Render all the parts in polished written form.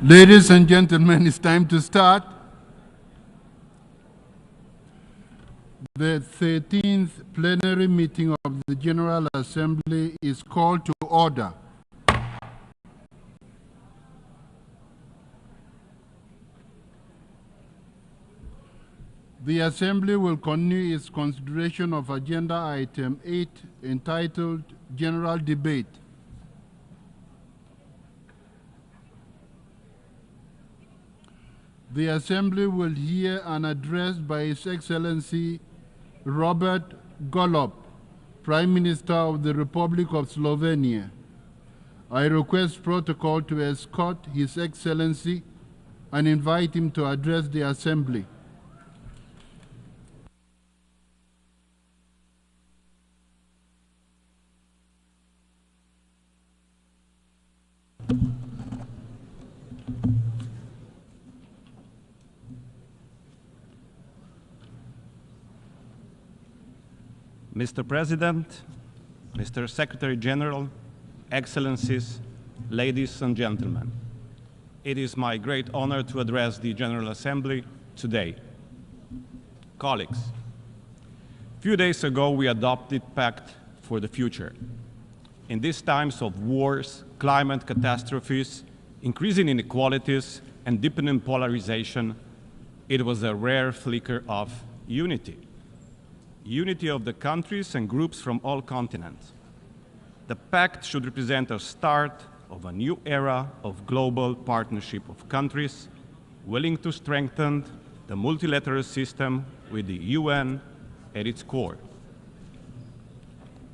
Ladies and gentlemen, it's time to start. The 13th plenary meeting of the General Assembly is called to order. The Assembly will continue its consideration of Agenda Item 8 entitled General Debate. The Assembly will hear an address by His Excellency Robert Golob, Prime Minister of the Republic of Slovenia. I request protocol to escort His Excellency and invite him to address the Assembly. Mr. President, Mr. Secretary General, Excellencies, ladies and gentlemen, it is my great honor to address the General Assembly today. Colleagues, a few days ago we adopted Pact for the Future. In these times of wars, climate catastrophes, increasing inequalities, and deepening polarization, it was a rare flicker of unity. Unity of the countries and groups from all continents. The pact should represent a start of a new era of global partnership of countries willing to strengthen the multilateral system with the UN at its core.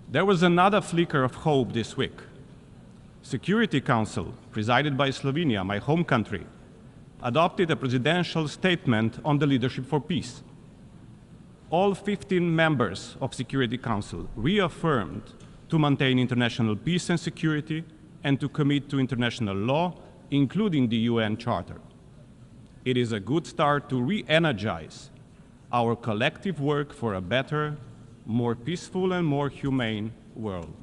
There was another flicker of hope this week. Security Council, presided by Slovenia, my home country, adopted a presidential statement on the leadership for peace. All 15 members of Security Council reaffirmed to maintain international peace and security and to commit to international law, including the UN Charter. It is a good start to re-energize our collective work for a better, more peaceful and more humane world.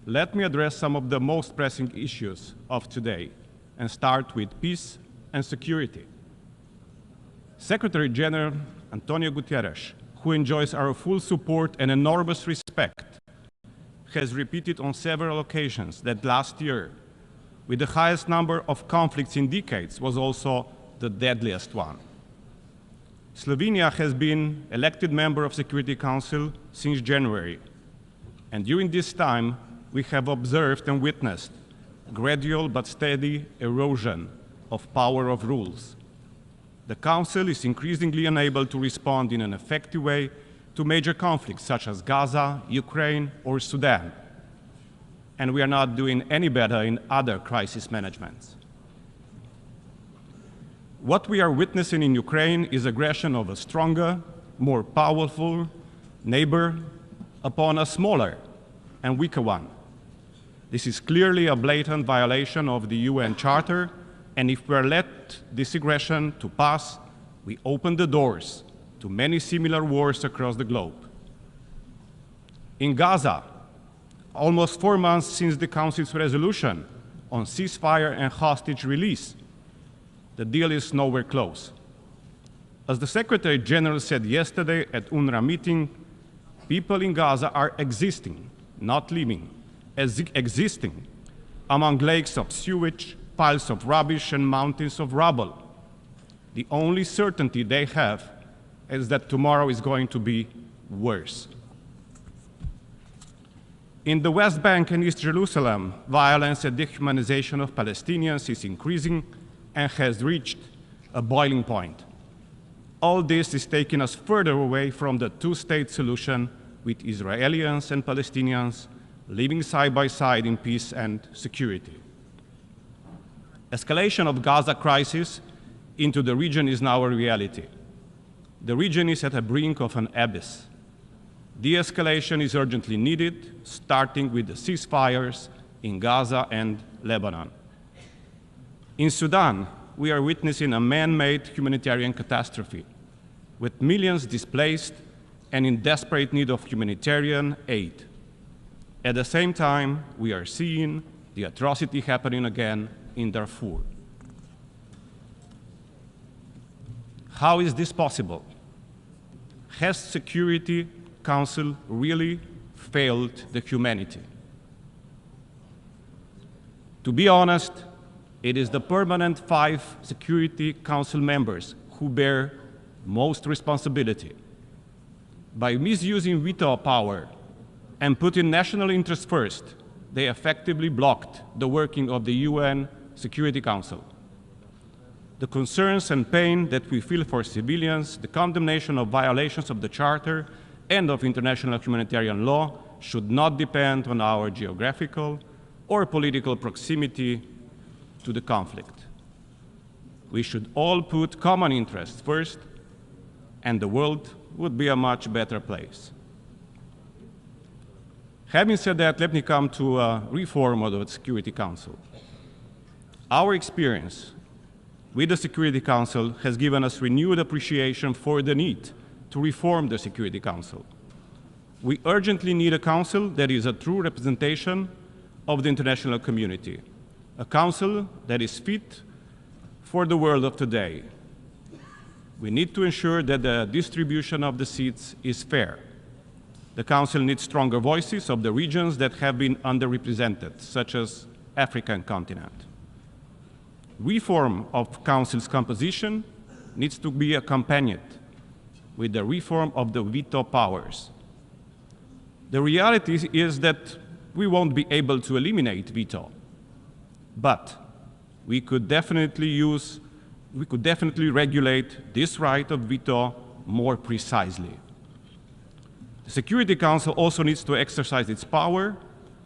Let me address some of the most pressing issues of today and start with peace and security. Secretary General Antonio Guterres, who enjoys our full support and enormous respect, has repeated on several occasions that last year, with the highest number of conflicts in decades, was also the deadliest one. Slovenia has been elected member of Security Council since January, and during this time we have observed and witnessed gradual but steady erosion of power of rules. The Council is increasingly unable to respond in an effective way to major conflicts such as Gaza, Ukraine, or Sudan. And we are not doing any better in other crisis managements. What we are witnessing in Ukraine is aggression of a stronger, more powerful neighbor upon a smaller and weaker one. This is clearly a blatant violation of the UN Charter, and if we let this aggression to pass, we open the doors to many similar wars across the globe. In Gaza, almost 4 months since the Council's resolution on ceasefire and hostage release, the deal is nowhere close. As the Secretary General said yesterday at UNRWA meeting, people in Gaza are existing, not living, existing among lakes of sewage, piles of rubbish and mountains of rubble. The only certainty they have is that tomorrow is going to be worse. In the West Bank and East Jerusalem, violence and dehumanization of Palestinians is increasing and has reached a boiling point. All this is taking us further away from the two-state solution, with Israelis and Palestinians living side by side in peace and security. Escalation of Gaza crisis into the region is now a reality. The region is at the brink of an abyss. De-escalation is urgently needed, starting with the ceasefires in Gaza and Lebanon. In Sudan, we are witnessing a man-made humanitarian catastrophe, with millions displaced and in desperate need of humanitarian aid. At the same time, we are seeing the atrocity happening again in Darfur. How is this possible? Has Security Council really failed the humanity? To be honest, it is the permanent 5 Security Council members who bear most responsibility. By misusing veto power and putting national interests first, they effectively blocked the working of the UN Security Council. The concerns and pain that we feel for civilians, the condemnation of violations of the Charter and of international humanitarian law should not depend on our geographical or political proximity to the conflict. We should all put common interests first, and the world would be a much better place. Having said that, let me come to a reform of the Security Council. Our experience with the Security Council has given us renewed appreciation for the need to reform the Security Council. We urgently need a council that is a true representation of the international community, a council that is fit for the world of today. We need to ensure that the distribution of the seats is fair. The Council needs stronger voices of the regions that have been underrepresented, such as African continent. Reform of Council's composition needs to be accompanied with the reform of the veto powers. The reality is that we won't be able to eliminate veto, but we could definitely regulate this right of veto more precisely. The Security Council also needs to exercise its power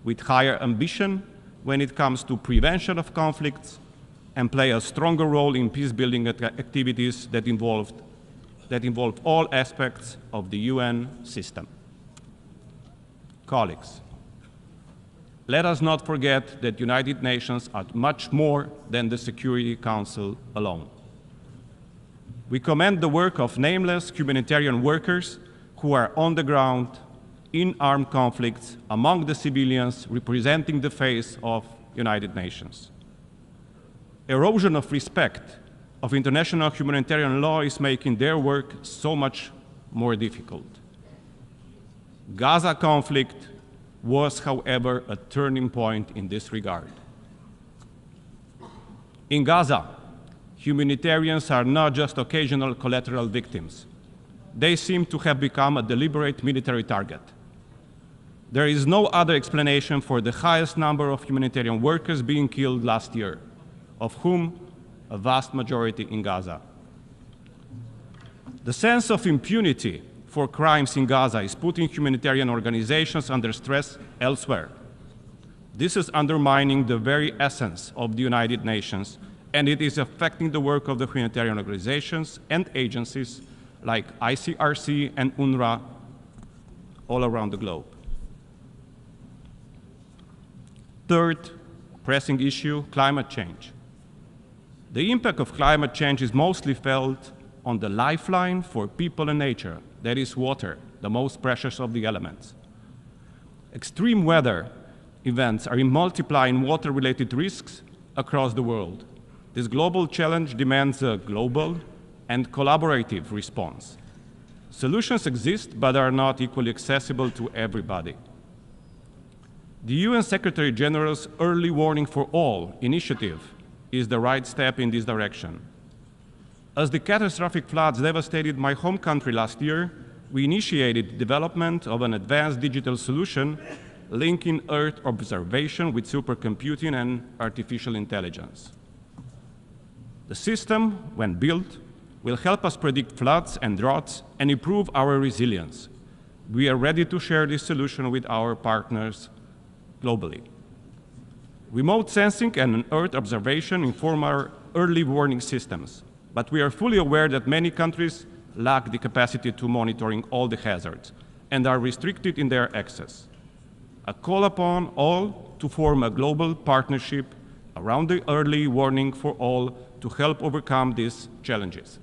with higher ambition when it comes to prevention of conflicts and play a stronger role in peace-building activities that involve all aspects of the UN system. Colleagues, let us not forget that United Nations are much more than the Security Council alone. We commend the work of nameless humanitarian workers who are on the ground in armed conflicts among the civilians representing the face of United Nations. Erosion of respect of international humanitarian law is making their work so much more difficult. Gaza conflict was, however, a turning point in this regard. In Gaza, humanitarians are not just occasional collateral victims. They seem to have become a deliberate military target. There is no other explanation for the highest number of humanitarian workers being killed last year, of whom a vast majority in Gaza. The sense of impunity for crimes in Gaza is putting humanitarian organizations under stress elsewhere. This is undermining the very essence of the United Nations, and it is affecting the work of the humanitarian organizations and agencies like ICRC and UNRWA all around the globe. Third pressing issue, climate change. The impact of climate change is mostly felt on the lifeline for people and nature, that is water, the most precious of the elements. Extreme weather events are multiplying water-related risks across the world. This global challenge demands a global and collaborative response. Solutions exist, but are not equally accessible to everybody. The UN Secretary General's Early Warning for All initiative is the right step in this direction. As the catastrophic floods devastated my home country last year, we initiated the development of an advanced digital solution linking Earth observation with supercomputing and artificial intelligence. The system, when built, will help us predict floods and droughts and improve our resilience. We are ready to share this solution with our partners globally. Remote sensing and Earth observation inform our early warning systems, but we are fully aware that many countries lack the capacity to monitoring all the hazards and are restricted in their access. A call upon all to form a global partnership around the early warning for all to help overcome these challenges.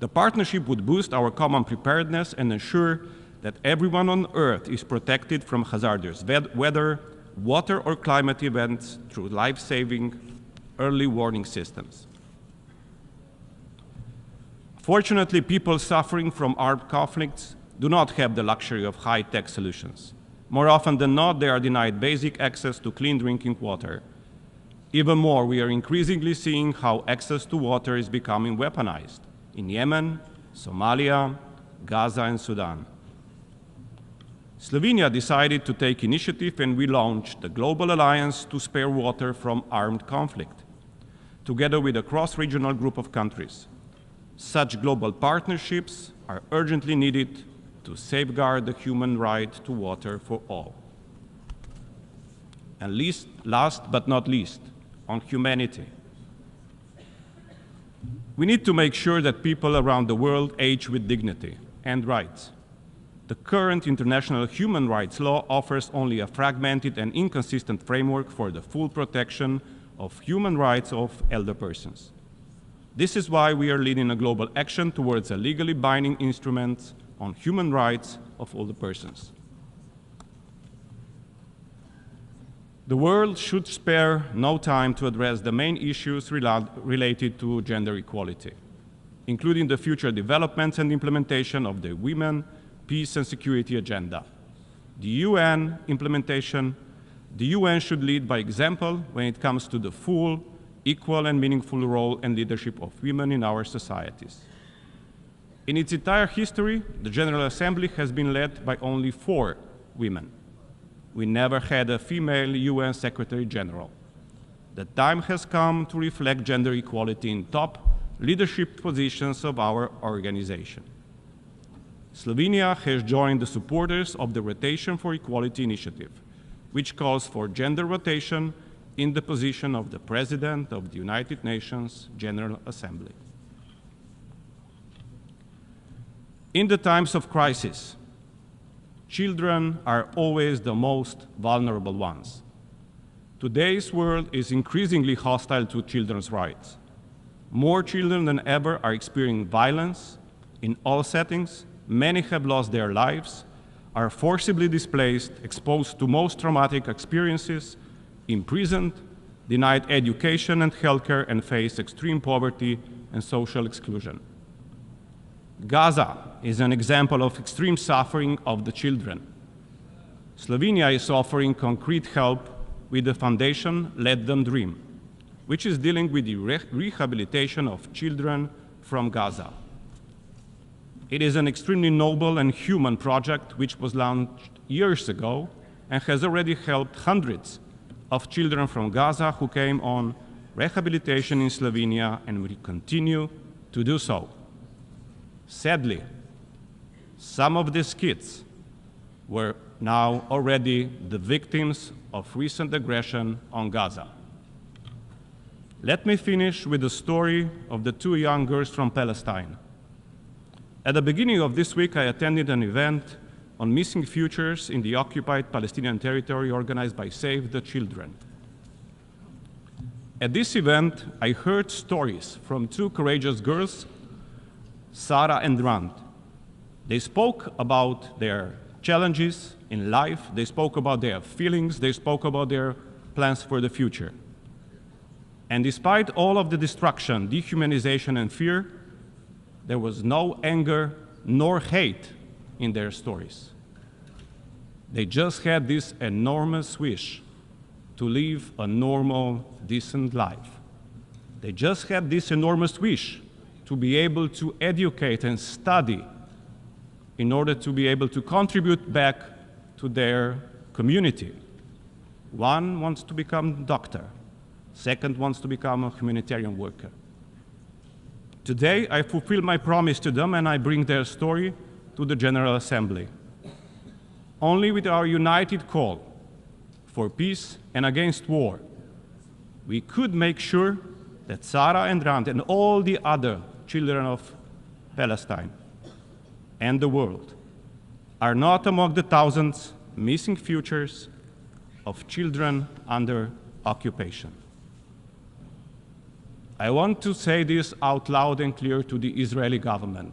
The partnership would boost our common preparedness and ensure that everyone on Earth is protected from hazardous weather, water or climate events through life-saving early warning systems. Fortunately, people suffering from armed conflicts do not have the luxury of high-tech solutions. More often than not, they are denied basic access to clean drinking water. Even more, we are increasingly seeing how access to water is becoming weaponized in Yemen, Somalia, Gaza, and Sudan. Slovenia decided to take initiative, and we launched the Global Alliance to Spare Water from Armed Conflict, together with a cross-regional group of countries. Such global partnerships are urgently needed to safeguard the human right to water for all. And last but not least, on humanity. We need to make sure that people around the world age with dignity and rights. The current international human rights law offers only a fragmented and inconsistent framework for the full protection of human rights of elder persons. This is why we are leading a global action towards a legally binding instrument on human rights of older persons. The world should spare no time to address the main issues related to gender equality, including the future developments and implementation of the Women, Peace and Security Agenda. The UN implementation, the UN should lead by example when it comes to the full, equal and meaningful role and leadership of women in our societies. In its entire history, the General Assembly has been led by only 4 women. We never had a female UN Secretary General. The time has come to reflect gender equality in top leadership positions of our organization. Slovenia has joined the supporters of the Rotation for Equality initiative, which calls for gender rotation in the position of the President of the United Nations General Assembly. In the times of crisis, children are always the most vulnerable ones. Today's world is increasingly hostile to children's rights. More children than ever are experiencing violence in all settings. Many have lost their lives, are forcibly displaced, exposed to most traumatic experiences, imprisoned, denied education and healthcare, and face extreme poverty and social exclusion. Gaza is an example of extreme suffering of the children. Slovenia is offering concrete help with the foundation Let Them Dream, which is dealing with the rehabilitation of children from Gaza. It is an extremely noble and human project which was launched years ago and has already helped hundreds of children from Gaza who came on rehabilitation in Slovenia and will continue to do so. Sadly, some of these kids were now already the victims of recent aggression on Gaza. Let me finish with the story of the 2 young girls from Palestine. At the beginning of this week, I attended an event on missing futures in the occupied Palestinian territory organized by Save the Children. At this event, I heard stories from 2 courageous girls, Sarah and Rand. They spoke about their challenges in life, they spoke about their feelings, they spoke about their plans for the future. And despite all of the destruction, dehumanization, and fear, there was no anger nor hate in their stories. They just had this enormous wish to live a normal, decent life. They just had this enormous wish to be able to educate and study in order to be able to contribute back to their community. One wants to become a doctor. Second wants to become a humanitarian worker. Today, I fulfill my promise to them and I bring their story to the General Assembly. Only with our united call for peace and against war, we could make sure that Sarah and Rand and all the other children of Palestine and the world are not among the thousands missing futures of children under occupation. I want to say this out loud and clear to the Israeli government.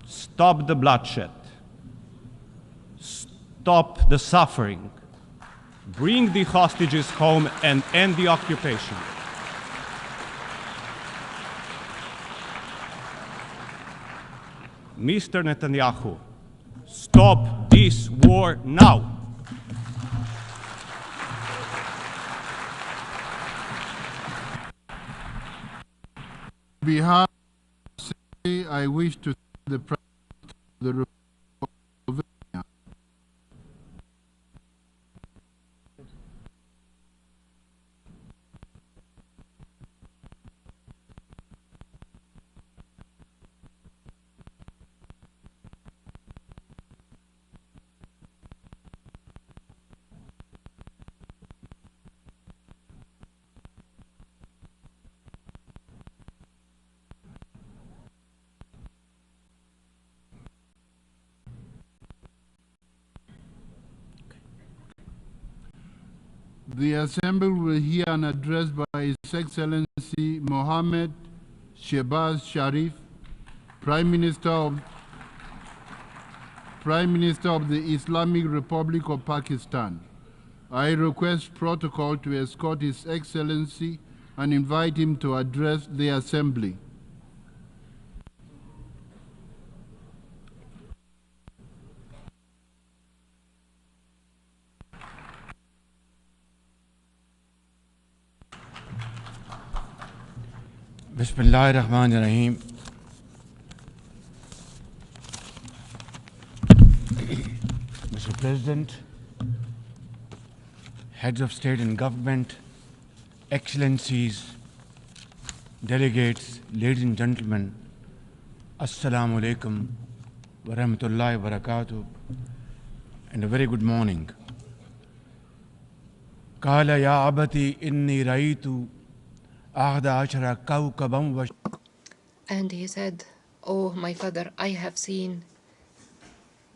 Stop the bloodshed. Stop the suffering. bring the hostages home, and end the occupation. Mr. Netanyahu, stop this war now. On behalf of the Assembly, I wish to thank the President of the Republic of Slovenia. The Assembly will hear an address by His Excellency Mohammed Shehbaz Sharif, Prime Minister of the Islamic Republic of Pakistan. I request protocol to escort His Excellency and invite him to address the Assembly. Bismillahirrahmanirrahim. Mr. President, heads of state and government, excellencies, delegates, ladies and gentlemen, Assalamu alaikum wa rahmatullahi wa barakatuh, and a very good morning. Qala ya abati inni raitu And he said, "Oh, my father, I have seen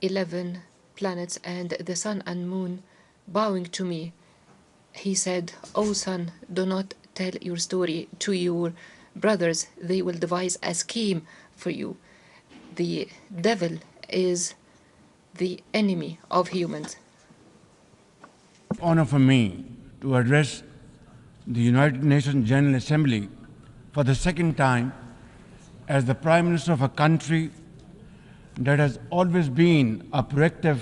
11 planets and the sun and moon bowing to me." He said, "Oh, son, do not tell your story to your brothers. They will devise a scheme for you. The devil is the enemy of humans." Honor for me to address the United Nations General Assembly for the second time as the Prime Minister of a country that has always been a proactive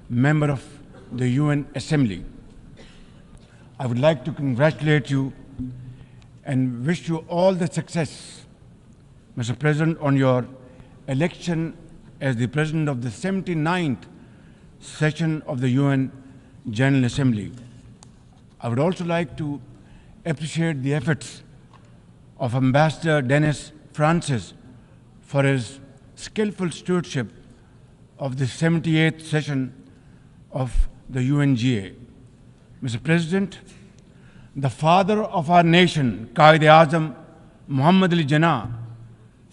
member of the UN Assembly. I would like to congratulate you and wish you all the success, Mr. President, on your election as the President of the 79th session of the UN General Assembly. I would also like to appreciate the efforts of Ambassador Dennis Francis for his skillful stewardship of the 78th session of the UNGA. Mr. President, the father of our nation, Quaid-e-Azam Muhammad Ali Jinnah,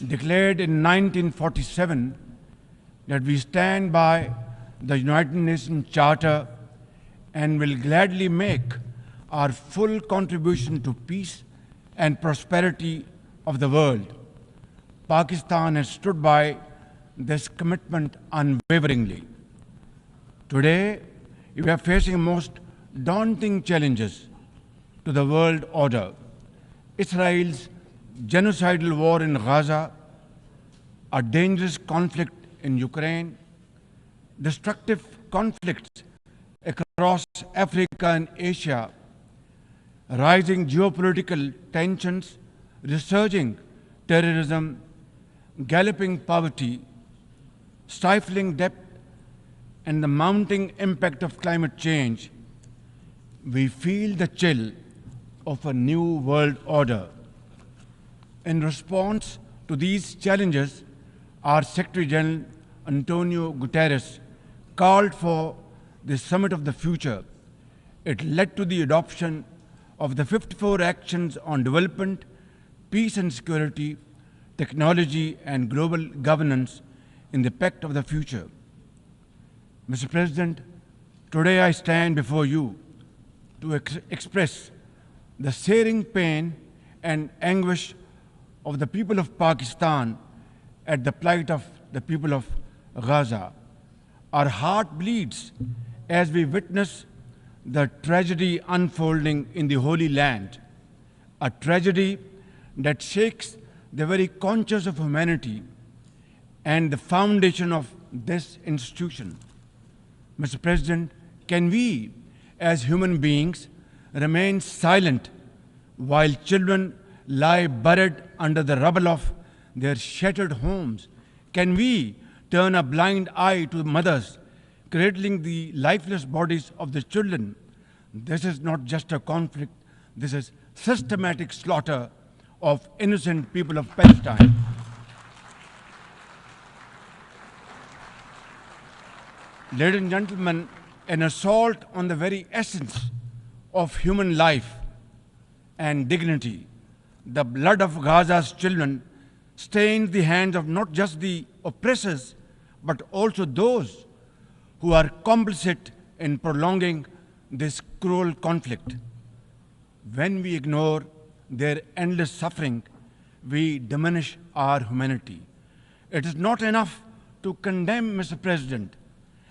declared in 1947 that we stand by the United Nations Charter and will gladly make our full contribution to peace and prosperity of the world. Pakistan has stood by this commitment unwaveringly. Today, we are facing most daunting challenges to the world order. Israel's genocidal war in Gaza, a dangerous conflict in Ukraine, destructive conflicts across Africa and Asia, rising geopolitical tensions, resurging terrorism, galloping poverty, stifling debt, and the mounting impact of climate change, we feel the chill of a new world order. In response to these challenges, our Secretary General Antonio Guterres called for the Summit of the Future. It led to the adoption of the 54 actions on development, peace and security, technology, and global governance in the Pact of the Future. Mr. President, today I stand before you to express the searing pain and anguish of the people of Pakistan at the plight of the people of Gaza. Our heart bleeds as we witness the tragedy unfolding in the Holy Land, a tragedy that shakes the very conscience of humanity and the foundation of this institution. Mr. President, can we, as human beings, remain silent while children lie buried under the rubble of their shattered homes? Can we turn a blind eye to mothers cradling the lifeless bodies of the children? This is not just a conflict, this is systematic slaughter of innocent people of Palestine. Ladies and gentlemen, an assault on the very essence of human life and dignity. The blood of Gaza's children stains the hands of not just the oppressors, but also those who are complicit in prolonging this cruel conflict. When we ignore their endless suffering, we diminish our humanity. It is not enough to condemn, Mr. President.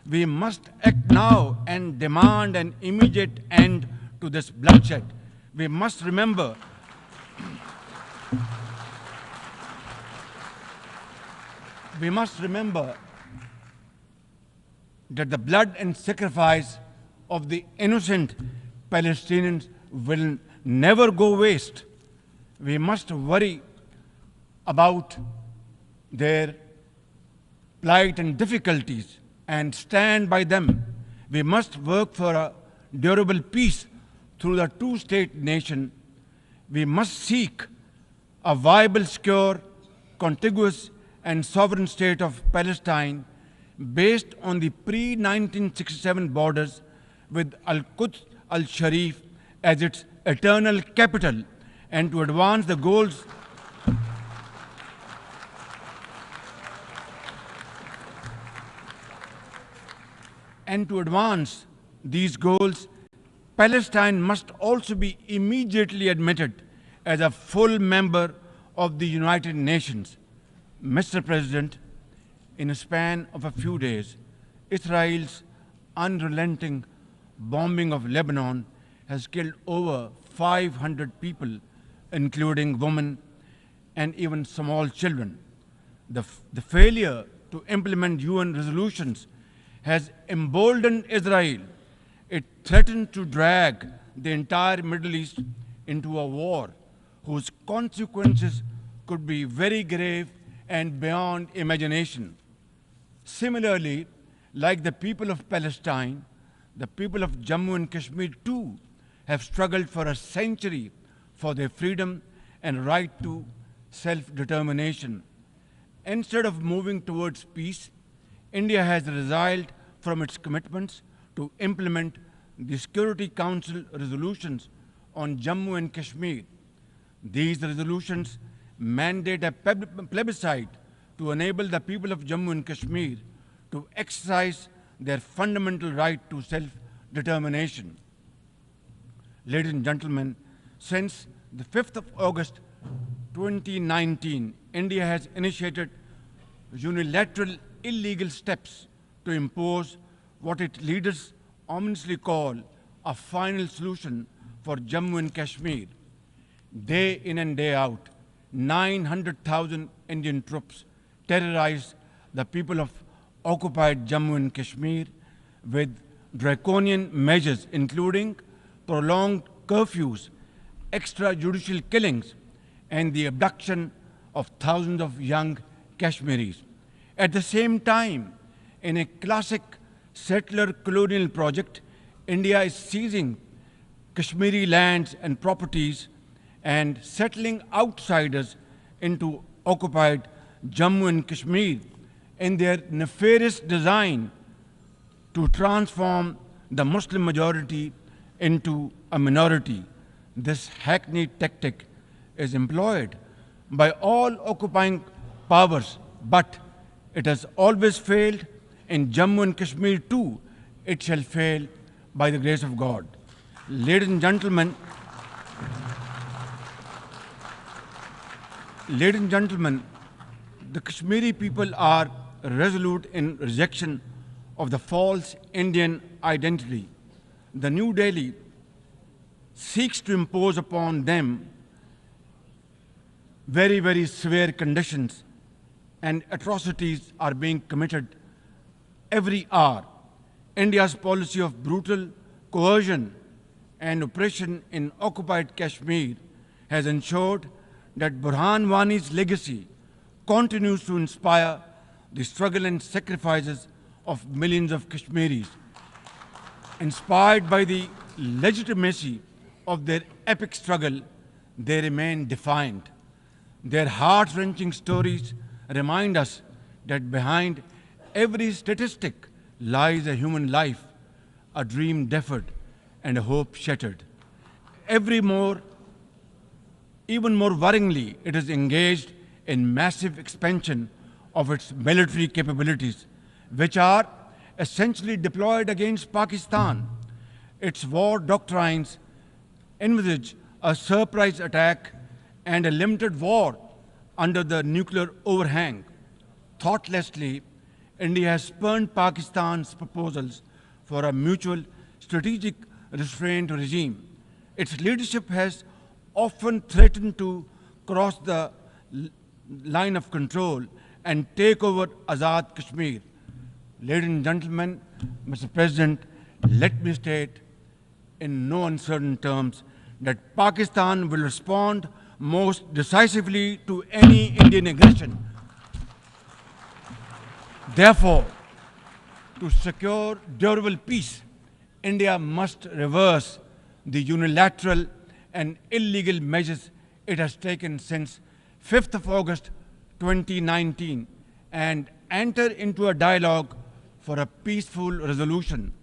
We must act now and demand an immediate end to this bloodshed. We must remember that the blood and sacrifice of the innocent Palestinians will never go waste. We must worry about their plight and difficulties and stand by them. We must work for a durable peace through the two-state nation. We must seek a viable, secure, contiguous, and sovereign state of Palestine based on the pre-1967 borders with Al-Quds al-Sharif as its eternal capital, and to advance the goals these goals, Palestine must also be immediately admitted as a full member of the United Nations. Mr. President, in a span of a few days, Israel's unrelenting bombing of Lebanon has killed over 500 people, including women and even small children. The failure to implement UN resolutions has emboldened Israel. It threatened to drag the entire Middle East into a war whose consequences could be very grave and beyond imagination. Similarly, like the people of Palestine, the people of Jammu and Kashmir too have struggled for a century for their freedom and right to self-determination. Instead of moving towards peace, India has resiled from its commitments to implement the Security Council resolutions on Jammu and Kashmir. These resolutions mandate a plebiscite to enable the people of Jammu and Kashmir to exercise their fundamental right to self-determination. Ladies and gentlemen, since the 5th of August 2019, India has initiated unilateral illegal steps to impose what its leaders ominously call a final solution for Jammu and Kashmir. Day in and day out, 900,000 Indian troops terrorized the people of occupied Jammu and Kashmir with draconian measures, including prolonged curfews, extrajudicial killings, and the abduction of thousands of young Kashmiris. At the same time, in a classic settler colonial project, India is seizing Kashmiri lands and properties and settling outsiders into occupied Jammu and Kashmir in their nefarious design to transform the Muslim majority into a minority. This hackneyed tactic is employed by all occupying powers, but it has always failed. In Jammu and Kashmir too, it shall fail by the grace of God. Ladies and gentlemen, the Kashmiri people are resolute in rejection of the false Indian identity. the New Delhi seeks to impose upon them very, very severe conditions, and atrocities are being committed every hour. India's policy of brutal coercion and oppression in occupied Kashmir has ensured that Burhan Wani's legacy continues to inspire the struggle and sacrifices of millions of Kashmiris. Inspired by the legitimacy of their epic struggle, they remain defiant. Their heart-wrenching stories remind us that behind every statistic lies a human life, a dream deferred, and a hope shattered. Even more worryingly, it is engaged in massive expansion of its military capabilities, which are essentially deployed against Pakistan. Its war doctrines envisage a surprise attack and a limited war under the nuclear overhang. Thoughtlessly, India has spurned Pakistan's proposals for a mutual strategic restraint regime. Its leadership has often threatened to cross the line of control and take over Azad Kashmir. Ladies and gentlemen, Mr. President, let me state in no uncertain terms that Pakistan will respond most decisively to any Indian aggression. Therefore, to secure durable peace, India must reverse the unilateral and illegal measures it has taken since 5th of August 2019 and enter into a dialogue for a peaceful resolution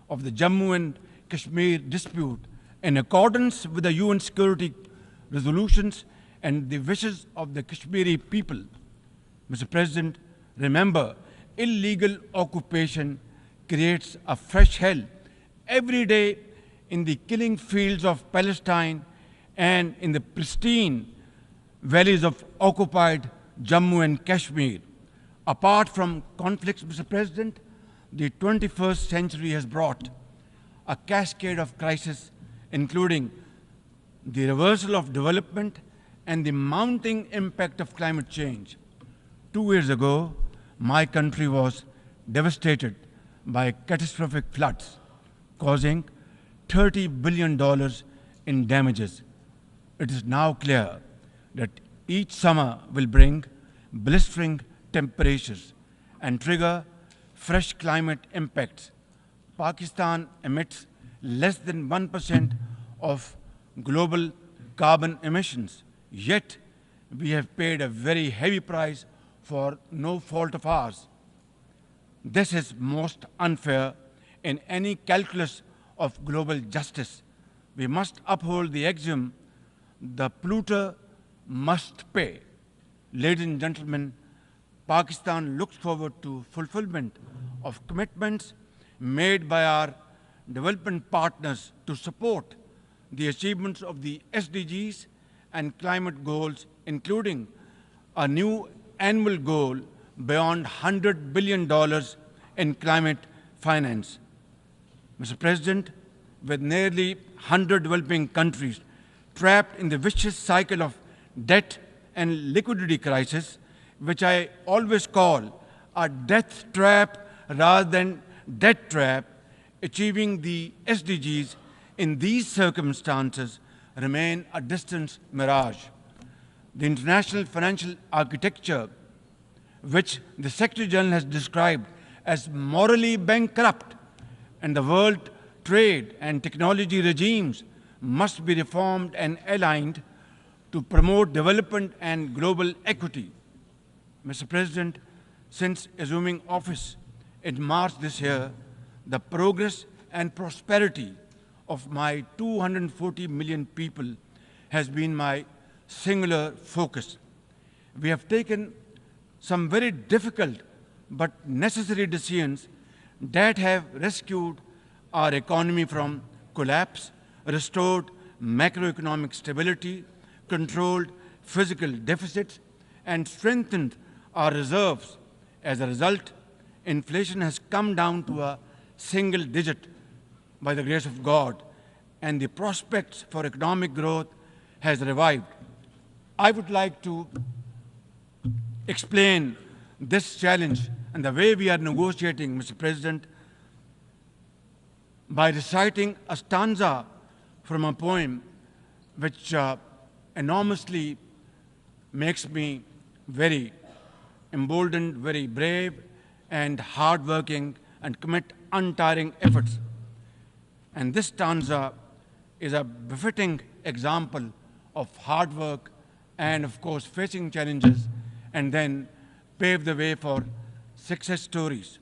of the Jammu and Kashmir dispute in accordance with the UN security resolutions and the wishes of the Kashmiri people. Mr. President, remember, illegal occupation creates a fresh hell every day in the killing fields of Palestine and in the pristine valleys of occupied Jammu and Kashmir. Apart from conflicts, Mr. President, the 21st century has brought a cascade of crises, including the reversal of development and the mounting impact of climate change. 2 years ago, my country was devastated by catastrophic floods, causing $30 billion in damages. It is now clear that each summer will bring blistering temperatures and trigger fresh climate impacts. Pakistan emits less than 1% of global carbon emissions, yet we have paid a very heavy price for no fault of ours. This is most unfair in any calculus of global justice. We must uphold the axiom, the polluter must pay. Ladies and gentlemen, Pakistan looks forward to fulfillment of commitments made by our development partners to support the achievements of the SDGs and climate goals, including a new annual goal beyond $100 billion in climate finance. Mr. President, with nearly 100 developing countries trapped in the vicious cycle of debt and liquidity crisis, which I always call a death trap rather than debt trap, achieving the SDGs in these circumstances remain a distant mirage. The international financial architecture, which the Secretary General has described as morally bankrupt, and the world trade and technology regimes must be reformed and aligned to promote development and global equity. Mr. President, since assuming office in March this year, the progress and prosperity of my 240 million people has been my singular focus. We have taken some very difficult but necessary decisions that have rescued our economy from collapse, restored macroeconomic stability, controlled physical deficits, and strengthened our reserves. As a result, inflation has come down to a single digit by the grace of God, and the prospects for economic growth has revived. I would like to explain this challenge and the way we are negotiating, Mr. President, by reciting a stanza from a poem which enormously makes me very emboldened, very brave, and hardworking, and commit untiring efforts. And this stanza is a befitting example of hard work and, of course, facing challenges and then pave the way for success stories.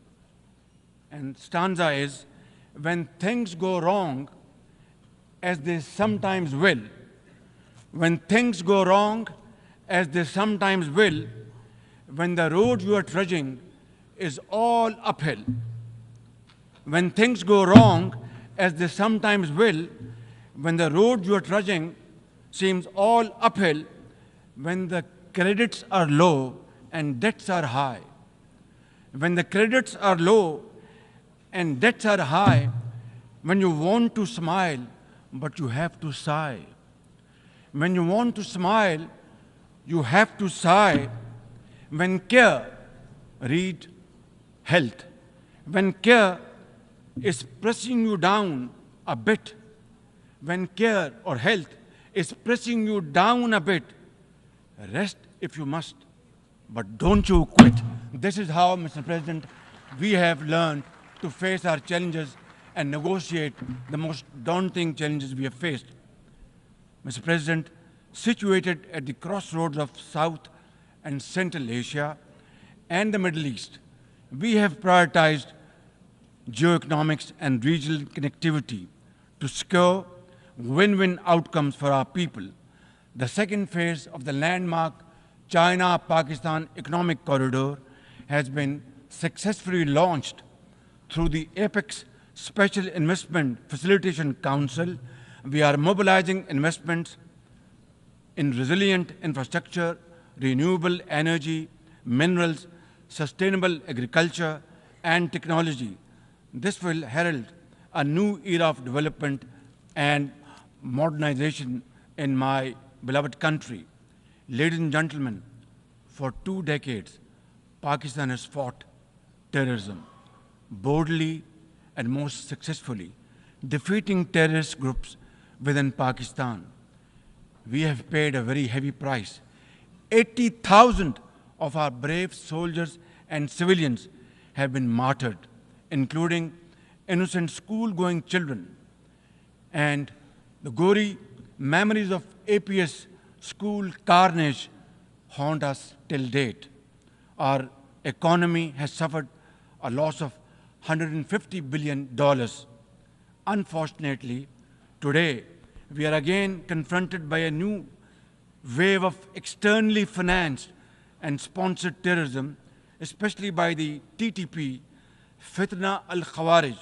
And stanza is, when things go wrong, as they sometimes will, when things go wrong, as they sometimes will, when the road you are trudging is all uphill, when things go wrong, as they sometimes will, when the road you are trudging seems all uphill, when the credits are low and debts are high, when the credits are low and debts are high, when you want to smile, but you have to sigh. When you want to smile, you have to sigh. When care, read health. When care is pressing you down a bit, when care or health is pressing you down a bit, rest if you must, but don't you quit. This is how, Mr. President, we have learned to face our challenges and negotiate the most daunting challenges we have faced. Mr. President, situated at the crossroads of South and Central Asia and the Middle East, we have prioritized geoeconomics and regional connectivity to secure win-win outcomes for our people. The second phase of the landmark China-Pakistan Economic Corridor has been successfully launched through the APEX Special Investment Facilitation Council. We are mobilizing investments in resilient infrastructure, renewable energy, minerals, sustainable agriculture, and technology. This will herald a new era of development and modernization in my beloved country. Ladies and gentlemen, for 2 decades, Pakistan has fought terrorism boldly and most successfully, defeating terrorist groups within Pakistan. We have paid a very heavy price. 80,000 of our brave soldiers and civilians have been martyred, including innocent school-going children. And the gory memories of APS school carnage haunt us till date. Our economy has suffered a loss of $150 billion. Unfortunately, today we are again confronted by a new wave of externally financed and sponsored terrorism, especially by the TTP, Fitna al-Khawarij,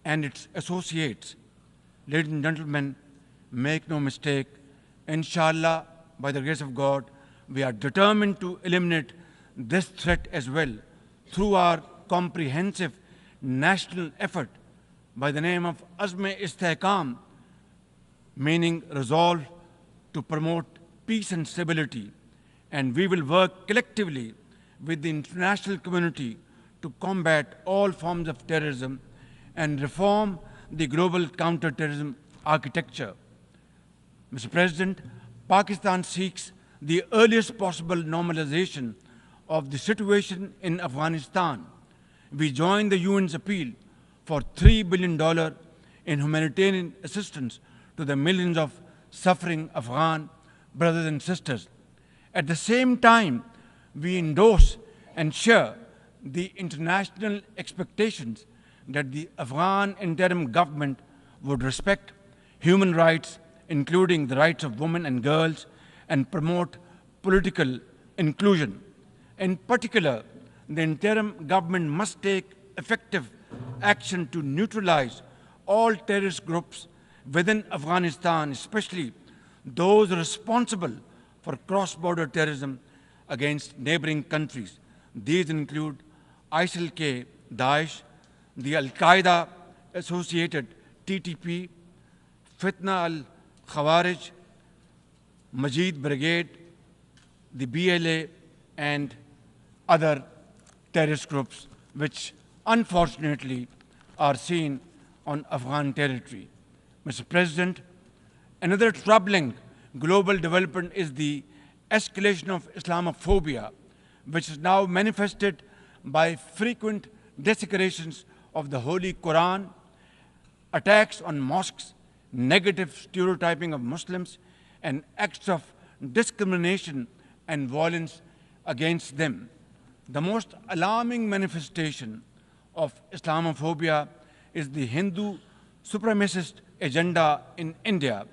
and its associates. Ladies and gentlemen, make no mistake, inshallah, by the grace of God, we are determined to eliminate this threat as well through our comprehensive national effort by the name of Azm-e-Istehkam, meaning resolve to promote peace and stability. And we will work collectively with the international community to combat all forms of terrorism and reform the global counterterrorism architecture. Mr. President, Pakistan seeks the earliest possible normalization of the situation in Afghanistan. We join the UN's appeal for $3 billion in humanitarian assistance to the millions of suffering Afghan brothers and sisters. At the same time, we endorse and share the international expectations that the Afghan interim government would respect human rights, including the rights of women and girls, and promote political inclusion. In particular, the interim government must take effective action to neutralize all terrorist groups within Afghanistan, especially those responsible for cross-border terrorism against neighboring countries. These include ISIL-K, Daesh, the Al-Qaeda associated TTP, Fitna al-Khawarij, Majid Brigade, the BLA, and other terrorist groups which unfortunately are seen on Afghan territory. Mr. President, another troubling global development is the escalation of Islamophobia, which is now manifested by frequent desecrations of the Holy Quran, attacks on mosques, negative stereotyping of Muslims, and acts of discrimination and violence against them. The most alarming manifestation of Islamophobia is the Hindu supremacist agenda in India.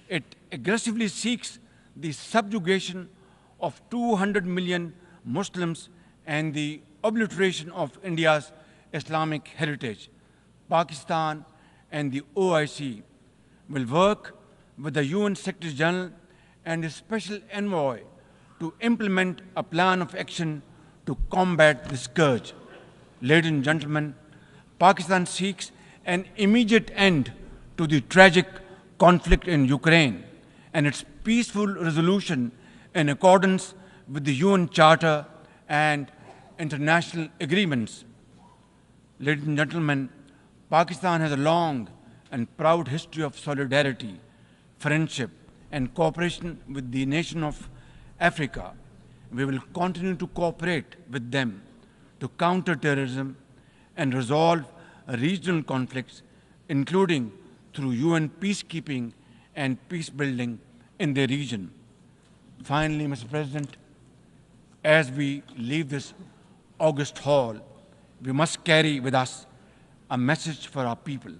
It aggressively seeks the subjugation of 200 million Muslims and the obliteration of India's Islamic heritage. Pakistan and the OIC will work with the UN Secretary General and a special envoy to implement a plan of action to combat this scourge. Ladies and gentlemen, Pakistan seeks an immediate end to the tragic conflict in Ukraine and its peaceful resolution in accordance with the UN Charter and international agreements. Ladies and gentlemen, Pakistan has a long and proud history of solidarity, friendship, and cooperation with the nation of Africa. We will continue to cooperate with them to counter terrorism and resolve regional conflicts, including through UN peacekeeping and peace building in the region. Finally, Mr. President, as we leave this august hall, we must carry with us a message for our people,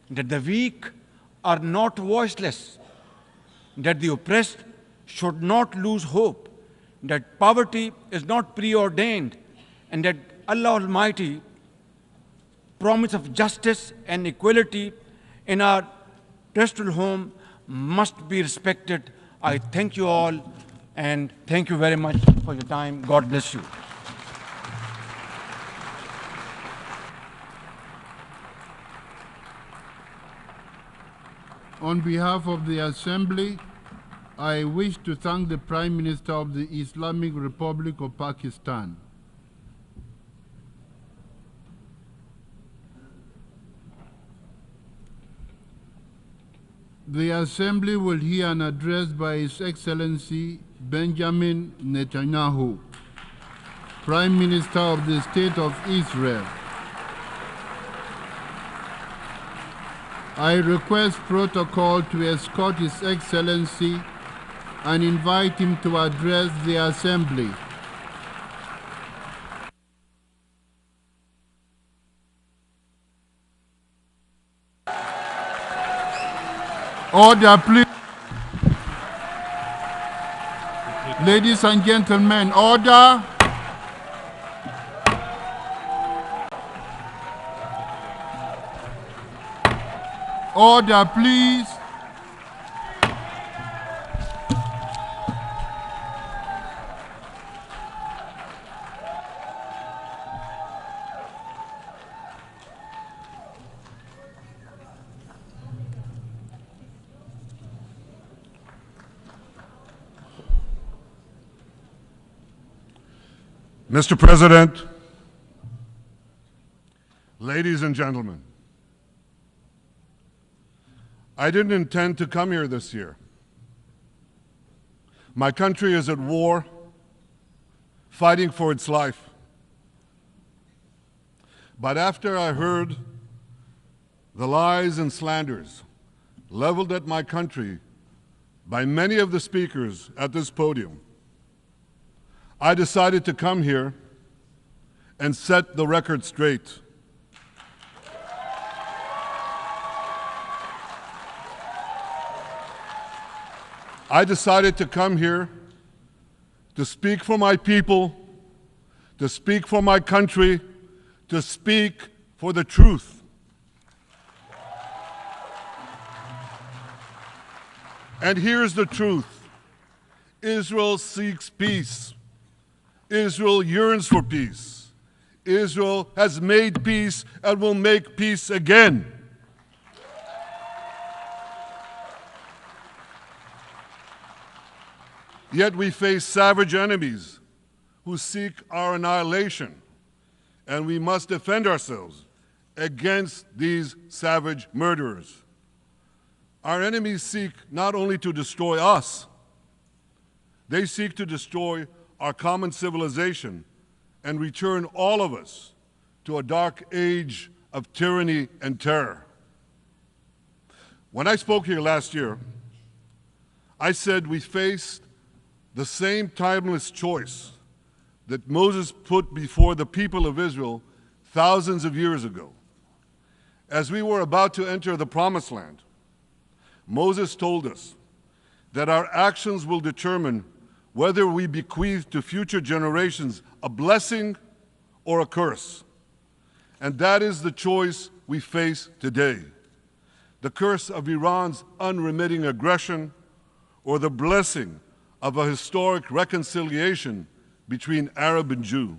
that the weak are not voiceless, that the oppressed should not lose hope, that poverty is not preordained, and that Allah Almighty promise of justice and equality in our terrestrial home must be respected. I thank you all, and thank you very much for your time. God bless you. On behalf of the Assembly, I wish to thank the Prime Minister of the Islamic Republic of Pakistan. The Assembly will hear an address by His Excellency Benjamin Netanyahu, Prime Minister of the State of Israel. I request protocol to escort His Excellency and invite him to address the Assembly. Order, please. Ladies and gentlemen, order. Order, please. Mr. President, ladies and gentlemen, I didn't intend to come here this year. My country is at war, fighting for its life. But after I heard the lies and slanders leveled at my country by many of the speakers at this podium, I decided to come here and set the record straight. I decided to come here to speak for my people, to speak for my country, to speak for the truth. And here's the truth. Israel seeks peace. Israel yearns for peace. Israel has made peace and will make peace again. Yet we face savage enemies who seek our annihilation, and we must defend ourselves against these savage murderers. Our enemies seek not only to destroy us, they seek to destroy our common civilization and return all of us to a dark age of tyranny and terror. When I spoke here last year, I said we faced the same timeless choice that Moses put before the people of Israel thousands of years ago. As we were about to enter the Promised Land, Moses told us that our actions will determine whether we bequeath to future generations a blessing or a curse. And that is the choice we face today. The curse of Iran's unremitting aggression, or the blessing of a historic reconciliation between Arab and Jew.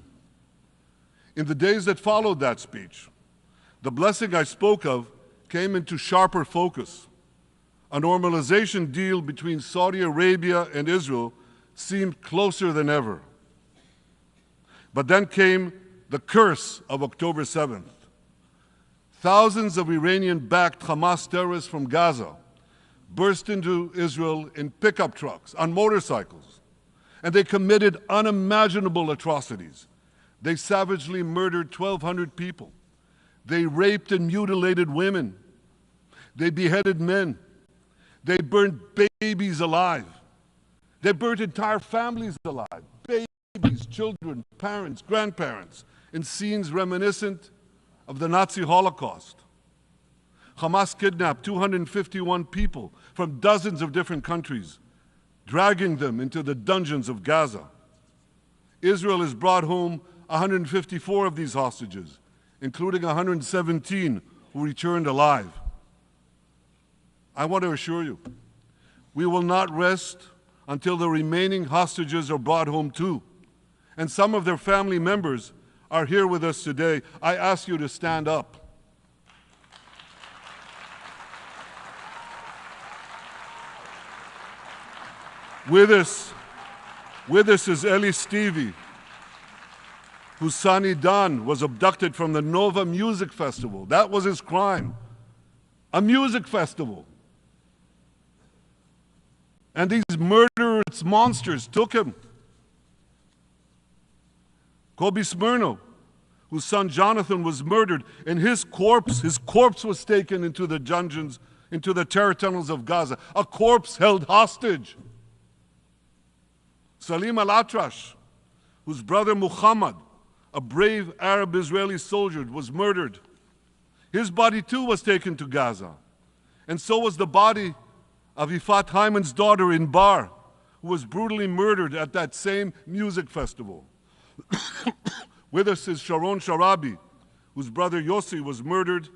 In the days that followed that speech, the blessing I spoke of came into sharper focus. A normalization deal between Saudi Arabia and Israel seemed closer than ever. But then came the curse of October 7th. Thousands of Iranian-backed Hamas terrorists from Gaza burst into Israel in pickup trucks, on motorcycles, and they committed unimaginable atrocities. They savagely murdered 1,200 people. They raped and mutilated women. They beheaded men. They burned babies alive. They burnt entire families alive, babies, children, parents, grandparents, in scenes reminiscent of the Nazi Holocaust. Hamas kidnapped 251 people from dozens of different countries, dragging them into the dungeons of Gaza. Israel has brought home 154 of these hostages, including 117 who returned alive. I want to assure you, we will not rest until the remaining hostages are brought home too. And some of their family members are here with us today. I ask you to stand up. With us is Eli Stevie, whose son Idan was abducted from the Nova Music Festival. That was his crime. A music festival. And these murderous monsters took him. Kobe Smirno, whose son Jonathan was murdered, and his corpse was taken into the dungeons, into the terror tunnels of Gaza. A corpse held hostage. Salim al-Atrash, whose brother Muhammad, a brave Arab-Israeli soldier, was murdered. His body too was taken to Gaza. And so was the body of Ifat Hyman's daughter in Bar, who was brutally murdered at that same music festival. With us is Sharon Sharabi, whose brother Yossi was murdered,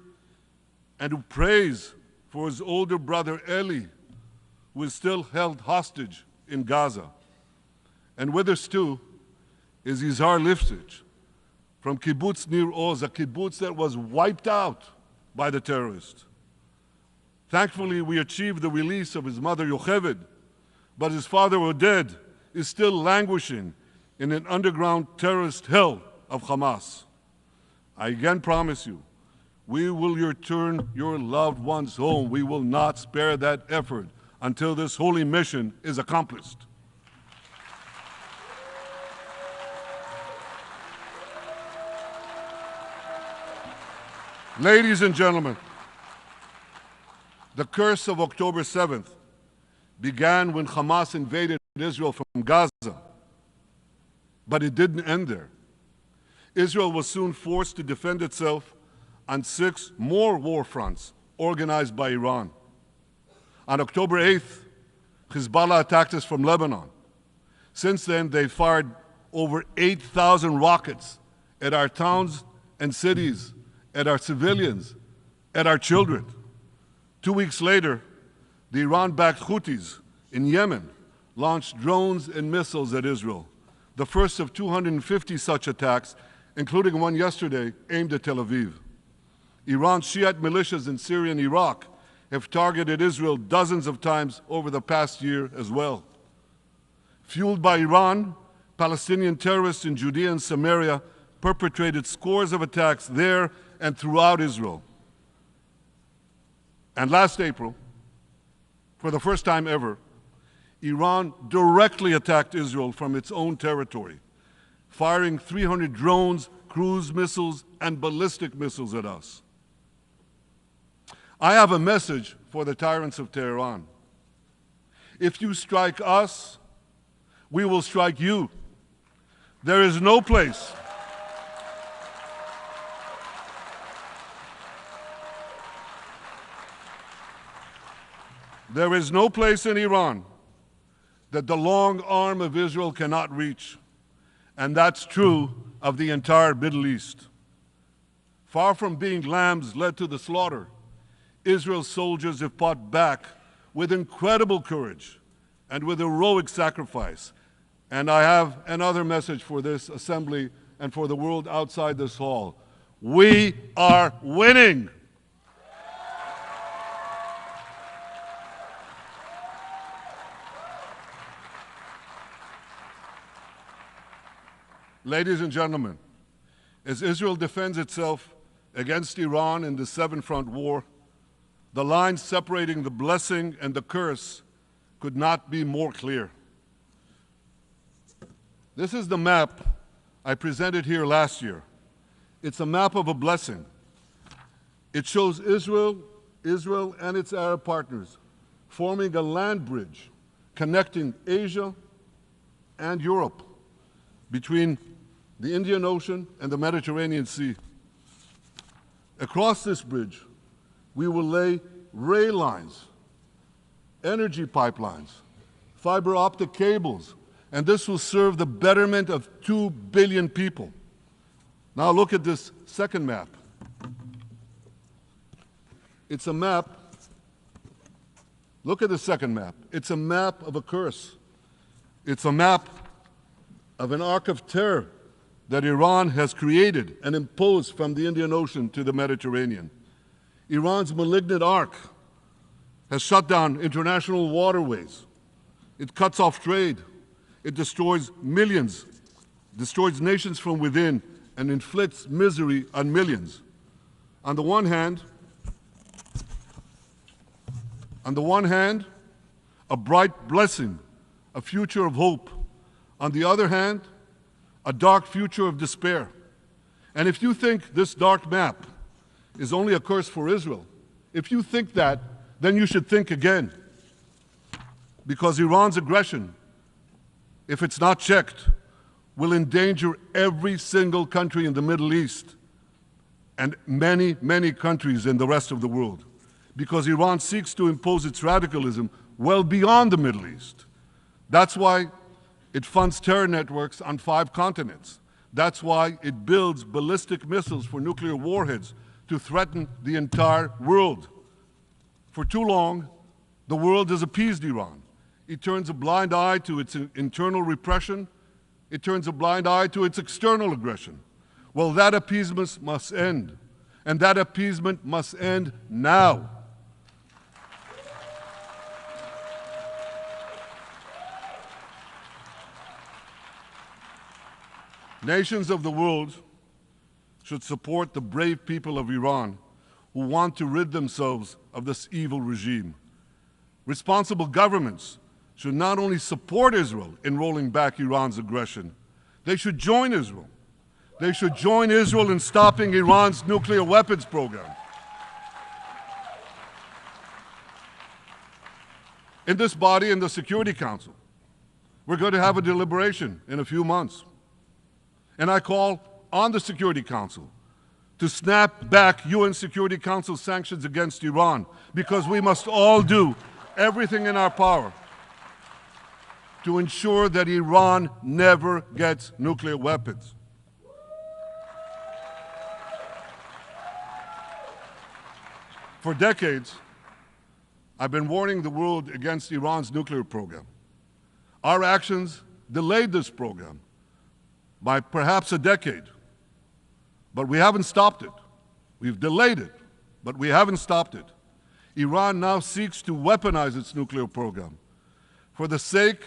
and who prays for his older brother Eli, who is still held hostage in Gaza. And with us too is Izhar Lifsich from Kibbutz Nir Oz, a kibbutz that was wiped out by the terrorists. Thankfully, we achieved the release of his mother Yocheved, but his father Oded is still languishing in an underground terrorist hell of Hamas. I again promise you, we will return your loved ones home. We will not spare that effort until this holy mission is accomplished. Ladies and gentlemen, the curse of October 7th began when Hamas invaded Israel from Gaza, but it didn't end there. Israel was soon forced to defend itself on 6 more war fronts organized by Iran. On October 8th, Hezbollah attacked us from Lebanon. Since then, they fired over 8,000 rockets at our towns and cities, at our civilians, at our children. 2 weeks later, the Iran-backed Houthis in Yemen launched drones and missiles at Israel, the first of 250 such attacks, including one yesterday aimed at Tel Aviv. Iran's Shiite militias in Syria and Iraq have targeted Israel dozens of times over the past year as well. Fueled by Iran, Palestinian terrorists in Judea and Samaria perpetrated scores of attacks there and throughout Israel. And last April, for the first time ever, Iran directly attacked Israel from its own territory, firing 300 drones, cruise missiles, and ballistic missiles at us. I have a message for the tyrants of Tehran. If you strike us, we will strike you. There is no place in Iran that the long arm of Israel cannot reach. And that's true of the entire Middle East. Far from being lambs led to the slaughter, Israel's soldiers have fought back with incredible courage and with heroic sacrifice. And I have another message for this assembly and for the world outside this hall. We are winning. Ladies and gentlemen, as Israel defends itself against Iran in the seven-front war, the line separating the blessing and the curse could not be more clear. This is the map I presented here last year. It's a map of a blessing. It shows Israel and its Arab partners forming a land bridge connecting Asia and Europe between the Indian Ocean and the Mediterranean Sea. Across this bridge, we will lay rail lines, energy pipelines, fiber optic cables, and this will serve the betterment of 2 billion people. Now look at this second map. It's a map. Look at the second map. It's a map of a curse. It's a map of an arc of terror that Iran has created and imposed from the Indian Ocean to the Mediterranean. Iran's malignant arc has shut down international waterways. It cuts off trade. It destroys millions, destroys nations from within, and inflicts misery on millions. On the one hand, a bright blessing, a future of hope. On the other hand, a dark future of despair. And if you think this dark map is only a curse for Israel, if you think that, then you should think again. Because Iran's aggression, if it's not checked, will endanger every single country in the Middle East and many, many countries in the rest of the world. Because Iran seeks to impose its radicalism well beyond the Middle East. That's why it funds terror networks on 5 continents. That's why it builds ballistic missiles for nuclear warheads to threaten the entire world. For too long, the world has appeased Iran. It turns a blind eye to its internal repression. It turns a blind eye to its external aggression. Well, that appeasement must end. And that appeasement must end now. Nations of the world should support the brave people of Iran who want to rid themselves of this evil regime. Responsible governments should not only support Israel in rolling back Iran's aggression, they should join Israel. They should join Israel in stopping Iran's nuclear weapons program. In this body, in the Security Council, we're going to have a deliberation in a few months. And I call on the Security Council to snap back UN Security Council sanctions against Iran, because we must all do everything in our power to ensure that Iran never gets nuclear weapons. For decades, I've been warning the world against Iran's nuclear program. Our actions delayed this program by perhaps a decade. But we haven't stopped it. We've delayed it, but we haven't stopped it. Iran now seeks to weaponize its nuclear program for the sake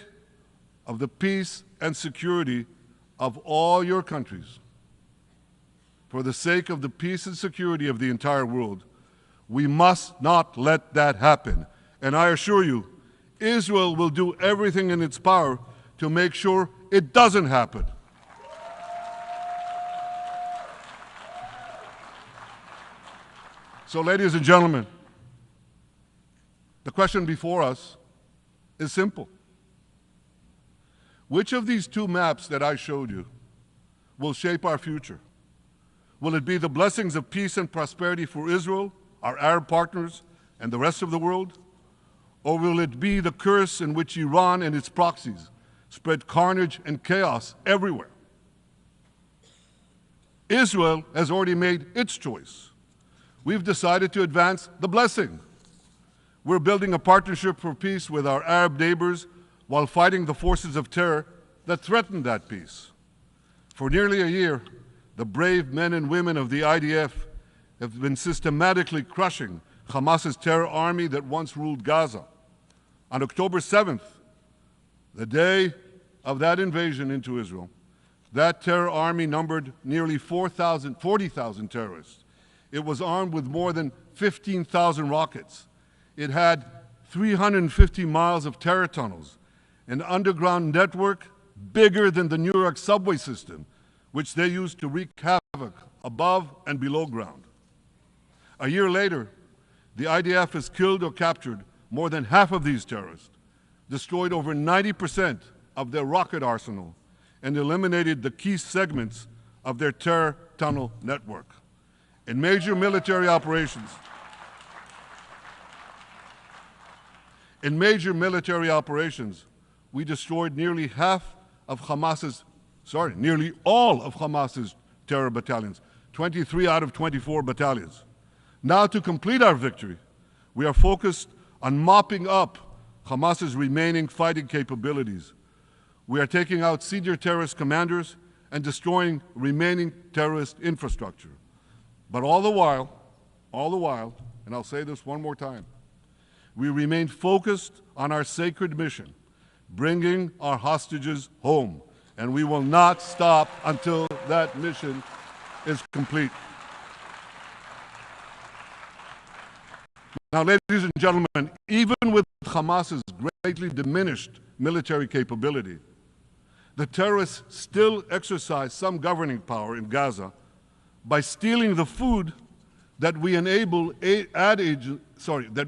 of the peace and security of all your countries. For the sake of the peace and security of the entire world, we must not let that happen. And I assure you, Israel will do everything in its power to make sure it doesn't happen. So, ladies and gentlemen, the question before us is simple. Which of these two maps that I showed you will shape our future? Will it be the blessings of peace and prosperity for Israel, our Arab partners, and the rest of the world? Or will it be the curse in which Iran and its proxies spread carnage and chaos everywhere? Israel has already made its choice. We've decided to advance the blessing. We're building a partnership for peace with our Arab neighbors while fighting the forces of terror that threaten that peace. For nearly a year, the brave men and women of the IDF have been systematically crushing Hamas's terror army that once ruled Gaza. On October 7th, the day of that invasion into Israel, that terror army numbered nearly 40,000 terrorists. It was armed with more than 15,000 rockets. It had 350 miles of terror tunnels, an underground network bigger than the New York subway system, which they used to wreak havoc above and below ground. A year later, the IDF has killed or captured more than half of these terrorists, destroyed over 90% of their rocket arsenal, and eliminated the key segments of their terror tunnel network. In major military operations, we destroyed nearly all of Hamas's terror battalions, 23 out of 24 battalions. Now, to complete our victory, we are focused on mopping up Hamas's remaining fighting capabilities. We are taking out senior terrorist commanders and destroying remaining terrorist infrastructure. But all the while, and I'll say this one more time, we remain focused on our sacred mission, bringing our hostages home, and we will not stop until that mission is complete. Now, ladies and gentlemen, even with Hamas's greatly diminished military capability, the terrorists still exercise some governing power in Gaza by stealing the food that we enable aid agencies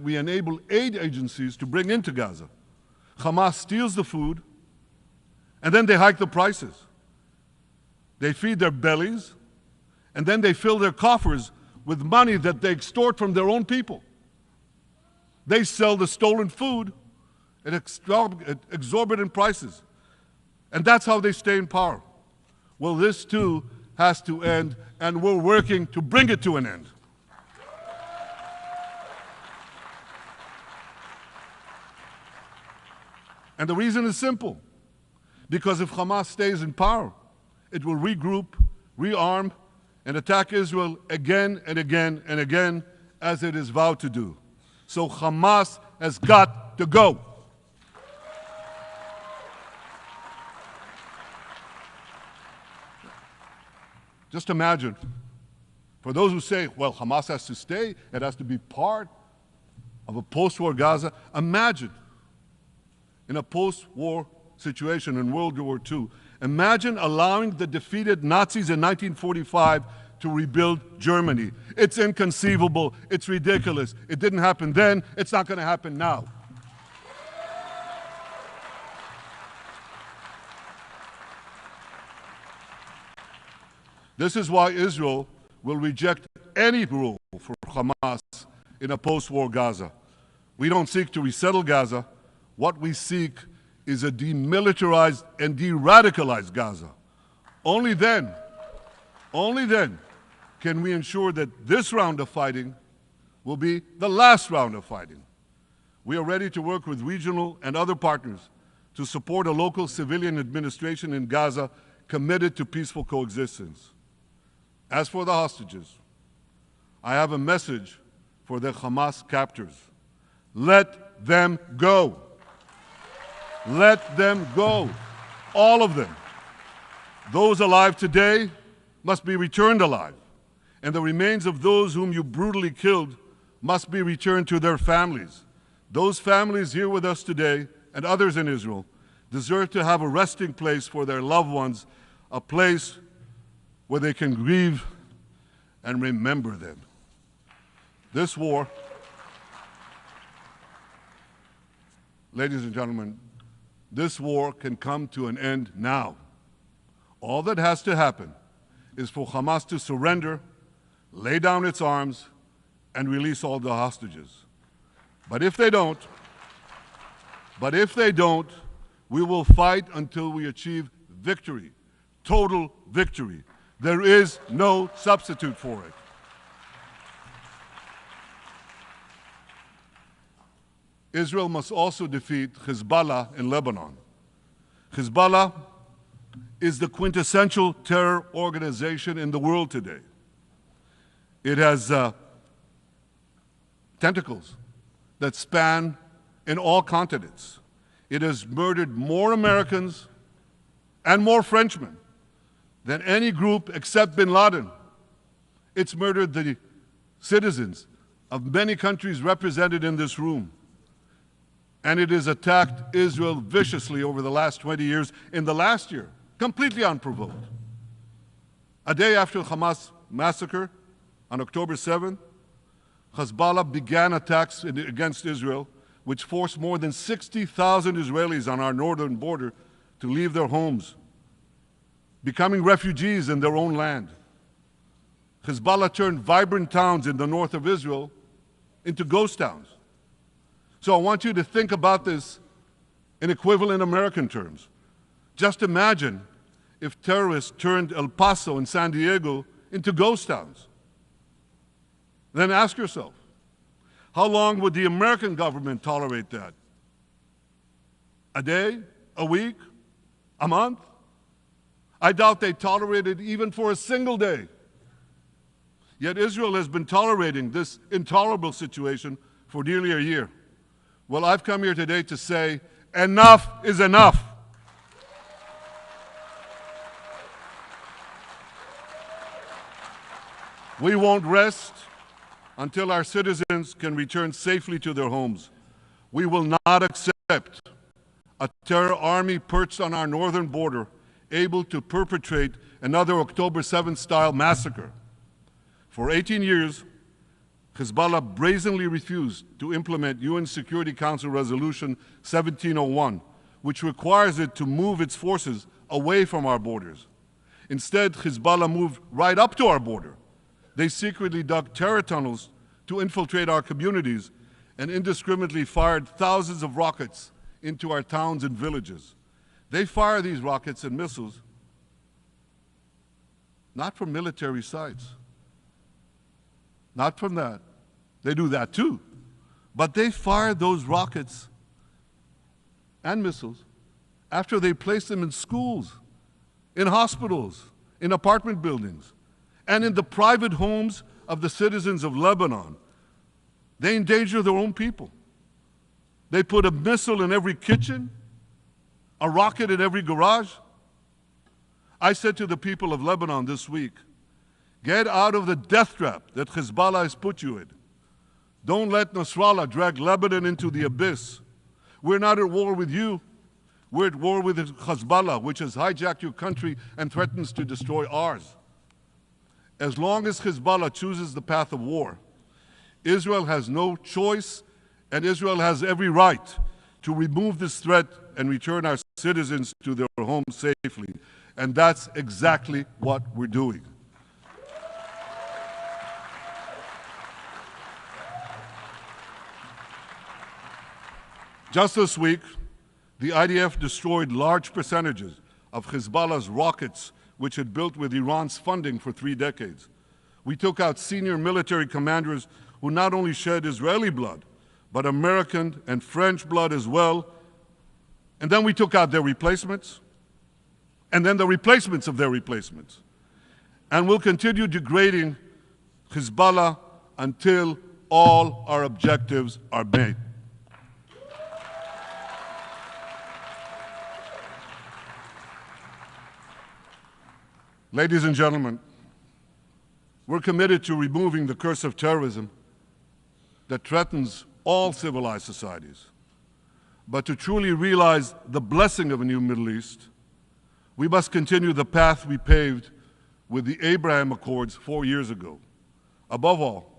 to bring into Gaza. Hamas steals the food, and then they hike the prices. They feed their bellies, and then they fill their coffers with money that they extort from their own people. They sell the stolen food at exorbitant prices, and that's how they stay in power. Well, this too has to end, and we're working to bring it to an end. And the reason is simple. Because if Hamas stays in power, it will regroup, rearm, and attack Israel again and again and again, as it is vowed to do. So Hamas has got to go. Just imagine, for those who say, well, Hamas has to stay, it has to be part of a post-war Gaza, imagine in a post-war situation in World War II, imagine allowing the defeated Nazis in 1945 to rebuild Germany. It's inconceivable, it's ridiculous. It didn't happen then, it's not going to happen now. This is why Israel will reject any rule for Hamas in a post-war Gaza. We don't seek to resettle Gaza. What we seek is a demilitarized and de-radicalized Gaza. Only then can we ensure that this round of fighting will be the last round of fighting. We are ready to work with regional and other partners to support a local civilian administration in Gaza committed to peaceful coexistence. As for the hostages, I have a message for the Hamas captors. Let them go. Let them go. All of them. Those alive today must be returned alive, and the remains of those whom you brutally killed must be returned to their families. Those families here with us today, and others in Israel, deserve to have a resting place for their loved ones, a place where they can grieve and remember them. This war, ladies and gentlemen, this war can come to an end now. All that has to happen is for Hamas to surrender, lay down its arms, and release all the hostages. But if they don't, we will fight until we achieve victory, total victory. There is no substitute for it. Israel must also defeat Hezbollah in Lebanon. Hezbollah is the quintessential terror organization in the world today. It has tentacles that span in all continents. It has murdered more Americans and more Frenchmen than any group except bin Laden. It's murdered the citizens of many countries represented in this room. And it has attacked Israel viciously over the last 20 years, in the last year, completely unprovoked. A day after the Hamas massacre, on October 7th, Hezbollah began attacks against Israel, which forced more than 60,000 Israelis on our northern border to leave their homes, becoming refugees in their own land. Hezbollah turned vibrant towns in the north of Israel into ghost towns. So I want you to think about this in equivalent American terms. Just imagine if terrorists turned El Paso and San Diego into ghost towns. Then ask yourself, how long would the American government tolerate that? A day? A week? A month? I doubt they tolerate it even for a single day. Yet Israel has been tolerating this intolerable situation for nearly a year. Well, I've come here today to say, enough is enough. We won't rest until our citizens can return safely to their homes. We will not accept a terror army perched on our northern border, able to perpetrate another October 7th style massacre. For 18 years, Hezbollah brazenly refused to implement UN Security Council Resolution 1701, which requires it to move its forces away from our borders. Instead, Hezbollah moved right up to our border. They secretly dug terror tunnels to infiltrate our communities and indiscriminately fired thousands of rockets into our towns and villages. They fire these rockets and missiles not from military sites, not from that. They do that too. But they fire those rockets and missiles after they place them in schools, in hospitals, in apartment buildings, and in the private homes of the citizens of Lebanon. They endanger their own people. They put a missile in every kitchen, a rocket in every garage. I said to the people of Lebanon this week, get out of the death trap that Hezbollah has put you in. Don't let Nasrallah drag Lebanon into the abyss. We're not at war with you. We're at war with Hezbollah, which has hijacked your country and threatens to destroy ours. As long as Hezbollah chooses the path of war, Israel has no choice, and Israel has every right to remove this threat and return our citizens to their homes safely. And that's exactly what we're doing. Just this week, the IDF destroyed large percentages of Hezbollah's rockets, which had built with Iran's funding for 3 decades. We took out senior military commanders who not only shed Israeli blood, but American and French blood as well. And then we took out their replacements, and then the replacements of their replacements. and will continue degrading Hezbollah until all our objectives are met. Ladies and gentlemen, we're committed to removing the curse of terrorism that threatens all civilized societies. But to truly realize the blessing of a new Middle East, we must continue the path we paved with the Abraham Accords 4 years ago. Above all,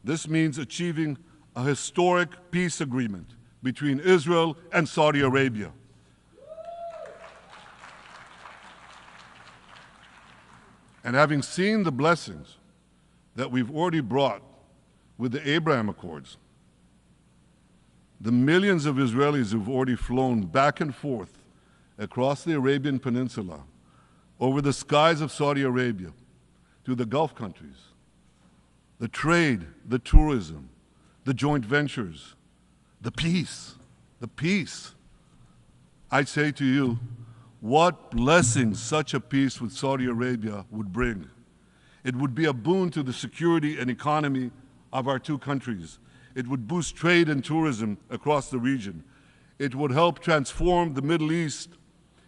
this means achieving a historic peace agreement between Israel and Saudi Arabia. And having seen the blessings that we've already brought with the Abraham Accords, the millions of Israelis who've already flown back and forth across the Arabian Peninsula, over the skies of Saudi Arabia, to the Gulf countries, the trade, the tourism, the joint ventures, the peace, I say to you, what blessings such a peace with Saudi Arabia would bring. It would be a boon to the security and economy of our two countries. It would boost trade and tourism across the region. It would help transform the Middle East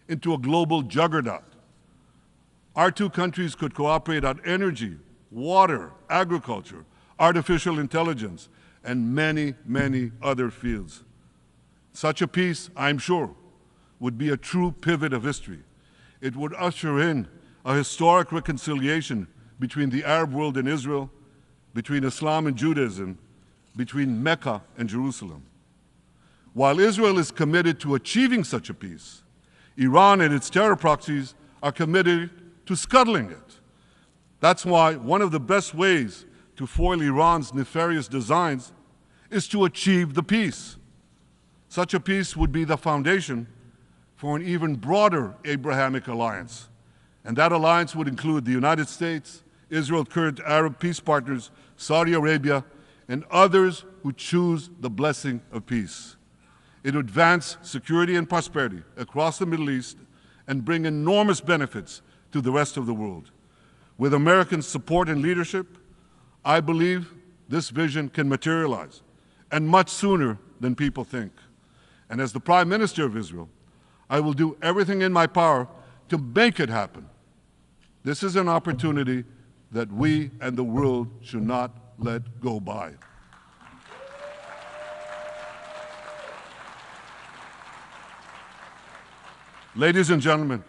into a global juggernaut. Our two countries could cooperate on energy, water, agriculture, artificial intelligence, and many, many other fields. Such a peace, I'm sure, would be a true pivot of history. It would usher in a historic reconciliation between the Arab world and Israel, between Islam and Judaism, between Mecca and Jerusalem. While Israel is committed to achieving such a peace, Iran and its terror proxies are committed to scuttling it. That's why one of the best ways to foil Iran's nefarious designs is to achieve the peace. Such a peace would be the foundation for an even broader Abrahamic alliance. And that alliance would include the United States, Israel's current Arab peace partners, Saudi Arabia, and others who choose the blessing of peace. It would advance security and prosperity across the Middle East and bring enormous benefits to the rest of the world. With American support and leadership, I believe this vision can materialize, and much sooner than people think. And as the Prime Minister of Israel, I will do everything in my power to make it happen. This is an opportunity that we and the world should not let go by. Ladies and gentlemen,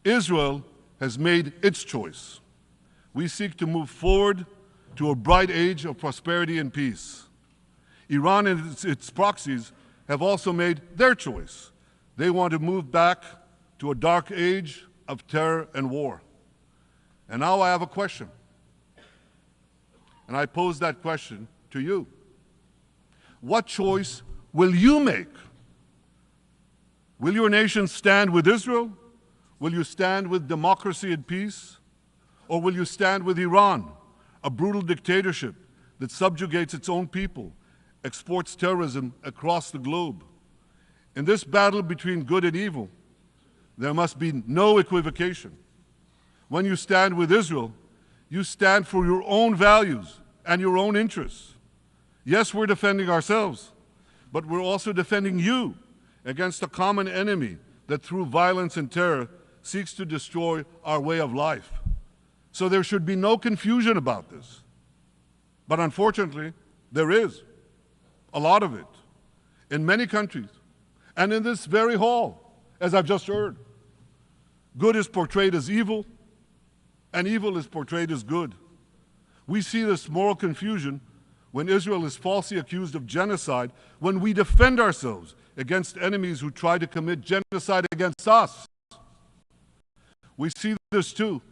Israel has made its choice. We seek to move forward to a bright age of prosperity and peace. Iran and its proxies have also made their choice. They want to move back to a dark age of terror and war. And now I have a question. And I pose that question to you. What choice will you make? Will your nation stand with Israel? Will you stand with democracy and peace? Or will you stand with Iran, a brutal dictatorship that subjugates its own people, exports terrorism across the globe? In this battle between good and evil, there must be no equivocation. When you stand with Israel, you stand for your own values and your own interests. Yes, we're defending ourselves, but we're also defending you against a common enemy that through violence and terror seeks to destroy our way of life. So there should be no confusion about this. But unfortunately, there is a lot of it in many countries and in this very hall, as I've just heard. Good is portrayed as evil, and evil is portrayed as good. We see this moral confusion when Israel is falsely accused of genocide, when we defend ourselves against enemies who try to commit genocide against us. We see this too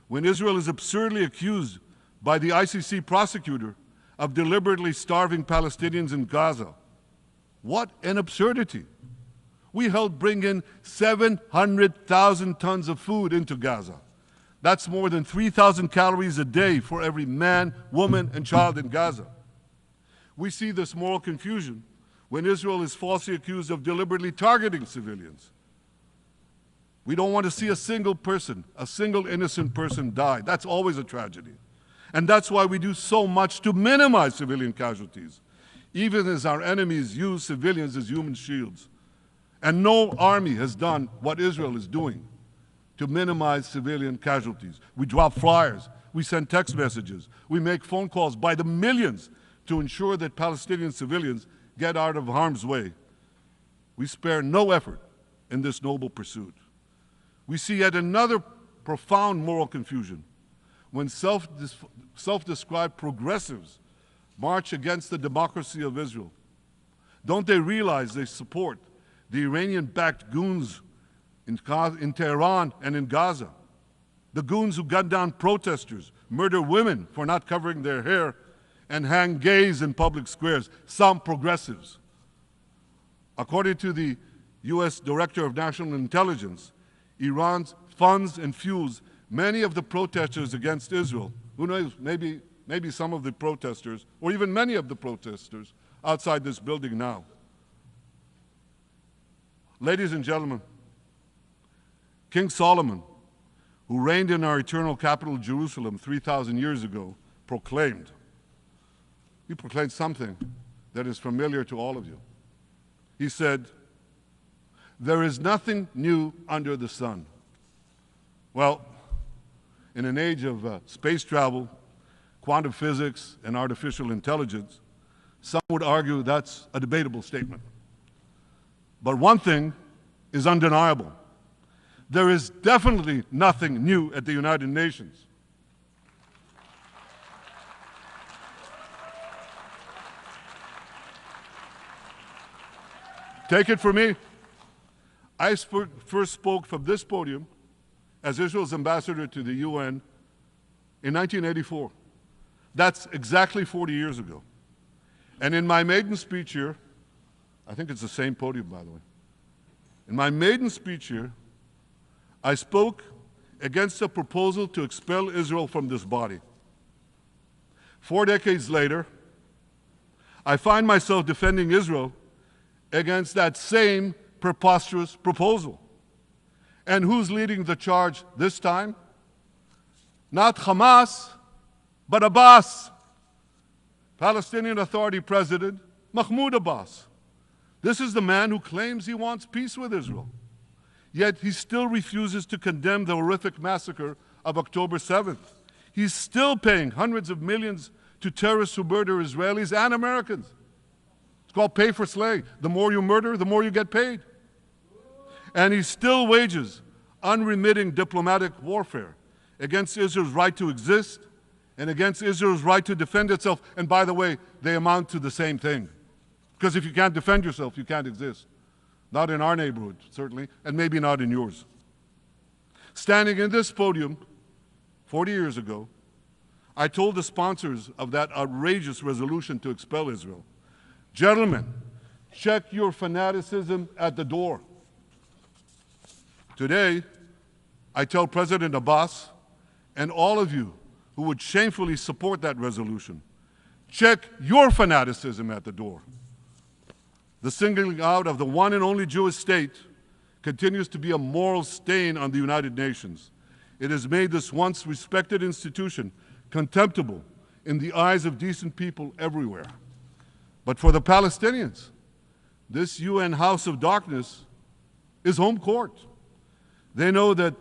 when Israel is absurdly accused by the ICC prosecutor of deliberately starving Palestinians in Gaza. What an absurdity! We helped bring in 700,000 tons of food into Gaza. That's more than 3,000 calories a day for every man, woman, and child in Gaza. We see this moral confusion when Israel is falsely accused of deliberately targeting civilians. We don't want to see a single person, a single innocent person die. That's always a tragedy. And that's why we do so much to minimize civilian casualties, even as our enemies use civilians as human shields. And no army has done what Israel is doing to minimize civilian casualties. We drop flyers, we send text messages, we make phone calls by the millions to ensure that Palestinian civilians get out of harm's way. We spare no effort in this noble pursuit. We see yet another profound moral confusion when self-described progressives march against the democracy of Israel. Don't they realize they support the Iranian-backed goons in Tehran and in Gaza, the goons who gun down protesters, murder women for not covering their hair, and hang gays in public squares, some progressives. According to the US Director of National Intelligence, Iran funds and fuels many of the protesters against Israel. Who knows, maybe some of the protesters, or even many of the protesters outside this building now. Ladies and gentlemen, King Solomon, who reigned in our eternal capital, Jerusalem, 3,000 years ago, proclaimed something that is familiar to all of you. He said, "There is nothing new under the sun." Well, in an age of space travel, quantum physics, and artificial intelligence, some would argue that's a debatable statement. But one thing is undeniable. There is definitely nothing new at the United Nations. Take it from me. I first spoke from this podium as Israel's ambassador to the UN in 1984. That's exactly 40 years ago. And in my maiden speech here, I think it's the same podium, by the way. In my maiden speech here, I spoke against a proposal to expel Israel from this body. 4 decades later, I find myself defending Israel against that same preposterous proposal. And who's leading the charge this time? Not Hamas, but Abbas, Palestinian Authority President Mahmoud Abbas. This is the man who claims he wants peace with Israel. Yet he still refuses to condemn the horrific massacre of October 7th. He's still paying hundreds of millions to terrorists who murder Israelis and Americans. It's called pay for slay. The more you murder, the more you get paid. And he still wages unremitting diplomatic warfare against Israel's right to exist and against Israel's right to defend itself. And by the way, they amount to the same thing. Because if you can't defend yourself, you can't exist. Not in our neighborhood, certainly, and maybe not in yours. Standing in this podium 40 years ago, I told the sponsors of that outrageous resolution to expel Israel, "Gentlemen, check your fanaticism at the door." Today, I tell President Abbas and all of you who would shamefully support that resolution, check your fanaticism at the door. The singling out of the one and only Jewish state continues to be a moral stain on the United Nations. It has made this once respected institution contemptible in the eyes of decent people everywhere. But for the Palestinians, this UN House of Darkness is home court. They know that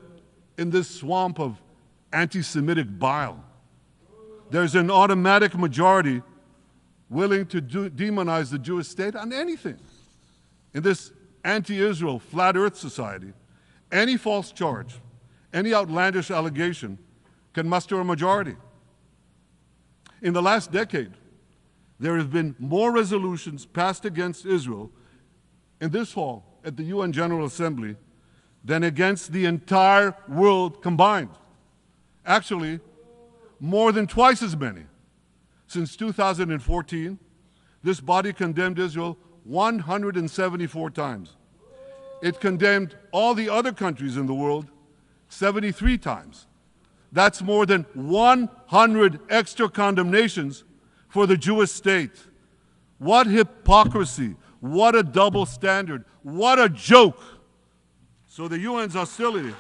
in this swamp of anti-Semitic bile, there's an automatic majority willing to demonize the Jewish state on anything. In this anti-Israel, flat earth society, any false charge, any outlandish allegation can muster a majority. In the last decade, there have been more resolutions passed against Israel in this hall at the UN General Assembly than against the entire world combined. Actually, more than twice as many. Since 2014, this body condemned Israel 174 times. It condemned all the other countries in the world 73 times. That's more than 100 extra condemnations for the Jewish state. What hypocrisy, what a double standard, what a joke. So the UN's hostility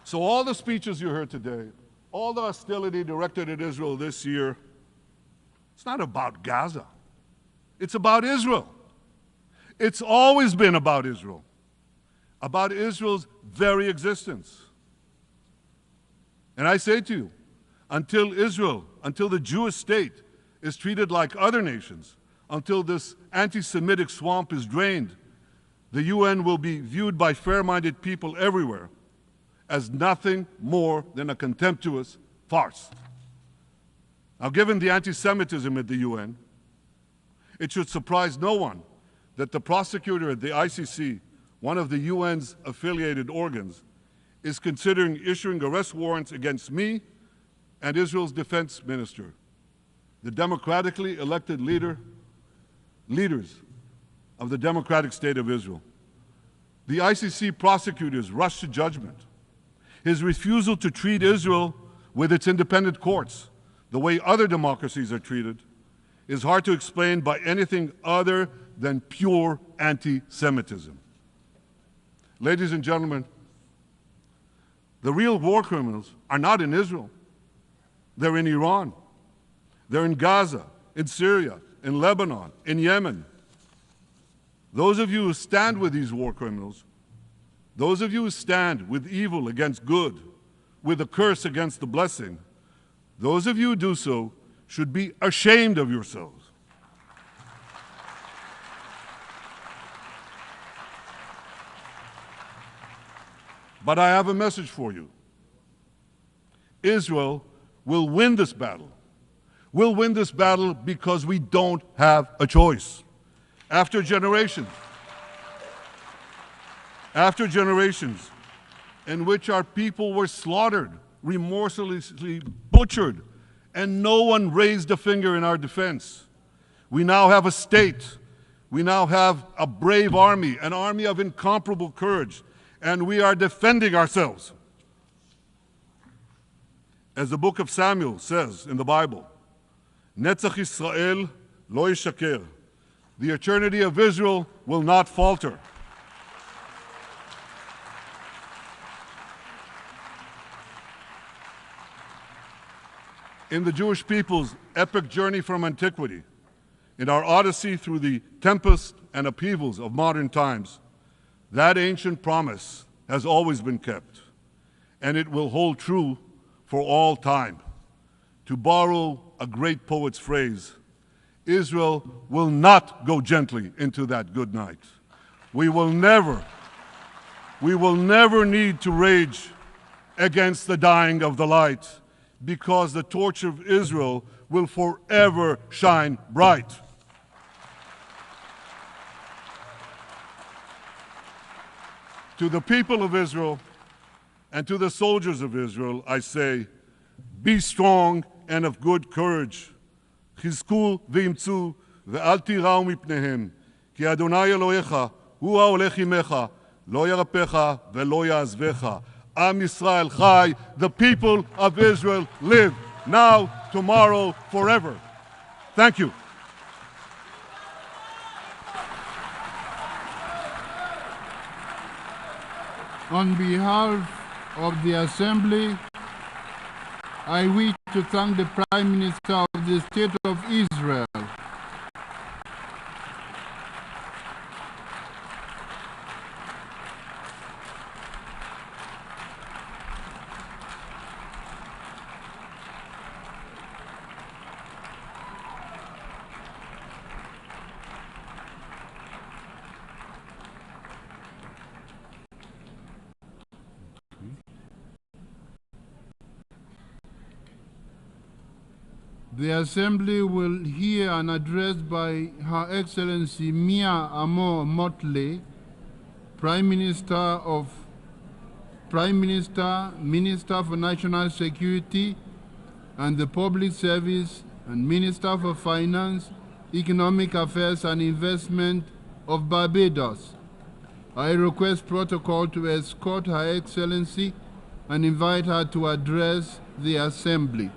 So all the speeches you heard today, all the hostility directed at Israel this year, it's not about Gaza. It's about Israel. It's always been about Israel's very existence. And I say to you, until Israel, until the Jewish state is treated like other nations, until this anti-Semitic swamp is drained, the UN will be viewed by fair-minded people everywhere as nothing more than a contemptuous farce. Now, given the anti-Semitism at the UN, it should surprise no one that the prosecutor at the ICC, one of the UN's affiliated organs, is considering issuing arrest warrants against me and Israel's defense minister, the democratically elected leaders of the democratic state of Israel. The ICC prosecutors rushed to judgment. His refusal to treat Israel with its independent courts the way other democracies are treated is hard to explain by anything other than pure anti-Semitism. Ladies and gentlemen, the real war criminals are not in Israel. They're in Iran. They're in Gaza, in Syria, in Lebanon, in Yemen. Those of you who stand with these war criminals, those of you who stand with evil against good, with a curse against the blessing, those of you who do so should be ashamed of yourselves. But I have a message for you. Israel will win this battle. We'll win this battle because we don't have a choice. After generations in which our people were slaughtered, remorselessly butchered, and no one raised a finger in our defense, we now have a state. We now have a brave army, an army of incomparable courage, and we are defending ourselves. As the book of Samuel says in the Bible, Netzach Yisrael lo yishaker. The eternity of Israel will not falter. In the Jewish people's epic journey from antiquity, in our odyssey through the tempests and upheavals of modern times, that ancient promise has always been kept, and it will hold true for all time. To borrow a great poet's phrase, Israel will not go gently into that good night. We will never need to rage against the dying of the light, because the torch of Israel will forever shine bright. To the people of Israel and to the soldiers of Israel, I say, be strong and of good courage. חזקו ואמצו ואל תיראו מפניהם, כי אדוני אלוהיך הוא ההולך עמך, לא ירפך ולא יעזבך. Am Yisrael Chai, the people of Israel live, now, tomorrow, forever. Thank you. On behalf of the Assembly, I wish to thank the Prime Minister of the State of Israel, The Assembly will hear an address by Her Excellency Mia Amor Motley, Minister, Minister for National Security and the Public Service, and Minister for Finance, Economic Affairs and Investment of Barbados. I request protocol to escort Her Excellency and invite her to address the Assembly.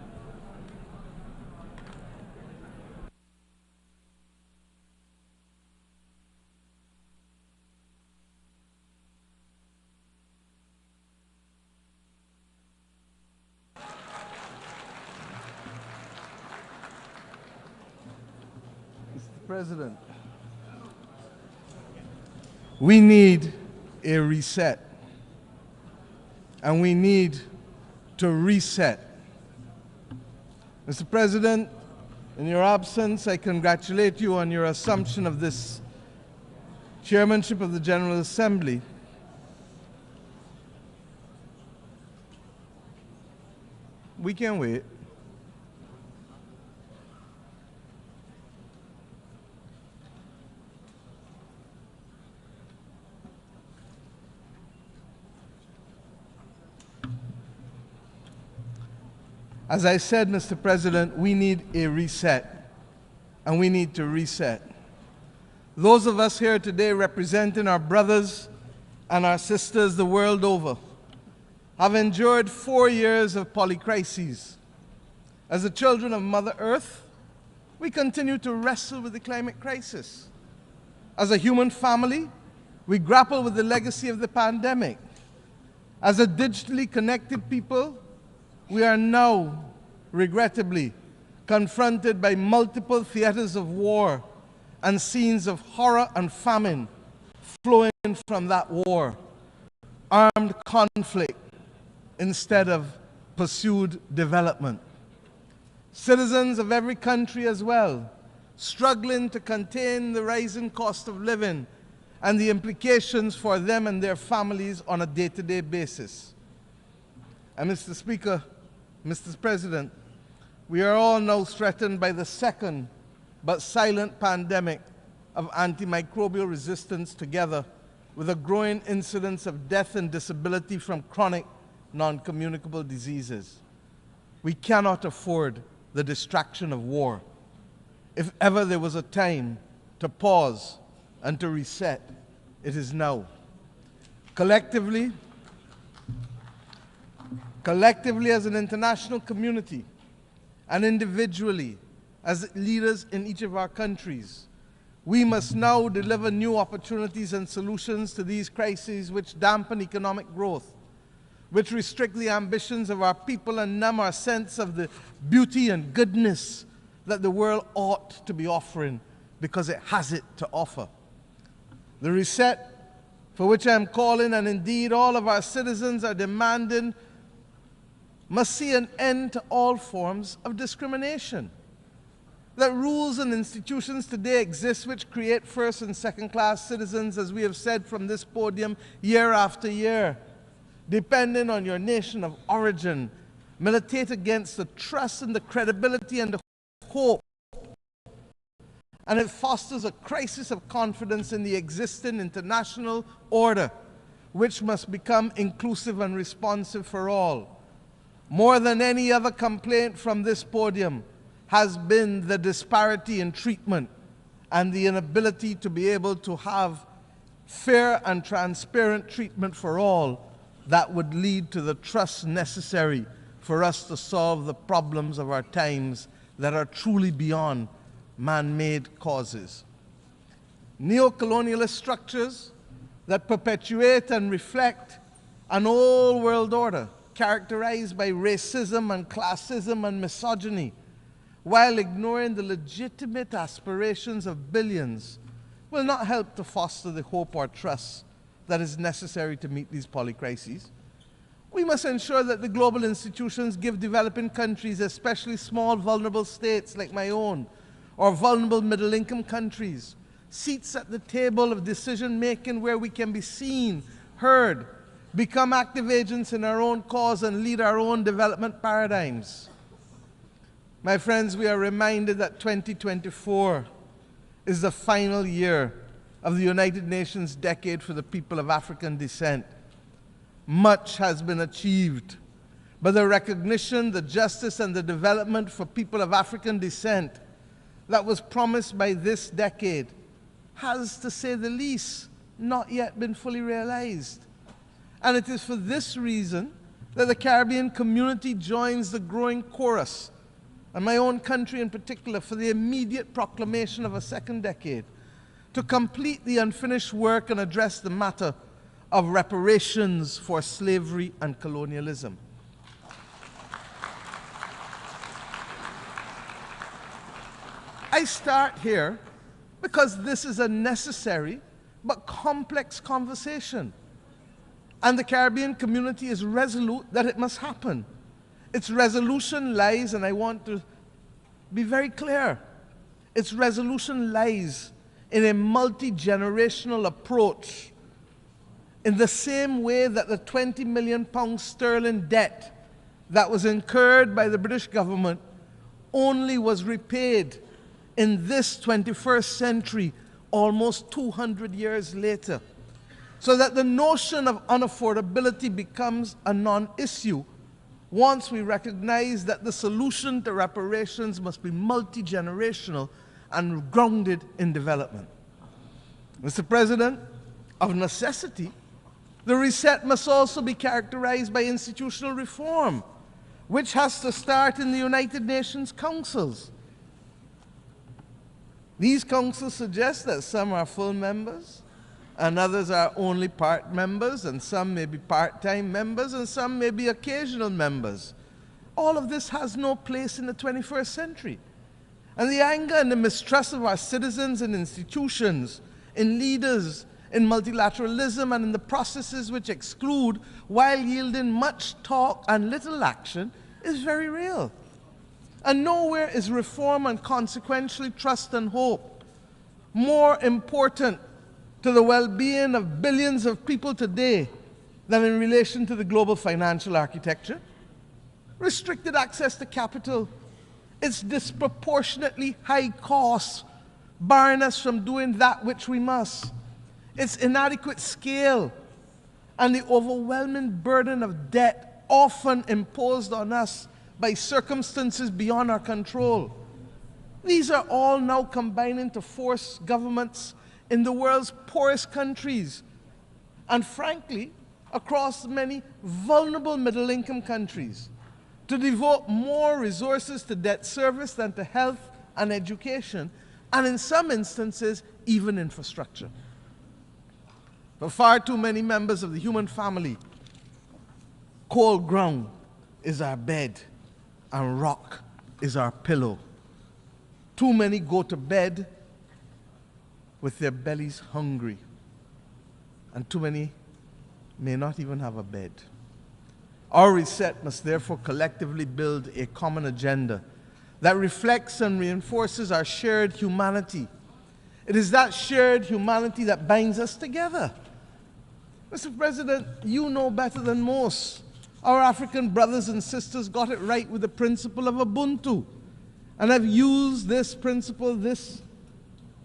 President, we need a reset, and we need to reset. Mr. President, in your absence, I congratulate you on your assumption of this chairmanship of the General Assembly. We can wait. As I said, Mr. President, we need a reset, and we need to reset. Those of us here today representing our brothers and our sisters the world over have endured 4 years of polycrises. As the children of Mother Earth, we continue to wrestle with the climate crisis. As a human family, we grapple with the legacy of the pandemic. As a digitally connected people, we are now, regrettably, confronted by multiple theaters of war and scenes of horror and famine flowing from that war. Armed conflict instead of pursued development. Citizens of every country as well, struggling to contain the rising cost of living and the implications for them and their families on a day-to-day basis. And Mr. Speaker, Mr. President, we are all now threatened by the second but silent pandemic of antimicrobial resistance, together with a growing incidence of death and disability from chronic non-communicable diseases. We cannot afford the distraction of war. If ever there was a time to pause and to reset, it is now. Collectively as an international community, and individually as leaders in each of our countries, we must now deliver new opportunities and solutions to these crises which dampen economic growth, which restrict the ambitions of our people and numb our sense of the beauty and goodness that the world ought to be offering because it has it to offer. The reset for which I am calling, and indeed all of our citizens are demanding, must see an end to all forms of discrimination. That rules and institutions today exist which create first and second class citizens, as we have said from this podium year after year, depending on your nation of origin, militate against the trust and the credibility and the hope. And it fosters a crisis of confidence in the existing international order, which must become inclusive and responsive for all. More than any other complaint from this podium has been the disparity in treatment and the inability to be able to have fair and transparent treatment for all that would lead to the trust necessary for us to solve the problems of our times that are truly beyond man-made causes. Neo-colonialist structures that perpetuate and reflect an old world order characterized by racism and classism and misogyny, while ignoring the legitimate aspirations of billions, will not help to foster the hope or trust that is necessary to meet these polycrises. We must ensure that the global institutions give developing countries, especially small vulnerable states like my own, or vulnerable middle-income countries, seats at the table of decision-making where we can be seen, heard, become active agents in our own cause and lead our own development paradigms. My friends, we are reminded that 2024 is the final year of the United Nations Decade for the People of African Descent. Much has been achieved, but the recognition, the justice, and the development for people of African descent that was promised by this decade has, to say the least, not yet been fully realized. And it is for this reason that the Caribbean community joins the growing chorus, and my own country in particular, for the immediate proclamation of a second decade to complete the unfinished work and address the matter of reparations for slavery and colonialism. I start here because this is a necessary but complex conversation. And the Caribbean community is resolute that it must happen. Its resolution lies, and I want to be very clear, its resolution lies in a multi-generational approach, in the same way that the £20 million sterling debt that was incurred by the British government only was repaid in this 21st century, almost 200 years later. So that the notion of unaffordability becomes a non-issue once we recognize that the solution to reparations must be multi-generational and grounded in development. Mr. President, of necessity, the reset must also be characterized by institutional reform, which has to start in the United Nations councils. These councils suggest that some are full members, and others are only part members, and some may be part-time members, and some may be occasional members. All of this has no place in the 21st century. And the anger and the mistrust of our citizens and institutions, in leaders, in multilateralism, and in the processes which exclude while yielding much talk and little action is very real. And nowhere is reform and consequentially trust and hope more important to the well-being of billions of people today than in relation to the global financial architecture. Restricted access to capital, its disproportionately high costs barring us from doing that which we must, its inadequate scale, and the overwhelming burden of debt often imposed on us by circumstances beyond our control. These are all now combining to force governments in the world's poorest countries, and frankly, across many vulnerable middle-income countries, to devote more resources to debt service than to health and education, and in some instances, even infrastructure. For far too many members of the human family, cold ground is our bed, and rock is our pillow. Too many go to bed with their bellies hungry, and too many may not even have a bed. Our reset must therefore collectively build a common agenda that reflects and reinforces our shared humanity. It is that shared humanity that binds us together. Mr. President, you know better than most. Our African brothers and sisters got it right with the principle of Ubuntu, and have used this principle, this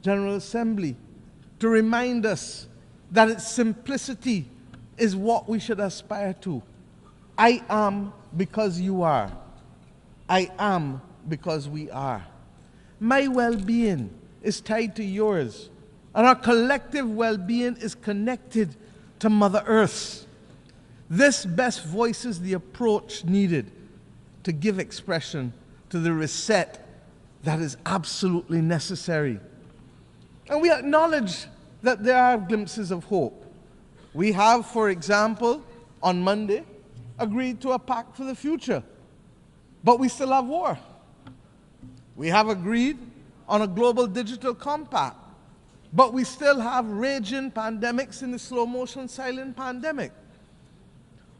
General Assembly, to remind us that its simplicity is what we should aspire to. I am because you are. I am because we are. My well-being is tied to yours, and our collective well-being is connected to Mother Earth. This best voices the approach needed to give expression to the reset that is absolutely necessary. And we acknowledge that there are glimpses of hope. We have, for example, on Monday, agreed to a pact for the future, but we still have war. We have agreed on a global digital compact, but we still have raging pandemics in the slow motion silent pandemic.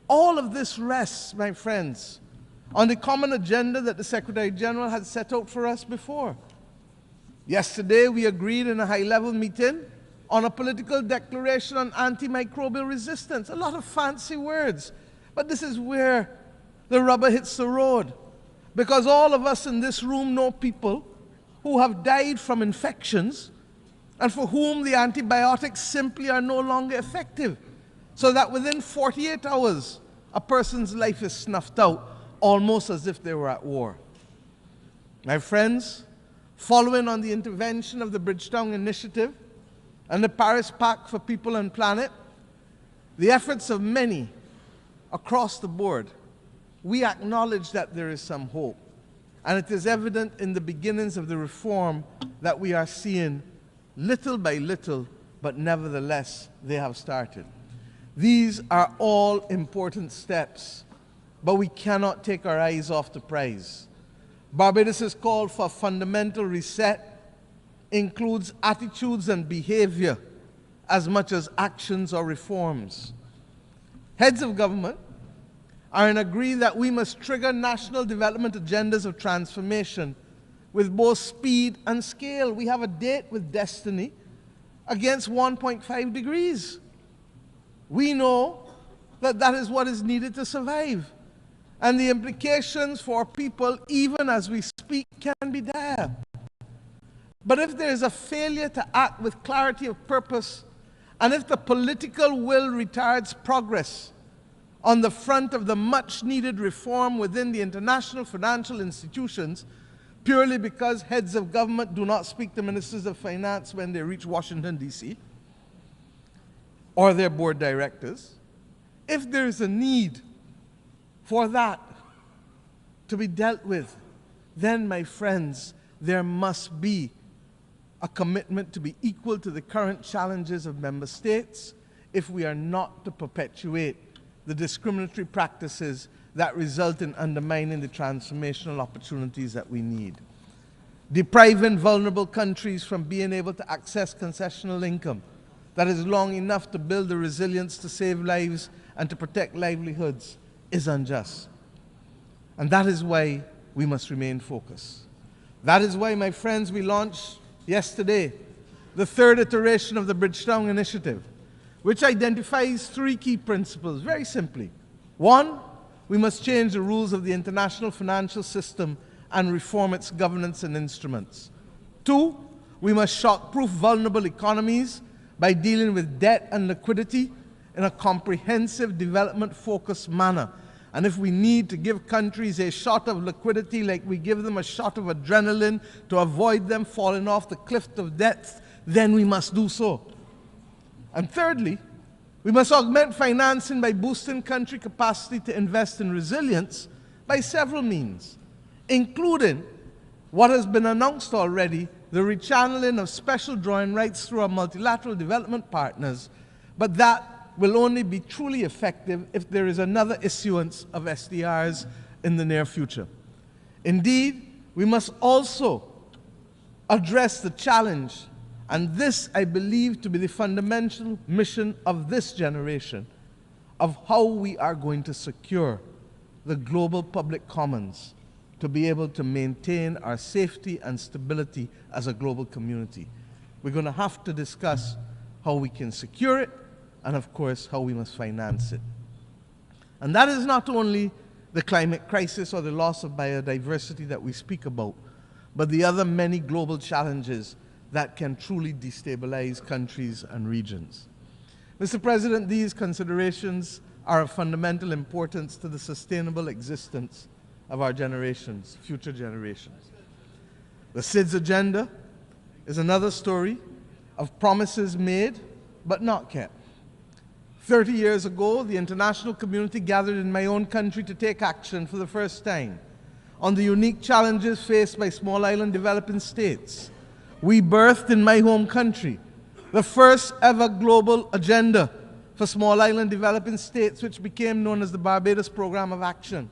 All of this rests, my friends, on the common agenda that the Secretary General had set out for us before. Yesterday, we agreed in a high-level meeting on a political declaration on antimicrobial resistance. A lot of fancy words, but this is where the rubber hits the road. Because all of us in this room know people who have died from infections and for whom the antibiotics simply are no longer effective, so that within 48 hours, a person's life is snuffed out, almost as if they were at war. My friends, following on the intervention of the Bridgetown Initiative and the Paris Pact for People and Planet, the efforts of many across the board we acknowledge that there is some hope. And it is evident in the beginnings of the reform that we are seeing little by little, but nevertheless, they have started. These are all important steps, but we cannot take our eyes off the prize. Barbados' call for fundamental reset includes attitudes and behavior as much as actions or reforms. Heads of government are in agree that we must trigger national development agendas of transformation with both speed and scale. We have a date with destiny against 1.5 degrees. We know that that is what is needed to survive. And the implications for people, even as we speak, can be dire. But if there is a failure to act with clarity of purpose, and if the political will retards progress on the front of the much-needed reform within the international financial institutions, purely because heads of government do not speak to ministers of finance when they reach Washington, D.C., or their board directors, if there is a need for that to be dealt with, then, my friends, there must be a commitment to be equal to the current challenges of member states if we are not to perpetuate the discriminatory practices that result in undermining the transformational opportunities that we need. Depriving vulnerable countries from being able to access concessional income that is long enough to build the resilience to save lives and to protect livelihoods is unjust. And that is why we must remain focused. That is why, my friends, we launched yesterday the third iteration of the Bridgetown Initiative, which identifies three key principles, very simply. One, we must change the rules of the international financial system and reform its governance and instruments. Two, we must shock-proof vulnerable economies by dealing with debt and liquidity in a comprehensive, development-focused manner. And if we need to give countries a shot of liquidity like we give them a shot of adrenaline to avoid them falling off the cliff of death, then we must do so. And thirdly, we must augment financing by boosting country capacity to invest in resilience by several means, including what has been announced already, the rechanneling of special drawing rights through our multilateral development partners, but that will only be truly effective if there is another issuance of SDRs in the near future. Indeed, we must also address the challenge, and this I believe to be the fundamental mission of this generation, of how we are going to secure the global public commons to be able to maintain our safety and stability as a global community. We're going to have to discuss how we can secure it, and of course, how we must finance it. And that is not only the climate crisis or the loss of biodiversity that we speak about, but the other many global challenges that can truly destabilize countries and regions. Mr. President, these considerations are of fundamental importance to the sustainable existence of our generations, future generations. The SIDS agenda is another story of promises made but not kept. 30 years ago, the international community gathered in my own country to take action for the first time on the unique challenges faced by small island developing states. We birthed in my home country the first ever global agenda for small island developing states, which became known as the Barbados Program of Action.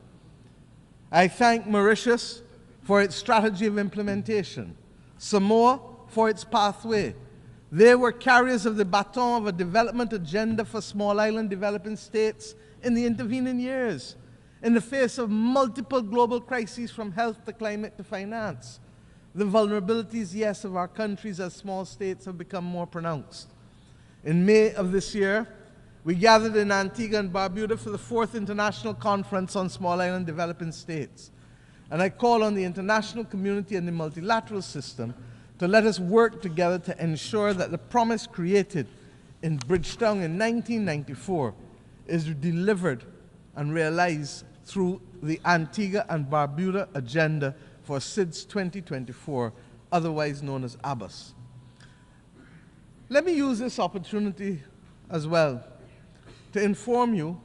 I thank Mauritius for its strategy of implementation, Samoa for its pathway. They were carriers of the baton of a development agenda for small island developing states in the intervening years, in the face of multiple global crises from health to climate to finance. The vulnerabilities, yes, of our countries as small states have become more pronounced. In May of this year, we gathered in Antigua and Barbuda for the 4th International Conference on Small Island Developing States. And I call on the international community and the multilateral system to let us work together to ensure that the promise created in Bridgetown in 1994 is delivered and realized through the Antigua and Barbuda Agenda for SIDS 2024, otherwise known as ABBAS. Let me use this opportunity as well to inform you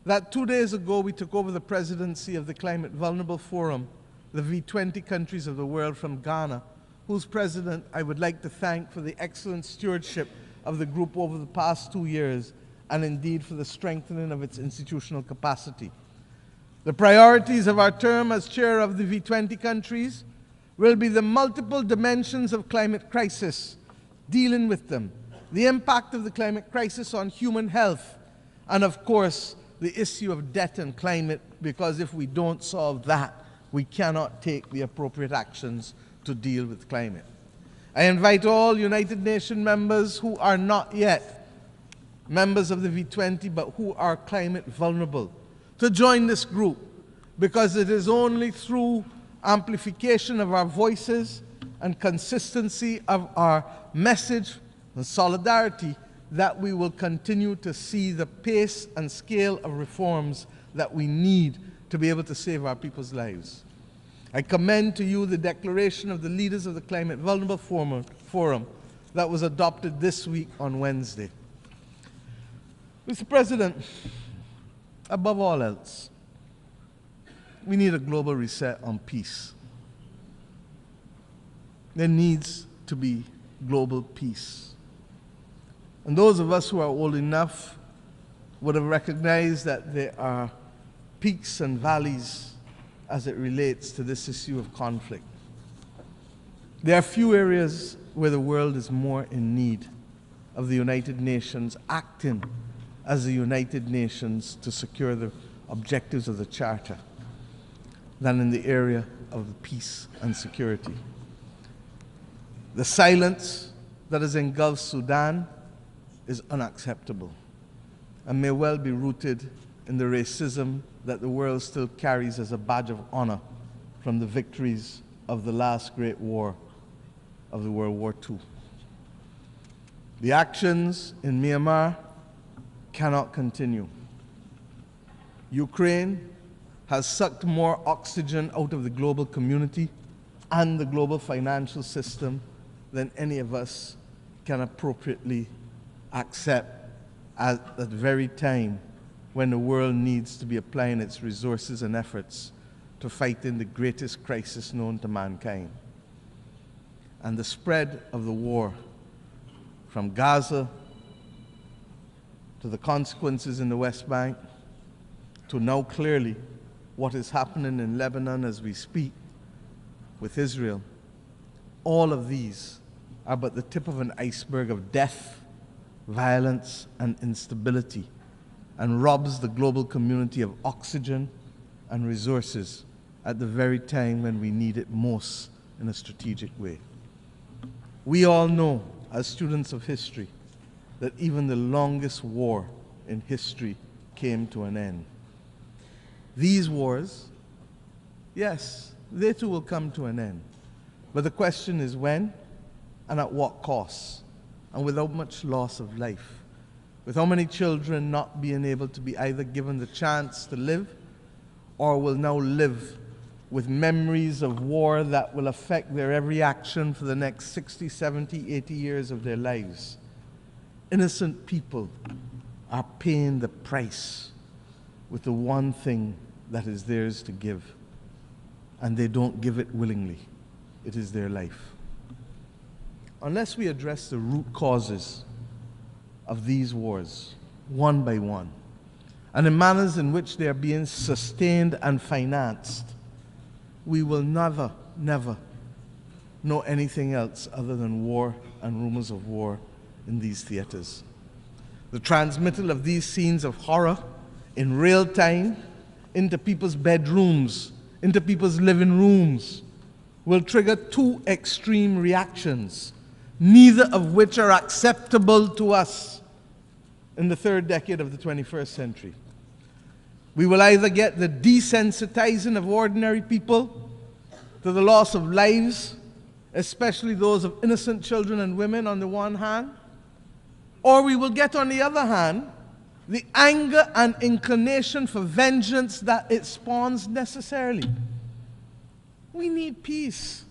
that 2 days ago we took over the presidency of the Climate Vulnerable Forum, the V20 countries of the world, from Ghana, whose president I would like to thank for the excellent stewardship of the group over the past 2 years, and indeed for the strengthening of its institutional capacity. The priorities of our term as chair of the V20 countries will be the multiple dimensions of climate crisis, dealing with them, the impact of the climate crisis on human health, and of course, the issue of debt and climate, because if we don't solve that, we cannot take the appropriate actions to deal with climate. I invite all United Nations members who are not yet members of the V20 but who are climate vulnerable to join this group, because it is only through amplification of our voices and consistency of our message and solidarity that we will continue to see the pace and scale of reforms that we need to be able to save our people's lives. I commend to you the declaration of the leaders of the Climate Vulnerable Forum that was adopted this week on Wednesday. Mr. President, above all else, we need a global reset on peace. There needs to be global peace. And those of us who are old enough would have recognized that there are peaks and valleys as it relates to this issue of conflict. There are few areas where the world is more in need of the United Nations acting as the United Nations to secure the objectives of the Charter than in the area of peace and security. The silence that has engulfed Sudan is unacceptable and may well be rooted in the racism that the world still carries as a badge of honor from the victories of the last great war of the World War II. The actions in Myanmar cannot continue. Ukraine has sucked more oxygen out of the global community and the global financial system than any of us can appropriately accept at the very time when the world needs to be applying its resources and efforts to fight in the greatest crisis known to mankind. And the spread of the war from Gaza to the consequences in the West Bank to now clearly what is happening in Lebanon as we speak with Israel, all of these are but the tip of an iceberg of death, violence, and instability, and robs the global community of oxygen and resources at the very time when we need it most in a strategic way. We all know, as students of history, that even the longest war in history came to an end. These wars, yes, they too will come to an end. But the question is when and at what cost, and without much loss of life, with how many children not being able to be either given the chance to live or will now live with memories of war that will affect their every action for the next 60, 70, 80 years of their lives. Innocent people are paying the price with the one thing that is theirs to give, and they don't give it willingly. It is their life. Unless we address the root causes of these wars, one by one, and the manners in which they are being sustained and financed, we will never know anything else other than war and rumors of war in these theaters. The transmittal of these scenes of horror in real time into people's bedrooms, into people's living rooms, will trigger two extreme reactions, neither of which are acceptable to us in the third decade of the 21st century. We will either get the desensitizing of ordinary people to the loss of lives, especially those of innocent children and women on the one hand, or we will get, on the other hand, the anger and inclination for vengeance that it spawns necessarily. We need peace.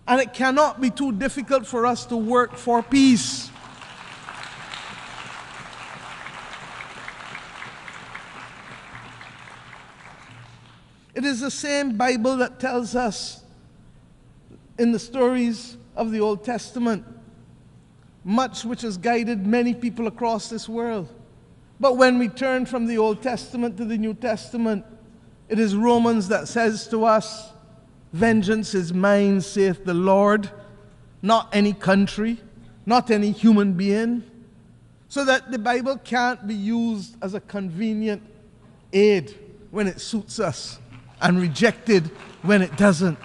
And it cannot be too difficult for us to work for peace. It is the same Bible that tells us in the stories of the Old Testament, much which has guided many people across this world. But when we turn from the Old Testament to the New Testament, it is Romans that says to us, vengeance is mine, saith the Lord, not any country, not any human being. So that the Bible can't be used as a convenient aid when it suits us and rejected when it doesn't.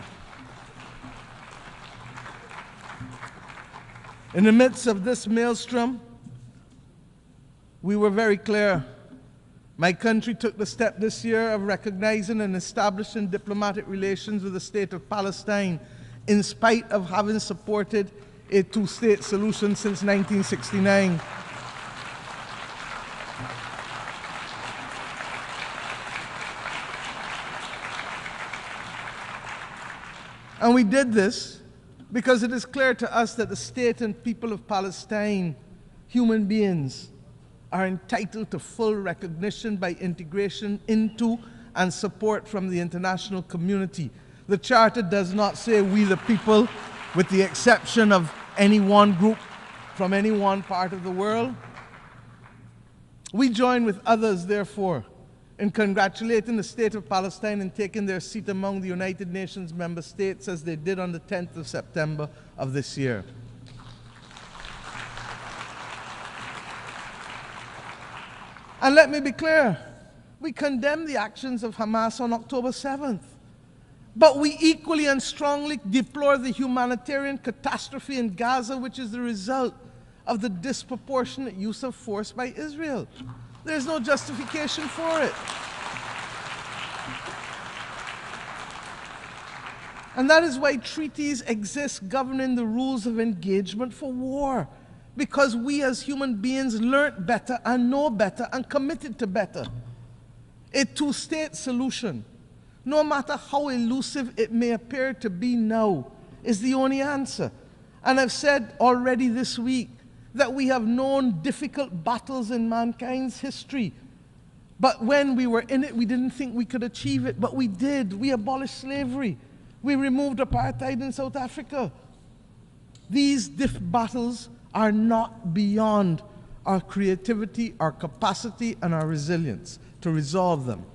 In the midst of this maelstrom, we were very clear. My country took the step this year of recognizing and establishing diplomatic relations with the state of Palestine, in spite of having supported a two-state solution since 1969. And we did this because it is clear to us that the state and people of Palestine, human beings, are entitled to full recognition by integration into and support from the international community. The Charter does not say we the people, with the exception of any one group from any one part of the world. We join with others, therefore, in congratulating the state of Palestine in taking their seat among the United Nations member states as they did on the 10th of September of this year. And let me be clear, we condemn the actions of Hamas on October 7th. But we equally and strongly deplore the humanitarian catastrophe in Gaza, which is the result of the disproportionate use of force by Israel. There is no justification for it. And that is why treaties exist governing the rules of engagement for war. Because we as human beings learned better and know better and committed to better. A two-state solution, no matter how elusive it may appear to be now, is the only answer. And I've said already this week that we have known difficult battles in mankind's history. But when we were in it, we didn't think we could achieve it, but we did. We abolished slavery. We removed apartheid in South Africa. These battles are not beyond our creativity, our capacity, and our resilience to resolve them.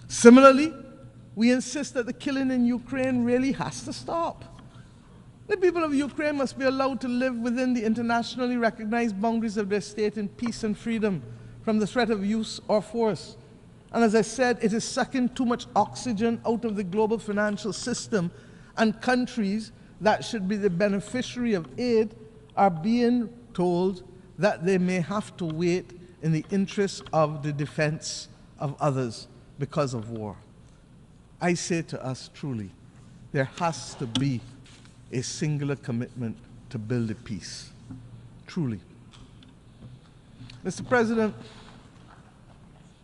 Similarly, we insist that the killing in Ukraine really has to stop. The people of Ukraine must be allowed to live within the internationally recognized boundaries of their state in peace and freedom from the threat of use or force. And as I said, it is sucking too much oxygen out of the global financial system, and countries that should be the beneficiary of aid are being told that they may have to wait in the interest of the defense of others because of war. I say to us truly, there has to be a singular commitment to build a peace. Truly. Mr. President,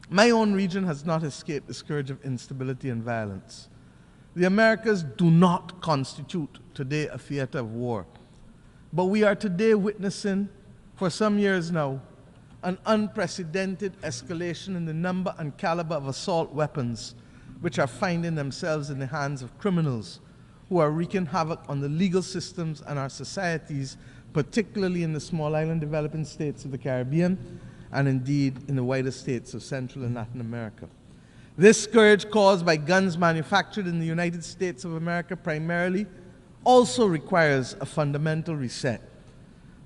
my own region has not escaped the scourge of instability and violence. The Americas do not constitute today a theater of war. But we are today witnessing, for some years now, an unprecedented escalation in the number and caliber of assault weapons which are finding themselves in the hands of criminals who are wreaking havoc on the legal systems and our societies, particularly in the small island developing states of the Caribbean and indeed in the wider states of Central and Latin America. This scourge caused by guns manufactured in the United States of America primarily also requires a fundamental reset.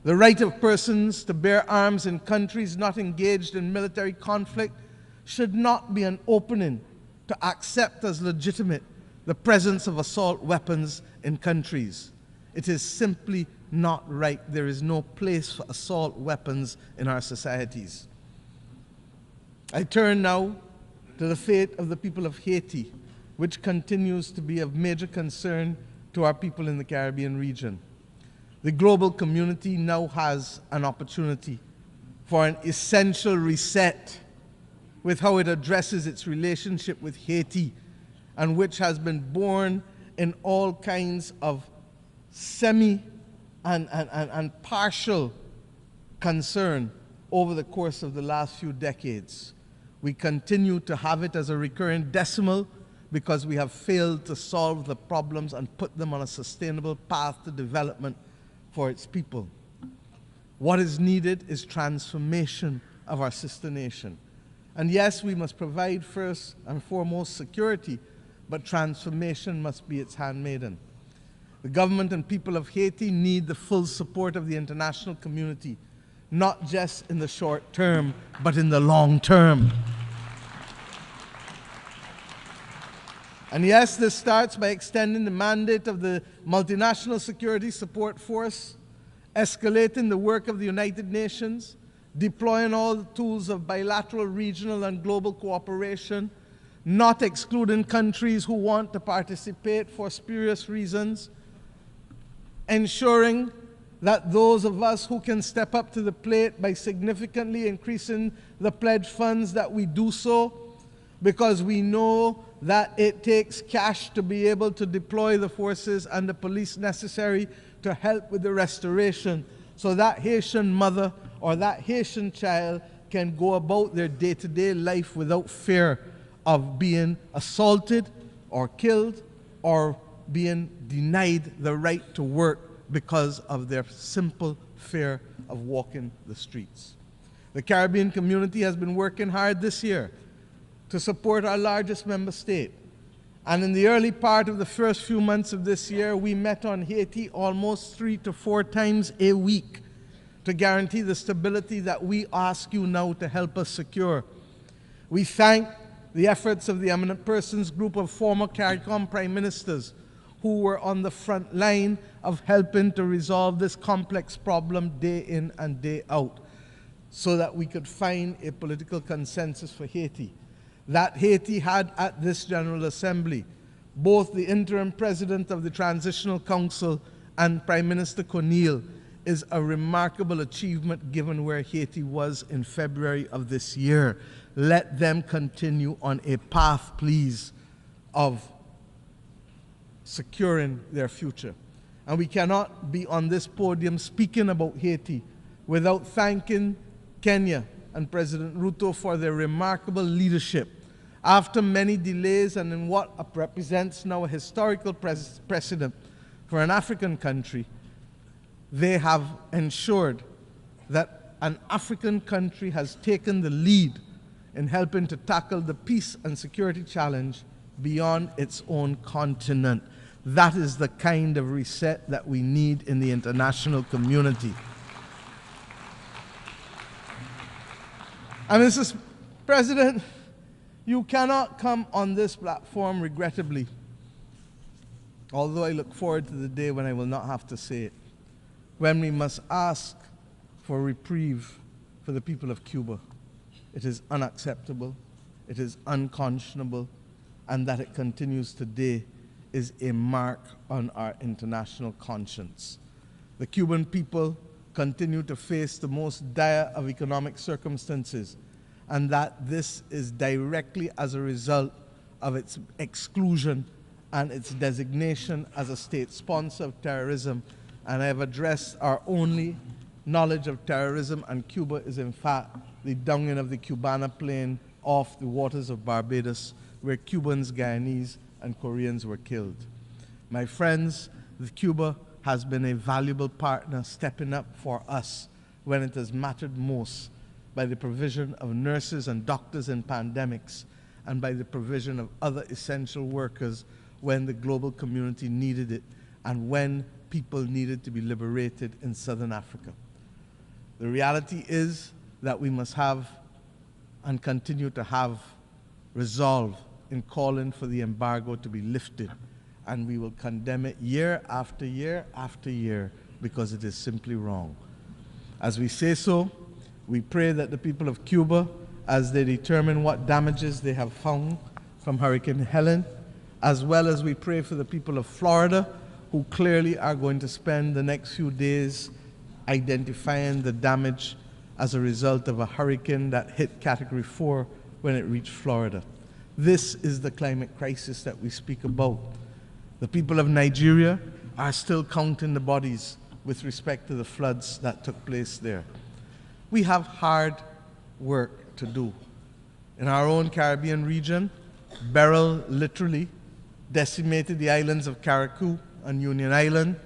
The right of persons to bear arms in countries not engaged in military conflict should not be an opening to accept as legitimate the presence of assault weapons in countries. It is simply not right. There is no place for assault weapons in our societies. I turn now to the fate of the people of Haiti, which continues to be of major concern to our people in the Caribbean region. The global community now has an opportunity for an essential reset with how it addresses its relationship with Haiti, and which has been born in all kinds of semi and partial concern over the course of the last few decades. We continue to have it as a recurring decimal because we have failed to solve the problems and put them on a sustainable path to development for its people. What is needed is transformation of our sister nation. And yes, we must provide first and foremost security, but transformation must be its handmaiden. The government and people of Haiti need the full support of the international community, not just in the short term, but in the long term. And yes, this starts by extending the mandate of the Multinational Security Support Force, escalating the work of the United Nations, deploying all the tools of bilateral, regional, and global cooperation, not excluding countries who want to participate for spurious reasons, ensuring that those of us who can step up to the plate by significantly increasing the pledge funds that we do so, because we know that it takes cash to be able to deploy the forces and the police necessary to help with the restoration, so that Haitian mother or that Haitian child can go about their day-to-day life without fear of being assaulted or killed or being denied the right to work because of their simple fear of walking the streets. The Caribbean community has been working hard this year to support our largest member state. And in the early part of the first few months of this year, we met on Haiti almost 3 to 4 times a week to guarantee the stability that we ask you now to help us secure. We thank the efforts of the Eminent Persons Group of former CARICOM prime ministers who were on the front line of helping to resolve this complex problem day in and day out, so that we could find a political consensus for Haiti. That Haiti had at this General Assembly both the interim president of the Transitional Council and Prime Minister Corneille is a remarkable achievement given where Haiti was in February of this year. Let them continue on a path, please, of securing their future. And we cannot be on this podium speaking about Haiti without thanking Kenya and President Ruto for their remarkable leadership. After many delays and in what represents now a historical precedent for an African country, they have ensured that an African country has taken the lead in helping to tackle the peace and security challenge beyond its own continent. That is the kind of reset that we need in the international community. And Mr. President, you cannot come on this platform, regrettably, although I look forward to the day when I will not have to say it, when we must ask for reprieve for the people of Cuba. It is unacceptable, it is unconscionable, and that it continues today is a mark on our international conscience. The Cuban people continue to face the most dire of economic circumstances, and that this is directly as a result of its exclusion and its designation as a state sponsor of terrorism. And I have addressed our only knowledge of terrorism, and Cuba is in fact the downing of the Cubana plane off the waters of Barbados, where Cubans, Guyanese, and Koreans were killed. My friends, Cuba has been a valuable partner stepping up for us when it has mattered most, by the provision of nurses and doctors in pandemics, and by the provision of other essential workers when the global community needed it and when people needed to be liberated in Southern Africa. The reality is that we must have and continue to have resolve in calling for the embargo to be lifted, and we will condemn it year after year after year because it is simply wrong. As we say so, we pray that the people of Cuba, as they determine what damages they have found from Hurricane Helen, as well as we pray for the people of Florida, who clearly are going to spend the next few days identifying the damage as a result of a hurricane that hit Category 4 when it reached Florida. This is the climate crisis that we speak about. The people of Nigeria are still counting the bodies with respect to the floods that took place there. We have hard work to do. In our own Caribbean region, Beryl literally decimated the islands of Carriacou and Union Island,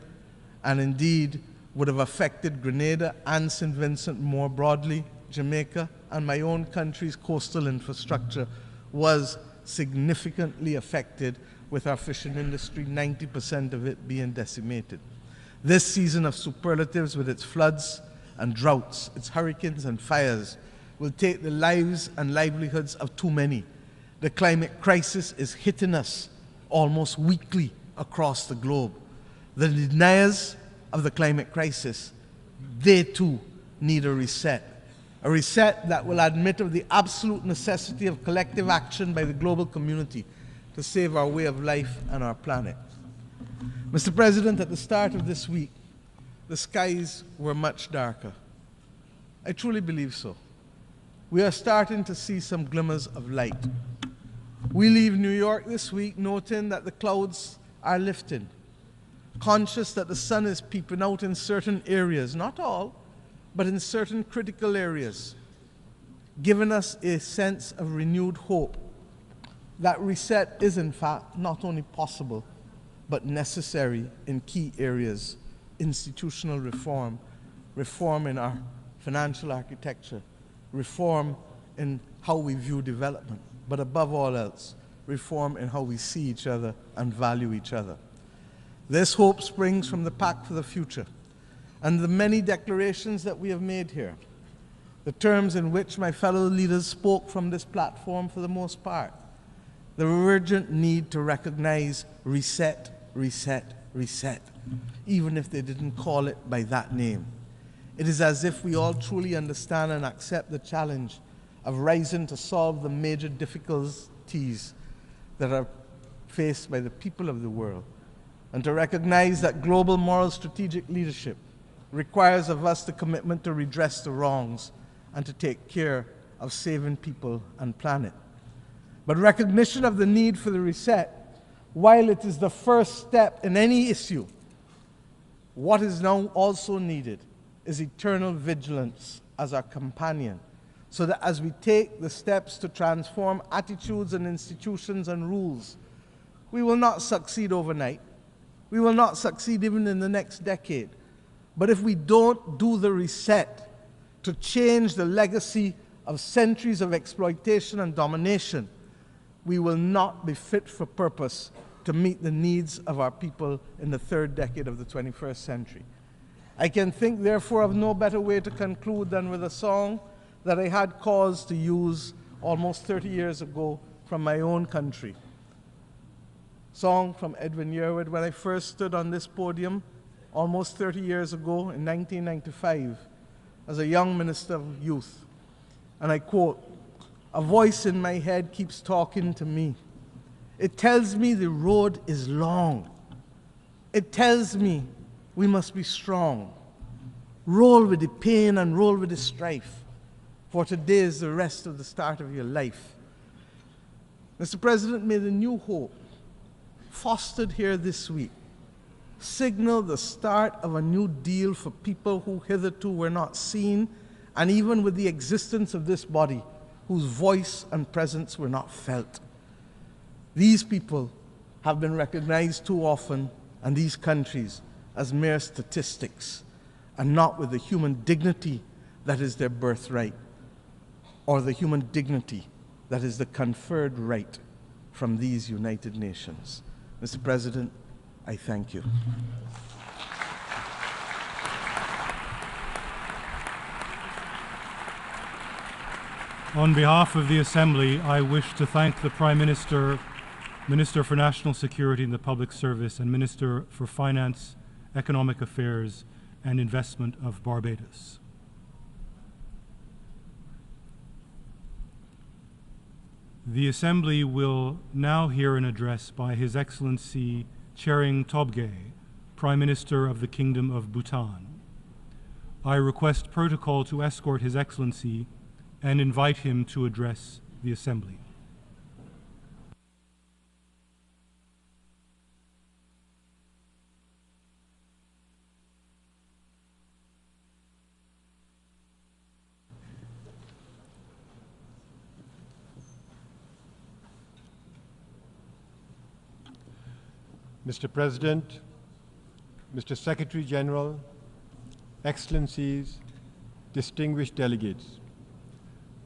and indeed would have affected Grenada and St. Vincent more broadly. Jamaica and my own country's coastal infrastructure was significantly affected, with our fishing industry, 90% of it being decimated. This season of superlatives, with its floods and droughts, its hurricanes and fires, will take the lives and livelihoods of too many. The climate crisis is hitting us almost weekly across the globe. The deniers of the climate crisis, they too need a reset that will admit of the absolute necessity of collective action by the global community to save our way of life and our planet. Mr. President, at the start of this week, the skies were much darker. I truly believe so. We are starting to see some glimmers of light. We leave New York this week noting that the clouds are lifting, conscious that the sun is peeping out in certain areas, not all, but in certain critical areas, giving us a sense of renewed hope that reset is in fact not only possible, but necessary in key areas: institutional reform, reform in our financial architecture, reform in how we view development, but above all else, reform in how we see each other and value each other. This hope springs from the Pact for the Future and the many declarations that we have made here, the terms in which my fellow leaders spoke from this platform for the most part, the urgent need to recognize reset, reset, reset, even if they didn't call it by that name. It is as if we all truly understand and accept the challenge of rising to solve the major difficulties that are faced by the people of the world, and to recognize that global moral strategic leadership requires of us the commitment to redress the wrongs and to take care of saving people and planet. But recognition of the need for the reset, while it is the first step in any issue, what is now also needed is eternal vigilance as our companion, so that as we take the steps to transform attitudes and institutions and rules, we will not succeed overnight. We will not succeed even in the next decade. But if we don't do the reset to change the legacy of centuries of exploitation and domination, we will not be fit for purpose to meet the needs of our people in the third decade of the 21st century. I can think, therefore, of no better way to conclude than with a song that I had cause to use almost 30 years ago from my own country. Song from Edwin Yearwood, when I first stood on this podium almost 30 years ago in 1995 as a young minister of youth. And I quote, "A voice in my head keeps talking to me. It tells me the road is long. It tells me we must be strong. Roll with the pain and roll with the strife, for today is the rest of the start of your life." Mr. President, may the new hope fostered here this week signal the start of a new deal for people who hitherto were not seen, and even with the existence of this body, whose voice and presence were not felt. These people have been recognized too often, and these countries, as mere statistics, and not with the human dignity that is their birthright, or the human dignity that is the conferred right from these United Nations. Mr. President, I thank you. On behalf of the Assembly, I wish to thank the Prime Minister, Minister for National Security and the Public Service, and Minister for Finance, Economic Affairs and Investment of Barbados. The Assembly will now hear an address by His Excellency Tshering Tobgay, Prime Minister of the Kingdom of Bhutan. I request protocol to escort His Excellency and invite him to address the Assembly. Mr. President, Mr. Secretary General, Excellencies, distinguished delegates,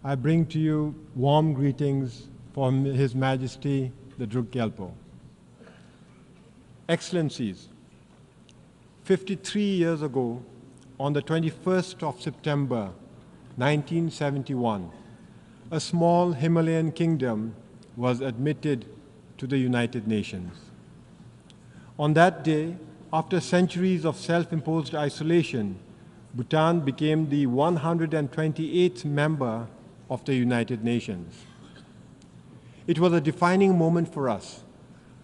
I bring to you warm greetings from His Majesty the Druk Gyalpo. Excellencies, 53 years ago, on the 21st of September 1971, a small Himalayan kingdom was admitted to the United Nations. On that day, after centuries of self-imposed isolation, Bhutan became the 128th member of the United Nations. It was a defining moment for us.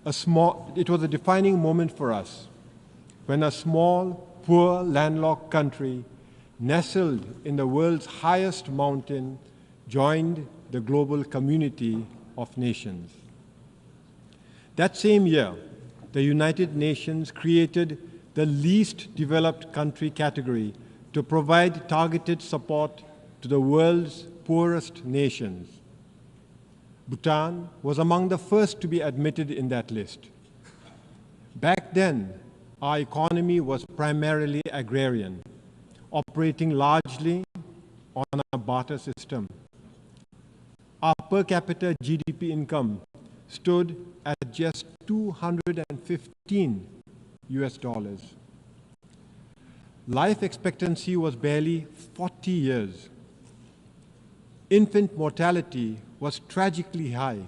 It was a defining moment for us when a small, poor, landlocked country nestled in the world's highest mountain joined the global community of nations. That same year, the United Nations created the least developed country category to provide targeted support to the world's poorest nations. Bhutan was among the first to be admitted in that list. Back then, our economy was primarily agrarian, operating largely on a barter system. Our per capita GDP income stood at just $215 US. Life expectancy was barely 40 years. Infant mortality was tragically high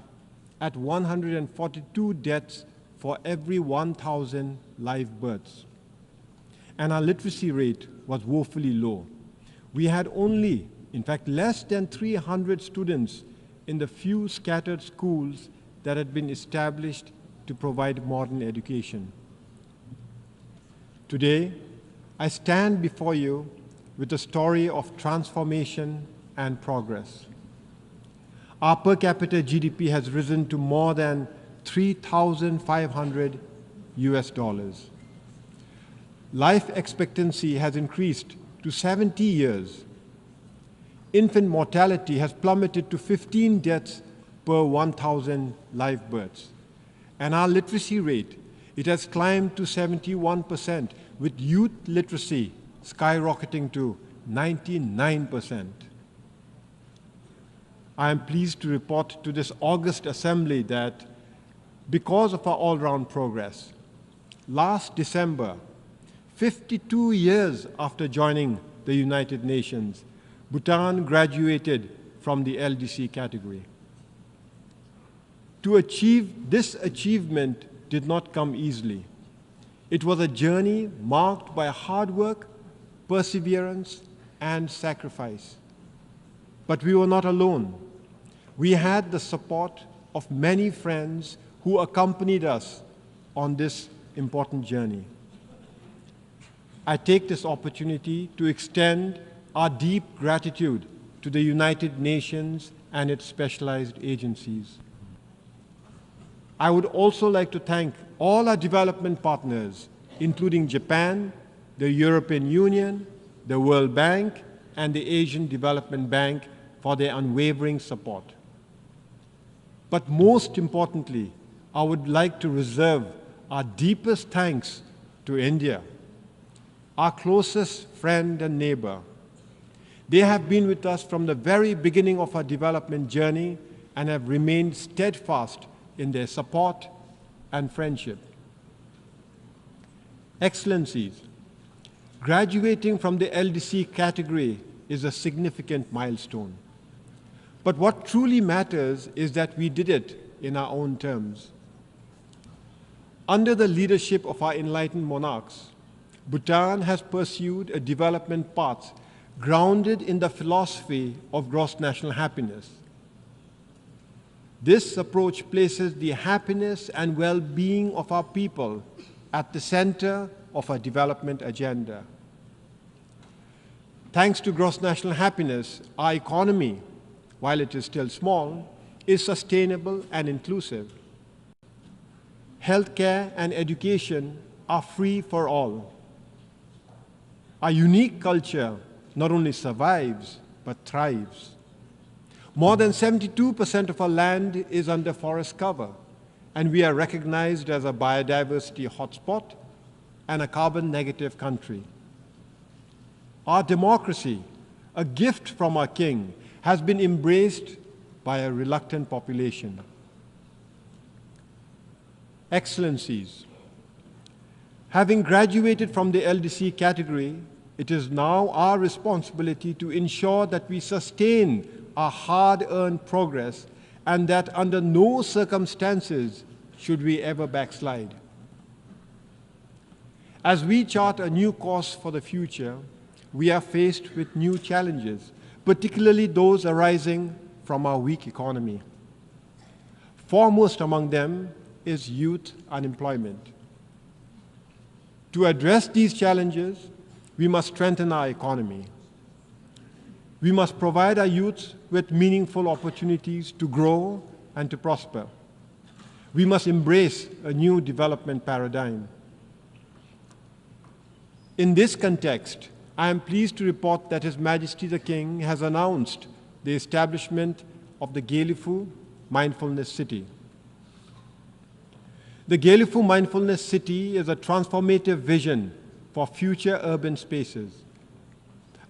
at 142 deaths for every 1,000 live births. And our literacy rate was woefully low. We had only, in fact, less than 300 students in the few scattered schools that had been established to provide modern education. Today, I stand before you with a story of transformation and progress. Our per capita GDP has risen to more than 3,500 US. Life expectancy has increased to 70 years. Infant mortality has plummeted to 15 deaths per 1,000 live births. And our literacy rate, it has climbed to 71%, with youth literacy skyrocketing to 99%. I am pleased to report to this august assembly that because of our all-round progress, last December, 52 years after joining the United Nations, Bhutan graduated from the LDC category. To achieve this achievement did not come easily. It was a journey marked by hard work, perseverance, and sacrifice. But we were not alone. We had the support of many friends who accompanied us on this important journey. I take this opportunity to extend our deep gratitude to the United Nations and its specialized agencies. I would also like to thank all our development partners, including Japan, the European Union, the World Bank, and the Asian Development Bank for their unwavering support. But most importantly, I would like to reserve our deepest thanks to India, our closest friend and neighbor. They have been with us from the very beginning of our development journey and have remained steadfast in their support and friendship. Excellencies, graduating from the LDC category is a significant milestone. But what truly matters is that we did it in our own terms. Under the leadership of our enlightened monarchs, Bhutan has pursued a development path grounded in the philosophy of gross national happiness. This approach places the happiness and well-being of our people at the center of our development agenda. Thanks to gross national happiness, our economy, while it is still small, is sustainable and inclusive. Healthcare and education are free for all. Our unique culture not only survives, but thrives. More than 72% of our land is under forest cover, and we are recognized as a biodiversity hotspot and a carbon-negative country. Our democracy, a gift from our king, has been embraced by a reluctant population. Excellencies, having graduated from the LDC category, it is now our responsibility to ensure that we sustain our hard-earned progress and that under no circumstances should we ever backslide. As we chart a new course for the future, we are faced with new challenges, particularly those arising from our weak economy. Foremost among them is youth unemployment. To address these challenges, we must strengthen our economy. We must provide our youth with meaningful opportunities to grow and to prosper. We must embrace a new development paradigm. In this context, I am pleased to report that His Majesty the King has announced the establishment of the Gaelifu Mindfulness City. The Gaelifu Mindfulness City is a transformative vision for future urban spaces,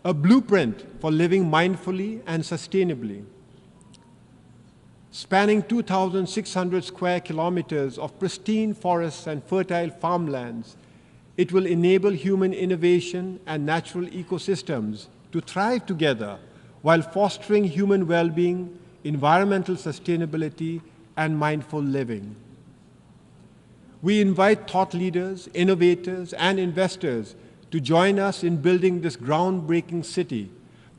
a blueprint for living mindfully and sustainably. Spanning 2,600 square kilometers of pristine forests and fertile farmlands, it will enable human innovation and natural ecosystems to thrive together while fostering human well-being, environmental sustainability, and mindful living. We invite thought leaders, innovators, and investors to join us in building this groundbreaking city,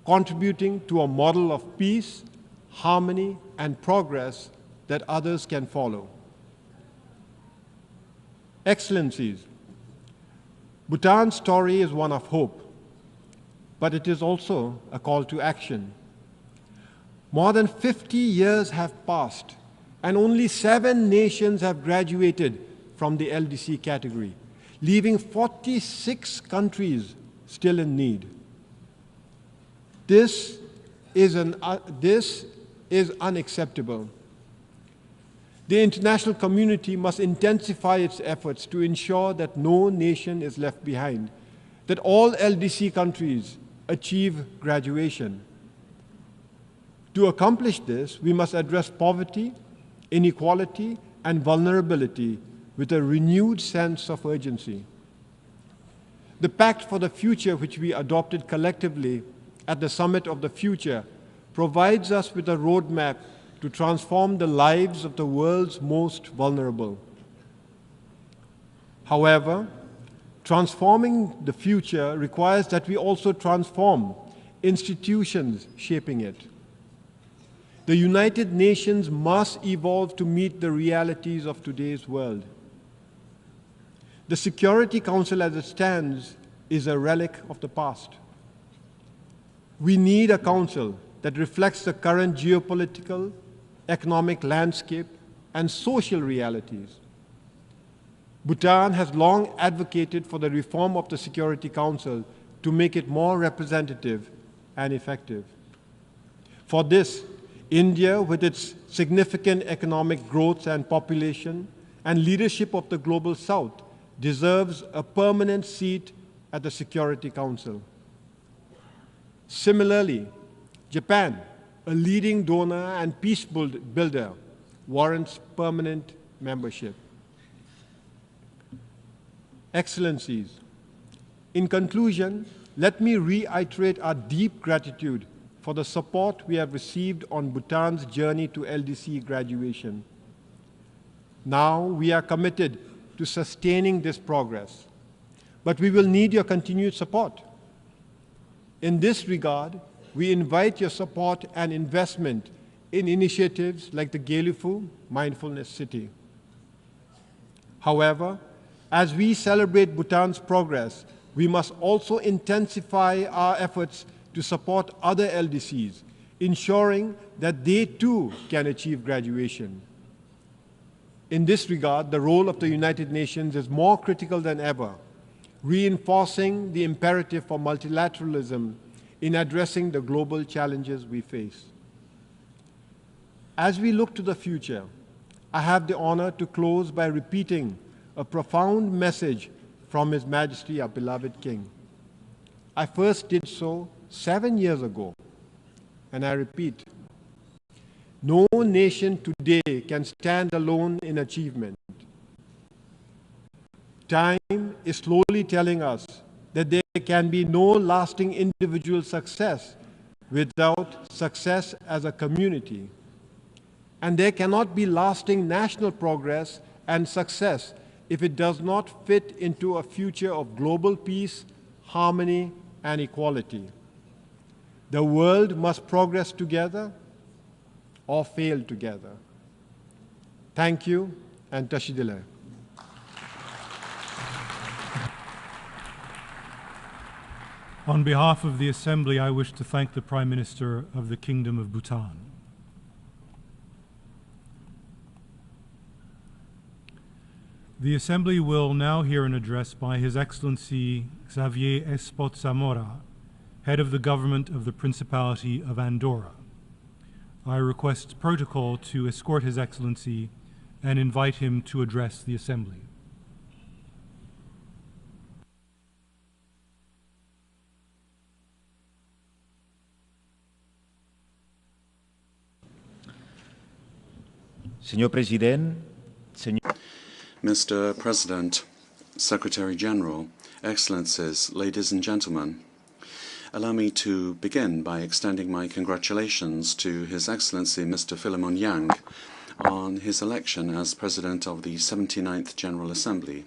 contributing to a model of peace, harmony, and progress that others can follow. Excellencies, Bhutan's story is one of hope, but it is also a call to action. More than 50 years have passed, and only 7 nations have graduated from the LDC category, leaving 46 countries still in need. This is unacceptable. The international community must intensify its efforts to ensure that no nation is left behind, that all LDC countries achieve graduation. To accomplish this, we must address poverty, inequality, and vulnerability with a renewed sense of urgency. The Pact for the Future, which we adopted collectively at the Summit of the Future, provides us with a roadmap to transform the lives of the world's most vulnerable. However, transforming the future requires that we also transform institutions shaping it. The United Nations must evolve to meet the realities of today's world. The Security Council as it stands is a relic of the past. We need a council that reflects the current geopolitical, economic landscape, and social realities. Bhutan has long advocated for the reform of the Security Council to make it more representative and effective. For this, India, with its significant economic growth and population and leadership of the Global South, deserves a permanent seat at the Security Council. Similarly, Japan, a leading donor and peace builder, warrants permanent membership. Excellencies, in conclusion, let me reiterate our deep gratitude for the support we have received on Bhutan's journey to LDC graduation. Now we are committed to sustaining this progress, but we will need your continued support. In this regard, we invite your support and investment in initiatives like the Gaelifu Mindfulness City. However, as we celebrate Bhutan's progress, we must also intensify our efforts to support other LDCs, ensuring that they too can achieve graduation. In this regard, the role of the United Nations is more critical than ever, reinforcing the imperative for multilateralism in addressing the global challenges we face. As we look to the future, I have the honor to close by repeating a profound message from His Majesty, our beloved King. I first did so 7 years ago, and I repeat, no nation today can stand alone in achievement. Time is slowly telling us that there can be no lasting individual success without success as a community. And there cannot be lasting national progress and success if it does not fit into a future of global peace, harmony, and equality. The world must progress together or fail together. Thank you, and Tashidile. On behalf of the Assembly, I wish to thank the Prime Minister of the Kingdom of Bhutan. The Assembly will now hear an address by His Excellency Xavier Espot Zamora, Head of the Government of the Principality of Andorra. I request protocol to escort His Excellency and invite him to address the Assembly. Señor Presidente, Mr. President, Secretary General, Excellencies, ladies and gentlemen, allow me to begin by extending my congratulations to His Excellency Mr. Philemon Yang on his election as President of the 79th General Assembly.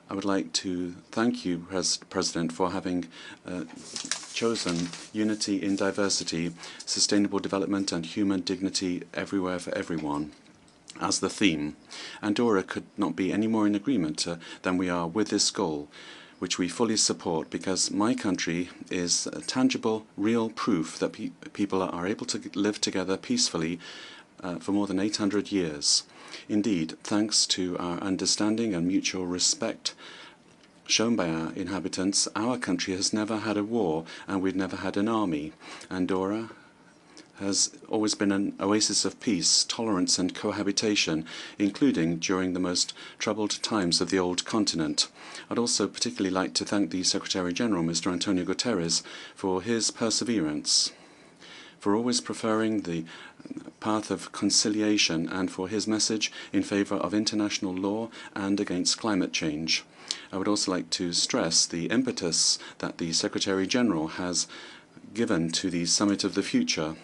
I would like to thank you, President, for having chosen unity in diversity, sustainable development and human dignity everywhere for everyone as the theme. Andorra could not be any more in agreement than we are with this goal, which we fully support, because my country is tangible, real proof that people are able to live together peacefully for more than 800 years. Indeed, thanks to our understanding and mutual respect shown by our inhabitants, our country has never had a war and we've never had an army. Andorra has always been an oasis of peace, tolerance and cohabitation, including during the most troubled times of the old continent. I'd also particularly like to thank the Secretary-General, Mr. Antonio Guterres, for his perseverance, for always preferring the path of conciliation, and for his message in favor of international law and against climate change. I would also like to stress the impetus that the Secretary-General has given to the Summit of the Future,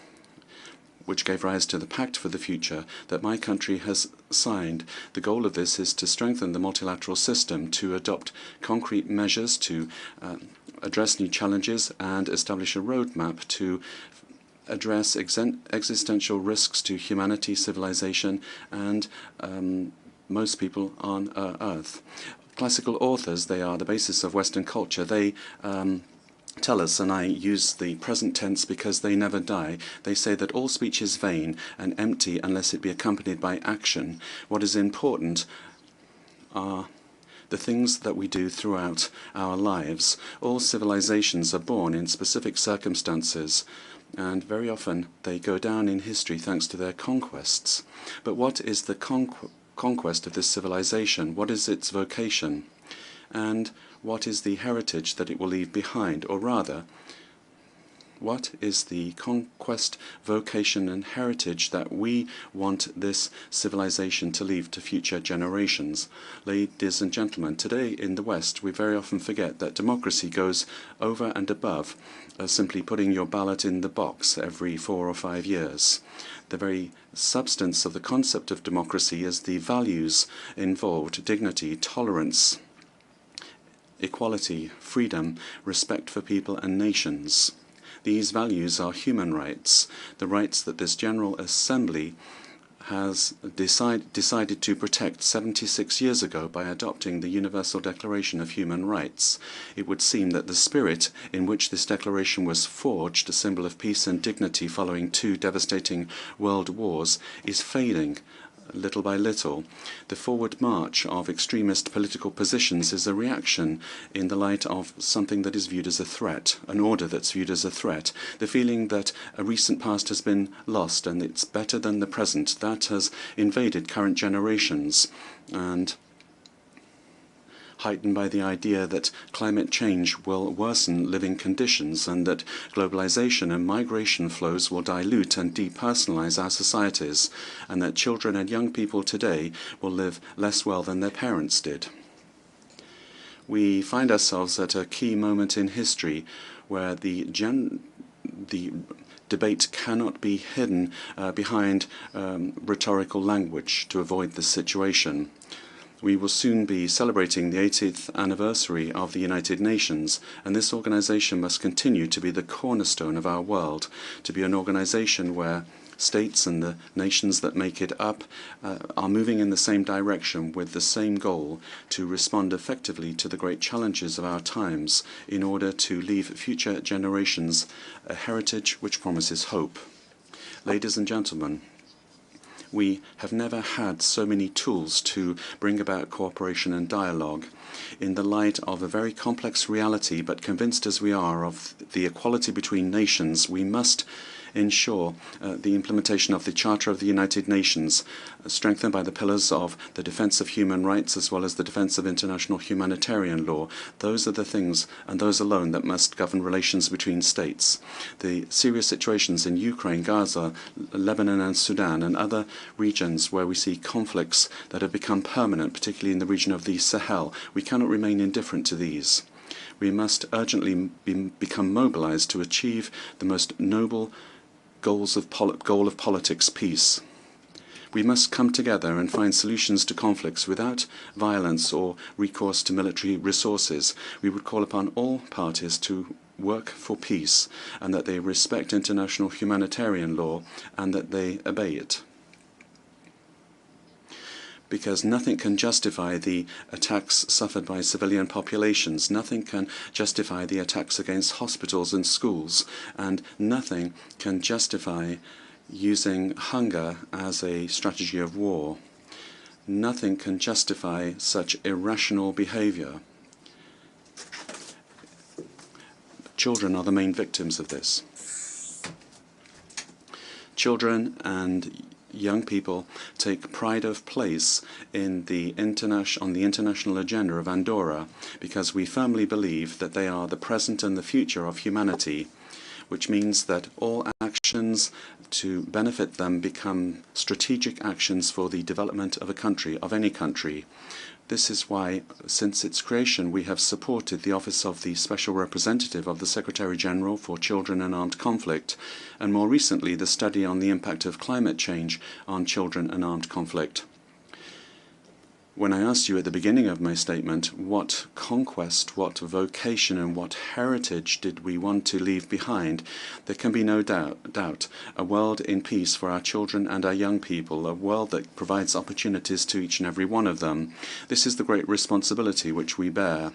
which gave rise to the Pact for the Future that my country has signed. The goal of this is to strengthen the multilateral system, to adopt concrete measures to address new challenges and establish a roadmap to address existential risks to humanity, civilization, and most people on Earth. Classical authors, they are the basis of Western culture. They tell us, and I use the present tense because they never die, they say that all speech is vain and empty unless it be accompanied by action. What is important are the things that we do throughout our lives. All civilizations are born in specific circumstances, and very often they go down in history thanks to their conquests. But what is the conquest of this civilization? What is its vocation? And what is the heritage that it will leave behind? Or rather, what is the conquest, vocation and heritage that we want this civilization to leave to future generations? Ladies and gentlemen, today in the West we very often forget that democracy goes over and above simply putting your ballot in the box every 4 or 5 years. The very substance of the concept of democracy is the values involved: dignity, tolerance, equality, freedom, respect for people and nations. These values are human rights, the rights that this General Assembly has decided to protect 76 years ago by adopting the Universal Declaration of Human Rights. It would seem that the spirit in which this declaration was forged, a symbol of peace and dignity following 2 devastating world wars, is fading little by little. The forward march of extremist political positions is a reaction in the light of something that is viewed as a threat, an order that's viewed as a threat. The feeling that a recent past has been lost and it's better than the present, that has invaded current generations, and heightened by the idea that climate change will worsen living conditions and that globalization and migration flows will dilute and depersonalize our societies, and that children and young people today will live less well than their parents did. We find ourselves at a key moment in history where the debate cannot be hidden behind rhetorical language to avoid this situation. We will soon be celebrating the 80th anniversary of the United Nations, and this organization must continue to be the cornerstone of our world, to be an organization where states and the nations that make it up are moving in the same direction with the same goal, to respond effectively to the great challenges of our times in order to leave future generations a heritage which promises hope. Ladies and gentlemen, we have never had so many tools to bring about cooperation and dialogue. In the light of a very complex reality, but convinced as we are of the equality between nations, we must ensure the implementation of the Charter of the United Nations, strengthened by the pillars of the defense of human rights as well as the defense of international humanitarian law. Those are the things, and those alone, that must govern relations between states. The serious situations in Ukraine, Gaza, Lebanon and Sudan, and other regions where we see conflicts that have become permanent, particularly in the region of the Sahel, we cannot remain indifferent to these. We must urgently become mobilized to achieve the most noble goal of politics, peace. We must come together and find solutions to conflicts without violence or recourse to military resources. We would call upon all parties to work for peace, and that they respect international humanitarian law and that they obey it. Because nothing can justify the attacks suffered by civilian populations, nothing can justify the attacks against hospitals and schools, and nothing can justify using hunger as a strategy of war. Nothing can justify such irrational behavior. Children are the main victims of this. Children and young people take pride of place in on the international agenda of Andorra, because we firmly believe that they are the present and the future of humanity, which means that all actions to benefit them become strategic actions for the development of a country, of any country. This is why, since its creation, we have supported the Office of the Special Representative of the Secretary-General for Children and Armed Conflict, and more recently the study on the impact of climate change on children and armed conflict. When I asked you at the beginning of my statement what conquest, what vocation and what heritage did we want to leave behind, there can be no doubt a world in peace for our children and our young people, a world that provides opportunities to each and every one of them. This is the great responsibility which we bear,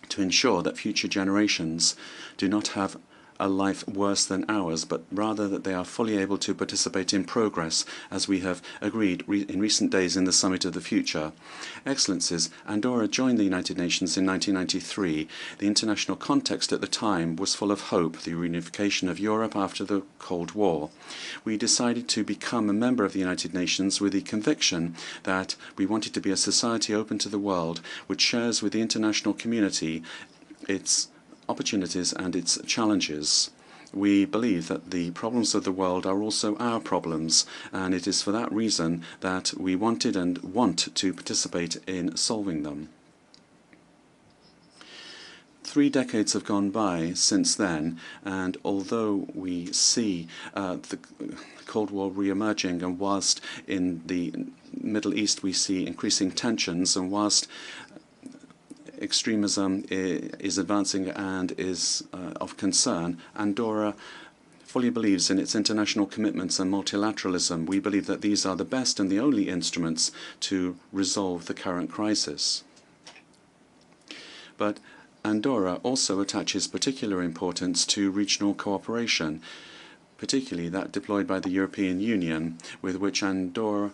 to ensure that future generations do not have a life worse than ours, but rather that they are fully able to participate in progress, as we have agreed in recent days in the Summit of the Future. Excellencies, Andorra joined the United Nations in 1993. The international context at the time was full of hope, the reunification of Europe after the Cold War. We decided to become a member of the United Nations with the conviction that we wanted to be a society open to the world, which shares with the international community its opportunities and its challenges. We believe that the problems of the world are also our problems, and it is for that reason that we wanted and want to participate in solving them. 3 decades have gone by since then, and although we see the Cold War re-emerging, and whilst in the Middle East we see increasing tensions, and whilst extremism is advancing and is of concern, Andorra fully believes in its international commitments and multilateralism. We believe that these are the best and the only instruments to resolve the current crisis. But Andorra also attaches particular importance to regional cooperation. particularly that deployed by the European Union, with which Andorra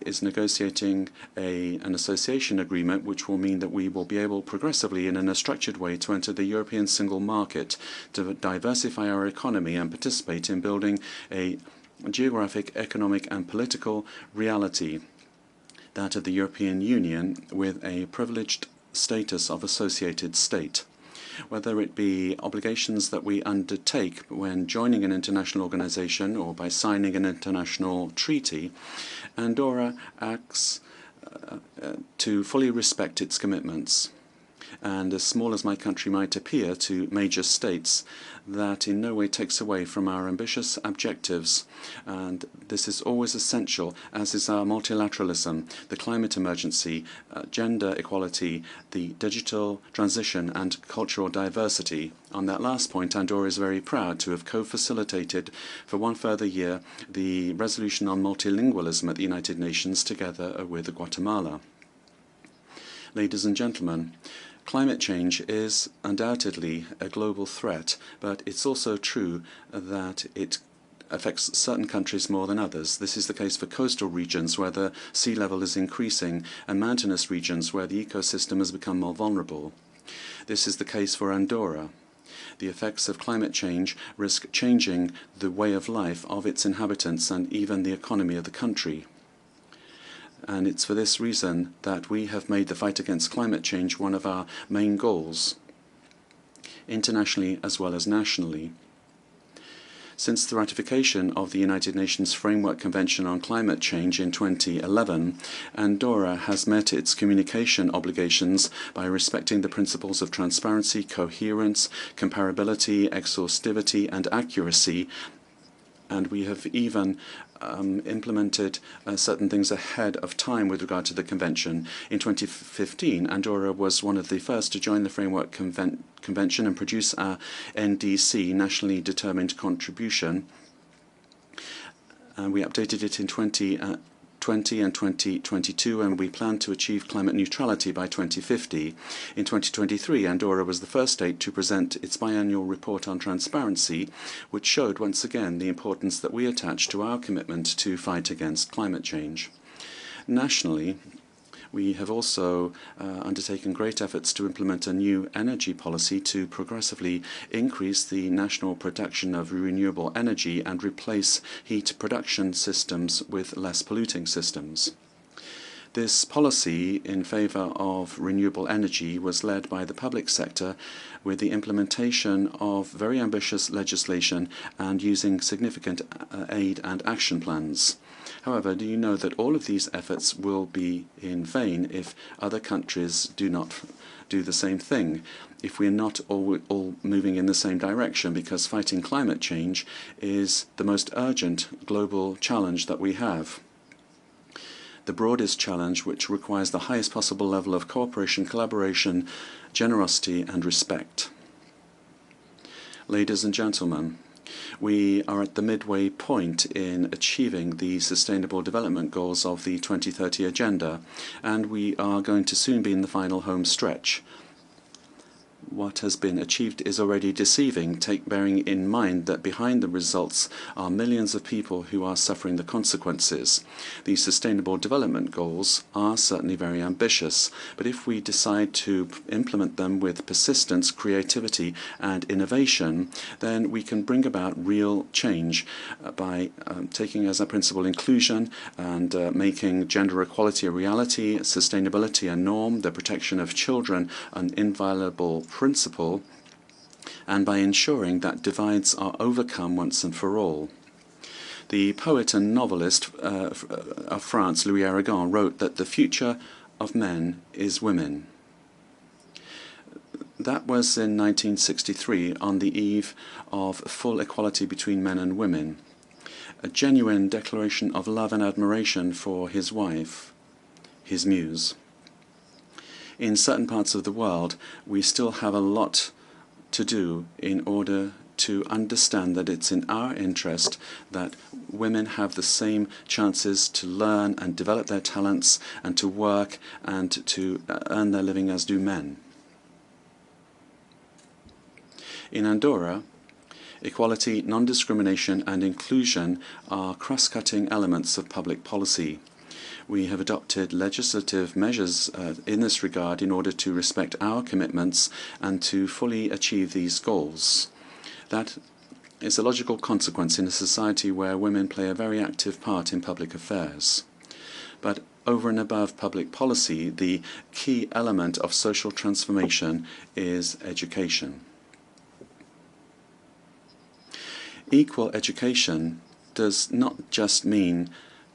is negotiating an association agreement, which will mean that we will be able progressively and in a structured way to enter the European single market, to diversify our economy and participate in building a geographic, economic and political reality, that of the European Union, with a privileged status of associated state. Whether it be obligations that we undertake when joining an international organization or by signing an international treaty, Andorra acts to fully respect its commitments. And as small as my country might appear to major states, that in no way takes away from our ambitious objectives. And this is always essential, as is our multilateralism, the climate emergency, gender equality, the digital transition, and cultural diversity. On that last point, Andorra is very proud to have co-facilitated for one further year the resolution on multilingualism at the United Nations together with Guatemala. Ladies and gentlemen, climate change is undoubtedly a global threat, but it's also true that it affects certain countries more than others. This is the case for coastal regions where the sea level is increasing and mountainous regions where the ecosystem has become more vulnerable. This is the case for Andorra. The effects of climate change risk changing the way of life of its inhabitants and even the economy of the country. And it's for this reason that we have made the fight against climate change one of our main goals, internationally as well as nationally. Since the ratification of the United Nations Framework Convention on Climate Change in 2011, Andorra has met its communication obligations by respecting the principles of transparency, coherence, comparability, exhaustivity, and accuracy, and we have even implemented certain things ahead of time with regard to the convention. In 2015, Andorra was one of the first to join the Framework Convention and produce our NDC, Nationally Determined Contribution. And we updated it in 2020 and 2022, and we plan to achieve climate neutrality by 2050. In 2023, Andorra was the first state to present its biannual report on transparency, which showed once again the importance that we attach to our commitment to fight against climate change. Nationally, we have also undertaken great efforts to implement a new energy policy to progressively increase the national production of renewable energy and replace heat production systems with less polluting systems. This policy in favor of renewable energy was led by the public sector with the implementation of very ambitious legislation and using significant aid and action plans. However, do you know that all of these efforts will be in vain if other countries do not do the same thing, if we're not all moving in the same direction, because fighting climate change is the most urgent global challenge that we have. The broadest challenge which requires the highest possible level of cooperation, collaboration, generosity and respect. Ladies and gentlemen, we are at the midway point in achieving the Sustainable Development Goals of the 2030 Agenda, and we are going to soon be in the final home stretch. What has been achieved is already deceiving, bearing in mind that behind the results are millions of people who are suffering the consequences. The Sustainable Development Goals are certainly very ambitious, but if we decide to implement them with persistence, creativity and innovation, then we can bring about real change by taking as a principle inclusion and making gender equality a reality, sustainability a norm, the protection of children an inviolable principle, and by ensuring that divides are overcome once and for all. The poet and novelist of France, Louis Aragon, wrote that the future of men is women. That was in 1963, on the eve of full equality between men and women, a genuine declaration of love and admiration for his wife, his muse. In certain parts of the world, we still have a lot to do in order to understand that it's in our interest that women have the same chances to learn and develop their talents and to work and to earn their living as do men. In Andorra, Equality, non-discrimination and inclusion are cross-cutting elements of public policy. We have adopted legislative measures in this regard in order to respect our commitments and to fully achieve these goals. That is a logical consequence in a society where women play a very active part in public affairs. But over and above public policy, the key element of social transformation is education. Equal education does not just mean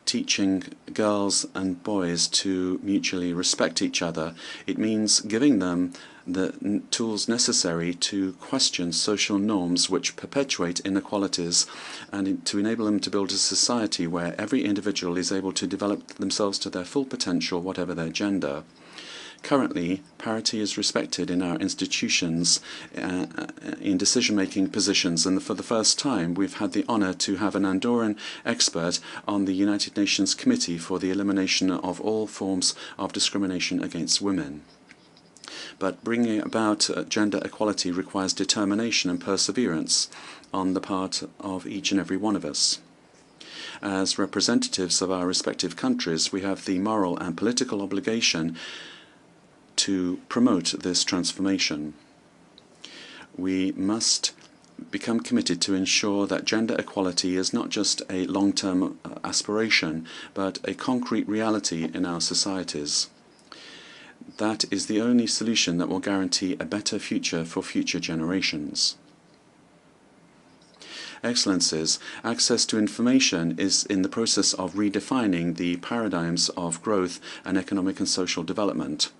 teaching girls and boys to mutually respect each other. It means giving them the tools necessary to question social norms which perpetuate inequalities and to enable them to build a society where every individual is able to develop themselves to their full potential, whatever their gender. Currently, parity is respected in our institutions in decision-making positions, and for the first time we've had the honor to have an Andorran expert on the United Nations Committee for the Elimination of All Forms of Discrimination against Women. But bringing about gender equality requires determination and perseverance on the part of each and every one of us. As representatives of our respective countries, we have the moral and political obligation to promote this transformation. We must become committed to ensure that gender equality is not just a long-term aspiration, but a concrete reality in our societies. That is the only solution that will guarantee a better future for future generations. Excellencies, access to information is in the process of redefining the paradigms of growth and economic and social development.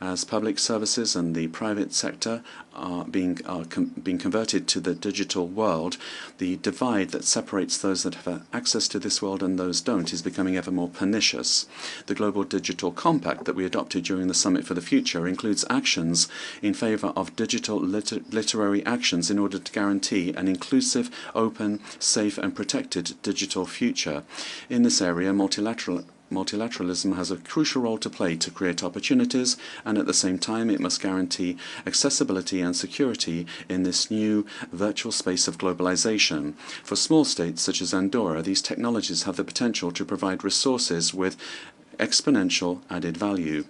As public services and the private sector are being converted to the digital world, the divide that separates those that have access to this world and those don't is becoming ever more pernicious. The Global Digital Compact that we adopted during the Summit for the Future includes actions in favor of digital literary actions in order to guarantee an inclusive, open, safe and protected digital future. In this area, multilateralism has a crucial role to play to create opportunities, and at the same time it must guarantee accessibility and security in this new virtual space of globalization. For small states such as Andorra, these technologies have the potential to provide resources with exponential added value.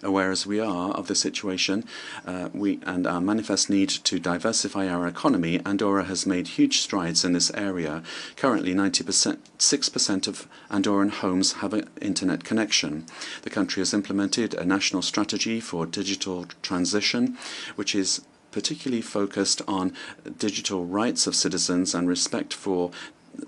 Aware as we are of the situation and our manifest need to diversify our economy, Andorra has made huge strides in this area. Currently, 6% of Andorran homes have an internet connection. The country has implemented a national strategy for digital transition, which is particularly focused on digital rights of citizens and respect for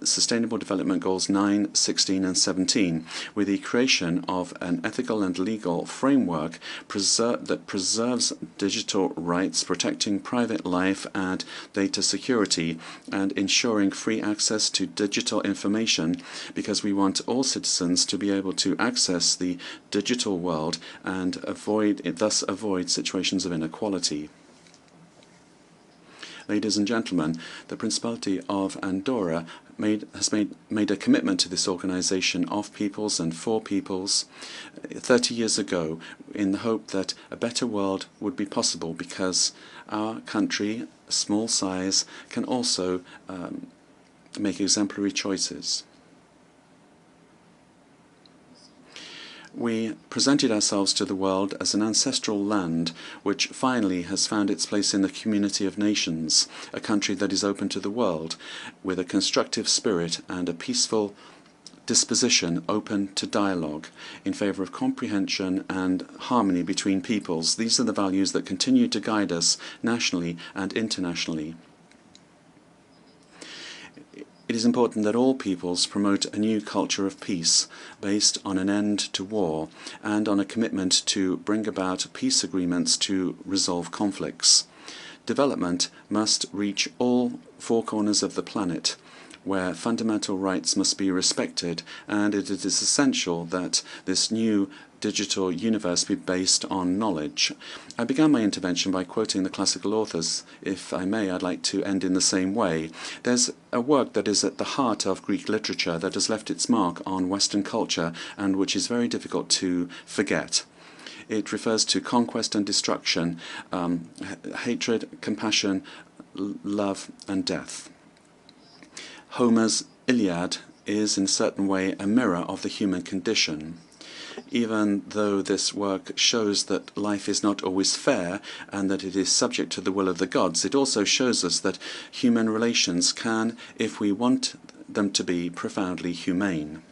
Sustainable Development Goals 9, 16 and 17, with the creation of an ethical and legal framework that preserves digital rights, protecting private life and data security, and ensuring free access to digital information, because we want all citizens to be able to access the digital world and thus avoid situations of inequality. Ladies and gentlemen, the Principality of Andorra has made a commitment to this organization of peoples and for peoples 30 years ago, in the hope that a better world would be possible, because our country, a small size, can also make exemplary choices. We presented ourselves to the world as an ancestral land which finally has found its place in the community of nations, a country that is open to the world, with a constructive spirit and a peaceful disposition open to dialogue, in favor of comprehension and harmony between peoples. These are the values that continue to guide us nationally and internationally. It is important that all peoples promote a new culture of peace based on an end to war and on a commitment to bring about peace agreements to resolve conflicts. Development must reach all four corners of the planet, where fundamental rights must be respected, and it is essential that this new digital universe be based on knowledge. I began my intervention by quoting the classical authors. If I may, I'd like to end in the same way. There's a work that is at the heart of Greek literature that has left its mark on Western culture and which is very difficult to forget. It refers to conquest and destruction, hatred, compassion, love and death. Homer's Iliad is in a certain way a mirror of the human condition. Even though this work shows that life is not always fair and that it is subject to the will of the gods, it also shows us that human relations can, if we want them to be, profoundly humane.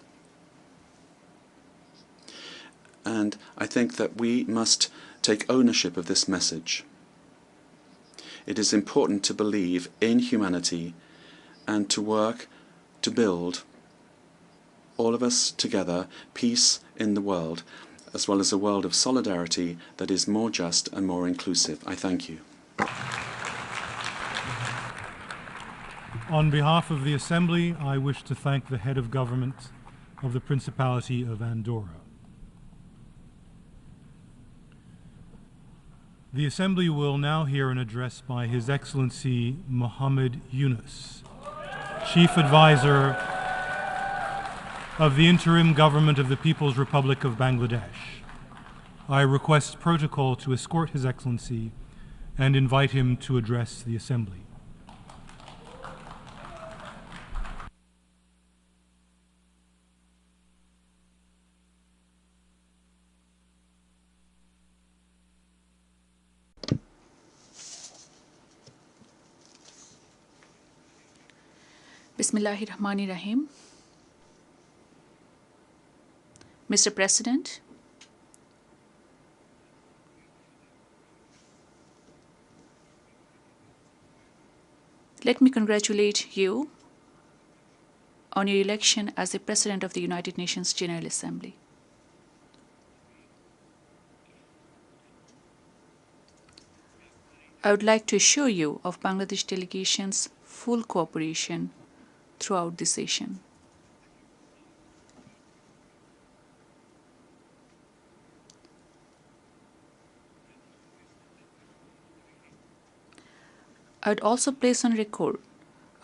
And I think that we must take ownership of this message. It is important to believe in humanity and to work to build, all of us together, peace in the world, as well as a world of solidarity that is more just and more inclusive. I thank you. On behalf of the Assembly, I wish to thank the head of government of the Principality of Andorra. The Assembly will now hear an address by His Excellency Muhammad Yunus, Chief Advisor of the Interim Government of the People's Republic of Bangladesh. I request protocol to escort His Excellency and invite him to address the Assembly. Bismillahirrahmanirrahim. Mr. President, let me congratulate you on your election as the President of the United Nations General Assembly. I would like to assure you of Bangladesh delegation's full cooperation throughout the session. I would also place on record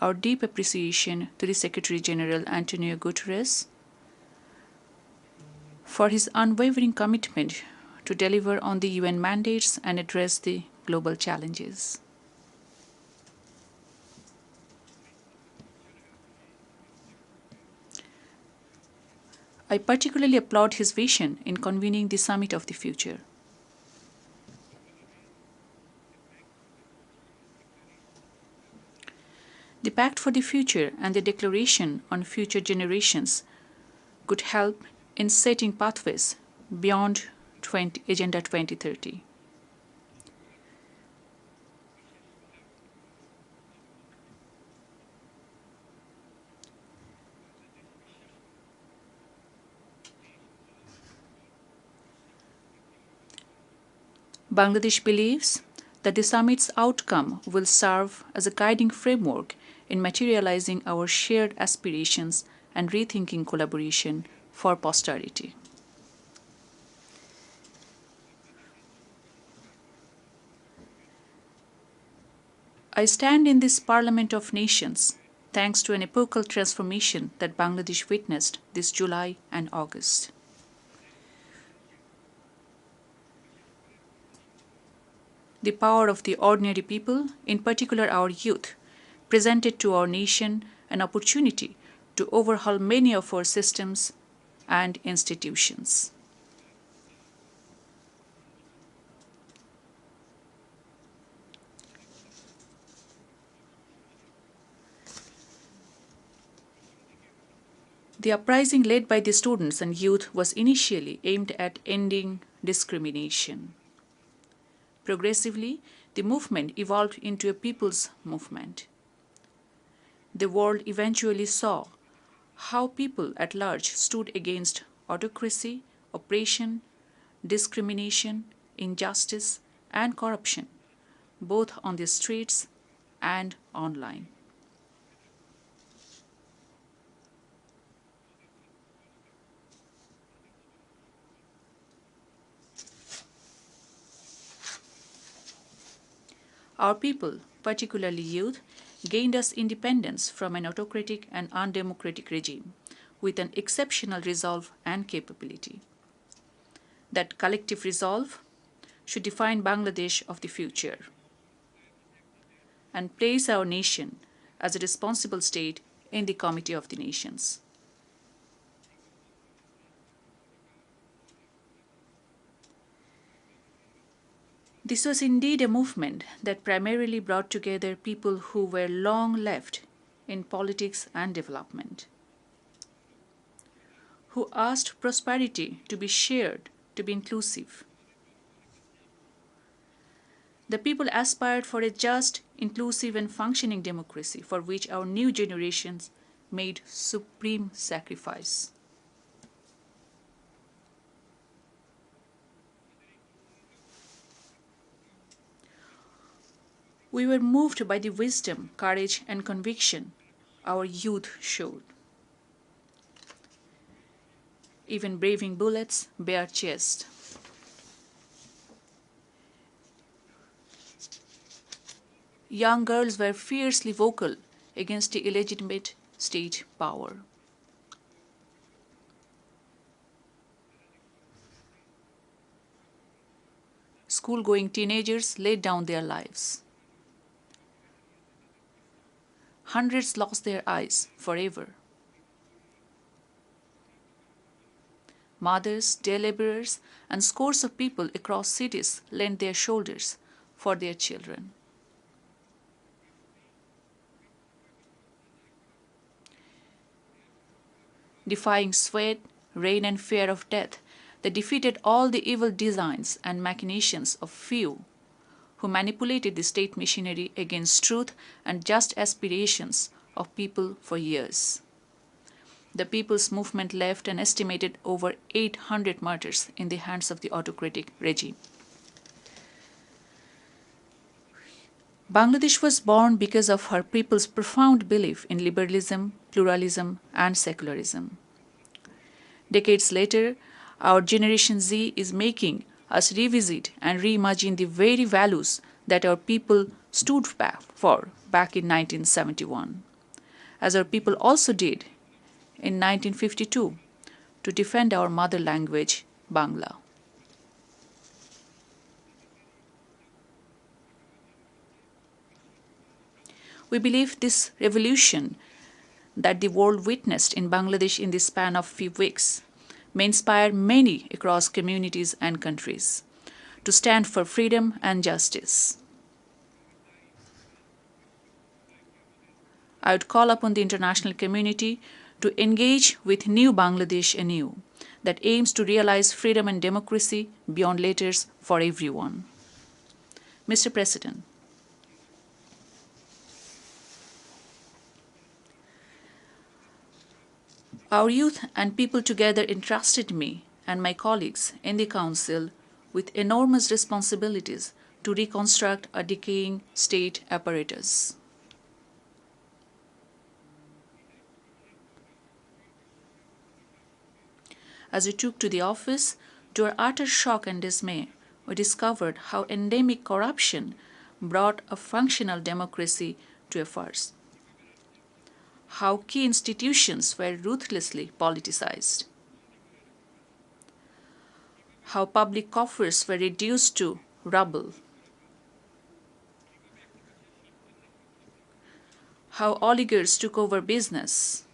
our deep appreciation to the Secretary General Antonio Guterres for his unwavering commitment to deliver on the UN mandates and address the global challenges. I particularly applaud his vision in convening the Summit of the Future. The Pact for the Future and the Declaration on Future Generations could help in setting pathways beyond Agenda 2030. Bangladesh believes that the summit's outcome will serve as a guiding framework in materializing our shared aspirations and rethinking collaboration for posterity. I stand in this Parliament of Nations thanks to an epochal transformation that Bangladesh witnessed this July and August. The power of the ordinary people, in particular our youth, presented to our nation an opportunity to overhaul many of our systems and institutions. The uprising led by the students and youth was initially aimed at ending discrimination. Progressively, the movement evolved into a people's movement. The world eventually saw how people at large stood against autocracy, oppression, discrimination, injustice, and corruption, both on the streets and online. Our people, particularly youth, gained us independence from an autocratic and undemocratic regime with an exceptional resolve and capability. That collective resolve should define Bangladesh of the future. and place our nation as a responsible state in the Committee of the Nations. This was indeed a movement that primarily brought together people who were long left in politics and development, who asked prosperity to be shared, to be inclusive. The people aspired for a just, inclusive, and functioning democracy for which our new generations made supreme sacrifice. We were moved by the wisdom, courage, and conviction our youth showed. Even braving bullets bare chest. Young girls were fiercely vocal against the illegitimate state power. School-going teenagers laid down their lives. Hundreds lost their eyes forever. Mothers, day laborers, and scores of people across cities lent their shoulders for their children. Defying sweat, rain, and fear of death, they defeated all the evil designs and machinations of few who manipulated the state machinery against truth and just aspirations of people for years. The People's Movement left an estimated over 800 martyrs in the hands of the autocratic regime. Bangladesh was born because of her people's profound belief in liberalism, pluralism, and secularism. Decades later, our Generation Z is making us revisit and reimagine the very values that our people stood for back in 1971, as our people also did in 1952 to defend our mother language, Bangla. We believe this revolution that the world witnessed in Bangladesh in the span of few weeks may inspire many across communities and countries to stand for freedom and justice. I would call upon the international community to engage with New Bangladesh anew that aims to realize freedom and democracy beyond letters for everyone. Mr. President, our youth and people together entrusted me and my colleagues in the Council with enormous responsibilities to reconstruct a decaying state apparatus. As we took to the office, to our utter shock and dismay, we discovered how endemic corruption brought a functional democracy to a farce. How key institutions were ruthlessly politicized. How public coffers were reduced to rubble. How oligarchs took over business.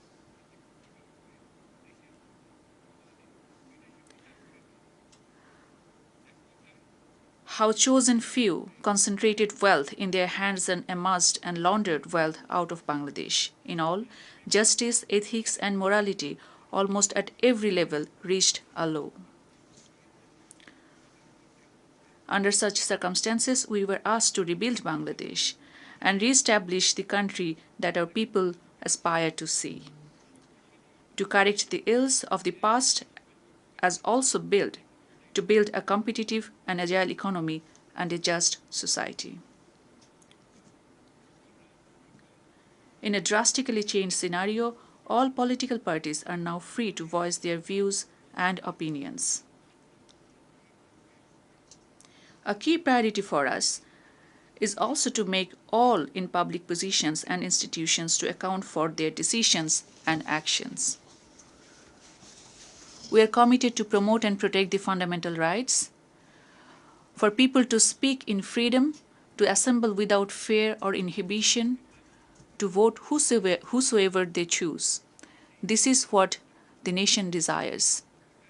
How chosen few concentrated wealth in their hands and amassed and laundered wealth out of Bangladesh. In all, justice, ethics, and morality almost at every level reached a low. Under such circumstances, we were asked to rebuild Bangladesh and re-establish the country that our people aspire to see. To correct the ills of the past as also to build a competitive and agile economy and a just society. In a drastically changed scenario, all political parties are now free to voice their views and opinions. A key priority for us is also to make all in public positions and institutions to account for their decisions and actions. We are committed to promote and protect the fundamental rights for people to speak in freedom, to assemble without fear or inhibition, to vote whosoever they choose. This is what the nation desires,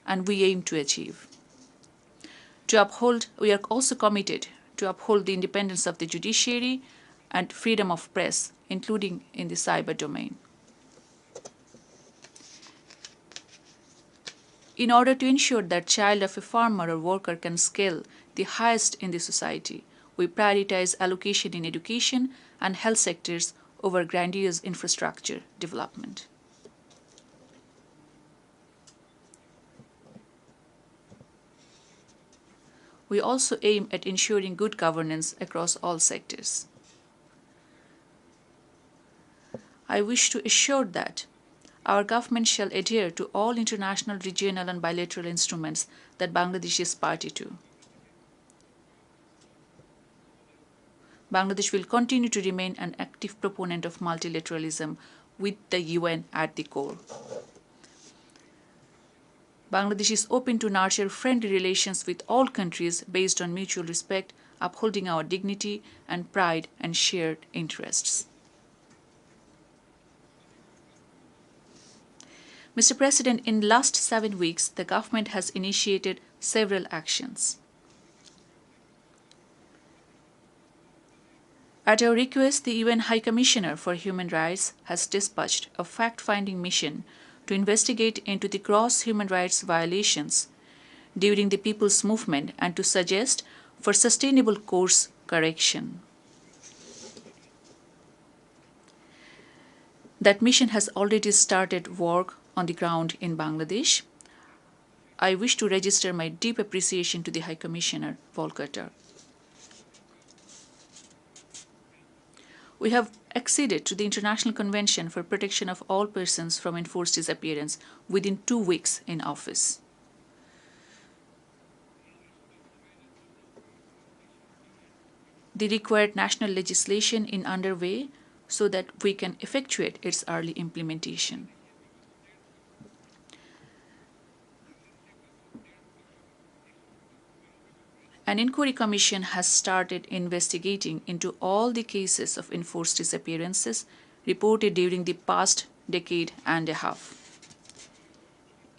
and we aim to achieve. We are also committed to uphold the independence of the judiciary and freedom of press, including in the cyber domain. In order to ensure that child of a farmer or worker can scale the highest in the society, we prioritize allocation in education and health sectors over grandiose infrastructure development. We also aim at ensuring good governance across all sectors. I wish to assure that our government shall adhere to all international, regional and bilateral instruments that Bangladesh is party to. Bangladesh will continue to remain an active proponent of multilateralism with the UN at the core. Bangladesh is open to nurture friendly relations with all countries based on mutual respect, upholding our dignity and pride and shared interests. Mr. President, in the last 7 weeks, the government has initiated several actions. At our request, the UN High Commissioner for Human Rights has dispatched a fact-finding mission to investigate into the gross human rights violations during the People's Movement and to suggest for sustainable course correction. That mission has already started work on the ground in Bangladesh. I wish to register my deep appreciation to the High Commissioner, Volker Turk. We have acceded to the International Convention for Protection of All Persons from Enforced Disappearance within 2 weeks in office. The required national legislation is underway so that we can effectuate its early implementation. An inquiry commission has started investigating into all the cases of enforced disappearances reported during the past decade and a half.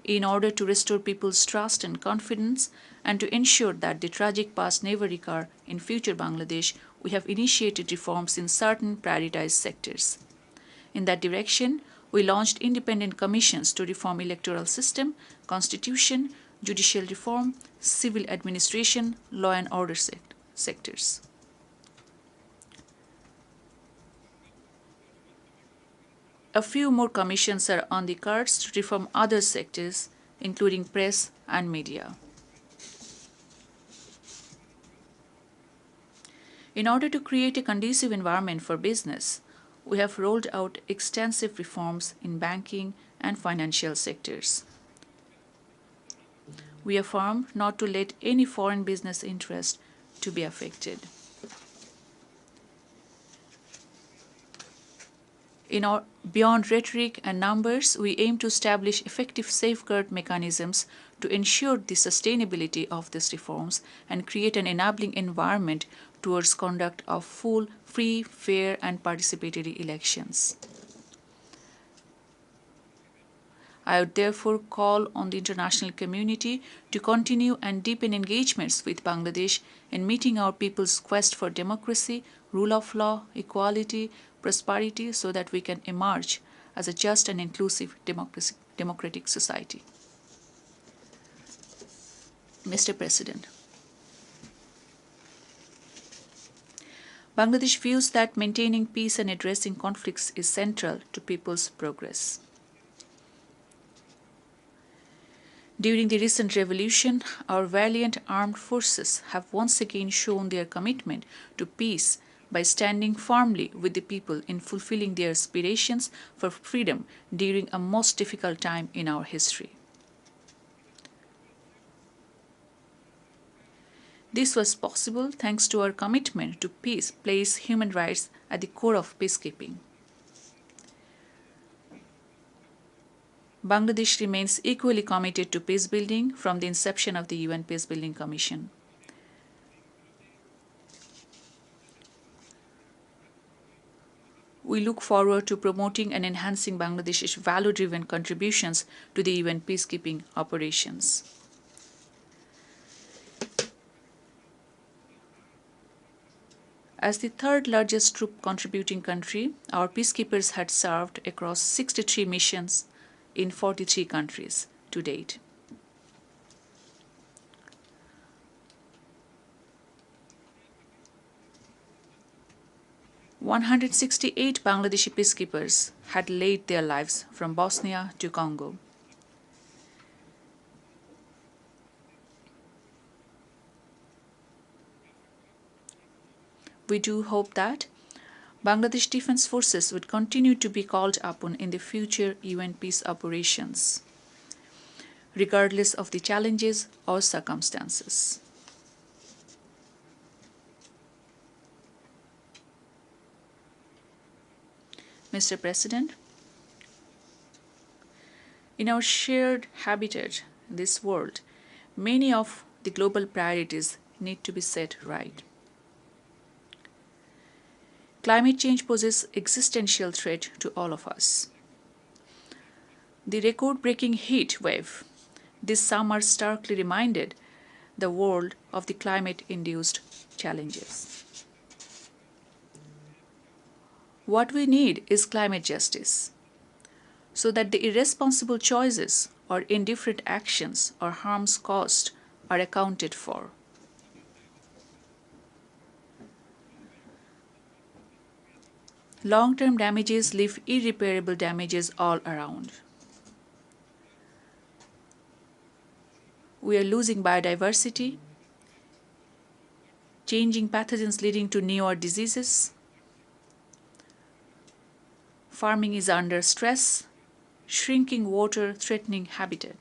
In order to restore people's trust and confidence and to ensure that the tragic past never recur in future Bangladesh, we have initiated reforms in certain prioritized sectors. In that direction, we launched independent commissions to reform electoral system, constitution, judicial reform, civil administration, law and order sectors. A few more commissions are on the cards to reform other sectors, including press and media. In order to create a conducive environment for business, we have rolled out extensive reforms in banking and financial sectors. We affirm not to let any foreign business interest to be affected. Beyond rhetoric and numbers, we aim to establish effective safeguard mechanisms to ensure the sustainability of these reforms and create an enabling environment towards conduct of full, free, fair and participatory elections. I would therefore call on the international community to continue and deepen engagements with Bangladesh in meeting our people's quest for democracy, rule of law, equality, prosperity, so that we can emerge as a just and inclusive democratic society. Mr. President, Bangladesh views that maintaining peace and addressing conflicts is central to people's progress. During the recent revolution, our valiant armed forces have once again shown their commitment to peace by standing firmly with the people in fulfilling their aspirations for freedom during a most difficult time in our history. This was possible thanks to our commitment to peace, place human rights at the core of peacekeeping. Bangladesh remains equally committed to peace building from the inception of the UN Peacebuilding Commission. We look forward to promoting and enhancing Bangladesh's value-driven contributions to the UN peacekeeping operations. As the third largest troop contributing country, our peacekeepers had served across 63 missions in 43 countries to date. "168 Bangladeshi peacekeepers had laid their lives from Bosnia to Congo. We do hope that Bangladesh Defense Forces would continue to be called upon in the future UN peace operations, regardless of the challenges or circumstances. Mr. President, in our shared habitat, this world, many of the global priorities need to be set right. Climate change poses existential threat to all of us. The record-breaking heat wave this summer starkly reminded the world of the climate-induced challenges. What we need is climate justice, so that the irresponsible choices or indifferent actions or harms caused are accounted for. Long-term damages leave irreparable damages all around. We are losing biodiversity, changing pathogens leading to newer diseases. Farming is under stress, shrinking water threatening habitat.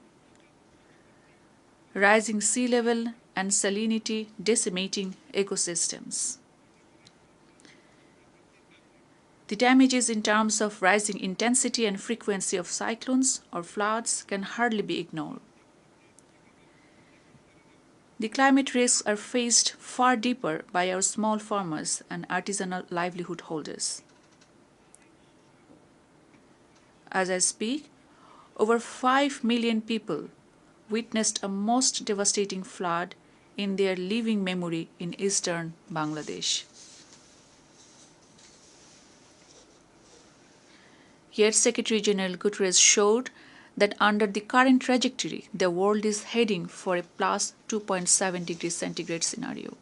Rising sea level and salinity decimating ecosystems. The damages in terms of rising intensity and frequency of cyclones or floods can hardly be ignored. The climate risks are faced far deeper by our small farmers and artisanal livelihood holders. As I speak, over 5 million people witnessed a most devastating flood in their living memory in eastern Bangladesh. Yet Secretary General Guterres showed that under the current trajectory, the world is heading for a plus 2.7 degrees centigrade scenario.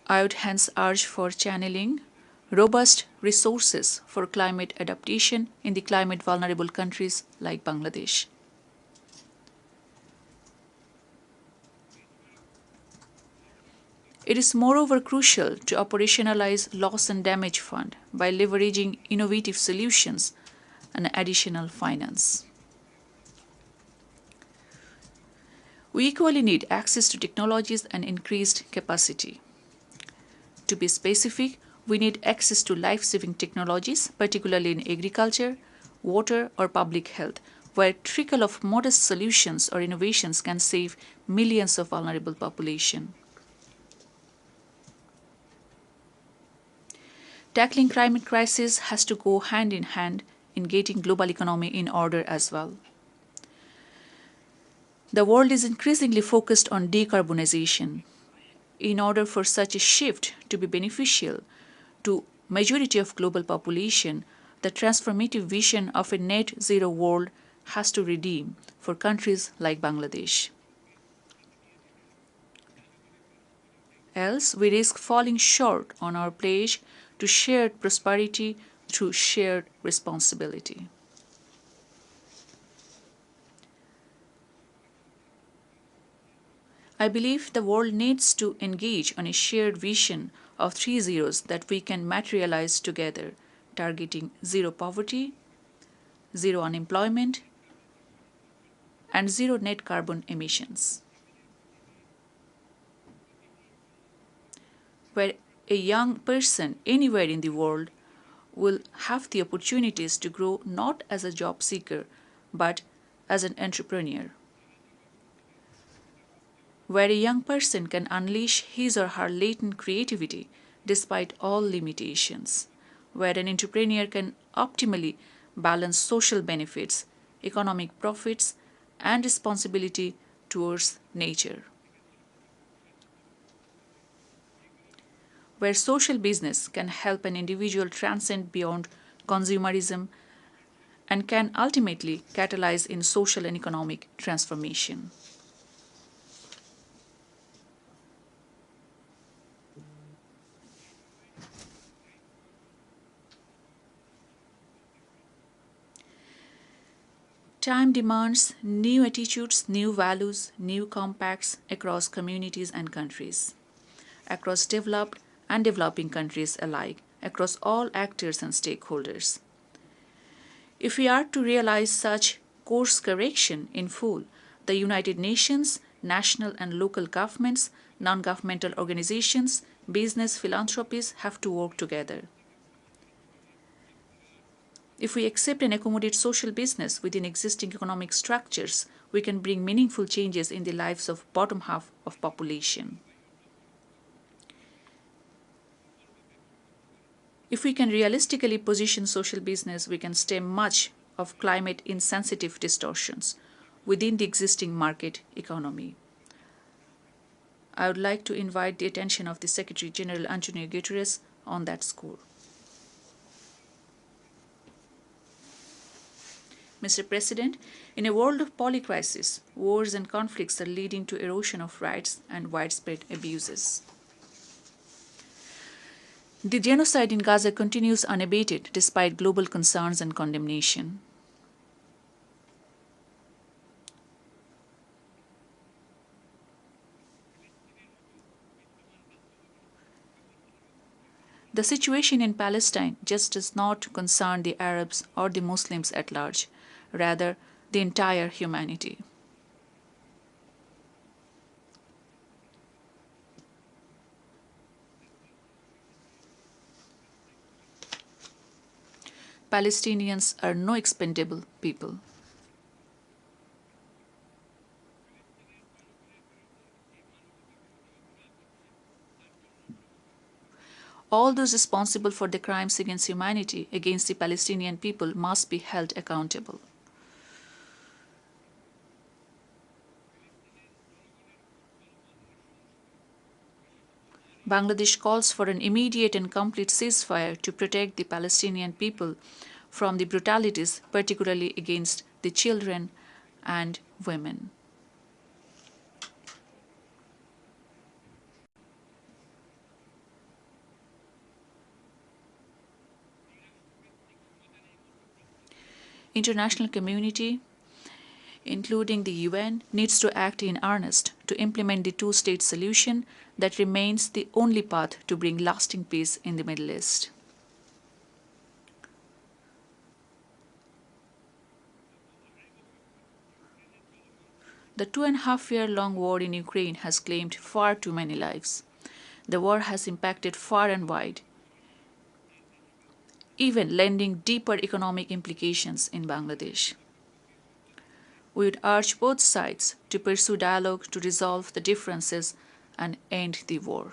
I would hence urge for channeling robust resources for climate adaptation in the climate vulnerable countries like Bangladesh. It is moreover crucial to operationalize loss and damage fund by leveraging innovative solutions and additional finance. We equally need access to technologies and increased capacity. To be specific, we need access to life-saving technologies, particularly in agriculture, water, or public health, where a trickle of modest solutions or innovations can save millions of vulnerable population. Tackling climate crisis has to go hand in hand in getting global economy in order as well. The world is increasingly focused on decarbonization. In order for such a shift to be beneficial to majority of global population, the transformative vision of a net zero world has to redeem for countries like Bangladesh. Else, we risk falling short on our pledge to shared prosperity through shared responsibility. I believe the world needs to engage on a shared vision of 3 zeros that we can materialize together, targeting zero poverty, zero unemployment, and zero net carbon emissions. Where a young person anywhere in the world will have the opportunities to grow not as a job seeker, but as an entrepreneur. where a young person can unleash his or her latent creativity despite all limitations, where an entrepreneur can optimally balance social benefits, economic profits, and responsibility towards nature, where social business can help an individual transcend beyond consumerism and can ultimately catalyze in social and economic transformation. Time demands new attitudes, new values, new compacts across communities and countries, across developed and developing countries alike, across all actors and stakeholders. If we are to realize such course correction in full, the United Nations, national and local governments, non governmental organizations, business philanthropies have to work together. If we accept and accommodate social business within existing economic structures, we can bring meaningful changes in the lives of bottom half of population. If we can realistically position social business, we can stem much of climate insensitive distortions within the existing market economy. I would like to invite the attention of the Secretary General Antonio Guterres on that score. Mr. President, in a world of polycrisis, wars and conflicts are leading to erosion of rights and widespread abuses. The genocide in Gaza continues unabated despite global concerns and condemnation. The situation in Palestine just does not concern the Arabs or the Muslims at large, rather the entire humanity. Palestinians are no expendable people. All those responsible for the crimes against humanity against the Palestinian people must be held accountable. Bangladesh calls for an immediate and complete ceasefire to protect the Palestinian people from the brutalities, particularly against the children and women. International community, including the UN, needs to act in earnest to implement the two-state solution that remains the only path to bring lasting peace in the Middle East. The 2.5-year-long war in Ukraine has claimed far too many lives. The war has impacted far and wide, even lending deeper economic implications in Bangladesh. We would urge both sides to pursue dialogue to resolve the differences and end the war.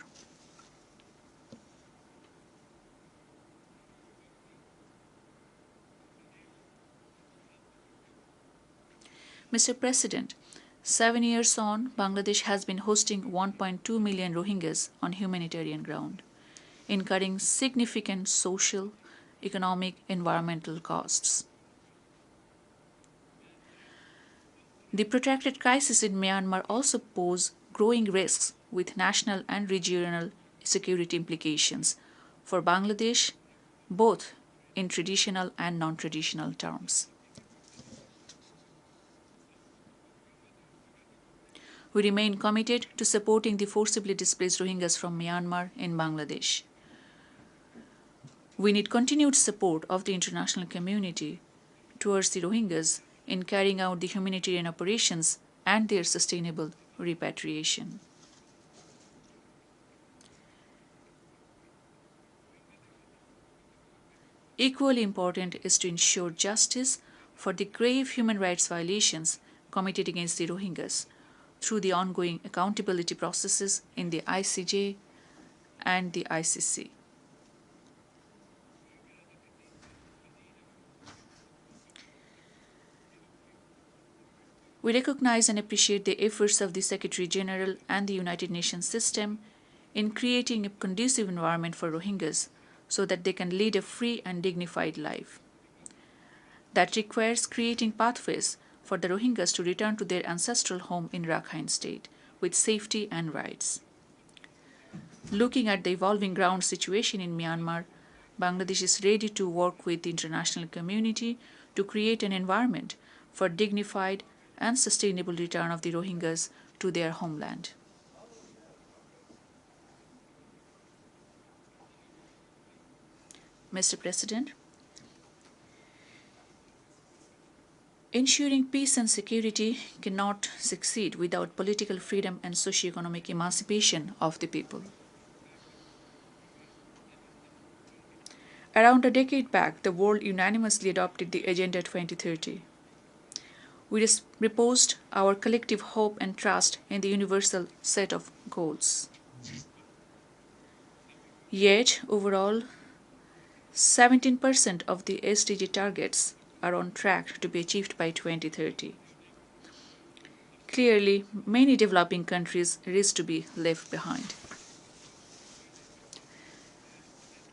Mr. President, 7 years on, Bangladesh has been hosting 1.2 million Rohingyas on humanitarian ground, incurring significant social, economic, environmental costs. The protracted crisis in Myanmar also poses growing risks with national and regional security implications for Bangladesh, both in traditional and non-traditional terms. We remain committed to supporting the forcibly displaced Rohingyas from Myanmar in Bangladesh. We need continued support of the international community towards the Rohingyas in carrying out the humanitarian operations and their sustainable repatriation. Equally important is to ensure justice for the grave human rights violations committed against the Rohingyas, through the ongoing accountability processes in the ICJ and the ICC. We recognize and appreciate the efforts of the Secretary General and the United Nations system in creating a conducive environment for Rohingyas so that they can lead a free and dignified life. That requires creating pathways for the Rohingyas to return to their ancestral home in Rakhine State with safety and rights. Looking at the evolving ground situation in Myanmar, Bangladesh is ready to work with the international community to create an environment for dignified and sustainable return of the Rohingyas to their homeland. Mr. President, ensuring peace and security cannot succeed without political freedom and socio-economic emancipation of the people. Around a decade back, the world unanimously adopted the Agenda 2030. We reposed our collective hope and trust in the universal set of goals. Yet, overall, 17% of the SDG targets are on track to be achieved by 2030. Clearly, many developing countries risk to be left behind.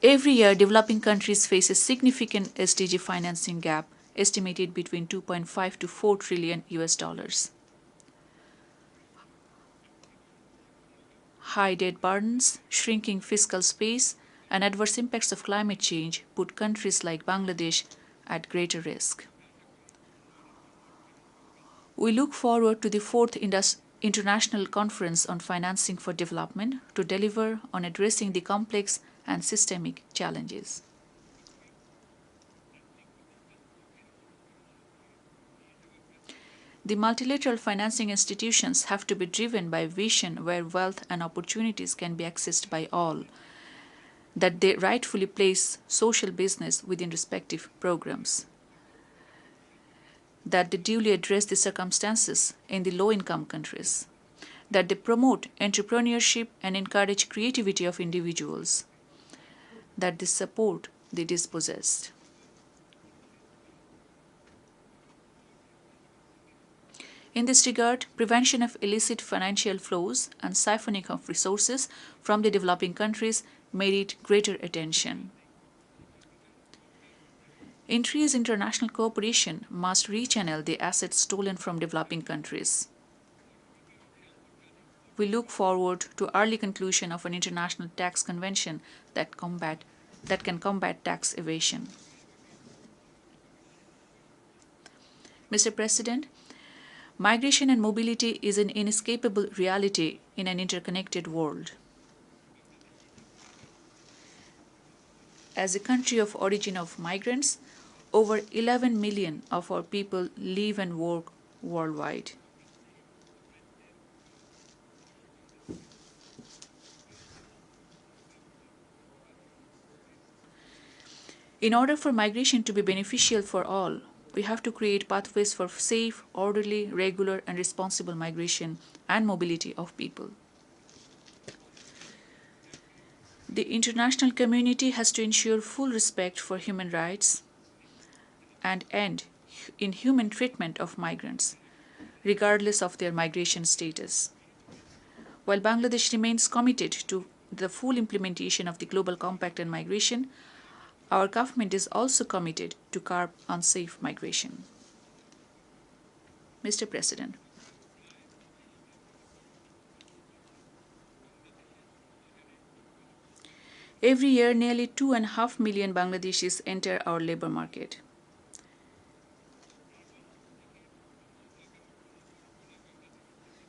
Every year, developing countries face a significant SDG financing gap, estimated between 2.5 to 4 trillion US dollars. High debt burdens, shrinking fiscal space, and adverse impacts of climate change put countries like Bangladesh at greater risk. We look forward to the fourth International Conference on Financing for Development to deliver on addressing the complex and systemic challenges. The multilateral financing institutions have to be driven by a vision where wealth and opportunities can be accessed by all, that they rightfully place social business within respective programs, that they duly address the circumstances in the low-income countries, that they promote entrepreneurship and encourage creativity of individuals, that they support the dispossessed. In this regard, prevention of illicit financial flows and siphoning of resources from the developing countries merit greater attention. Increased international cooperation must rechannel the assets stolen from developing countries. We look forward to early conclusion of an international tax convention that can combat tax evasion. Mr. President, migration and mobility is an inescapable reality in an interconnected world. As a country of origin of migrants, over 11 million of our people live and work worldwide. In order for migration to be beneficial for all, we have to create pathways for safe, orderly, regular, and responsible migration and mobility of people. The international community has to ensure full respect for human rights and end inhuman treatment of migrants, regardless of their migration status. While Bangladesh remains committed to the full implementation of the Global Compact on Migration, our government is also committed to curb unsafe migration. Mr. President, every year nearly 2.5 million Bangladeshis enter our labor market.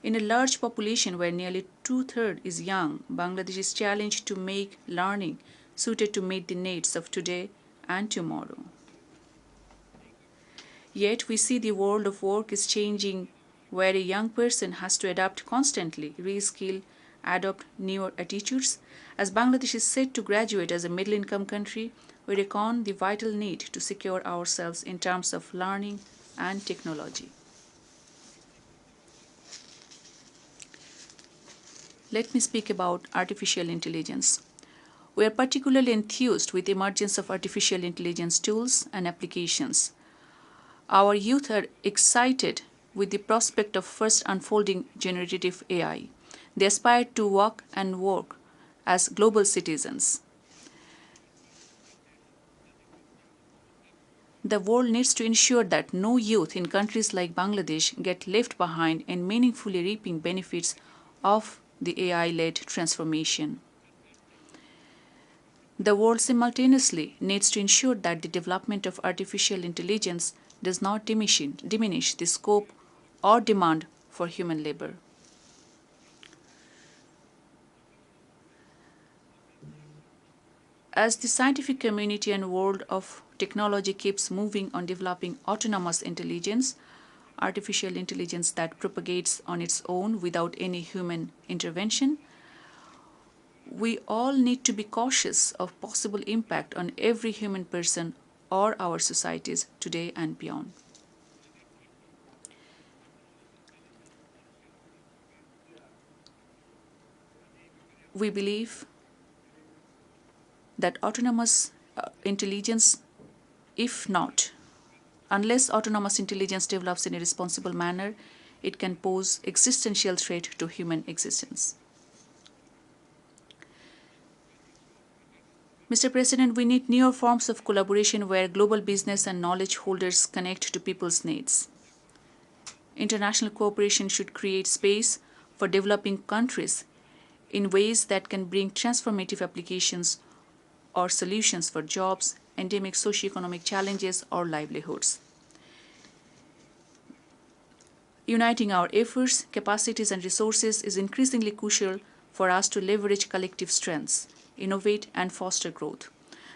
In a large population where nearly 2/3 is young, Bangladesh is challenged to make learning suited to meet the needs of today and tomorrow. Yet we see the world of work is changing, where a young person has to adapt constantly, reskill, adopt newer attitudes. As Bangladesh is set to graduate as a middle-income country, we reckon the vital need to secure ourselves in terms of learning and technology. let me speak about artificial intelligence. We are particularly enthused with the emergence of artificial intelligence tools and applications. Our youth are excited with the prospect of first unfolding generative AI. They aspire to walk and work as global citizens. The world needs to ensure that no youth in countries like Bangladesh get left behind in meaningfully reaping benefits of the AI-led transformation. The world simultaneously needs to ensure that the development of artificial intelligence does not diminish the scope or demand for human labor. As the scientific community and world of technology keeps moving on developing autonomous intelligence, artificial intelligence that propagates on its own without any human intervention, we all need to be cautious of possible impact on every human person or our societies today and beyond. We believe that autonomous intelligence, unless autonomous intelligence develops in a responsible manner, it can pose existential threat to human existence. Mr. President, we need newer forms of collaboration where global business and knowledge holders connect to people's needs. International cooperation should create space for developing countries in ways that can bring transformative applications or solutions for jobs, endemic socioeconomic challenges, or livelihoods. Uniting our efforts, capacities, and resources is increasingly crucial for us to leverage collective strengths, innovate, and foster growth.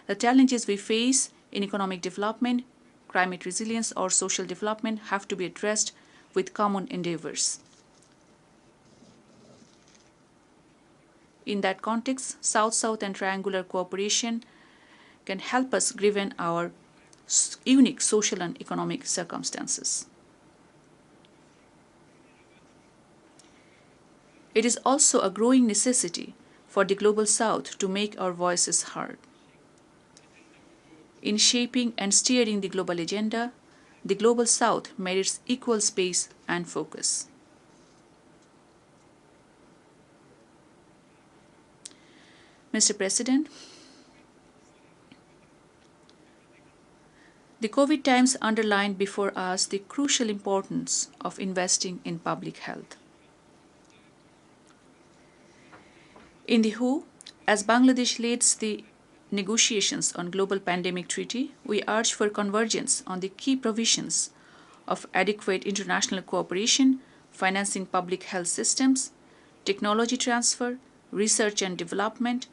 The challenges we face in economic development, climate resilience, or social development have to be addressed with common endeavors. In that context, South-South and triangular cooperation can help us given our unique social and economic circumstances. It is also a growing necessity for the Global South to make our voices heard. In shaping and steering the global agenda, the Global South merits equal space and focus. Mr. President, the COVID times underlined before us the crucial importance of investing in public health. In the WHO, as Bangladesh leads the negotiations on global pandemic treaty, we urge for convergence on the key provisions of adequate international cooperation, financing public health systems, technology transfer, research and development,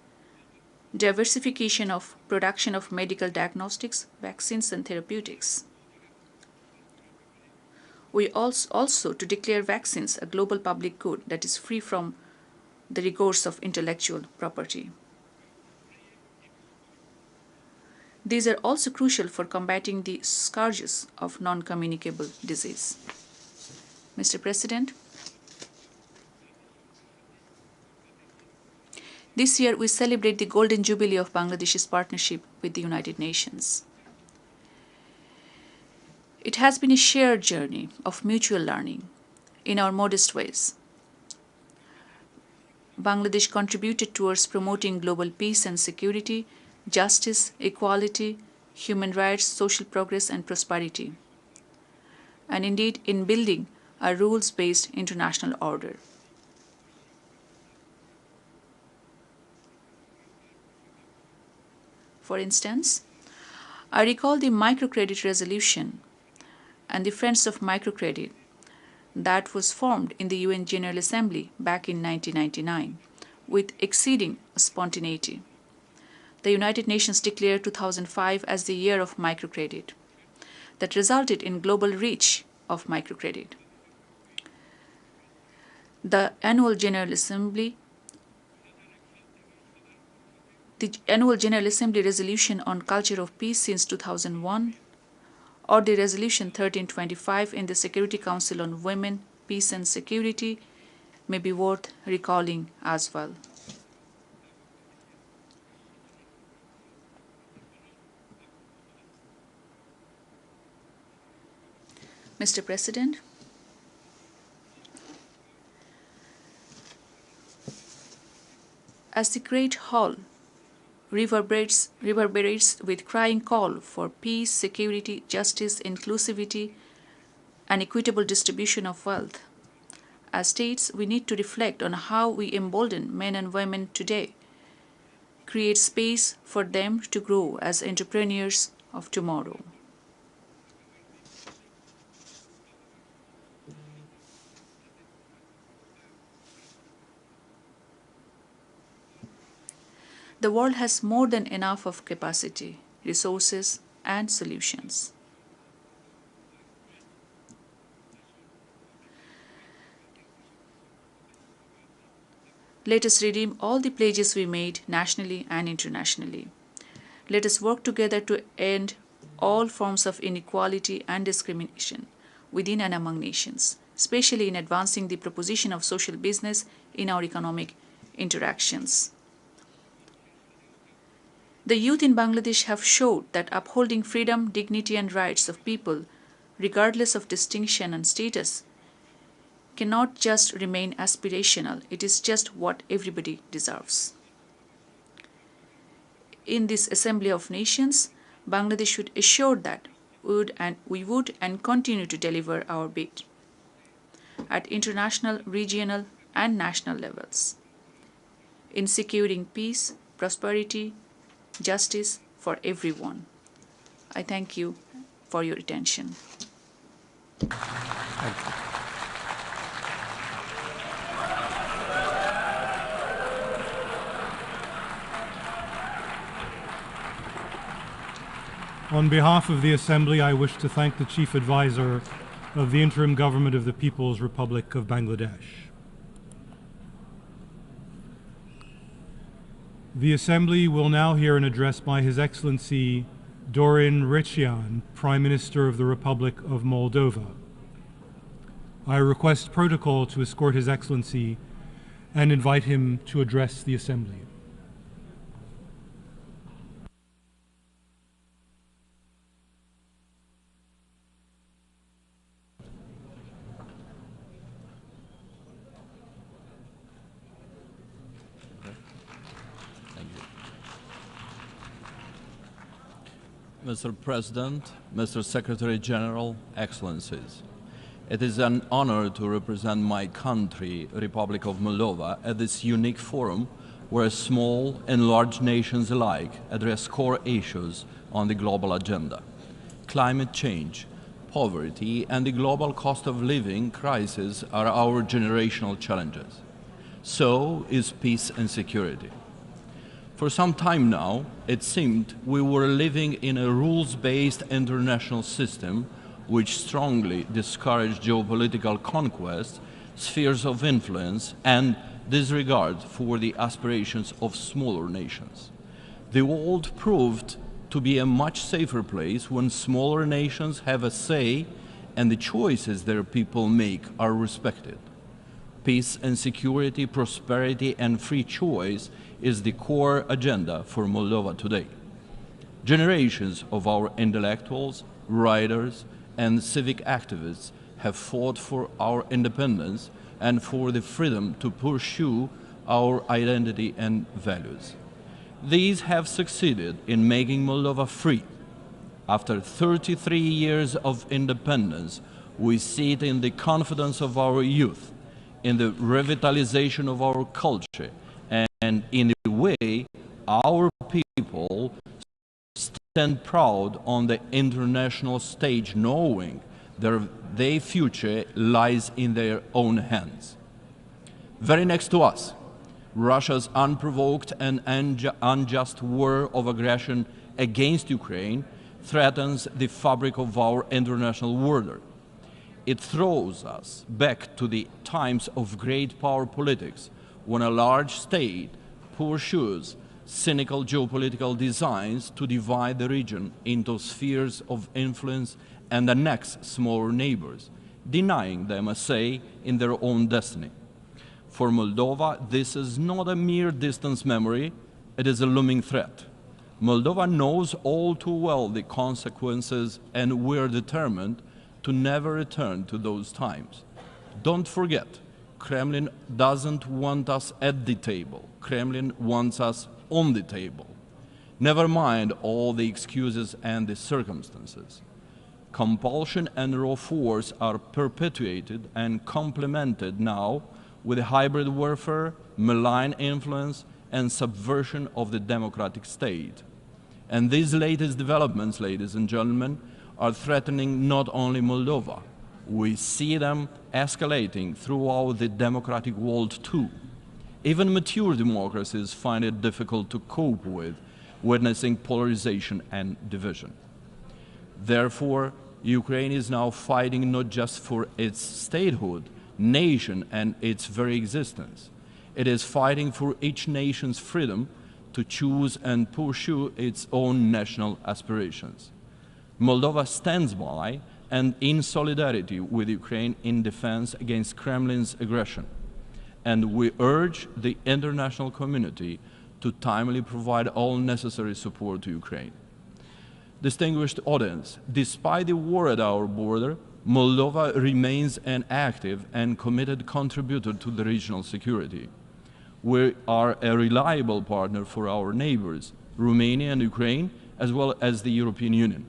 diversification of production of medical diagnostics, vaccines, and therapeutics. We also to declare vaccines a global public good that is free from the rigors of intellectual property. These are also crucial for combating the scourges of non-communicable disease. Mr. President, this year we celebrate the Golden Jubilee of Bangladesh's partnership with the United Nations. It has been a shared journey of mutual learning in our modest ways. Bangladesh contributed towards promoting global peace and security, justice, equality, human rights, social progress, and prosperity, and indeed in building a rules-based international order. For instance, I recall the microcredit resolution and the Friends of Microcredit that was formed in the UN General Assembly back in 1999 with exceeding spontaneity. The United Nations declared 2005 as the year of microcredit. That resulted in global reach of microcredit. The Annual General Assembly resolution on culture of peace since 2001, or the Resolution 1325 in the Security Council on Women, Peace and Security, may be worth recalling as well. Mr. President, as the Great Hall reverberates with crying call for peace, security, justice, inclusivity, and equitable distribution of wealth, as states, we need to reflect on how we embolden men and women today, create space for them to grow as entrepreneurs of tomorrow. The world has more than enough of capacity, resources, and solutions. Let us redeem all the pledges we made nationally and internationally. Let us work together to end all forms of inequality and discrimination within and among nations, especially in advancing the proposition of social business in our economic interactions. The youth in Bangladesh have showed that upholding freedom, dignity, and rights of people, regardless of distinction and status, cannot just remain aspirational. It is just what everybody deserves. In this Assembly of Nations, Bangladesh should assure that we would and continue to deliver our bit at international, regional, and national levels in securing peace, prosperity, justice for everyone. I thank you for your attention. Thank you. On behalf of the Assembly, I wish to thank the Chief Advisor of the Interim Government of the People's Republic of Bangladesh. The Assembly will now hear an address by His Excellency Dorin Recian, Prime Minister of the Republic of Moldova. I request protocol to escort His Excellency and invite him to address the Assembly. Mr. President, Mr. Secretary General, Excellencies, it is an honor to represent my country, Republic of Moldova, at this unique forum where small and large nations alike address core issues on the global agenda. Climate change, poverty, and the global cost of living crisis are our generational challenges. So is peace and security. For some time now, it seemed we were living in a rules-based international system which strongly discouraged geopolitical conquest, spheres of influence, and disregard for the aspirations of smaller nations. The world proved to be a much safer place when smaller nations have a say and the choices their people make are respected. Peace and security, prosperity, and free choice is the core agenda for Moldova today. Generations of our intellectuals, writers, and civic activists have fought for our independence and for the freedom to pursue our identity and values. These have succeeded in making Moldova free. After 33 years of independence, we see it in the confidence of our youth, in the revitalization of our culture, and in the way our people stand proud on the international stage, knowing their future lies in their own hands. Very next to us, Russia's unprovoked and unjust war of aggression against Ukraine threatens the fabric of our international order. It throws us back to the times of great power politics, when a large state pursues cynical geopolitical designs to divide the region into spheres of influence and annex smaller neighbors, denying them a say in their own destiny. For Moldova, this is not a mere distant memory, it is a looming threat. Moldova knows all too well the consequences, and we're determined to never return to those times. Don't forget, Kremlin doesn't want us at the table. Kremlin wants us on the table. Never mind all the excuses and the circumstances. Compulsion and raw force are perpetuated and complemented now with hybrid warfare, malign influence, and subversion of the democratic state. And these latest developments, ladies and gentlemen, are threatening not only Moldova. We see them escalating throughout the democratic world too. Even mature democracies find it difficult to cope with, witnessing polarization and division. Therefore, Ukraine is now fighting not just for its statehood, nation, and its very existence. It is fighting for each nation's freedom to choose and pursue its own national aspirations. Moldova stands by and in solidarity with Ukraine in defense against Kremlin's aggression. And we urge the international community to timely provide all necessary support to Ukraine. Distinguished audience, despite the war at our border, Moldova remains an active and committed contributor to the regional security. We are a reliable partner for our neighbors, Romania and Ukraine, as well as the European Union.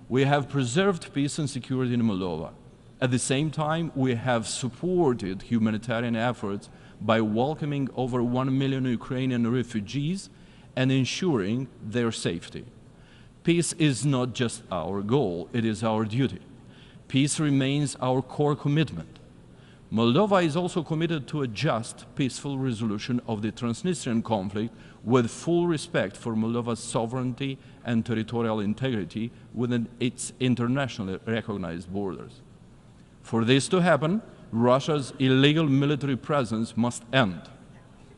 We have preserved peace and security in Moldova. At the same time, we have supported humanitarian efforts by welcoming over 1 million Ukrainian refugees and ensuring their safety. Peace is not just our goal, it is our duty. Peace remains our core commitment. Moldova is also committed to a just, peaceful resolution of the Transnistrian conflict with full respect for Moldova's sovereignty and territorial integrity within its internationally recognized borders. For this to happen, Russia's illegal military presence must end.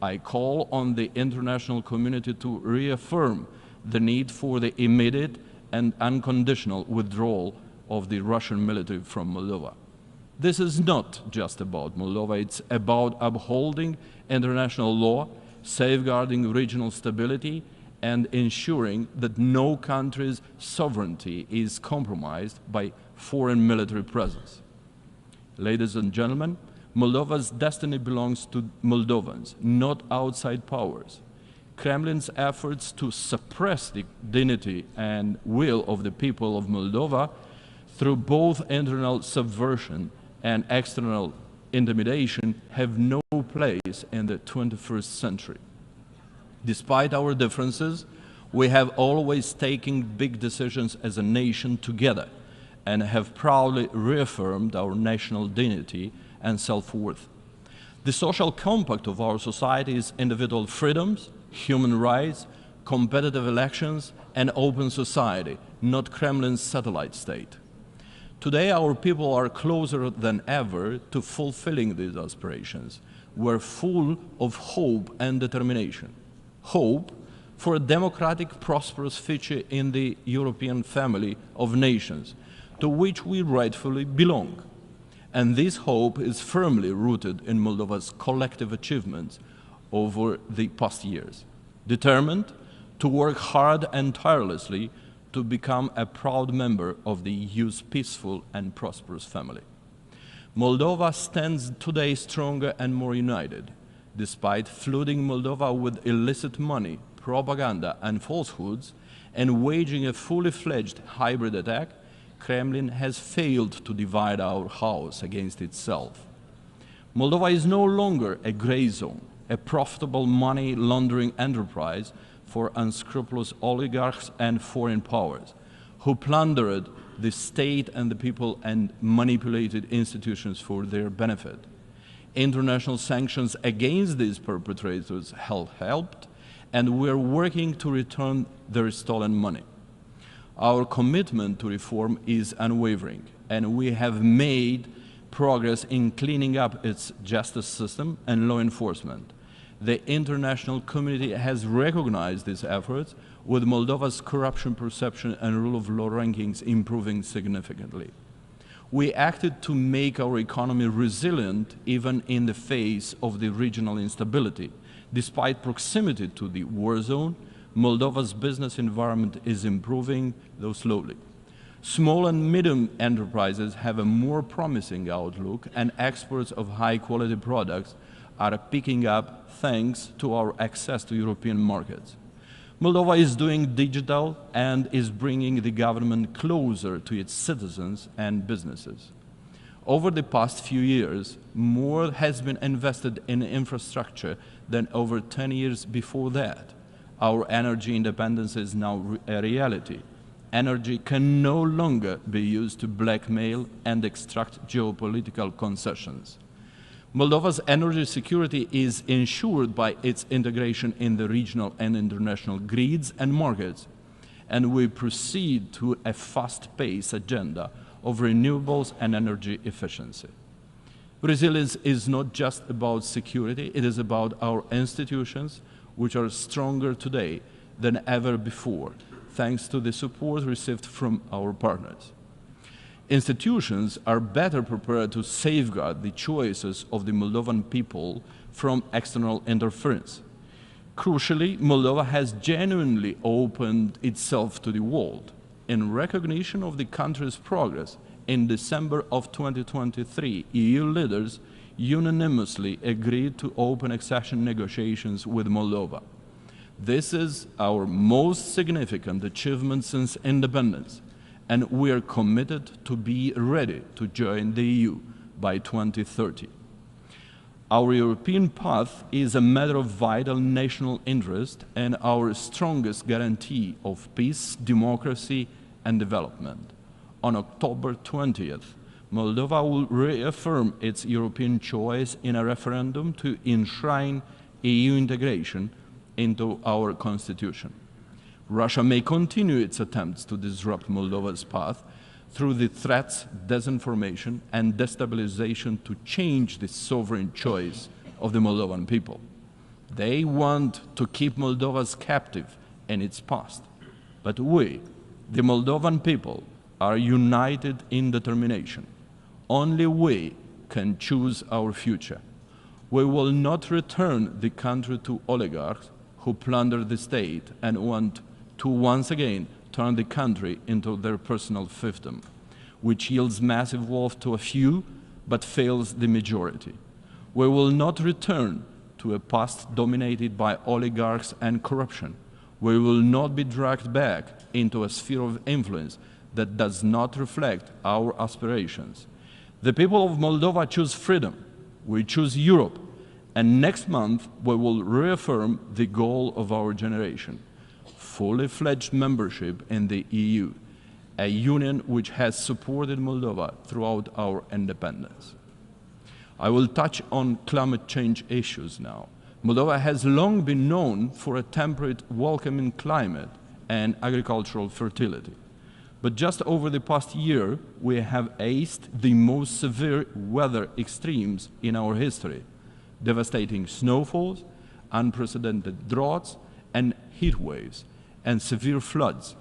I call on the international community to reaffirm the need for the immediate and unconditional withdrawal of the Russian military from Moldova. This is not just about Moldova, it's about upholding international law, safeguarding regional stability, and ensuring that no country's sovereignty is compromised by foreign military presence. Ladies and gentlemen, Moldova's destiny belongs to Moldovans, not outside powers. Kremlin's efforts to suppress the dignity and will of the people of Moldova through both internal subversion and external intimidation have no place in the 21st century. Despite our differences, we have always taken big decisions as a nation together and have proudly reaffirmed our national dignity and self-worth. The social compact of our society is individual freedoms, human rights, competitive elections, and open society, not Kremlin's satellite state. Today, our people are closer than ever to fulfilling these aspirations. We're full of hope and determination. Hope for a democratic, prosperous future in the European family of nations, to which we rightfully belong. And this hope is firmly rooted in Moldova's collective achievements over the past years, determined to work hard and tirelessly to become a proud member of the EU's peaceful and prosperous family. Moldova stands today stronger and more united. Despite flooding Moldova with illicit money, propaganda, and falsehoods, and waging a fully fledged hybrid attack, Kremlin has failed to divide our house against itself. Moldova is no longer a gray zone, a profitable money laundering enterprise for unscrupulous oligarchs and foreign powers who plundered the state and the people and manipulated institutions for their benefit. International sanctions against these perpetrators have helped, and we're working to return their stolen money. Our commitment to reform is unwavering, and we have made progress in cleaning up its justice system and law enforcement. The international community has recognized these efforts, with Moldova's corruption perception and rule of law rankings improving significantly. We acted to make our economy resilient even in the face of the regional instability. Despite proximity to the war zone, Moldova's business environment is improving, though slowly. Small and medium enterprises have a more promising outlook, and exports of high-quality products are picking up thanks to our access to European markets. Moldova is doing digital and is bringing the government closer to its citizens and businesses. Over the past few years, more has been invested in infrastructure than over 10 years before that. Our energy independence is now a reality. Energy can no longer be used to blackmail and extract geopolitical concessions. Moldova's energy security is ensured by its integration in the regional and international grids and markets, and we proceed to a fast-paced agenda of renewables and energy efficiency. Resilience is not just about security, it is about our institutions, which are stronger today than ever before, thanks to the support received from our partners. Institutions are better prepared to safeguard the choices of the Moldovan people from external interference. Crucially, Moldova has genuinely opened itself to the world. In recognition of the country's progress, in December of 2023, EU leaders unanimously agreed to open accession negotiations with Moldova. This is our most significant achievement since independence, and we are committed to be ready to join the EU by 2030. Our European path is a matter of vital national interest and our strongest guarantee of peace, democracy, and development. On October 20th, Moldova will reaffirm its European choice in a referendum to enshrine EU integration into our constitution. Russia may continue its attempts to disrupt Moldova's path through the threats, disinformation, and destabilization to change the sovereign choice of the Moldovan people. They want to keep Moldova captive in its past. But we, the Moldovan people, are united in determination. Only we can choose our future. We will not return the country to oligarchs who plunder the state and want to once again turn the country into their personal fiefdom, which yields massive wealth to a few but fails the majority. We will not return to a past dominated by oligarchs and corruption. We will not be dragged back into a sphere of influence that does not reflect our aspirations. The people of Moldova choose freedom. We choose Europe. And next month, we will reaffirm the goal of our generation: fully fledged membership in the EU, a union which has supported Moldova throughout our independence. I will touch on climate change issues now. Moldova has long been known for a temperate, welcoming climate and agricultural fertility. But just over the past year, we have aced the most severe weather extremes in our history: devastating snowfalls, unprecedented droughts, and heat waves, and severe floods.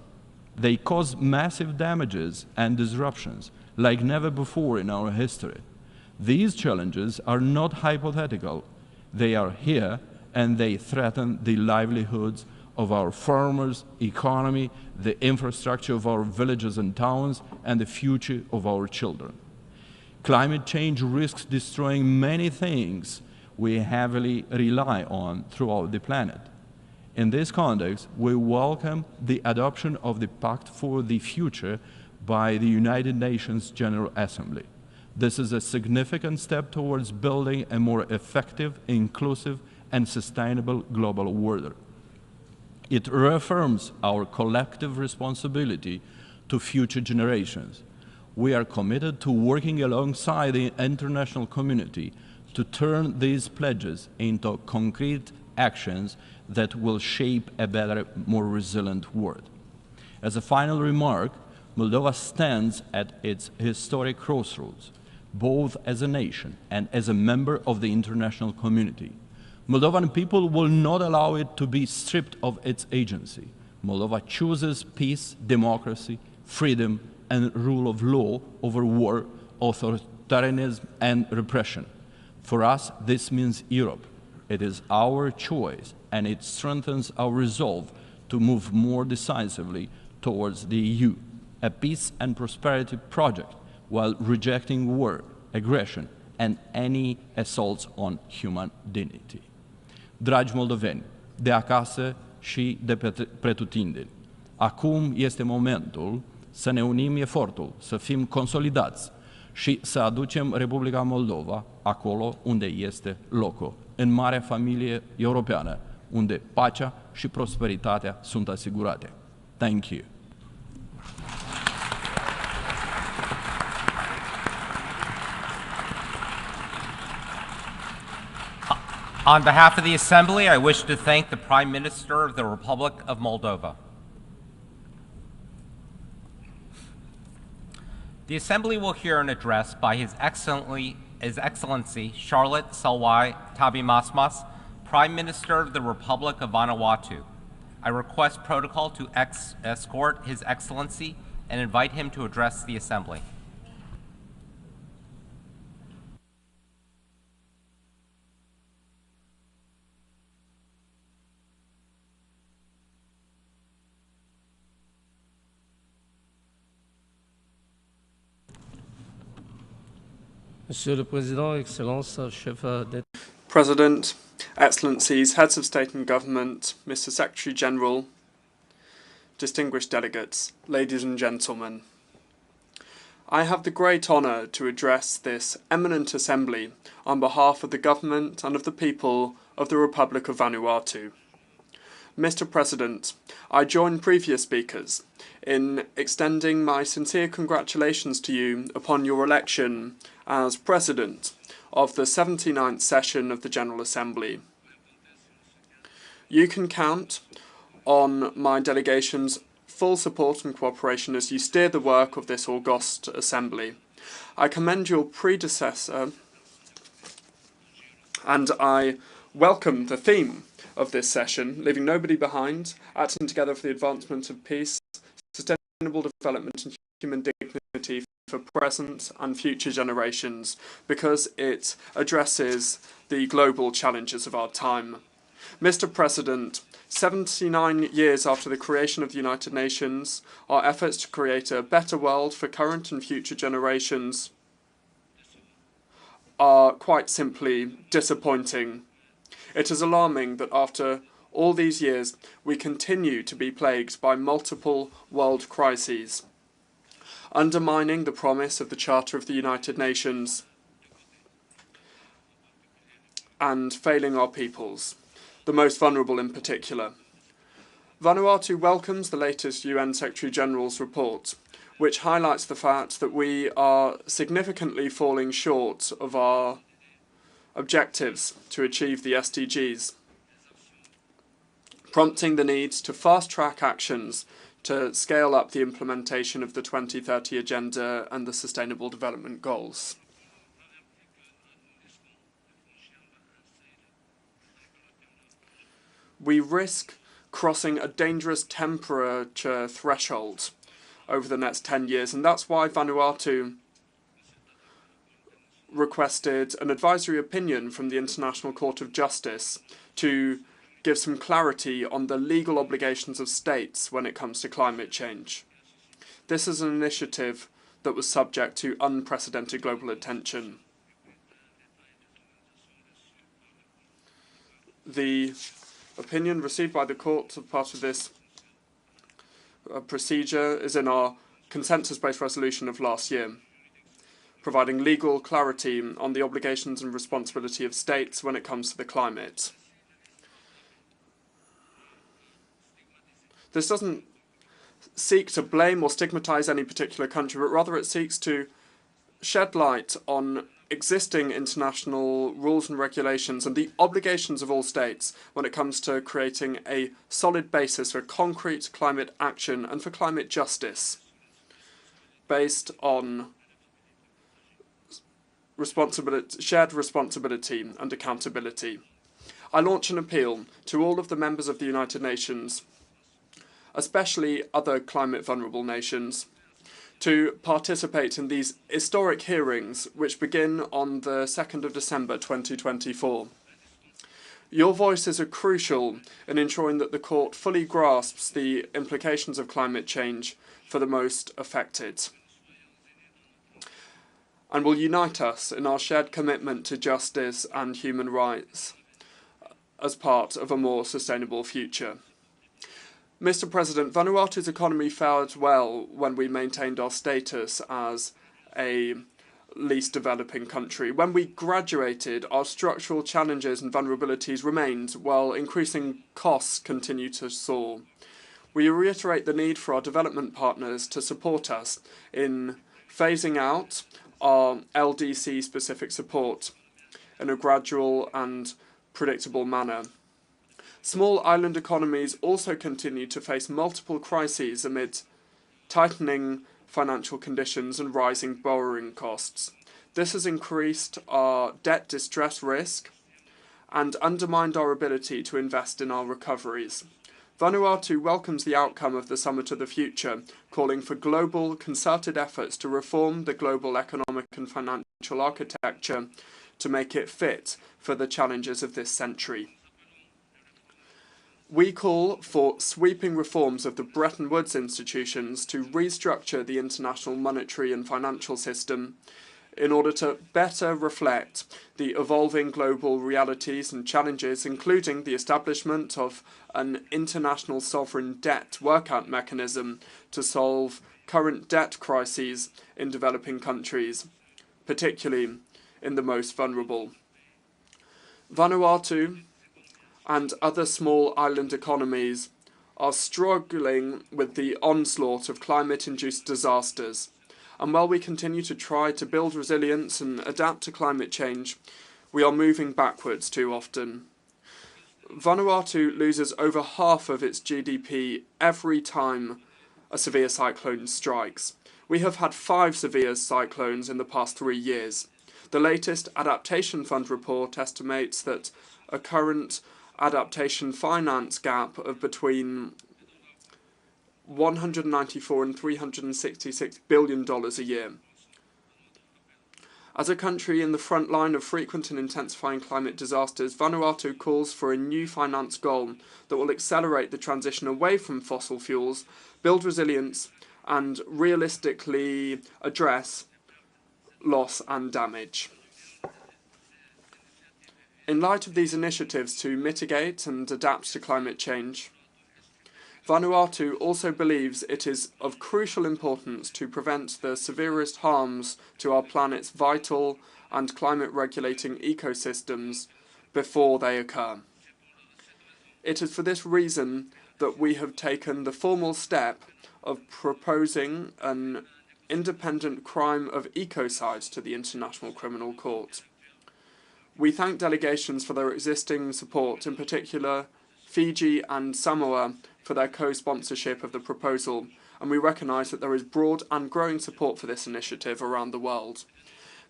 They cause massive damages and disruptions like never before in our history. These challenges are not hypothetical. They are here, and they threaten the livelihoods of our farmers, economy, the infrastructure of our villages and towns, and the future of our children. Climate change risks destroying many things we heavily rely on throughout the planet. In this context, we welcome the adoption of the Pact for the Future by the United Nations General Assembly. This is a significant step towards building a more effective, inclusive, and sustainable global order. It reaffirms our collective responsibility to future generations. We are committed to working alongside the international community to turn these pledges into concrete actions that will shape a better, more resilient world. As a final remark, Moldova stands at its historic crossroads, both as a nation and as a member of the international community. Moldovan people will not allow it to be stripped of its agency. Moldova chooses peace, democracy, freedom, and rule of law over war, authoritarianism and repression. For us, this means Europe. It is our choice, and it strengthens our resolve to move more decisively towards the EU, a peace and prosperity project, while rejecting war, aggression, and any assaults on human dignity. Dragi moldoveni, de acasă și de pretutindeni, acum este momentul să ne unim efortul, să fim consolidați și să aducem Republica Moldova acolo unde este locul, în marea familie europeană, unde pacea și prosperitatea sunt asigurate. Thank you. On behalf of the Assembly, I wish to thank the Prime Minister of the Republic of Moldova. The Assembly will hear an address by His Excellency Charlotte Salwai Tabimasmas, Prime Minister of the Republic of Vanuatu. I request protocol to escort His Excellency and invite him to address the Assembly. Monsieur le Président, Excellences, Chef d'État. President, Excellencies, Heads of State and Government, Mr. Secretary General, distinguished delegates, ladies and gentlemen. I have the great honour to address this eminent assembly on behalf of the government and of the people of the Republic of Vanuatu. Mr. President, I join previous speakers in extending my sincere congratulations to you upon your election as President of the 79th session of the General Assembly. You can count on my delegation's full support and cooperation as you steer the work of this august assembly. I commend your predecessor and I welcome the theme of this session, leaving nobody behind, acting together for the advancement of peace, sustainable development and human dignity for present and future generations, because it addresses the global challenges of our time. Mr. President, 79 years after the creation of the United Nations, our efforts to create a better world for current and future generations are quite simply disappointing. It is alarming that after all these years, we continue to be plagued by multiple world crises, undermining the promise of the Charter of the United Nations and failing our peoples, the most vulnerable in particular. Vanuatu welcomes the latest UN Secretary-General's report, which highlights the fact that we are significantly falling short of our objectives to achieve the SDGs, prompting the need to fast-track actions to scale up the implementation of the 2030 Agenda and the Sustainable Development Goals. We risk crossing a dangerous temperature threshold over the next 10 years, and that's why Vanuatu requested an advisory opinion from the International Court of Justice to give some clarity on the legal obligations of states when it comes to climate change. This is an initiative that was subject to unprecedented global attention. The opinion received by the court as part of this procedure is in our consensus-based resolution of last year, providing legal clarity on the obligations and responsibility of states when it comes to the climate. This doesn't seek to blame or stigmatize any particular country, but rather it seeks to shed light on existing international rules and regulations and the obligations of all states when it comes to creating a solid basis for concrete climate action and for climate justice based on shared responsibility and accountability. I launch an appeal to all of the members of the United Nations, especially other climate vulnerable nations, to participate in these historic hearings, which begin on the 2nd of December 2024. Your voices are crucial in ensuring that the court fully grasps the implications of climate change for the most affected, and will unite us in our shared commitment to justice and human rights as part of a more sustainable future. Mr. President, Vanuatu's economy fared well when we maintained our status as a least developing country. When we graduated, our structural challenges and vulnerabilities remained, while increasing costs continue to soar. We reiterate the need for our development partners to support us in phasing out our LDC-specific support in a gradual and predictable manner. Small island economies also continue to face multiple crises amid tightening financial conditions and rising borrowing costs. This has increased our debt distress risk and undermined our ability to invest in our recoveries. Vanuatu welcomes the outcome of the Summit of the Future, calling for global, concerted efforts to reform the global economic and financial architecture to make it fit for the challenges of this century. We call for sweeping reforms of the Bretton Woods institutions to restructure the international monetary and financial system in order to better reflect the evolving global realities and challenges, including the establishment of an international sovereign debt workout mechanism to solve current debt crises in developing countries, particularly in the most vulnerable. Vanuatu and other small island economies are struggling with the onslaught of climate-induced disasters. And while we continue to try to build resilience and adapt to climate change, we are moving backwards too often. Vanuatu loses over half of its GDP every time a severe cyclone strikes. We have had 5 severe cyclones in the past 3 years. The latest Adaptation Fund report estimates that a current adaptation finance gap of between $194 and $366 billion a year. As a country in the front line of frequent and intensifying climate disasters, Vanuatu calls for a new finance goal that will accelerate the transition away from fossil fuels, build resilience, and realistically address loss and damage. In light of these initiatives to mitigate and adapt to climate change, Vanuatu also believes it is of crucial importance to prevent the severest harms to our planet's vital and climate-regulating ecosystems before they occur. It is for this reason that we have taken the formal step of proposing an independent crime of ecocide to the International Criminal Court. We thank delegations for their existing support, in particular Fiji and Samoa, for their co-sponsorship of the proposal, and we recognise that there is broad and growing support for this initiative around the world.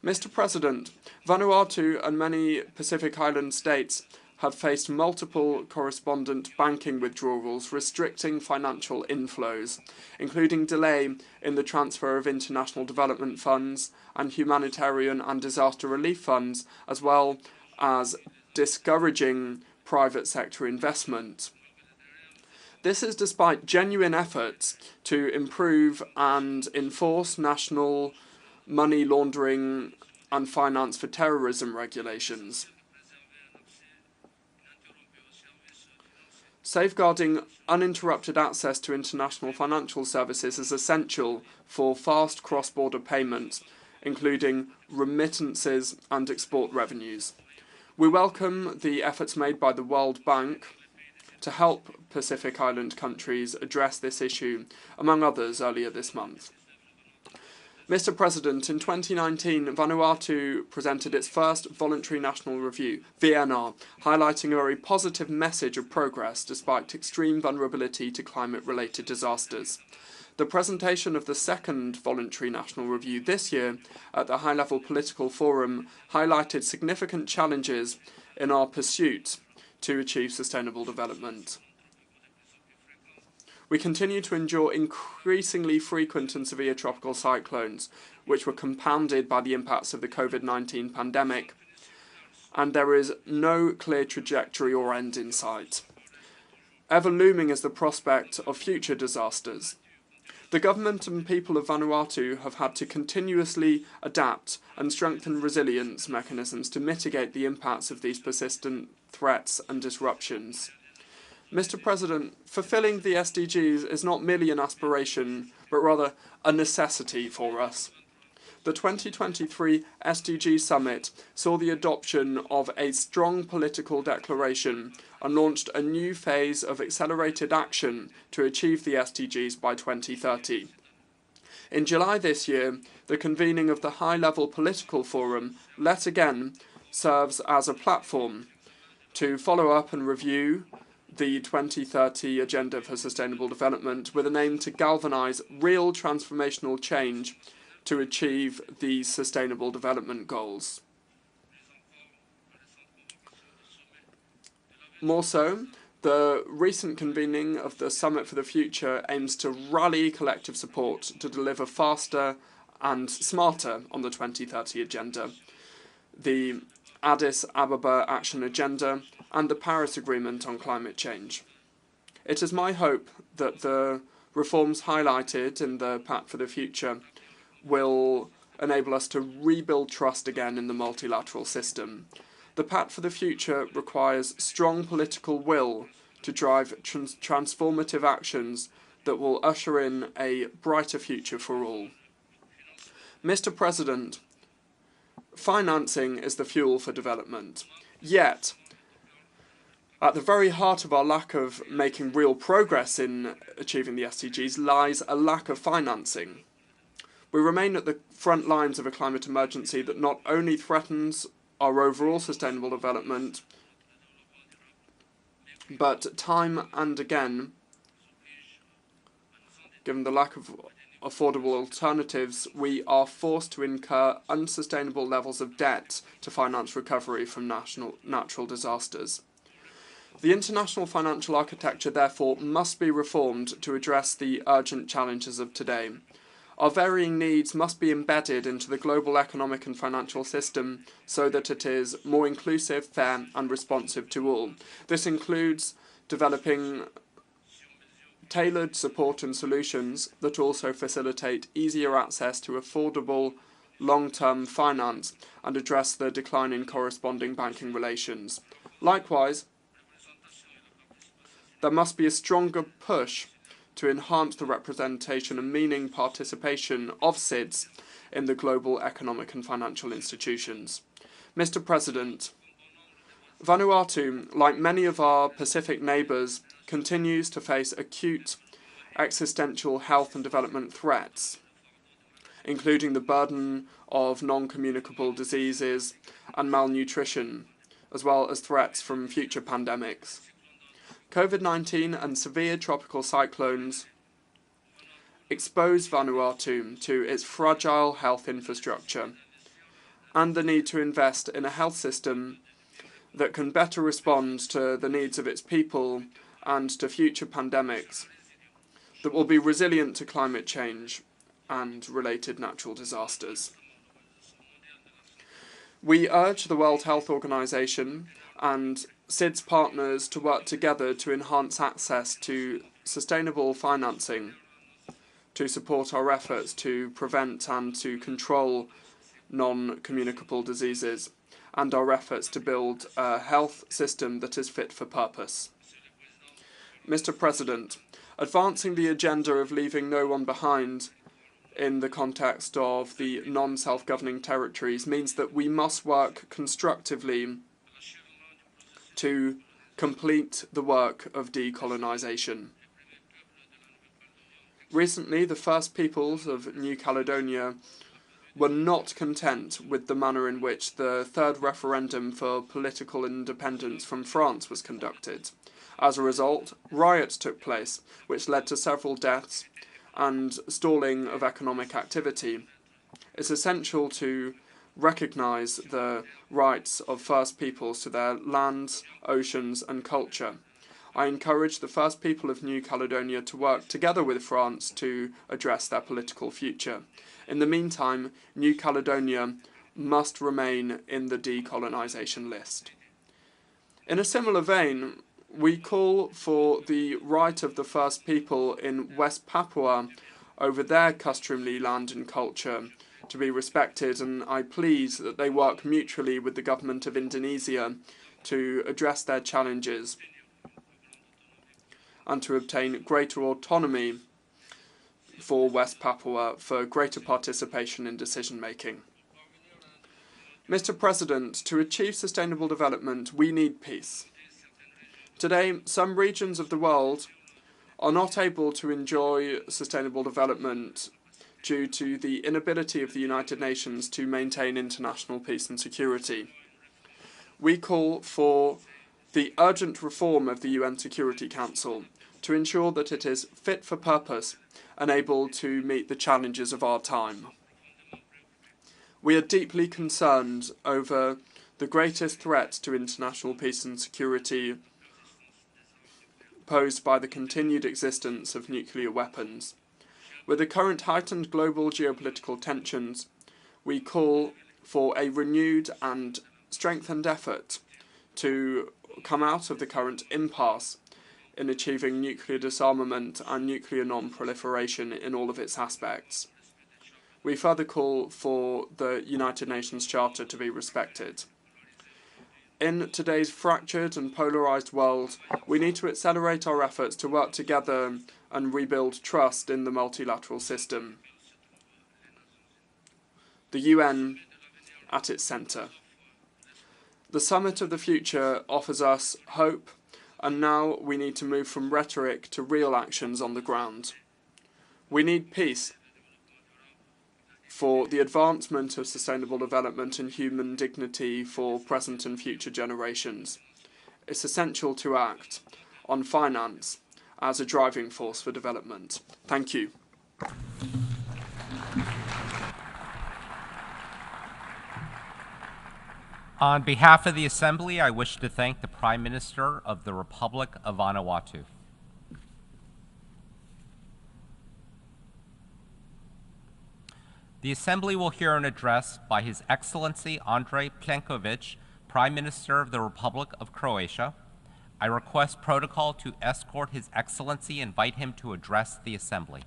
Mr. President, Vanuatu and many Pacific Island states have faced multiple correspondent banking withdrawals restricting financial inflows, including delay in the transfer of international development funds and humanitarian and disaster relief funds, as well as discouraging private sector investment. This is despite genuine efforts to improve and enforce national money laundering and finance for terrorism regulations. Safeguarding uninterrupted access to international financial services is essential for fast cross-border payments, including remittances and export revenues. We welcome the efforts made by the World Bank to help Pacific Island countries address this issue, among others, earlier this month. Mr. President, in 2019, Vanuatu presented its first Voluntary National Review, VNR, highlighting a very positive message of progress despite extreme vulnerability to climate-related disasters. The presentation of the second Voluntary National Review this year at the High-Level Political Forum highlighted significant challenges in our pursuit to achieve sustainable development. We continue to endure increasingly frequent and severe tropical cyclones, which were compounded by the impacts of the COVID-19 pandemic, and there is no clear trajectory or end in sight. Ever looming is the prospect of future disasters. The government and people of Vanuatu have had to continuously adapt and strengthen resilience mechanisms to mitigate the impacts of these persistent threats and disruptions. Mr. President, fulfilling the SDGs is not merely an aspiration, but rather a necessity for us. The 2023 SDG Summit saw the adoption of a strong political declaration and launched a new phase of accelerated action to achieve the SDGs by 2030. In July this year, the convening of the high-level political forum, Let Again, serves as a platform to follow up and review the 2030 Agenda for Sustainable Development with an aim to galvanise real transformational change to achieve the Sustainable Development Goals. More so, the recent convening of the Summit for the Future aims to rally collective support to deliver faster and smarter on the 2030 Agenda, the Addis Ababa Action Agenda, and the Paris Agreement on climate change. It is my hope that the reforms highlighted in the Pact for the Future will enable us to rebuild trust again in the multilateral system. The Pact for the Future requires strong political will to drive transformative actions that will usher in a brighter future for all. Mr. President, financing is the fuel for development. Yet, at the very heart of our lack of making real progress in achieving the SDGs lies a lack of financing. We remain at the front lines of a climate emergency that not only threatens our overall sustainable development, but time and again, given the lack of affordable alternatives, we are forced to incur unsustainable levels of debt to finance recovery from natural disasters. The international financial architecture, therefore, must be reformed to address the urgent challenges of today. Our varying needs must be embedded into the global economic and financial system so that it is more inclusive, fair, and responsive to all. This includes developing tailored support and solutions that also facilitate easier access to affordable long-term finance and address the decline in corresponding banking relations. Likewise, there must be a stronger push to enhance the representation and meaning participation of SIDS in the global economic and financial institutions. Mr. President, Vanuatu, like many of our Pacific neighbours, continues to face acute existential health and development threats, including the burden of non-communicable diseases and malnutrition, as well as threats from future pandemics. COVID-19 and severe tropical cyclones expose Vanuatu to its fragile health infrastructure and the need to invest in a health system that can better respond to the needs of its people and to future pandemics, that will be resilient to climate change and related natural disasters. We urge the World Health Organization and SIDS partners to work together to enhance access to sustainable financing to support our efforts to prevent and to control non-communicable diseases and our efforts to build a health system that is fit for purpose. Mr. President, advancing the agenda of leaving no one behind in the context of the non-self-governing territories means that we must work constructively to complete the work of decolonisation. Recently, the First Peoples of New Caledonia were not content with the manner in which the third referendum for political independence from France was conducted. As a result, riots took place, which led to several deaths and stalling of economic activity. It's essential to recognise the rights of First Peoples to their lands, oceans and culture. I encourage the First People of New Caledonia to work together with France to address their political future. In the meantime, New Caledonia must remain in the decolonisation list. In a similar vein, we call for the right of the First People in West Papua over their customary land and culture to be respected, and I plead that they work mutually with the government of Indonesia to address their challenges and to obtain greater autonomy for West Papua for greater participation in decision-making. Mr. President, to achieve sustainable development, we need peace. Today, some regions of the world are not able to enjoy sustainable development due to the inability of the United Nations to maintain international peace and security. We call for the urgent reform of the UN Security Council to ensure that it is fit for purpose and able to meet the challenges of our time. We are deeply concerned over the greatest threat to international peace and security posed by the continued existence of nuclear weapons. With the current heightened global geopolitical tensions, we call for a renewed and strengthened effort to come out of the current impasse in achieving nuclear disarmament and nuclear non-proliferation in all of its aspects. We further call for the United Nations Charter to be respected. In today's fractured and polarised world, we need to accelerate our efforts to work together and rebuild trust in the multilateral system. The UN at its centre. The Summit of the Future offers us hope, and now we need to move from rhetoric to real actions on the ground. We need peace for the advancement of sustainable development and human dignity for present and future generations. It's essential to act on finance as a driving force for development. Thank you. On behalf of the Assembly, I wish to thank the Prime Minister of the Republic of Vanuatu. The Assembly will hear an address by His Excellency Andrej Plenković, Prime Minister of the Republic of Croatia. I request protocol to escort His Excellency and invite him to address the Assembly.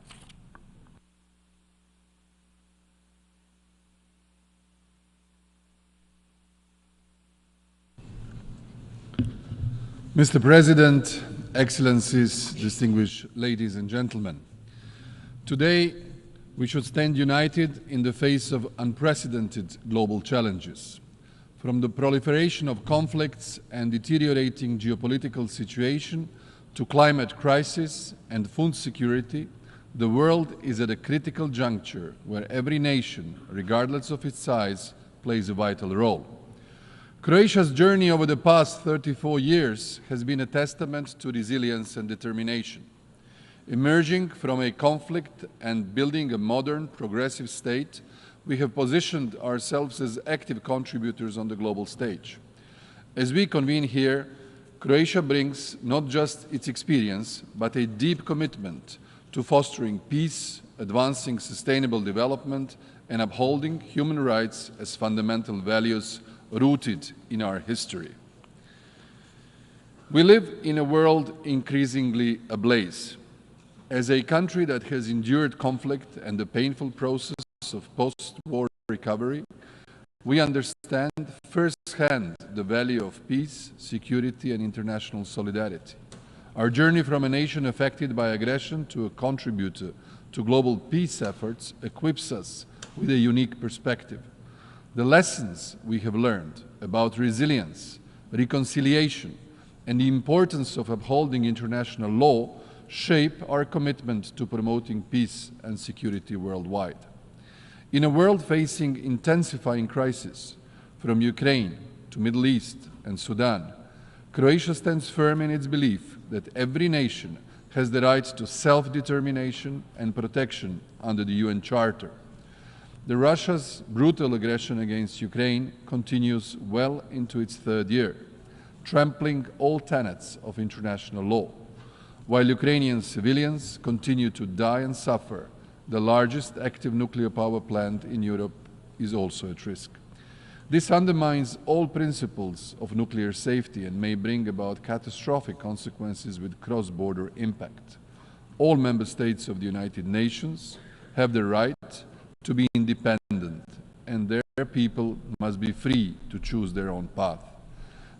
Mr. President, Excellencies, distinguished ladies and gentlemen, today we should stand united in the face of unprecedented global challenges. From the proliferation of conflicts and deteriorating geopolitical situation to climate crisis and food security, the world is at a critical juncture where every nation, regardless of its size, plays a vital role. Croatia's journey over the past 34 years has been a testament to resilience and determination. Emerging from a conflict and building a modern, progressive state, we have positioned ourselves as active contributors on the global stage. As we convene here, Croatia brings not just its experience, but a deep commitment to fostering peace, advancing sustainable development, and upholding human rights as fundamental values rooted in our history. We live in a world increasingly ablaze. As a country that has endured conflict and the painful process of post-war recovery, we understand firsthand the value of peace, security, and international solidarity. Our journey from a nation affected by aggression to a contributor to global peace efforts equips us with a unique perspective. The lessons we have learned about resilience, reconciliation, and the importance of upholding international law shape our commitment to promoting peace and security worldwide. In a world facing intensifying crises, from Ukraine to Middle East and Sudan, Croatia stands firm in its belief that every nation has the right to self-determination and protection under the UN Charter. Russia's brutal aggression against Ukraine continues well into its third year. trampling all tenets of international law. While Ukrainian civilians continue to die and suffer, the largest active nuclear power plant in Europe is also at risk. This undermines all principles of nuclear safety and may bring about catastrophic consequences with cross-border impact. All member states of the United Nations have the right to be independent, and their people must be free to choose their own path.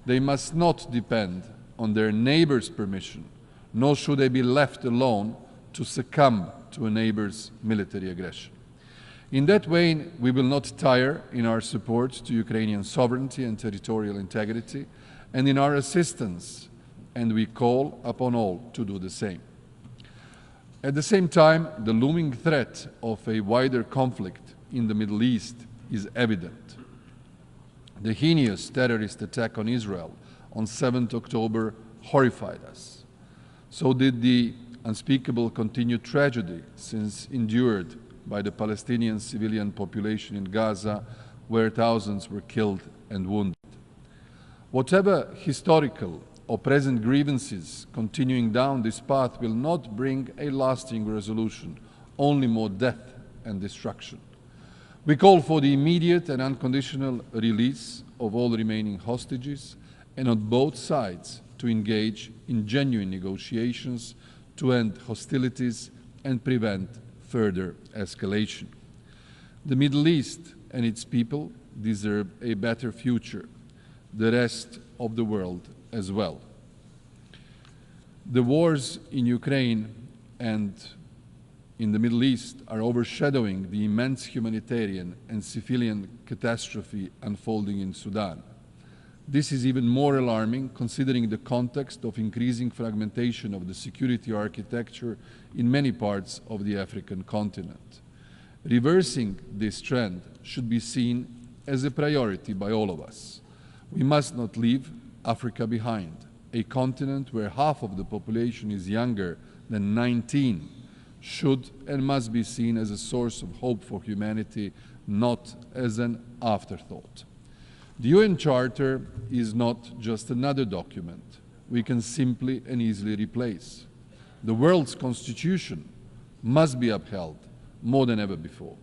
They must not depend on their neighbor's permission, nor should they be left alone to succumb to a neighbor's military aggression. In that vein, we will not tire in our support to Ukrainian sovereignty and territorial integrity, and in our assistance, and we call upon all to do the same. At the same time, the looming threat of a wider conflict in the Middle East is evident. The heinous terrorist attack on Israel on 7th October horrified us. So did the unspeakable continued tragedy since endured by the Palestinian civilian population in Gaza, where thousands were killed and wounded. Whatever historical or present grievances continuing down this path will not bring a lasting resolution, only more death and destruction. We call for the immediate and unconditional release of all remaining hostages, and on both sides to engage in genuine negotiations to end hostilities and prevent further escalation. The Middle East and its people deserve a better future, the rest of the world as well. The wars in Ukraine and in the Middle East are overshadowing the immense humanitarian and civilian catastrophe unfolding in Sudan. This is even more alarming considering the context of increasing fragmentation of the security architecture in many parts of the African continent. Reversing this trend should be seen as a priority by all of us. We must not leave Africa behind, a continent where half of the population is younger than 19, should and must be seen as a source of hope for humanity, not as an afterthought. The UN Charter is not just another document we can simply and easily replace. The world's constitution must be upheld more than ever before.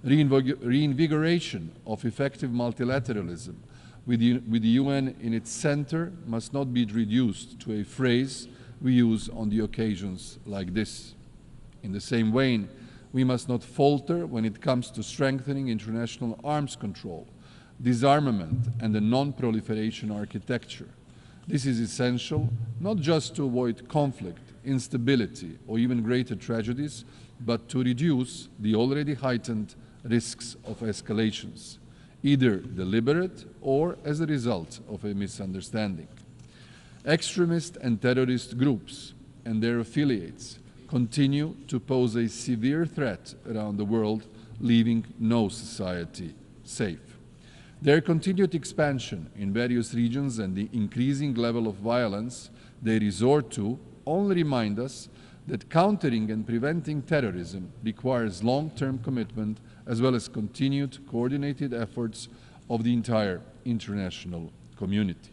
Reinvigoration of effective multilateralism with the UN in its center must not be reduced to a phrase we use on the occasions like this. In the same vein, we must not falter when it comes to strengthening international arms control, disarmament, and the non-proliferation architecture. This is essential not just to avoid conflict, instability, or even greater tragedies, but to reduce the already heightened risks of escalations, either deliberate or as a result of a misunderstanding. Extremist and terrorist groups and their affiliates continue to pose a severe threat around the world, leaving no society safe. Their continued expansion in various regions and the increasing level of violence they resort to only remind us that countering and preventing terrorism requires long-term commitment as well as continued coordinated efforts of the entire international community.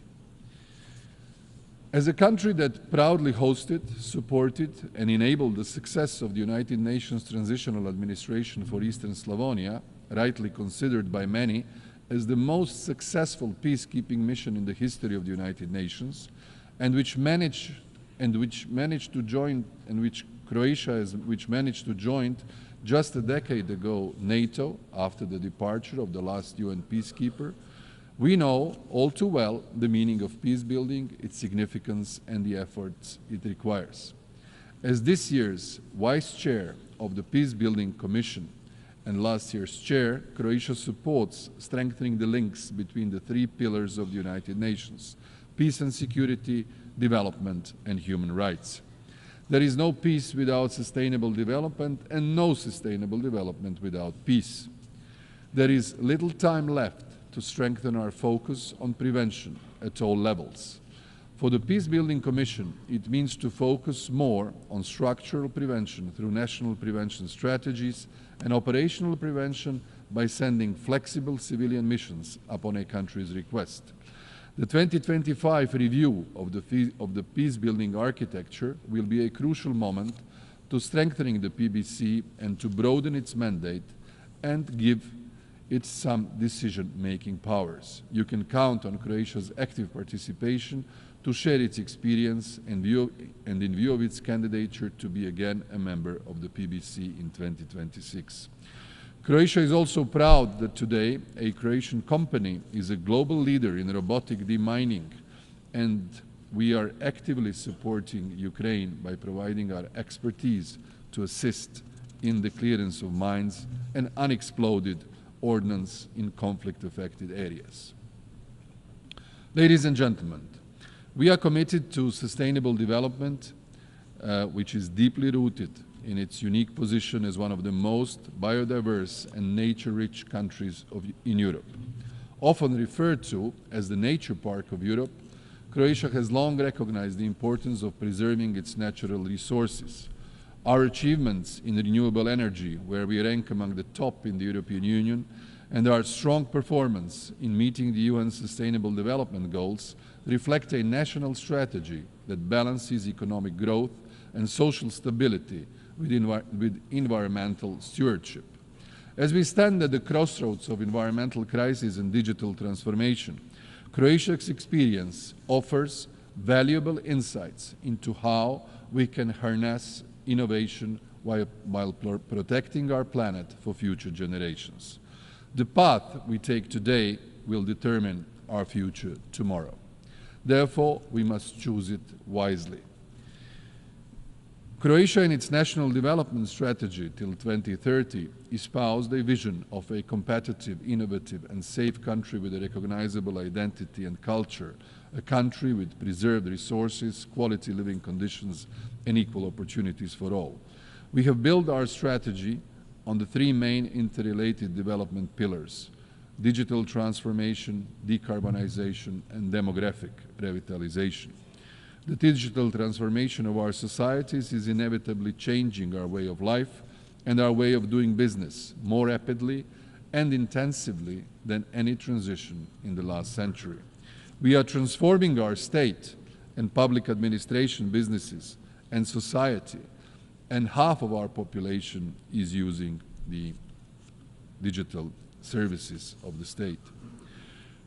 As a country that proudly hosted, supported, and enabled the success of the United Nations Transitional Administration for Eastern Slavonia, rightly considered by many as the most successful peacekeeping mission in the history of the United Nations, and which Croatia managed to join just a decade ago NATO after the departure of the last UN peacekeeper, we know all too well the meaning of peace building, its significance, and the efforts it requires. As this year's Vice Chair of the Peace Building Commission and last year's Chair, Croatia supports strengthening the links between the three pillars of the United Nations: peace and security, development, and human rights. There is no peace without sustainable development, and no sustainable development without peace. There is little time left to strengthen our focus on prevention at all levels. For the Peace Building Commission, it means to focus more on structural prevention through national prevention strategies and operational prevention by sending flexible civilian missions upon a country's request. The 2025 review of the peace-building architecture will be a crucial moment to strengthening the PBC and to broaden its mandate and give it some decision-making powers. You can count on Croatia's active participation to share its experience and in view of its candidature to be again a member of the PBC in 2026. Croatia is also proud that today a Croatian company is a global leader in robotic demining, and we are actively supporting Ukraine by providing our expertise to assist in the clearance of mines and unexploded ordnance in conflict-affected areas. Ladies and gentlemen, we are committed to sustainable development, which is deeply rooted in its unique position as one of the most biodiverse and nature-rich countries in Europe. Often referred to as the nature park of Europe, Croatia has long recognized the importance of preserving its natural resources. Our achievements in renewable energy, where we rank among the top in the European Union, and our strong performance in meeting the UN Sustainable Development Goals reflect a national strategy that balances economic growth and social stability with environmental stewardship. As we stand at the crossroads of environmental crisis and digital transformation, Croatia's experience offers valuable insights into how we can harness innovation while protecting our planet for future generations. The path we take today will determine our future tomorrow. Therefore, we must choose it wisely. Croatia, in its national development strategy till 2030, espoused a vision of a competitive, innovative, and safe country with a recognizable identity and culture, a country with preserved resources, quality living conditions, and equal opportunities for all. We have built our strategy on the three main interrelated development pillars: digital transformation, decarbonization, and demographic revitalization. The digital transformation of our societies is inevitably changing our way of life and our way of doing business more rapidly and intensively than any transition in the last century. We are transforming our state and public administration, businesses, and society, and half of our population is using the digital services of the state.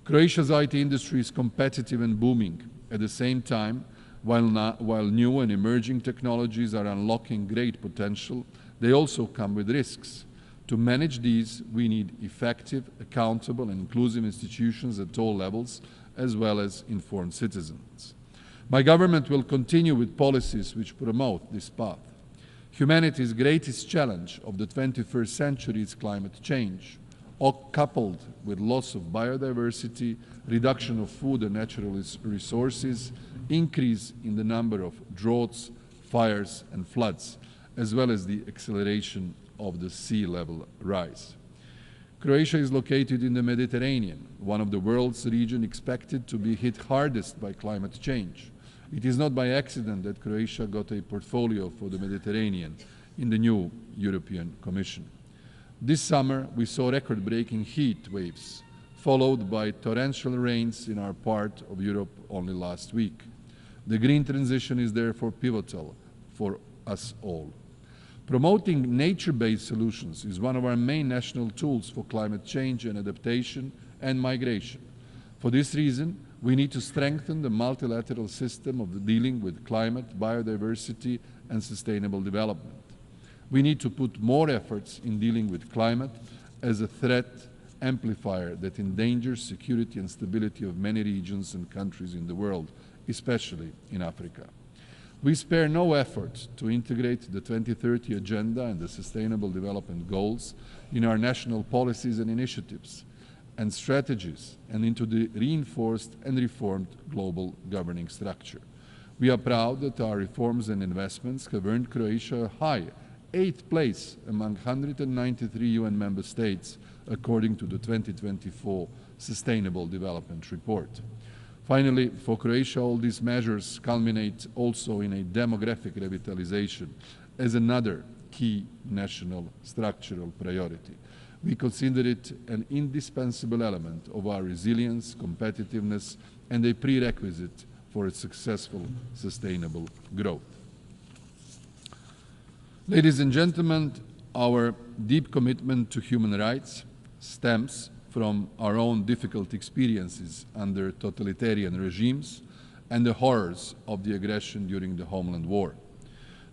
Croatia's IT industry is competitive and booming. At the same time, while new and emerging technologies are unlocking great potential, they also come with risks. To manage these, we need effective, accountable, and inclusive institutions at all levels, as well as informed citizens. My government will continue with policies which promote this path. Humanity's greatest challenge of the 21st century is climate change, coupled with loss of biodiversity, reduction of food and natural resources, increase in the number of droughts, fires, and floods, as well as the acceleration of the sea level rise. Croatia is located in the Mediterranean, one of the world's regions expected to be hit hardest by climate change. It is not by accident that Croatia got a portfolio for the Mediterranean in the new European Commission. This summer, we saw record-breaking heat waves, followed by torrential rains in our part of Europe only last week. The green transition is therefore pivotal for us all. Promoting nature-based solutions is one of our main national tools for climate change and adaptation and migration. For this reason, we need to strengthen the multilateral system of dealing with climate, biodiversity, and sustainable development. We need to put more efforts in dealing with climate as a threat amplifier that endangers security and stability of many regions and countries in the world, especially in Africa. We spare no effort to integrate the 2030 Agenda and the Sustainable Development Goals in our national policies and initiatives and strategies and into the reinforced and reformed global governing structure. We are proud that our reforms and investments have earned Croatia a high 8th place among 193 UN member states, according to the 2024 Sustainable Development Report. Finally, for Croatia, all these measures culminate also in a demographic revitalization as another key national structural priority. We consider it an indispensable element of our resilience, competitiveness, and a prerequisite for a successful, sustainable growth. Ladies and gentlemen, our deep commitment to human rights stems from our own difficult experiences under totalitarian regimes and the horrors of the aggression during the Homeland War.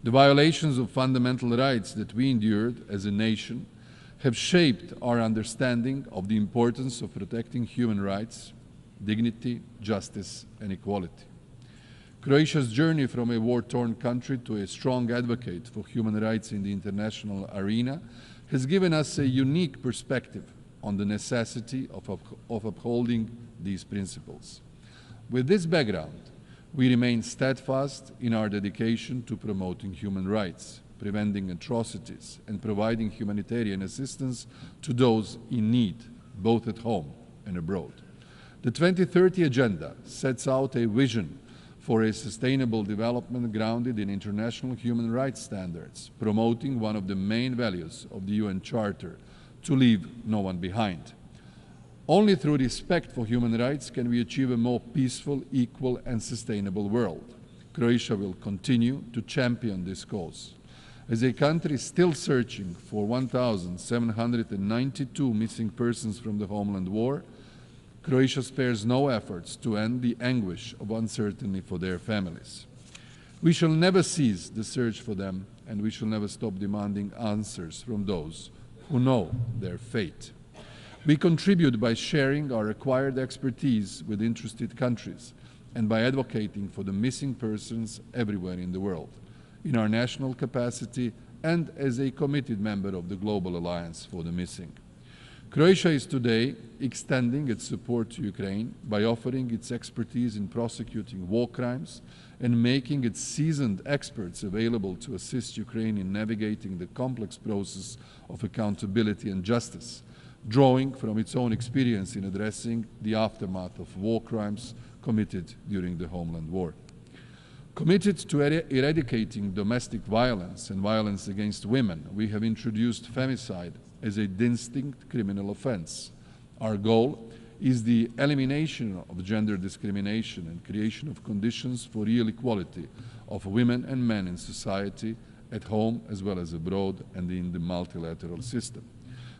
The violations of fundamental rights that we endured as a nation have shaped our understanding of the importance of protecting human rights, dignity, justice, and equality. Croatia's journey from a war-torn country to a strong advocate for human rights in the international arena has given us a unique perspective on the necessity of upholding these principles. With this background, we remain steadfast in our dedication to promoting human rights, preventing atrocities, and providing humanitarian assistance to those in need, both at home and abroad. The 2030 Agenda sets out a vision for a sustainable development grounded in international human rights standards, promoting one of the main values of the UN Charter, to leave no one behind. Only through respect for human rights can we achieve a more peaceful, equal, and sustainable world. Croatia will continue to champion this cause. As a country still searching for 1,792 missing persons from the Homeland War, Croatia spares no efforts to end the anguish of uncertainty for their families. We shall never cease the search for them, and we shall never stop demanding answers from those who know their fate. We contribute by sharing our acquired expertise with interested countries and by advocating for the missing persons everywhere in the world, in our national capacity and as a committed member of the Global Alliance for the Missing. Croatia is today extending its support to Ukraine by offering its expertise in prosecuting war crimes and making its seasoned experts available to assist Ukraine in navigating the complex process of accountability and justice, drawing from its own experience in addressing the aftermath of war crimes committed during the Homeland War. Committed to eradicating domestic violence and violence against women, we have introduced femicide as a distinct criminal offense. Our goal is the elimination of gender discrimination and creation of conditions for real equality of women and men in society, at home as well as abroad and in the multilateral system.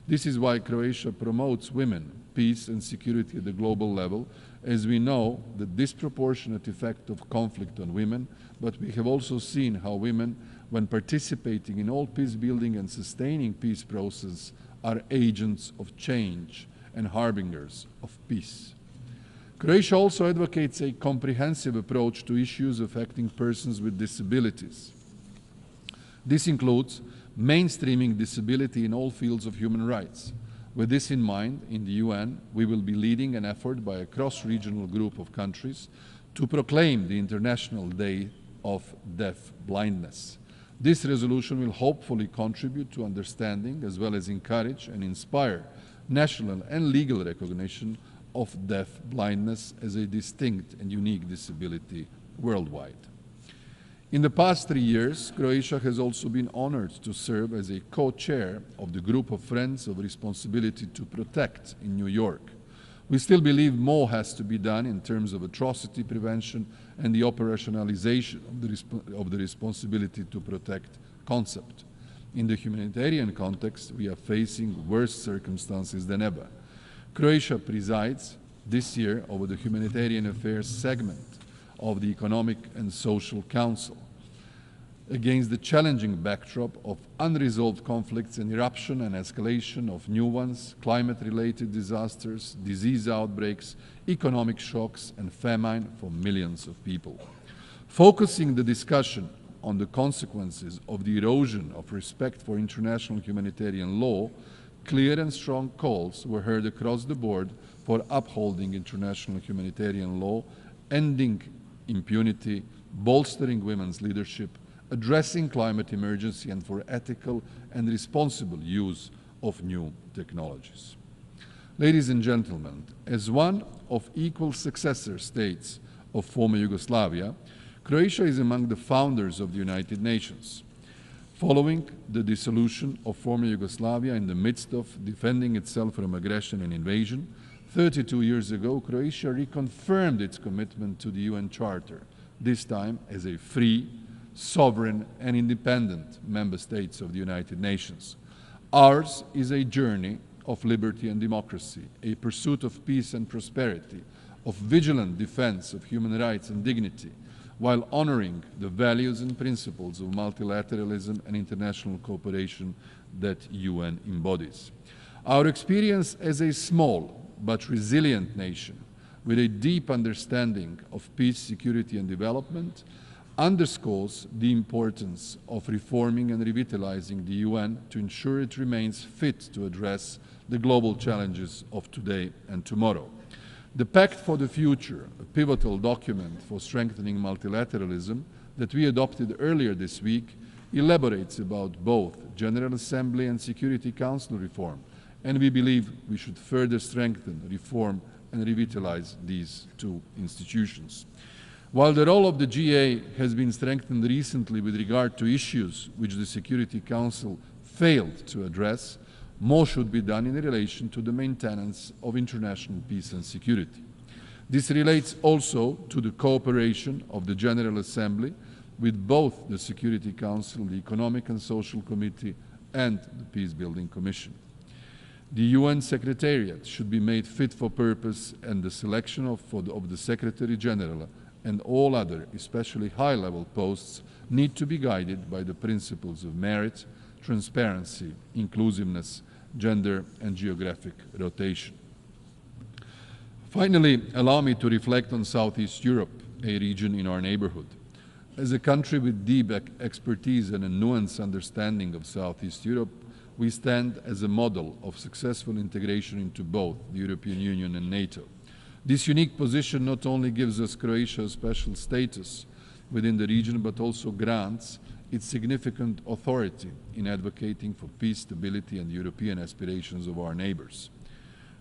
This is why Croatia promotes women, peace and security at the global level, as we know the disproportionate effect of conflict on women, but we have also seen how women, when participating in all peace-building and sustaining peace process, are agents of change and harbingers of peace. Croatia also advocates a comprehensive approach to issues affecting persons with disabilities. This includes mainstreaming disability in all fields of human rights. With this in mind, in the UN, we will be leading an effort by a cross-regional group of countries to proclaim the International Day of Deaf Blindness. This resolution will hopefully contribute to understanding as well as encourage and inspire national and legal recognition of deaf blindness as a distinct and unique disability worldwide. In the past 3 years, Croatia has also been honored to serve as a co-chair of the Group of Friends of Responsibility to Protect in New York. We still believe more has to be done in terms of atrocity prevention and the operationalization of the responsibility to protect concept. In the humanitarian context, we are facing worse circumstances than ever. Croatia presides this year over the humanitarian affairs segment of the Economic and Social Council. Against the challenging backdrop of unresolved conflicts and eruption and escalation of new ones, climate-related disasters, disease outbreaks, economic shocks, and famine for millions of people. Focusing the discussion on the consequences of the erosion of respect for international humanitarian law, clear and strong calls were heard across the board for upholding international humanitarian law, ending impunity, bolstering women's leadership, addressing climate emergency, and for ethical and responsible use of new technologies. Ladies and gentlemen, as one of equal successor states of former Yugoslavia, Croatia is among the founders of the United Nations. Following the dissolution of former Yugoslavia in the midst of defending itself from aggression and invasion, 32 years ago, Croatia reconfirmed its commitment to the UN Charter, this time as a free, sovereign, and independent member state of the United Nations. Ours is a journey of liberty and democracy, a pursuit of peace and prosperity, of vigilant defense of human rights and dignity, while honoring the values and principles of multilateralism and international cooperation that UN embodies. Our experience as a small but resilient nation with a deep understanding of peace, security, and development underscores the importance of reforming and revitalizing the UN to ensure it remains fit to address the global challenges of today and tomorrow. The Pact for the Future, a pivotal document for strengthening multilateralism that we adopted earlier this week, elaborates about both General Assembly and Security Council reform, and we believe we should further strengthen, reform, and revitalize these two institutions. While the role of the GA has been strengthened recently with regard to issues which the Security Council failed to address, more should be done in relation to the maintenance of international peace and security. This relates also to the cooperation of the General Assembly with both the Security Council, the Economic and Social Committee, and the Peace-Building Commission. The UN Secretariat should be made fit for purpose, and the selection of the Secretary General and all other, especially high-level posts, need to be guided by the principles of merit, transparency, inclusiveness, gender, and geographic rotation. Finally, allow me to reflect on Southeast Europe, a region in our neighborhood. As a country with deep expertise and a nuanced understanding of Southeast Europe, we stand as a model of successful integration into both the European Union and NATO. This unique position not only gives us Croatia a special status within the region, but also grants its significant authority in advocating for peace, stability, and European aspirations of our neighbors.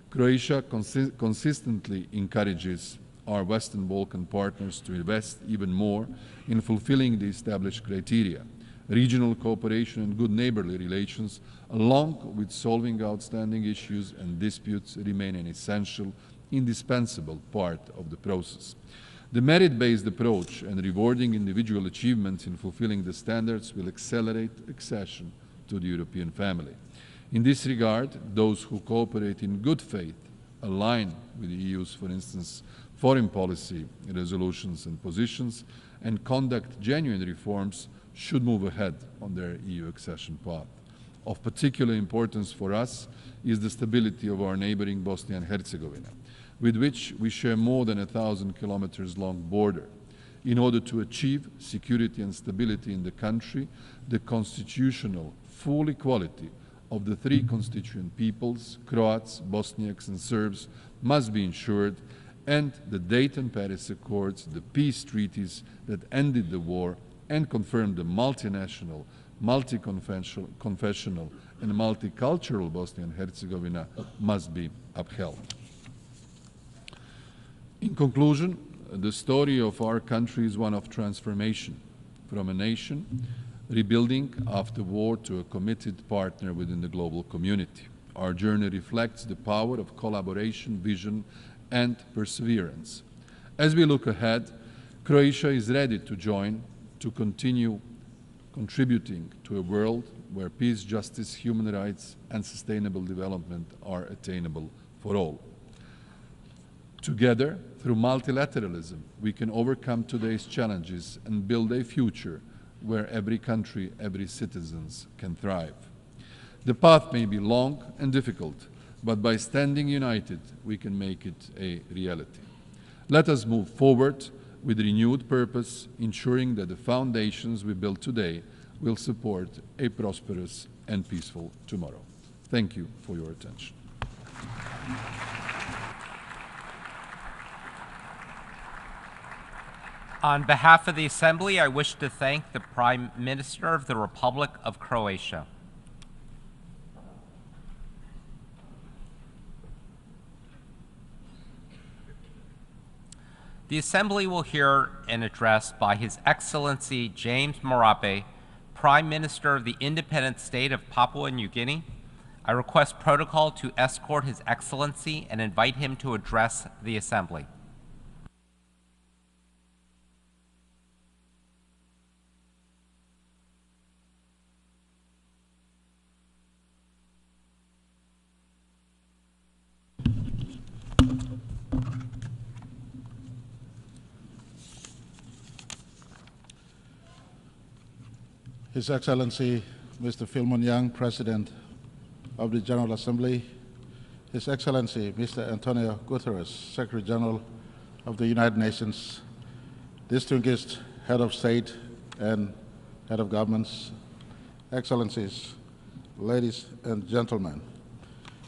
Croatia consistently encourages our Western Balkan partners to invest even more in fulfilling the established criteria. Regional cooperation and good neighborly relations, along with solving outstanding issues and disputes, remain an essential, indispensable part of the process. The merit-based approach and rewarding individual achievements in fulfilling the standards will accelerate accession to the European family. In this regard, those who cooperate in good faith, align with the EU's, for instance, foreign policy resolutions and positions, and conduct genuine reforms should move ahead on their EU accession path. Of particular importance for us is the stability of our neighboring Bosnia and Herzegovina, with which we share more than 1,000 kilometers long border. In order to achieve security and stability in the country, the constitutional full equality of the three constituent peoples, Croats, Bosniaks, and Serbs, must be ensured, and the Dayton-Paris Accords, the peace treaties that ended the war and confirmed the multinational, multi-confessional, and multicultural Bosnia and Herzegovina must be upheld. In conclusion, the story of our country is one of transformation from a nation rebuilding after war to a committed partner within the global community. Our journey reflects the power of collaboration, vision, and perseverance. As we look ahead, Croatia is ready to join, to continue contributing to a world where peace, justice, human rights, and sustainable development are attainable for all. Together, through multilateralism, we can overcome today's challenges and build a future where every country, every citizen can thrive. The path may be long and difficult, but by standing united, we can make it a reality. Let us move forward with renewed purpose, ensuring that the foundations we build today will support a prosperous and peaceful tomorrow. Thank you for your attention. On behalf of the Assembly, I wish to thank the Prime Minister of the Republic of Croatia. The Assembly will hear an address by His Excellency James Marape, Prime Minister of the independent state of Papua New Guinea. I request protocol to escort His Excellency and invite him to address the Assembly. His Excellency Mr. Philemon Yang, President of the General Assembly, His Excellency Mr. Antonio Guterres, Secretary General of the United Nations, distinguished Head of State and Head of Governments, Excellencies, ladies and gentlemen,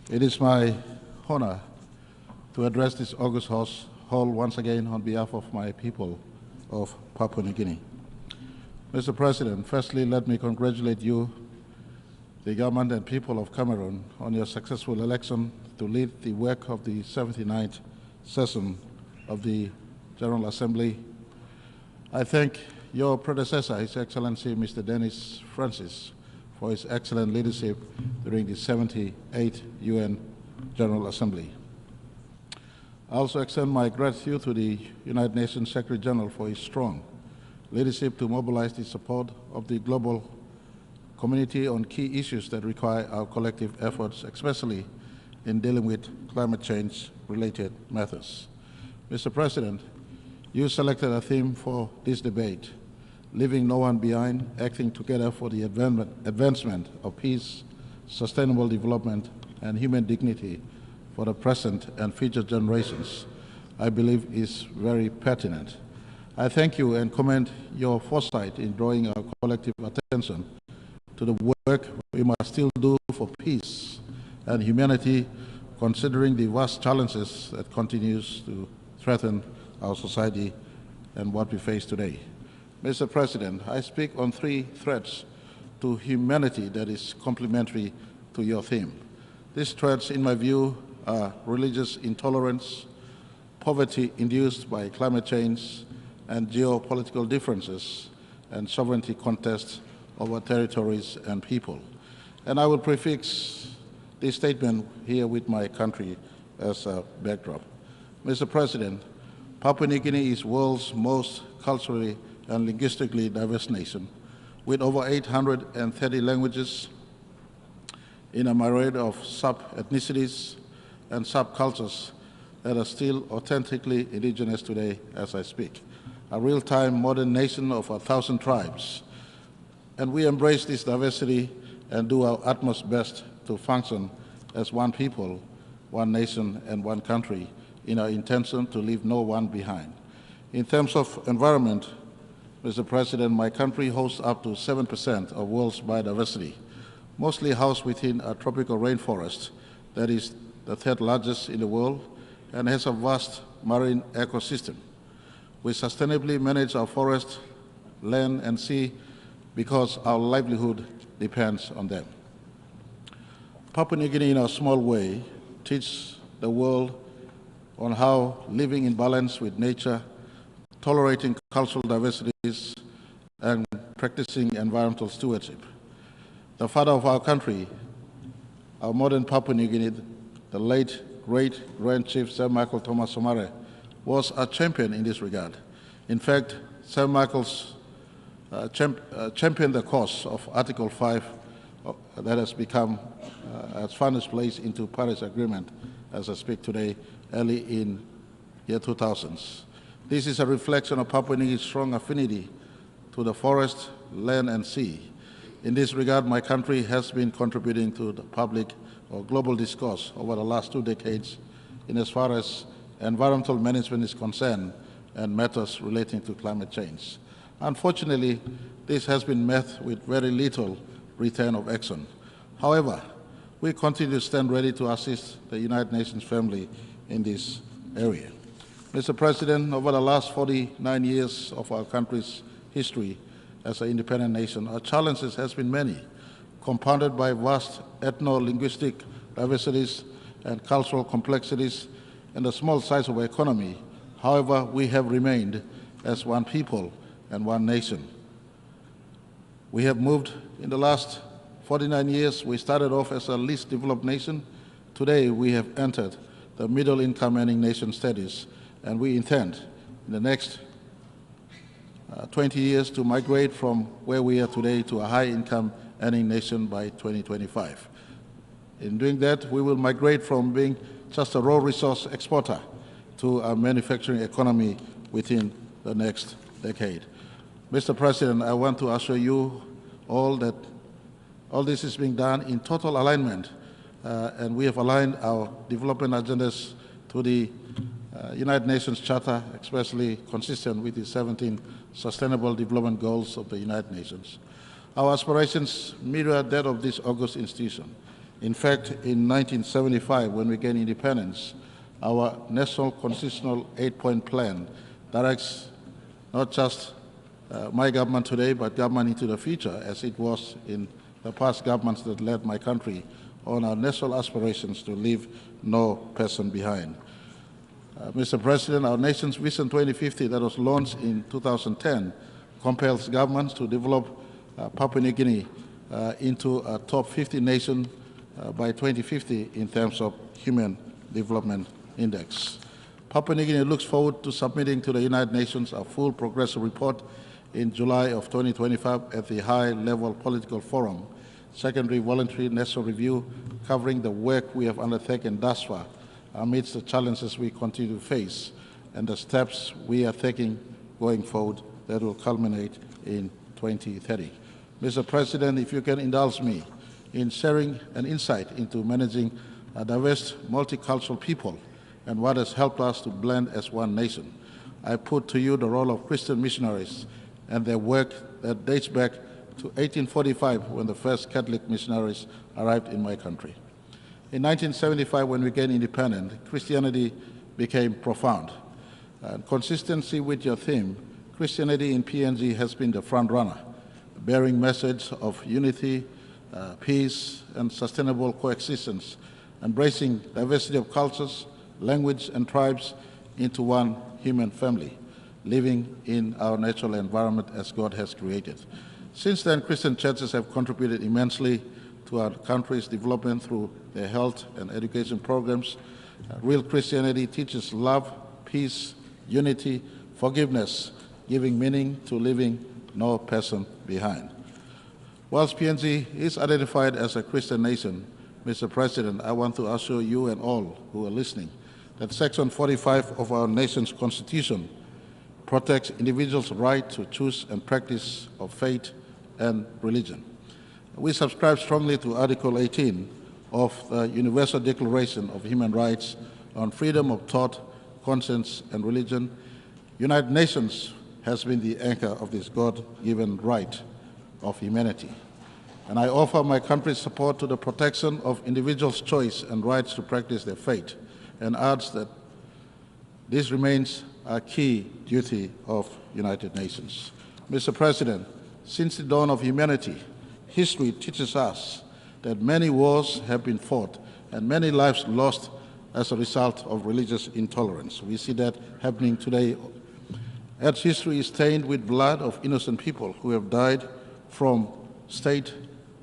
it is my honor to address this august hall once again on behalf of my people of Papua New Guinea. Mr. President, firstly, let me congratulate you, the government and people of Cameroon, on your successful election to lead the work of the 79th session of the General Assembly. I thank your predecessor, His Excellency Mr. Denis Francis, for his excellent leadership during the 78th UN General Assembly. I also extend my gratitude to the United Nations Secretary General for his strong leadership to mobilize the support of the global community on key issues that require our collective efforts, especially in dealing with climate change-related matters. Mr. President, you selected a theme for this debate, leaving no one behind, acting together for the advancement of peace, sustainable development, and human dignity for the present and future generations, I believe is very pertinent. I thank you and commend your foresight in drawing our collective attention to the work we must still do for peace and humanity, considering the vast challenges that continues to threaten our society and what we face today. Mr. President, I speak on three threats to humanity that is complementary to your theme. These threats, in my view, are religious intolerance, poverty induced by climate change, and geopolitical differences and sovereignty contests over territories and people. And I will prefix this statement here with my country as a backdrop. Mr. President, Papua New Guinea is the world's most culturally and linguistically diverse nation, with over 830 languages in a myriad of sub-ethnicities and subcultures that are still authentically indigenous today as I speak. A real-time modern nation of 1,000 tribes. And we embrace this diversity and do our utmost best to function as one people, one nation, and one country in our intention to leave no one behind. In terms of environment, Mr. President, my country hosts up to 7% of world's biodiversity, mostly housed within a tropical rainforest that is the third largest in the world and has a vast marine ecosystem. We sustainably manage our forest, land, and sea because our livelihood depends on them. Papua New Guinea, in a small way, teaches the world on how living in balance with nature, tolerating cultural diversities, and practicing environmental stewardship. The father of our country, our modern Papua New Guinea, the late great Grand Chief Sir Michael Thomas Somare, was a champion in this regard. In fact, Sir Michael's championed the cause of Article 5 that has become, has found its place into Paris Agreement as I speak today, early in year 2000s. This is a reflection of Papua New Guinea's strong affinity to the forest, land, and sea. In this regard, my country has been contributing to the public or global discourse over the last 2 decades in as far as environmental management is concerned and matters relating to climate change. Unfortunately, this has been met with very little return of action. However, we continue to stand ready to assist the United Nations family in this area. Mr. President, over the last 49 years of our country's history as an independent nation, our challenges has been many, compounded by vast ethno-linguistic diversities and cultural complexities and the small size of our economy. However, we have remained as one people and one nation. We have moved in the last 49 years. We started off as a least developed nation. Today, we have entered the middle income earning nation status, and we intend in the next 20 years to migrate from where we are today to a high income earning nation by 2025. In doing that, we will migrate from being just a raw resource exporter to a manufacturing economy within the next decade. Mr. President, I want to assure you all that all this is being done in total alignment, and we have aligned our development agendas to the United Nations Charter, especially consistent with the 17 Sustainable Development Goals of the United Nations. Our aspirations mirror that of this august institution. In fact, in 1975, when we gained independence, our National Constitutional 8-point plan directs not just my government today, but government into the future, as it was in the past governments that led my country, on our national aspirations to leave no person behind. Mr. President, our nation's Vision 2050 that was launched in 2010 compels governments to develop Papua New Guinea into a top 50 nation by 2050 in terms of Human Development Index. Papua New Guinea looks forward to submitting to the United Nations a full progress report in July of 2025 at the high-level political forum, secondary voluntary national review covering the work we have undertaken thus far amidst the challenges we continue to face and the steps we are taking going forward that will culminate in 2030. Mr. President, if you can indulge me in sharing an insight into managing a diverse multicultural people and what has helped us to blend as one nation, I put to you the role of Christian missionaries and their work that dates back to 1845 when the first Catholic missionaries arrived in my country. In 1975, when we gained independence, Christianity became profound. And consistency with your theme, Christianity in PNG has been the front runner, bearing message of unity, peace, and sustainable coexistence, embracing diversity of cultures, language, and tribes into one human family, living in our natural environment as God has created. Since then, Christian churches have contributed immensely to our country's development through their health and education programs. Real Christianity teaches love, peace, unity, forgiveness, giving meaning to leaving no person behind. Whilst PNG is identified as a Christian nation, Mr. President, I want to assure you and all who are listening that Section 45 of our nation's Constitution protects individuals' right to choose and practice of faith and religion. We subscribe strongly to Article 18 of the Universal Declaration of Human Rights on freedom of thought, conscience, and religion. United Nations has been the anchor of this God-given right of humanity. And I offer my country's support to the protection of individuals' choice and rights to practice their faith, and urge that this remains a key duty of United Nations. Mr. President, since the dawn of humanity, history teaches us that many wars have been fought and many lives lost as a result of religious intolerance. We see that happening today. As history is stained with blood of innocent people who have died from state,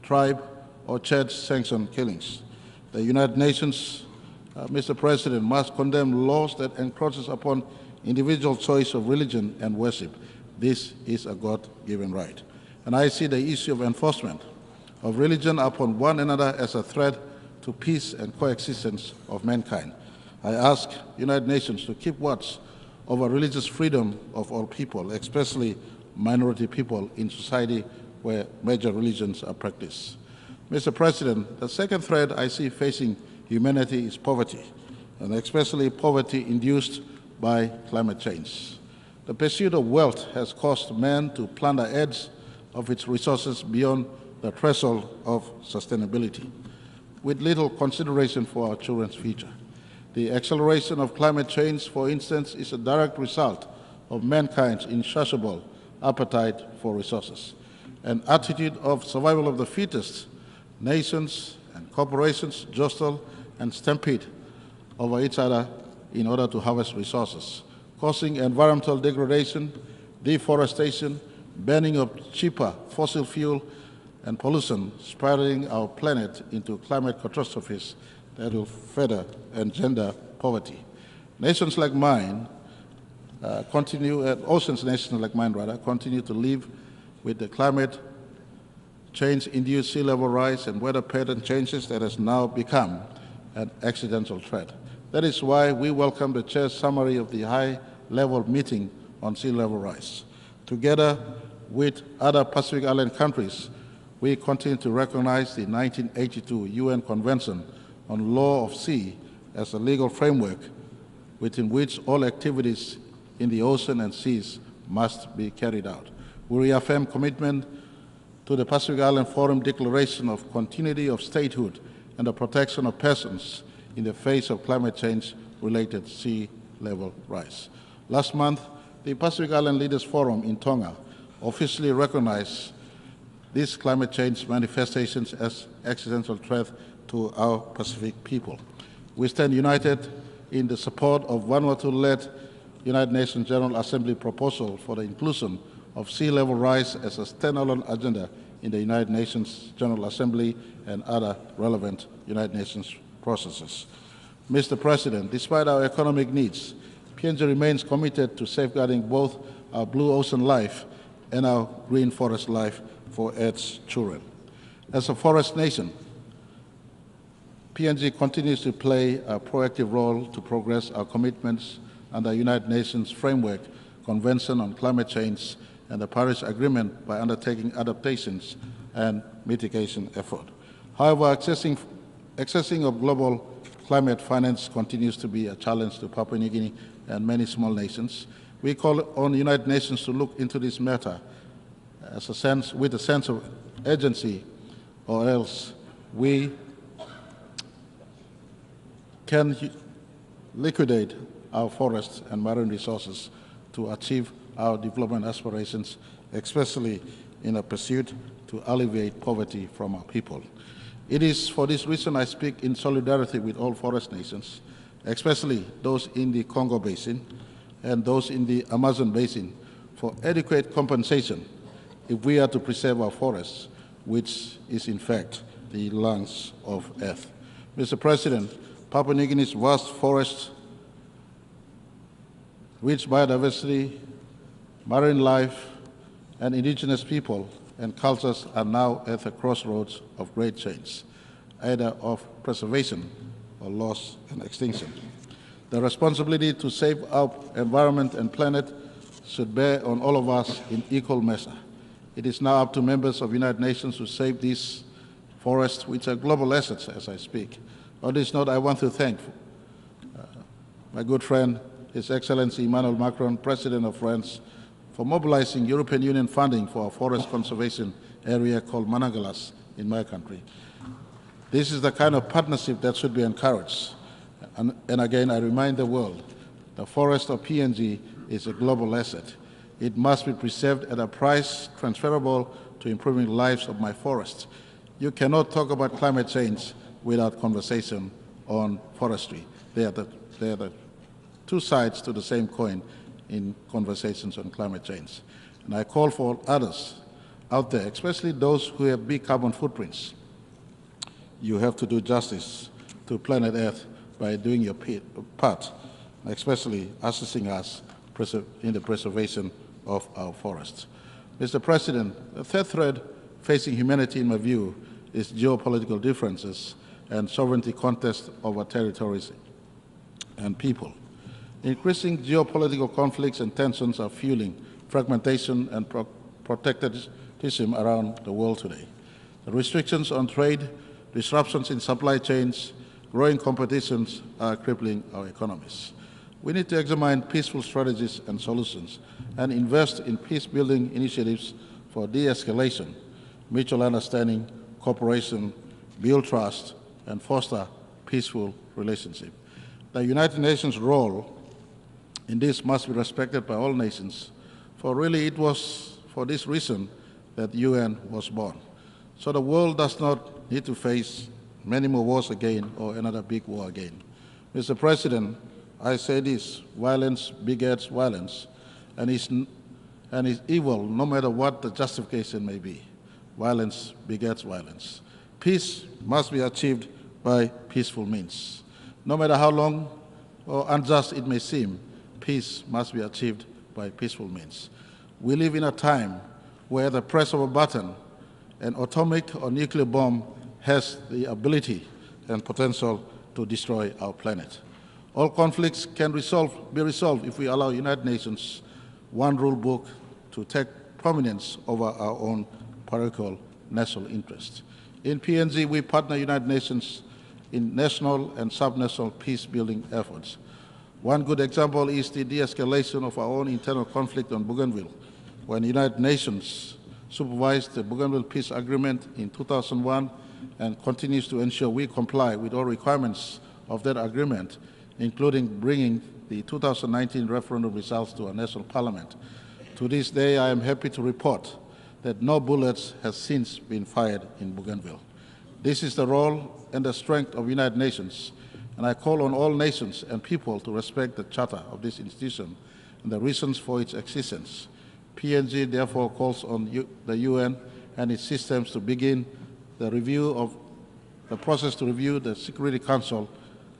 tribe, or church-sanctioned killings. The United Nations, Mr. President, must condemn laws that encroaches upon individual choice of religion and worship. This is a God-given right. And I see the issue of enforcement of religion upon one another as a threat to peace and coexistence of mankind. I ask United Nations to keep watch over religious freedom of all people, especially minority people in society where major religions are practiced. Mr. President, the second threat I see facing humanity is poverty, and especially poverty induced by climate change. The pursuit of wealth has caused man to plunder edge of its resources beyond the threshold of sustainability, with little consideration for our children's future. The acceleration of climate change, for instance, is a direct result of mankind's insatiable appetite for resources. An attitude of survival of the fittest, nations and corporations jostle and stampede over each other in order to harvest resources, causing environmental degradation, deforestation, banning of cheaper fossil fuel and pollution, spiraling our planet into climate catastrophes that will further engender poverty. Nations like mine oceans nations like mine continue to live with the climate change-induced sea level rise and weather pattern changes that has now become an existential threat. That is why we welcome the Chair's summary of the high-level meeting on sea level rise. Together with other Pacific Island countries, we continue to recognize the 1982 UN Convention on Law of Sea as a legal framework within which all activities in the ocean and seas must be carried out. We reaffirm commitment to the Pacific Island Forum Declaration of Continuity of Statehood and the protection of persons in the face of climate change-related sea level rise. Last month, the Pacific Island Leaders Forum in Tonga officially recognized these climate change manifestations as existential threat to our Pacific people. We stand united in the support of Vanuatu-led United Nations General Assembly proposal for the inclusion of sea level rise as a standalone agenda in the United Nations General Assembly and other relevant United Nations processes. Mr. President, despite our economic needs, PNG remains committed to safeguarding both our blue ocean life and our green forest life for its children. As a forest nation, PNG continues to play a proactive role to progress our commitments under the United Nations Framework Convention on Climate Change and the Paris Agreement by undertaking adaptations and mitigation effort. However, accessing of global climate finance continues to be a challenge to Papua New Guinea and many small nations. We call on the United Nations to look into this matter with a sense of urgency, or else we can liquidate our forests and marine resources to achieve our development aspirations, especially in a pursuit to alleviate poverty from our people. It is for this reason I speak in solidarity with all forest nations, especially those in the Congo Basin and those in the Amazon Basin, for adequate compensation if we are to preserve our forests, which is in fact the lungs of Earth. Mr. President, Papua New Guinea's vast forests, rich biodiversity, marine life, and indigenous people and cultures are now at the crossroads of great change, either of preservation or loss and extinction. The responsibility to save our environment and planet should bear on all of us in equal measure. It is now up to members of the United Nations to save these forests, which are global assets as I speak. On this note, I want to thank my good friend, His Excellency Emmanuel Macron, President of France, for mobilizing European Union funding for a forest conservation area called Managalas in my country. This is the kind of partnership that should be encouraged. And again, I remind the world, the forest of PNG is a global asset. It must be preserved at a price transferable to improving the lives of my forests. You cannot talk about climate change without conversation on forestry. They are the two sides to the same coin in conversations on climate change. And I call for others out there, especially those who have big carbon footprints. You have to do justice to planet Earth by doing your part, especially assisting us in the preservation of our forests. Mr. President, the third threat facing humanity, in my view, is geopolitical differences and sovereignty contests over territories and people. Increasing geopolitical conflicts and tensions are fueling fragmentation and protectionism around the world today. The restrictions on trade, disruptions in supply chains, growing competitions are crippling our economies. We need to examine peaceful strategies and solutions and invest in peace-building initiatives for de-escalation, mutual understanding, cooperation, build trust, and foster peaceful relationships. The United Nations role in this must be respected by all nations, for really it was for this reason that the UN was born. So the world does not need to face many more wars again or another big war again. Mr. President, I say this, violence begets violence, and and is evil no matter what the justification may be. Violence begets violence. Peace must be achieved by peaceful means. No matter how long or unjust it may seem, peace must be achieved by peaceful means. We live in a time where the press of a button, an atomic or nuclear bomb has the ability and potential to destroy our planet. All conflicts can be resolved if we allow United Nations one rule book to take prominence over our own parochial national interests. In PNG, we partner United Nations in national and subnational peace-building efforts. One good example is the de-escalation of our own internal conflict on Bougainville, when the United Nations supervised the Bougainville Peace Agreement in 2001 and continues to ensure we comply with all requirements of that agreement, including bringing the 2019 referendum results to our national parliament. To this day, I am happy to report that no bullets have since been fired in Bougainville. This is the role and the strength of the United Nations, and I call on all nations and people to respect the charter of this institution and the reasons for its existence. PNG therefore calls on the UN and its systems to begin the process to review the Security Council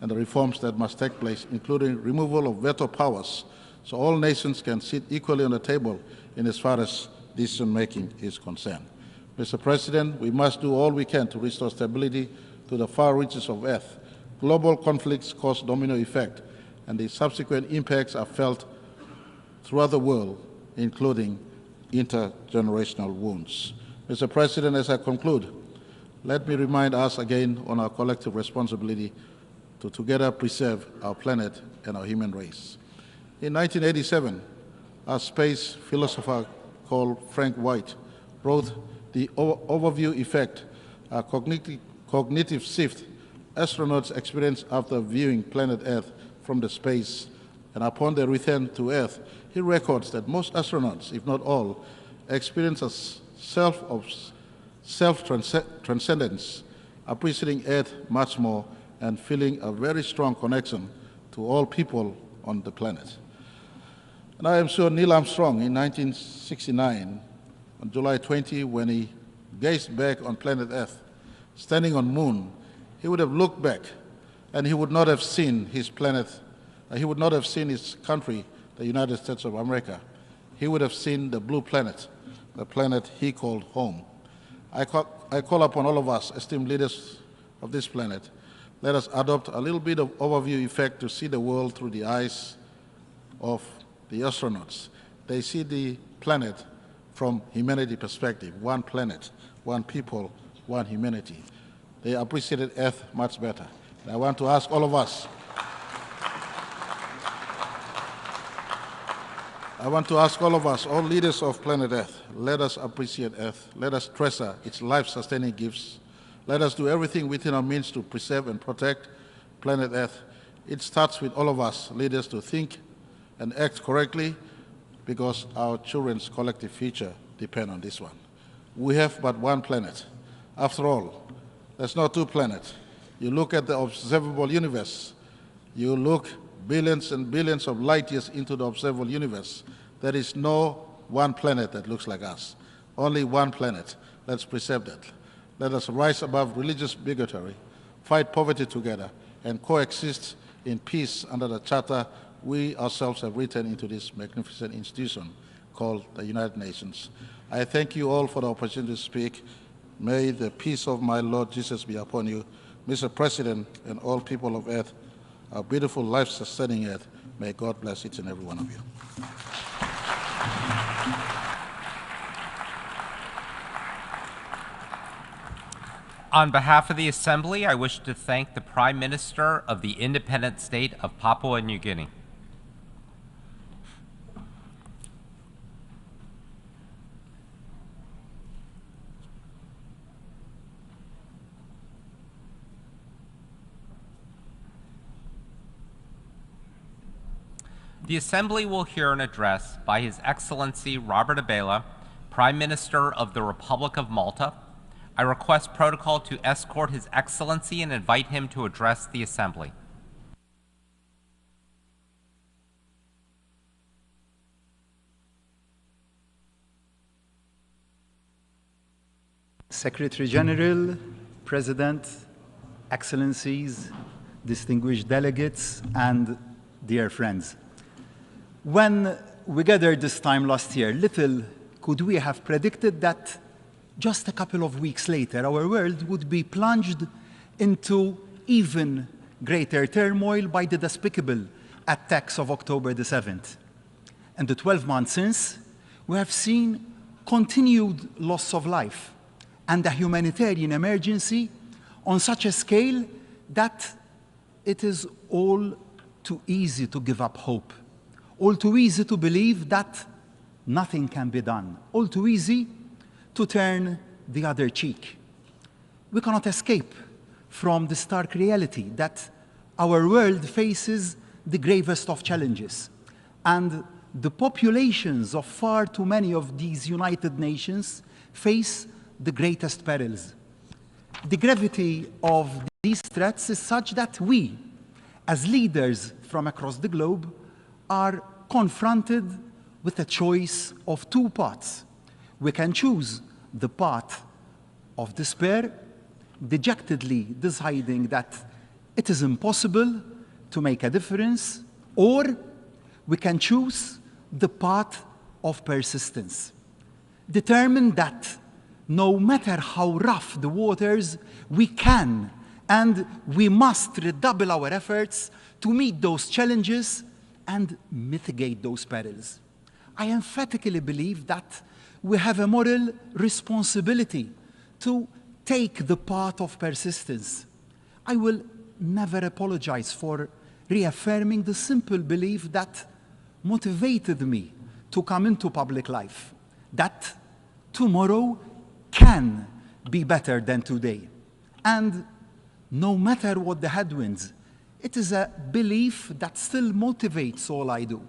and the reforms that must take place, including removal of veto powers, so all nations can sit equally on the table in as far as decision-making is concerned. Mr. President, we must do all we can to restore stability to the far reaches of Earth. Global conflicts cause domino effect, and the subsequent impacts are felt throughout the world, including intergenerational wounds. Mr. President, as I conclude, let me remind us again on our collective responsibility to together preserve our planet and our human race. In 1987, a space philosopher called Frank White wrote the overview effect, a cognitive shift astronauts experience after viewing planet Earth from the space, and upon their return to Earth, he records that most astronauts, if not all, experience a self-transcendence, appreciating Earth much more and feeling a very strong connection to all people on the planet. And I am sure Neil Armstrong in 1969, on July 20, when he gazed back on planet Earth, standing on moon, he would have looked back and he would not have seen his planet, he would not have seen his country, the United States of America. He would have seen the blue planet, the planet he called home. I call upon all of us, esteemed leaders of this planet, let us adopt a little bit of overview effect to see the world through the eyes of the astronauts. They see the planet from humanity perspective, one planet, one people, one humanity. They appreciated Earth much better. And I want to ask all of us, all leaders of planet Earth, let us appreciate Earth. Let us treasure its life-sustaining gifts. Let us do everything within our means to preserve and protect planet Earth. It starts with all of us, leaders, to think and act correctly, because our children's collective future depend on this one. We have but one planet. After all, there's not two planets. You look at the observable universe, you look billions and billions of light years into the observable universe. There is no one planet that looks like us. Only one planet. Let's preserve that. Let us rise above religious bigotry, fight poverty together, and coexist in peace under the charter we ourselves have written into this magnificent institution called the United Nations. I thank you all for the opportunity to speak. May the peace of my Lord Jesus be upon you, Mr. President, and all people of Earth, our beautiful life-sustaining Earth. May God bless each and every one of you. On behalf of the Assembly, I wish to thank the Prime Minister of the independent state of Papua New Guinea. The Assembly will hear an address by His Excellency Robert Abela, Prime Minister of the Republic of Malta. I request protocol to escort His Excellency and invite him to address the Assembly. Secretary General, President, Excellencies, distinguished delegates, and dear friends. When we gathered this time last year, little could we have predicted that just a couple of weeks later, our world would be plunged into even greater turmoil by the despicable attacks of October the 7th. And the 12 months since, we have seen continued loss of life and a humanitarian emergency on such a scale that it is all too easy to give up hope, all too easy to believe that nothing can be done, all too easy to turn the other cheek. We cannot escape from the stark reality that our world faces the gravest of challenges, and the populations of far too many of these United Nations face the greatest perils. The gravity of these threats is such that we, as leaders from across the globe, are confronted with a choice of two paths. We can choose the path of despair, dejectedly deciding that it is impossible to make a difference, or we can choose the path of persistence, determined that no matter how rough the waters, we can and we must redouble our efforts to meet those challenges and mitigate those perils. I emphatically believe that we have a moral responsibility to take the path of persistence. I will never apologize for reaffirming the simple belief that motivated me to come into public life, that tomorrow can be better than today. And no matter what the headwinds, it is a belief that still motivates all I do.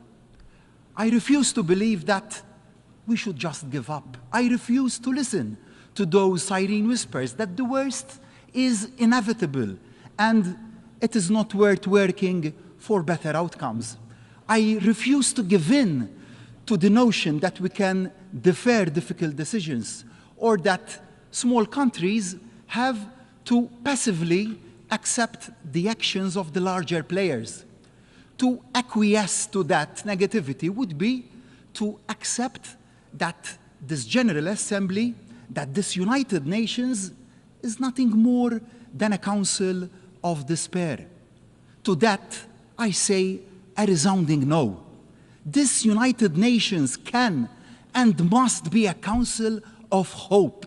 I refuse to believe that we should just give up. I refuse to listen to those siren whispers that the worst is inevitable and it is not worth working for better outcomes. I refuse to give in to the notion that we can defer difficult decisions or that small countries have to passively accept the actions of the larger players. To acquiesce to that negativity would be to accept that this General Assembly, that this United Nations is nothing more than a council of despair. To that, I say a resounding no. This United Nations can and must be a council of hope.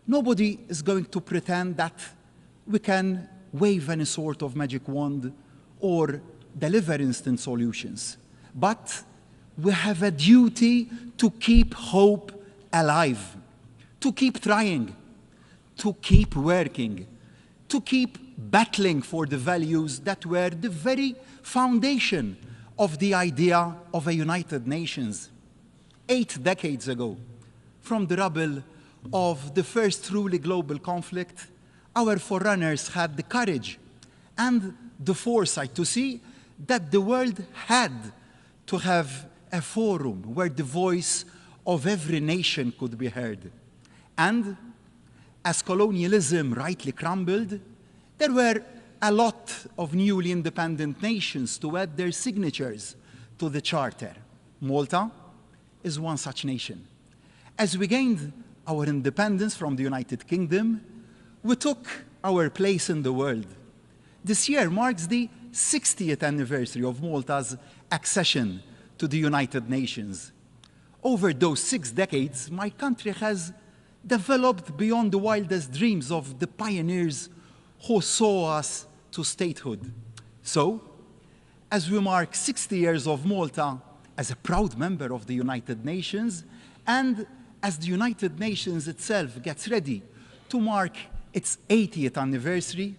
Nobody is going to pretend that we can wave any sort of magic wand or deliver instant solutions. But we have a duty to keep hope alive, to keep trying, to keep working, to keep battling for the values that were the very foundation of the idea of a United Nations. 8 decades ago, from the rubble of the first truly global conflict, our forerunners had the courage and the foresight to see that the world had to have a forum where the voice of every nation could be heard. And as colonialism rightly crumbled, there were a lot of newly independent nations to add their signatures to the Charter. Malta is one such nation. As we gained our independence from the United Kingdom, we took our place in the world. This year marks the 60th anniversary of Malta's accession to the United Nations. Over those 6 decades, my country has developed beyond the wildest dreams of the pioneers who saw us to statehood. So, as we mark 60 years of Malta as a proud member of the United Nations, and as the United Nations itself gets ready to mark its 80th anniversary,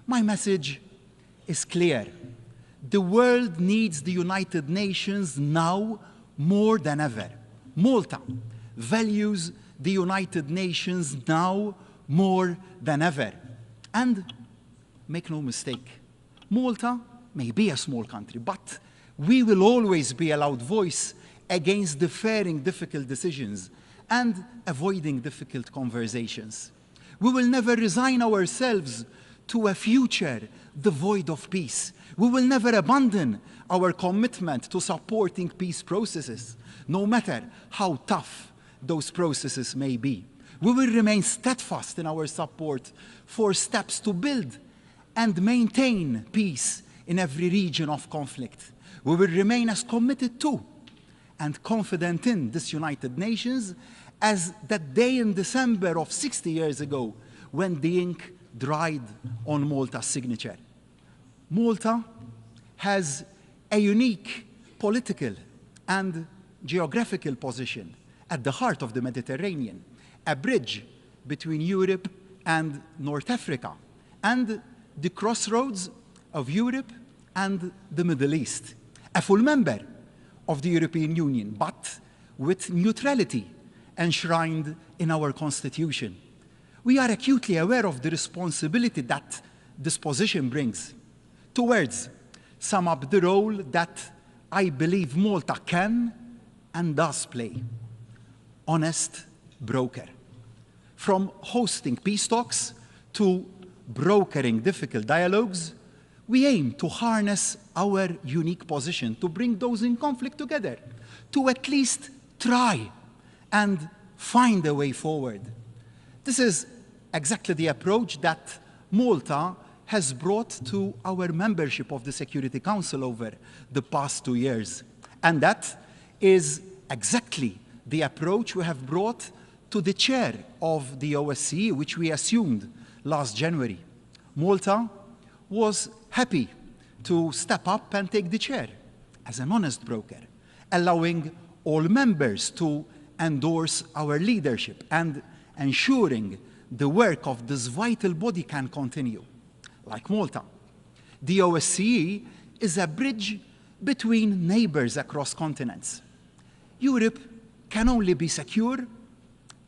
my message is clear. The world needs the United Nations now more than ever. Malta values the United Nations now more than ever. And make no mistake, Malta may be a small country, but we will always be a loud voice against deferring difficult decisions and avoiding difficult conversations. We will never resign ourselves to a future devoid of peace. We will never abandon our commitment to supporting peace processes, no matter how tough those processes may be. We will remain steadfast in our support for steps to build and maintain peace in every region of conflict. We will remain as committed to and confident in this United Nations as that day in December of 60 years ago when the ink dried on Malta's signature. Malta has a unique political and geographical position at the heart of the Mediterranean, a bridge between Europe and North Africa, and the crossroads of Europe and the Middle East. A full member of the European Union, but with neutrality enshrined in our Constitution. We are acutely aware of the responsibility that this position brings. Two words sum up the role that I believe Malta can and does play: honest broker. From hosting peace talks to brokering difficult dialogues, we aim to harness our unique position to bring those in conflict together, to at least try and find a way forward. This is exactly the approach that Malta has brought to our membership of the Security Council over the past 2 years. And that is exactly the approach we have brought to the chair of the OSCE, which we assumed last January. Malta was happy to step up and take the chair as an honest broker, allowing all members to endorse our leadership and ensuring the work of this vital body can continue. Like Malta, the OSCE is a bridge between neighbors across continents. Europe can only be secure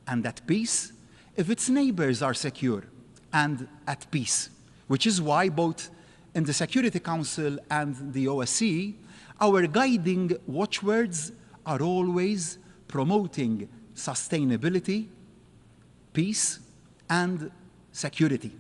and at peace if its neighbors are secure and at peace, which is why both in the Security Council and the OSCE, our guiding watchwords are always promoting sustainability, peace, and security.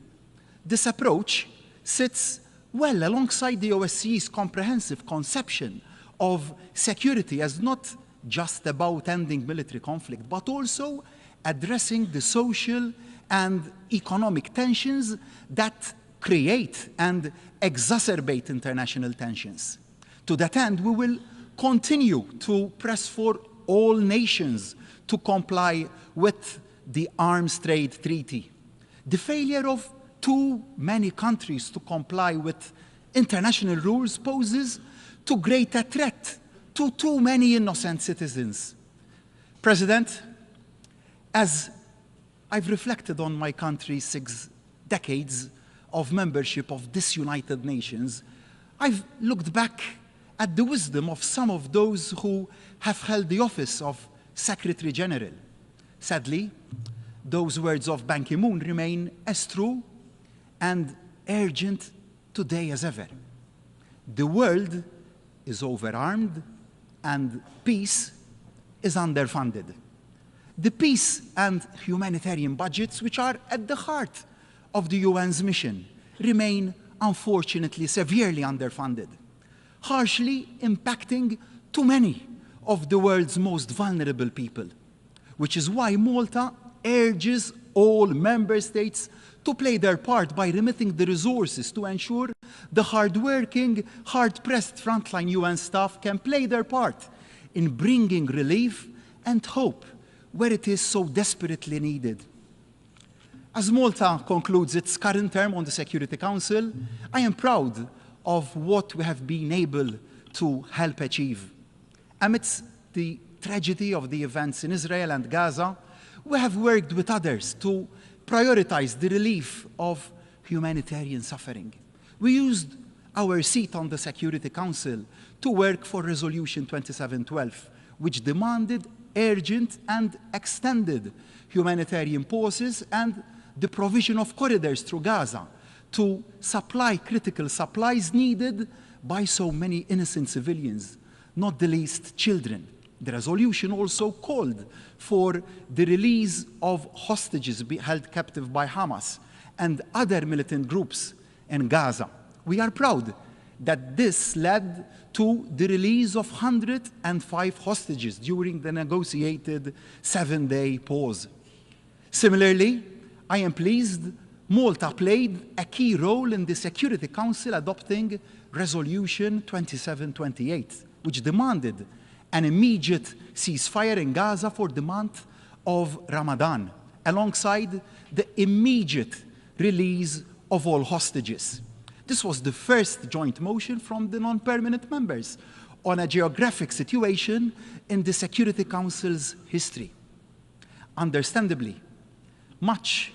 This approach sits well alongside the OSCE's comprehensive conception of security as not just about ending military conflict, but also addressing the social and economic tensions that create and exacerbate international tensions. To that end, we will continue to press for all nations to comply with the Arms Trade Treaty. The failure of too many countries to comply with international rules poses too great a threat to too many innocent citizens. President, as I've reflected on my country's 6 decades of membership of this United Nations, I've looked back at the wisdom of some of those who have held the office of Secretary General. Sadly, those words of Ban Ki-moon remain as true and urgent today as ever. The world is overarmed and peace is underfunded. The peace and humanitarian budgets, which are at the heart of the UN's mission, remain unfortunately severely underfunded, harshly impacting too many of the world's most vulnerable people, which is why Malta urges all member states to play their part by remitting the resources to ensure the hard-working, hard-pressed frontline UN staff can play their part in bringing relief and hope where it is so desperately needed. As Malta concludes its current term on the Security Council, I am proud of what we have been able to help achieve. Amidst the tragedy of the events in Israel and Gaza, we have worked with others to prioritize the relief of humanitarian suffering. We used our seat on the Security Council to work for Resolution 2712, which demanded urgent and extended humanitarian pauses and the provision of corridors through Gaza to supply critical supplies needed by so many innocent civilians, not the least children. The resolution also called for the release of hostages held captive by Hamas and other militant groups in Gaza. We are proud that this led to the release of 105 hostages during the negotiated 7-day pause. Similarly, I am pleased Malta played a key role in the Security Council adopting Resolution 2728, which demanded an immediate ceasefire in Gaza for the month of Ramadan, alongside the immediate release of all hostages. This was the first joint motion from the non-permanent members on a geographic situation in the Security Council's history. Understandably, much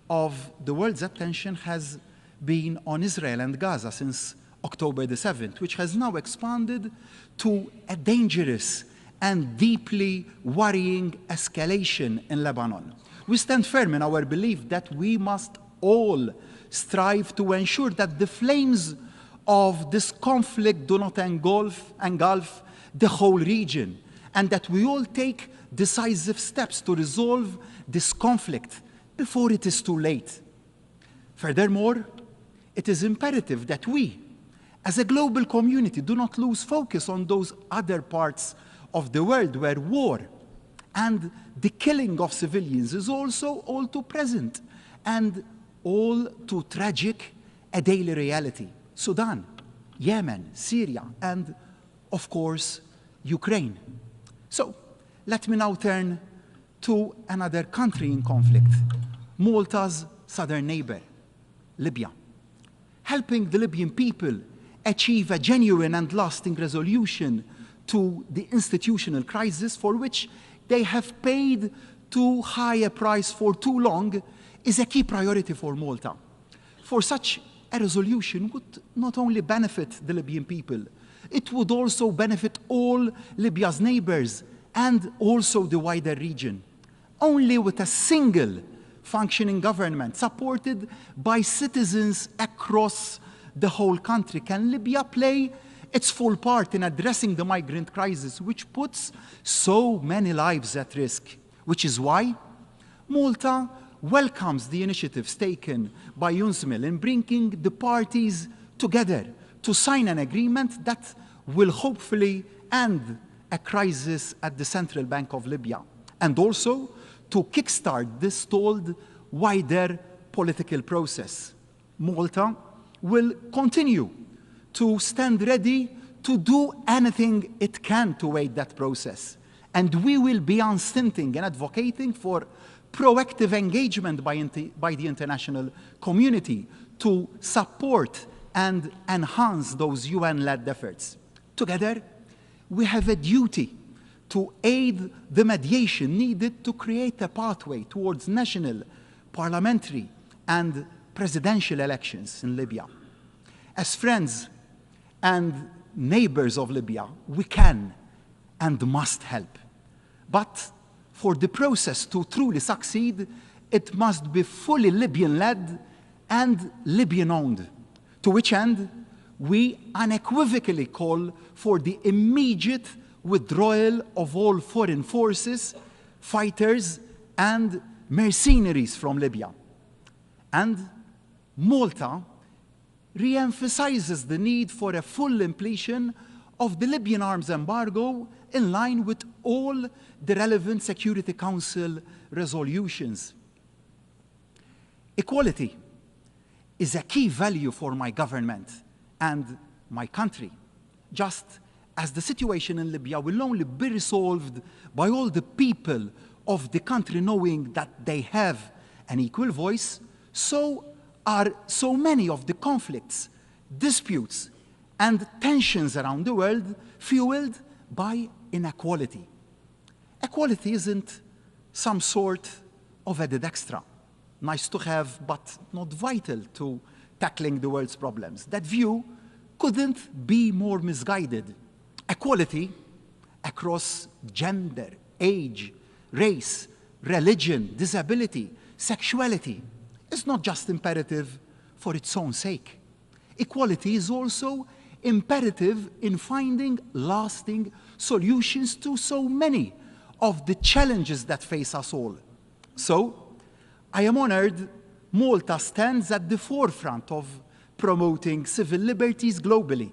of the world's attention has been on Israel and Gaza since October the 7th, which has now expanded to a dangerous and deeply worrying escalation in Lebanon. We stand firm in our belief that we must all strive to ensure that the flames of this conflict do not engulf the whole region, and that we all take decisive steps to resolve this conflict before it is too late. Furthermore, it is imperative that we, as a global community, do not lose focus on those other parts of the world where war and the killing of civilians is also all too present and all too tragic a daily reality. Sudan, Yemen, Syria, and of course, Ukraine. So, let me now turn to another country in conflict, Malta's southern neighbor, Libya. Helping the Libyan people achieve a genuine and lasting resolution to the institutional crisis for which they have paid too high a price for too long is a key priority for Malta. For such a resolution would not only benefit the Libyan people, it would also benefit all Libya's neighbors and also the wider region. Only with a single functioning government supported by citizens across the whole country can Libya play its full part in addressing the migrant crisis, which puts so many lives at risk, which is why Malta welcomes the initiatives taken by UNSMIL in bringing the parties together to sign an agreement that will hopefully end a crisis at the Central Bank of Libya, and also to kickstart this stalled wider political process. Malta will continue to stand ready to do anything it can to aid that process, and we will be unstinting in advocating for proactive engagement by the international community to support and enhance those UN-led efforts. Together, we have a duty to aid the mediation needed to create a pathway towards national, parliamentary, and presidential elections in Libya. As friends and neighbors of Libya, we can and must help. But for the process to truly succeed, it must be fully Libyan-led and Libyan-owned, to which end we unequivocally call for the immediate withdrawal of all foreign forces, fighters, and mercenaries from Libya. And Malta re-emphasizes the need for a full completion of the Libyan arms embargo in line with all the relevant Security Council resolutions. Equality is a key value for my government and my country, just as the situation in Libya will only be resolved by all the people of the country knowing that they have an equal voice, so are so many of the conflicts, disputes, and tensions around the world fueled by inequality. Equality isn't some sort of added extra, nice to have, but not vital to tackling the world's problems. That view couldn't be more misguided. Equality across gender, age, race, religion, disability, sexuality is not just imperative for its own sake. Equality is also imperative in finding lasting solutions to so many of the challenges that face us all. So, I am honored Malta stands at the forefront of promoting civil liberties globally.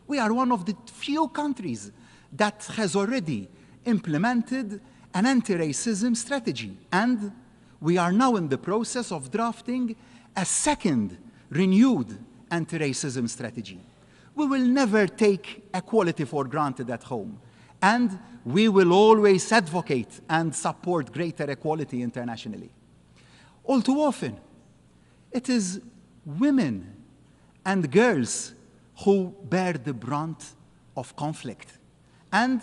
We are one of the few countries that has already implemented an anti-racism strategy, and we are now in the process of drafting a second renewed anti-racism strategy. We will never take equality for granted at home, and we will always advocate and support greater equality internationally. All too often, it is women and girls who bear the brunt of conflict, and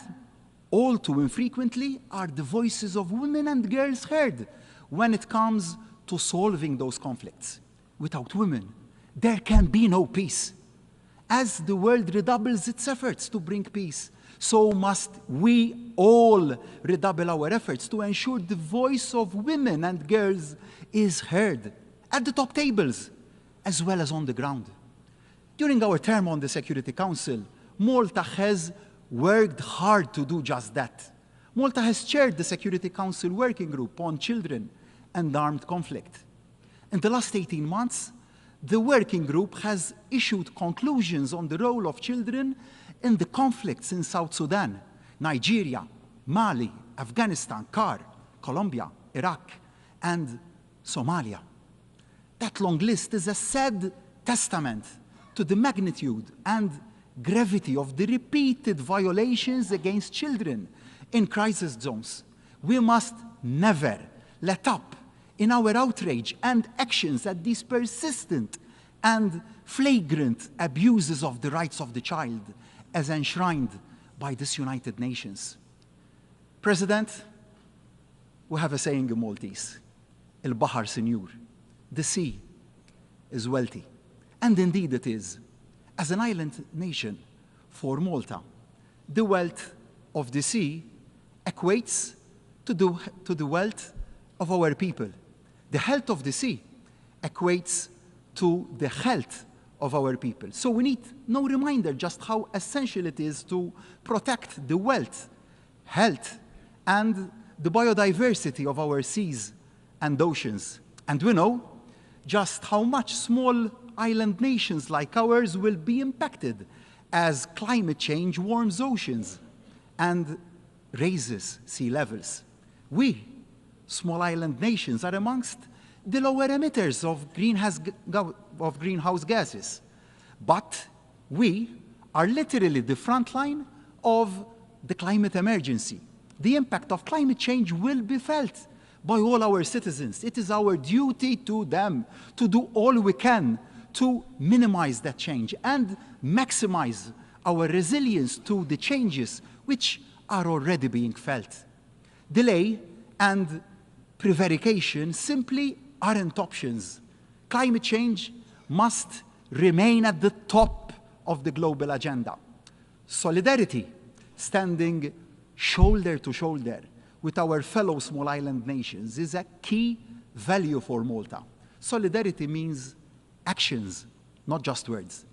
all too infrequently are the voices of women and girls heard when it comes to solving those conflicts. Without women, there can be no peace. As the world redoubles its efforts to bring peace, so must we all redouble our efforts to ensure the voice of women and girls is heard at the top tables as well as on the ground. During our term on the Security Council, Malta has worked hard to do just that. Malta has chaired the Security Council Working Group on Children and Armed Conflict. In the last 18 months, the working group has issued conclusions on the role of children in the conflicts in South Sudan, Nigeria, Mali, Afghanistan, CAR, Colombia, Iraq, and Somalia. That long list is a sad testament to the magnitude and gravity of the repeated violations against children in crisis zones. We must never let up in our outrage and actions at these persistent and flagrant abuses of the rights of the child as enshrined by this United Nations. President, we have a saying in Maltese, Il-Bahar Senor, the sea is wealthy. And indeed it is. As an island nation for Malta, the wealth of the sea equates to the wealth of our people. The health of the sea equates to the health of our people. So we need no reminder just how essential it is to protect the wealth, health, and the biodiversity of our seas and oceans. And we know just how much small island nations like ours will be impacted as climate change warms oceans and raises sea levels. We, small island nations, are amongst the lower emitters of greenhouse gases. But we are literally the front line of the climate emergency. The impact of climate change will be felt by all our citizens. It is our duty to them to do all we can to minimize that change and maximize our resilience to the changes which are already being felt. Delay and prevarication simply aren't options. Climate change must remain at the top of the global agenda. Solidarity, standing shoulder to shoulder with our fellow small island nations, is a key value for Malta. Solidarity means actions, not just words.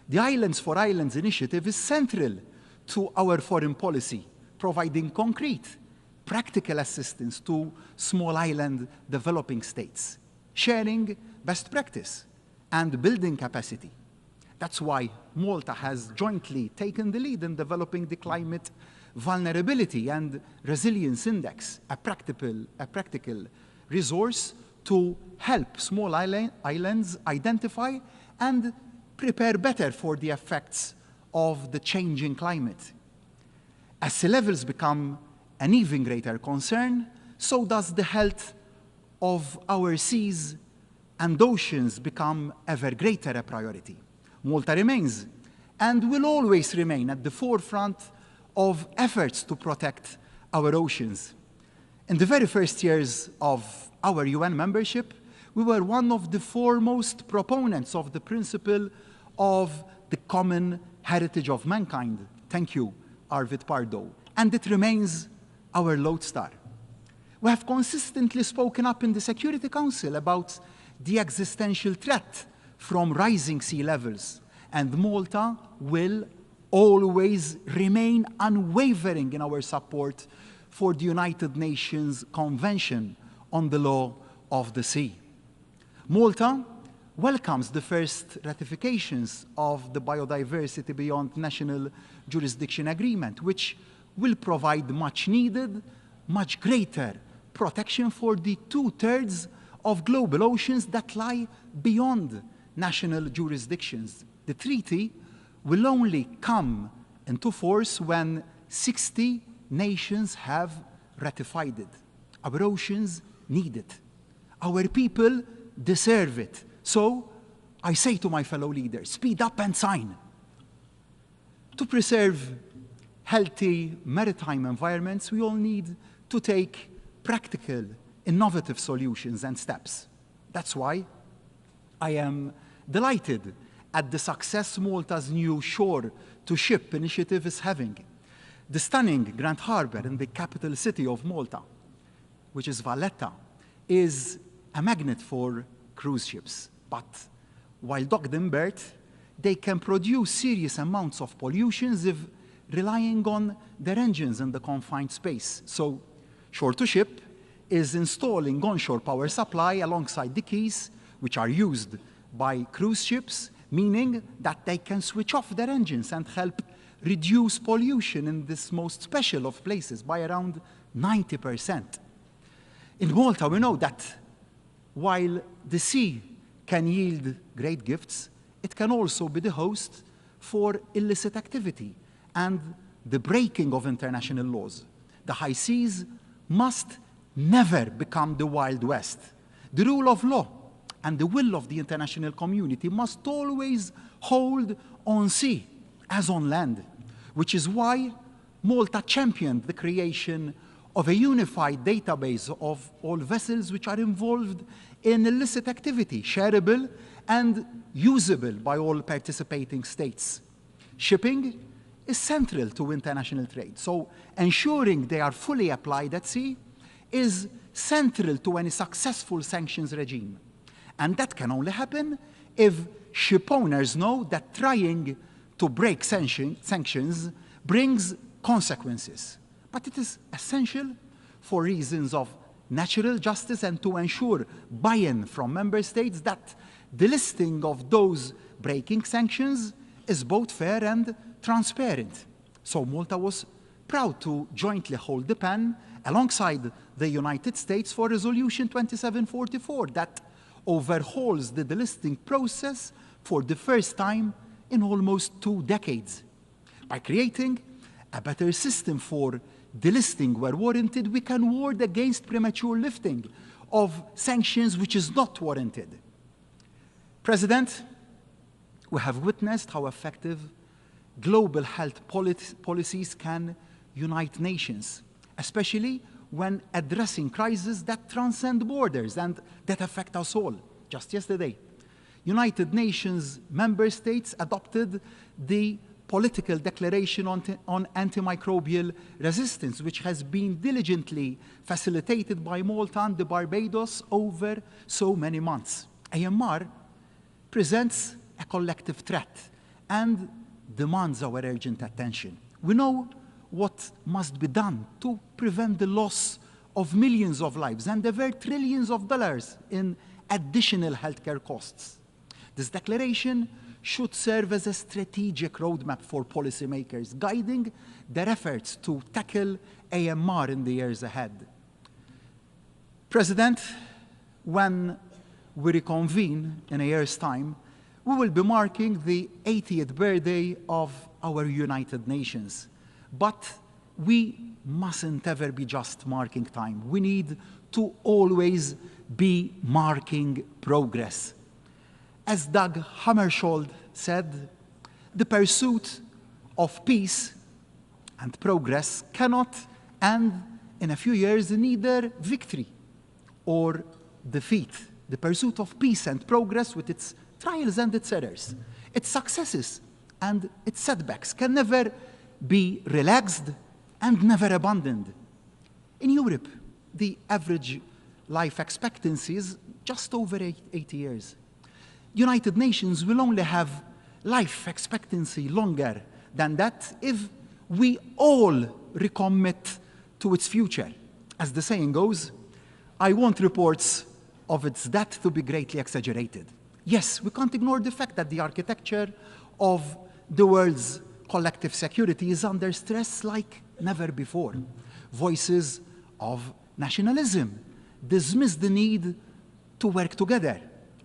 The Islands for Islands initiative is central to our foreign policy, providing concrete, practical assistance to small island developing states, sharing best practice and building capacity. That's why Malta has jointly taken the lead in developing the Climate Vulnerability and Resilience Index, a practical resource to help small islands identify and prepare better for the effects of the changing climate. As sea levels become an even greater concern, so does the health of our seas and oceans become ever greater a priority. Malta remains and will always remain at the forefront of efforts to protect our oceans. In the very first years of our UN membership, we were one of the foremost proponents of the principle of the common heritage of mankind. Thank you, Arvid Pardo. And it remains our lodestar. We have consistently spoken up in the Security Council about the existential threat from rising sea levels And Malta will always remain unwavering in our support for the United Nations Convention on the Law of the Sea. Malta welcomes the first ratifications of the Biodiversity Beyond National Jurisdiction Agreement, which will provide much needed, much greater protection for the 2/3 of global oceans that lie beyond national jurisdictions. The treaty will only come into force when 60 nations have ratified it. Our oceans need it. Our people deserve it. So I say to my fellow leaders, speed up and sign. To preserve healthy maritime environments, we all need to take practical, innovative solutions and steps. That's why I am delighted at the success Malta's new shore-to-ship initiative is having. The stunning Grand Harbour in the capital city of Malta, which is Valletta, is a magnet for cruise ships. But while docked in berth, they can produce serious amounts of pollutions if relying on their engines in the confined space. So shore-to-ship is installing onshore power supply alongside the quays, which are used by cruise ships, meaning that they can switch off their engines and help reduce pollution in this most special of places by around 90%. In Malta, we know that while the sea can yield great gifts, it can also be the host for illicit activity and the breaking of international laws. The high seas must never become the Wild West. The rule of law and the will of the international community must always hold on sea as on land, which is why Malta championed the creation of a unified database of all vessels which are involved in illicit activity, shareable and usable by all participating states. Shipping is central to international trade, so ensuring they are fully applied at sea is central to any successful sanctions regime. And that can only happen if ship owners know that trying to break sanctions brings consequences. But it is essential for reasons of natural justice and to ensure buy-in from member states that the listing of those breaking sanctions is both fair and transparent. So Malta was proud to jointly hold the pen alongside the United States for Resolution 2744 that overhauls the delisting process for the first time in almost 2 decades. By creating a better system for delisting where warranted, we can ward against premature lifting of sanctions which is not warranted. President, we have witnessed how effective global health policies can unite nations, especially when addressing crises that transcend borders and that affect us all. Just yesterday, United Nations member states adopted the political declaration on antimicrobial resistance, which has been diligently facilitated by Malta and the Barbados over so many months. AMR presents a collective threat and demands our urgent attention. We know what must be done to prevent the loss of millions of lives and avert trillions of dollars in additional healthcare costs. This declaration should serve as a strategic roadmap for policymakers, guiding their efforts to tackle AMR in the years ahead. President, when we reconvene in a year's time, we will be marking the 80th birthday of our United Nations. But we mustn't ever be just marking time. We need to always be marking progress. As Dag Hammarskjöld said, the pursuit of peace and progress cannot end in a few years in either victory or defeat. The pursuit of peace and progress, with its trials and its errors, its successes and its setbacks, can never be relaxed and never abandoned. In Europe, the average life expectancy is just over 80 years. United Nations will only have life expectancy longer than that if we all recommit to its future. As the saying goes, I want reports of its death to be greatly exaggerated. Yes, we can't ignore the fact that the architecture of the world's collective security is under stress like never before. Voices of nationalism dismiss the need to work together.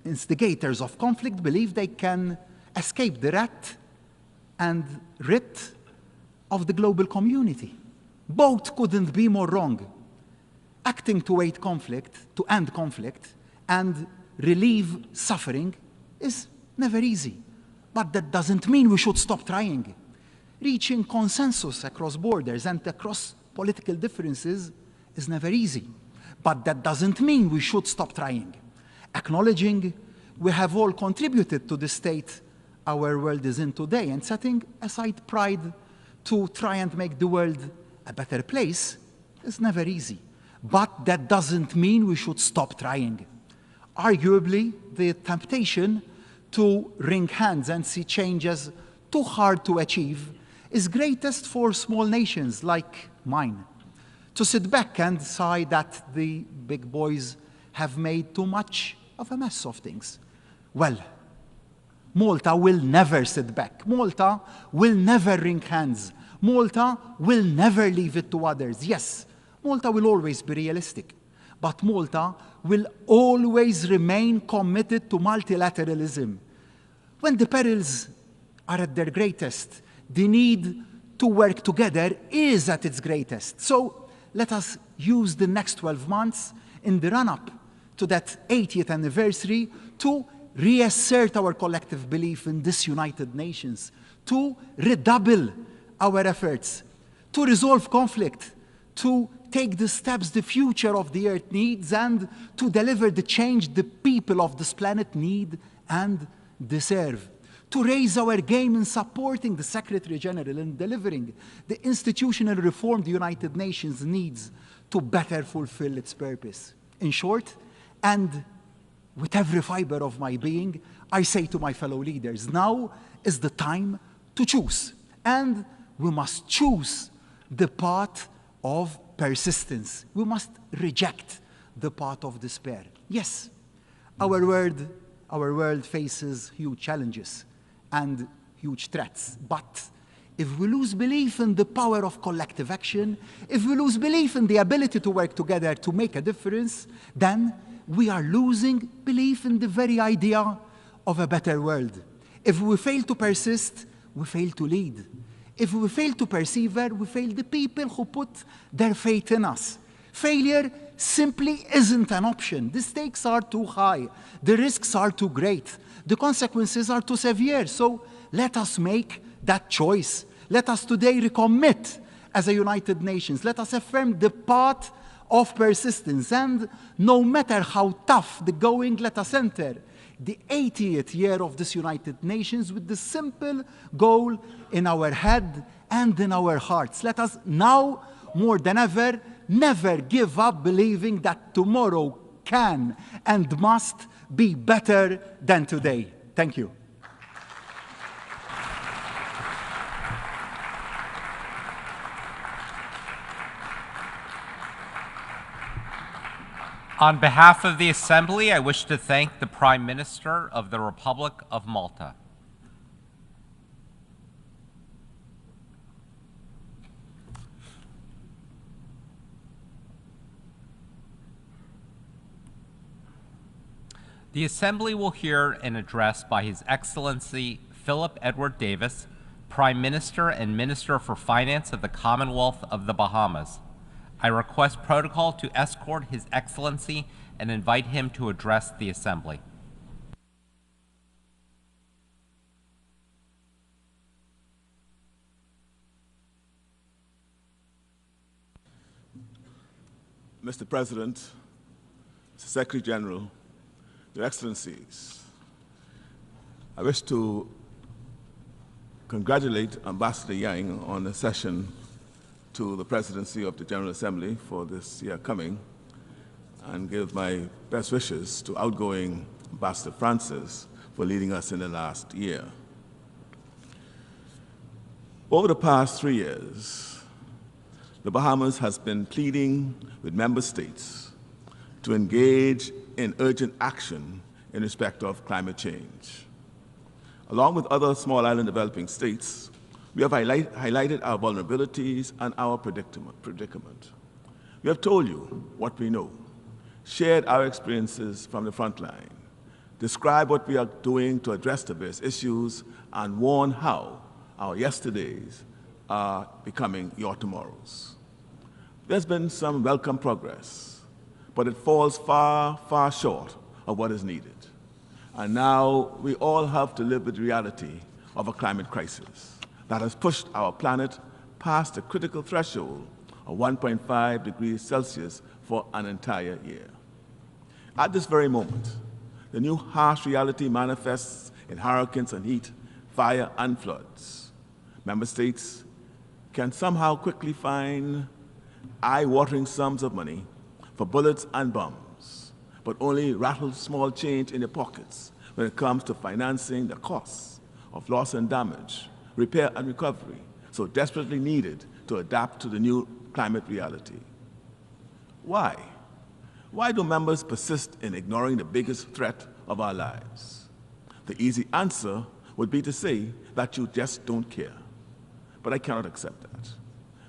Instigators of conflict believe they can escape the rat and writ of the global community. Both couldn't be more wrong. Acting to end conflict, and relieve suffering is never easy. But that doesn't mean we should stop trying. Reaching consensus across borders and across political differences is never easy. But that doesn't mean we should stop trying. Acknowledging we have all contributed to the state our world is in today and setting aside pride to try and make the world a better place is never easy. But that doesn't mean we should stop trying. Arguably, the temptation to wring hands and see change as too hard to achieve is greatest for small nations like mine. To sit back and sigh that the big boys have made too much of a mess of things. Well, Malta will never sit back. Malta will never wring hands. Malta will never leave it to others. Yes, Malta will always be realistic, but Malta will always remain committed to multilateralism. When the perils are at their greatest, the need to work together is at its greatest. So let us use the next 12 months in the run-up to that 80th anniversary to reassert our collective belief in this United Nations, to redouble our efforts, to resolve conflict, to take the steps the future of the Earth needs, and to deliver the change the people of this planet need and deserve. To raise our game in supporting the Secretary General in delivering the institutional reform the United Nations needs to better fulfill its purpose. In short, and with every fiber of my being, I say to my fellow leaders, now is the time to choose. And we must choose the path of persistence. We must reject the path of despair. Yes, our world faces huge challenges and huge threats. But if we lose belief in the power of collective action, if we lose belief in the ability to work together to make a difference, then we are losing belief in the very idea of a better world. If we fail to persist, we fail to lead. If we fail to persevere, we fail the people who put their faith in us. Failure simply isn't an option. The stakes are too high. The risks are too great. The consequences are too severe. So let us make that choice. Let us today recommit as a United Nations. Let us affirm the path of persistence. And no matter how tough the going, let us enter the 80th year of this United Nations with the simple goal in our head and in our hearts. Let us now, more than ever, never give up believing that tomorrow can and must be better than today. Thank you. On behalf of the Assembly, I wish to thank the Prime Minister of the Republic of Malta. The Assembly will hear an address by His Excellency Philip Edward Davis, Prime Minister and Minister for Finance of the Commonwealth of the Bahamas. I request protocol to escort His Excellency and invite him to address the Assembly. Mr. President, Mr. Secretary General, Your Excellencies, I wish to congratulate Ambassador Yang on the session to the presidency of the General Assembly for this year coming, and give my best wishes to outgoing Ambassador Francis for leading us in the last year. Over the past 3 years, the Bahamas has been pleading with member states to engage in urgent action in respect of climate change. Along with other small island developing states, we have highlighted our vulnerabilities and our predicament. We have told you what we know, shared our experiences from the front line, described what we are doing to address the various issues, and warned how our yesterdays are becoming your tomorrows. There's been some welcome progress, but it falls far, far short of what is needed. And now we all have to live with the reality of a climate crisis that has pushed our planet past the critical threshold of 1.5 degrees Celsius for an entire year. At this very moment, the new harsh reality manifests in hurricanes and heat, fire and floods. Member states can somehow quickly find eye-watering sums of money for bullets and bombs, but only rattle small change in their pockets when it comes to financing the costs of loss and damage, repair and recovery, so desperately needed to adapt to the new climate reality. Why? Why do members persist in ignoring the biggest threat of our lives? The easy answer would be to say that you just don't care. But I cannot accept that.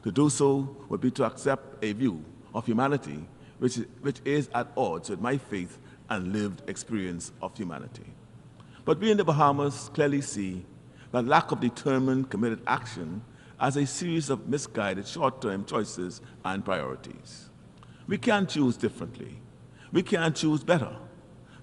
To do so would be to accept a view of humanity which is at odds with my faith and lived experience of humanity. But we in the Bahamas clearly see that lack of determined, committed action as a series of misguided short-term choices and priorities. We can choose differently. We can choose better.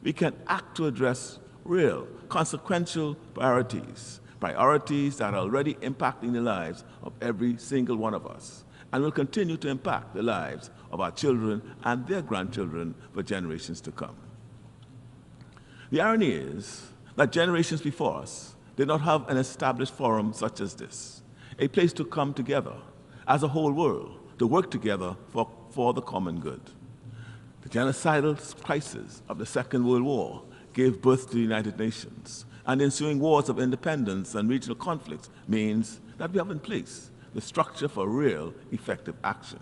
We can act to address real, consequential priorities that are already impacting the lives of every single one of us and will continue to impact the lives of our children and their grandchildren for generations to come. The irony is that generations before us did not have an established forum such as this, a place to come together as a whole world, to work together for the common good. The genocidal crisis of the Second World War gave birth to the United Nations, and the ensuing wars of independence and regional conflicts means that we have in place the structure for real, effective action.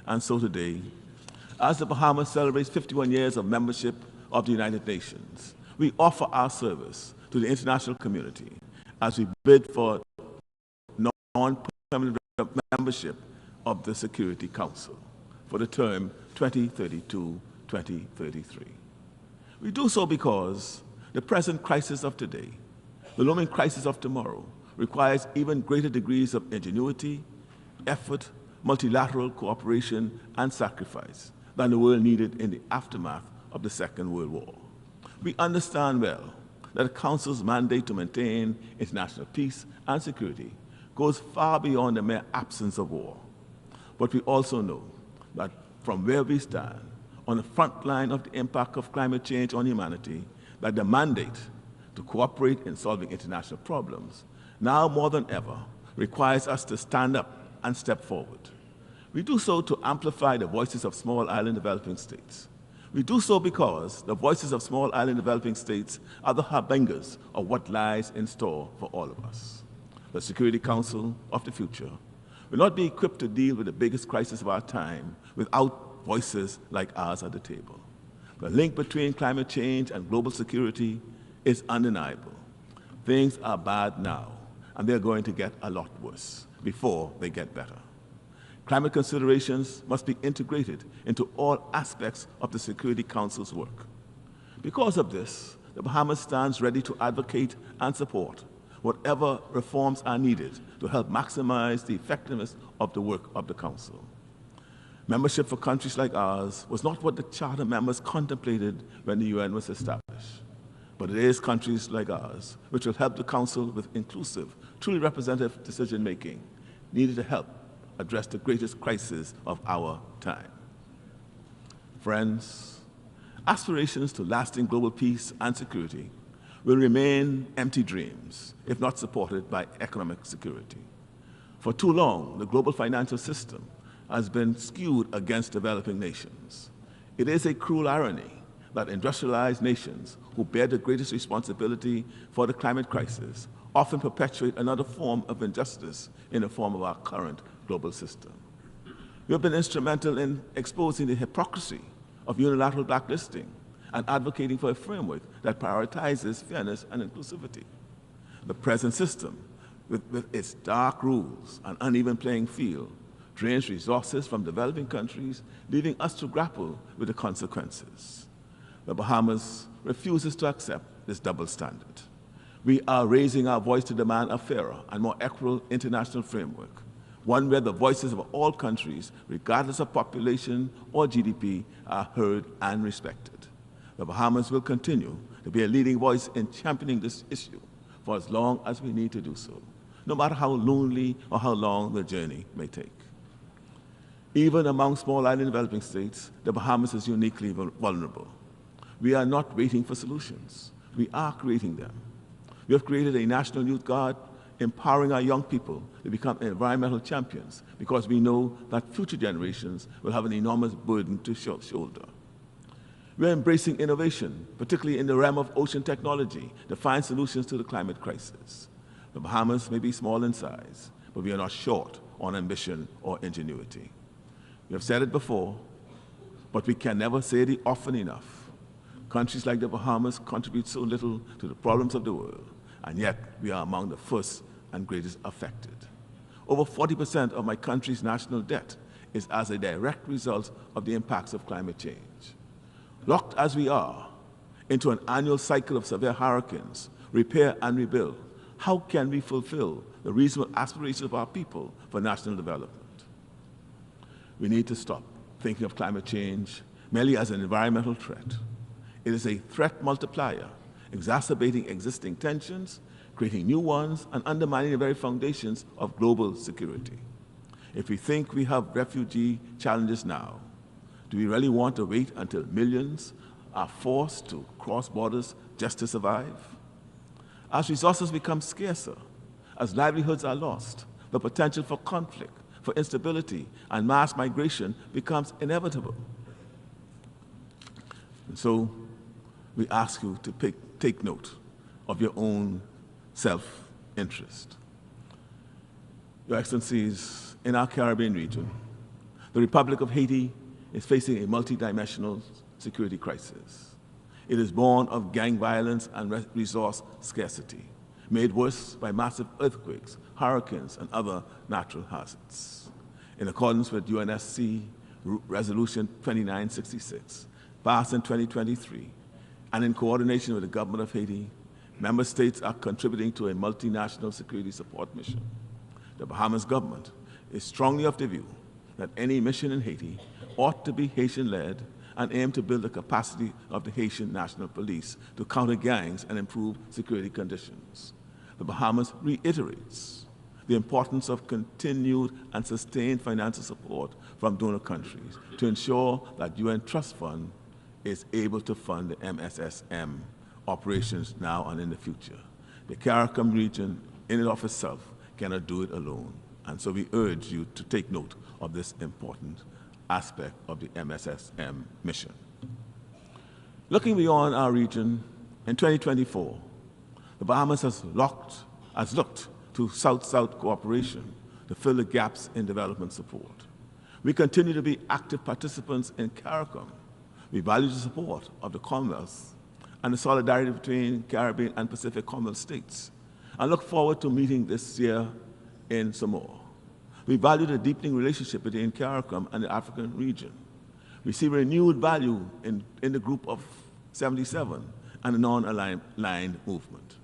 And so today, as the Bahamas celebrates 51 years of membership of the United Nations, we offer our service to the international community as we bid for non-permanent membership of the Security Council for the term 2032-2033. We do so because the present crisis of today, the looming crisis of tomorrow, requires even greater degrees of ingenuity, effort, multilateral cooperation, and sacrifice than the world needed in the aftermath of the Second World War. We understand well that the Council's mandate to maintain international peace and security goes far beyond the mere absence of war. But we also know that from where we stand, on the front line of the impact of climate change on humanity, that the mandate to cooperate in solving international problems, now more than ever, requires us to stand up and step forward. We do so to amplify the voices of small island developing states. We do so because the voices of small island developing states are the harbingers of what lies in store for all of us. The Security Council of the future will not be equipped to deal with the biggest crisis of our time without voices like ours at the table. The link between climate change and global security is undeniable. Things are bad now, and they're going to get a lot worse before they get better. Climate considerations must be integrated into all aspects of the Security Council's work. Because of this, the Bahamas stands ready to advocate and support whatever reforms are needed to help maximize the effectiveness of the work of the Council. Membership for countries like ours was not what the Charter members contemplated when the UN was established. But it is countries like ours which will help the Council with inclusive, truly representative decision-making needed to help address the greatest crisis of our time. Friends, aspirations to lasting global peace and security will remain empty dreams if not supported by economic security. For too long, the global financial system has been skewed against developing nations. It is a cruel irony that industrialized nations who bear the greatest responsibility for the climate crisis often perpetuate another form of injustice in the form of our current global system. We have been instrumental in exposing the hypocrisy of unilateral blacklisting and advocating for a framework that prioritizes fairness and inclusivity. The present system, with its dark rules and uneven playing field, drains resources from developing countries, leaving us to grapple with the consequences. The Bahamas refuses to accept this double standard. We are raising our voice to demand a fairer and more equitable international framework, one where the voices of all countries, regardless of population or GDP, are heard and respected. The Bahamas will continue to be a leading voice in championing this issue for as long as we need to do so, no matter how lonely or how long the journey may take. Even among small island developing states, the Bahamas is uniquely vulnerable. We are not waiting for solutions. We are creating them. We have created a National Youth Guard, empowering our young people to become environmental champions because we know that future generations will have an enormous burden to shoulder. We're embracing innovation, particularly in the realm of ocean technology, to find solutions to the climate crisis. The Bahamas may be small in size, but we are not short on ambition or ingenuity. We have said it before, but we can never say it often enough. Countries like the Bahamas contribute so little to the problems of the world, and yet we are among the first and greatest affected. Over 40% of my country's national debt is as a direct result of the impacts of climate change. Locked as we are into an annual cycle of severe hurricanes, repair and rebuild, how can we fulfill the reasonable aspirations of our people for national development? We need to stop thinking of climate change merely as an environmental threat. It is a threat multiplier, exacerbating existing tensions, creating new ones, and undermining the very foundations of global security. If we think we have refugee challenges now, do we really want to wait until millions are forced to cross borders just to survive? As resources become scarcer, as livelihoods are lost, the potential for conflict, for instability, and mass migration becomes inevitable. And so we ask you to take note of your own self-interest. Your Excellencies, in our Caribbean region, the Republic of Haiti is facing a multidimensional security crisis. It is born of gang violence and resource scarcity, made worse by massive earthquakes, hurricanes, and other natural hazards. In accordance with UNSC Resolution 2966, passed in 2023, and in coordination with the government of Haiti, member states are contributing to a multinational security support mission. The Bahamas government is strongly of the view that any mission in Haiti ought to be Haitian-led and aim to build the capacity of the Haitian National Police to counter gangs and improve security conditions. The Bahamas reiterates the importance of continued and sustained financial support from donor countries to ensure that UN Trust Fund is able to fund the MSSM operations now and in the future. The CARICOM region in and of itself cannot do it alone, and so we urge you to take note of this important aspect of the MSSM mission. Looking beyond our region, in 2024, the Bahamas has looked to South-South cooperation to fill the gaps in development support. We continue to be active participants in CARICOM. We value the support of the Commonwealth and the solidarity between Caribbean and Pacific Commonwealth states, and look forward to meeting this year in Samoa. We value the deepening relationship between CARICOM and the African region. We see renewed value in the Group of 77 and the non-aligned movement.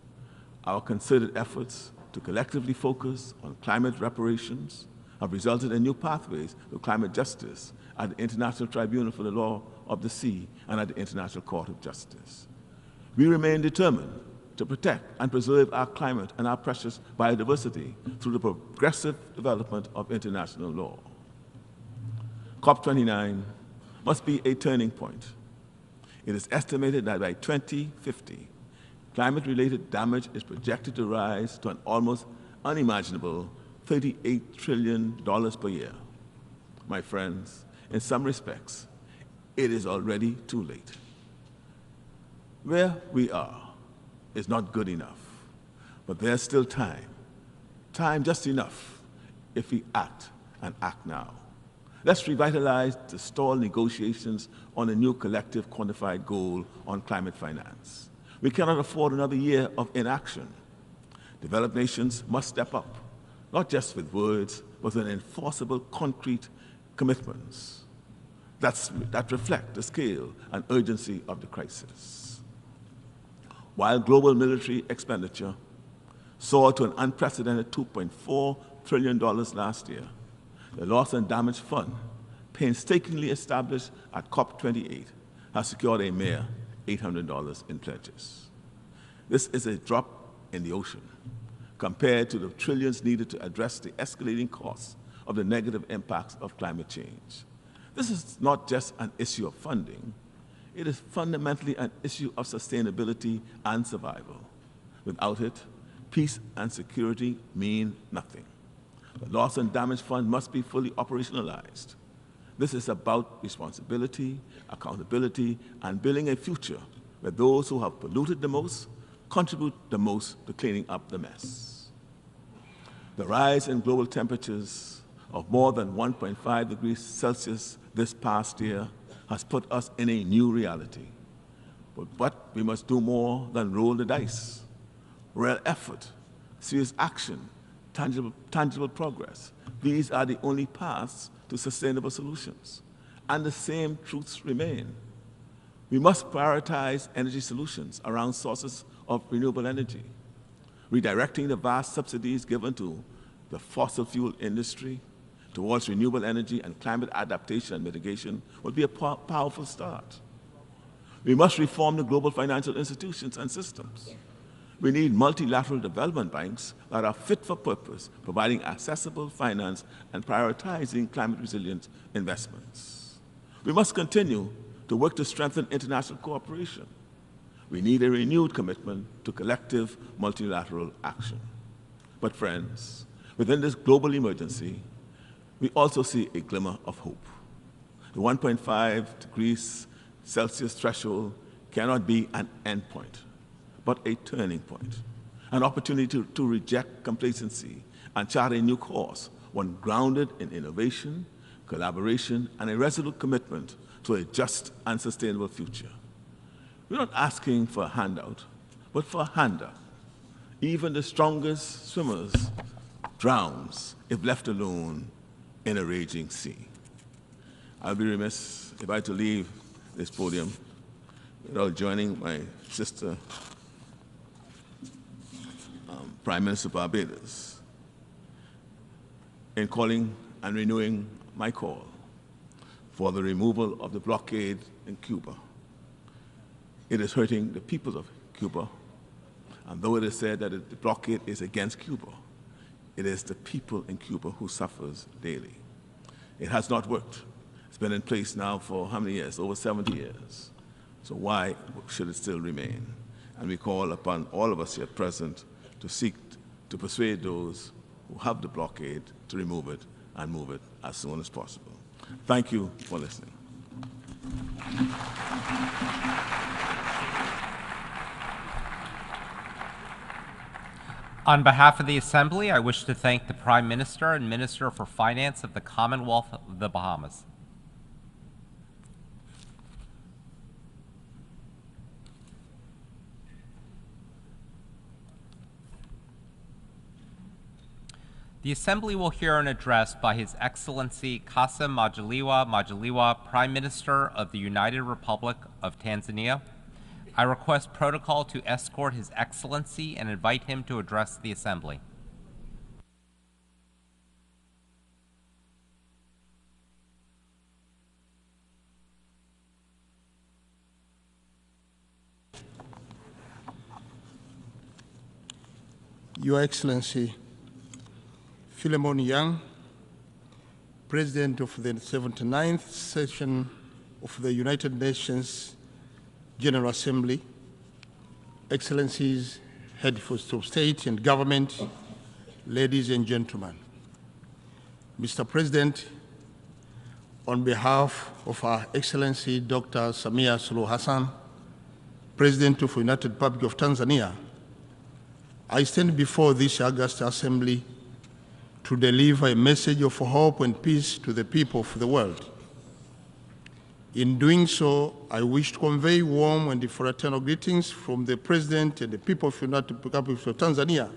Our concerted efforts to collectively focus on climate reparations have resulted in new pathways to climate justice at the International Tribunal for the Law of the Sea and at the International Court of Justice. We remain determined to protect and preserve our climate and our precious biodiversity through the progressive development of international law. COP29 must be a turning point. It is estimated that by 2050, climate-related damage is projected to rise to an almost unimaginable $38 trillion per year. My friends, in some respects, it is already too late. Where we are is not good enough, but there's still time. Time just enough if we act, and act now. Let's revitalize the stalled negotiations on a new collective quantified goal on climate finance. We cannot afford another year of inaction. Developed nations must step up, not just with words, but with enforceable, concrete commitments that reflect the scale and urgency of the crisis. While global military expenditure soared to an unprecedented $2.4 trillion last year, the Loss and Damage Fund, painstakingly established at COP28, has secured a mere $800 in pledges. This is a drop in the ocean compared to the trillions needed to address the escalating costs of the negative impacts of climate change. This is not just an issue of funding, it is fundamentally an issue of sustainability and survival. Without it, peace and security mean nothing. The Loss and Damage Fund must be fully operationalized. This is about responsibility, accountability, and building a future where those who have polluted the most contribute the most to cleaning up the mess. The rise in global temperatures of more than 1.5 degrees Celsius this past year has put us in a new reality. But we must do more than roll the dice. Real effort, serious action, tangible progress. These are the only paths to sustainable solutions. And the same truths remain. We must prioritize energy solutions around sources of renewable energy. Redirecting the vast subsidies given to the fossil fuel industry towards renewable energy and climate adaptation and mitigation would be a powerful start. We must reform the global financial institutions and systems. We need multilateral development banks that are fit for purpose, providing accessible finance and prioritizing climate-resilient investments. We must continue to work to strengthen international cooperation. We need a renewed commitment to collective multilateral action. But friends, within this global emergency, we also see a glimmer of hope. The 1.5 degrees Celsius threshold cannot be an endpoint, but a turning point, an opportunity to reject complacency and chart a new course, one grounded in innovation, collaboration, and a resolute commitment to a just and sustainable future. We're not asking for a handout, but for a hand up. Even the strongest swimmers drowns if left alone in a raging sea. I'll be remiss if I had to leave this podium without joining my sister, Prime Minister of Barbados, in calling and renewing my call for the removal of the blockade in Cuba. It is hurting the people of Cuba, and though it is said that the blockade is against Cuba, it is the people in Cuba who suffers daily. It has not worked. It's been in place now for how many years? Over 70 years. So why should it still remain? And we call upon all of us here present to seek to persuade those who have the blockade to remove it and move it as soon as possible. Thank you for listening. On behalf of the Assembly, I wish to thank the Prime Minister and Minister for Finance of the Commonwealth of the Bahamas. The Assembly will hear an address by His Excellency Kassim Majaliwa, Prime Minister of the United Republic of Tanzania. I request protocol to escort His Excellency and invite him to address the Assembly. Your Excellency, Philemon Yang, President of the 79th session of the United Nations General Assembly, Excellencies, Heads of State and Government, ladies and gentlemen. Mr. President, on behalf of Our Excellency Dr. Samia Suluhu Hassan, President of the United Republic of Tanzania, I stand before this august assembly to deliver a message of hope and peace to the people of the world. In doing so, I wish to convey warm and fraternal greetings from the President and the people of the United Republic of Tanzania.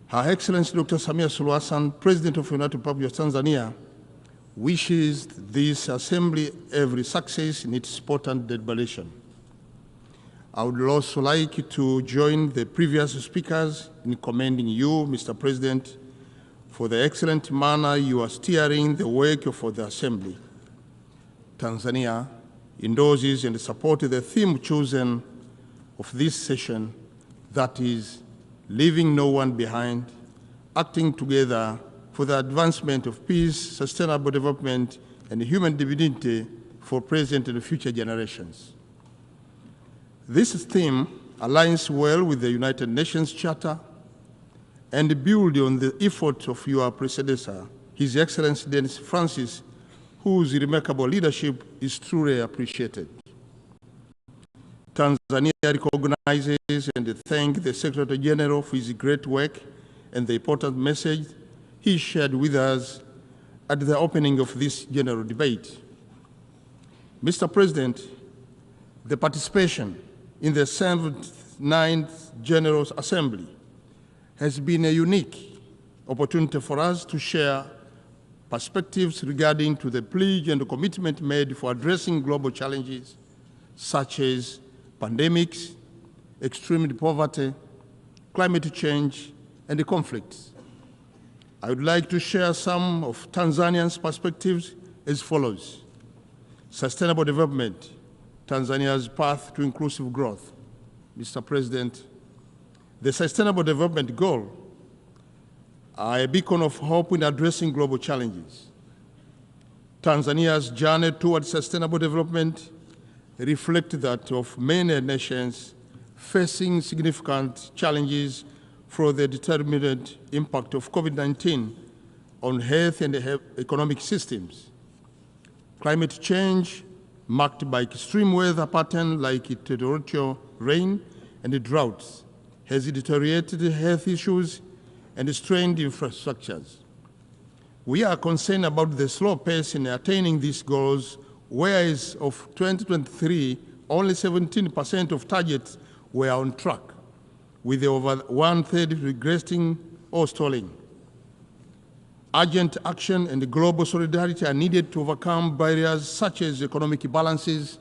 Her Excellency Dr. Samia Suluhu Hassan, President of the United Republic of Tanzania, wishes this assembly every success in its important deliberation. I would also like to join the previous speakers in commending you, Mr. President, for the excellent manner you are steering the work of the Assembly. Tanzania endorses and supports the theme chosen of this session, that is, leaving no one behind, acting together for the advancement of peace, sustainable development, and human dignity for present and future generations. This theme aligns well with the United Nations Charter and builds on the efforts of your predecessor, His Excellency Dennis Francis, whose remarkable leadership is truly appreciated. Tanzania recognizes and thanks the Secretary General for his great work and the important message he shared with us at the opening of this general debate. Mr. President, the participation in the 79th General Assembly has been a unique opportunity for us to share perspectives regarding to the pledge and the commitment made for addressing global challenges such as pandemics, extreme poverty, climate change, and conflicts. I would like to share some of Tanzania's perspectives as follows. Sustainable development, Tanzania's path to inclusive growth. Mr. President, the Sustainable Development Goals are a beacon of hope in addressing global challenges. Tanzania's journey towards sustainable development reflects that of many nations facing significant challenges from the determined impact of COVID-19 on health and economic systems. Climate change, marked by extreme weather patterns like torrential rain and droughts, has deteriorated health issues and strained infrastructures. We are concerned about the slow pace in attaining these goals, whereas of 2023, only 17% of targets were on track, with over one-third regressing or stalling. Urgent action and global solidarity are needed to overcome barriers such as economic imbalances,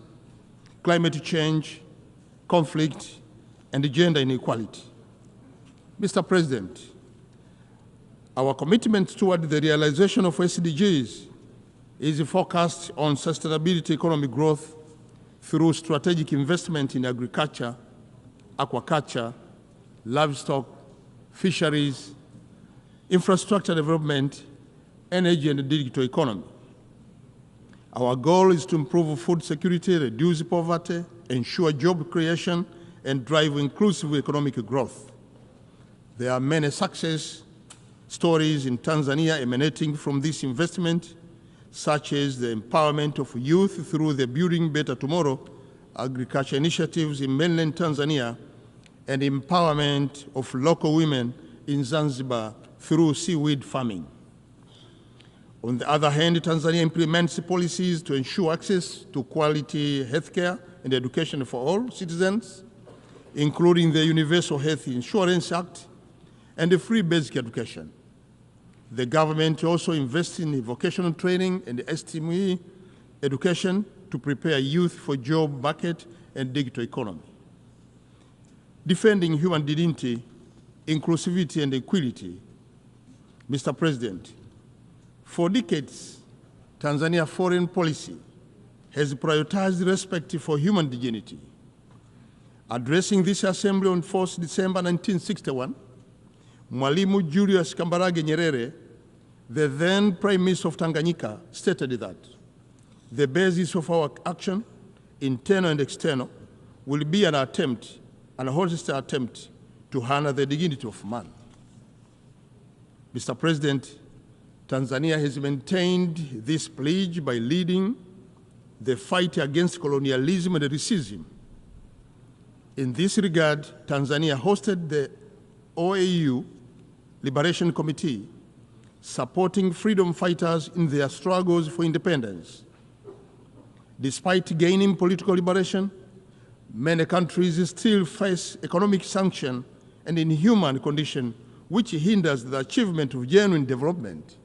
climate change, conflict, and gender inequality. Mr. President, our commitment toward the realization of SDGs is focused on sustainability economic growth through strategic investment in agriculture, aquaculture, livestock, fisheries, infrastructure development, energy, and digital economy. Our goal is to improve food security, reduce poverty, ensure job creation, and drive inclusive economic growth. There are many success stories in Tanzania emanating from this investment, such as the empowerment of youth through the Building Better Tomorrow agriculture initiatives in mainland Tanzania, and empowerment of local women in Zanzibar through seaweed farming. On the other hand, Tanzania implements policies to ensure access to quality healthcare and education for all citizens, including the Universal Health Insurance Act and free basic education. The government also invests in vocational training and STEM education to prepare youth for job market and digital economy. Defending human dignity, inclusivity, and equality. Mr. President, for decades, Tanzania foreign policy has prioritized respect for human dignity. Addressing this assembly on 4th December 1961, Mwalimu Julius Kambarage Nyerere, the then Prime Minister of Tanganyika, stated that the basis of our action, internal and external, will be an attempt, an honest attempt, to honor the dignity of man. Mr. President, Tanzania has maintained this pledge by leading the fight against colonialism and racism, In this regard, Tanzania hosted the OAU Liberation Committee, supporting freedom fighters in their struggles for independence. Despite gaining political liberation, many countries still face economic sanction and inhuman conditions which hinders the achievement of genuine development.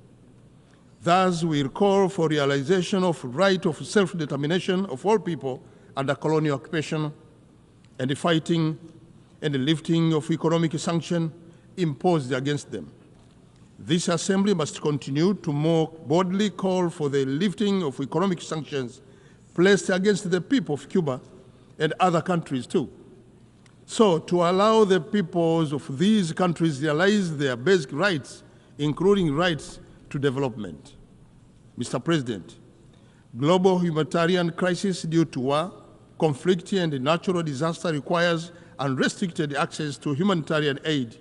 Thus, we call for realization of right of self-determination of all people under colonial occupation and the fighting and the lifting of economic sanctions imposed against them. This Assembly must continue to more boldly call for the lifting of economic sanctions placed against the people of Cuba and other countries too. So, to allow the peoples of these countries to realize their basic rights, including rights to development. Mr. President, global humanitarian crisis due to war, conflict, and natural disaster requires unrestricted access to humanitarian aid,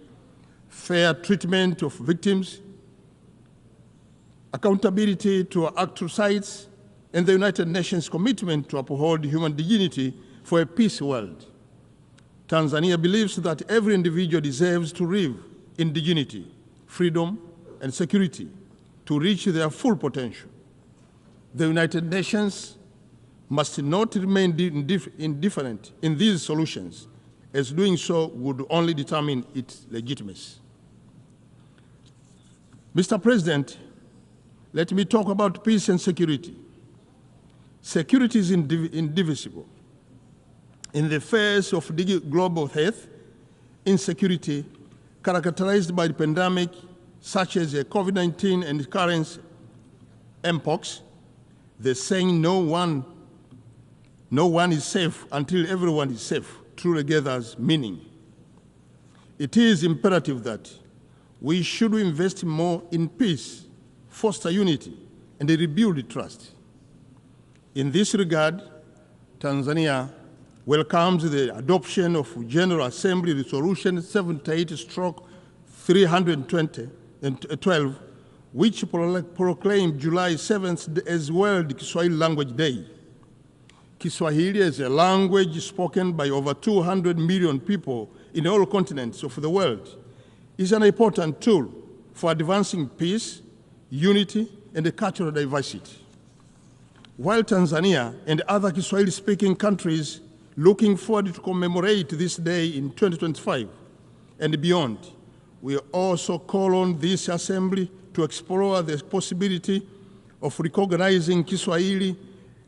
fair treatment of victims, accountability to actual sites, and the United Nations commitment to uphold human dignity for a peace world. Tanzania believes that every individual deserves to live in dignity, freedom, and security to reach their full potential. The United Nations must not remain indifferent in these solutions, as doing so would only determine its legitimacy. Mr. President, let me talk about peace and security. Security is indivisible. In the face of global health insecurity characterized by the pandemic, such as COVID-19 and current mpox, the saying no one is safe until everyone is safe truly gathers meaning. It is imperative that we should invest more in peace, foster unity, and rebuild trust. In this regard, Tanzania welcomes the adoption of General Assembly Resolution 78/312, which proclaimed July 7th as World Kiswahili Language Day. Kiswahili is a language spoken by over 200 million people in all continents of the world. It is an important tool for advancing peace, unity, and cultural diversity. While Tanzania and other Kiswahili-speaking countries looking forward to commemorate this day in 2025 and beyond, we also call on this Assembly to explore the possibility of recognizing Kiswahili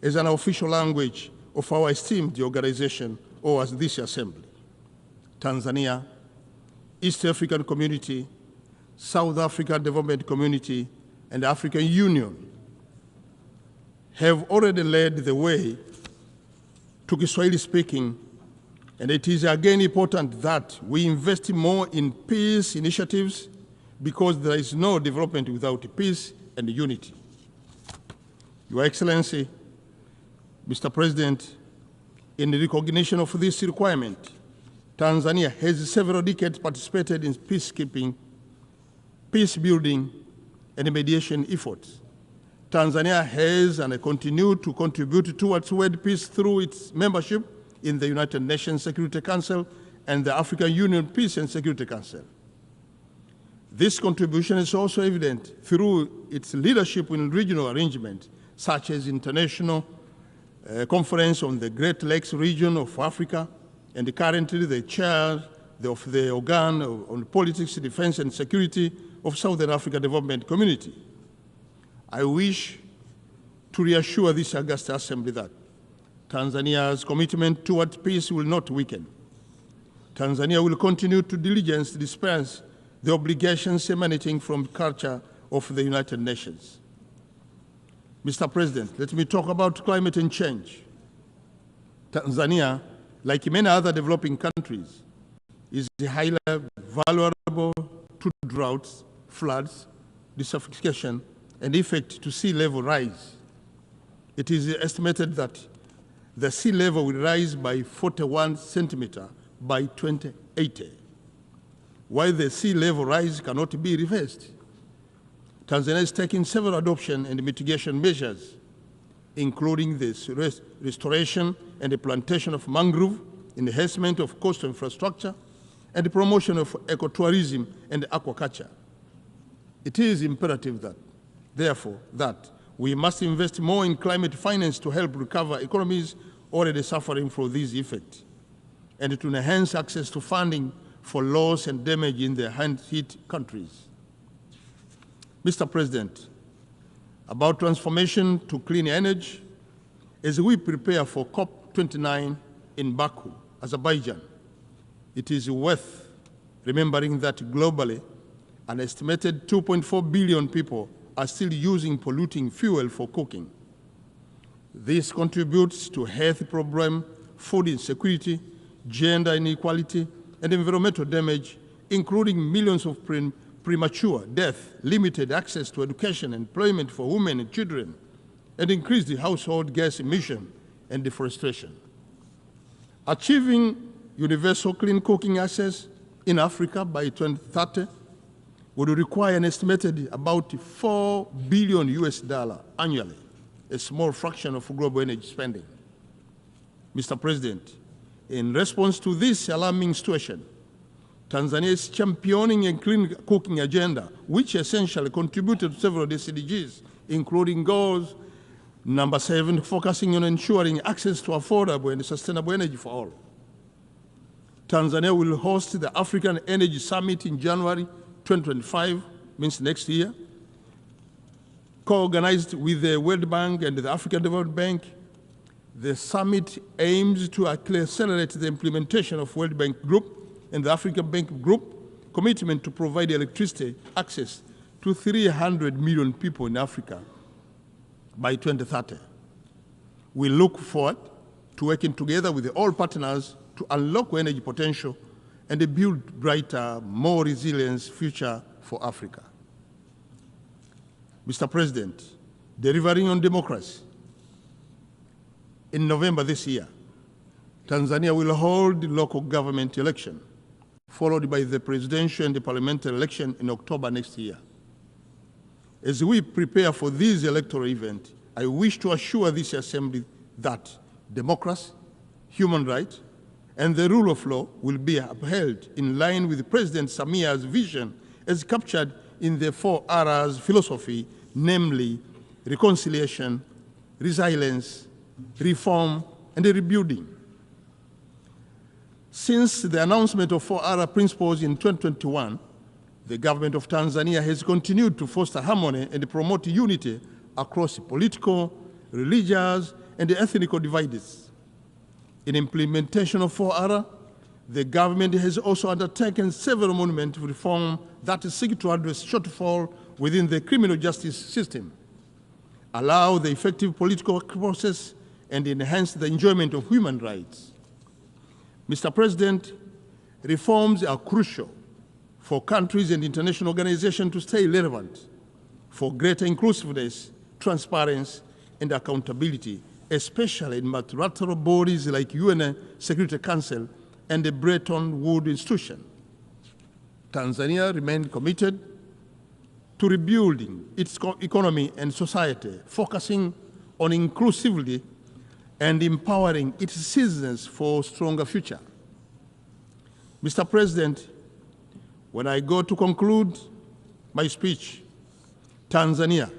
as an official language of our esteemed organization or as this Assembly. Tanzania, East African Community, South African Development Community, and African Union have already led the way to Kiswahili speaking, and it is again important that we invest more in peace initiatives because there is no development without peace and unity. Your Excellency, Mr. President, in recognition of this requirement, Tanzania has several decades participated in peacekeeping, peace building, and mediation efforts. Tanzania has and continues to contribute towards world peace through its membership in the United Nations Security Council and the African Union Peace and Security Council. This contribution is also evident through its leadership in regional arrangements, such as International Conference on the Great Lakes region of Africa, and currently the chair of the organ on politics, defense, and security of Southern Africa Development Community. I wish to reassure this august Assembly that Tanzania's commitment towards peace will not weaken. Tanzania will continue to diligently dispense the obligations emanating from the culture of the United Nations. Mr. President, let me talk about climate and change. Tanzania, like many other developing countries, is highly vulnerable to droughts, floods, desertification, and effect to sea level rise. It is estimated that the sea level will rise by 41 centimeters by 2080. While the sea level rise cannot be reversed, Tanzania is taking several adoption and mitigation measures, including the restoration and the plantation of mangrove enhancement of coastal infrastructure, and the promotion of ecotourism and aquaculture. It is imperative that, therefore, that we must invest more in climate finance to help recover economies already suffering from these effects, and to enhance access to funding for loss and damage in the hand-hit countries. Mr. President, about transformation to clean energy, as we prepare for COP29 in Baku, Azerbaijan, it is worth remembering that globally, an estimated 2.4 billion people are still using polluting fuel for cooking. This contributes to health problems, food insecurity, gender inequality, and environmental damage, including millions of premature death, limited access to education and employment for women and children, and increased household gas emission and deforestation. Achieving universal clean cooking access in Africa by 2030 would require an estimated about $4 billion annually, a small fraction of global energy spending. Mr. President, in response to this alarming situation, Tanzania is championing a clean cooking agenda, which essentially contributed to several SDGs, including goals number 7, focusing on ensuring access to affordable and sustainable energy for all. Tanzania will host the African Energy Summit in January 2025, means next year, co-organized with the World Bank and the African Development Bank. The summit aims to accelerate the implementation of World Bank Group and the African Bank Group commitment to provide electricity access to 300 million people in Africa by 2030. We look forward to working together with all partners to unlock energy potential and build brighter, more resilient future for Africa. Mr. President, delivering on democracy. In November this year, Tanzania will hold the local government election, followed by the presidential and the parliamentary election in October next year. As we prepare for this electoral event, I wish to assure this Assembly that democracy, human rights, and the rule of law will be upheld in line with President Samia's vision as captured in the 4 R's philosophy, namely reconciliation, resilience, reform, and rebuilding. Since the announcement of 4R principles in 2021, the government of Tanzania has continued to foster harmony and promote unity across political, religious, and ethnic divides. In implementation of 4R, the government has also undertaken several monumental reforms that seek to address shortfall within the criminal justice system, allow the effective political process, and enhance the enjoyment of human rights. Mr. President, reforms are crucial for countries and international organizations to stay relevant, for greater inclusiveness, transparency, and accountability, especially in multilateral bodies like UN Security Council and the Bretton Woods Institution. Tanzania remains committed to rebuilding its economy and society, focusing on inclusivity and empowering its citizens for a stronger future. Mr. President, when I go to conclude my speech, Tanzania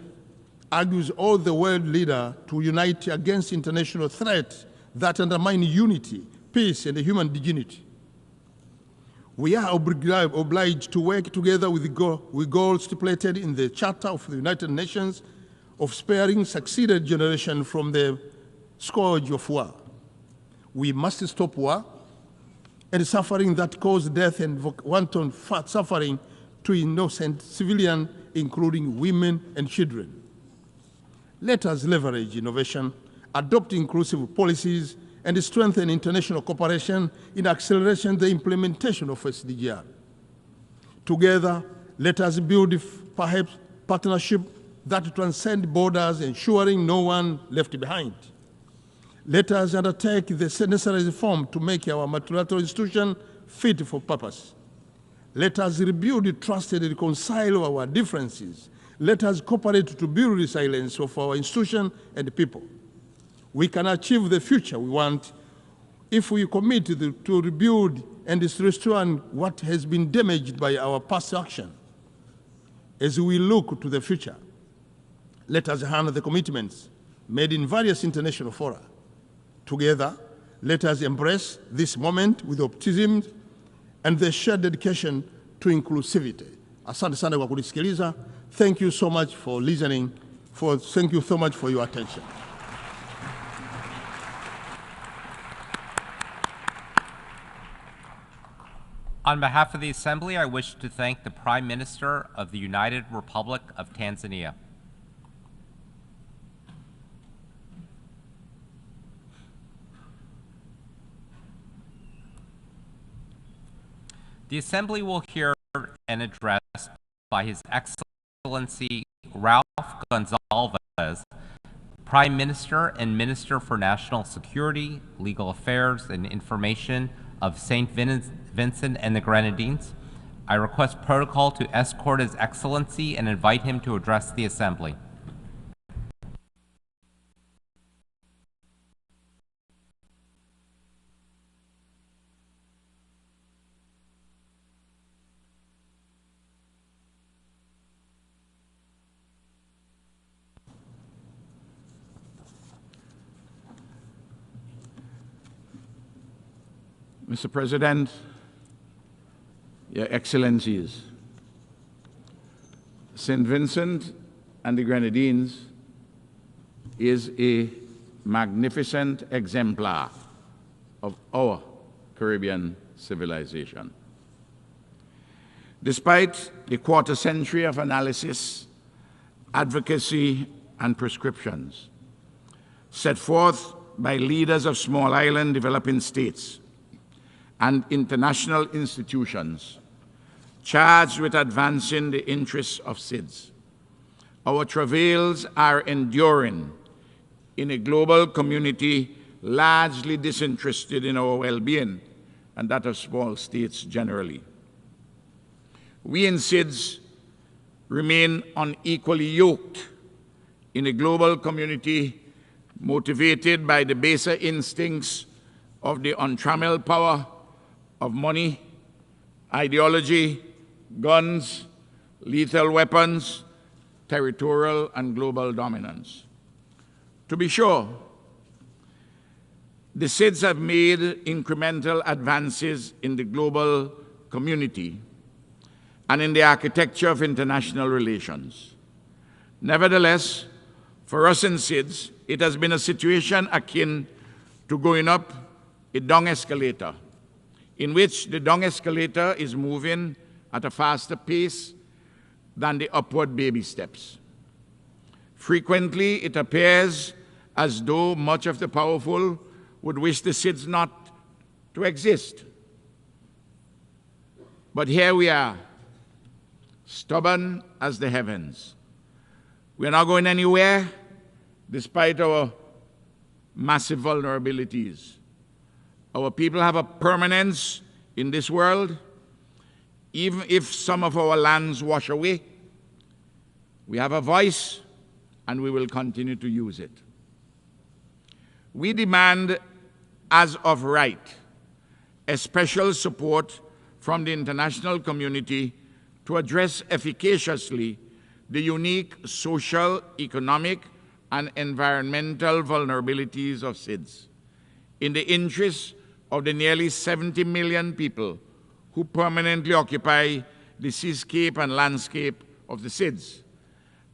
argues all the world leaders to unite against international threats that undermine unity, peace, and human dignity. We are obliged to work together with goals stipulated in the Charter of the United Nations of sparing succeeded generation from the scourge of war. We must stop war and suffering that cause death and wanton suffering to innocent civilians, including women and children. Let us leverage innovation, adopt inclusive policies, and strengthen international cooperation in accelerating the implementation of SDGs. Together, let us build perhaps partnership that transcend borders, ensuring no one left behind. Let us undertake the necessary reform to make our multilateral institution fit for purpose. Let us rebuild trust and reconcile our differences. Let us cooperate to build resilience of our institution and people. We can achieve the future we want if we commit to rebuild and restore what has been damaged by our past action, as we look to the future, let us honor the commitments made in various international fora. Together, let us embrace this moment with optimism and the shared dedication to inclusivity. Asante sana kwa kulisikiliza. Thank you so much for listening. Thank you so much for your attention. On behalf of the Assembly, I wish to thank the Prime Minister of the United Republic of Tanzania. The Assembly will hear an address by His Excellency Ralph Gonsalves, Prime Minister and Minister for National Security, Legal Affairs, and Information of St. Vincent and the Grenadines. I request protocol to escort His Excellency and invite him to address the Assembly. Mr. President, Your Excellencies, St. Vincent and the Grenadines is a magnificent exemplar of our Caribbean civilization. Despite a quarter century of analysis, advocacy, and prescriptions set forth by leaders of small island developing states and international institutions charged with advancing the interests of SIDS, our travails are enduring in a global community largely disinterested in our well-being and that of small states generally. We in SIDS remain unequally yoked in a global community motivated by the baser instincts of the untrammeled power of money, ideology, guns, lethal weapons, territorial and global dominance. To be sure, the SIDS have made incremental advances in the global community and in the architecture of international relations. Nevertheless, for us in SIDS, it has been a situation akin to going up a down escalator, in which the down escalator is moving at a faster pace than the upward baby steps. Frequently, it appears as though much of the powerful would wish the SIDS not to exist. But here we are, stubborn as the heavens. We're not going anywhere despite our massive vulnerabilities. Our people have a permanence in this world. Even if some of our lands wash away, we have a voice and we will continue to use it. We demand, as of right, a special support from the international community to address efficaciously the unique social, economic, and environmental vulnerabilities of SIDS in the interests of the nearly 70 million people who permanently occupy the seascape and landscape of the SIDS,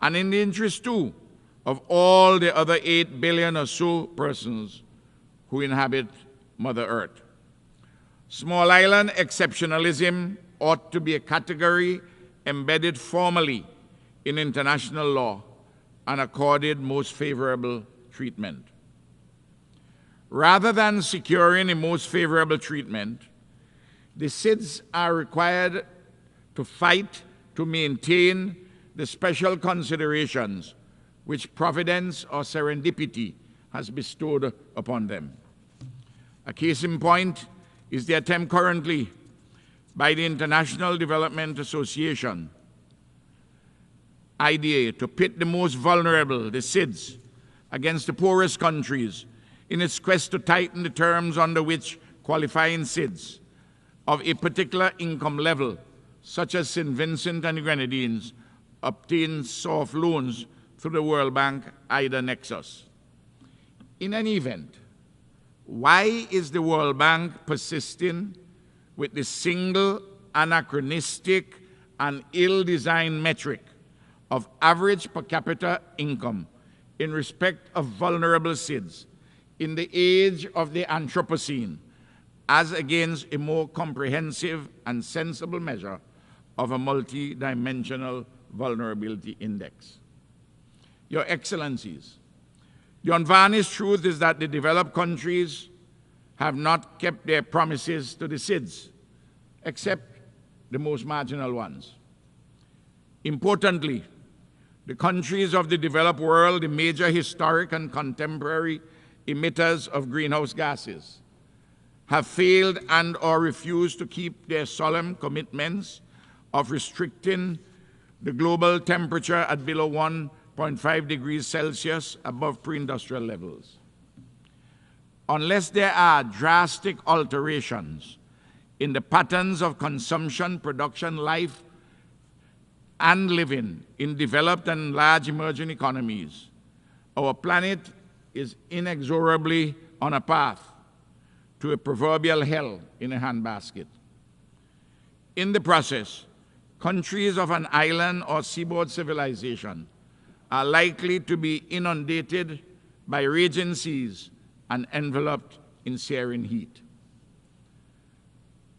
and in the interest, too, of all the other 8 billion or so persons who inhabit Mother Earth. Small island exceptionalism ought to be a category embedded formally in international law and accorded most favorable treatment. Rather than securing a most favorable treatment, the SIDS are required to fight to maintain the special considerations which providence or serendipity has bestowed upon them. A case in point is the attempt currently by the International Development Association, IDA, to pit the most vulnerable, the SIDS, against the poorest countries in its quest to tighten the terms under which qualifying SIDS of a particular income level, such as St. Vincent and the Grenadines, obtain soft loans through the World Bank IDA Nexus. In any event, why is the World Bank persisting with the single, anachronistic, and ill-designed metric of average per capita income in respect of vulnerable SIDS in the age of the Anthropocene, as against a more comprehensive and sensible measure of a multi-dimensional vulnerability index? Your Excellencies, the unvarnished truth is that the developed countries have not kept their promises to the SIDS, except the most marginal ones. Importantly, the countries of the developed world, the major historic and contemporary emitters of greenhouse gases, have failed and or refused to keep their solemn commitments of restricting the global temperature at below 1.5 degrees Celsius above pre-industrial levels. Unless there are drastic alterations in the patterns of consumption, production, life, and living in developed and large emerging economies, our planet is inexorably on a path to a proverbial hell in a handbasket. In the process, countries of an island or seaboard civilization are likely to be inundated by raging seas and enveloped in searing heat.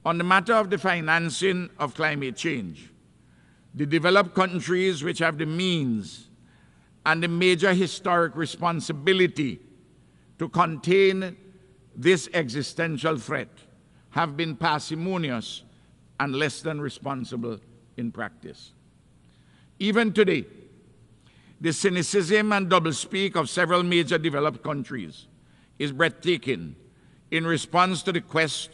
On the matter of the financing of climate change, the developed countries which have the means and the major historic responsibility to contain this existential threat have been parsimonious and less than responsible in practice. Even today, the cynicism and doublespeak of several major developed countries is breathtaking in response to the quest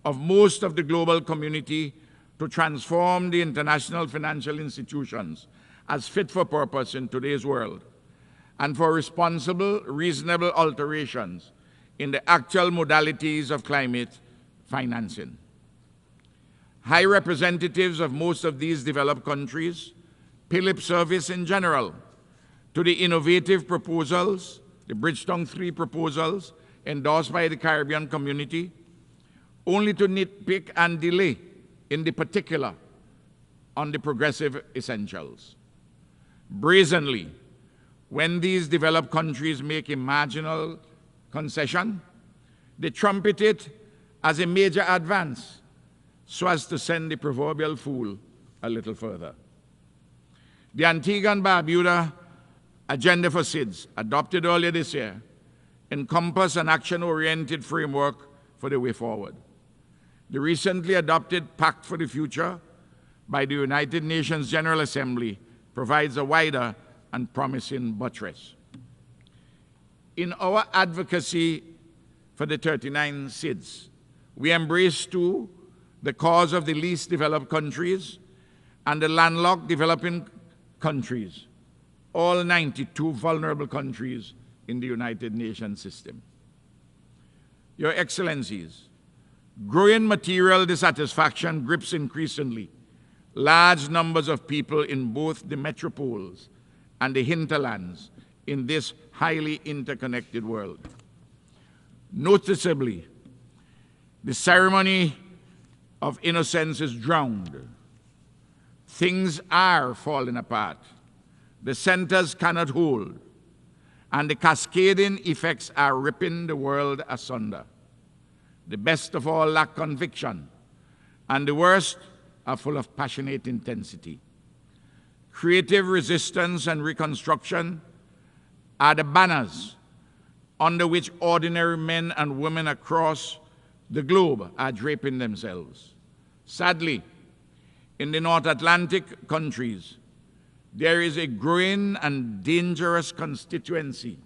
of most of the global community to transform the international financial institutions as fit for purpose in today's world, and for responsible, reasonable alterations in the actual modalities of climate financing. High representatives of most of these developed countries pay lip service in general to the innovative proposals, the Bridgetown 3 proposals endorsed by the Caribbean community, only to nitpick and delay in the particular on the progressive essentials. Brazenly, when these developed countries make a marginal concession, they trumpet it as a major advance so as to send the proverbial fool a little further. The Antigua and Barbuda Agenda for SIDS, adopted earlier this year, encompass an action-oriented framework for the way forward. The recently adopted Pact for the Future by the United Nations General Assembly provides a wider and promising buttress. In our advocacy for the 39 SIDS, we embrace too the cause of the least developed countries and the landlocked developing countries, all 92 vulnerable countries in the United Nations system. Your Excellencies, growing material dissatisfaction grips increasingly large numbers of people in both the metropoles and the hinterlands in this highly interconnected world. Noticeably, the ceremony of innocence is drowned. Things are falling apart. The centers cannot hold, and the cascading effects are ripping the world asunder. The best of all lack conviction, and the worst are full of passionate intensity. Creative resistance and reconstruction are the banners under which ordinary men and women across the globe are draping themselves. Sadly, in the North Atlantic countries, there is a growing and dangerous constituency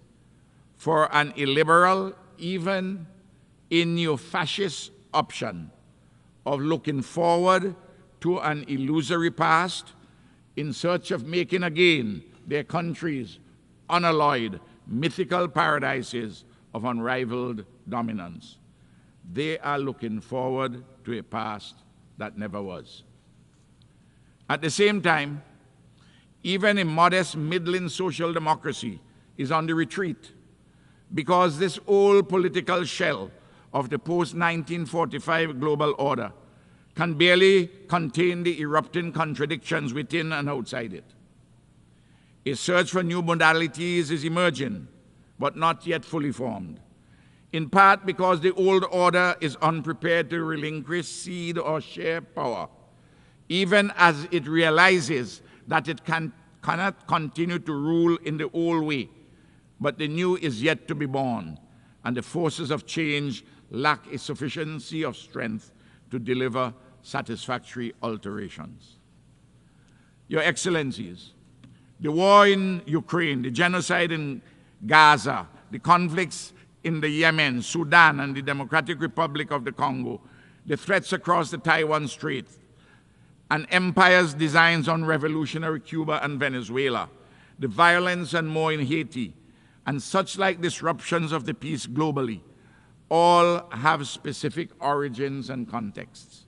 for an illiberal, even a neo-fascist option of looking forward to an illusory past in search of making again their countries unalloyed, mythical paradises of unrivaled dominance. They are looking forward to a past that never was. At the same time, even a modest middling social democracy is on the retreat because this old political shell of the post-1945 global order can barely contain the erupting contradictions within and outside it. A search for new modalities is emerging, but not yet fully formed, in part because the old order is unprepared to relinquish, cede, or share power, even as it realizes that it cannot continue to rule in the old way, but the new is yet to be born, and the forces of change lack a sufficiency of strength to deliver satisfactory alterations. Your Excellencies, the war in Ukraine, the genocide in Gaza, the conflicts in the Yemen, Sudan, and the Democratic Republic of the Congo, the threats across the Taiwan Strait, and empire's designs on revolutionary Cuba and Venezuela, the violence and more in Haiti, and such like disruptions of the peace globally, all have specific origins and contexts.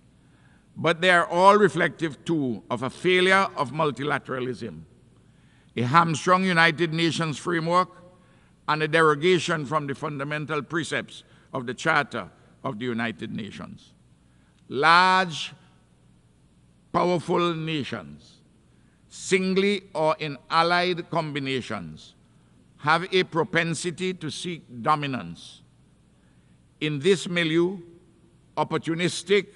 But they are all reflective, too, of a failure of multilateralism, a hamstrung United Nations framework, and a derogation from the fundamental precepts of the Charter of the United Nations. Large, powerful nations, singly or in allied combinations, have a propensity to seek dominance. In this milieu, opportunistic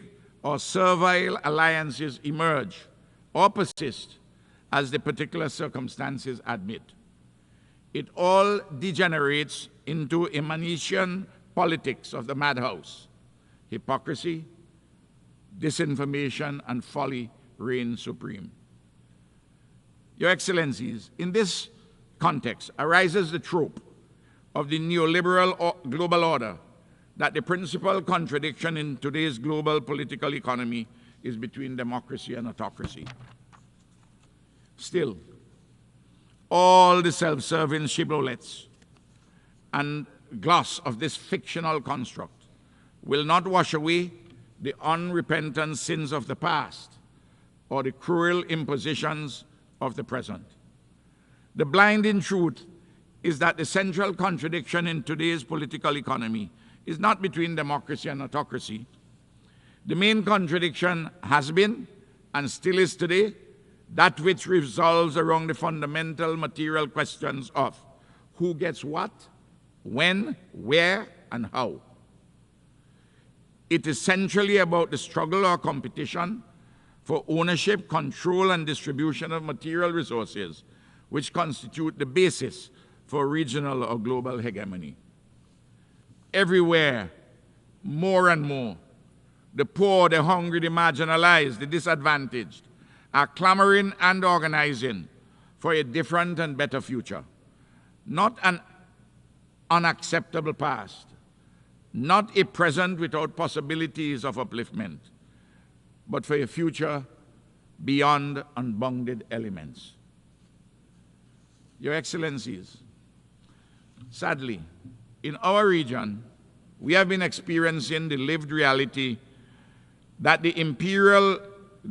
or servile alliances emerge or persist as the particular circumstances admit. It all degenerates into a Manichean politics of the madhouse. Hypocrisy, disinformation, and folly reign supreme. Your Excellencies, in this context arises the trope of the neoliberal global order that the principal contradiction in today's global political economy is between democracy and autocracy. Still, all the self-serving shibboleths and gloss of this fictional construct will not wash away the unrepentant sins of the past or the cruel impositions of the present. The blinding truth is that the central contradiction in today's political economy is not between democracy and autocracy. The main contradiction has been, and still is today, that which revolves around the fundamental material questions of who gets what, when, where, and how. It is centrally about the struggle or competition for ownership, control, and distribution of material resources, which constitute the basis for regional or global hegemony. Everywhere, more and more, the poor, the hungry, the marginalized, the disadvantaged are clamoring and organizing for a different and better future. Not an unacceptable past, not a present without possibilities of upliftment, but for a future beyond unbounded elements. Your Excellencies, sadly, in our region, we have been experiencing the lived reality that the imperial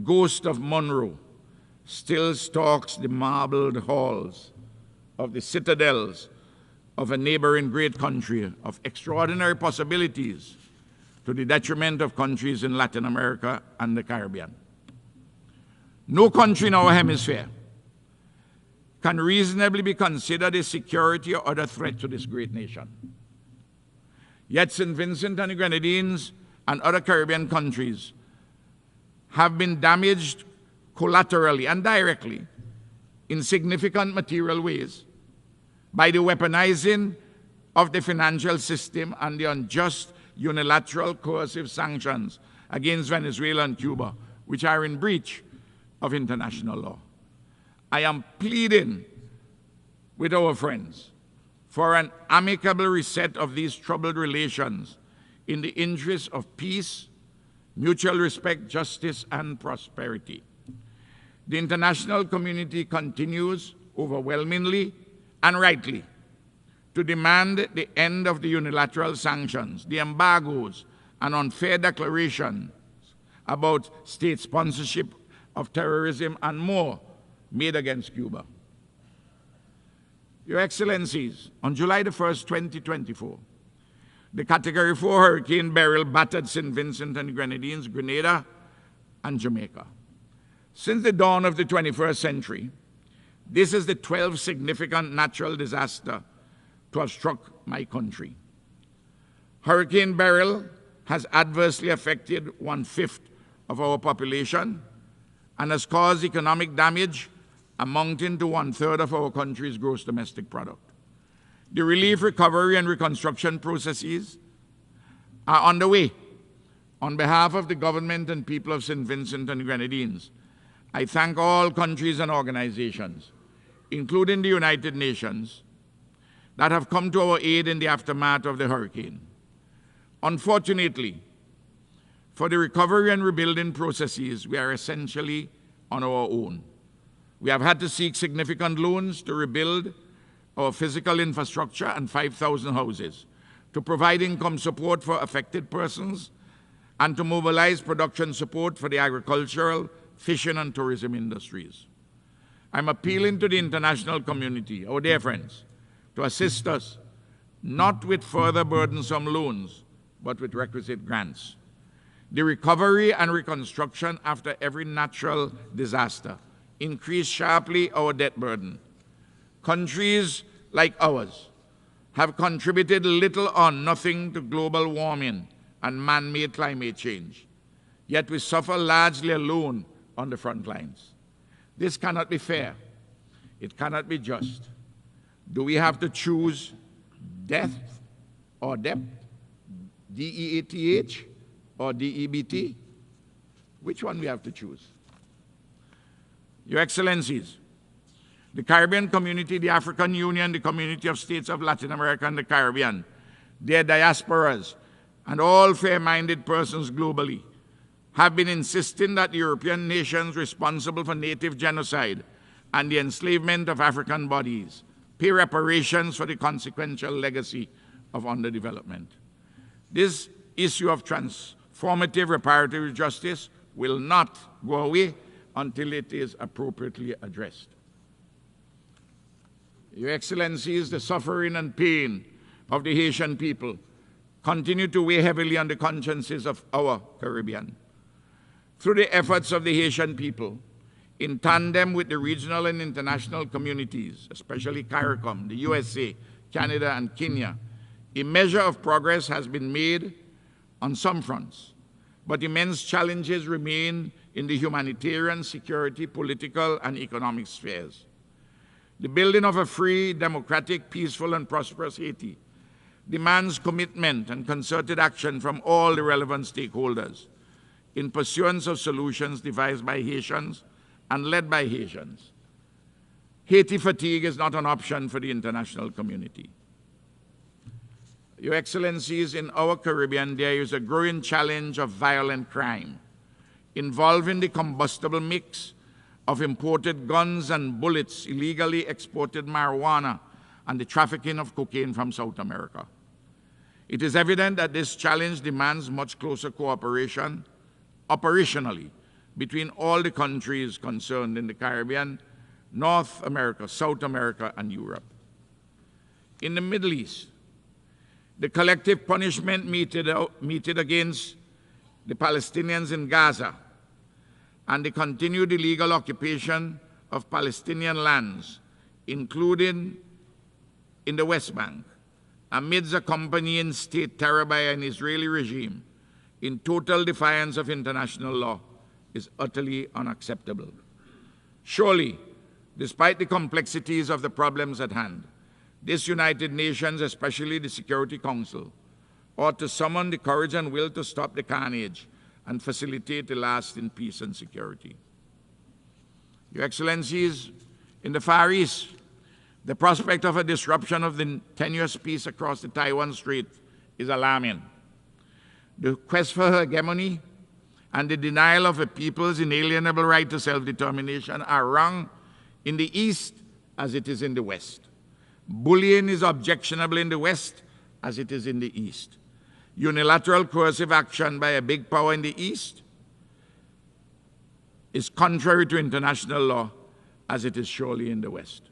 ghost of Monroe still stalks the marbled halls of the citadels of a neighboring great country of extraordinary possibilities to the detriment of countries in Latin America and the Caribbean. No country in our hemisphere can reasonably be considered a security or other threat to this great nation. Yet St. Vincent and the Grenadines and other Caribbean countries have been damaged collaterally and directly in significant material ways by the weaponizing of the financial system and the unjust unilateral coercive sanctions against Venezuela and Cuba, which are in breach of international law. I am pleading with our friends for an amicable reset of these troubled relations in the interest of peace, mutual respect, justice, and prosperity. The international community continues overwhelmingly and rightly to demand the end of the unilateral sanctions, the embargoes, and unfair declarations about state sponsorship of terrorism and more made against Cuba. Your Excellencies, on July the 1st, 2024, the Category 4 Hurricane Beryl battered St. Vincent and the Grenadines, Grenada, and Jamaica. Since the dawn of the 21st century, this is the 12th significant natural disaster to have struck my country. Hurricane Beryl has adversely affected 1/5 of our population and has caused economic damage amounting to 1/3 of our country's gross domestic product. The relief, recovery, and reconstruction processes are underway. On behalf of the government and people of St. Vincent and the Grenadines, I thank all countries and organizations, including the United Nations, that have come to our aid in the aftermath of the hurricane. Unfortunately, for the recovery and rebuilding processes, we are essentially on our own. We have had to seek significant loans to rebuild our physical infrastructure and 5,000 houses, to provide income support for affected persons, and to mobilize production support for the agricultural, fishing, and tourism industries. I'm appealing to the international community, our dear friends, to assist us, not with further burdensome loans, but with requisite grants. The recovery and reconstruction after every natural disaster increased sharply our debt burden. Countries like ours have contributed little or nothing to global warming and man-made climate change, yet we suffer largely alone on the front lines. This cannot be fair. It cannot be just. Do we have to choose death or debt? D-E-A-T-H or D-E-B-T? Which one we have to choose? Your Excellencies, the Caribbean community, the African Union, the community of states of Latin America and the Caribbean, their diasporas, and all fair-minded persons globally have been insisting that the European nations responsible for native genocide and the enslavement of African bodies pay reparations for the consequential legacy of underdevelopment. This issue of transformative reparative justice will not go away until it is appropriately addressed. Your Excellencies, the suffering and pain of the Haitian people continue to weigh heavily on the consciences of our Caribbean. Through the efforts of the Haitian people, in tandem with the regional and international communities, especially CARICOM, the USA, Canada, and Kenya, a measure of progress has been made on some fronts, but immense challenges remain in the humanitarian, security, political, and economic spheres. The building of a free, democratic, peaceful, and prosperous Haiti demands commitment and concerted action from all the relevant stakeholders in pursuance of solutions devised by Haitians and led by Haitians. Haiti fatigue is not an option for the international community. Your Excellencies, in our Caribbean, there is a growing challenge of violent crime involving the combustible mix of imported guns and bullets, illegally exported marijuana, and the trafficking of cocaine from South America. It is evident that this challenge demands much closer cooperation operationally between all the countries concerned in the Caribbean, North America, South America, and Europe. In the Middle East, the collective punishment meted against the Palestinians in Gaza and the continued illegal occupation of Palestinian lands, including in the West Bank, amidst accompanying state terror by an Israeli regime in total defiance of international law, is utterly unacceptable. Surely, despite the complexities of the problems at hand, this United Nations, especially the Security Council, ought to summon the courage and will to stop the carnage and facilitate the lasting peace and security. Your Excellencies, in the Far East, the prospect of a disruption of the tenuous peace across the Taiwan Strait is alarming. The quest for hegemony and the denial of a people's inalienable right to self-determination are wrong in the East as it is in the West. Bullying is objectionable in the West as it is in the East. Unilateral coercive action by a big power in the East is contrary to international law as it is surely in the West.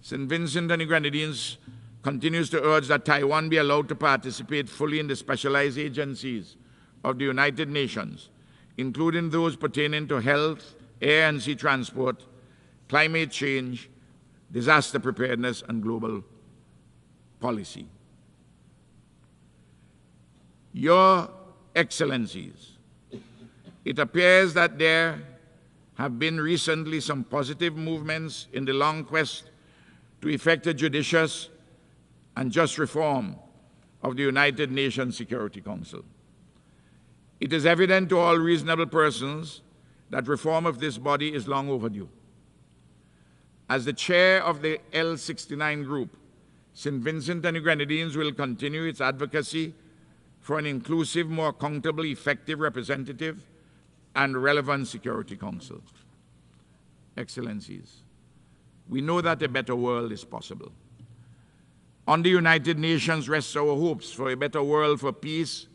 St. Vincent and the Grenadines continues to urge that Taiwan be allowed to participate fully in the specialized agencies of the United Nations, including those pertaining to health, air and sea transport, climate change, disaster preparedness, and global policy. Your Excellencies, it appears that there have been recently some positive movements in the long quest to effect a judicious and just reform of the United Nations Security Council. It is evident to all reasonable persons that reform of this body is long overdue. As the chair of the L69 group, St. Vincent and the Grenadines will continue its advocacy for an inclusive, more accountable, effective, representative, and relevant Security Council. Excellencies, we know that a better world is possible. On the United Nations rests our hopes for a better world for peace,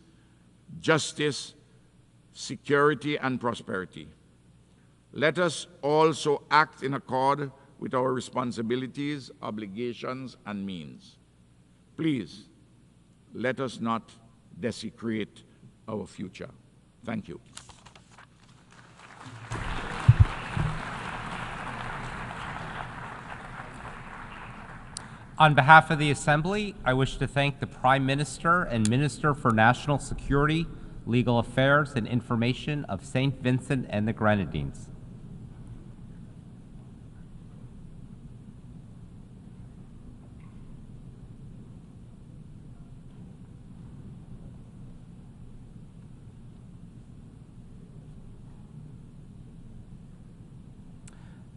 justice, security, and prosperity. Let us also act in accord with our responsibilities, obligations, and means. Please, let us not desecrate our future. Thank you. On behalf of the Assembly, I wish to thank the Prime Minister and Minister for National Security, Legal Affairs, and Information of St. Vincent and the Grenadines.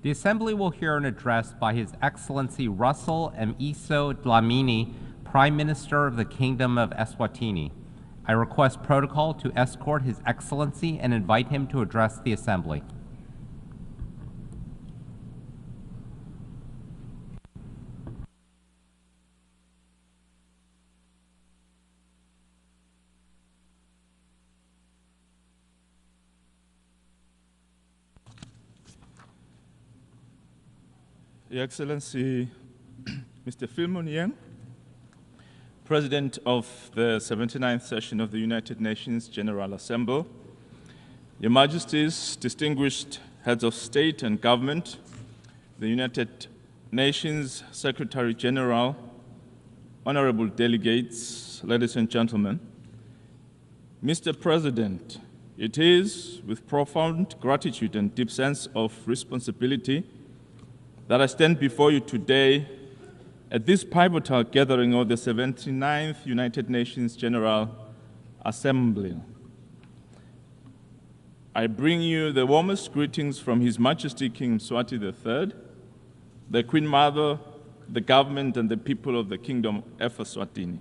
The Assembly will hear an address by His Excellency Russell M. Iso Dlamini, Prime Minister of the Kingdom of Eswatini. I request protocol to escort His Excellency and invite him to address the Assembly. Your Excellency, Mr. Philemon Yang, President of the 79th session of the United Nations General Assembly, Your Majesties, distinguished heads of state and government, the United Nations Secretary General, honorable delegates, ladies and gentlemen, Mr. President, it is with profound gratitude and deep sense of responsibility that I stand before you today at this pivotal gathering of the 79th United Nations General Assembly. I bring you the warmest greetings from His Majesty King Mswati III, the Queen Mother, the government, and the people of the Kingdom of Eswatini.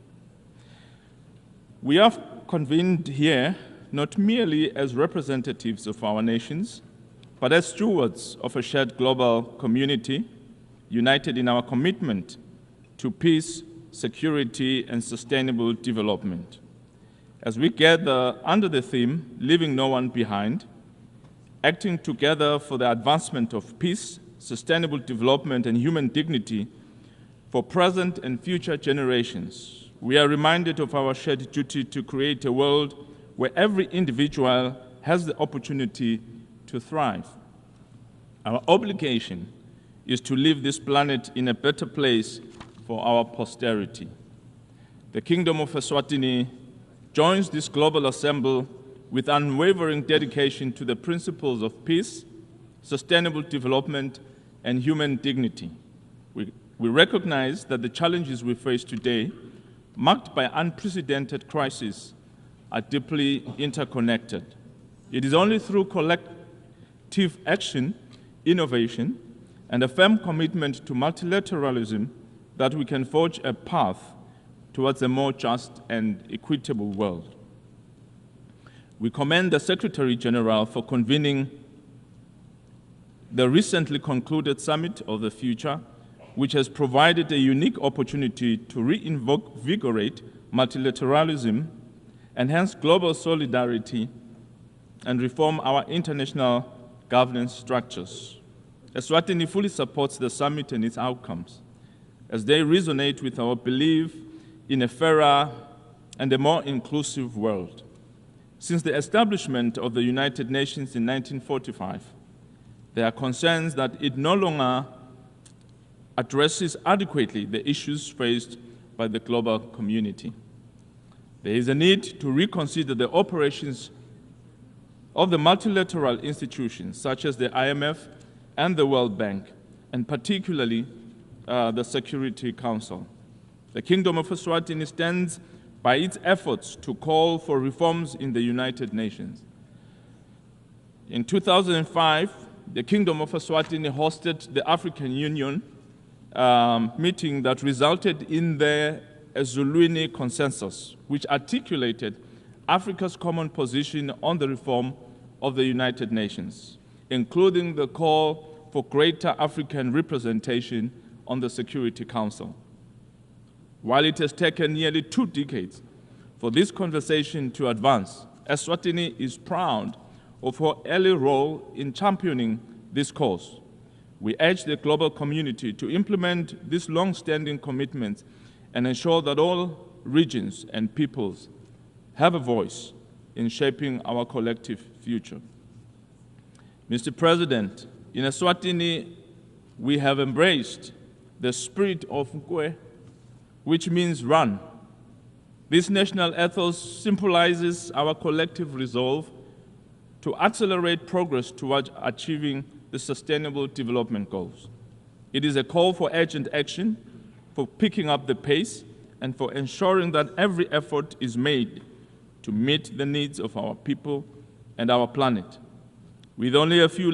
We are convened here not merely as representatives of our nations, but as stewards of a shared global community, united in our commitment to peace, security, and sustainable development. As we gather under the theme, Leaving No One Behind, acting together for the advancement of peace, sustainable development, and human dignity for present and future generations, we are reminded of our shared duty to create a world where every individual has the opportunity to thrive. Our obligation is to leave this planet in a better place for our posterity. The Kingdom of Eswatini joins this global assembly with unwavering dedication to the principles of peace, sustainable development, and human dignity. We recognize that the challenges we face today, marked by unprecedented crises, are deeply interconnected. It is only through collective action, innovation, and a firm commitment to multilateralism that we can forge a path towards a more just and equitable world. We commend the Secretary General for convening the recently concluded Summit of the Future which has provided a unique opportunity to reinvigorate multilateralism, enhance global solidarity, and reform our international governance structures. Eswatini fully supports the summit and its outcomes, as they resonate with our belief in a fairer and a more inclusive world. Since the establishment of the United Nations in 1945, there are concerns that it no longer addresses adequately the issues faced by the global community. There is a need to reconsider the operations of the multilateral institutions such as the IMF and the World Bank, and particularly the Security Council. The Kingdom of Eswatini stands by its efforts to call for reforms in the United Nations. In 2005, the Kingdom of Eswatini hosted the African Union meeting that resulted in the Ezulwini Consensus, which articulated Africa's common position on the reform of the United Nations, including the call for greater African representation on the Security Council. While it has taken nearly 2 decades for this conversation to advance, Eswatini is proud of her early role in championing this cause. We urge the global community to implement these long-standing commitments and ensure that all regions and peoples have a voice in shaping our collective future. Mr. President, in Eswatini, we have embraced the spirit of Nkwe, which means run. This national ethos symbolizes our collective resolve to accelerate progress towards achieving the Sustainable Development Goals. It is a call for urgent action, for picking up the pace, and for ensuring that every effort is made to meet the needs of our people and our planet. With only a few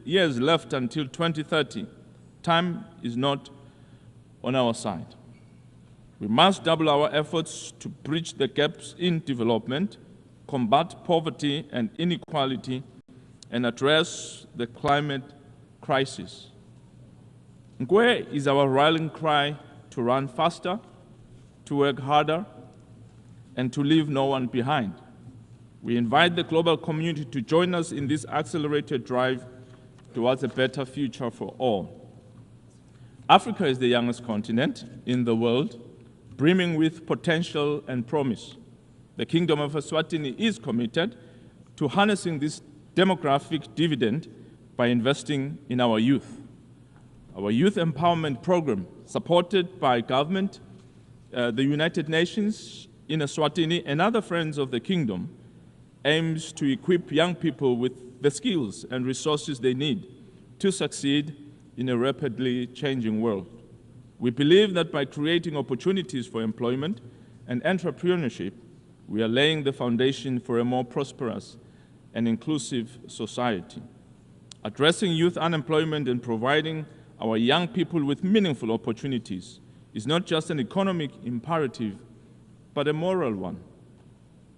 years left until 2030, time is not on our side. We must double our efforts to bridge the gaps in development, combat poverty and inequality, and address the climate crisis. Nkwe is our rallying cry to run faster, to work harder, and to leave no one behind. We invite the global community to join us in this accelerated drive towards a better future for all. Africa is the youngest continent in the world, brimming with potential and promise. The Kingdom of Eswatini is committed to harnessing this demographic dividend by investing in our youth. Our youth empowerment program, supported by government, the United Nations in Eswatini, and other friends of the Kingdom, aims to equip young people with the skills and resources they need to succeed in a rapidly changing world. We believe that by creating opportunities for employment and entrepreneurship, we are laying the foundation for a more prosperous and inclusive society. Addressing youth unemployment and providing our young people with meaningful opportunities is not just an economic imperative, but a moral one.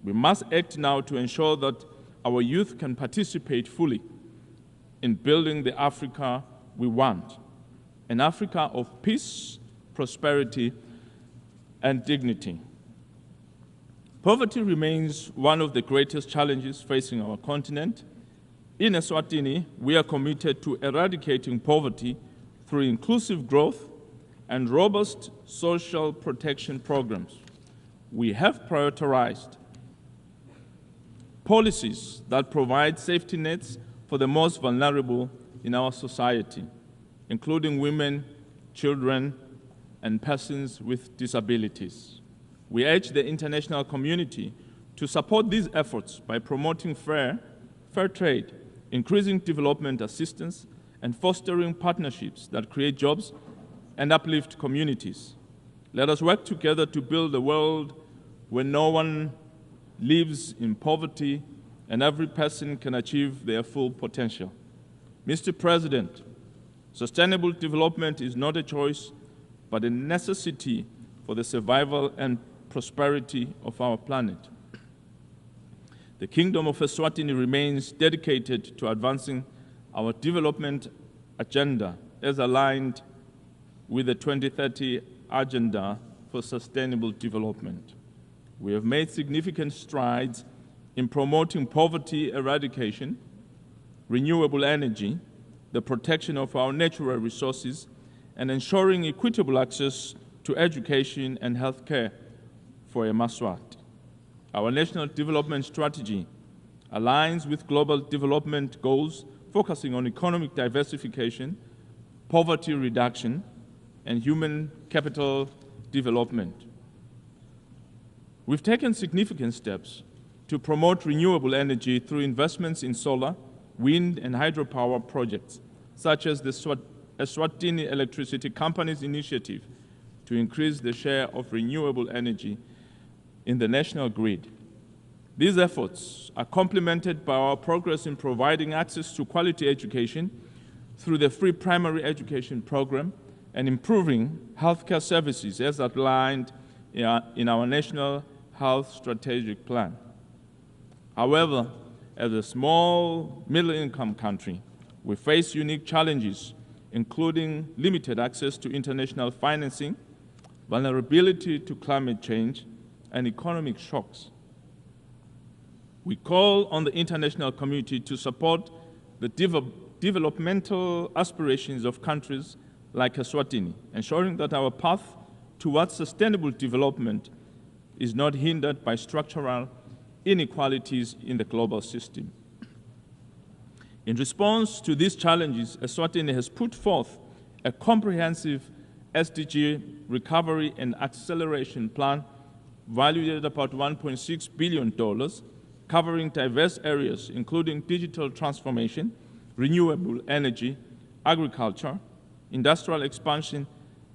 We must act now to ensure that our youth can participate fully in building the Africa we want, an Africa of peace, prosperity, and dignity. Poverty remains one of the greatest challenges facing our continent. In Eswatini, we are committed to eradicating poverty through inclusive growth and robust social protection programs. We have prioritized policies that provide safety nets for the most vulnerable in our society, including women, children, and persons with disabilities. We urge the international community to support these efforts by promoting fair trade, increasing development assistance, and fostering partnerships that create jobs and uplift communities. Let us work together to build a world where no one lives in poverty and every person can achieve their full potential. Mr. President, sustainable development is not a choice, but a necessity for the survival and prosperity of our planet. The Kingdom of Eswatini remains dedicated to advancing our development agenda as aligned with the 2030 Agenda for Sustainable Development. We have made significant strides in promoting poverty eradication, renewable energy, the protection of our natural resources, and ensuring equitable access to education and healthcare for Emaswati. Our national development strategy aligns with global development goals focusing on economic diversification, poverty reduction, and human capital development. We've taken significant steps to promote renewable energy through investments in solar, wind, and hydropower projects, such as the Eswatini Electricity Company's initiative to increase the share of renewable energy in the national grid. These efforts are complemented by our progress in providing access to quality education through the free primary education program and improving healthcare services as outlined in our National Health Strategic Plan. However, as a small middle-income country, we face unique challenges, including limited access to international financing, vulnerability to climate change, and economic shocks. We call on the international community to support the developmental aspirations of countries like Eswatini, ensuring that our path towards sustainable development is not hindered by structural inequalities in the global system. In response to these challenges, Eswatini has put forth a comprehensive SDG recovery and acceleration plan valued at about $1.6 billion, covering diverse areas including digital transformation, renewable energy, agriculture, industrial expansion,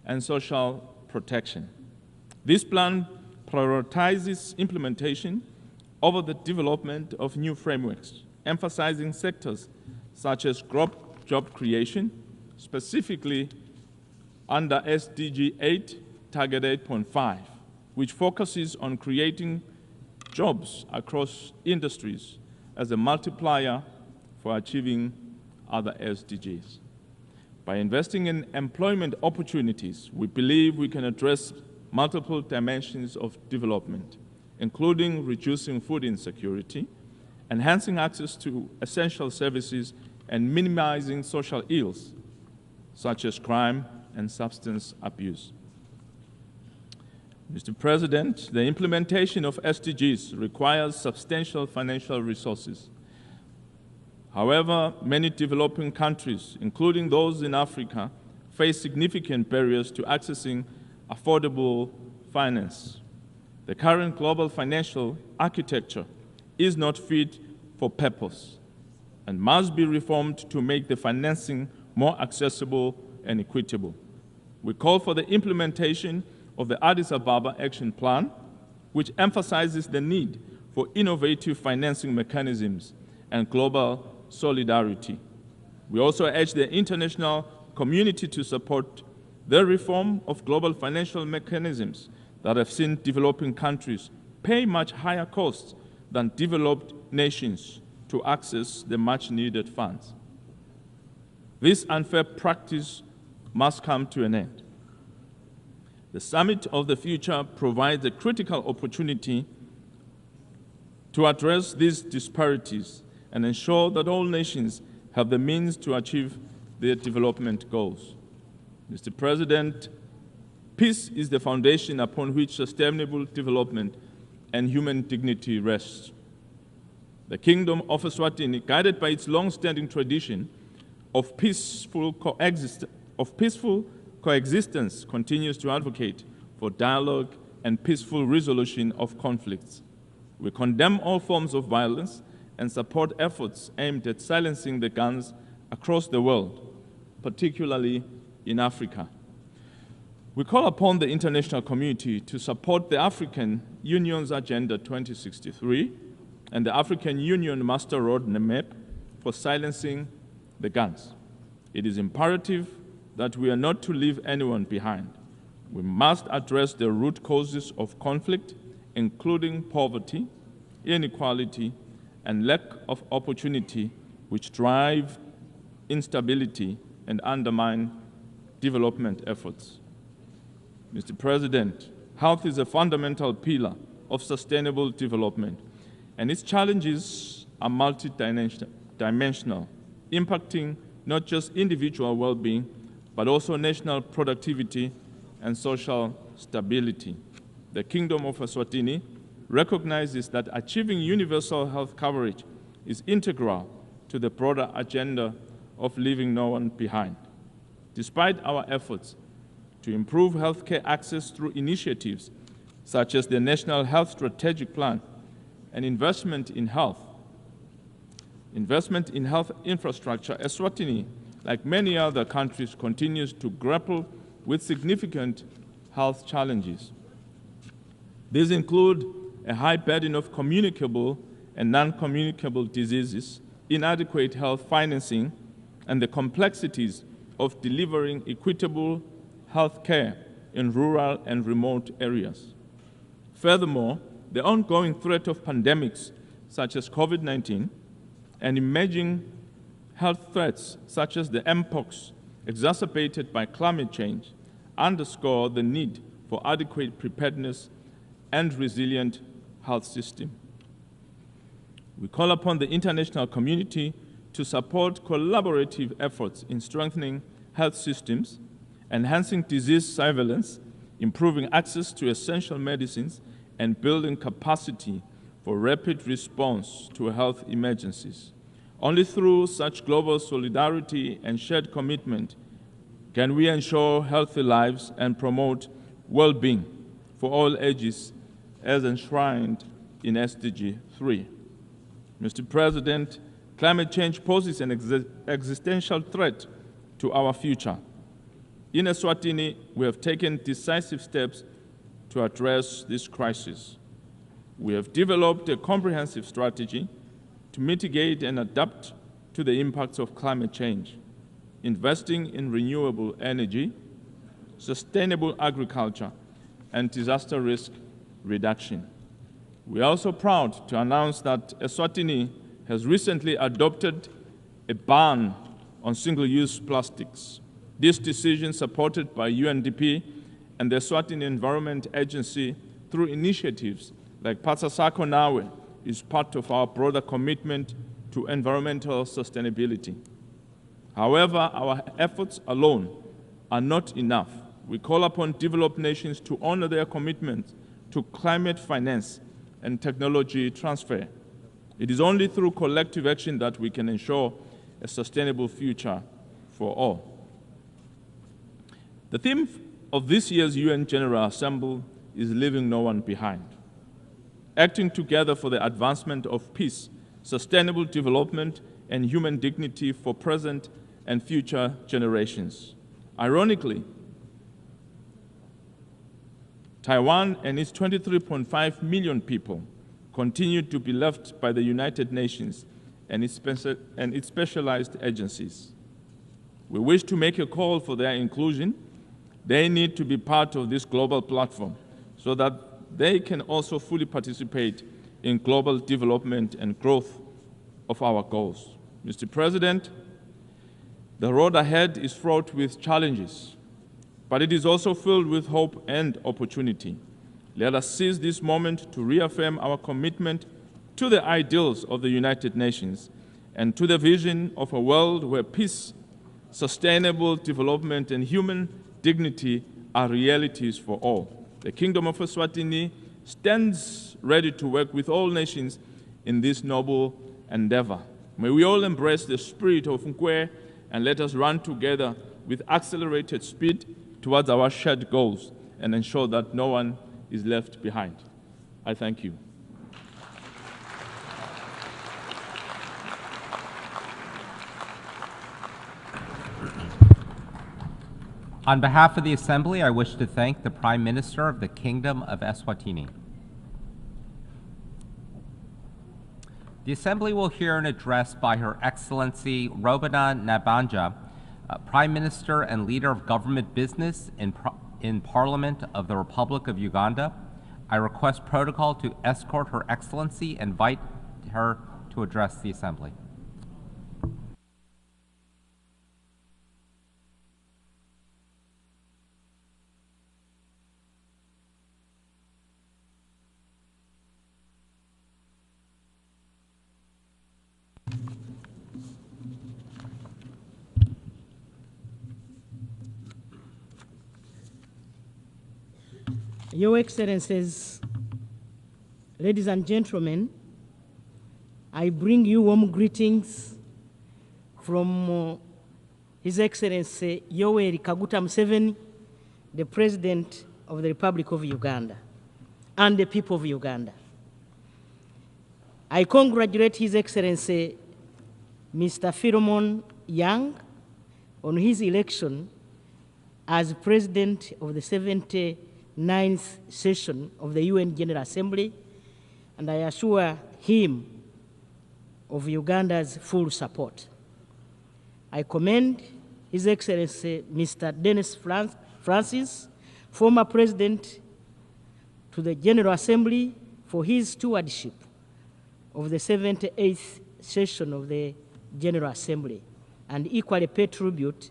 and social protection. This plan prioritizes implementation over the development of new frameworks, emphasizing sectors such as job creation, specifically under SDG 8, Target 8.5, which focuses on creating jobs across industries as a multiplier for achieving other SDGs. By investing in employment opportunities, we believe we can address multiple dimensions of development, including reducing food insecurity, enhancing access to essential services, and minimizing social ills, such as crime and substance abuse. Mr. President, the implementation of SDGs requires substantial financial resources. However, many developing countries, including those in Africa, face significant barriers to accessing affordable finance. The current global financial architecture is not fit for purpose and must be reformed to make the financing more accessible and equitable. We call for the implementation of the Addis Ababa Action Plan, which emphasizes the need for innovative financing mechanisms and global solidarity. We also urge the international community to support the reform of global financial mechanisms that have seen developing countries pay much higher costs than developed nations to access the much-needed funds. This unfair practice must come to an end. The Summit of the Future provides a critical opportunity to address these disparities and ensure that all nations have the means to achieve their development goals. Mr. President, peace is the foundation upon which sustainable development and human dignity rests. The Kingdom of Eswatini, guided by its long-standing tradition of peaceful coexistence, continues to advocate for dialogue and peaceful resolution of conflicts. We condemn all forms of violence and support efforts aimed at silencing the guns across the world, particularly in Africa. We call upon the international community to support the African Union's Agenda 2063 and the African Union Master Roadmap for silencing the guns. It is imperative that we are not to leave anyone behind. We must address the root causes of conflict, including poverty, inequality, and lack of opportunity, which drive instability and undermine development efforts. Mr. President, health is a fundamental pillar of sustainable development, and its challenges are multidimensional, impacting not just individual well-being, but also national productivity and social stability. The Kingdom of Eswatini recognizes that achieving universal health coverage is integral to the broader agenda of leaving no one behind. Despite our efforts to improve healthcare access through initiatives such as the National Health Strategic Plan and investment in health infrastructure, Eswatini, like many other countries, continues to grapple with significant health challenges. These include a high burden of communicable and non-communicable diseases, inadequate health financing, and the complexities of delivering equitable health care in rural and remote areas. Furthermore, the ongoing threat of pandemics such as COVID-19 and emerging health threats such as the mpox exacerbated by climate change underscore the need for adequate preparedness and resilient health system. We call upon the international community to support collaborative efforts in strengthening health systems, enhancing disease surveillance, improving access to essential medicines, and building capacity for rapid response to health emergencies. Only through such global solidarity and shared commitment can we ensure healthy lives and promote well-being for all ages as enshrined in SDG 3. Mr. President, climate change poses an existential threat to our future. In Eswatini, we have taken decisive steps to address this crisis. We have developed a comprehensive strategy to mitigate and adapt to the impacts of climate change, investing in renewable energy, sustainable agriculture, and disaster risk reduction. We are also proud to announce that Eswatini has recently adopted a ban on single-use plastics. This decision, supported by UNDP and the Eswatini Environment Agency through initiatives like Patsasako Nawe, is part of our broader commitment to environmental sustainability. However, our efforts alone are not enough. We call upon developed nations to honor their commitment to climate finance and technology transfer. It is only through collective action that we can ensure a sustainable future for all. The theme of this year's UN General Assembly is leaving no one behind, acting together for the advancement of peace, sustainable development, and human dignity for present and future generations. Ironically, Taiwan and its 23.5 million people continue to be left by the United Nations and its specialized agencies. We wish to make a call for their inclusion. They need to be part of this global platform so that they can also fully participate in global development and growth of our goals. Mr. President, the road ahead is fraught with challenges, but it is also filled with hope and opportunity. Let us seize this moment to reaffirm our commitment to the ideals of the United Nations and to the vision of a world where peace, sustainable development, and human dignity are realities for all. The Kingdom of Eswatini stands ready to work with all nations in this noble endeavor. May we all embrace the spirit of Nkwe and let us run together with accelerated speed towards our shared goals and ensure that no one is left behind. I thank you. On behalf of the Assembly, I wish to thank the Prime Minister of the Kingdom of Eswatini. The Assembly will hear an address by Her Excellency Robina Nabanja, Prime Minister and Leader of Government Business in Parliament of the Republic of Uganda. I request protocol to escort Her Excellency and invite her to address the Assembly. Your Excellencies, ladies and gentlemen, I bring you warm greetings from His Excellency Yoweri Kaguta Museveni, the President of the Republic of Uganda, and the people of Uganda. I congratulate His Excellency Mr. Philemon Yang on his election as President of the 79th session of the UN General Assembly, and I assure him of Uganda's full support. I commend His Excellency Mr. Dennis Francis, former President to the General Assembly, for his stewardship of the 78th session of the General Assembly, and equally pay tribute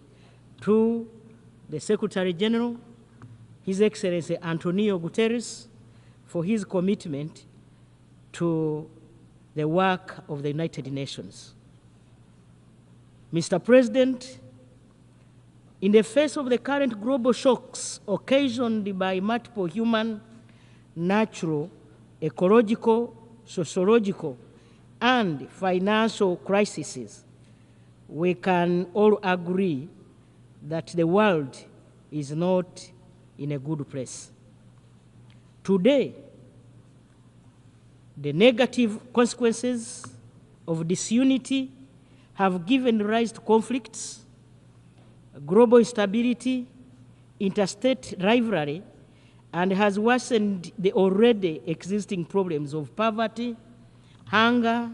to the Secretary General, His Excellency Antonio Guterres, for his commitment to the work of the United Nations. Mr. President, in the face of the current global shocks occasioned by multiple human, natural, ecological, sociological, and financial crises, we can all agree that the world is not in a good place. Today, the negative consequences of disunity have given rise to conflicts, global instability, interstate rivalry, and has worsened the already existing problems of poverty, hunger,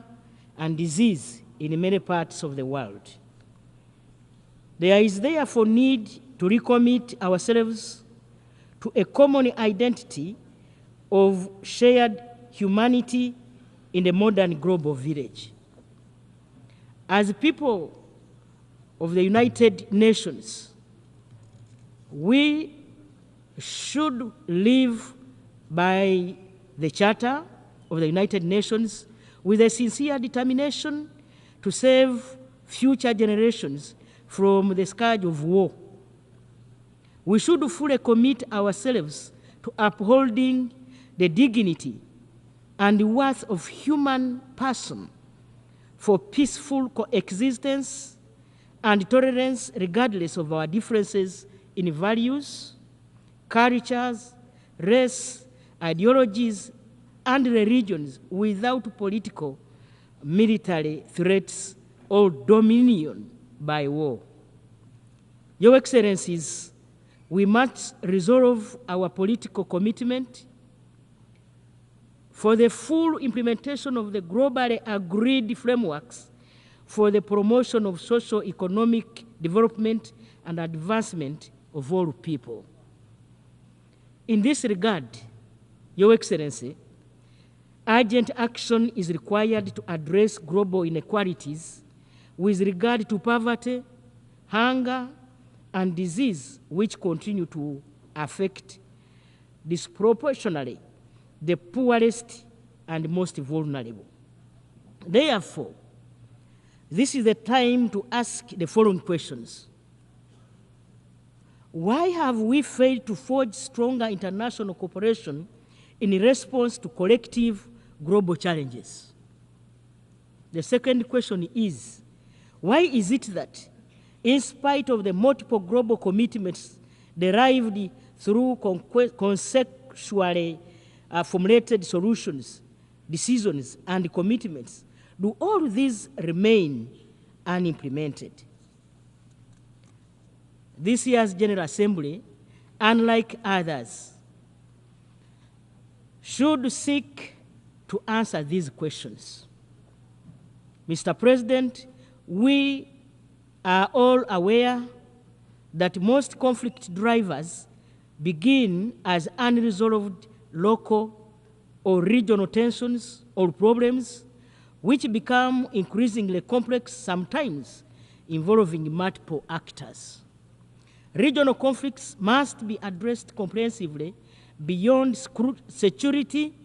and disease in many parts of the world. There is therefore need to recommit ourselves to a common identity of shared humanity in the modern global village. As people of the United Nations, we should live by the Charter of the United Nations with a sincere determination to save future generations from the scourge of war. We should fully commit ourselves to upholding the dignity and worth of human person for peaceful coexistence and tolerance regardless of our differences in values, cultures, race, ideologies, and religions without political, military threats or dominion by war. Your Excellencies, we must resolve our political commitment for the full implementation of the globally agreed frameworks for the promotion of socio-economic development and advancement of all people. In this regard, Your Excellency, urgent action is required to address global inequalities with regard to poverty, hunger, and disease, which continue to affect disproportionately the poorest and most vulnerable. Therefore, this is the time to ask the following questions. Why have we failed to forge stronger international cooperation in response to collective global challenges? The second question is, why is it that, in spite of the multiple global commitments derived through conceptually formulated solutions, decisions, and commitments, do all these remain unimplemented? This year's General Assembly, unlike others, should seek to answer these questions. Mr. President, we are all aware that most conflict drivers begin as unresolved local or regional tensions or problems, which become increasingly complex, sometimes involving multiple actors. Regional conflicts must be addressed comprehensively beyond security,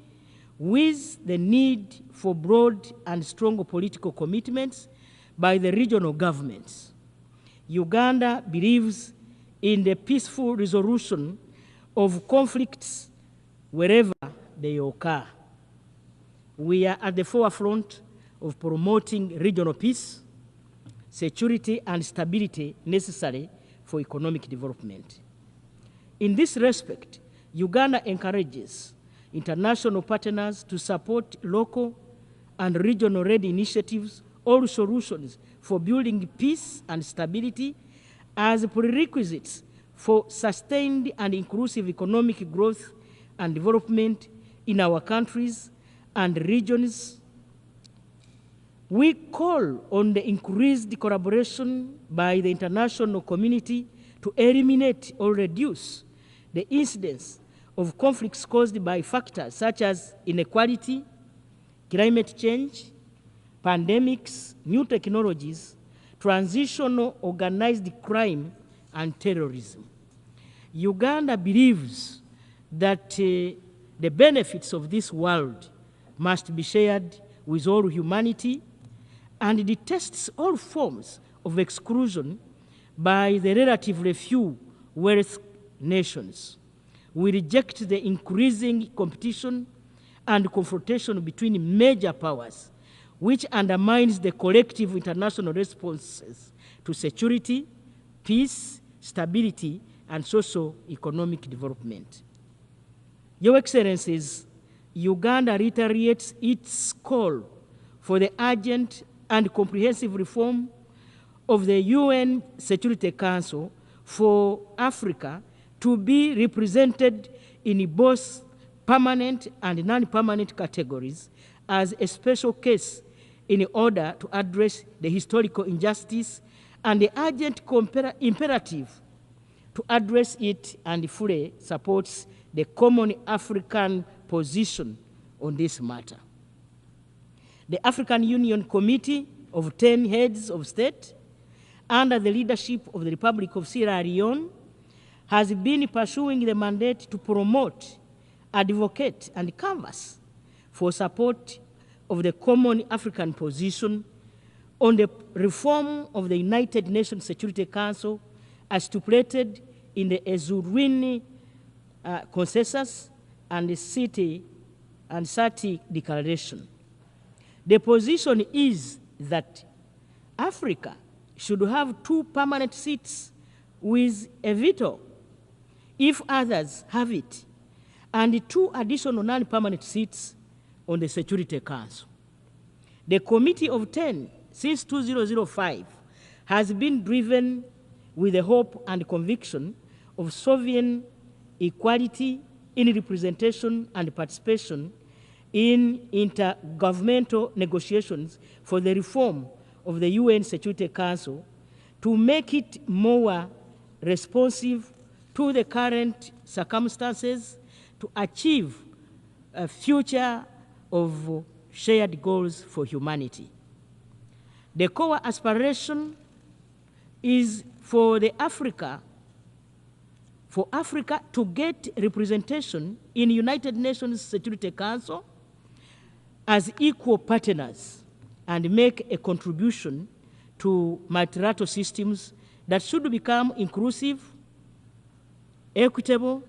with the need for broad and strong political commitments by the regional governments. Uganda believes in the peaceful resolution of conflicts wherever they occur. We are at the forefront of promoting regional peace, security, and stability necessary for economic development. In this respect, Uganda encourages international partners to support local and regional-led initiatives or solutions for building peace and stability as prerequisites for sustained and inclusive economic growth and development in our countries and regions. We call on the increased collaboration by the international community to eliminate or reduce the incidence of conflicts caused by factors such as inequality, climate change, pandemics, new technologies, transitional organized crime, and terrorism. Uganda believes that the benefits of this world must be shared with all humanity and detests all forms of exclusion by the relatively few wealthy nations. We reject the increasing competition and confrontation between major powers, which undermines the collective international responses to security, peace, stability, and socio-economic development. Your Excellencies, Uganda reiterates its call for the urgent and comprehensive reform of the UN Security Council for Africa to be represented in both permanent and non-permanent categories as a special case in order to address the historical injustice and the urgent imperative to address it, and fully supports the common African position on this matter. The African Union Committee of 10 heads of state, under the leadership of the Republic of Sierra Leone, has been pursuing the mandate to promote, advocate, and canvass for support of the common African position on the reform of the United Nations Security Council as stipulated in the Ezurwini Consensus and the Sati Declaration. The position is that Africa should have 2 permanent seats with a veto if others have it, and 2 additional non-permanent seats on the Security Council. The Committee of 10 since 2005 has been driven with the hope and conviction of sovereign equality in representation and participation in intergovernmental negotiations for the reform of the UN Security Council to make it more responsive to the current circumstances to achieve a future of shared goals for humanity. The core aspiration is for Africa to get representation in United Nations Security Council as equal partners and make a contribution to multilateral systems that should become inclusive, equitable,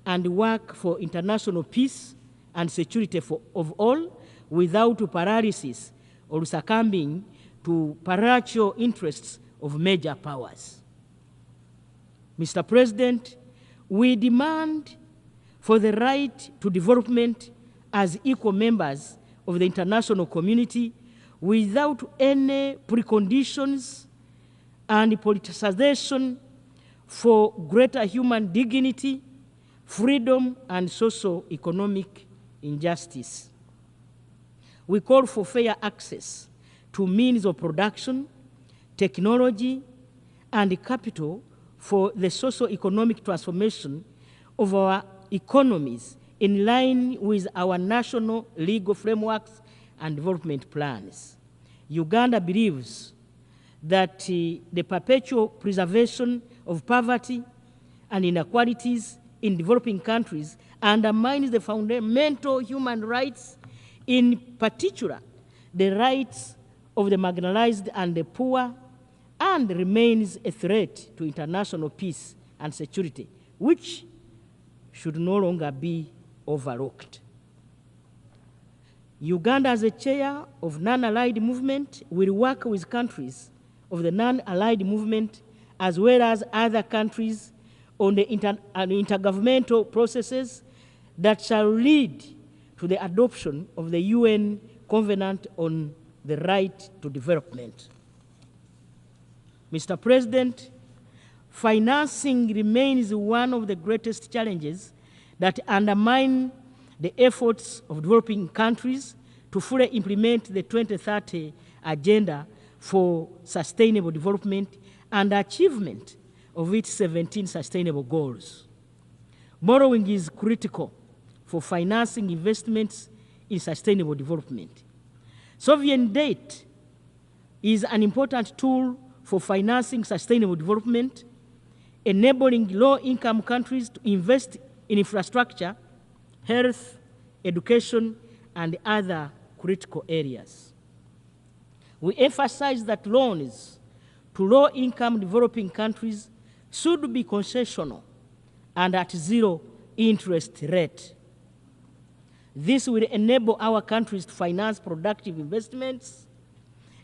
and work for international peace and security of all without paralysis or succumbing to parochial interests of major powers. Mr. President, we demand for the right to development as equal members of the international community without any preconditions and politicization, for greater human dignity, freedom, and socio-economic injustice. We call for fair access to means of production, technology, and capital for the socio-economic transformation of our economies in line with our national legal frameworks and development plans. Uganda believes that the perpetual preservation of poverty and inequalities in developing countries undermines the fundamental human rights, in particular the rights of the marginalized and the poor, and remains a threat to international peace and security, which should no longer be overlooked. Uganda, as a chair of non-allied movement, will work with countries of the non-allied movement as well as other countries on the intergovernmental processes that shall lead to the adoption of the UN Covenant on the Right to Development. Mr. President, financing remains one of the greatest challenges that undermine the efforts of developing countries to fully implement the 2030 Agenda for Sustainable Development and achievement of its 17 sustainable goals. Borrowing is critical for financing investments in sustainable development. Sovereign debt is an important tool for financing sustainable development, enabling low-income countries to invest in infrastructure, health, education, and other critical areas. We emphasize that loans to low-income developing countries should be concessional and at zero interest rate. This will enable our countries to finance productive investments,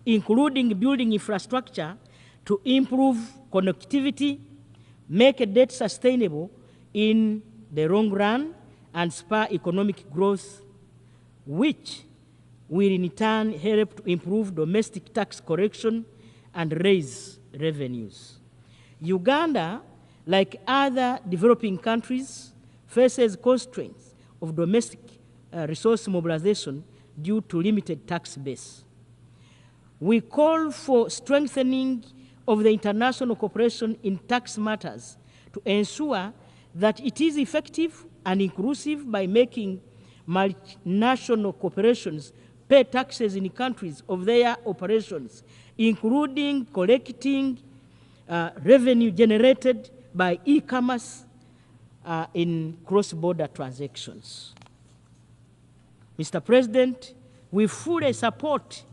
including building infrastructure to improve connectivity, make debt sustainable in the long run, and spur economic growth, which will in turn help to improve domestic tax collection and raise revenues. Uganda, like other developing countries, faces constraints of domestic resource mobilization due to limited tax base. We call for strengthening of the international cooperation in tax matters to ensure that it is effective and inclusive by making multinational corporations pay taxes in countries of their operations, including collecting revenue generated by e-commerce in cross-border transactions. Mr. President, we fully support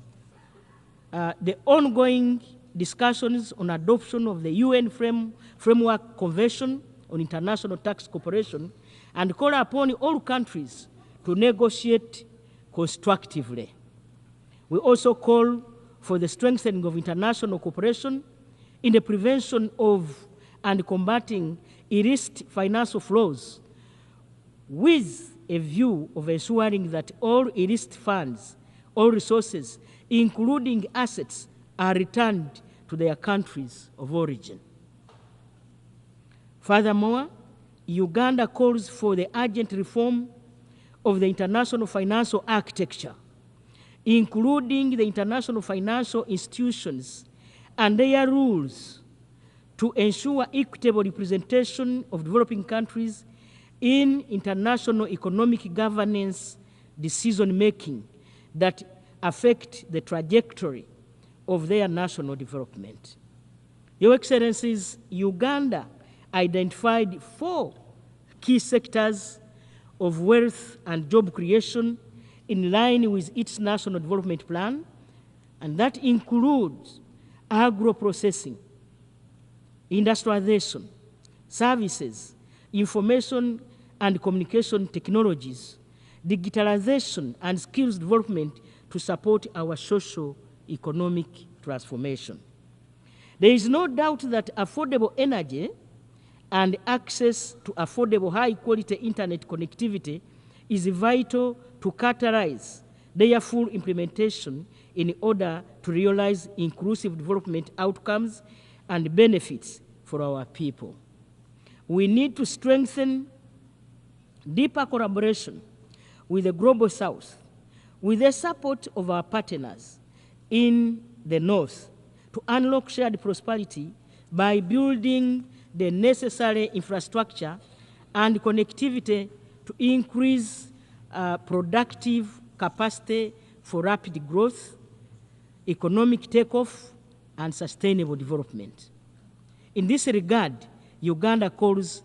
the ongoing discussions on adoption of the UN Framework Convention on International Tax Cooperation and call upon all countries to negotiate constructively. We also call for the strengthening of international cooperation in the prevention of and combating illicit financial flows, with a view of ensuring that all illicit funds, all resources, including assets, are returned to their countries of origin. Furthermore, Uganda calls for the urgent reform of the international financial architecture, including the international financial institutions and their rules, to ensure equitable representation of developing countries in international economic governance decision-making that affect the trajectory of their national development. Your Excellencies, Uganda identified 4 key sectors of wealth and job creation in line with its national development plan, and that includes agro-processing, industrialization, services, information and communication technologies, digitalization, and skills development to support our socio-economic transformation. There is no doubt that affordable energy and access to affordable high-quality internet connectivity is vital to catalyze their full implementation in order to realize inclusive development outcomes and benefits for our people. We need to strengthen deeper collaboration with the Global South, with the support of our partners in the North, to unlock shared prosperity by building the necessary infrastructure and connectivity to increase productive capacity for rapid growth, economic takeoff, and sustainable development. In this regard, Uganda calls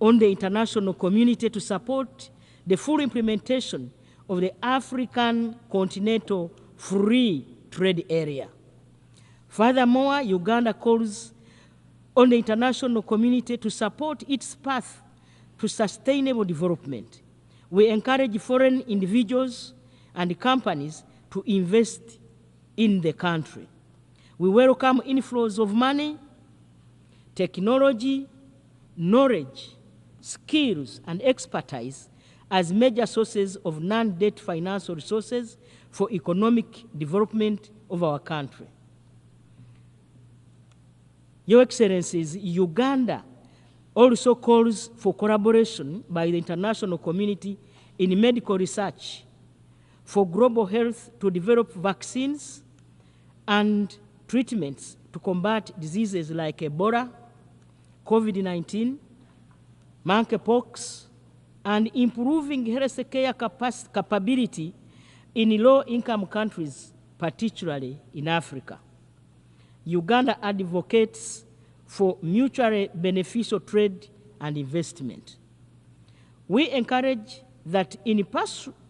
on the international community to support the full implementation of the African Continental Free Trade Area. Furthermore, Uganda calls on the international community to support its path to sustainable development We encourage foreign individuals and companies to invest in the country. We welcome inflows of money, technology, knowledge, skills, and expertise as major sources of non-debt financial resources for economic development of our country. Your Excellencies, Uganda also calls for collaboration by the international community in medical research for global health to develop vaccines and treatments to combat diseases like Ebola, COVID-19, monkeypox, and improving health care capability in low-income countries, particularly in Africa. Uganda advocates for mutually beneficial trade and investment. We encourage that in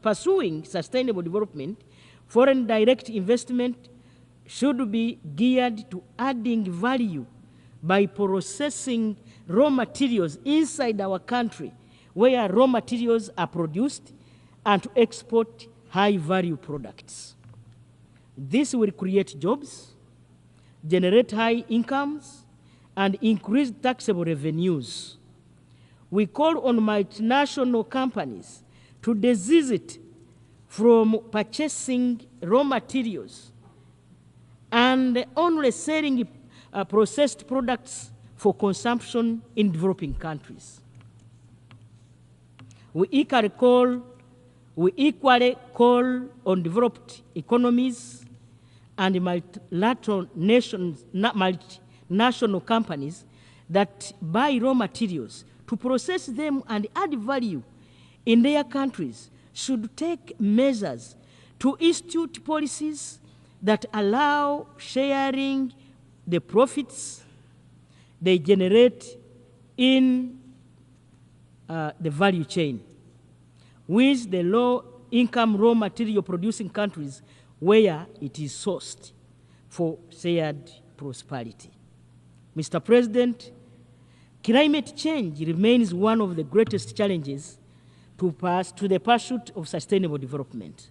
pursuing sustainable development, foreign direct investment should be geared to adding value by processing raw materials inside our country where raw materials are produced and to export high-value products. This will create jobs, generate high incomes, and increase taxable revenues. We call on multinational companies to desist from purchasing raw materials and only selling processed products for consumption in developing countries. We equally call on developed economies and multilateral multinational companies that buy raw materials to process them and add value in their countries should take measures to institute policies that allow sharing the profits they generate in the value chain with the low-income raw material producing countries where it is sourced for shared prosperity. Mr. President, climate change remains one of the greatest challenges to the pursuit of sustainable development.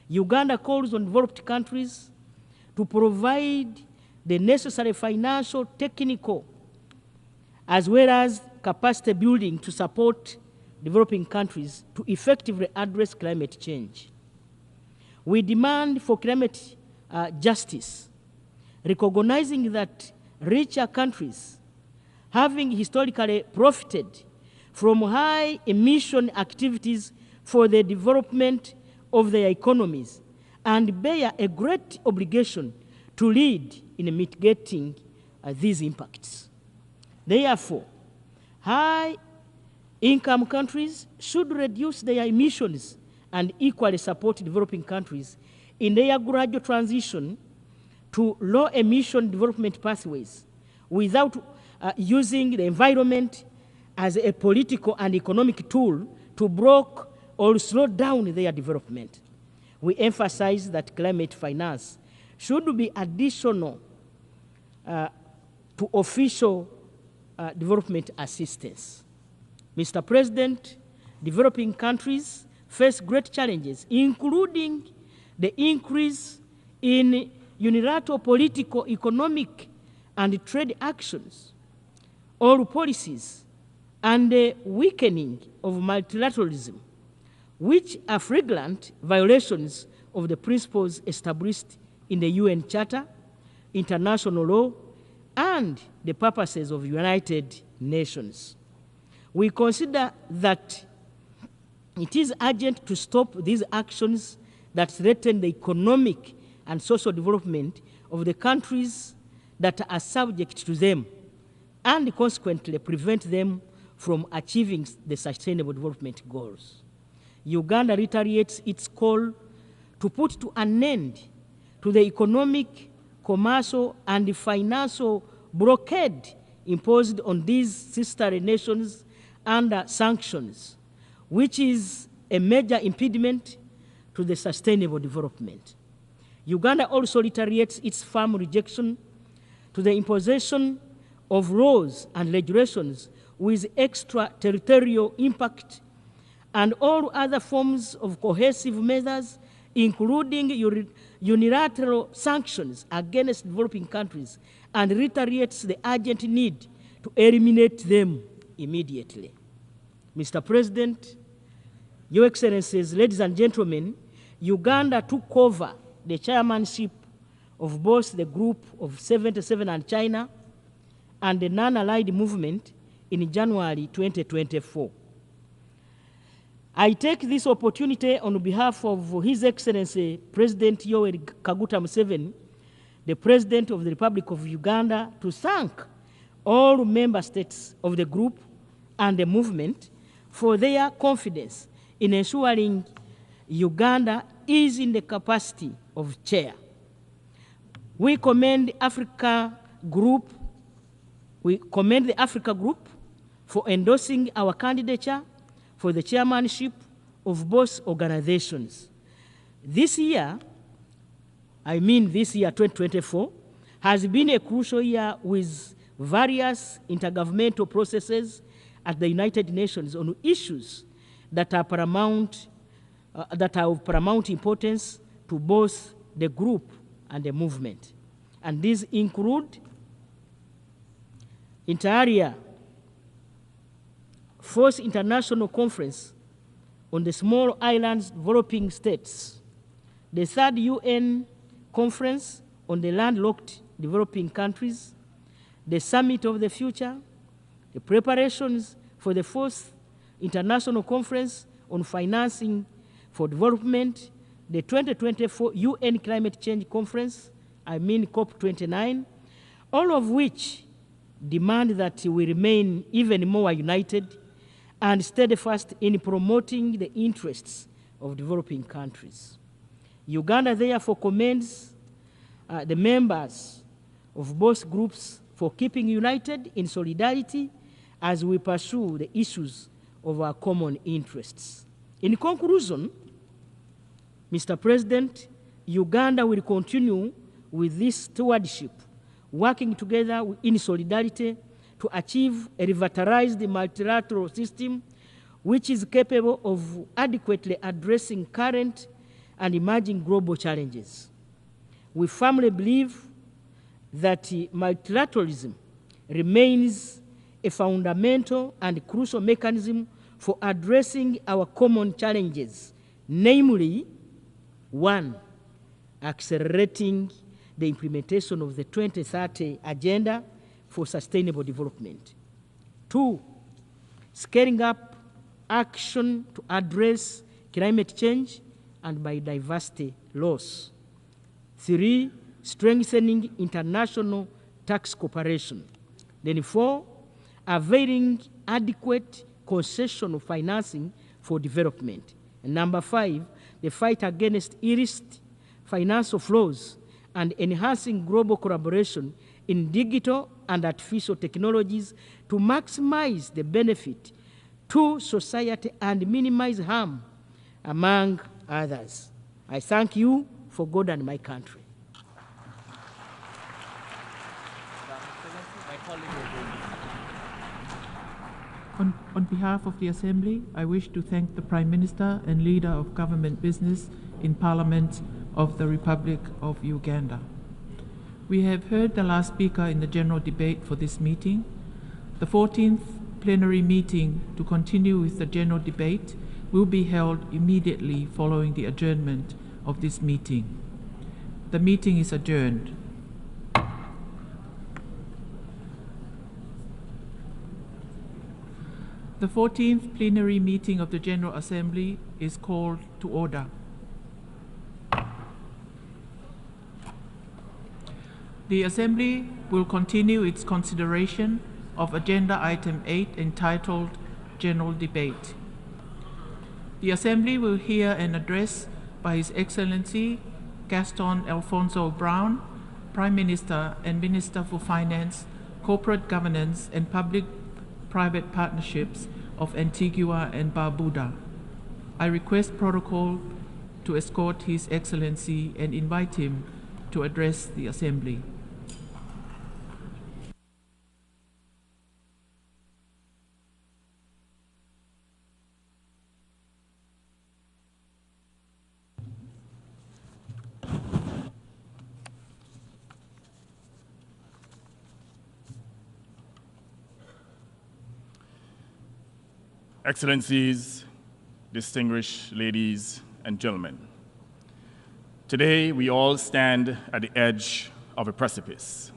Uganda calls on developed countries to provide the necessary financial, technical, as well as capacity building to support developing countries to effectively address climate change. We demand for climate justice, recognizing that richer countries, having historically profited from high emission activities for the development of their economies, and bear a great obligation to lead in mitigating these impacts. Therefore, high-income countries should reduce their emissions and equally support developing countries in their gradual transition to low-emission development pathways without using the environment as a political and economic tool to block or slow down their development. We emphasize that climate finance should be additional to official development assistance. Mr. President, developing countries face great challenges, including the increase in unilateral political, economic, and trade actions, or policies, and the weakening of multilateralism, which are flagrant violations of the principles established in the UN Charter, international law, and the purposes of the United Nations. We consider that it is urgent to stop these actions that threaten the economic and social development of the countries that are subject to them, and consequently prevent them from achieving the Sustainable Development Goals. Uganda reiterates its call to put to an end to the economic, commercial, and financial blockade imposed on these sister nations under sanctions, which is a major impediment to the sustainable development. Uganda also reiterates its firm rejection to the imposition of laws and regulations with extraterritorial impact and all other forms of cohesive measures, including unilateral sanctions against developing countries, and reiterates the urgent need to eliminate them immediately. Mr. President, Your Excellencies, ladies and gentlemen, Uganda took over the chairmanship of both the Group of 77 and China and the Non-Aligned Movement in January 2024. I take this opportunity on behalf of His Excellency President Yoweri Kaguta Museveni, the President of the Republic of Uganda, to thank all member states of the group and the movement for their confidence in ensuring Uganda is in the capacity of chair. We commend the Africa Group for endorsing our candidature for the chairmanship of both organizations. This year, 2024, has been a crucial year with various intergovernmental processes at the United Nations on issues that are of paramount importance to both the group and the movement. And these include inter alia, Fourth International Conference on the Small Islands Developing States, the Third UN Conference on the Landlocked Developing Countries, the Summit of the Future, the preparations for the Fourth International Conference on Financing for Development, the 2024 UN Climate Change Conference, COP29, all of which demand that we remain even more united and steadfast in promoting the interests of developing countries. Uganda therefore commends the members of both groups for keeping united in solidarity as we pursue the issues of our common interests. In conclusion, Mr. President, Uganda will continue with this stewardship, working together in solidarity to achieve a revitalized multilateral system which is capable of adequately addressing current and emerging global challenges. We firmly believe that multilateralism remains a fundamental and crucial mechanism for addressing our common challenges, namely, 1, accelerating the implementation of the 2030 Agenda for Sustainable Development. 2, scaling up action to address climate change and biodiversity loss. 3, strengthening international tax cooperation. Then 4, availing adequate concessional financing for development. And number 5, the fight against illicit financial flows and enhancing global collaboration in digital and artificial technologies to maximize the benefit to society and minimize harm, among others. I thank you for God and my country. On behalf of the Assembly, I wish to thank the Prime Minister and Leader of Government Business in Parliament of the Republic of Uganda. We have heard the last speaker in the general debate for this meeting. The 14th plenary meeting to continue with the general debate will be held immediately following the adjournment of this meeting. The meeting is adjourned. The 14th plenary meeting of the General Assembly is called to order. The Assembly will continue its consideration of Agenda Item 8 entitled General Debate. The Assembly will hear an address by His Excellency Gaston Alfonso Brown, Prime Minister and Minister for Finance, Corporate Governance and Public-Private Partnerships of Antigua and Barbuda. I request protocol to escort His Excellency and invite him to address the Assembly. Excellencies, distinguished ladies and gentlemen, today we all stand at the edge of a precipice.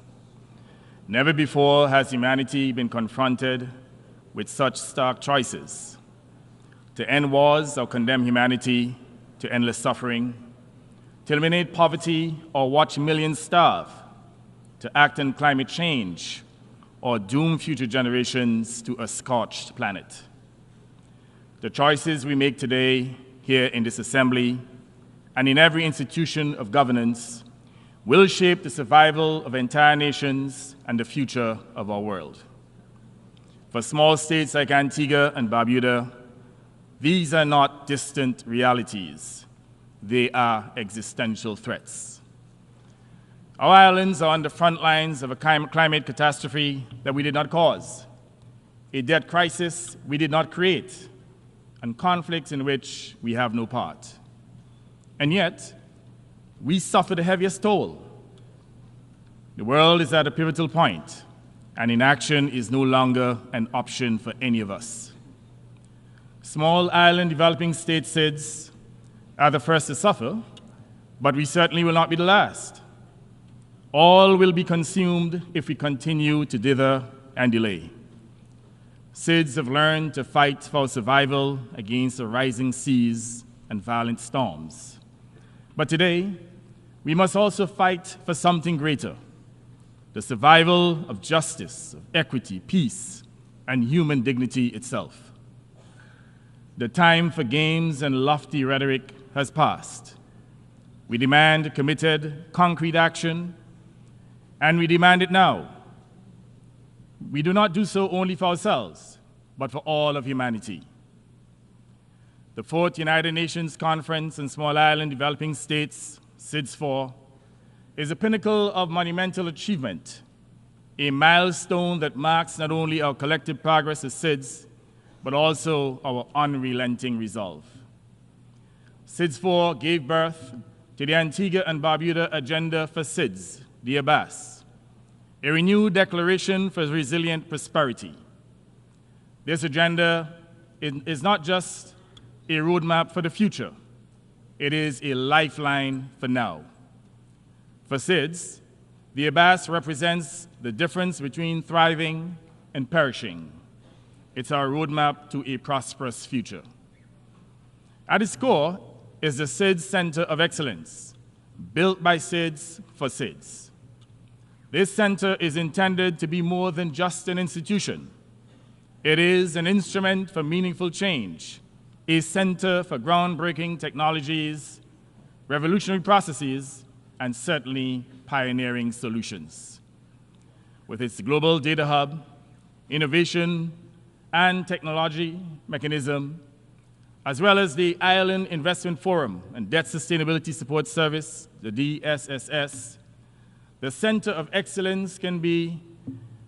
Never before has humanity been confronted with such stark choices: to end wars or condemn humanity to endless suffering, to eliminate poverty or watch millions starve, to act on climate change or doom future generations to a scorched planet. The choices we make today here in this assembly and in every institution of governance will shape the survival of entire nations and the future of our world. For small states like Antigua and Barbuda, these are not distant realities. They are existential threats. Our islands are on the front lines of a climate catastrophe that we did not cause, a debt crisis we did not create, and conflicts in which we have no part. And yet, we suffer the heaviest toll. The world is at a pivotal point, and inaction is no longer an option for any of us. Small island developing state SIDS are the first to suffer, but we certainly will not be the last. All will be consumed if we continue to dither and delay. SIDS have learned to fight for survival against the rising seas and violent storms. But today, we must also fight for something greater: the survival of justice, of equity, peace, and human dignity itself. The time for games and lofty rhetoric has passed. We demand committed, concrete action, and we demand it now. We do not do so only for ourselves, but for all of humanity. The Fourth United Nations Conference on Small Island Developing States, SIDS-4, is a pinnacle of monumental achievement, a milestone that marks not only our collective progress as SIDS, but also our unrelenting resolve. SIDS-4 gave birth to the Antigua and Barbuda Agenda for SIDS, the ABAS, a renewed declaration for resilient prosperity. This agenda is not just a roadmap for the future, it is a lifeline for now. For SIDS, the ABAS represents the difference between thriving and perishing. It's our roadmap to a prosperous future. At its core is the SIDS Center of Excellence, built by SIDS for SIDS. This center is intended to be more than just an institution. It is an instrument for meaningful change, a center for groundbreaking technologies, revolutionary processes, and certainly pioneering solutions. With its global data hub, innovation and technology mechanism, as well as the Island Investment Forum and Debt Sustainability Support Service, the DSSS, the Center of Excellence can be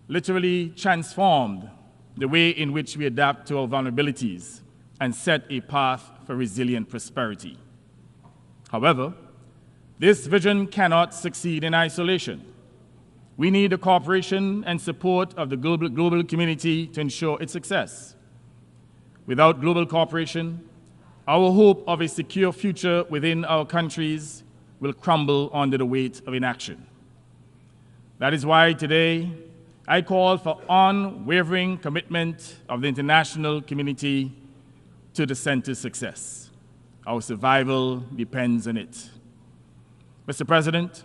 literally transformed the way in which we adapt to our vulnerabilities and set a path for resilient prosperity. However, this vision cannot succeed in isolation. We need the cooperation and support of the global community to ensure its success. Without global cooperation, our hope of a secure future within our countries will crumble under the weight of inaction. That is why today I call for unwavering commitment of the international community to the center's success. Our survival depends on it. Mr. President,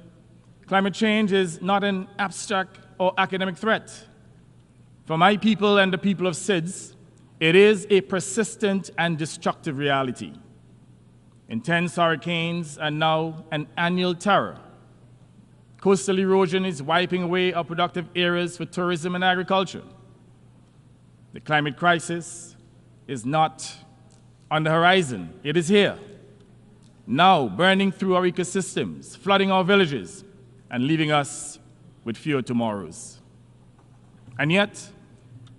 climate change is not an abstract or academic threat. For my people and the people of SIDS, it is a persistent and destructive reality. Intense hurricanes are now an annual terror. Coastal erosion is wiping away our productive areas for tourism and agriculture. The climate crisis is not on the horizon. It is here, now burning through our ecosystems, flooding our villages, and leaving us with fewer tomorrows. And yet,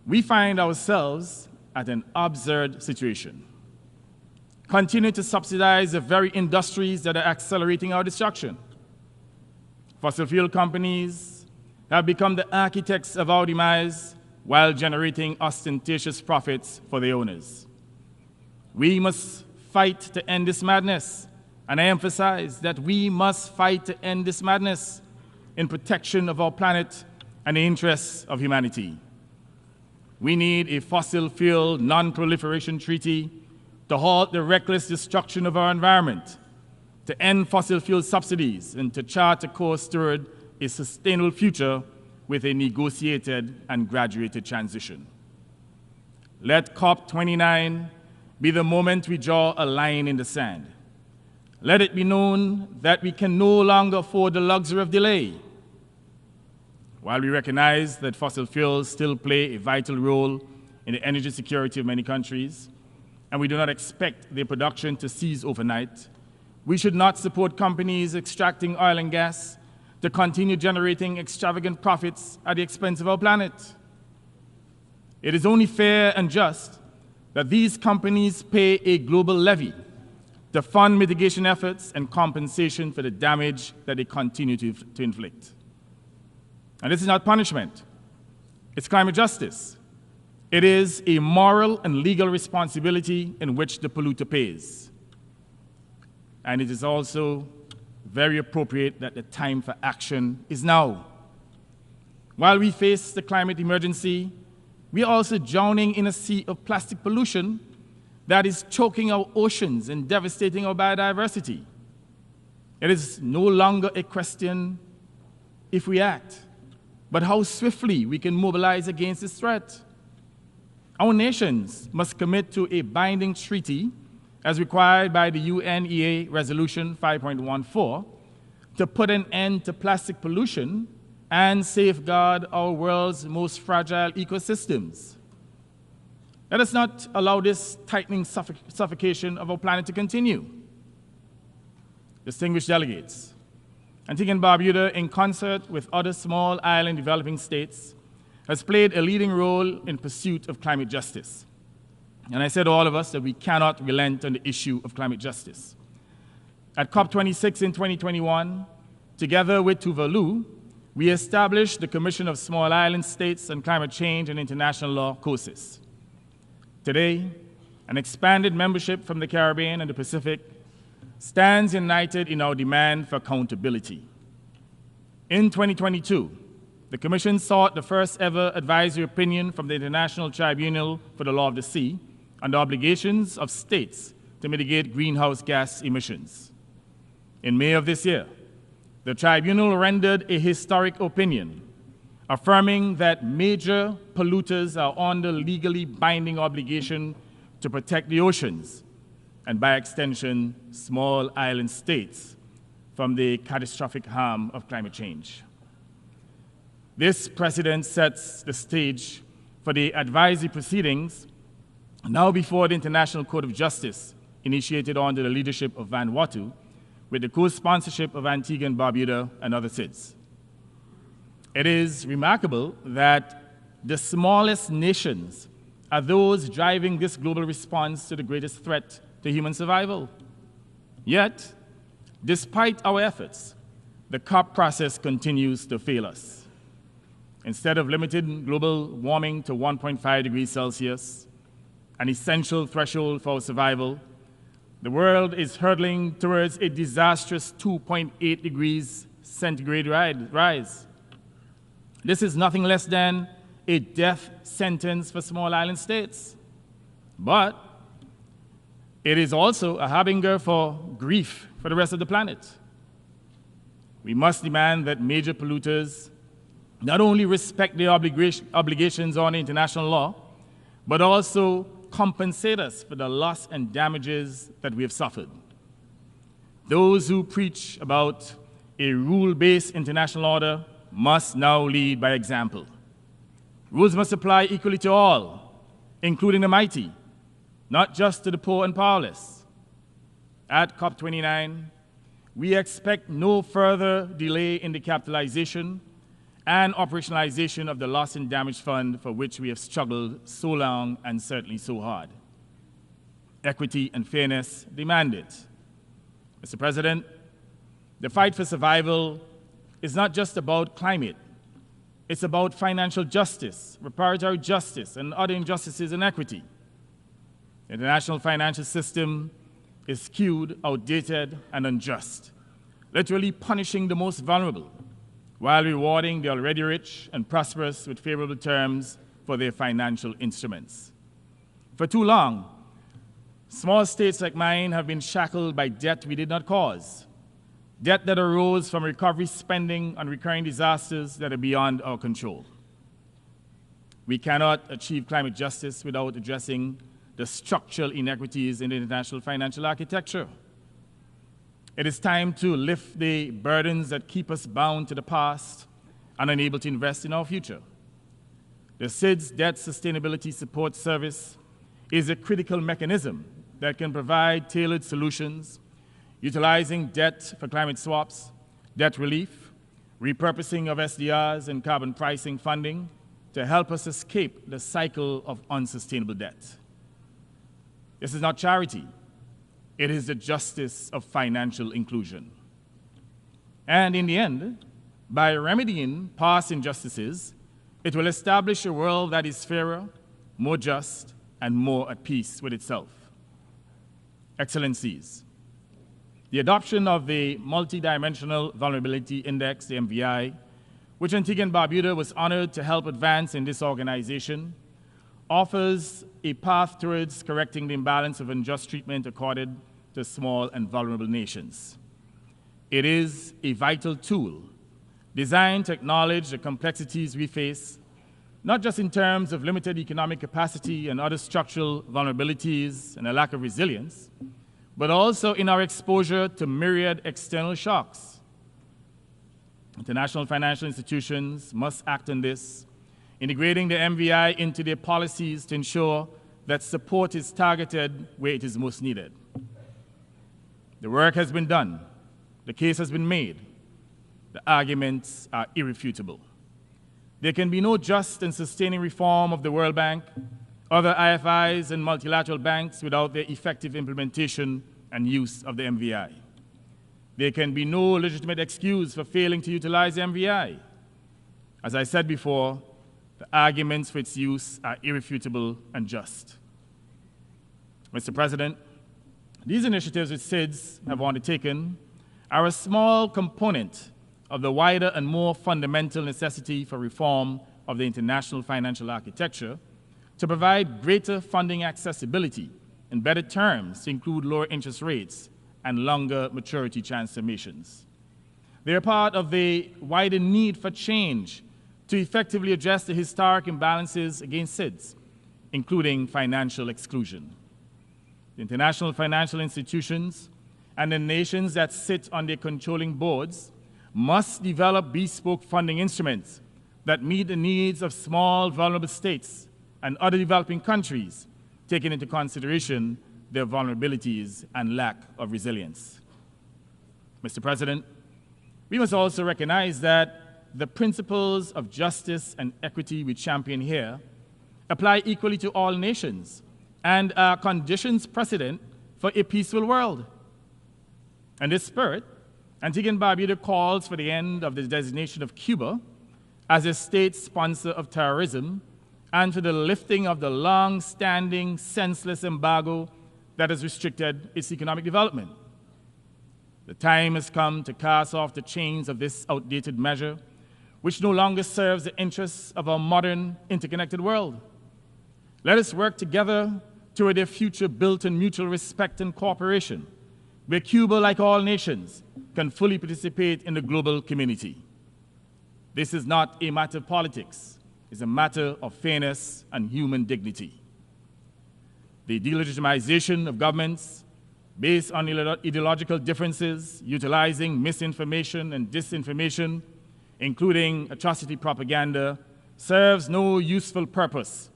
we find ourselves at an absurd situation. Continue to subsidize the very industries that are accelerating our destruction. Fossil fuel companies have become the architects of our demise while generating ostentatious profits for the owners. We must fight to end this madness, and I emphasize that we must fight to end this madness in protection of our planet and the interests of humanity. We need a fossil fuel non-proliferation treaty to halt the reckless destruction of our environment, to end fossil fuel subsidies, and to chart a course toward a sustainable future with a negotiated and graduated transition. Let COP29 be the moment we draw a line in the sand. Let it be known that we can no longer afford the luxury of delay. While we recognize that fossil fuels still play a vital role in the energy security of many countries, and we do not expect their production to cease overnight, we should not support companies extracting oil and gas to continue generating extravagant profits at the expense of our planet. It is only fair and just that these companies pay a global levy to fund mitigation efforts and compensation for the damage that they continue to inflict. And this is not punishment, it's climate justice. It is a moral and legal responsibility in which the polluter pays. And it is also very appropriate that the time for action is now. While we face the climate emergency, we are also drowning in a sea of plastic pollution that is choking our oceans and devastating our biodiversity. It is no longer a question if we act, but how swiftly we can mobilize against this threat. Our nations must commit to a binding treaty as required by the UNEA Resolution 5.14 to put an end to plastic pollution and safeguard our world's most fragile ecosystems. Let us not allow this tightening suffocation of our planet to continue. Distinguished delegates, Antigua and Barbuda, in concert with other small island developing states, has played a leading role in pursuit of climate justice. And I said to all of us that we cannot relent on the issue of climate justice. At COP26 in 2021, together with Tuvalu, we established the Commission of Small Island States on Climate Change and International Law, COSIS. Today, an expanded membership from the Caribbean and the Pacific stands united in our demand for accountability. In 2022, the Commission sought the first ever advisory opinion from the International Tribunal for the Law of the Sea on the obligations of states to mitigate greenhouse gas emissions. In May of this year, the tribunal rendered a historic opinion, affirming that major polluters are under legally binding obligation to protect the oceans, and by extension, small island states, from the catastrophic harm of climate change. This precedent sets the stage for the advisory proceedings now before the International Court of Justice, initiated under the leadership of Vanuatu, with the co-sponsorship of Antigua and Barbuda and other SIDS. It is remarkable that the smallest nations are those driving this global response to the greatest threat to human survival. Yet, despite our efforts, the COP process continues to fail us. Instead of limiting global warming to 1.5 degrees Celsius, an essential threshold for our survival, the world is hurtling towards a disastrous 2.8 degrees centigrade rise. This is nothing less than a death sentence for small island states. But it is also a harbinger for grief for the rest of the planet. We must demand that major polluters not only respect their obligations on international law, but also compensate us for the loss and damages that we have suffered. Those who preach about a rule-based international order must now lead by example. Rules must apply equally to all, including the mighty, not just to the poor and powerless. At COP29, we expect no further delay in the capitalization and operationalization of the Loss and Damage Fund, for which we have struggled so long and certainly so hard. Equity and fairness demand it. Mr. President, the fight for survival is not just about climate. It's about financial justice, reparatory justice, and other injustices and equity. The international financial system is skewed, outdated, and unjust, literally punishing the most vulnerable while rewarding the already rich and prosperous with favorable terms for their financial instruments. For too long, small states like mine have been shackled by debt we did not cause, debt that arose from recovery spending on recurring disasters that are beyond our control. We cannot achieve climate justice without addressing the structural inequities in the international financial architecture. It is time to lift the burdens that keep us bound to the past and unable to invest in our future. The SIDS Debt Sustainability Support Service is a critical mechanism that can provide tailored solutions, utilizing debt for climate swaps, debt relief, repurposing of SDRs and carbon pricing funding to help us escape the cycle of unsustainable debt. This is not charity. It is the justice of financial inclusion. And in the end, by remedying past injustices, it will establish a world that is fairer, more just, and more at peace with itself. Excellencies, the adoption of the Multidimensional Vulnerability Index, the MVI, which Antigua and Barbuda was honored to help advance in this organization, offers a path towards correcting the imbalance of unjust treatment accorded to small and vulnerable nations. It is a vital tool designed to acknowledge the complexities we face, not just in terms of limited economic capacity and other structural vulnerabilities and a lack of resilience, but also in our exposure to myriad external shocks. International financial institutions must act on this, integrating the MVI into their policies to ensure that support is targeted where it is most needed. The work has been done. The case has been made. The arguments are irrefutable. There can be no just and sustaining reform of the World Bank, other IFIs, and multilateral banks without their effective implementation and use of the MVI. There can be no legitimate excuse for failing to utilize the MVI. As I said before, the arguments for its use are irrefutable and just. Mr. President, these initiatives which SIDS have undertaken are a small component of the wider and more fundamental necessity for reform of the international financial architecture to provide greater funding accessibility and better terms to include lower interest rates and longer maturity transformations. They are part of the wider need for change to effectively address the historic imbalances against SIDS, including financial exclusion. The international financial institutions and the nations that sit on their controlling boards must develop bespoke funding instruments that meet the needs of small, vulnerable states and other developing countries, taking into consideration their vulnerabilities and lack of resilience. Mr. President, we must also recognize that the principles of justice and equity we champion here apply equally to all nations and are conditions precedent for a peaceful world. In this spirit, Antigua and Barbuda calls for the end of the designation of Cuba as a state sponsor of terrorism and for the lifting of the long-standing, senseless embargo that has restricted its economic development. The time has come to cast off the chains of this outdated measure, which no longer serves the interests of our modern, interconnected world. Let us work together toward a future built on mutual respect and cooperation, where Cuba, like all nations, can fully participate in the global community. This is not a matter of politics. It's a matter of fairness and human dignity. The delegitimization of governments based on ideological differences, utilizing misinformation and disinformation, including atrocity propaganda, serves no useful purpose,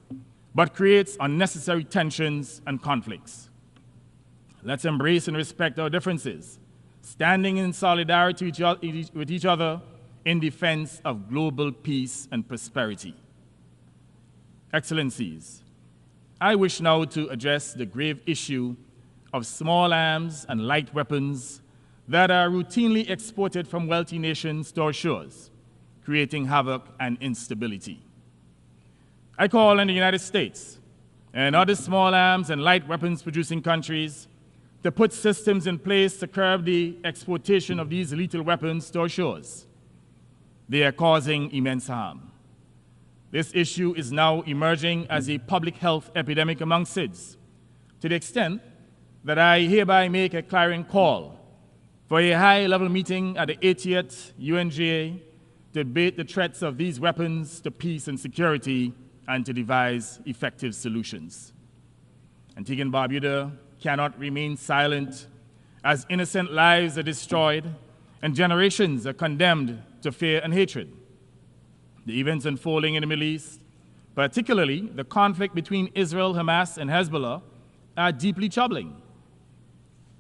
but creates unnecessary tensions and conflicts. Let's embrace and respect our differences, standing in solidarity with each other in defense of global peace and prosperity. Excellencies, I wish now to address the grave issue of small arms and light weapons that are routinely exported from wealthy nations to our shores, creating havoc and instability. I call on the United States and other small arms and light weapons producing countries to put systems in place to curb the exportation of these lethal weapons to our shores. They are causing immense harm. This issue is now emerging as a public health epidemic among SIDS, to the extent that I hereby make a clarion call for a high-level meeting at the 80th UNGA to debate the threats of these weapons to peace and security and to devise effective solutions. Antigua and Barbuda cannot remain silent as innocent lives are destroyed and generations are condemned to fear and hatred. The events unfolding in the Middle East, particularly the conflict between Israel, Hamas, and Hezbollah, are deeply troubling.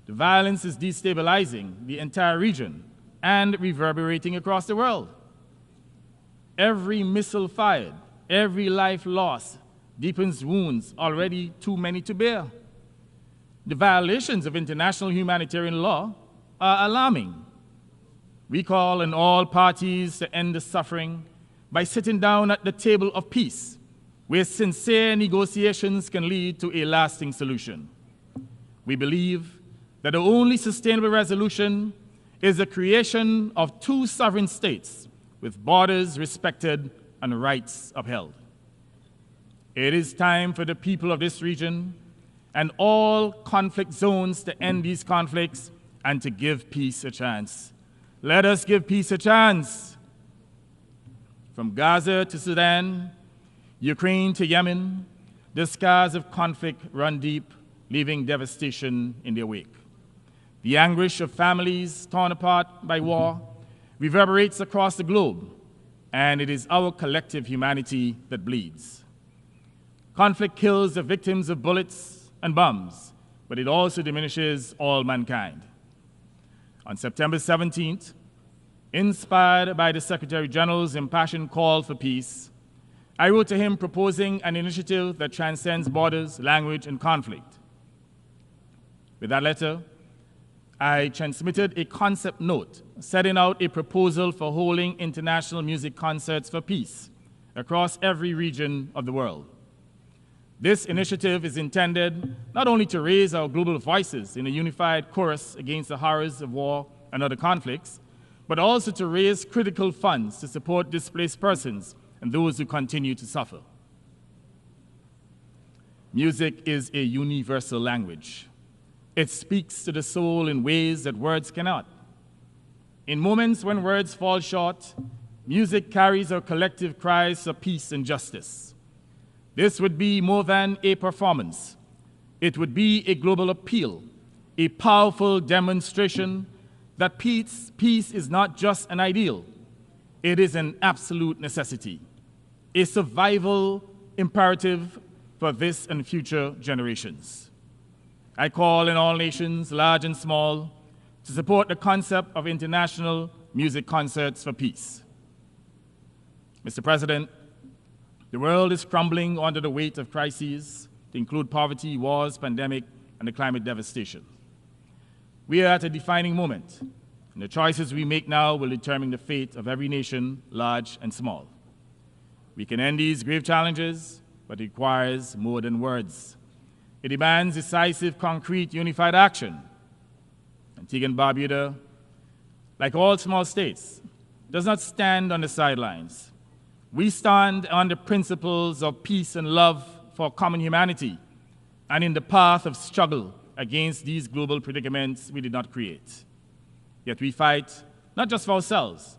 The violence is destabilizing the entire region and reverberating across the world. Every missile fired, every life lost deepens wounds already too many to bear. The violations of international humanitarian law are alarming. We call on all parties to end the suffering by sitting down at the table of peace, where sincere negotiations can lead to a lasting solution. We believe that the only sustainable resolution is the creation of two sovereign states with borders respected and rights upheld. It is time for the people of this region and all conflict zones to end these conflicts and to give peace a chance. Let us give peace a chance. From Gaza to Sudan, Ukraine to Yemen, the scars of conflict run deep, leaving devastation in their wake. The anguish of families torn apart by war reverberates across the globe, and it is our collective humanity that bleeds. Conflict kills the victims of bullets and bombs, but it also diminishes all mankind. On September 17th, inspired by the Secretary General's impassioned call for peace, I wrote to him proposing an initiative that transcends borders, language, and conflict. With that letter, I transmitted a concept note setting out a proposal for holding international music concerts for peace across every region of the world. This initiative is intended not only to raise our global voices in a unified chorus against the horrors of war and other conflicts, but also to raise critical funds to support displaced persons and those who continue to suffer. Music is a universal language. It speaks to the soul in ways that words cannot. In moments when words fall short, music carries our collective cries for peace and justice. This would be more than a performance. It would be a global appeal, a powerful demonstration that peace is not just an ideal, it is an absolute necessity, a survival imperative for this and future generations. I call on all nations, large and small, to support the concept of international music concerts for peace. Mr. President, the world is crumbling under the weight of crises, to include poverty, wars, pandemic, and the climate devastation. We are at a defining moment, and the choices we make now will determine the fate of every nation, large and small. We can end these grave challenges, but it requires more than words. It demands decisive, concrete, unified action. Antigua and Barbuda, like all small states, does not stand on the sidelines. We stand on the principles of peace and love for common humanity and in the path of struggle against these global predicaments we did not create. Yet we fight not just for ourselves,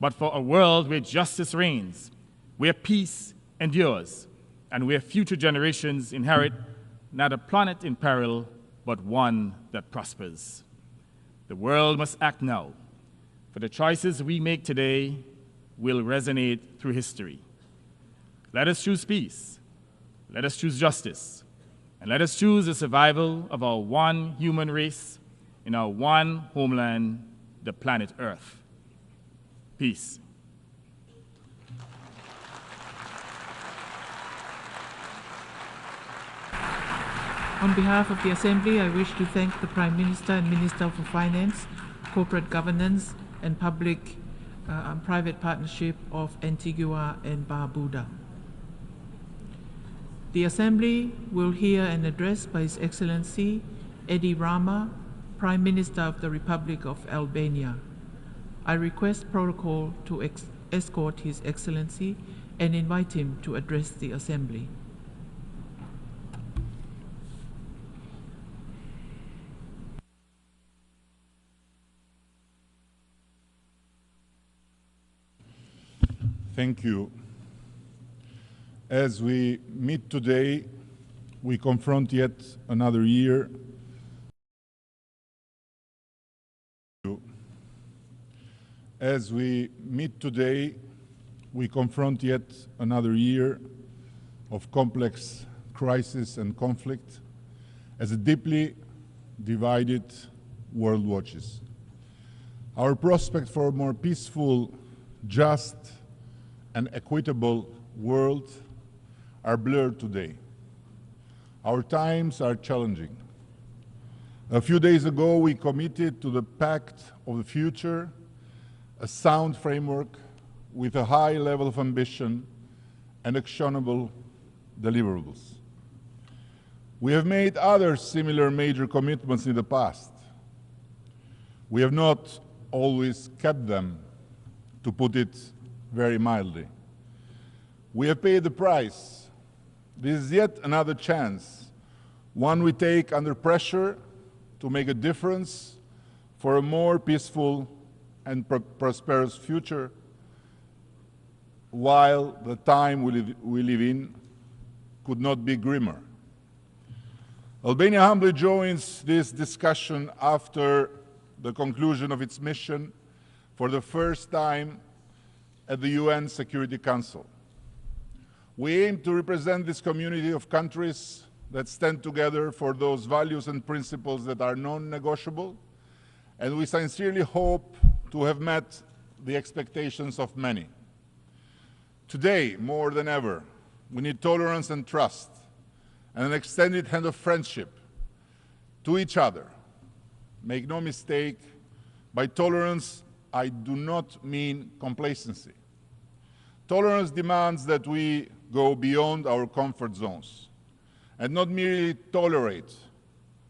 but for a world where justice reigns, where peace endures, and where future generations inherit not a planet in peril, but one that prospers. The world must act now, for the choices we make today will resonate through history. Let us choose peace, let us choose justice, and let us choose the survival of our one human race in our one homeland, the planet Earth. Peace. On behalf of the Assembly, I wish to thank the Prime Minister and Minister for Finance, Corporate Governance, and Public and private partnership of Antigua and Barbuda. The Assembly will hear an address by His Excellency Edi Rama, Prime Minister of the Republic of Albania. I request protocol to escort His Excellency and invite him to address the Assembly. Thank you. As we meet today, we confront yet another year. As we meet today, we confront yet another year of complex crisis and conflict as a deeply divided world watches. Our prospect for a more peaceful, just, and equitable world are blurred today. Our times are challenging. A few days ago, we committed to the Pact of the Future, a sound framework with a high level of ambition and actionable deliverables. We have made other similar major commitments in the past. We have not always kept them, to put it very mildly. We have paid the price. This is yet another chance, one we take under pressure to make a difference for a more peaceful and prosperous future, while the time we live in could not be grimmer. Albania humbly joins this discussion after the conclusion of its mission for the first time at the UN Security Council. We aim to represent this community of countries that stand together for those values and principles that are non-negotiable, and we sincerely hope to have met the expectations of many. Today, more than ever, we need tolerance and trust, and an extended hand of friendship to each other. Make no mistake, by tolerance, I do not mean complacency. Tolerance demands that we go beyond our comfort zones and not merely tolerate,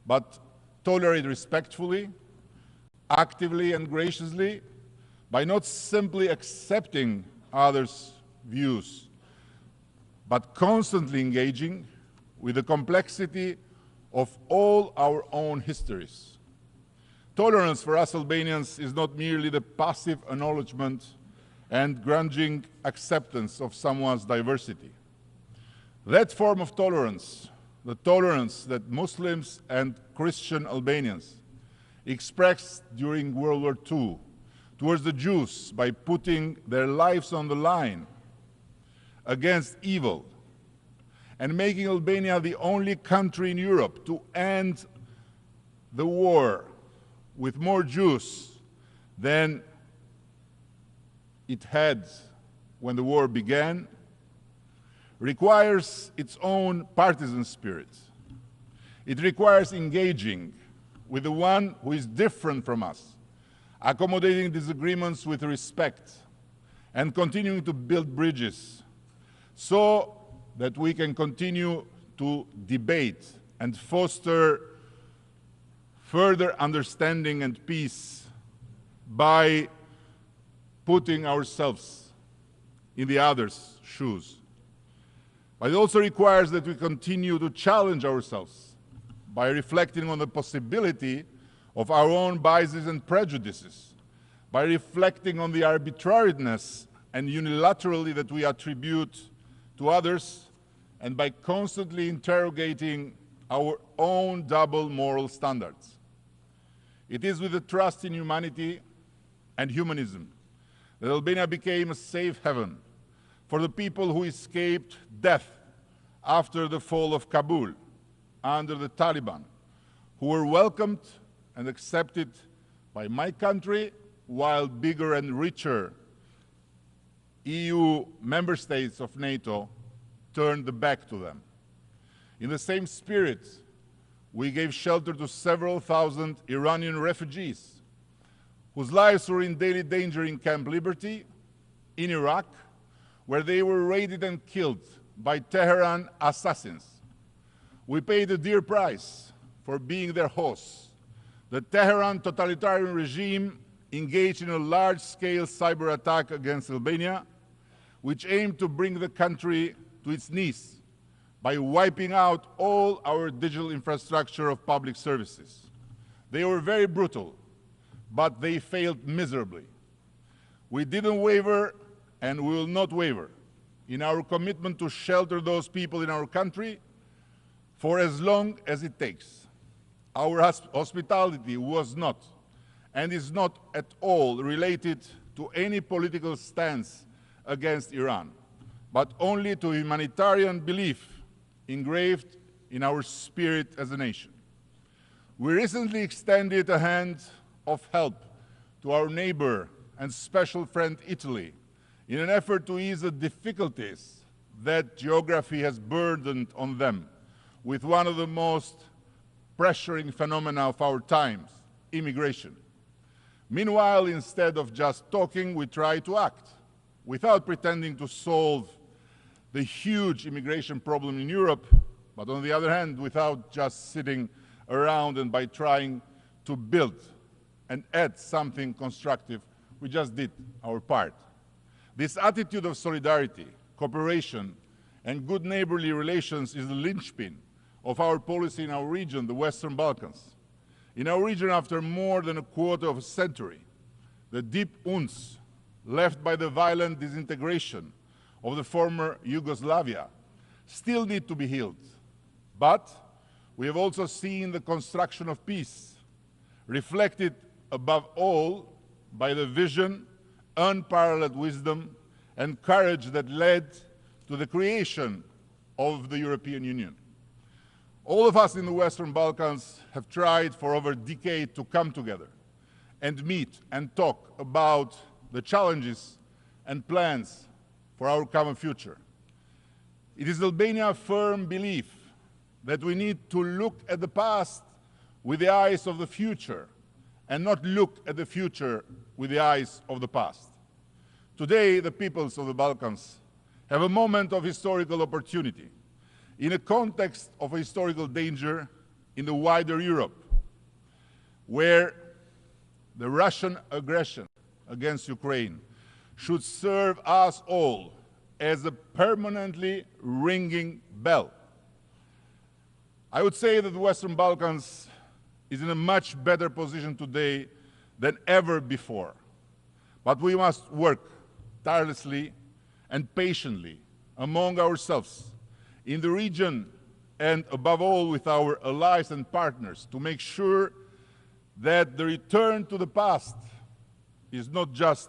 but tolerate respectfully, actively and graciously, by not simply accepting others' views, but constantly engaging with the complexity of all our own histories. Tolerance for us Albanians is not merely the passive acknowledgement and grudging acceptance of someone's diversity. That form of tolerance, the tolerance that Muslims and Christian Albanians expressed during World War II towards the Jews by putting their lives on the line against evil and making Albania the only country in Europe to end the war with more Jews than it had when the war began, requires its own partisan spirit. It requires engaging with the one who is different from us, accommodating disagreements with respect, and continuing to build bridges so that we can continue to debate and foster further understanding and peace by putting ourselves in the other's shoes. But it also requires that we continue to challenge ourselves by reflecting on the possibility of our own biases and prejudices, by reflecting on the arbitrariness and unilaterality that we attribute to others, and by constantly interrogating our own double moral standards. It is with the trust in humanity and humanism that Albania became a safe haven for the people who escaped death after the fall of Kabul under the Taliban, who were welcomed and accepted by my country, while bigger and richer EU member states of NATO turned the back to them. In the same spirit, we gave shelter to several thousand Iranian refugees whose lives were in daily danger in Camp Liberty, in Iraq, where they were raided and killed by Tehran assassins. We paid a dear price for being their hosts. The Tehran totalitarian regime engaged in a large-scale cyber attack against Albania, which aimed to bring the country to its knees by wiping out all our digital infrastructure of public services. They were very brutal, but they failed miserably. We didn't waver, and we will not waver in our commitment to shelter those people in our country for as long as it takes. Our hospitality was not, and is not at all related to any political stance against Iran, but only to humanitarian belief engraved in our spirit as a nation. We recently extended a hand of help to our neighbor and special friend Italy in an effort to ease the difficulties that geography has burdened on them with one of the most pressuring phenomena of our times, immigration. Meanwhile, instead of just talking, we try to act without pretending to solve the huge immigration problem in Europe, but on the other hand, without just sitting around and by trying to build and add something constructive, we just did our part. This attitude of solidarity, cooperation, and good neighborly relations is the linchpin of our policy in our region, the Western Balkans. In our region, after more than a quarter of a century, the deep wounds left by the violent disintegration of the former Yugoslavia still need to be healed. But we have also seen the construction of peace, reflected above all by the vision, unparalleled wisdom, and courage that led to the creation of the European Union. All of us in the Western Balkans have tried for over a decade to come together and meet and talk about the challenges and plans for our common future. It is Albania's firm belief that we need to look at the past with the eyes of the future and not look at the future with the eyes of the past. Today, the peoples of the Balkans have a moment of historical opportunity in a context of historical danger in the wider Europe, where the Russian aggression against Ukraine should serve us all as a permanently ringing bell. I would say that the Western Balkans is in a much better position today than ever before. But we must work tirelessly and patiently among ourselves, in the region, and above all with our allies and partners, to make sure that the return to the past is not just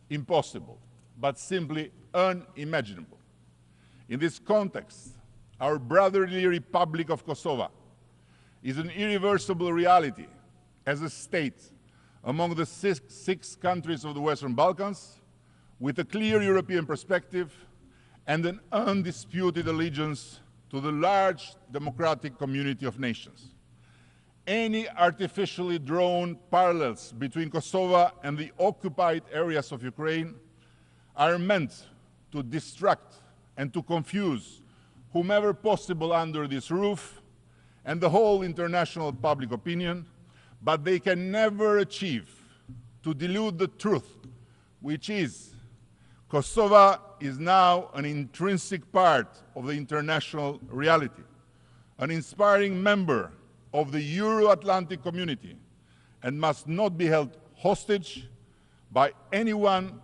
impossible, but simply unimaginable. In this context, our brotherly Republic of Kosovo is an irreversible reality as a state among the six countries of the Western Balkans, with a clear European perspective and an undisputed allegiance to the large democratic community of nations. Any artificially drawn parallels between Kosovo and the occupied areas of Ukraine are meant to distract and to confuse whomever possible under this roof and the whole international public opinion, but they can never achieve to dilute the truth, which is Kosovo is now an intrinsic part of the international reality, an inspiring member of the Euro-Atlantic community, and must not be held hostage by anyone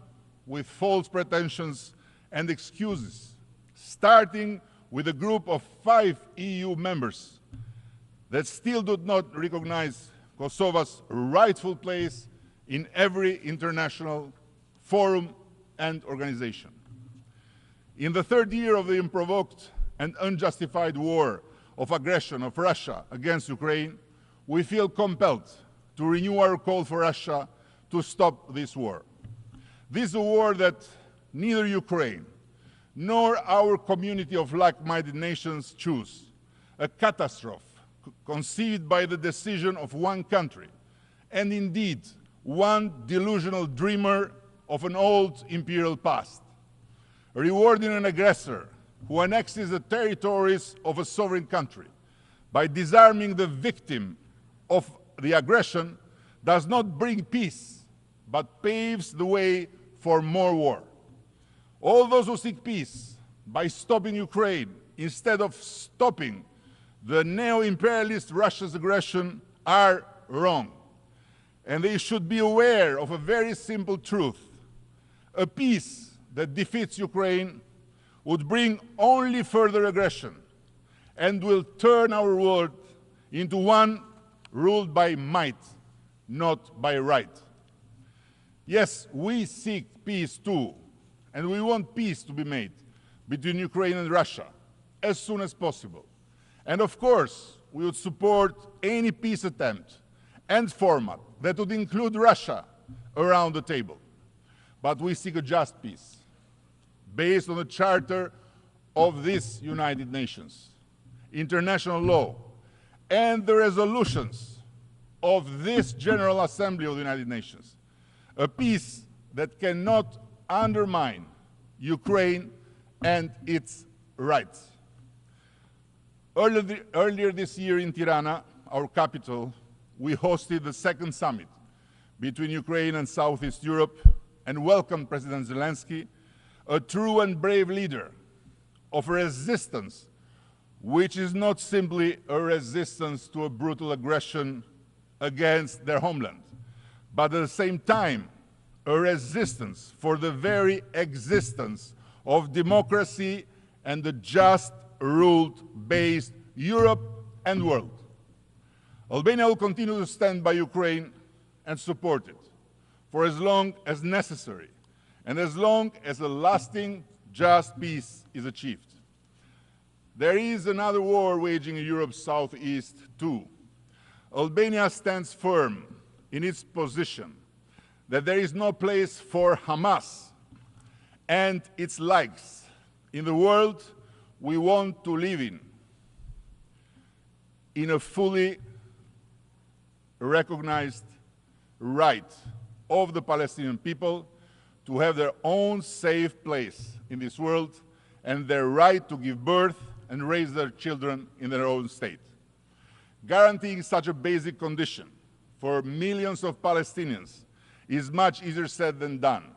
with false pretensions and excuses, starting with a group of 5 EU members that still do not recognize Kosovo's rightful place in every international forum and organization. In the third year of the unprovoked and unjustified war of aggression of Russia against Ukraine, we feel compelled to renew our call for Russia to stop this war. This is a war that neither Ukraine nor our community of like-minded nations choose, a catastrophe conceived by the decision of one country, and indeed one delusional dreamer of an old imperial past, rewarding an aggressor who annexes the territories of a sovereign country by disarming the victim of the aggression does not bring peace, but paves the way for more war. All those who seek peace by stopping Ukraine instead of stopping the neo-imperialist Russia's aggression are wrong. And they should be aware of a very simple truth. A peace that defeats Ukraine would bring only further aggression and will turn our world into one ruled by might, not by right. Yes, we seek peace too, and we want peace to be made between Ukraine and Russia as soon as possible. And of course, we would support any peace attempt and format that would include Russia around the table. But we seek a just peace, based on the Charter of this United Nations, international law, and the resolutions of this General Assembly of the United Nations. A peace that cannot undermine Ukraine and its rights. Earlier this year in Tirana, our capital, we hosted the second summit between Ukraine and Southeast Europe and welcomed President Zelensky, a true and brave leader of resistance, which is not simply a resistance to a brutal aggression against their homeland, but at the same time, a resistance for the very existence of democracy and the just rule-based Europe and world. Albania will continue to stand by Ukraine and support it for as long as necessary and as long as a lasting, just peace is achieved. There is another war waging in Europe's southeast too. Albania stands firm in its position that there is no place for Hamas and its likes in the world we want to live in a fully recognized right of the Palestinian people to have their own safe place in this world and their right to give birth and raise their children in their own state. Guaranteeing such a basic condition for millions of Palestinians is much easier said than done,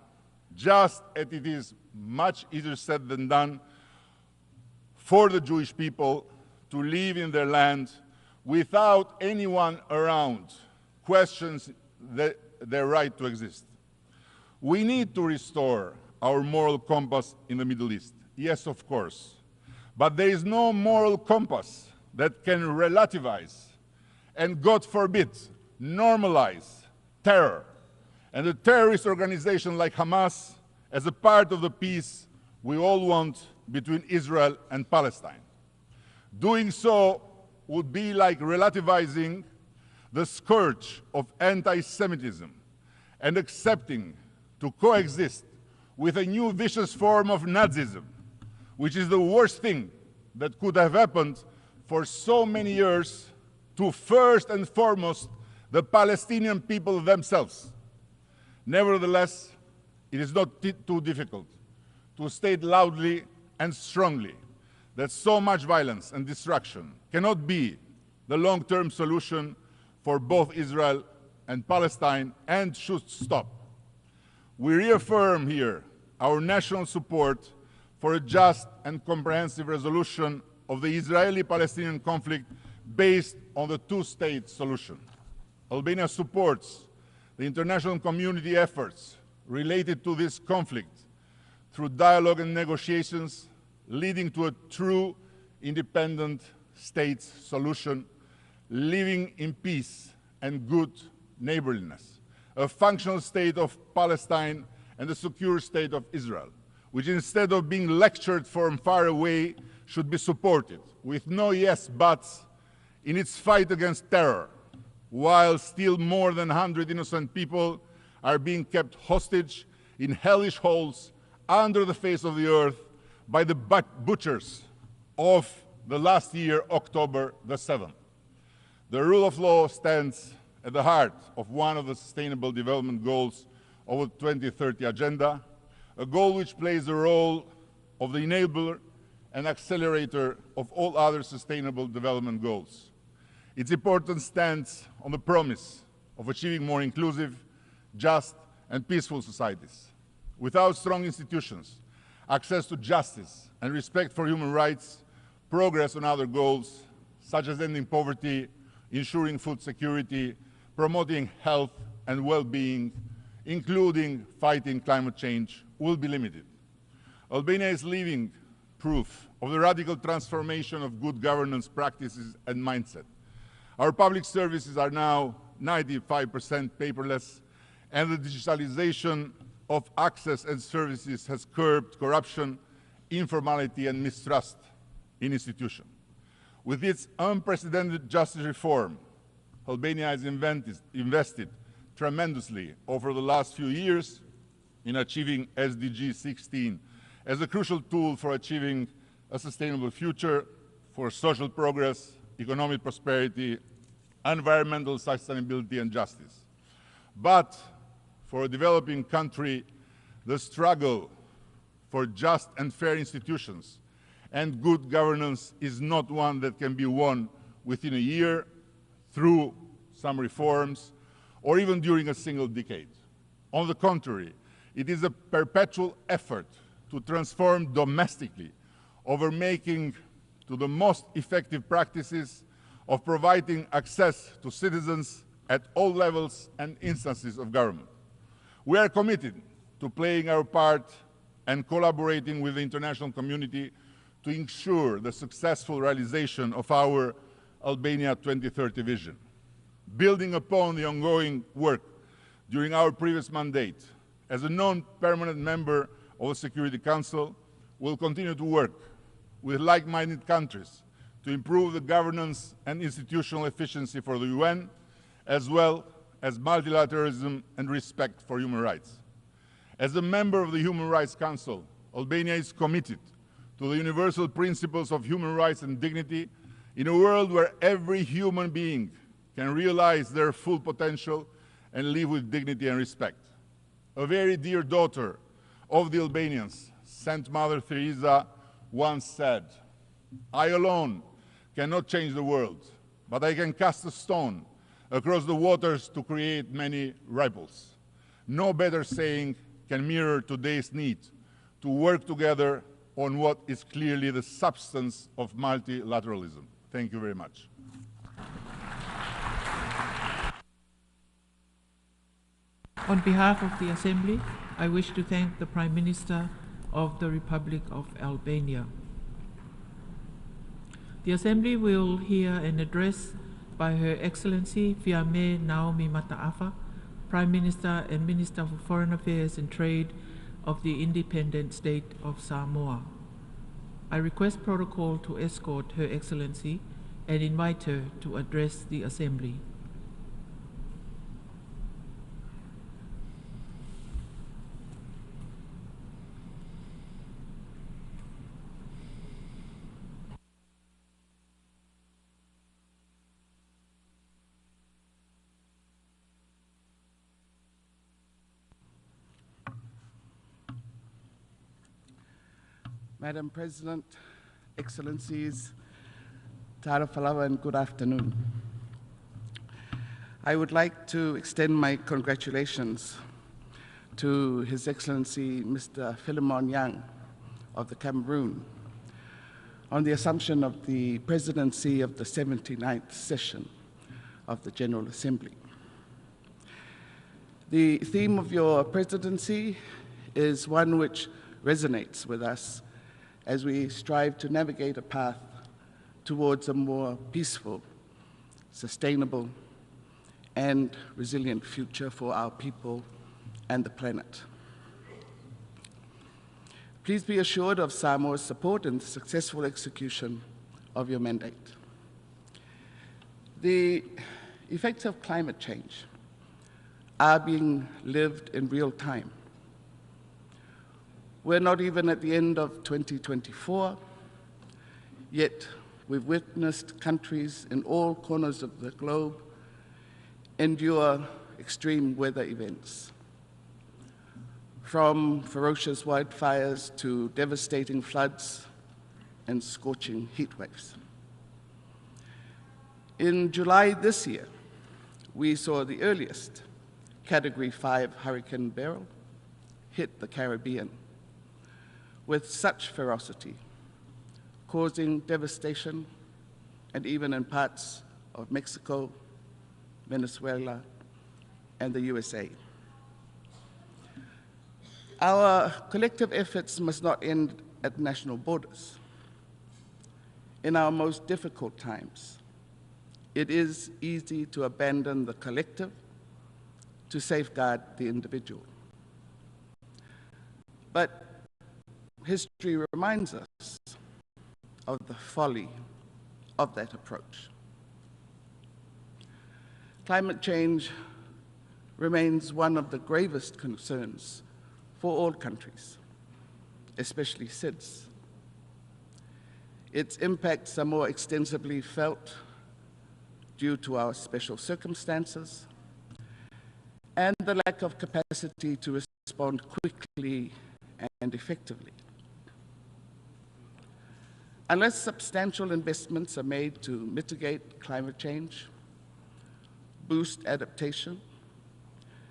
just as it is much easier said than done for the Jewish people to live in their land without anyone around questions their right to exist. We need to restore our moral compass in the Middle East. Yes, of course. But there is no moral compass that can relativize and, God forbid, normalize terror and a terrorist organization like Hamas as a part of the peace we all want between Israel and Palestine. Doing so would be like relativizing the scourge of anti-Semitism and accepting to coexist with a new vicious form of Nazism, which is the worst thing that could have happened for so many years to first and foremost the Palestinian people themselves. Nevertheless, it is not too difficult to state loudly and strongly that so much violence and destruction cannot be the long-term solution for both Israel and Palestine and should stop. We reaffirm here our national support for a just and comprehensive resolution of the Israeli-Palestinian conflict based on the two-state solution. Albania supports the international community efforts related to this conflict through dialogue and negotiations leading to a true independent states solution, living in peace and good neighborliness, a functional state of Palestine and a secure state of Israel, which instead of being lectured from far away, should be supported with no yes buts in its fight against terror, while still more than 100 innocent people are being kept hostage in hellish holes under the face of the earth by the butchers of the last year, October the 7th. The rule of law stands at the heart of one of the Sustainable Development Goals of the 2030 Agenda, a goal which plays the role of the enabler and accelerator of all other Sustainable Development Goals. Its importance stands on the promise of achieving more inclusive, just, and peaceful societies. Without strong institutions, access to justice, and respect for human rights, progress on other goals, such as ending poverty, ensuring food security, promoting health and well-being, including fighting climate change, will be limited. Albania is living proof of the radical transformation of good governance practices and mindset. Our public services are now 95% paperless, and the digitalization of access and services has curbed corruption, informality, and mistrust in institutions. With its unprecedented justice reform, Albania has invested tremendously over the last few years in achieving SDG 16 as a crucial tool for achieving a sustainable future, for social progress, economic prosperity, environmental sustainability, and justice. But for a developing country, the struggle for just and fair institutions and good governance is not one that can be won within a year, through some reforms, or even during a single decade. On the contrary, it is a perpetual effort to transform domestically over making to the most effective practices of providing access to citizens at all levels and instances of government. We are committed to playing our part and collaborating with the international community to ensure the successful realization of our Albania 2030 vision. Building upon the ongoing work during our previous mandate, as a non-permanent member of the Security Council, we'll continue to work with like-minded countries to improve the governance and institutional efficiency for the UN, as well as multilateralism and respect for human rights. As a member of the Human Rights Council, Albania is committed to the universal principles of human rights and dignity in a world where every human being can realize their full potential and live with dignity and respect. A very dear daughter of the Albanians, Saint Mother Teresa, once said, "I alone cannot change the world, but I can cast a stone across the waters to create many ripples." No better saying can mirror today's need to work together on what is clearly the substance of multilateralism. Thank you very much. On behalf of the Assembly, I wish to thank the Prime Minister of the Republic of Albania. The Assembly will hear an address by Her Excellency Fiame Naomi Mataafa, Prime Minister and Minister for Foreign Affairs and Trade of the Independent State of Samoa. I request protocol to escort Her Excellency and invite her to address the Assembly. Madam President, Excellencies, Tara Falawa, and good afternoon. I would like to extend my congratulations to His Excellency Mr. Philemon Yang of the Cameroon on the assumption of the presidency of the 79th session of the General Assembly. The theme of your presidency is one which resonates with us as we strive to navigate a path towards a more peaceful, sustainable, and resilient future for our people and the planet. Please be assured of Samoa's support in the successful execution of your mandate. The effects of climate change are being lived in real time. We're not even at the end of 2024, yet we've witnessed countries in all corners of the globe endure extreme weather events, from ferocious wildfires to devastating floods and scorching heat waves. In July this year, we saw the earliest Category 5 Hurricane Beryl hit the Caribbean with such ferocity, causing devastation, and even in parts of Mexico, Venezuela, and the USA. Our collective efforts must not end at national borders. In our most difficult times, it is easy to abandon the collective to safeguard the individual. But history reminds us of the folly of that approach. Climate change remains one of the gravest concerns for all countries, especially SIDS. Its impacts are more extensively felt due to our special circumstances and the lack of capacity to respond quickly and effectively. Unless substantial investments are made to mitigate climate change, boost adaptation,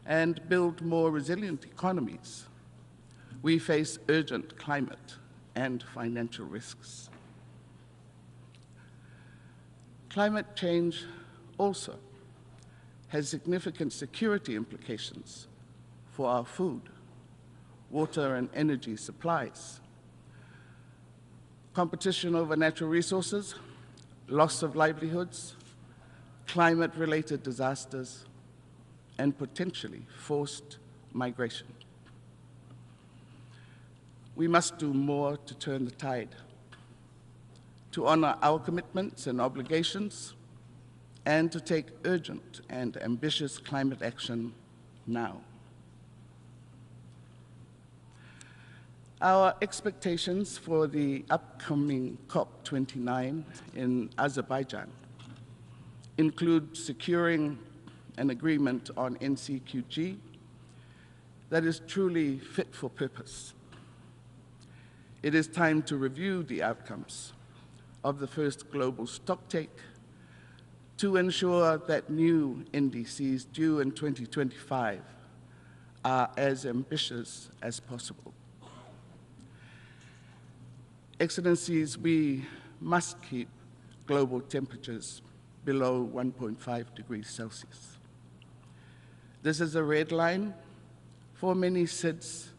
and build more resilient economies, we face urgent climate and financial risks. Climate change also has significant security implications for our food, water, and energy supplies. Competition over natural resources, loss of livelihoods, climate-related disasters, and potentially forced migration. We must do more to turn the tide, to honor our commitments and obligations, and to take urgent and ambitious climate action now. Our expectations for the upcoming COP29 in Azerbaijan include securing an agreement on NCQG that is truly fit for purpose. It is time to review the outcomes of the first global stocktake to ensure that new NDCs due in 2025 are as ambitious as possible. Excellencies, we must keep global temperatures below 1.5 degrees Celsius. This is a red line for many SIDS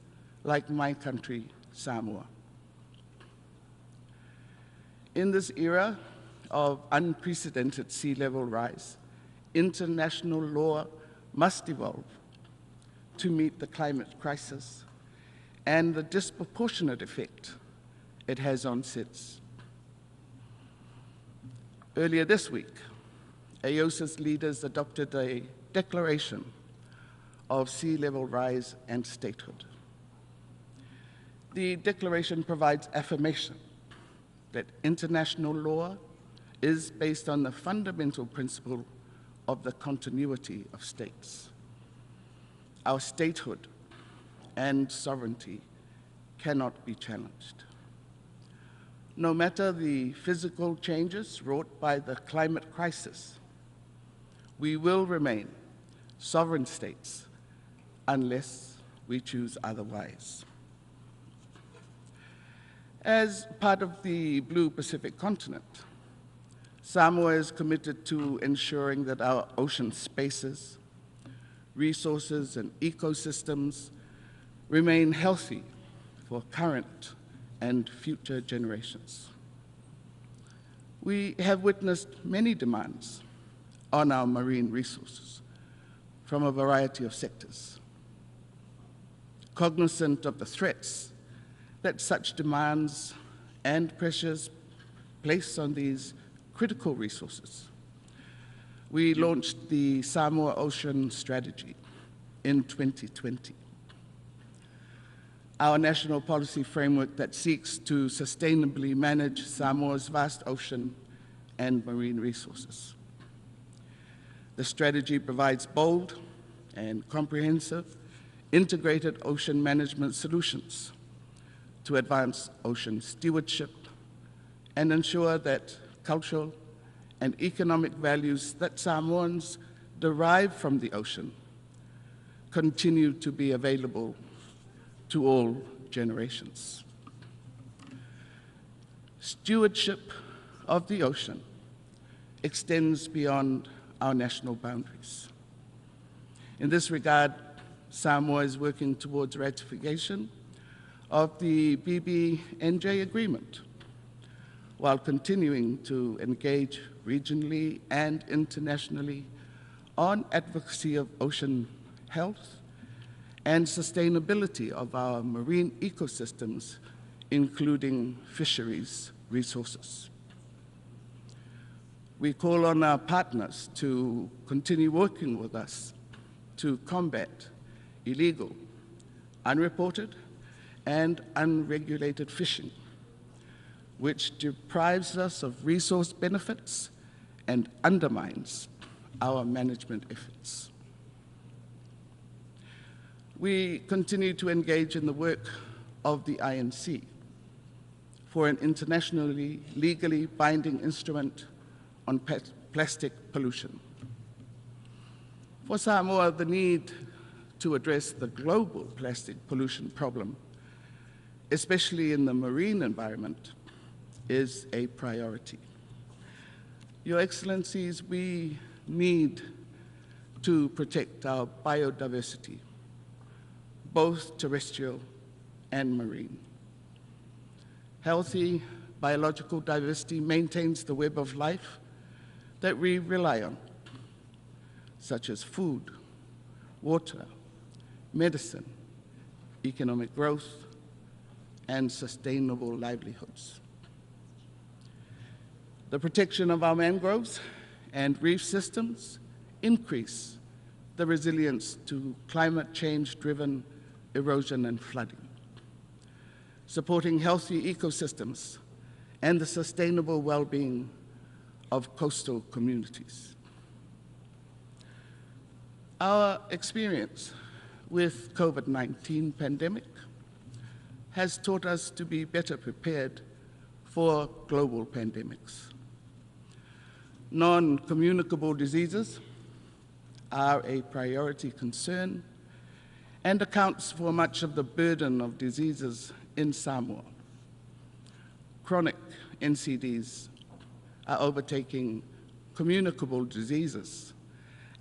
like my country, Samoa. In this era of unprecedented sea level rise, international law must evolve to meet the climate crisis and the disproportionate effect it has on SIDS. Earlier this week, AOSIS leaders adopted a declaration of sea level rise and statehood. The declaration provides affirmation that international law is based on the fundamental principle of the continuity of states. Our statehood and sovereignty cannot be challenged. No matter the physical changes wrought by the climate crisis, we will remain sovereign states unless we choose otherwise. As part of the Blue Pacific continent, Samoa is committed to ensuring that our ocean spaces, resources, and ecosystems remain healthy for current and future generations. We have witnessed many demands on our marine resources from a variety of sectors. Cognizant of the threats that such demands and pressures place on these critical resources, we launched the Samoa Ocean Strategy in 2020. Our national policy framework that seeks to sustainably manage Samoa's vast ocean and marine resources. The strategy provides bold and comprehensive integrated ocean management solutions to advance ocean stewardship and ensure that cultural and economic values that Samoans derive from the ocean continue to be available to all generations. Stewardship of the ocean extends beyond our national boundaries. In this regard, Samoa is working towards ratification of the BBNJ agreement, while continuing to engage regionally and internationally on advocacy of ocean health and sustainability of our marine ecosystems, including fisheries resources. We call on our partners to continue working with us to combat illegal, unreported, and unregulated fishing, which deprives us of resource benefits and undermines our management efforts. We continue to engage in the work of the INC for an internationally legally binding instrument on plastic pollution. For Samoa, the need to address the global plastic pollution problem, especially in the marine environment, is a priority. Your Excellencies, we need to protect our biodiversity, both terrestrial and marine. Healthy biological diversity maintains the web of life that we rely on, such as food, water, medicine, economic growth, and sustainable livelihoods. The protection of our mangroves and reef systems increase the resilience to climate change-driven erosion and flooding. Supporting healthy ecosystems and the sustainable well-being of coastal communities. Our experience with COVID-19 pandemic has taught us to be better prepared for global pandemics. Non-communicable diseases are a priority concern and accounts for much of the burden of diseases in Samoa. Chronic NCDs are overtaking communicable diseases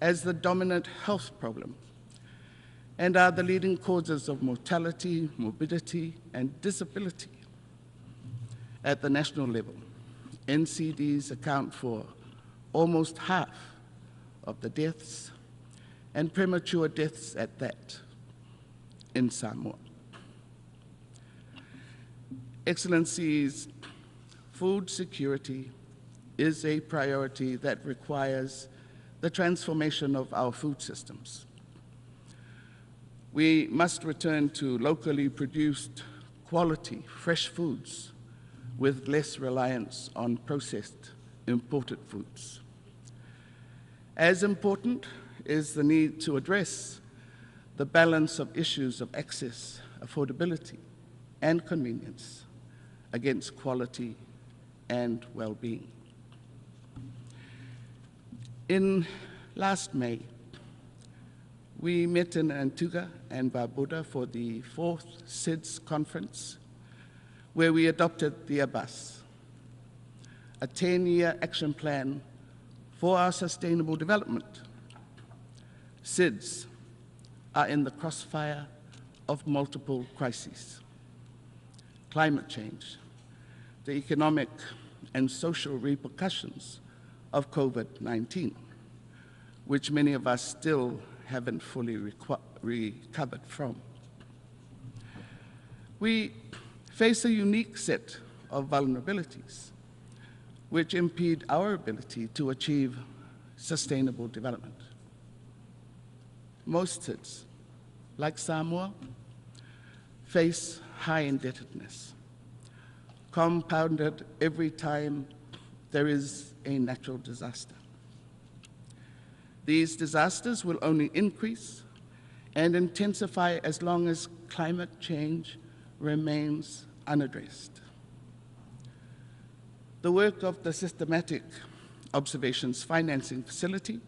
as the dominant health problem and are the leading causes of mortality, morbidity, and disability. At the national level, NCDs account for almost half of the deaths, and premature deaths at that, in Samoa. Excellencies, food security is a priority that requires the transformation of our food systems. We must return to locally produced, quality, fresh foods with less reliance on processed, imported foods. As important is the need to address the balance of issues of access, affordability, and convenience against quality and well-being. In last May, we met in Antigua and Barbuda for the 4th SIDS conference, where we adopted the ABAS, a 10-year action plan for our sustainable development. SIDS are in the crossfire of multiple crises: climate change, the economic and social repercussions of COVID-19, which many of us still haven't fully recovered from. We face a unique set of vulnerabilities which impede our ability to achieve sustainable development. Most SIDS, like Samoa, face high indebtedness, compounded every time there is a natural disaster. These disasters will only increase and intensify as long as climate change remains unaddressed. The work of the Systematic Observations Financing Facility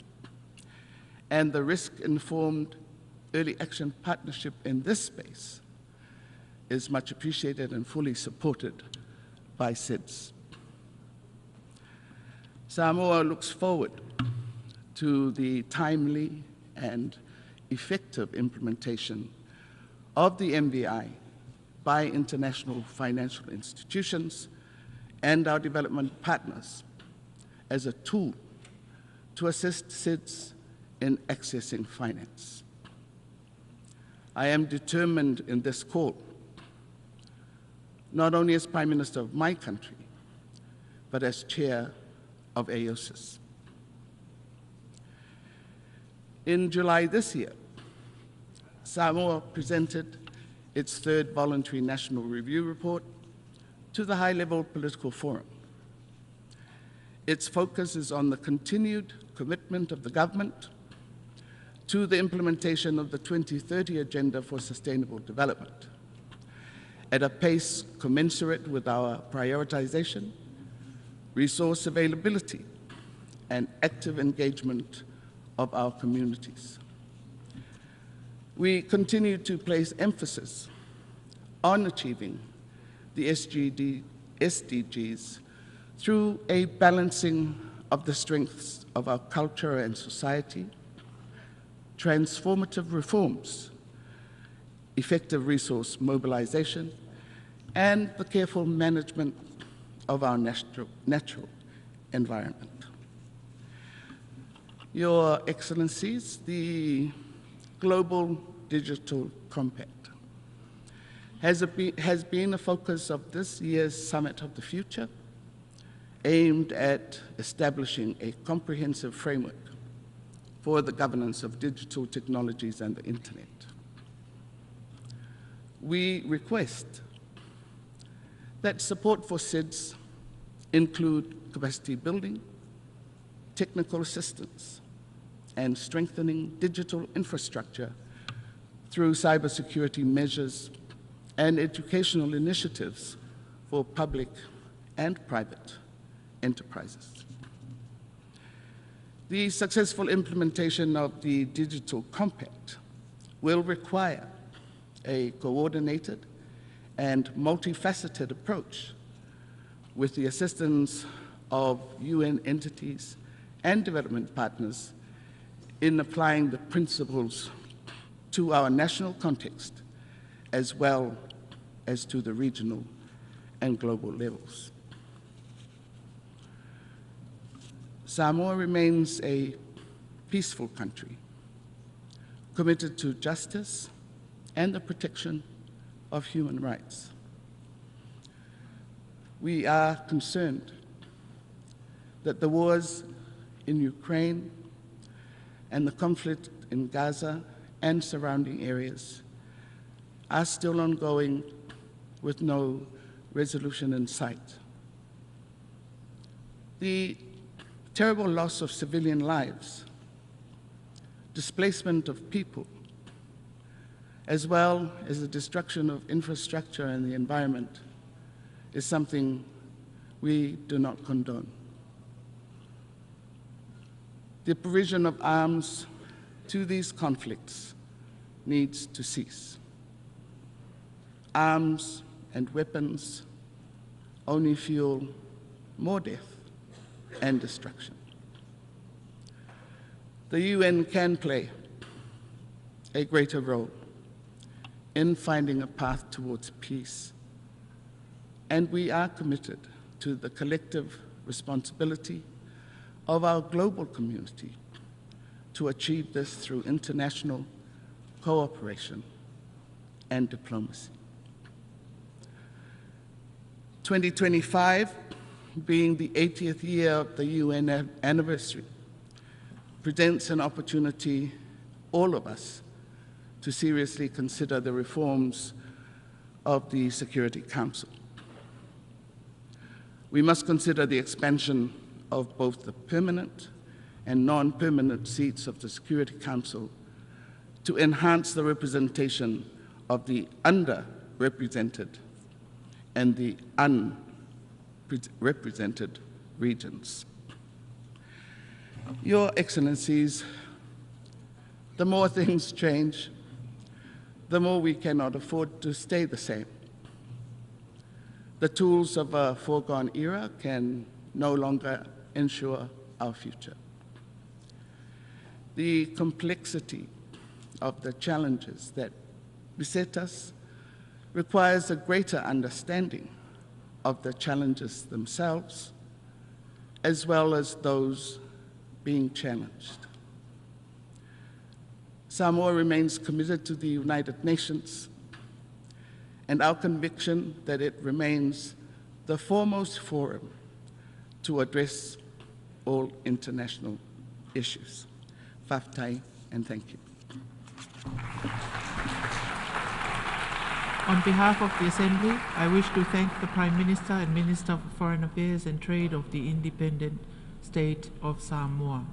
and the Risk-Informed Early Action Partnership in this space is much appreciated and fully supported by SIDS. Samoa looks forward to the timely and effective implementation of the MVI by international financial institutions and our development partners as a tool to assist SIDS in accessing finance. I am determined in this call, not only as Prime Minister of my country, but as Chair of AOSIS. In July this year, Samoa presented its third voluntary national review report to the high-level political forum. Its focus is on the continued commitment of the government to the implementation of the 2030 Agenda for Sustainable Development at a pace commensurate with our prioritization, resource availability, and active engagement of our communities. We continue to place emphasis on achieving the SDGs through a balancing of the strengths of our culture and society, transformative reforms, effective resource mobilization, and the careful management of our natural environment. Your Excellencies, the Global Digital Compact has been a focus of this year's Summit of the Future, aimed at establishing a comprehensive framework for the governance of digital technologies and the Internet. We request that support for SIDS include capacity building, technical assistance, and strengthening digital infrastructure through cybersecurity measures and educational initiatives for public and private enterprises. The successful implementation of the Digital Compact will require a coordinated and multifaceted approach with the assistance of UN entities and development partners in applying the principles to our national context as well as to the regional and global levels. Samoa remains a peaceful country, committed to justice and the protection of human rights. We are concerned that the wars in Ukraine and the conflict in Gaza and surrounding areas are still ongoing with no resolution in sight. The terrible loss of civilian lives, displacement of people, as well as the destruction of infrastructure and the environment is something we do not condone. The provision of arms to these conflicts needs to cease. Arms and weapons only fuel more death and destruction. The UN can play a greater role in finding a path towards peace, and we are committed to the collective responsibility of our global community to achieve this through international cooperation and diplomacy. 2025, being the 80th year of the UN anniversary, presents an opportunity, all of us, to seriously consider the reforms of the Security Council. We must consider the expansion of both the permanent and non-permanent seats of the Security Council to enhance the representation of the underrepresented and the unrepresented regions. Your Excellencies, the more things change, the more we cannot afford to stay the same. The tools of a foregone era can no longer ensure our future. The complexity of the challenges that beset us requires a greater understanding of the challenges themselves, as well as those being challenged. Samoa remains committed to the United Nations, and our conviction that it remains the foremost forum to address all international issues. Whaftai, and thank you. On behalf of the Assembly, I wish to thank the Prime Minister and Minister of Foreign Affairs and Trade of the independent state of Samoa.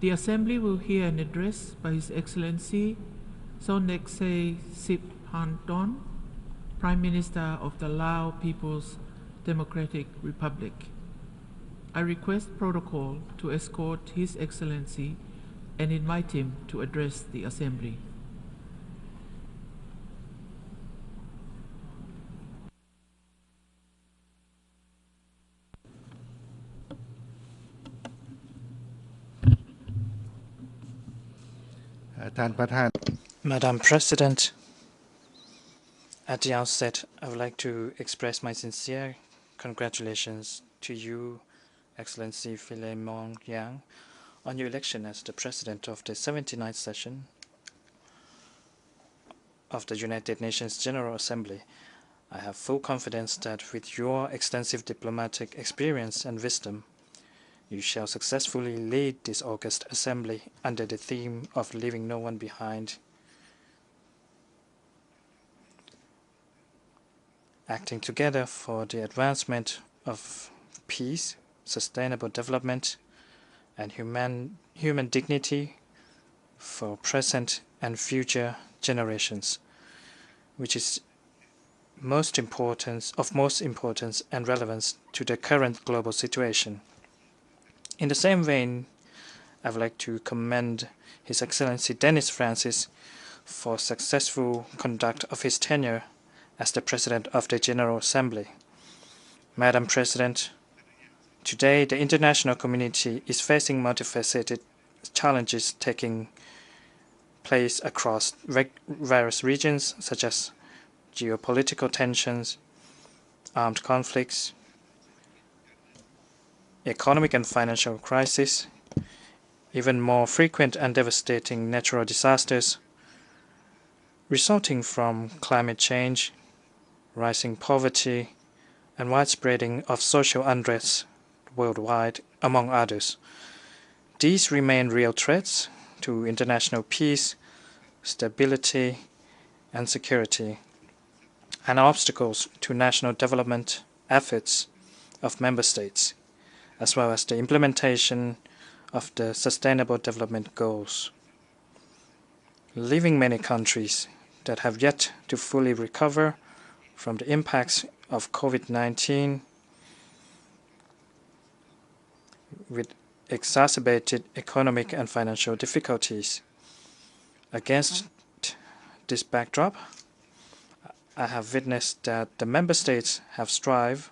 The Assembly will hear an address by His Excellency Sonexay Siphandon, Prime Minister of the Lao People's Democratic Republic. I request protocol to escort His Excellency and invite him to address the Assembly. Madam President, at the outset, I would like to express my sincere congratulations to you, Excellency Philemon Yang, on your election as the President of the 79th session of the United Nations General Assembly. I have full confidence that with your extensive diplomatic experience and wisdom, you shall successfully lead this august assembly under the theme of leaving no one behind, acting together for the advancement of peace, sustainable development, and human dignity for present and future generations, which is of most importance and relevance to the current global situation. In the same vein, I would like to commend His Excellency Dennis Francis for successful conduct of his tenure as the President of the General Assembly. Madam President, today the international community is facing multifaceted challenges taking place across various regions such as geopolitical tensions, armed conflicts, economic and financial crisis, even more frequent and devastating natural disasters resulting from climate change, rising poverty, and widespreading of social unrest worldwide, among others. These remain real threats to international peace, stability, and security, and obstacles to national development efforts of member states, as well as the implementation of the Sustainable Development Goals. Leaving many countries that have yet to fully recover from the impacts of COVID-19 with exacerbated economic and financial difficulties. Against this backdrop, I have witnessed that the member states have strived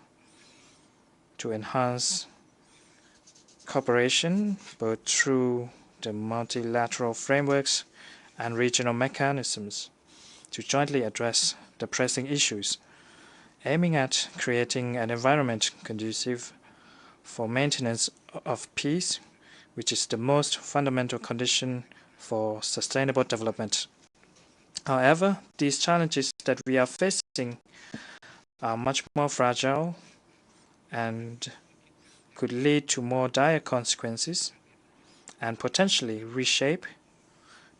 to enhance cooperation both through the multilateral frameworks and regional mechanisms to jointly address the pressing issues, aiming at creating an environment conducive for maintenance of peace, which is the most fundamental condition for sustainable development. However, these challenges that we are facing are much more fragile and could lead to more dire consequences and potentially reshape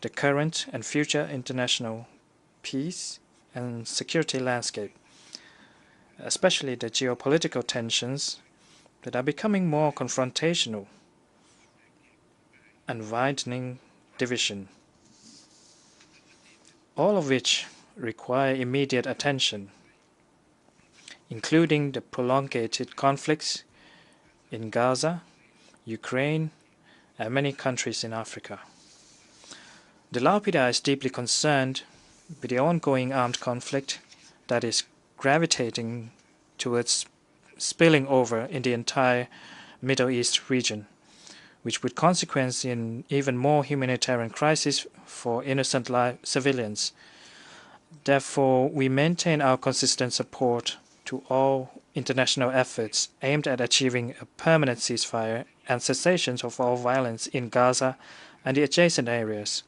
the current and future international peace and security landscape, especially the geopolitical tensions that are becoming more confrontational and widening division, all of which require immediate attention, including the prolonged conflicts in Gaza, Ukraine, and many countries in Africa. The Lapida is deeply concerned with the ongoing armed conflict that is gravitating towards spilling over in the entire Middle East region, which would consequence in even more humanitarian crisis for innocent civilians. Therefore, we maintain our consistent support to all international efforts aimed at achieving a permanent ceasefire and cessation of all violence in Gaza and the adjacent areas,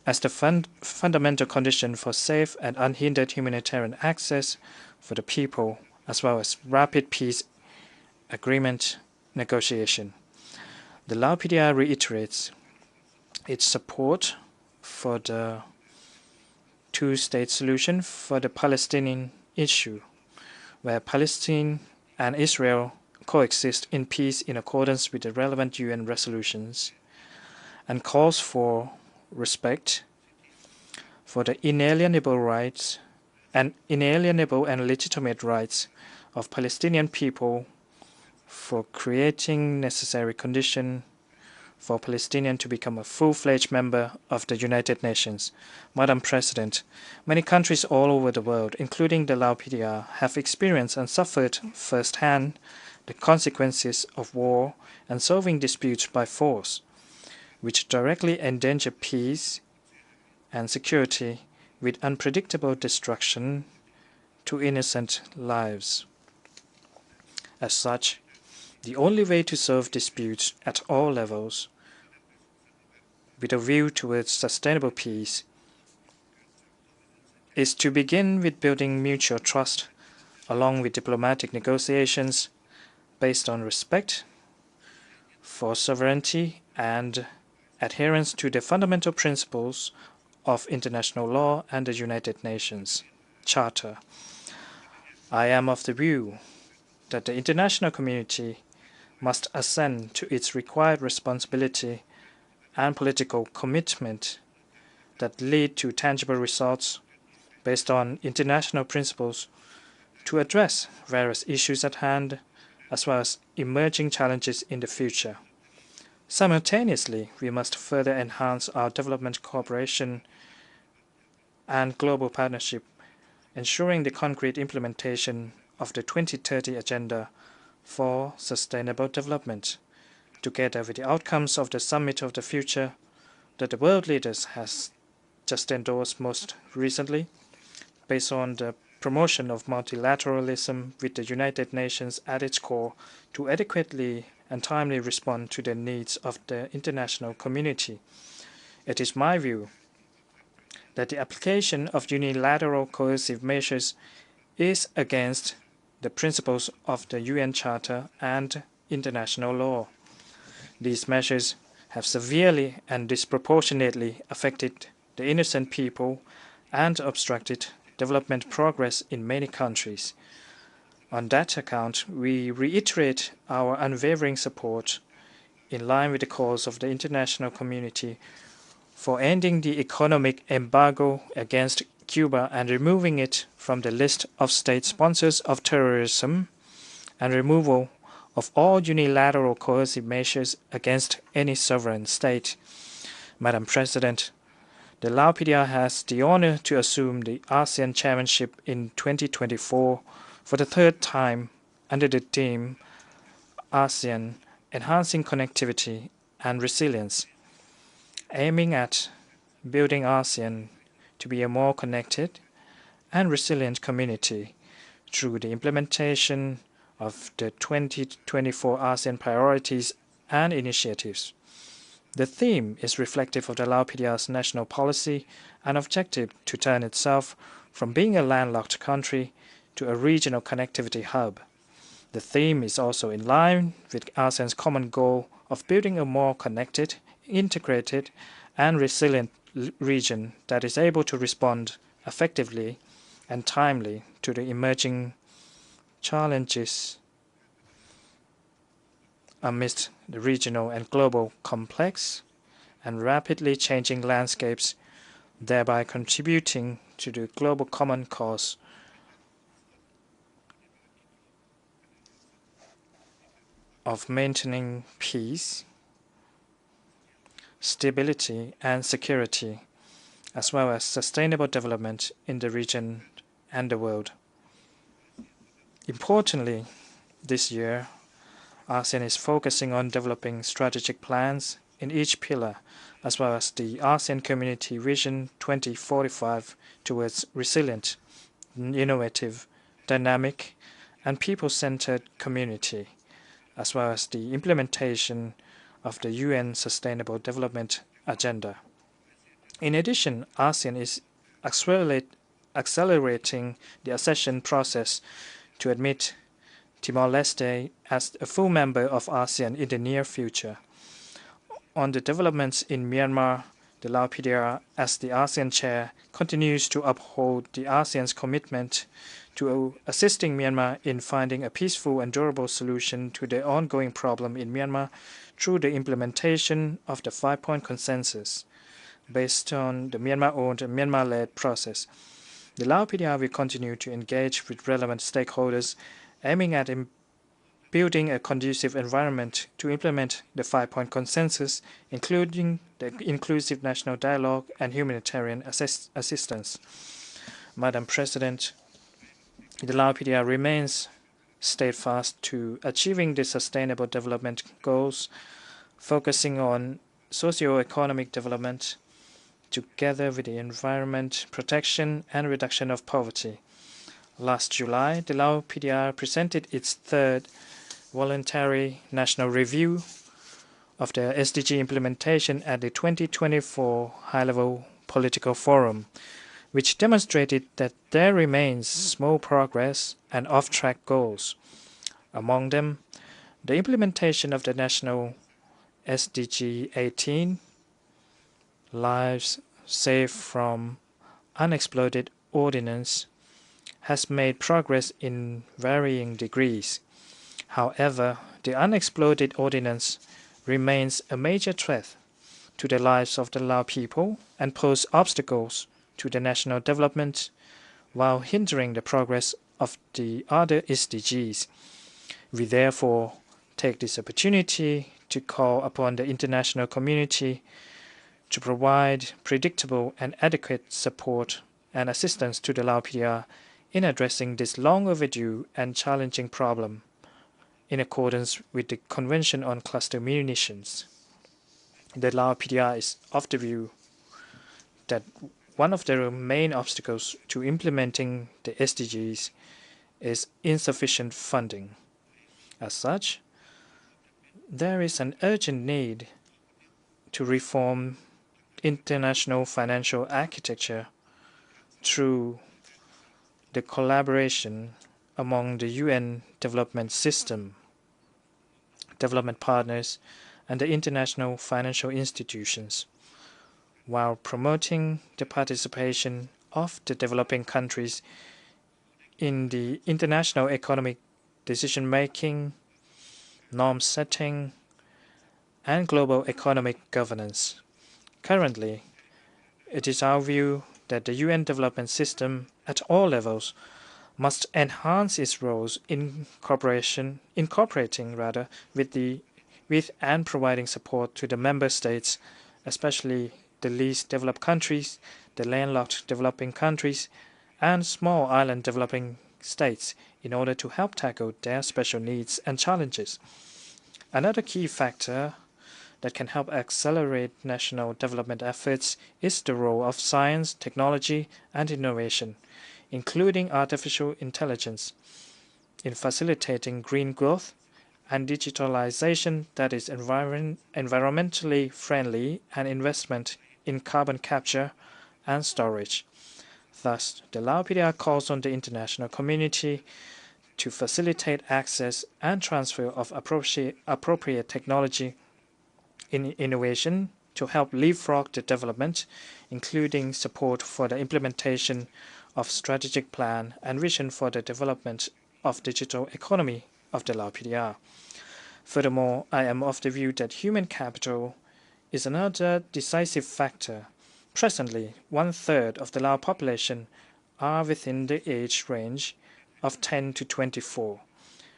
as the fundamental condition for safe and unhindered humanitarian access for the people, as well as rapid peace agreement negotiation. The LAPDR reiterates its support for the two-state solution for the Palestinian issue, where Palestine and Israel coexist in peace in accordance with the relevant UN resolutions, and calls for respect for the inalienable rights and inalienable and legitimate rights of Palestinian people, for creating necessary conditions for Palestinians to become a full-fledged member of the United Nations. Madam President, many countries all over the world, including the LAPDR, have experienced and suffered firsthand the consequences of war and solving disputes by force, which directly endanger peace and security with unpredictable destruction to innocent lives. As such, the only way to solve disputes at all levels with a view towards sustainable peace is to begin with building mutual trust along with diplomatic negotiations based on respect for sovereignty and adherence to the fundamental principles of international law and the United Nations Charter. I am of the view that the international community must ascend to its required responsibility and political commitment that lead to tangible results based on international principles to address various issues at hand as well as emerging challenges in the future. Simultaneously, we must further enhance our development cooperation and global partnership, ensuring the concrete implementation of the 2030 Agenda for Sustainable Development, together with the outcomes of the Summit of the Future that the world leaders has just endorsed most recently, based on the promotion of multilateralism with the United Nations at its core to adequately and timely respond to the needs of the international community. It is my view that the application of unilateral coercive measures is against the principles of the UN Charter and international law. These measures have severely and disproportionately affected the innocent people and obstructed development progress in many countries. On that account, we reiterate our unwavering support in line with the calls of the international community for ending the economic embargo against Cuba and removing it from the list of state sponsors of terrorism, and removal of all unilateral coercive measures against any sovereign state. Madam President, the LAPDR has the honor to assume the ASEAN chairmanship in 2024 for the third time under the theme ASEAN Enhancing Connectivity and Resilience, aiming at building ASEAN to be a more connected and resilient community through the implementation of the 2024 ASEAN priorities and initiatives. The theme is reflective of the LAPDR's national policy and objective to turn itself from being a landlocked country to a regional connectivity hub. The theme is also in line with ASEAN's common goal of building a more connected, integrated, and resilient region that is able to respond effectively and timely to the emerging challenges amidst the regional and global complex and rapidly changing landscapes, thereby contributing to the global common cause of maintaining peace, stability, and security, as well as sustainable development in the region and the world. Importantly, this year, ASEAN is focusing on developing strategic plans in each pillar, as well as the ASEAN Community Vision 2045 towards resilient, innovative, dynamic, and people-centered community, as well as the implementation of the UN Sustainable Development Agenda. In addition, ASEAN is accelerating the accession process to admit Timor-Leste as a full member of ASEAN in the near future. On the developments in Myanmar, the Lao PDR, as the ASEAN chair, continues to uphold the ASEAN's commitment to assisting Myanmar in finding a peaceful and durable solution to the ongoing problem in Myanmar through the implementation of the 5-point consensus based on the Myanmar-owned and Myanmar-led process. The Lao PDR will continue to engage with relevant stakeholders, aiming at building a conducive environment to implement the 5-point consensus, including the inclusive national dialogue and humanitarian assistance. Madam President, the Lao PDR remains steadfast to achieving the sustainable development goals, focusing on socio-economic development, together with the environment protection and reduction of poverty. Last July, the Lao PDR presented its third voluntary national review of the SDG implementation at the 2024 High-Level Political Forum, which demonstrated that there remains small progress and off-track goals. Among them, the implementation of the national SDG 18, Lives Saved from Unexploded Ordnance, has made progress in varying degrees. However, the unexploded ordnance remains a major threat to the lives of the Lao people and poses obstacles to the national development while hindering the progress of the other SDGs. We therefore take this opportunity to call upon the international community to provide predictable and adequate support and assistance to the Lao PDR in addressing this long overdue and challenging problem in accordance with the Convention on Cluster Munitions. The Lao PDR is of the view that one of the main obstacles to implementing the SDGs is insufficient funding. As such, there is an urgent need to reform international financial architecture through the collaboration among the UN development system, development partners, and the international financial institutions, while promoting the participation of the developing countries in the international economic decision-making, norm-setting, and global economic governance. Currently, it is our view that the UN development system at all levels must enhance its roles in incorporating with and providing support to the member states, especially the least developed countries, the landlocked developing countries, and small island developing states in order to help tackle their special needs and challenges. Another key factor that can help accelerate national development efforts is the role of science, technology, and innovation, including artificial intelligence, in facilitating green growth and digitalization that is environmentally friendly and investment in carbon capture and storage. Thus, the Lao PDR calls on the international community to facilitate access and transfer of appropriate technology in innovation to help leapfrog the development, including support for the implementation of strategic plan and vision for the development of digital economy of the Lao PDR. Furthermore, I am of the view that human capital is another decisive factor. Presently, 1/3 of the Lao population are within the age range of 10 to 24,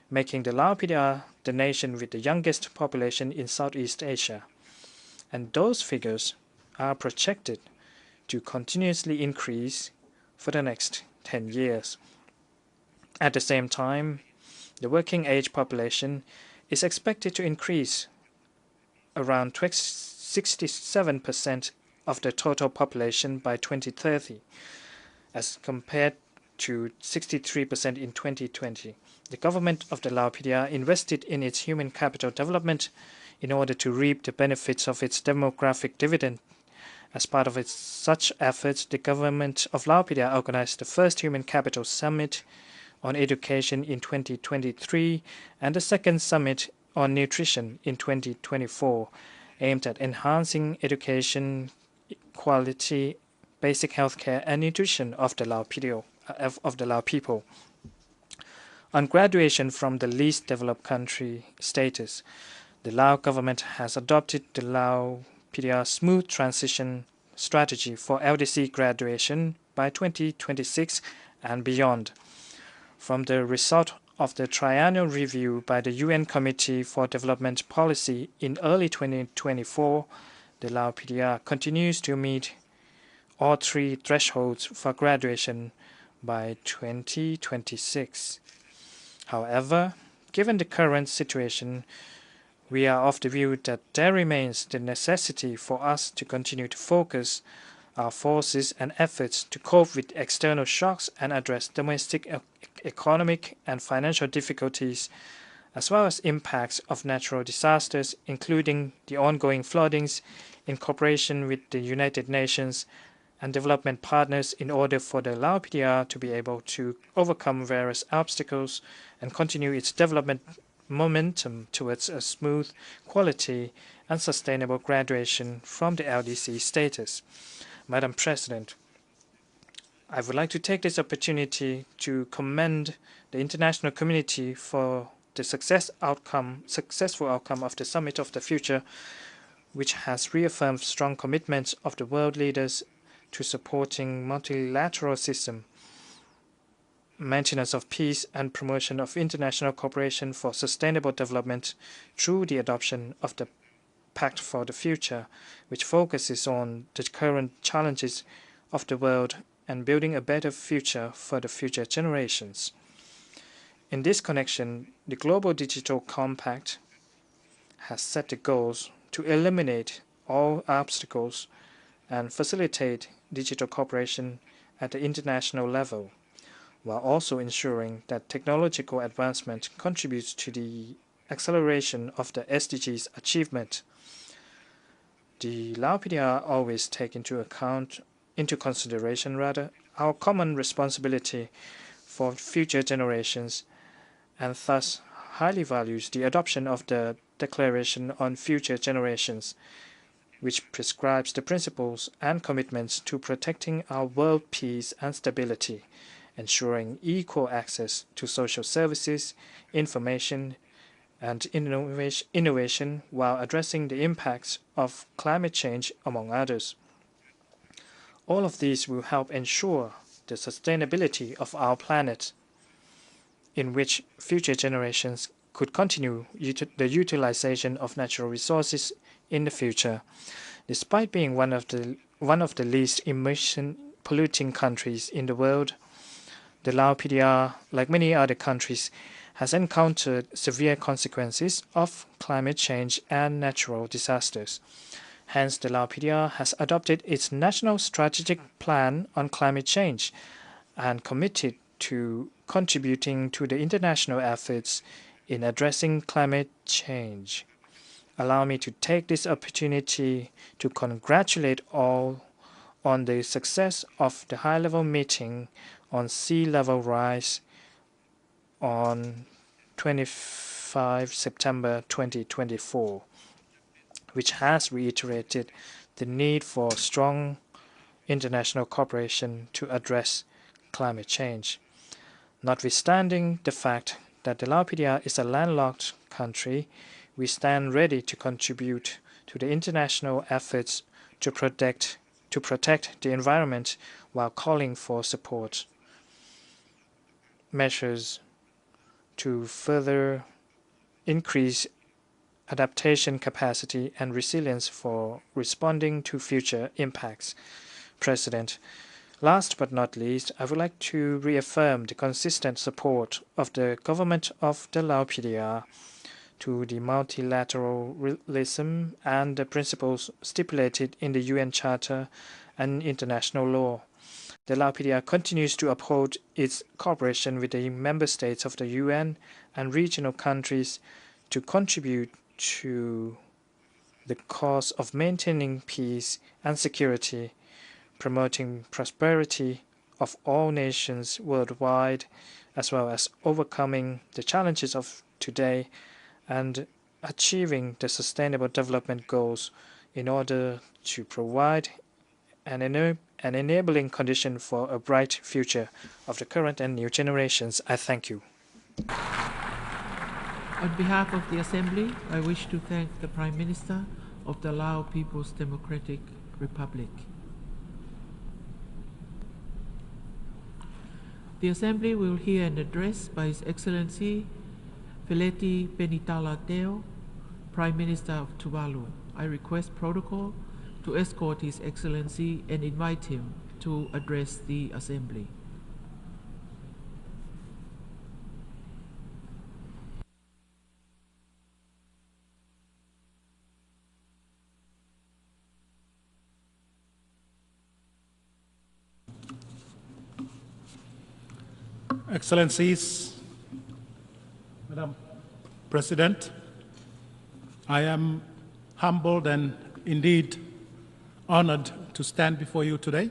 making the Lao PDR the nation with the youngest population in Southeast Asia. And those figures are projected to continuously increase for the next 10 years. At the same time, the working age population is expected to increase around 67% of the total population by 2030, as compared to 63% in 2020. The government of the Lao PDR invested in its human capital development in order to reap the benefits of its demographic dividend. As part of such efforts, the government of Lao PDR organized the first Human Capital Summit on Education in 2023 and the second Summit on Nutrition in 2024, aimed at enhancing education, quality, basic healthcare, and nutrition of the Lao people. On graduation from the least developed country status, the Lao government has adopted the Lao PDR Smooth Transition Strategy for LDC graduation by 2026 and beyond. From the result of the triennial review by the UN Committee for Development Policy in early 2024, the Lao PDR continues to meet all three thresholds for graduation by 2026. However, given the current situation, we are of the view that there remains the necessity for us to continue to focus our forces and efforts to cope with external shocks and address domestic economic and financial difficulties, as well as impacts of natural disasters, including the ongoing floodings, in cooperation with the United Nations and development partners in order for the Lao PDR to be able to overcome various obstacles and continue its development momentum towards a smooth, quality, and sustainable graduation from the LDC status. Madam President, I would like to take this opportunity to commend the international community for the successful outcome of the Summit of the Future, which has reaffirmed strong commitments of the world leaders to supporting multilateral system, maintenance of peace, and promotion of international cooperation for sustainable development through the adoption of the Pact for the Future, which focuses on the current challenges of the world and building a better future for the future generations. In this connection, the Global Digital Compact has set the goals to eliminate all obstacles and facilitate digital cooperation at the international level, while also ensuring that technological advancement contributes to the acceleration of the SDGs achievement. The Lao PDR always take into consideration our common responsibility for future generations, and thus highly values the adoption of the Declaration on Future Generations, which prescribes the principles and commitments to protecting our world peace and stability, ensuring equal access to social services, information, and innovation while addressing the impacts of climate change, among others. All of these will help ensure the sustainability of our planet, in which future generations could continue the utilization of natural resources in the future. Despite being one of the least emission polluting countries in the world, the Lao PDR, like many other countries, has encountered severe consequences of climate change and natural disasters. Hence, the Lao PDR has adopted its National Strategic Plan on Climate Change and committed to contributing to the international efforts in addressing climate change. Allow me to take this opportunity to congratulate all on the success of the high-level meeting on sea level rise on 25 September 2024, which has reiterated the need for strong international cooperation to address climate change. Notwithstanding the fact that the Lao PDR is a landlocked country, we stand ready to contribute to the international efforts to protect the environment while calling for support measures to further increase adaptation capacity and resilience for responding to future impacts. President, last but not least, I would like to reaffirm the consistent support of the government of the Lao PDR to the multilateralism and the principles stipulated in the UN Charter and international law. The Lao PDR continues to uphold its cooperation with the member states of the UN and regional countries to contribute to the cause of maintaining peace and security, promoting prosperity of all nations worldwide, as well as overcoming the challenges of today and achieving the Sustainable Development Goals in order to provide an enabling condition for a bright future of the current and new generations. I thank you. On behalf of the Assembly, I wish to thank the Prime Minister of the Lao People's Democratic Republic. The Assembly will hear an address by His Excellency Feleti Benitala Teo, Prime Minister of Tuvalu. I request protocol to escort His Excellency and invite him to address the Assembly. Excellencies, Madam President, I am humbled and indeed honored to stand before you today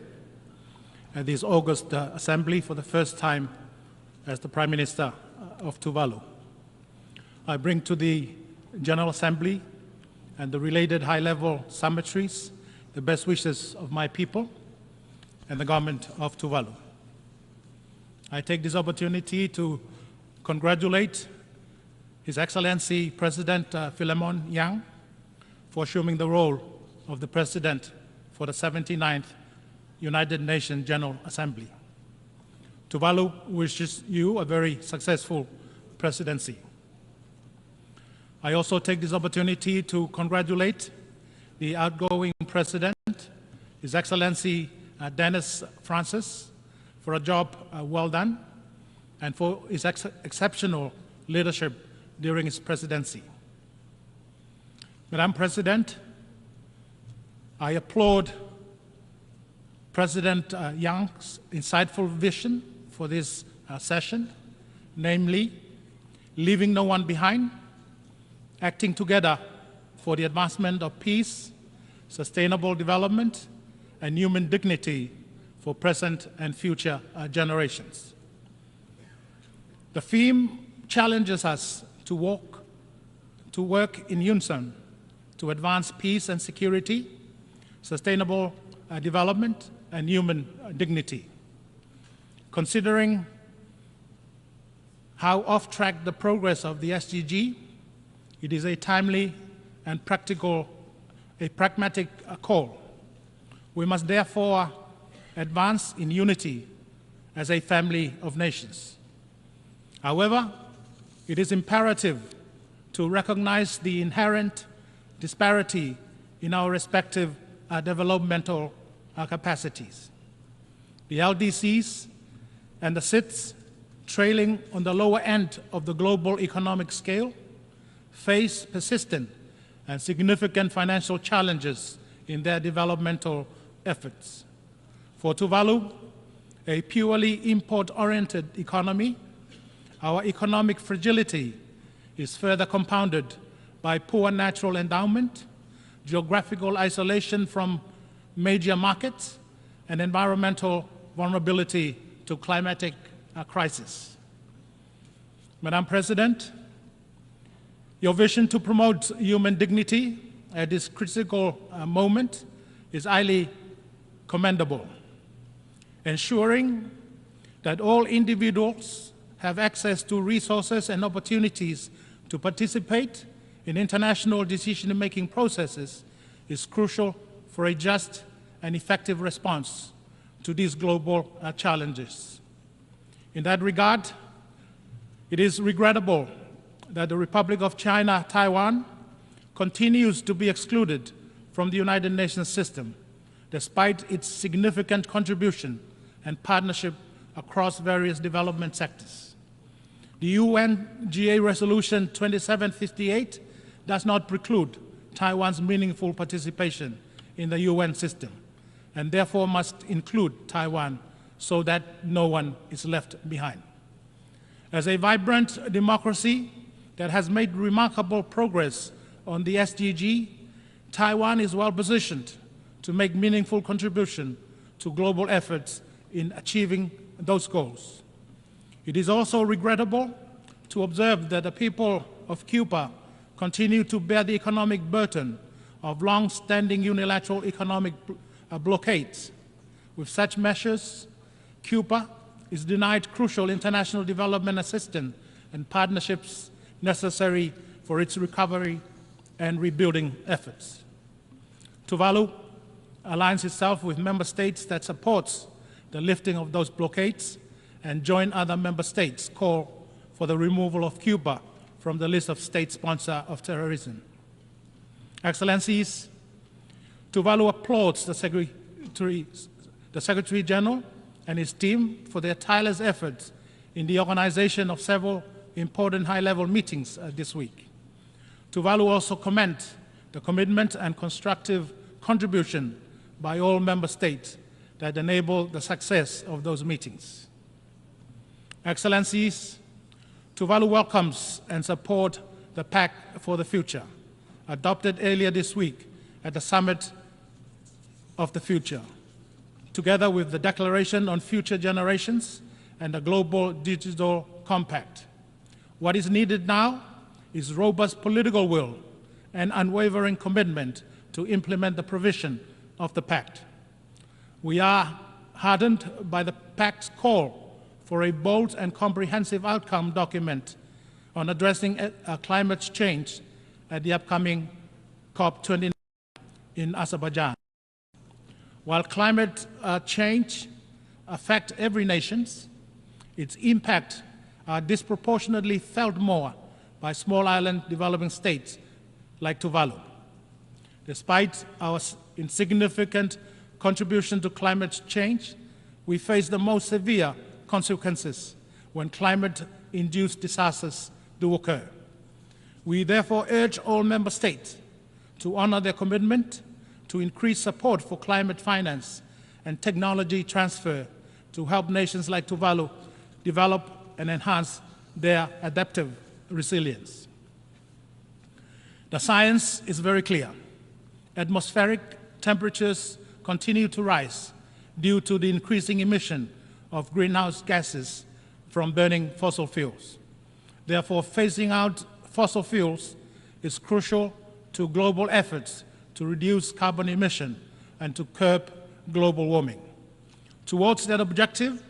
at this August Assembly for the first time as the Prime Minister of Tuvalu. I bring to the General Assembly and the related high-level summatories the best wishes of my people and the government of Tuvalu. I take this opportunity to congratulate His Excellency President Philemon Yang for assuming the role of the President for the 79th United Nations General Assembly. Tuvalu wishes you a very successful presidency. I also take this opportunity to congratulate the outgoing President, His Excellency Dennis Francis, for a job well done and for his exceptional leadership during his presidency. Madam President, I applaud President Yang's insightful vision for this session, namely, leaving no one behind, acting together for the advancement of peace, sustainable development, and human dignity for present and future generations. The theme challenges us to work in unison to advance peace and security, sustainable development, and human dignity. Considering how off track the progress of the SDG, it is a timely and pragmatic call. We must therefore advance in unity as a family of nations. However, it is imperative to recognize the inherent disparity in our respective developmental capacities. The LDCs and the SIDS, trailing on the lower end of the global economic scale, face persistent and significant financial challenges in their developmental efforts. For Tuvalu, a purely import-oriented economy, our economic fragility is further compounded by poor natural endowment, geographical isolation from major markets, and environmental vulnerability to climatic crisis. Madam President, your vision to promote human dignity at this critical moment is highly commendable. Ensuring that all individuals have access to resources and opportunities To participate in international decision-making processes is crucial for a just and effective response to these global challenges. In that regard, it is regrettable that the Republic of China, Taiwan, continues to be excluded from the United Nations system, despite its significant contribution and partnership across various development sectors. The UNGA Resolution 2758 does not preclude Taiwan's meaningful participation in the UN system, and therefore must include Taiwan so that no one is left behind. As a vibrant democracy that has made remarkable progress on the SDG, Taiwan is well positioned to make meaningful contribution to global efforts in achieving those goals. It is also regrettable to observe that the people of Cuba continue to bear the economic burden of long-standing unilateral economic blockades. With such measures, Cuba is denied crucial international development assistance and partnerships necessary for its recovery and rebuilding efforts. Tuvalu aligns itself with member states that supports the lifting of those blockades and join other member states call for the removal of Cuba from the list of states sponsors of terrorism. Excellencies, Tuvalu applauds the Secretary General and his team for their tireless efforts in the organization of several important high-level meetings this week. Tuvalu also commends the commitment and constructive contribution by all member states that enable the success of those meetings. Excellencies, Tuvalu welcomes and supports the Pact for the Future, adopted earlier this week at the Summit of the Future, together with the Declaration on Future Generations and the Global Digital Compact. What is needed now is robust political will and unwavering commitment to implement the provision of the Pact. We are heartened by the Pact's call for a bold and comprehensive outcome document on addressing climate change at the upcoming COP29 in Azerbaijan. While climate change affects every nation, its impact are disproportionately felt more by small island developing states like Tuvalu. Despite our insignificant contribution to climate change, we face the most severe consequences when climate-induced disasters do occur. We therefore urge all member states to honor their commitment to increase support for climate finance and technology transfer to help nations like Tuvalu develop and enhance their adaptive resilience. The science is very clear. Atmospheric temperatures continue to rise due to the increasing emission of greenhouse gases from burning fossil fuels. Therefore, phasing out fossil fuels is crucial to global efforts to reduce carbon emission and to curb global warming. Towards that objective,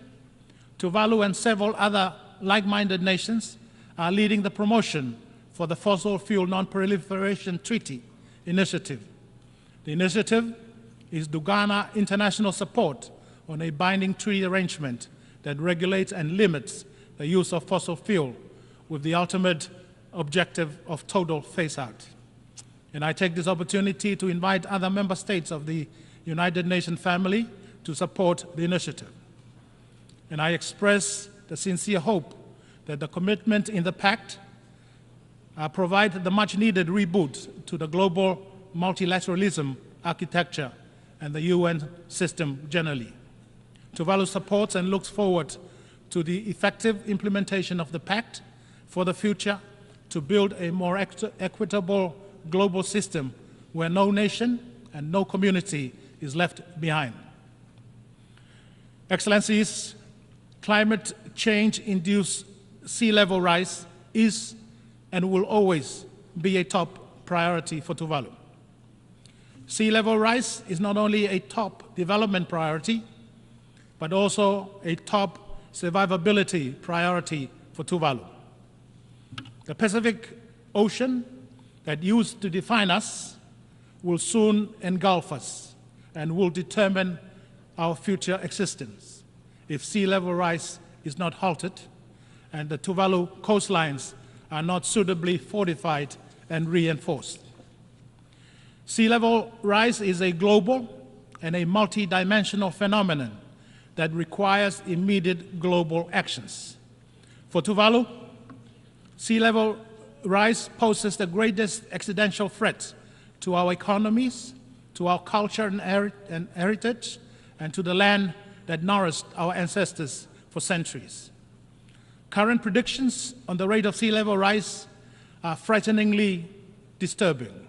Tuvalu and several other like-minded nations are leading the promotion for the Fossil Fuel Non-Proliferation Treaty Initiative. The initiative is to garner international support on a binding treaty arrangement that regulates and limits the use of fossil fuel with the ultimate objective of total phase-out. And I take this opportunity to invite other member states of the United Nations family to support the initiative. And I express the sincere hope that the commitment in the Pact provide the much-needed reboot to the global multilateralism architecture and the UN system generally. Tuvalu supports and looks forward to the effective implementation of the Pact for the future to build a more equitable global system where no nation and no community is left behind. Excellencies, climate change-induced sea level rise is and will always be a top priority for Tuvalu. Sea level rise is not only a top development priority, but also a top survivability priority for Tuvalu. The Pacific ocean that used to define us will soon engulf us and will determine our future existence if sea level rise is not halted and the Tuvalu coastlines are not suitably fortified and reinforced. Sea level rise is a global and a multidimensional phenomenon that requires immediate global actions. For Tuvalu, sea level rise poses the greatest existential threat to our economies, to our culture and heritage, and to the land that nourished our ancestors for centuries. Current predictions on the rate of sea level rise are frighteningly disturbing.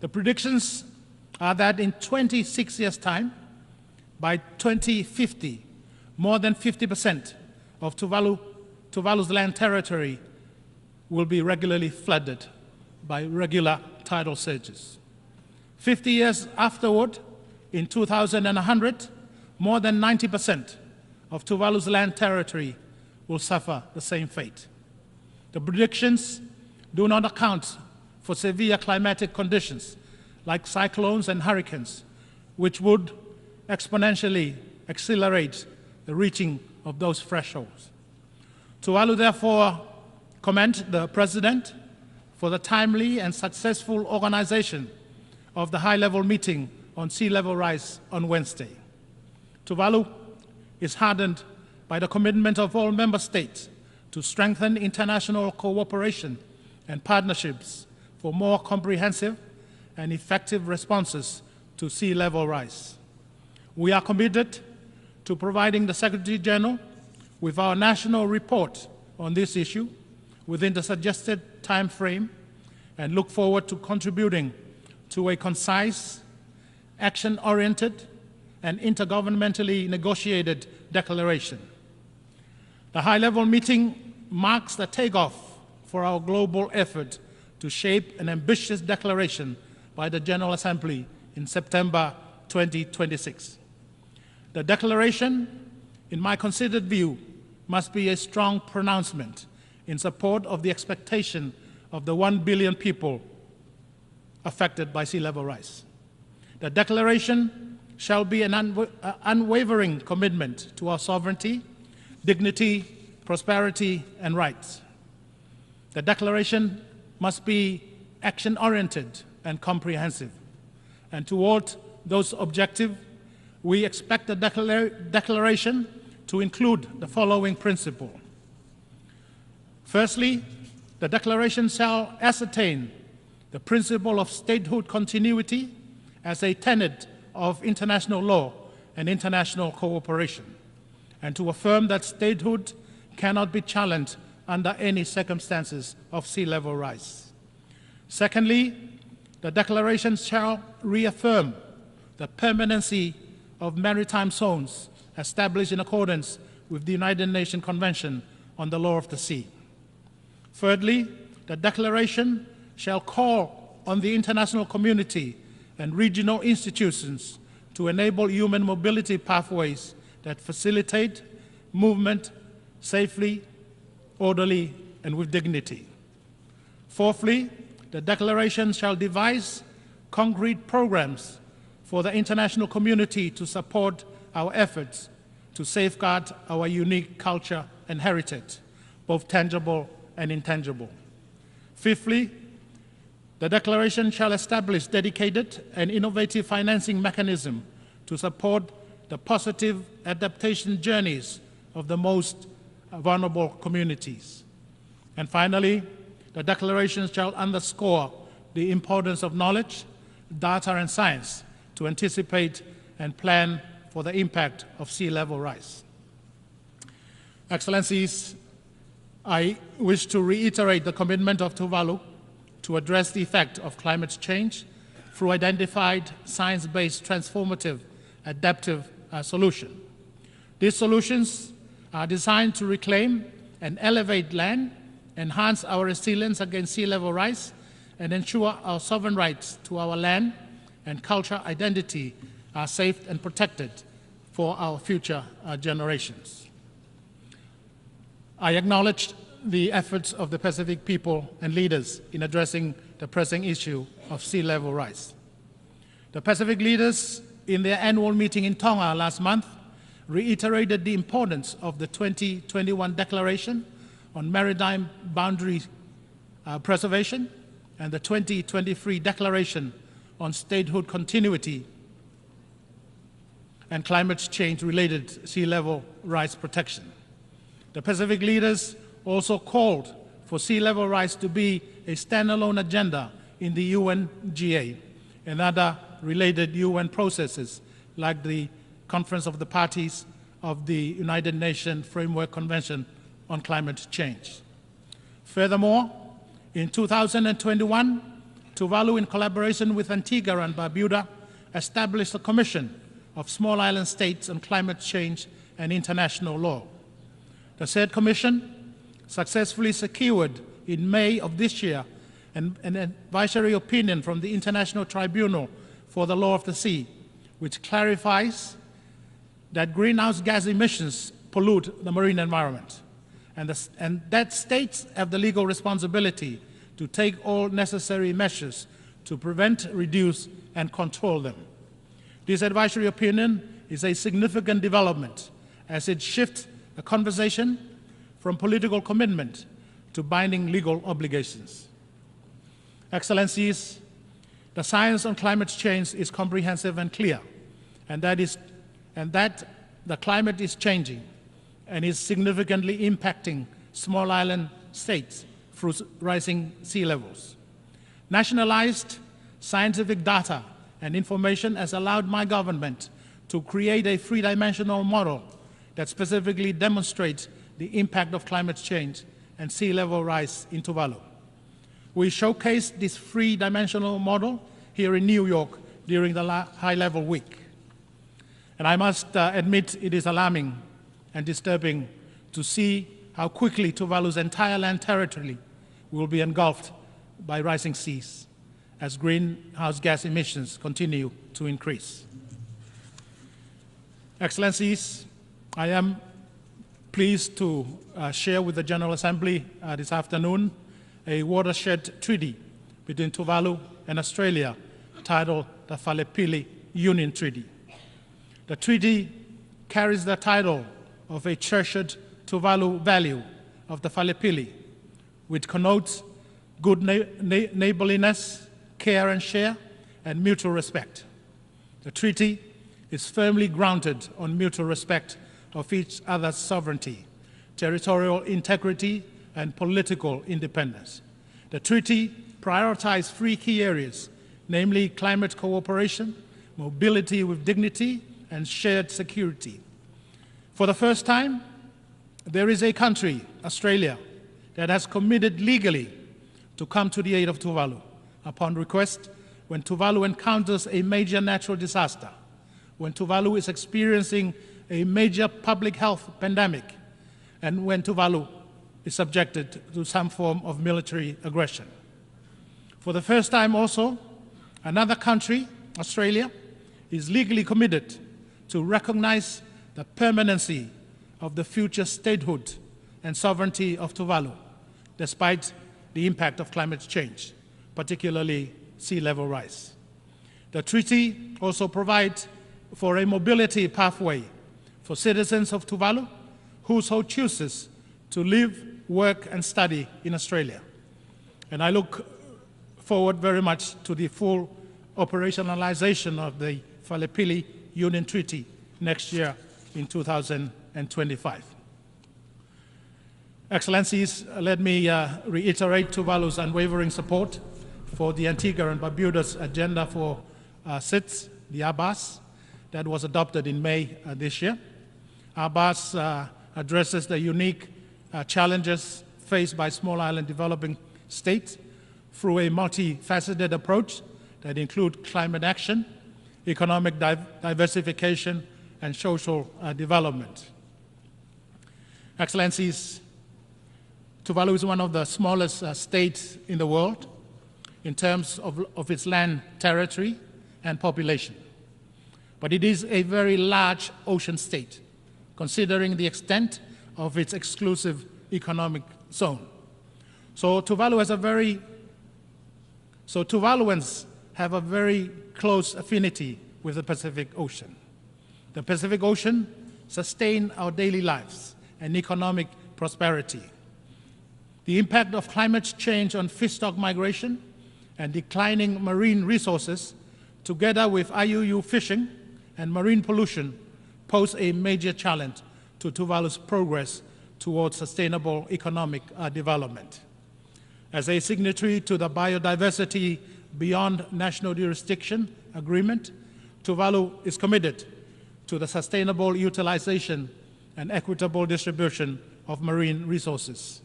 The predictions are that in 26 years' time, by 2050, more than 50% of Tuvalu's land territory will be regularly flooded by regular tidal surges. 50 years afterward, in 2100, more than 90% of Tuvalu's land territory will suffer the same fate. The predictions do not account for severe climatic conditions like cyclones and hurricanes, which would exponentially accelerate the reaching of those thresholds. Tuvalu therefore commend the President for the timely and successful organization of the high-level meeting on sea level rise on Wednesday. Tuvalu is heartened by the commitment of all member states to strengthen international cooperation and partnerships for more comprehensive and effective responses to sea level rise. We are committed to providing the Secretary General with our national report on this issue within the suggested time frame and look forward to contributing to a concise, action-oriented, and intergovernmentally negotiated declaration. The high-level meeting marks the takeoff for our global effort to shape an ambitious declaration by the General Assembly in September 2026. The declaration, in my considered view, must be a strong pronouncement in support of the expectation of the 1 billion people affected by sea level rise. The declaration shall be an unwavering commitment to our sovereignty, dignity, prosperity, and rights. The declaration must be action-oriented and comprehensive. And toward those objectives, we expect the declaration to include the following principle. Firstly, the declaration shall ascertain the principle of statehood continuity as a tenet of international law and international cooperation, and to affirm that statehood cannot be challenged under any circumstances of sea level rise. Secondly, the declaration shall reaffirm the permanency of maritime zones established in accordance with the United Nations Convention on the Law of the Sea. Thirdly, the declaration shall call on the international community and regional institutions to enable human mobility pathways that facilitate movement safely, orderly, and with dignity. Fourthly, the declaration shall devise concrete programs for the international community to support our efforts to safeguard our unique culture and heritage, both tangible and intangible. Fifthly, the declaration shall establish dedicated and innovative financing mechanisms to support the positive adaptation journeys of the most vulnerable communities. And finally, the declaration shall underscore the importance of knowledge, data, and science to anticipate and plan for the impact of sea level rise. Excellencies, I wish to reiterate the commitment of Tuvalu to address the effect of climate change through identified science-based transformative adaptive solutions. These solutions are designed to reclaim and elevate land, enhance our resilience against sea level rise, and ensure our sovereign rights to our land and cultural identity are safe and protected for our future generations. I acknowledge the efforts of the Pacific people and leaders in addressing the pressing issue of sea level rise. The Pacific leaders, in their annual meeting in Tonga last month, reiterated the importance of the 2021 Declaration on Maritime Boundary Preservation and the 2023 Declaration on Statehood Continuity and Climate Change-related sea level rise protection. The Pacific leaders also called for sea level rise to be a standalone agenda in the UNGA and other related UN processes like the Conference of the Parties of the United Nations Framework Convention on Climate Change. Furthermore, in 2021, Tuvalu, in collaboration with Antigua and Barbuda, established a Commission of Small Island States on Climate Change and International Law. The said commission successfully secured in May of this year an advisory opinion from the International Tribunal for the Law of the Sea, which clarifies that greenhouse gas emissions pollute the marine environment, and that states have the legal responsibility to take all necessary measures to prevent, reduce, and control them. This advisory opinion is a significant development as it shifts the conversation from political commitment to binding legal obligations. Excellencies, the science on climate change is comprehensive and clear, and that the climate is changing and is significantly impacting small island states through rising sea levels. Nationalized scientific data and information has allowed my government to create a three-dimensional model that specifically demonstrates the impact of climate change and sea level rise in Tuvalu. We showcased this three-dimensional model here in New York during the high-level week. And I must admit it is alarming and disturbing to see how quickly Tuvalu's entire land territory will be engulfed by rising seas as greenhouse gas emissions continue to increase. Excellencies, I am pleased to share with the General Assembly this afternoon a watershed treaty between Tuvalu and Australia titled the Falepili Union Treaty. The treaty carries the title of a treasured Tuvalu value of the Falepili, which connotes good neighborliness, care and share, and mutual respect. The treaty is firmly grounded on mutual respect of each other's sovereignty, territorial integrity, and political independence. The treaty prioritizes three key areas, namely climate cooperation, mobility with dignity, and shared security. For the first time, there is a country, Australia, that has committed legally to come to the aid of Tuvalu upon request when Tuvalu encounters a major natural disaster, when Tuvalu is experiencing a major public health pandemic, and when Tuvalu is subjected to some form of military aggression. For the first time also, another country, Australia, is legally committed to recognize the permanency of the future statehood and sovereignty of Tuvalu, despite the impact of climate change, particularly sea level rise. The treaty also provides for a mobility pathway for citizens of Tuvalu who so chooses to live, work, and study in Australia. And I look forward very much to the full operationalization of the Falepili Union Treaty next year in 2025. Excellencies, let me reiterate Tuvalu's unwavering support for the Antigua and Barbuda's agenda for SIDS, the ABAS, that was adopted in May this year. ABAS addresses the unique challenges faced by small island developing states through a multifaceted approach that includes climate action, economic diversification, and social development. Excellencies, Tuvalu is one of the smallest states in the world in terms of its land territory and population. But it is a very large ocean state, considering the extent of its exclusive economic zone. So Tuvaluans have a very close affinity with the Pacific Ocean. The Pacific Ocean sustains our daily lives and economic prosperity. The impact of climate change on fish stock migration and declining marine resources, together with IUU fishing and marine pollution, pose a major challenge to Tuvalu's progress towards sustainable economic development. As a signatory to the Biodiversity Beyond National Jurisdiction Agreement, Tuvalu is committed to the sustainable utilization and equitable distribution of marine resources.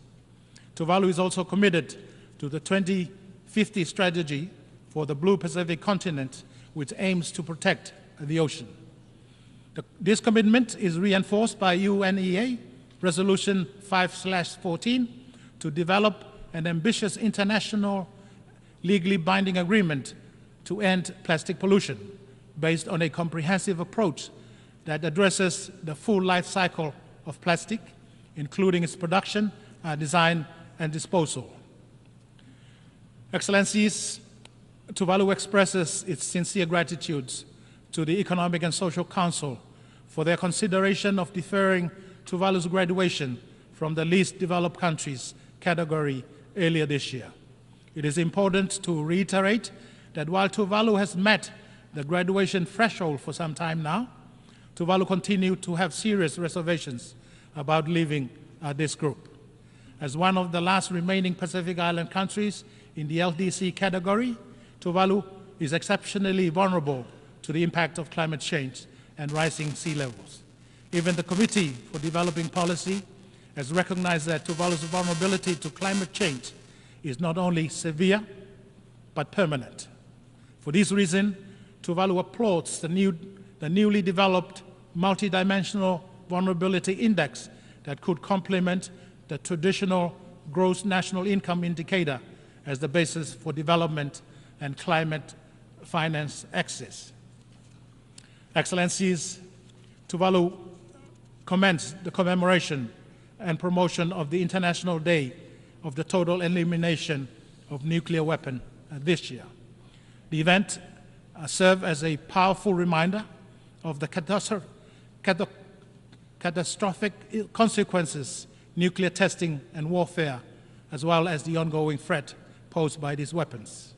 Tuvalu is also committed to the 2050 strategy for the Blue Pacific continent, which aims to protect the ocean. This commitment is reinforced by UNEA Resolution 5/14 to develop an ambitious international legally binding agreement to end plastic pollution based on a comprehensive approach that addresses the full life cycle of plastic, including its production, design, and disposal. Excellencies, Tuvalu expresses its sincere gratitude to the Economic and Social Council for their consideration of deferring Tuvalu's graduation from the least developed countries category earlier this year. It is important to reiterate that while Tuvalu has met the graduation threshold for some time now, Tuvalu continues to have serious reservations about leaving this group. As one of the last remaining Pacific Island countries in the LDC category, Tuvalu is exceptionally vulnerable to the impact of climate change and rising sea levels. Even the Committee for Developing Policy has recognized that Tuvalu's vulnerability to climate change is not only severe, but permanent. For this reason, Tuvalu applauds the newly developed multidimensional vulnerability index that could complement the traditional gross national income indicator as the basis for development and climate finance access. Excellencies, Tuvalu commends the commemoration and promotion of the International Day of the Total Elimination of Nuclear Weapons this year. The event served as a powerful reminder of the catastrophic consequences nuclear testing and warfare, as well as the ongoing threat posed by these weapons.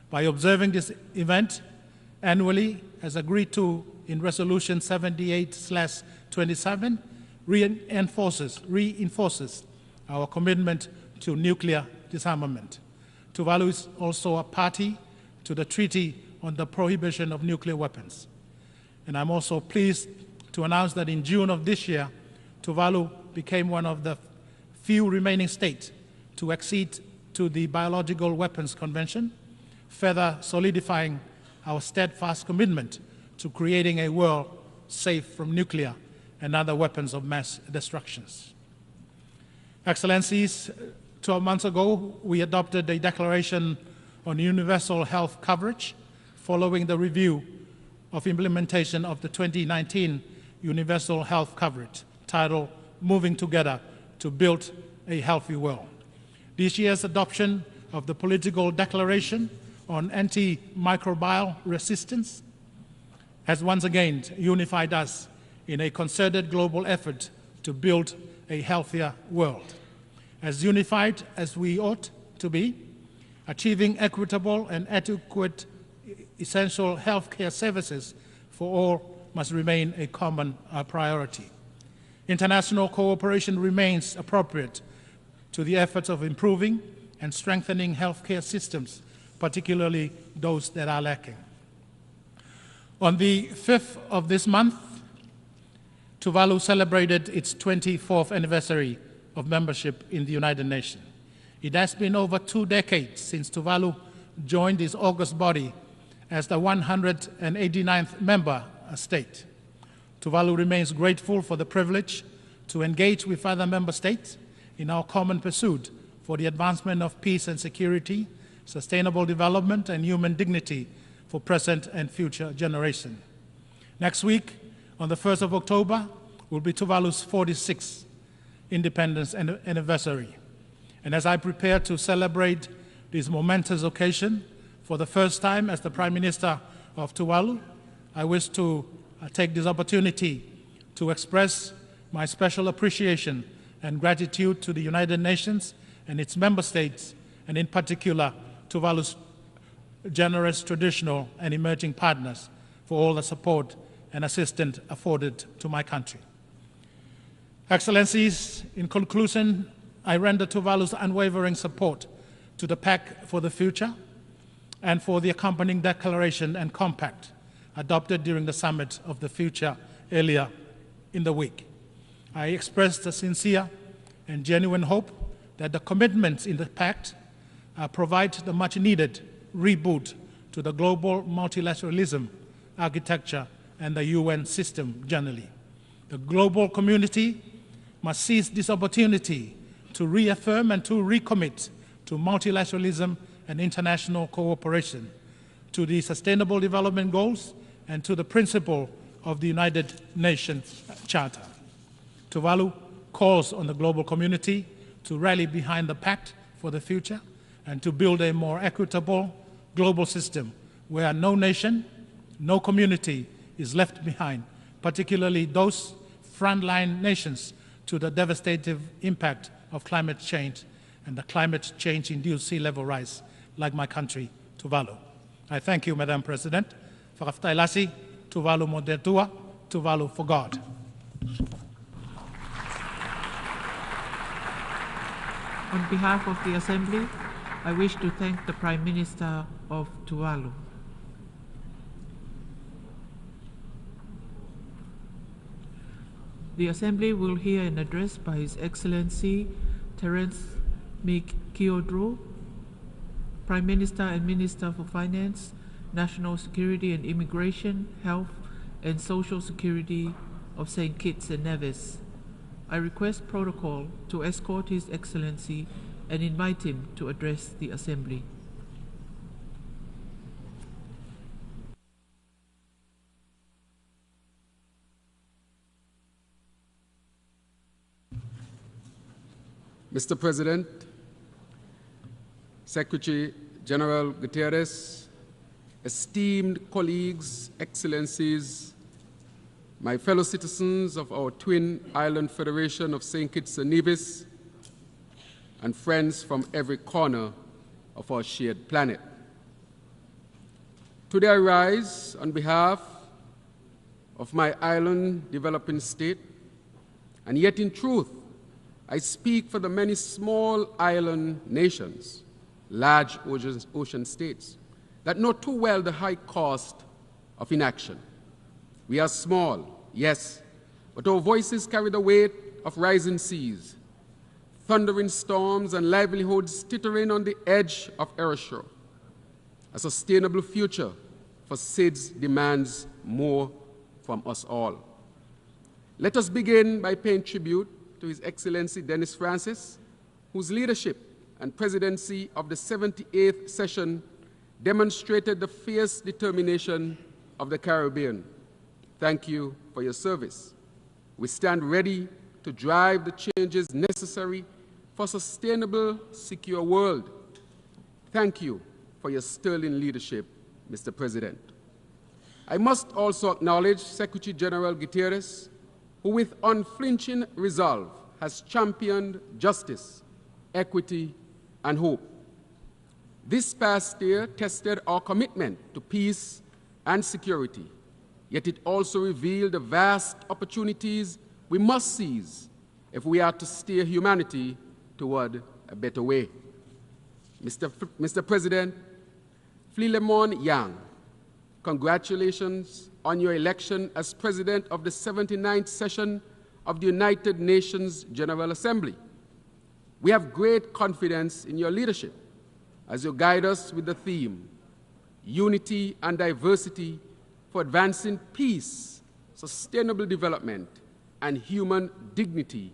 By observing this event annually, as agreed to in Resolution 78/27, reinforces our commitment to nuclear disarmament. Tuvalu is also a party to the Treaty on the Prohibition of Nuclear Weapons. And I'm also pleased to announce that in June of this year, Tuvalu became one of the few remaining states to accede to the Biological Weapons Convention, further solidifying our steadfast commitment to creating a world safe from nuclear and other weapons of mass destruction. Excellencies, 12 months ago, we adopted a declaration on universal health coverage following the review of implementation of the 2019 Universal Health Coverage, titled Moving Together to Build a Healthy World. This year's adoption of the political declaration on antimicrobial resistance has once again unified us in a concerted global effort to build a healthier world. As unified as we ought to be, achieving equitable and adequate essential healthcare services for all must remain a common priority. International cooperation remains appropriate to the efforts of improving and strengthening healthcare systems, particularly those that are lacking. On the 5th of this month, Tuvalu celebrated its 24th anniversary of membership in the United Nations. It has been over 2 decades since Tuvalu joined this august body as the 189th member state. Tuvalu remains grateful for the privilege to engage with other member states in our common pursuit for the advancement of peace and security, sustainable development, and human dignity for present and future generations. Next week, on the 1st of October, will be Tuvalu's 46th independence anniversary. And as I prepare to celebrate this momentous occasion for the first time as the Prime Minister of Tuvalu, I wish to take this opportunity to express my special appreciation and gratitude to the United Nations and its member states, and in particular, Tuvalu's generous traditional and emerging partners for all the support and assistance afforded to my country. Excellencies, in conclusion, I render Tuvalu's unwavering support to the Pact for the Future and for the accompanying declaration and compact adopted during the Summit of the Future earlier in the week. I express the sincere and genuine hope that the commitments in the Pact provide the much-needed reboot to the global multilateralism architecture and the UN system generally. The global community must seize this opportunity to reaffirm and to recommit to multilateralism and international cooperation, to the Sustainable Development Goals, and to the principle of the United Nations Charter. Tuvalu calls on the global community to rally behind the Pact for the Future and to build a more equitable global system where no nation, no community is left behind, particularly those frontline nations to the devastating impact of climate change and the climate change-induced sea level rise, like my country, Tuvalu. I thank you, Madam President. Whakaftailasi, Tuvalu mo te tua, Tuvalu for God. On behalf of the Assembly, I wish to thank the Prime Minister of Tuvalu. The Assembly will hear an address by His Excellency Terence McKeodro, Prime Minister and Minister for Finance, National Security and Immigration, Health and Social Security of St. Kitts and Nevis. I request protocol to escort His Excellency and invite him to address the Assembly. Mr. President, Secretary General Guterres, esteemed colleagues, excellencies, my fellow citizens of our twin island federation of St. Kitts and Nevis, and friends from every corner of our shared planet. Today I rise on behalf of my island developing state, and yet in truth, I speak for the many small island nations, large ocean states, that know too well the high cost of inaction. We are small, yes, but our voices carry the weight of rising seas, thundering storms, and livelihoods teetering on the edge of erasure. A sustainable future for SIDS demands more from us all. Let us begin by paying tribute to His Excellency Dennis Francis, whose leadership and presidency of the 78th session demonstrated the fierce determination of the Caribbean. Thank you for your service. We stand ready to drive the changes necessary for a sustainable, secure world. Thank you for your sterling leadership, Mr. President. I must also acknowledge Secretary General Guterres, who with unflinching resolve has championed justice, equity, and hope. This past year tested our commitment to peace and security, yet it also revealed the vast opportunities we must seize if we are to steer humanity toward a better way. Mr. President, Philemon Yang, congratulations on your election as President of the 79th session of the United Nations General Assembly. We have great confidence in your leadership as you guide us with the theme, Unity and Diversity for Advancing Peace, Sustainable Development, and Human Dignity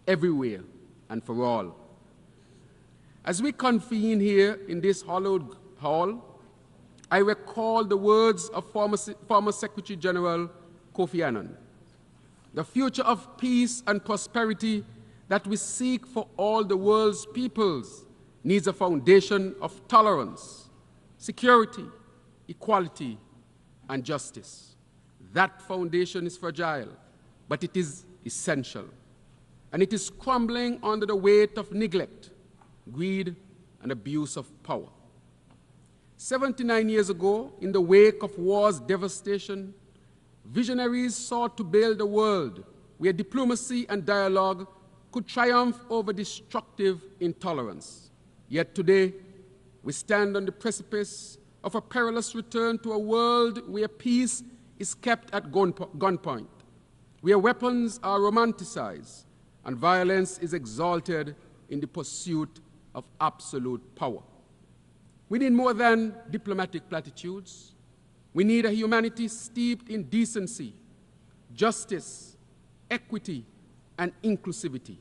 everywhere and for all. As we convene here in this hallowed hall, I recall the words of former Secretary General Kofi Annan. The future of peace and prosperity that we seek for all the world's peoples needs a foundation of tolerance, security, equality, and justice. That foundation is fragile, but it is essential. And it is crumbling under the weight of neglect, greed, and abuse of power. 79 years ago, in the wake of war's devastation, visionaries sought to build a world where diplomacy and dialogue could triumph over destructive intolerance. Yet today, we stand on the precipice of a perilous return to a world where peace is kept at gunpoint, where weapons are romanticized and violence is exalted in the pursuit of absolute power. We need more than diplomatic platitudes. We need a humanity steeped in decency, justice, equity, and inclusivity.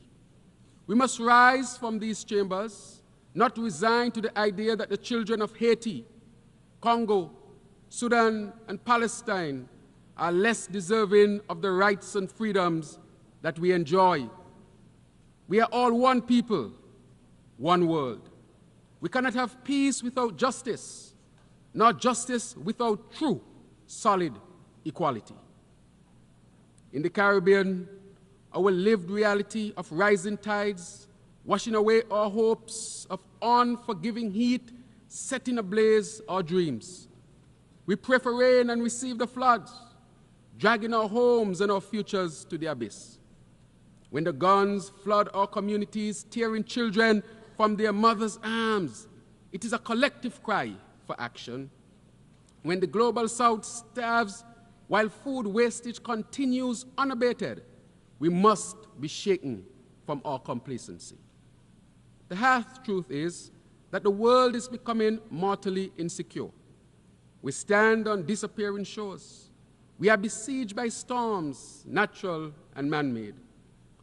We must rise from these chambers, not resigned to the idea that the children of Haiti, Congo, Sudan, and Palestine are less deserving of the rights and freedoms that we enjoy. We are all one people, one world. We cannot have peace without justice, nor justice without true, solid equality. In the Caribbean, our lived reality of rising tides, washing away our hopes of unforgiving heat, setting ablaze our dreams. We pray for rain and receive the floods, dragging our homes and our futures to the abyss. When the guns flood our communities, tearing children from their mothers' arms, it is a collective cry for action. When the global South starves while food wastage continues unabated, we must be shaken from our complacency. The harsh truth is that the world is becoming mortally insecure. We stand on disappearing shores. We are besieged by storms, natural and man-made.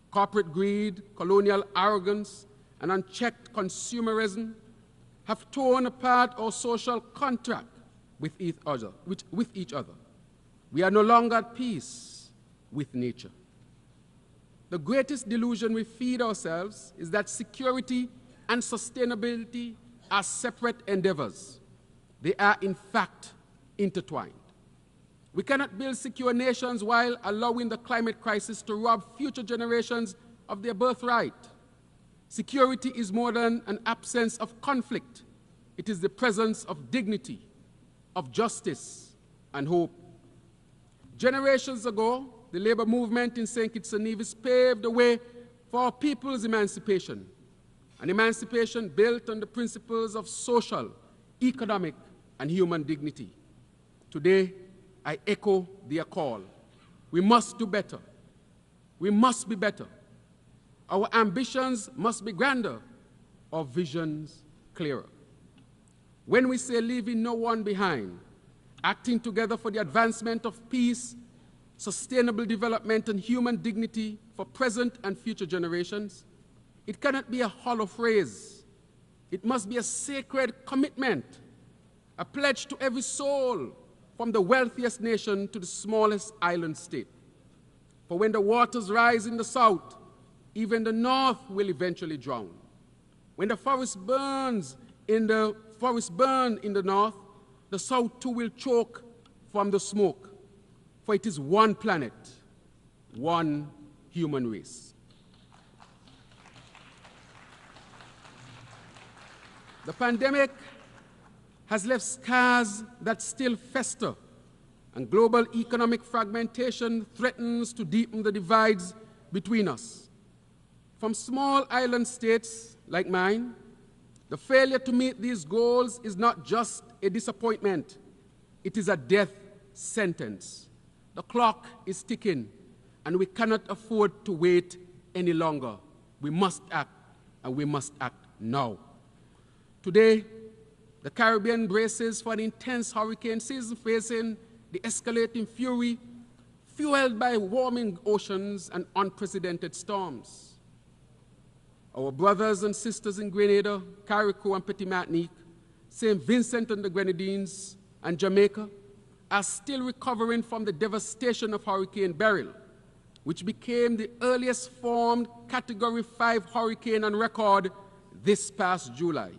Corporate greed, colonial arrogance, and unchecked consumerism have torn apart our social contract with each other. We are no longer at peace with nature. The greatest delusion we feed ourselves is that security and sustainability are separate endeavors. They are, in fact, intertwined. We cannot build secure nations while allowing the climate crisis to rob future generations of their birthright. Security is more than an absence of conflict. It is the presence of dignity, of justice, and hope. Generations ago, the labor movement in St. Kitts and Nevis paved the way for our people's emancipation, an emancipation built on the principles of social, economic, and human dignity. Today, I echo their call. We must do better. We must be better. Our ambitions must be grander, our visions clearer. When we say leaving no one behind, acting together for the advancement of peace, sustainable development, and human dignity for present and future generations, it cannot be a hollow phrase. It must be a sacred commitment, a pledge to every soul, from the wealthiest nation to the smallest island state. For when the waters rise in the south, even the north will eventually drown. When the forest burns in the north, the south too will choke from the smoke. For it is one planet, one human race. The pandemic has left scars that still fester, and global economic fragmentation threatens to deepen the divides between us. From small island states like mine, the failure to meet these goals is not just a disappointment, it is a death sentence. The clock is ticking, and we cannot afford to wait any longer. We must act, and we must act now. Today, the Caribbean braces for an intense hurricane season, facing the escalating fury fueled by warming oceans and unprecedented storms. Our brothers and sisters in Grenada, Carriacou, and Petit Martinique, St. Vincent and the Grenadines, and Jamaica are still recovering from the devastation of Hurricane Beryl, which became the earliest formed Category 5 hurricane on record this past July.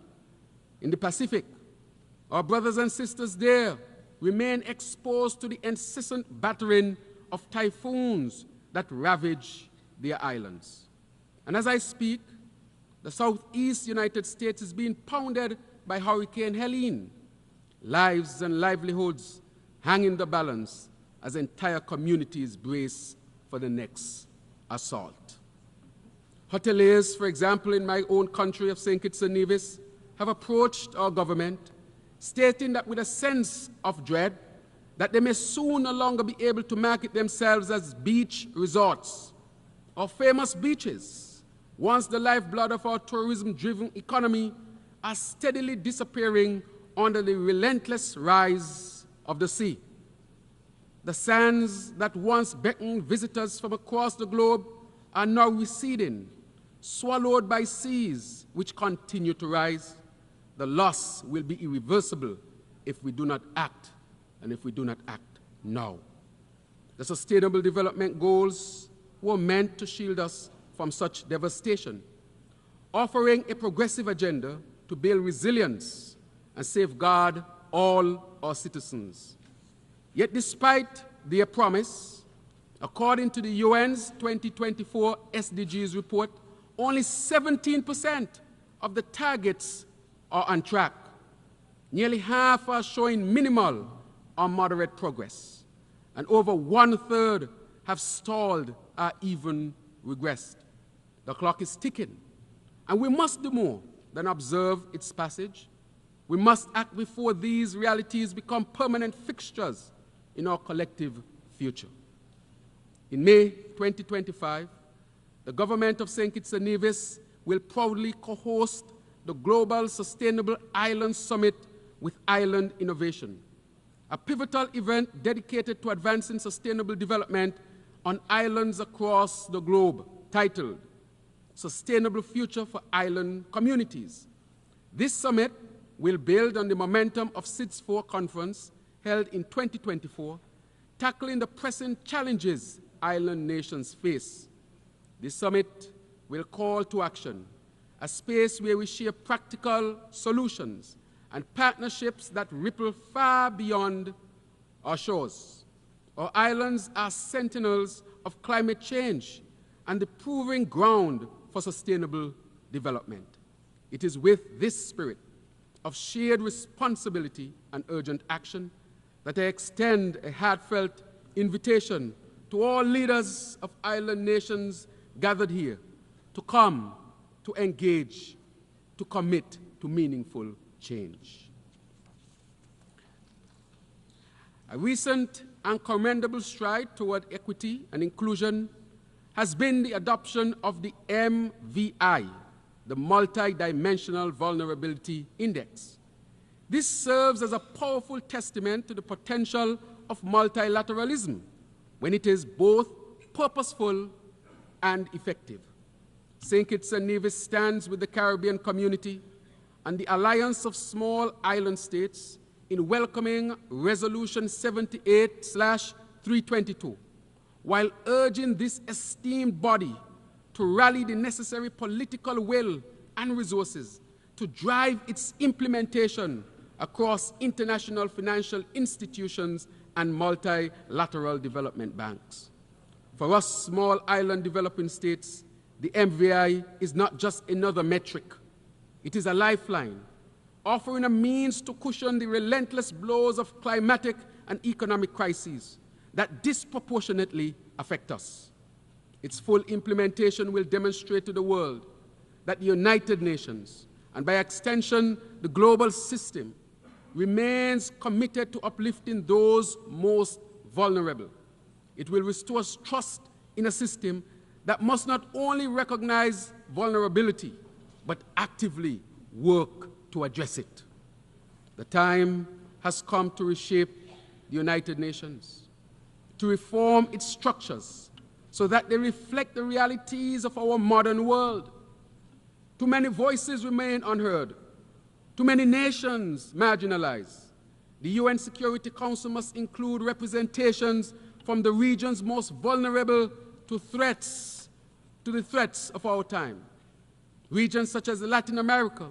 In the Pacific, our brothers and sisters there remain exposed to the incessant battering of typhoons that ravage their islands. And as I speak, the southeast United States is being pounded by Hurricane Helene. Lives and livelihoods hang in the balance as entire communities brace for the next assault. Hoteliers, for example, in my own country of St. Kitts and Nevis, have approached our government, stating that with a sense of dread, that they may soon no longer be able to market themselves as beach resorts or famous beaches, once the lifeblood of our tourism-driven economy are steadily disappearing under the relentless rise of the sea. The sands that once beckoned visitors from across the globe are now receding, swallowed by seas which continue to rise. The loss will be irreversible if we do not act, and if we do not act now. The Sustainable Development Goals were meant to shield us from such devastation, offering a progressive agenda to build resilience and safeguard all our citizens. Yet despite their promise, according to the UN's 2024 SDGs report, only 17% of the targets are on track. Nearly half are showing minimal or moderate progress, and over 1/3 have stalled or even regressed. The clock is ticking, and we must do more than observe its passage. We must act before these realities become permanent fixtures in our collective future. In May 2025, the government of St. Kitts and Nevis will proudly co-host the Global Sustainable Island Summit with Island Innovation, a pivotal event dedicated to advancing sustainable development on islands across the globe, titled Sustainable Future for Island Communities. This summit will build on the momentum of SIDS 4 conference held in 2024, tackling the pressing challenges island nations face. This summit will call to action, a space where we share practical solutions and partnerships that ripple far beyond our shores. Our islands are sentinels of climate change and the proving ground for sustainable development. It is with this spirit of shared responsibility and urgent action that I extend a heartfelt invitation to all leaders of island nations gathered here to come, to engage, to commit to meaningful change. A recent and commendable stride toward equity and inclusion has been the adoption of the MVI, the Multidimensional Vulnerability Index. This serves as a powerful testament to the potential of multilateralism when it is both purposeful and effective. St. Kitts and Nevis stands with the Caribbean community and the Alliance of Small Island States in welcoming Resolution 78/322, while urging this esteemed body to rally the necessary political will and resources to drive its implementation across international financial institutions and multilateral development banks. For us small island developing states, the MVI is not just another metric. It is a lifeline, offering a means to cushion the relentless blows of climatic and economic crises that disproportionately affect us. Its full implementation will demonstrate to the world that the United Nations, and by extension the global system, remains committed to uplifting those most vulnerable. It will restore trust in a system that must not only recognize vulnerability, but actively work to address it. The time has come to reshape the United Nations, to reform its structures so that they reflect the realities of our modern world. Too many voices remain unheard. Too many nations marginalized. The UN Security Council must include representations from the region's most vulnerable to the threats of our time. Regions such as Latin America,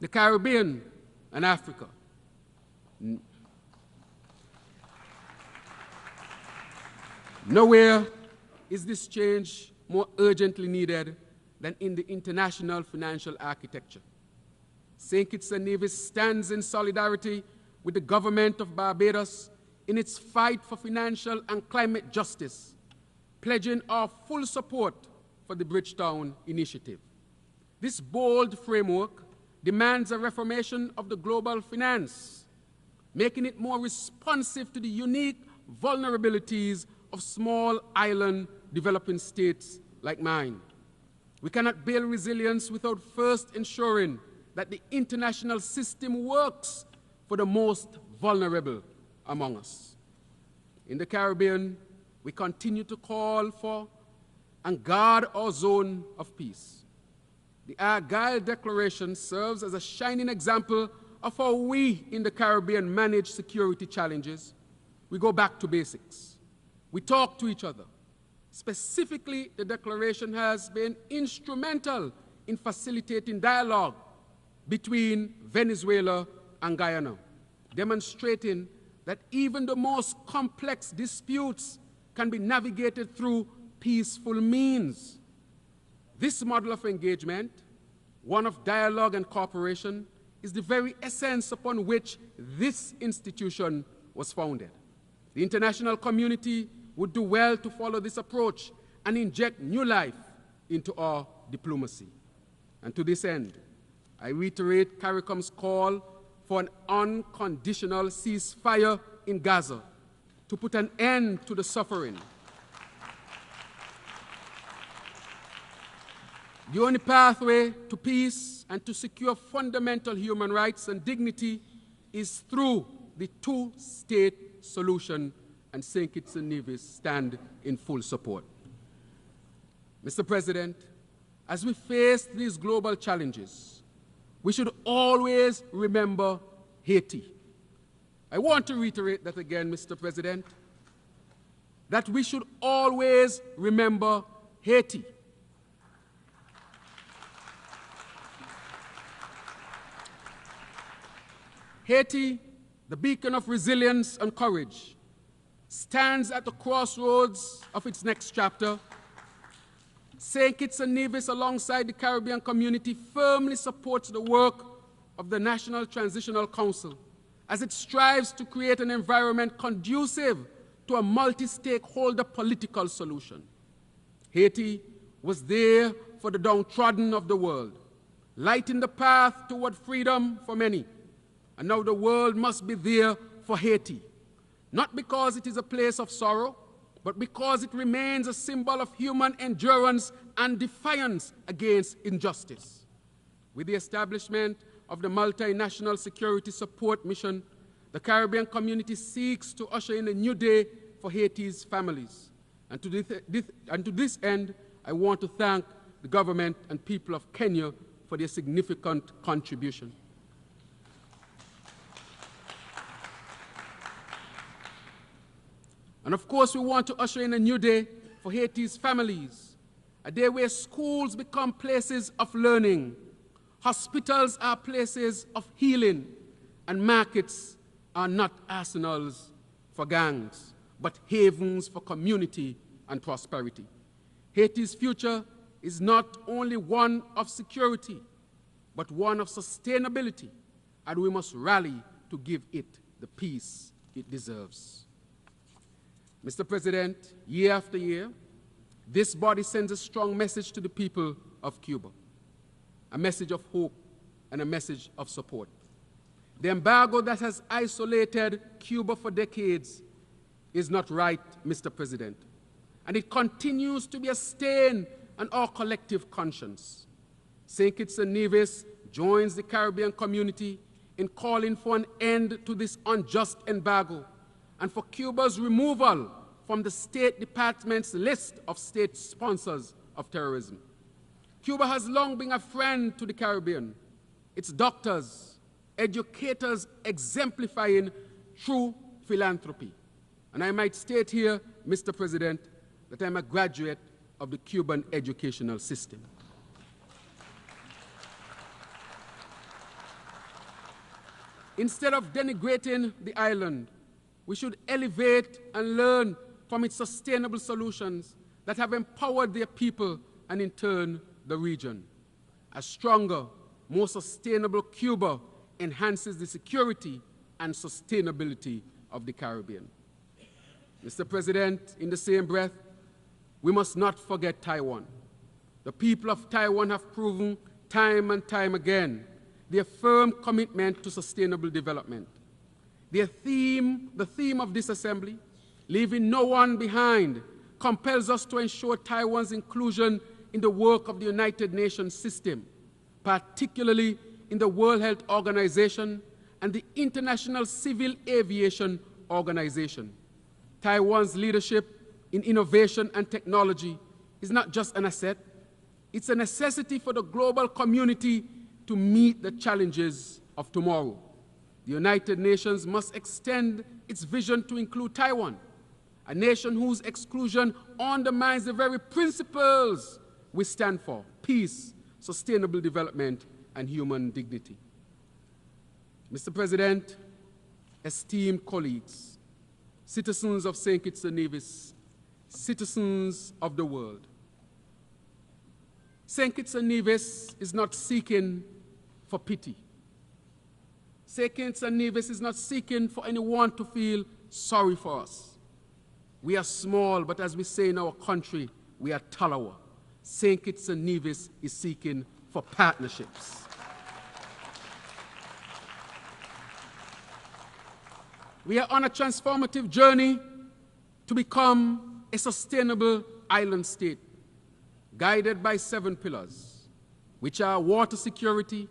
the Caribbean, and Africa. Nowhere is this change more urgently needed than in the international financial architecture. St. Kitts and Nevis stands in solidarity with the government of Barbados in its fight for financial and climate justice, pledging our full support for the Bridgetown Initiative. This bold framework demands a reformation of the global finance, making it more responsive to the unique vulnerabilities of small island developing states like mine. We cannot build resilience without first ensuring that the international system works for the most vulnerable among us. In the Caribbean, we continue to call for and guard our zone of peace. The Argyll Declaration serves as a shining example of how we in the Caribbean manage security challenges. We go back to basics. We talk to each other. Specifically, the declaration has been instrumental in facilitating dialogue between Venezuela and Guyana, demonstrating that even the most complex disputes can be navigated through peaceful means. This model of engagement, one of dialogue and cooperation, is the very essence upon which this institution was founded. The international community would do well to follow this approach and inject new life into our diplomacy. And to this end, I reiterate CARICOM's call for an unconditional ceasefire in Gaza to put an end to the suffering. The only pathway to peace and to secure fundamental human rights and dignity is through the two-state solution, and St. Kitts and Nevis stand in full support. Mr. President, as we face these global challenges, we should always remember Haiti. I want to reiterate that again, Mr. President, that we should always remember Haiti. Haiti, the beacon of resilience and courage, stands at the crossroads of its next chapter. St. Kitts and Nevis, alongside the Caribbean community, firmly supports the work of the National Transitional Council as it strives to create an environment conducive to a multi-stakeholder political solution. Haiti was there for the downtrodden of the world, lighting the path toward freedom for many. And now the world must be there for Haiti, not because it is a place of sorrow, but because it remains a symbol of human endurance and defiance against injustice. With the establishment of the Multinational Security Support Mission, the Caribbean community seeks to usher in a new day for Haiti's families. And to this end, I want to thank the government and people of Kenya for their significant contribution. And of course, we want to usher in a new day for Haiti's families, a day where schools become places of learning, hospitals are places of healing, and markets are not arsenals for gangs, but havens for community and prosperity. Haiti's future is not only one of security, but one of sustainability, and we must rally to give it the peace it deserves. Mr. President, year after year, this body sends a strong message to the people of Cuba, a message of hope and a message of support. The embargo that has isolated Cuba for decades is not right, Mr. President, and it continues to be a stain on our collective conscience. St. Kitts and Nevis joins the Caribbean community in calling for an end to this unjust embargo and for Cuba's removal from the State Department's list of state sponsors of terrorism. Cuba has long been a friend to the Caribbean, its doctors, educators exemplifying true philanthropy. And I might state here, Mr. President, that I'm a graduate of the Cuban educational system. Instead of denigrating the island, we should elevate and learn from its sustainable solutions that have empowered their people and in turn the region. A stronger, more sustainable Cuba enhances the security and sustainability of the Caribbean. Mr. President, in the same breath, we must not forget Taiwan. The people of Taiwan have proven time and time again their firm commitment to sustainable development. The theme of this assembly, leaving no one behind, compels us to ensure Taiwan's inclusion in the work of the United Nations system, particularly in the World Health Organization and the International Civil Aviation Organization. Taiwan's leadership in innovation and technology is not just an asset, it's a necessity for the global community to meet the challenges of tomorrow. The United Nations must extend its vision to include Taiwan, a nation whose exclusion undermines the very principles we stand for: peace, sustainable development, and human dignity. Mr. President, esteemed colleagues, citizens of St. Kitts and Nevis, citizens of the world, St. Kitts and Nevis is not seeking for pity. St. Kitts and Nevis is not seeking for anyone to feel sorry for us. We are small, but as we say in our country, we are Talawa. St. Kitts and Nevis is seeking for partnerships. We are on a transformative journey to become a sustainable island state, guided by 7 pillars, which are water security,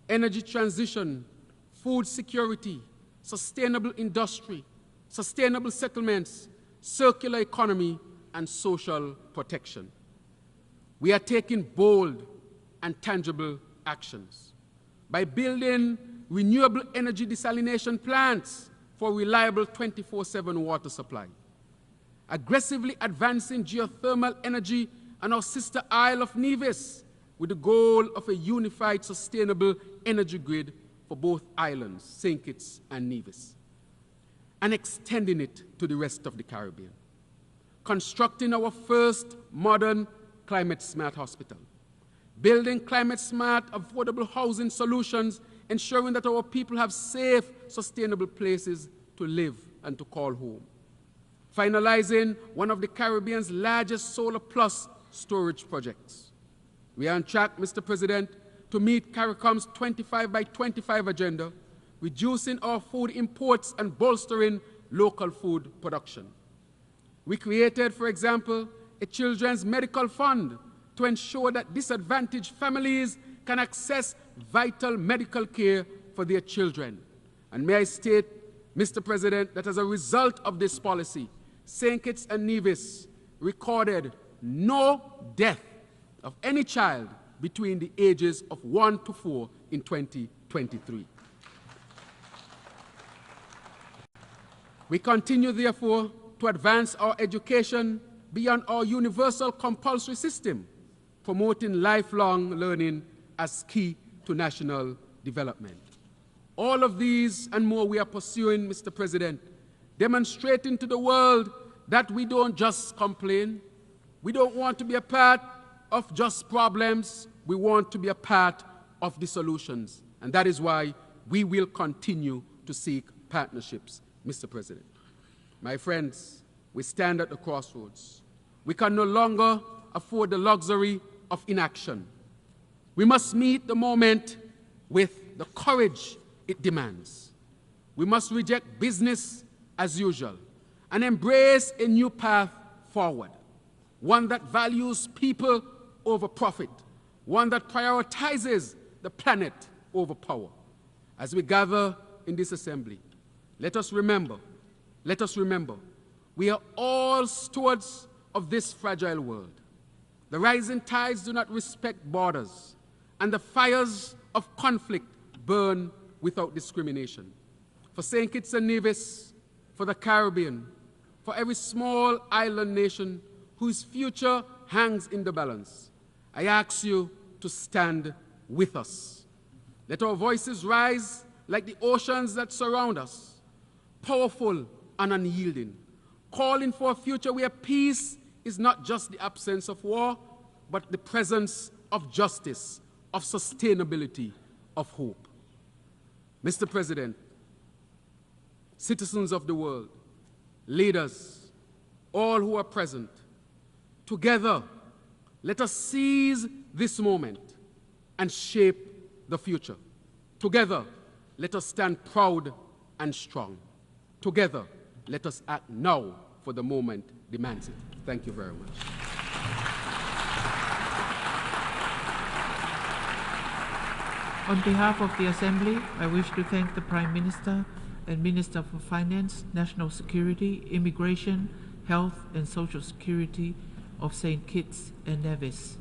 energy transition, food security, sustainable industry, sustainable settlements, circular economy, and social protection. We are taking bold and tangible actions by building renewable energy desalination plants for reliable 24/7 water supply, aggressively advancing geothermal energy on our sister Isle of Nevis with the goal of a unified sustainable energy grid for both islands, St. Kitts and Nevis, and extending it to the rest of the Caribbean, constructing our first modern climate-smart hospital, building climate-smart, affordable housing solutions, ensuring that our people have safe, sustainable places to live and to call home, finalizing one of the Caribbean's largest solar plus storage projects. We are on track, Mr. President, to meet CARICOM's 25 by 25 agenda, reducing our food imports and bolstering local food production. We created, for example, a children's medical fund to ensure that disadvantaged families can access vital medical care for their children. And may I state, Mr. President, that as a result of this policy, St. Kitts and Nevis recorded no death of any child between the ages of 1 to 4 in 2023. We continue, therefore, to advance our education beyond our universal compulsory system, promoting lifelong learning as key to national development. All of these and more we are pursuing, Mr. President, demonstrating to the world that we don't just complain. We don't want to be a part of just problems. We want to be a part of the solutions. And that is why we will continue to seek partnerships, Mr. President. My friends, we stand at the crossroads. We can no longer afford the luxury of inaction. We must meet the moment with the courage it demands. We must reject business as usual and embrace a new path forward, one that values people over profit, one that prioritizes the planet over power. As we gather in this assembly, let us remember, we are all stewards of this fragile world. The rising tides do not respect borders, and the fires of conflict burn without discrimination. For St. Kitts and Nevis, for the Caribbean, for every small island nation whose future hangs in the balance, I ask you to stand with us. Let our voices rise like the oceans that surround us, powerful and unyielding, calling for a future where peace is not just the absence of war, but the presence of justice, of sustainability, of hope. Mr. President, citizens of the world, leaders, all who are present, together, let us seize this moment and shape the future. Together, let us stand proud and strong. Together, let us act now, for the moment demands it. Thank you very much. On behalf of the Assembly, I wish to thank the Prime Minister and Minister for Finance, National Security, Immigration, Health and Social Security of St. Kitts and Nevis.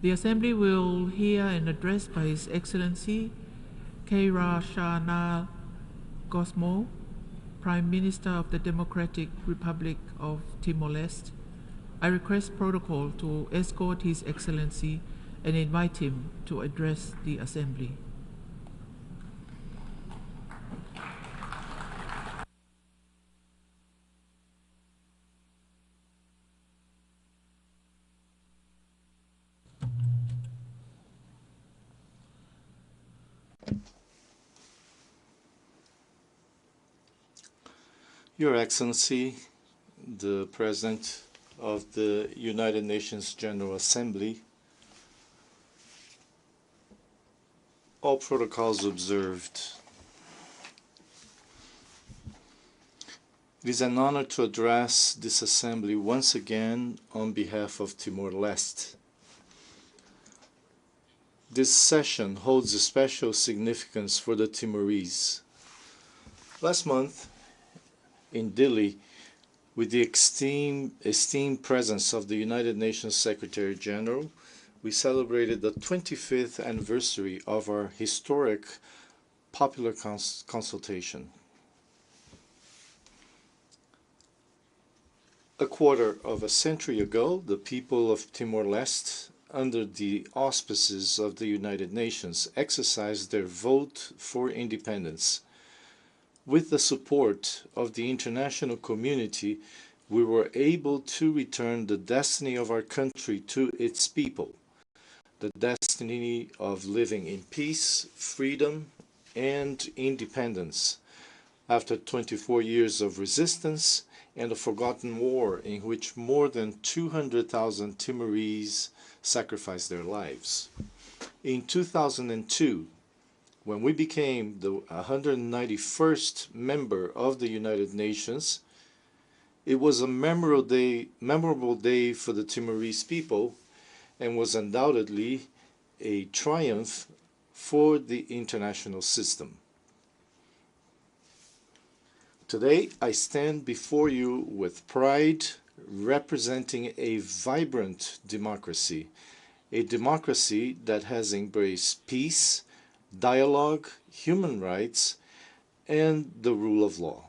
The Assembly will hear an address by His Excellency Keirashana Gosmo, Prime Minister of the Democratic Republic of Timor-Leste. I request protocol to escort His Excellency and invite him to address the Assembly. Your Excellency, the President of the United Nations General Assembly, all protocols observed. It is an honor to address this Assembly once again on behalf of Timor-Leste. This session holds a special significance for the Timorese. Last month, in Dili, with the esteemed presence of the United Nations Secretary General, we celebrated the 25th anniversary of our historic popular consultation. A quarter of a century ago, the people of Timor-Leste, under the auspices of the United Nations, exercised their vote for independence. With the support of the international community, we were able to return the destiny of our country to its people, the destiny of living in peace, freedom, and independence, after 24 years of resistance and a forgotten war in which more than 200,000 Timorese sacrificed their lives. In 2002, when we became the 191st member of the United Nations, it was a memorable day for the Timorese people and was undoubtedly a triumph for the international system. Today, I stand before you with pride, representing a vibrant democracy, a democracy that has embraced peace, dialogue, human rights, and the rule of law.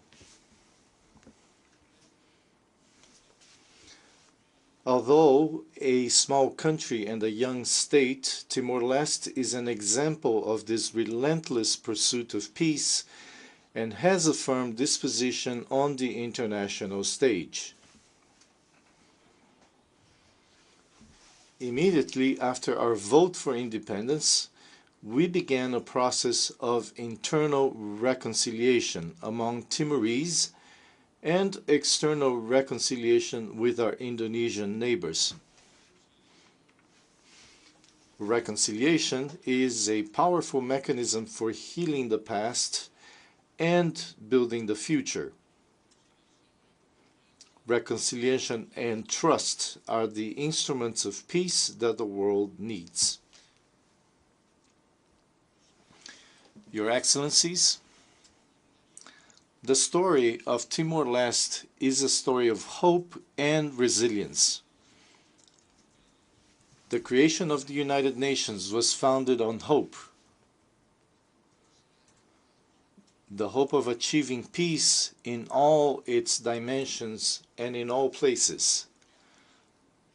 Although a small country and a young state, Timor-Leste is an example of this relentless pursuit of peace and has affirmed this position on the international stage. Immediately after our vote for independence, we began a process of internal reconciliation among Timorese and external reconciliation with our Indonesian neighbors. Reconciliation is a powerful mechanism for healing the past and building the future. Reconciliation and trust are the instruments of peace that the world needs. Your Excellencies, the story of Timor-Leste is a story of hope and resilience. The creation of the United Nations was founded on hope. the hope of achieving peace in all its dimensions and in all places,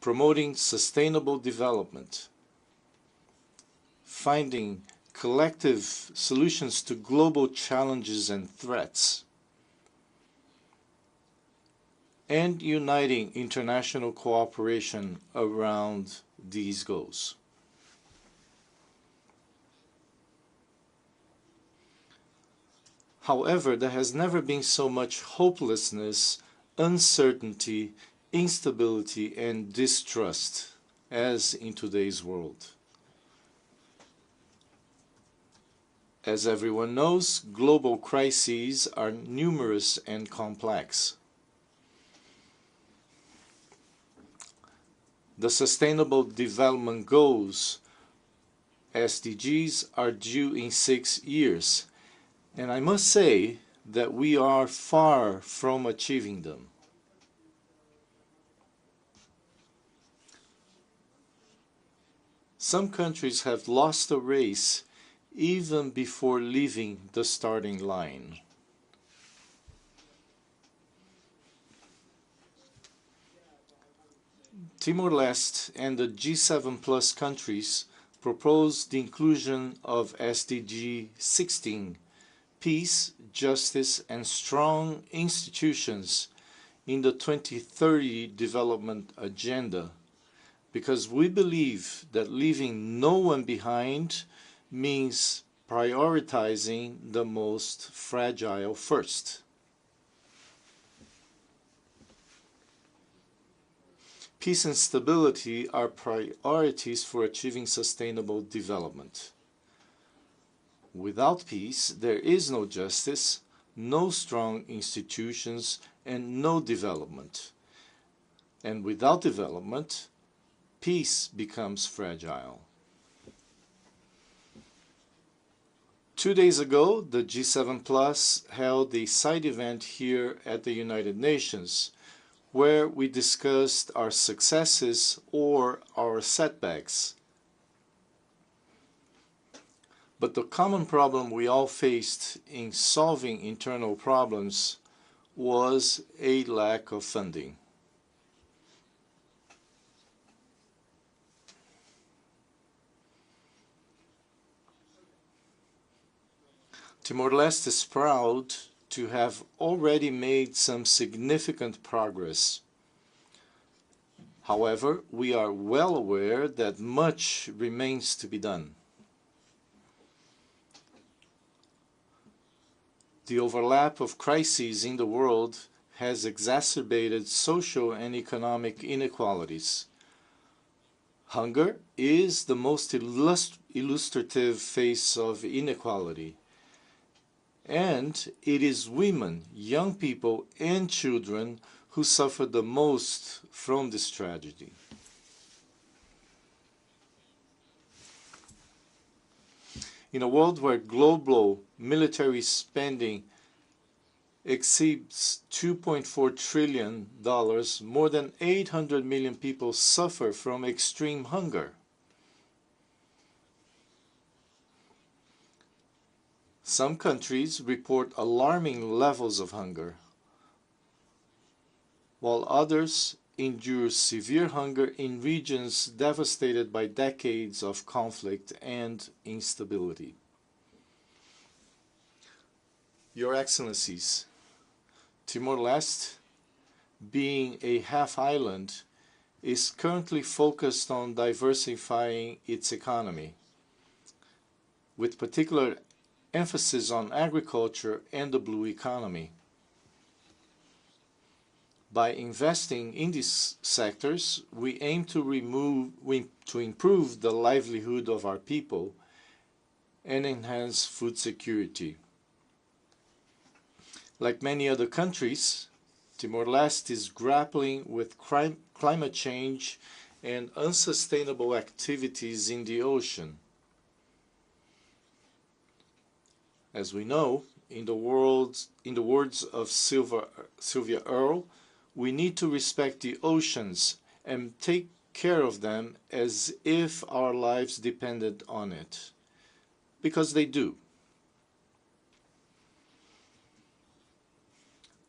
promoting sustainable development, finding collective solutions to global challenges and threats, and uniting international cooperation around these goals. However, there has never been so much hopelessness, uncertainty, instability, and distrust as in today's world. As everyone knows, global crises are numerous and complex. The Sustainable Development Goals, SDGs, are due in 6 years, and I must say that we are far from achieving them. Some countries have lost the race even before leaving the starting line. Timor-Leste and the G7 plus countries proposed the inclusion of SDG 16, peace, justice, and strong institutions in the 2030 development agenda, because we believe that leaving no one behind means prioritizing the most fragile first. Peace and stability are priorities for achieving sustainable development. Without peace, there is no justice, no strong institutions, and no development. And without development, peace becomes fragile. 2 days ago, the G7 Plus held a side event here at the United Nations, where we discussed our successes or our setbacks. But the common problem we all faced in solving internal problems was a lack of funding. Timor-Leste is proud to have already made some significant progress. However, we are well aware that much remains to be done. The overlap of crises in the world has exacerbated social and economic inequalities. Hunger is the most illustrative face of inequality. And it is women, young people, and children who suffer the most from this tragedy. In a world where global military spending exceeds $2.4 trillion, more than 800 million people suffer from extreme hunger. Some countries report alarming levels of hunger, while others endure severe hunger in regions devastated by decades of conflict and instability. Your Excellencies, Timor-Leste, being a half-island, is currently focused on diversifying its economy, with particular emphasis on agriculture and the blue economy. By investing in these sectors, we aim to improve the livelihood of our people and enhance food security. Like many other countries, Timor-Leste is grappling with climate change and unsustainable activities in the ocean. As we know, in the words of Sylvia Earle, we need to respect the oceans and take care of them as if our lives depended on it, because they do.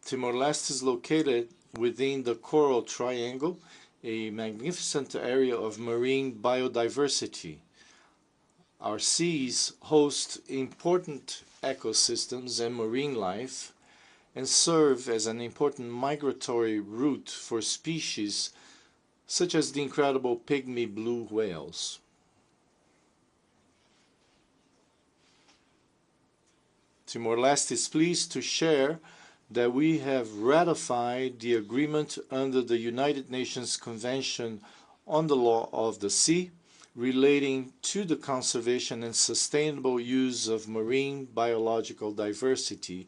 Timor-Leste is located within the Coral Triangle, a magnificent area of marine biodiversity. Our seas host important ecosystems and marine life and serve as an important migratory route for species such as the incredible pygmy blue whales. Timor-Leste is pleased to share that we have ratified the agreement under the United Nations Convention on the Law of the Sea relating to the conservation and sustainable use of marine biological diversity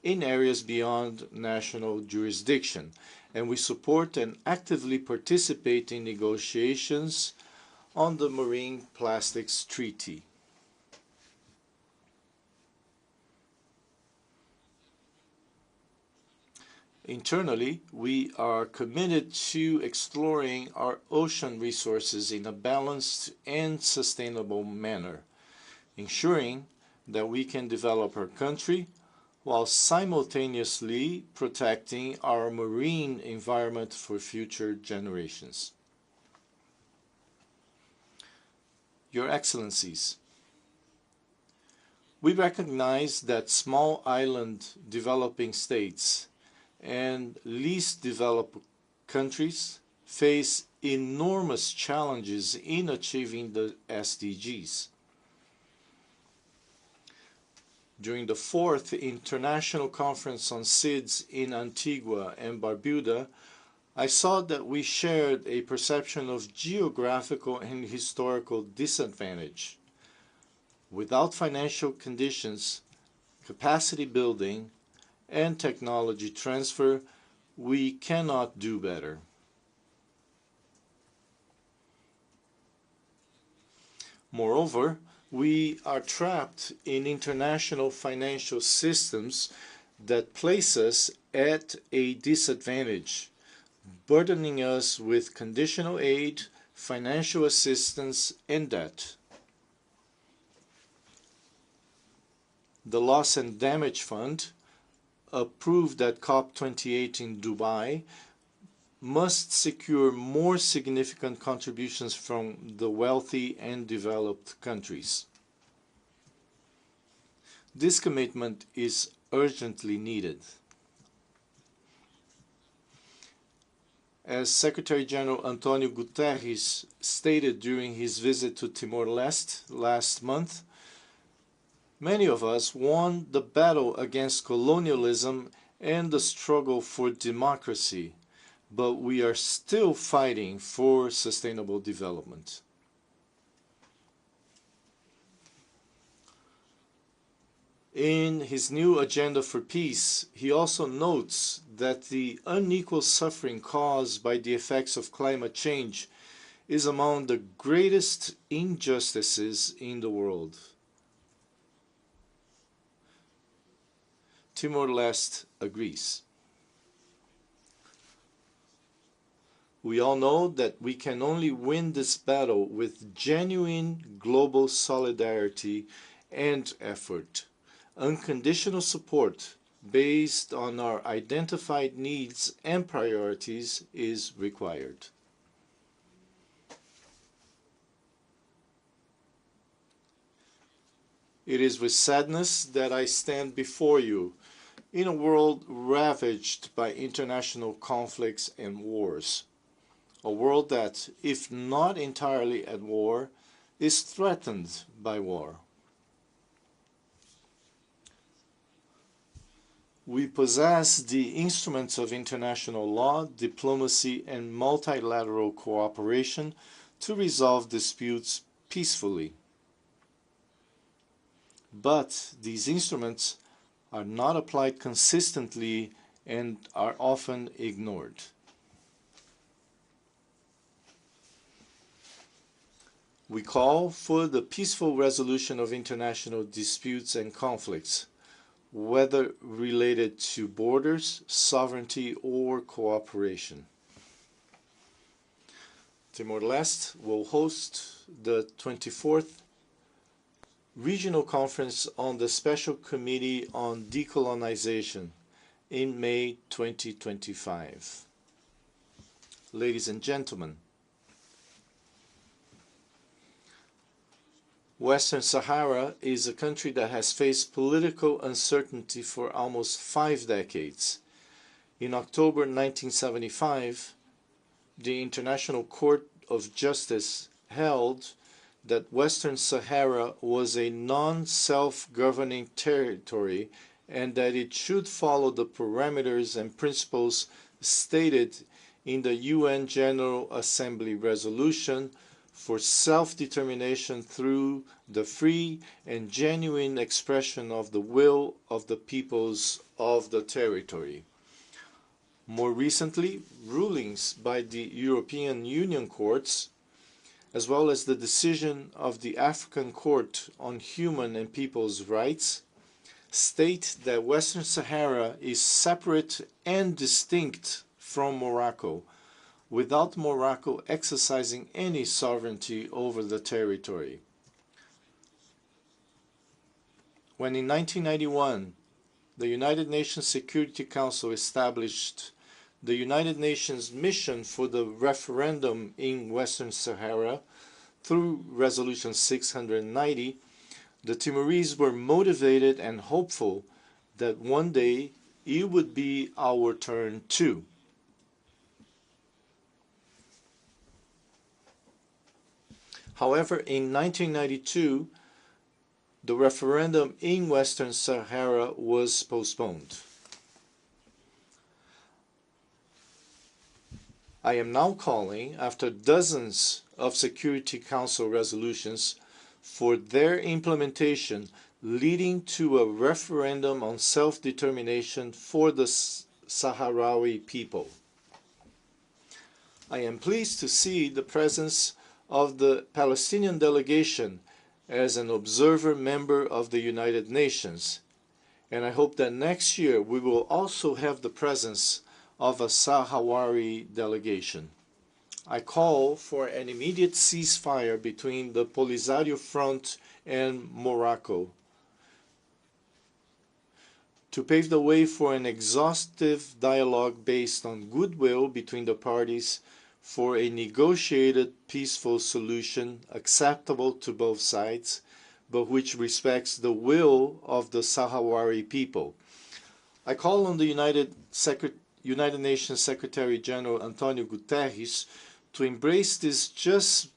in areas beyond national jurisdiction, and we support and actively participate in negotiations on the Marine Plastics Treaty. Internally, we are committed to exploring our ocean resources in a balanced and sustainable manner, ensuring that we can develop our country while simultaneously protecting our marine environment for future generations. Your Excellencies, we recognize that small island developing states and least developed countries face enormous challenges in achieving the SDGs. During the 4th International Conference on SIDS in Antigua and Barbuda, I saw that we shared a perception of geographical and historical disadvantage. Without financial conditions, capacity building, and technology transfer, we cannot do better. Moreover, we are trapped in international financial systems that place us at a disadvantage, burdening us with conditional aid, financial assistance, and debt. The Loss and Damage Fund, approved at COP28 in Dubai, must secure more significant contributions from the wealthy and developed countries. This commitment is urgently needed. As Secretary General Antonio Guterres stated during his visit to Timor-Leste last month, many of us won the battle against colonialism and the struggle for democracy, but we are still fighting for sustainable development. In his new agenda for peace, he also notes that the unequal suffering caused by the effects of climate change is among the greatest injustices in the world. Timor-Leste agrees. We all know that we can only win this battle with genuine global solidarity and effort. Unconditional support based on our identified needs and priorities is required. It is with sadness that I stand before you in a world ravaged by international conflicts and wars. A world that, if not entirely at war, is threatened by war. We possess the instruments of international law, diplomacy, and multilateral cooperation to resolve disputes peacefully. But these instruments are not applied consistently and are often ignored. We call for the peaceful resolution of international disputes and conflicts, whether related to borders, sovereignty, or cooperation. Timor-Leste will host the 24th Regional Conference on the Special Committee on Decolonization in May 2025. Ladies and gentlemen, Western Sahara is a country that has faced political uncertainty for almost 5 decades. In October 1975, the International Court of Justice held that Western Sahara was a non-self-governing territory and that it should follow the parameters and principles stated in the UN General Assembly resolution for self-determination through the free and genuine expression of the will of the peoples of the territory. More recently, rulings by the European Union courts, as well as the decision of the African Court on Human and People's Rights, state that Western Sahara is separate and distinct from Morocco, without Morocco exercising any sovereignty over the territory. When in 1991, the United Nations Security Council established the United Nations mission for the referendum in Western Sahara through Resolution 690, the Timorese were motivated and hopeful that one day it would be our turn too. However, in 1992, the referendum in Western Sahara was postponed. I am now calling, after dozens of Security Council resolutions, for their implementation, leading to a referendum on self-determination for the Sahrawi people. I am pleased to see the presence of the Palestinian delegation as an observer member of the United Nations, and I hope that next year we will also have the presence of a Sahrawi delegation. I call for an immediate ceasefire between the Polisario Front and Morocco to pave the way for an exhaustive dialogue based on goodwill between the parties for a negotiated peaceful solution acceptable to both sides, but which respects the will of the Sahrawi people. I call on the United Nations Secretary General Antonio Guterres to embrace this just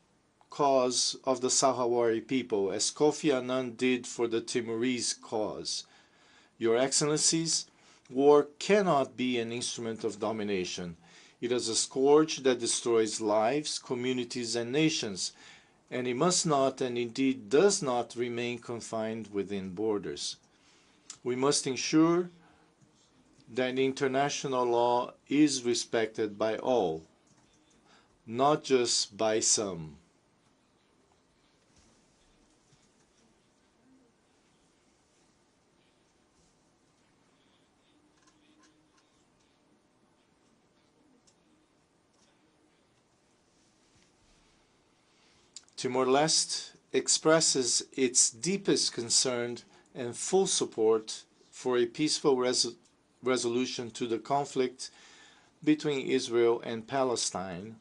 cause of the Sahrawi people, as Kofi Annan did for the Timorese cause. Your Excellencies, war cannot be an instrument of domination. It is a scourge that destroys lives, communities, and nations, and it must not, and indeed does not, remain confined within borders. We must ensure that international law is respected by all, not just by some. Timor-Leste expresses its deepest concern and full support for a peaceful resolution to the conflict between Israel and Palestine,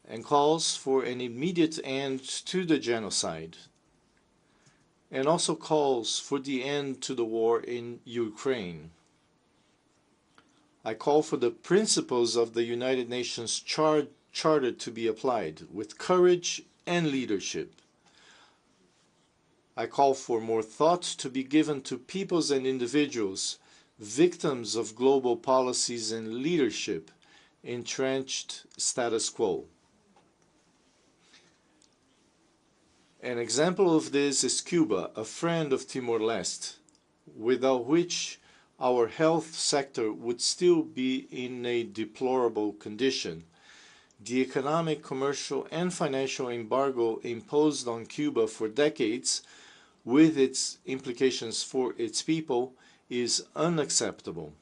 and calls for an immediate end to the genocide, and also calls for the end to the war in Ukraine. I call for the principles of the United Nations Charter to be applied with courage and leadership. I call for more thought to be given to peoples and individuals, victims of global policies and leadership, entrenched status quo. An example of this is Cuba, a friend of Timor-Leste, without which our health sector would still be in a deplorable condition. The economic, commercial, and financial embargo imposed on Cuba for decades, with its implications for its people, is unacceptable.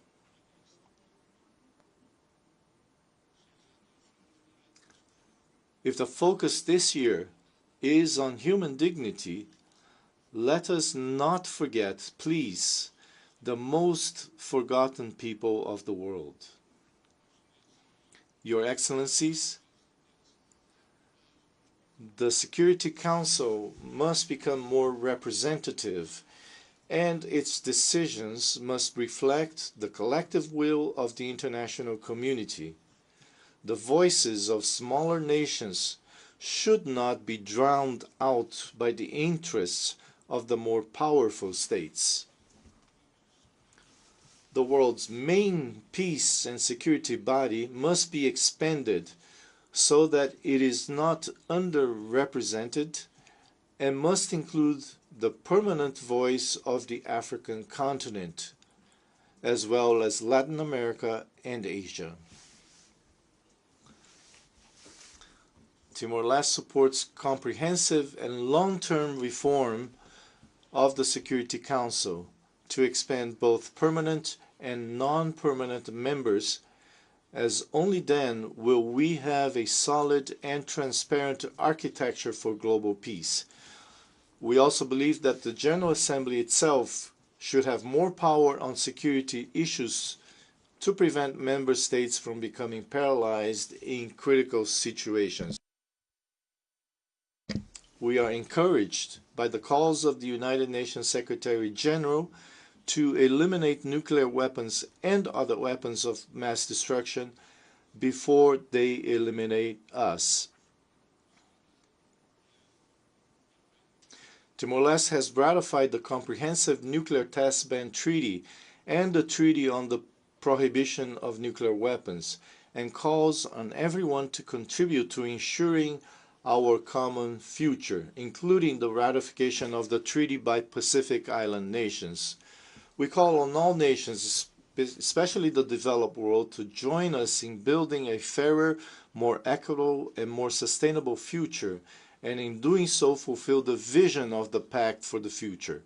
If the focus this year is on human dignity, let us not forget, please, the most forgotten people of the world. Your Excellencies, the Security Council must become more representative, and its decisions must reflect the collective will of the international community. The voices of smaller nations should not be drowned out by the interests of the more powerful states. The world's main peace and security body must be expanded so that it is not underrepresented and must include the permanent voice of the African continent, as well as Latin America and Asia. Timor-Leste supports comprehensive and long-term reform of the Security Council to expand both permanent and non-permanent members, as only then will we have a solid and transparent architecture for global peace. We also believe that the General Assembly itself should have more power on security issues to prevent member states from becoming paralyzed in critical situations. We are encouraged by the calls of the United Nations Secretary General to eliminate nuclear weapons and other weapons of mass destruction before they eliminate us. Timor-Leste has ratified the Comprehensive Nuclear Test Ban Treaty and the Treaty on the Prohibition of Nuclear Weapons, and calls on everyone to contribute to ensuring our common future, including the ratification of the treaty by Pacific Island nations. We call on all nations, especially the developed world, to join us in building a fairer, more equitable, and more sustainable future, and in doing so fulfill the vision of the Pact for the Future.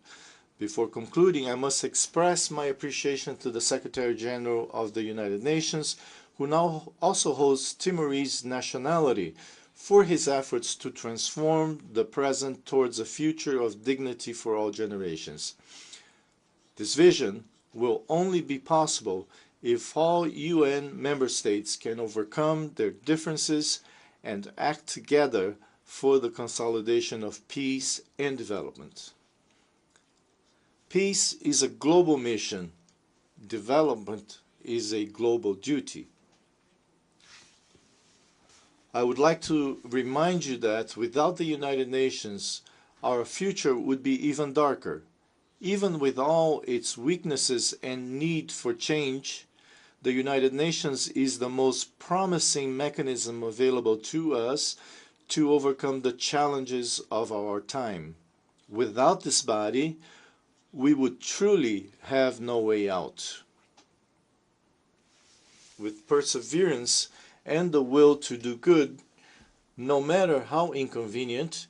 Before concluding, I must express my appreciation to the Secretary General of the United Nations, who now also holds Timorese nationality, for his efforts to transform the present towards a future of dignity for all generations. This vision will only be possible if all UN member states can overcome their differences and act together for the consolidation of peace and development. Peace is a global mission. Development is a global duty. I would like to remind you that without the United Nations, our future would be even darker. Even with all its weaknesses and need for change, the United Nations is the most promising mechanism available to us to overcome the challenges of our time. Without this body, we would truly have no way out. With perseverance and the will to do good, no matter how inconvenient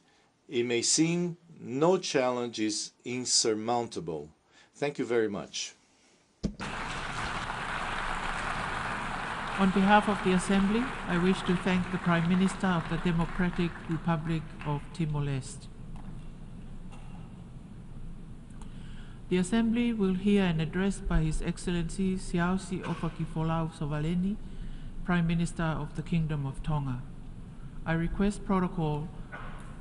it may seem, no challenge is insurmountable. Thank you very much. On behalf of the Assembly, I wish to thank the Prime Minister of the Democratic Republic of Timor-Leste. The Assembly will hear an address by His Excellency Siausi Ofakifolau Sovaleni, Prime Minister of the Kingdom of Tonga. I request protocol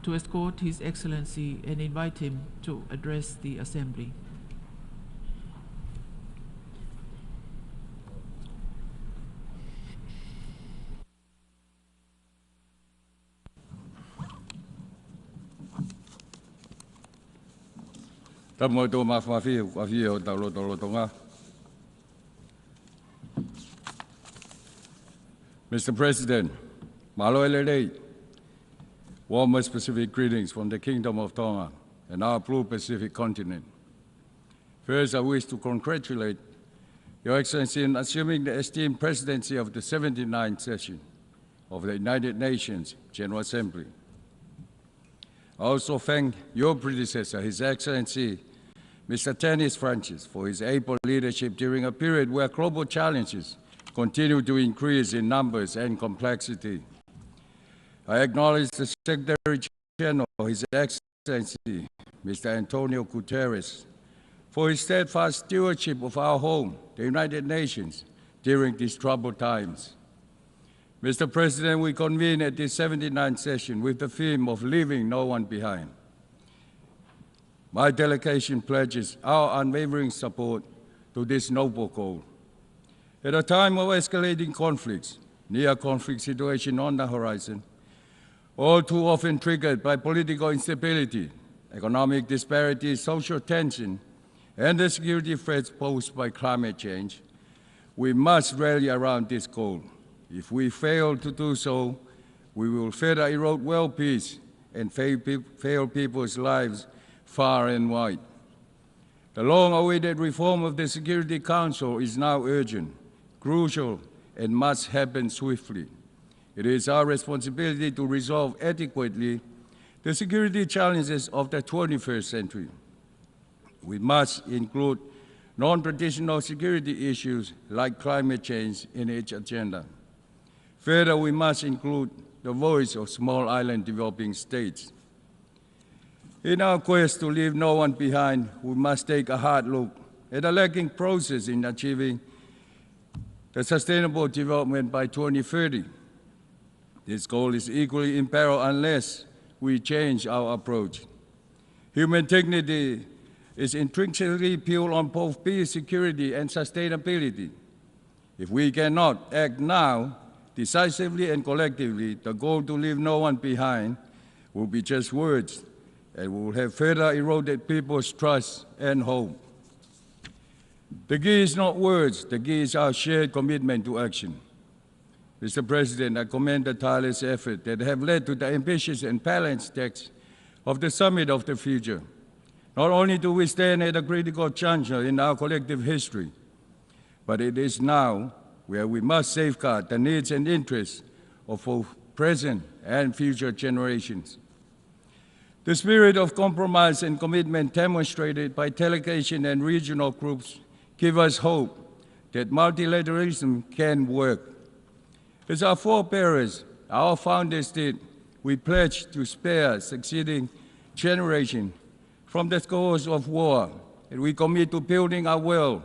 to escort His Excellency and invite him to address the Assembly. Mr. President, Malo Elele, warmest Pacific greetings from the Kingdom of Tonga and our blue Pacific continent. First, I wish to congratulate Your Excellency in assuming the esteemed presidency of the 79th session of the United Nations General Assembly. I also thank your predecessor, His Excellency Mr. Tanis Francis, for his able leadership during a period where global challenges continue to increase in numbers and complexity. I acknowledge the Secretary General, His Excellency Mr. Antonio Guterres, for his steadfast stewardship of our home, the United Nations, during these troubled times. Mr. President, we convene at this 79th session with the theme of leaving no one behind. My delegation pledges our unwavering support to this noble goal. At a time of escalating conflicts, near conflict situation on the horizon, all too often triggered by political instability, economic disparities, social tension, and the security threats posed by climate change, we must rally around this goal. If we fail to do so, we will further erode world peace and fail people's lives far and wide. The long-awaited reform of the Security Council is now urgent, crucial, and must happen swiftly. It is our responsibility to resolve adequately the security challenges of the 21st century. We must include non-traditional security issues like climate change in each agenda. Further, we must include the voice of small island developing states. In our quest to leave no one behind, we must take a hard look at the lagging process in achieving the sustainable development by 2030. This goal is equally in peril unless we change our approach. Human dignity is intrinsically built on both peace, security, and sustainability. If we cannot act now, decisively and collectively, the goal to leave no one behind will be just words and will have further eroded people's trust and hope. The key is not words, the key is our shared commitment to action. Mr. President, I commend the tireless effort that have led to the ambitious and balanced text of the Summit of the Future. Not only do we stand at a critical juncture in our collective history, but it is now where we must safeguard the needs and interests of both present and future generations. The spirit of compromise and commitment demonstrated by delegation and regional groups give us hope that multilateralism can work. As our forebears, our founders did, we pledge to spare succeeding generations from the scores of war, and we commit to building a world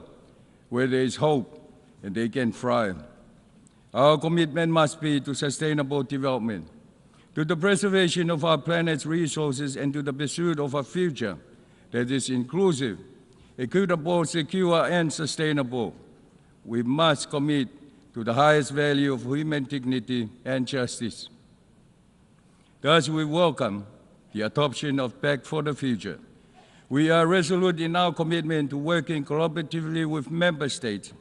where there is hope and they can thrive. Our commitment must be to sustainable development, to the preservation of our planet's resources, and to the pursuit of a future that is inclusive, equitable, secure, and sustainable. We must commit to the highest value of human dignity and justice. Thus, we welcome the adoption of Pact for the Future. We are resolute in our commitment to working collaboratively with member states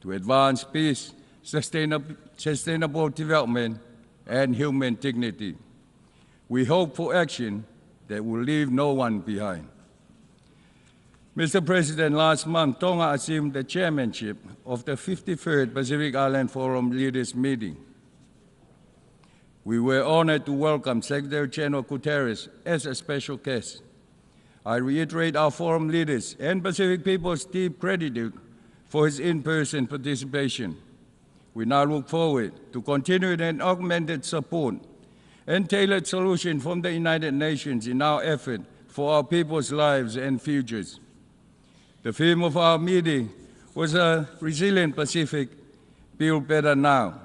to advance peace, sustainable development, and human dignity. We hope for action that will leave no one behind. Mr. President, last month, Tonga assumed the chairmanship of the 53rd Pacific Island Forum Leaders Meeting. We were honored to welcome Secretary General Guterres as a special guest. I reiterate our forum leaders and Pacific people's deep gratitude for his in-person participation. We now look forward to continued and augmented support and tailored solutions from the United Nations in our effort for our people's lives and futures. The theme of our meeting was a resilient Pacific, build better now.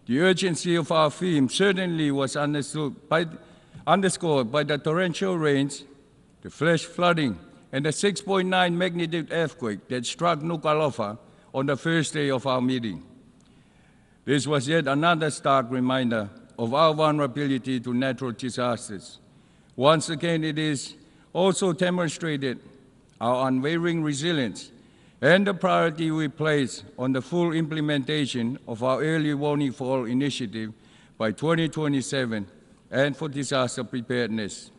The urgency of our theme certainly was underscored by the torrential rains, the flash flooding, and the 6.9 magnitude earthquake that struck Nuku'alofa on the first day of our meeting. This was yet another stark reminder of our vulnerability to natural disasters. Once again, it is also demonstrated our unwavering resilience and the priority we place on the full implementation of our early warning fall initiative by 2027 and for disaster preparedness.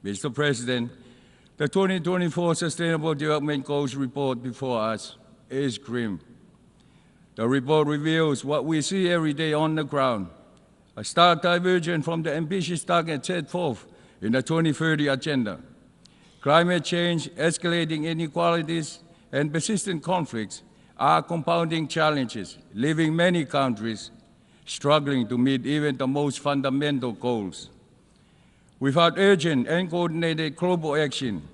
Mr. President, the 2024 Sustainable Development Goals report before us is grim. The report reveals what we see every day on the ground, a stark divergence from the ambitious targets set forth in the 2030 Agenda. Climate change, escalating inequalities, and persistent conflicts are compounding challenges, leaving many countries struggling to meet even the most fundamental goals. Without urgent and coordinated global action,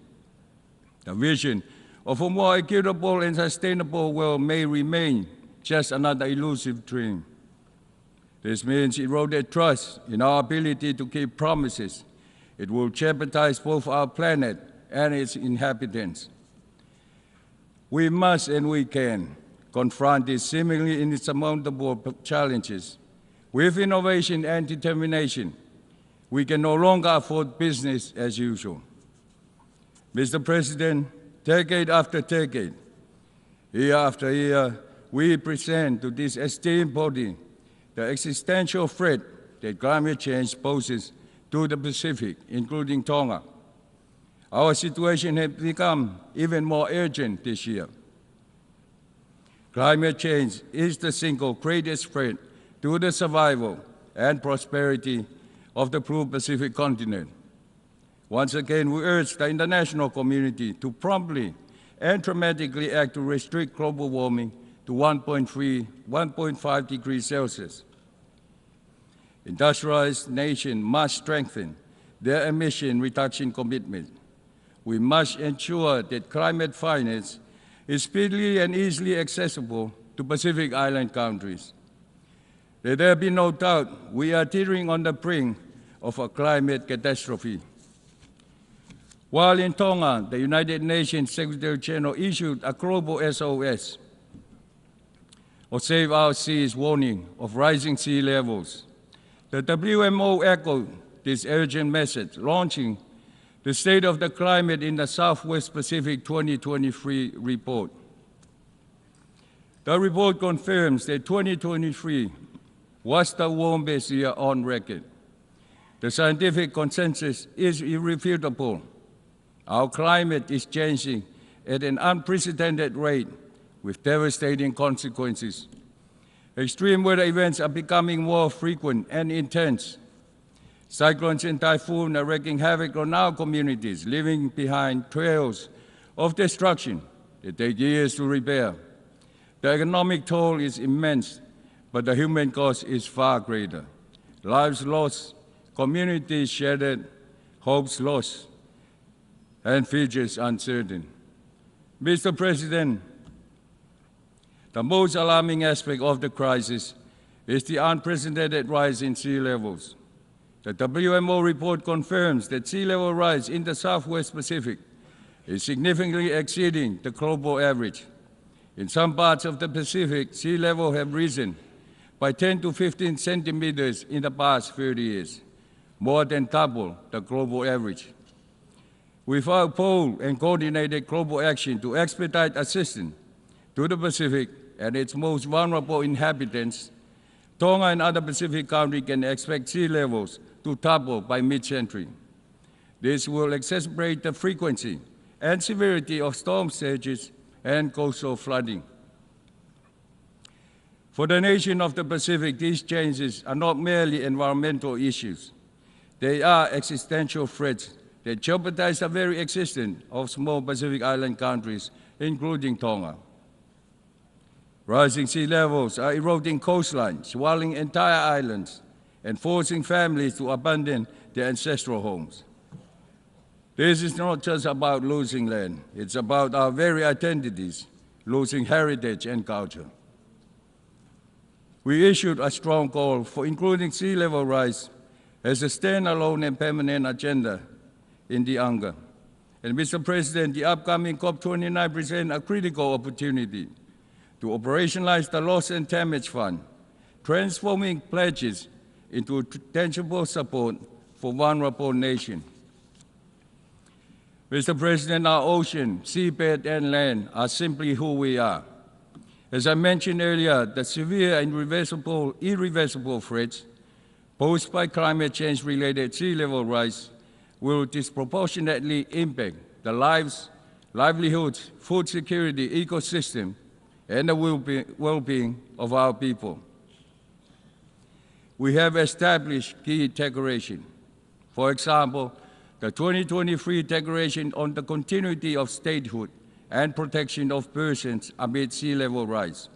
The vision of a more equitable and sustainable world may remain just another elusive dream. This means eroded trust in our ability to keep promises. It will jeopardize both our planet and its inhabitants. We must and we can confront these seemingly insurmountable challenges. With innovation and determination, we can no longer afford business as usual. Mr. President, decade after decade, year after year, we present to this esteemed body the existential threat that climate change poses to the Pacific, including Tonga. Our situation has become even more urgent this year. Climate change is the single greatest threat to the survival and prosperity of the blue Pacific continent. Once again, we urge the international community to promptly and dramatically act to restrict global warming to 1.5 degrees Celsius. Industrialized nations must strengthen their emission reduction commitment. We must ensure that climate finance is speedily and easily accessible to Pacific Island countries. Let there be no doubt we are teetering on the brink of a climate catastrophe. While in Tonga, the United Nations Secretary General issued a global SOS, or Save Our Seas warning of rising sea levels. The WMO echoed this urgent message, launching the State of the Climate in the Southwest Pacific 2023 report. The report confirms that 2023 was the warmest year on record. The scientific consensus is irrefutable. Our climate is changing at an unprecedented rate with devastating consequences. Extreme weather events are becoming more frequent and intense. Cyclones and typhoons are wreaking havoc on our communities, leaving behind trails of destruction that take years to repair. The economic toll is immense, but the human cost is far greater. Lives lost, communities shattered, hopes lost, and futures uncertain. Mr. President, the most alarming aspect of the crisis is the unprecedented rise in sea levels. The WMO report confirms that sea level rise in the Southwest Pacific is significantly exceeding the global average. In some parts of the Pacific, sea level have risen by 10 to 15 centimeters in the past 30 years, more than double the global average. Without bold and coordinated global action to expedite assistance to the Pacific and its most vulnerable inhabitants, Tonga and other Pacific countries can expect sea levels to double by mid-century. This will exacerbate the frequency and severity of storm surges and coastal flooding. For the nation of the Pacific, these changes are not merely environmental issues. They are existential threats that jeopardize the very existence of small Pacific Island countries, including Tonga. Rising sea levels are eroding coastlines, swallowing entire islands, and forcing families to abandon their ancestral homes. This is not just about losing land, it's about our very identities, losing heritage and culture. We issued a strong call for including sea level rise as a standalone and permanent agenda in the UNGA. And Mr. President, the upcoming COP29 presents a critical opportunity to operationalize the Loss and Damage Fund, transforming pledges into tangible support for vulnerable nations. Mr. President, our ocean, seabed, and land are simply who we are. As I mentioned earlier, the severe and irreversible threats posed by climate change-related sea level rise will disproportionately impact the lives, livelihoods, food security, ecosystem, and the well-being of our people. We have established key declarations. For example, the 2023 Declaration on the Continuity of Statehood and Protection of Persons Amid Sea Level Rise,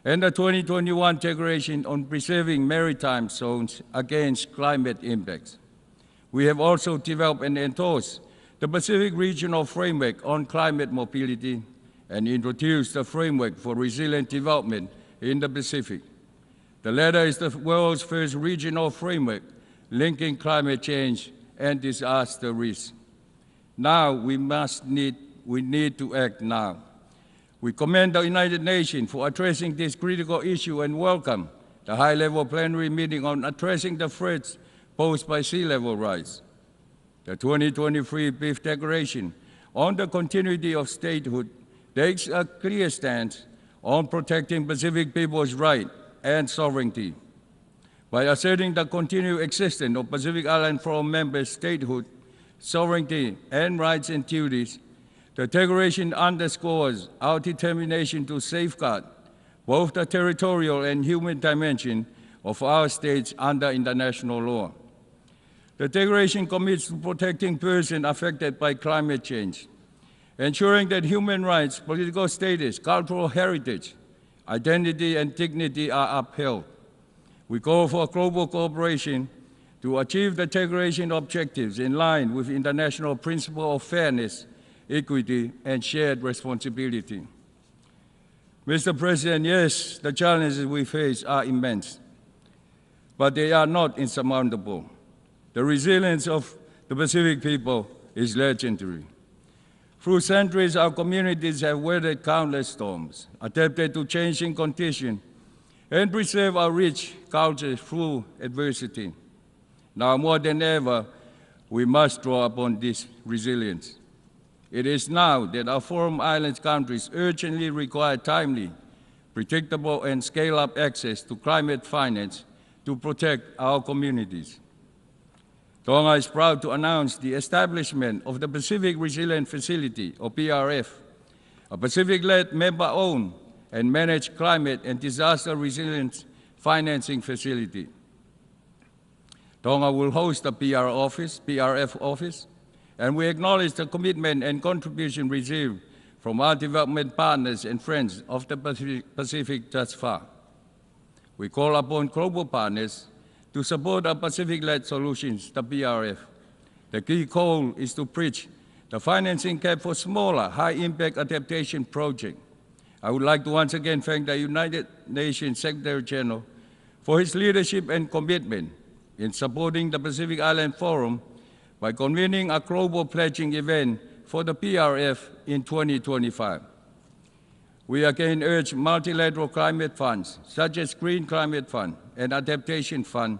and the 2021 Declaration on Preserving Maritime Zones Against Climate Impacts. We have also developed and endorsed the Pacific Regional Framework on Climate Mobility and introduced the Framework for Resilient Development in the Pacific. The latter is the world's first regional framework linking climate change and disaster risk. Now we need to act now. We commend the United Nations for addressing this critical issue and welcome the high-level plenary meeting on addressing the threats posed by sea level rise. The 2023 Fifth Declaration on the Continuity of Statehood takes a clear stance on protecting Pacific people's rights and sovereignty. By asserting the continued existence of Pacific Island Forum members' statehood, sovereignty, and rights and duties, the Declaration underscores our determination to safeguard both the territorial and human dimension of our states under international law. The Declaration commits to protecting persons affected by climate change, ensuring that human rights, political status, cultural heritage, identity, and dignity are upheld. We call for global cooperation to achieve the Declaration objectives in line with international principles of fairness, equity, and shared responsibility. Mr. President, yes, the challenges we face are immense, but they are not insurmountable. The resilience of the Pacific people is legendary. Through centuries, our communities have weathered countless storms, adapted to changing conditions, and preserved our rich culture through adversity. Now more than ever, we must draw upon this resilience. It is now that our Forum Islands countries urgently require timely, predictable, and scale-up access to climate finance to protect our communities. Tonga is proud to announce the establishment of the Pacific Resilient Facility, or PRF, a Pacific-led, member-owned, and managed climate and disaster resilience financing facility. Tonga will host the PRF office, and we acknowledge the commitment and contribution received from our development partners and friends of the Pacific thus far. We call upon global partners to support our Pacific-led solutions, the PRF. The key goal is to bridge the financing gap for smaller, high-impact adaptation projects. I would like to once again thank the United Nations Secretary General for his leadership and commitment in supporting the Pacific Island Forum by convening a global pledging event for the PRF in 2025. We again urge multilateral climate funds, such as Green Climate Fund and Adaptation Fund,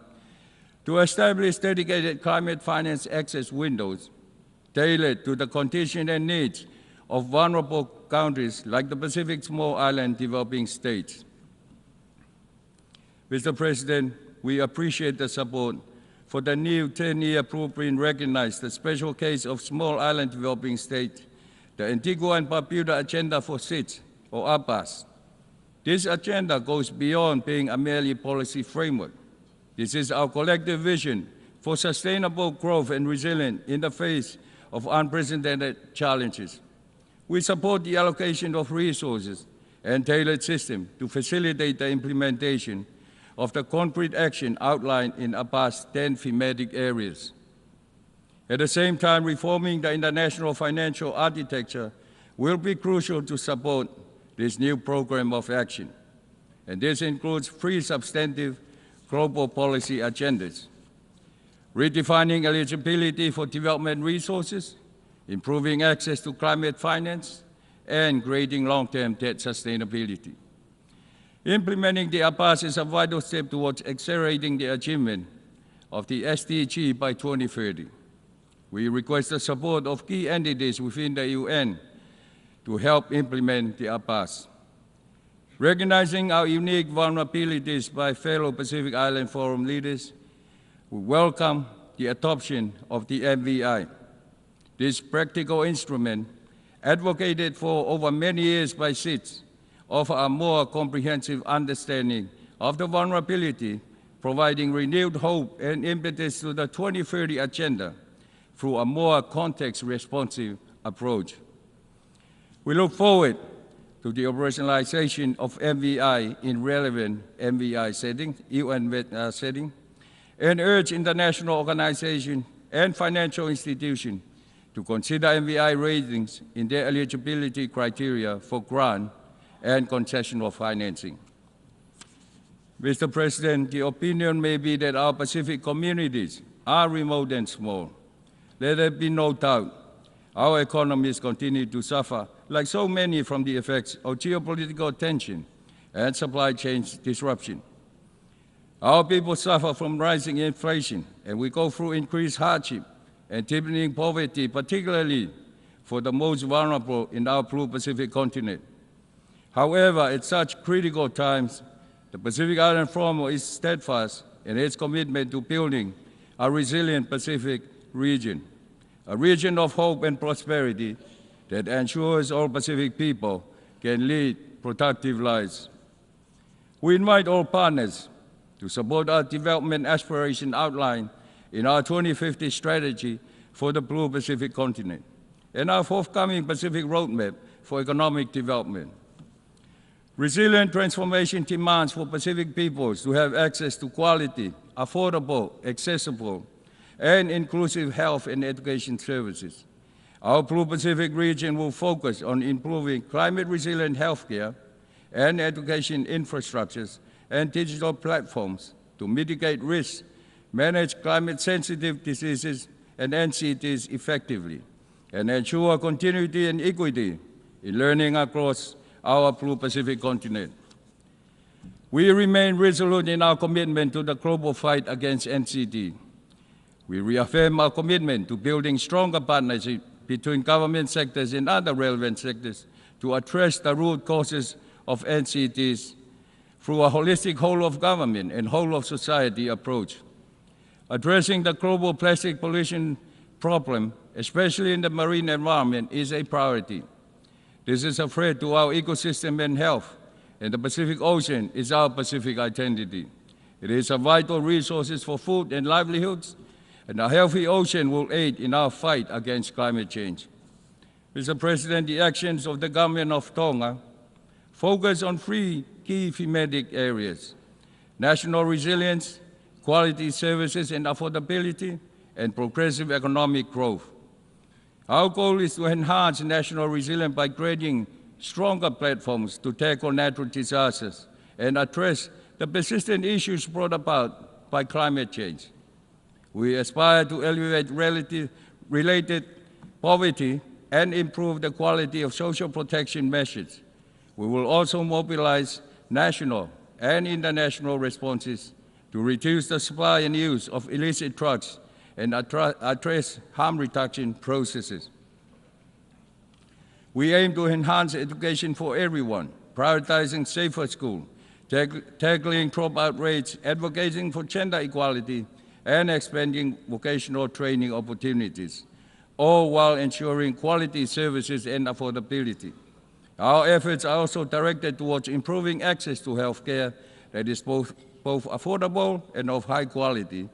to establish dedicated climate finance access windows tailored to the conditions and needs of vulnerable countries like the Pacific Small Island developing states. Mr. President, we appreciate the support for the new 10-year blueprint recognized the special case of small island developing states, the Antigua and Barbuda Agenda for SIDS, or APAS. This agenda goes beyond being a merely policy framework. This is our collective vision for sustainable growth and resilience in the face of unprecedented challenges. We support the allocation of resources and tailored systems to facilitate the implementation of the concrete action outlined in APA's 10 thematic areas. At the same time, reforming the international financial architecture will be crucial to support this new program of action. And this includes three substantive global policy agendas: redefining eligibility for development resources, improving access to climate finance, and creating long-term debt sustainability. Implementing the APAS is a vital step towards accelerating the achievement of the SDG by 2030. We request the support of key entities within the UN to help implement the APAS. Recognizing our unique vulnerabilities by fellow Pacific Island Forum leaders, we welcome the adoption of the MVI. This practical instrument, advocated for over many years by SIDS, offer a more comprehensive understanding of the vulnerability, providing renewed hope and impetus to the 2030 agenda through a more context-responsive approach. We look forward to the operationalization of MVI in relevant MVI setting, UN setting, and urge international organizations and financial institutions to consider MVI ratings in their eligibility criteria for grant and concessional financing. Mr. President, the opinion may be that our Pacific communities are remote and small. Let there be no doubt our economies continue to suffer, like so many, from the effects of geopolitical tension and supply chain disruption. Our people suffer from rising inflation, and we go through increased hardship and deepening poverty, particularly for the most vulnerable in our blue Pacific continent. However, at such critical times, the Pacific Island Forum is steadfast in its commitment to building a resilient Pacific region, a region of hope and prosperity that ensures all Pacific people can lead productive lives. We invite all partners to support our development aspiration outlined in our 2050 strategy for the Blue Pacific continent and our forthcoming Pacific Roadmap for economic development. Resilient transformation demands for Pacific peoples to have access to quality, affordable, accessible, and inclusive health and education services. Our Blue Pacific region will focus on improving climate-resilient healthcare and education infrastructures and digital platforms to mitigate risks, manage climate-sensitive diseases and NCTs effectively, and ensure continuity and equity in learning across our Blue Pacific continent. We remain resolute in our commitment to the global fight against NCT. We reaffirm our commitment to building stronger partnerships between government sectors and other relevant sectors to address the root causes of NCTs through a holistic whole-of-government and whole-of-society approach. Addressing the global plastic pollution problem, especially in the marine environment, is a priority. This is a threat to our ecosystem and health, and the Pacific Ocean is our Pacific identity. It is a vital resource for food and livelihoods, and a healthy ocean will aid in our fight against climate change. Mr. President, the actions of the government of Tonga focus on three key thematic areas: national resilience, quality services and affordability, and progressive economic growth. Our goal is to enhance national resilience by creating stronger platforms to tackle natural disasters and address the persistent issues brought about by climate change. We aspire to alleviate related poverty and improve the quality of social protection measures. We will also mobilize national and international responses to reduce the supply and use of illicit drugs and address harm reduction processes. We aim to enhance education for everyone, prioritizing safer schools, tackling dropout rates, advocating for gender equality, and expanding vocational training opportunities, all while ensuring quality services and affordability. Our efforts are also directed towards improving access to health care that is both affordable and of high quality,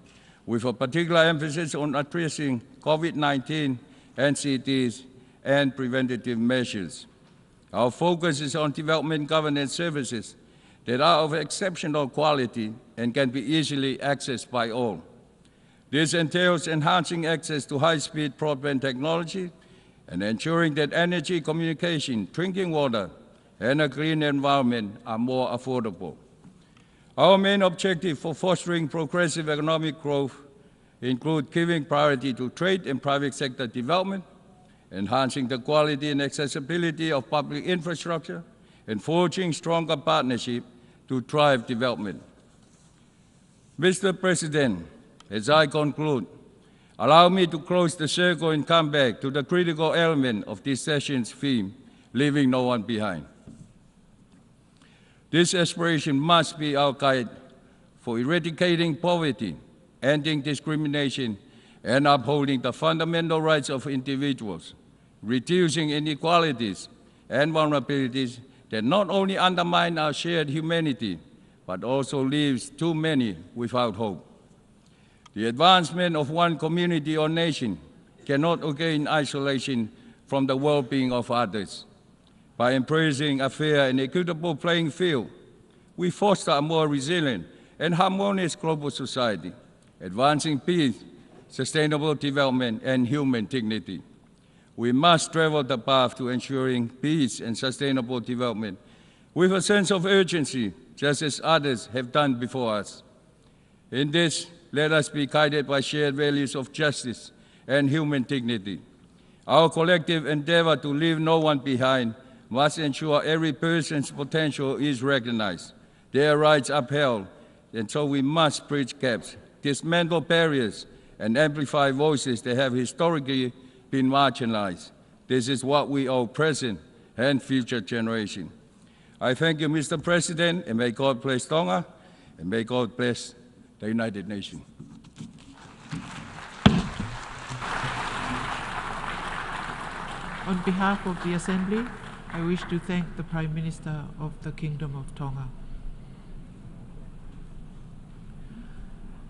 with a particular emphasis on addressing COVID-19, NCTs, and preventative measures. Our focus is on development governance services that are of exceptional quality and can be easily accessed by all. This entails enhancing access to high-speed broadband technology and ensuring that energy, communication, drinking water, and a clean environment are more affordable. Our main objective for fostering progressive economic growth include giving priority to trade and private sector development, enhancing the quality and accessibility of public infrastructure, and forging stronger partnerships to drive development. Mr. President, as I conclude, allow me to close the circle and come back to the critical element of this session's theme, leaving no one behind. This aspiration must be our guide for eradicating poverty, ending discrimination, and upholding the fundamental rights of individuals, reducing inequalities and vulnerabilities that not only undermine our shared humanity, but also leaves too many without hope. The advancement of one community or nation cannot occur in isolation from the well-being of others. By embracing a fair and equitable playing field, we foster a more resilient and harmonious global society, advancing peace, sustainable development, and human dignity. We must travel the path to ensuring peace and sustainable development with a sense of urgency, just as others have done before us. In this, let us be guided by shared values of justice and human dignity. Our collective endeavor to leave no one behind must ensure every person's potential is recognized, their rights upheld, and so we must bridge gaps, dismantle barriers, and amplify voices that have historically been marginalized. This is what we owe present and future generations. I thank you, Mr. President, and may God bless Tonga, and may God bless the United Nations. On behalf of the Assembly, I wish to thank the Prime Minister of the Kingdom of Tonga.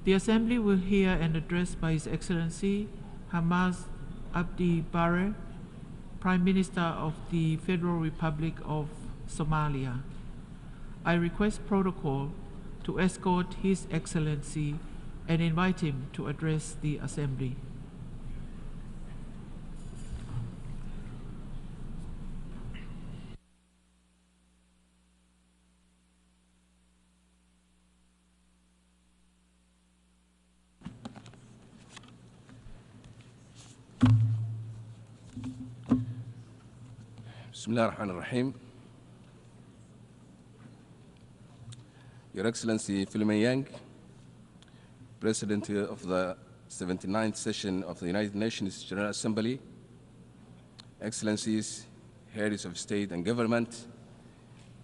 The Assembly will hear an address by His Excellency Hamaz Abdi Bare, Prime Minister of the Federal Republic of Somalia. I request protocol to escort His Excellency and invite him to address the Assembly. Bismillah ar-Rahman ar-Rahim. Your Excellency Philemon Yang, President of the 79th session of the United Nations General Assembly, Excellencies, Heads of State and Government,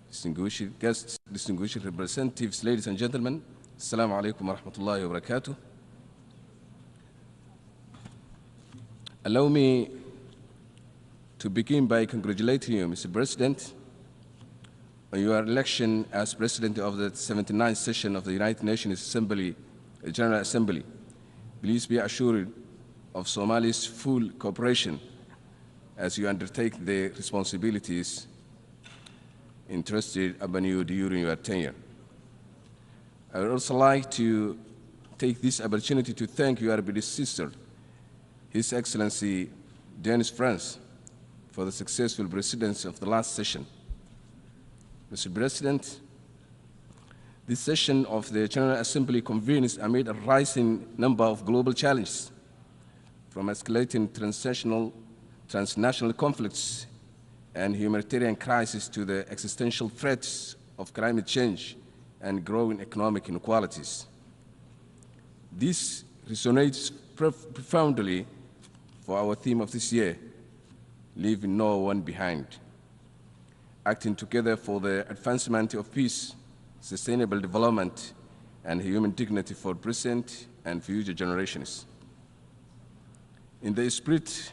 distinguished guests, distinguished representatives, ladies and gentlemen, Assalamu alaikum wa rahmatullahi wa barakatuh. Allow me to begin by congratulating you, Mr. President, on your election as President of the 79th session of the United Nations General Assembly. Please be assured of Somalia's full cooperation as you undertake the responsibilities entrusted upon you during your tenure. I would also like to take this opportunity to thank your predecessor, His Excellency Denis France, for the successful presidency of the last session. Mr. President, this session of the General Assembly convenes amid a rising number of global challenges, from escalating transnational conflicts and humanitarian crises to the existential threats of climate change and growing economic inequalities. This resonates profoundly for our theme of this year, leaving no one behind, acting together for the advancement of peace, sustainable development, and human dignity for present and future generations. In the spirit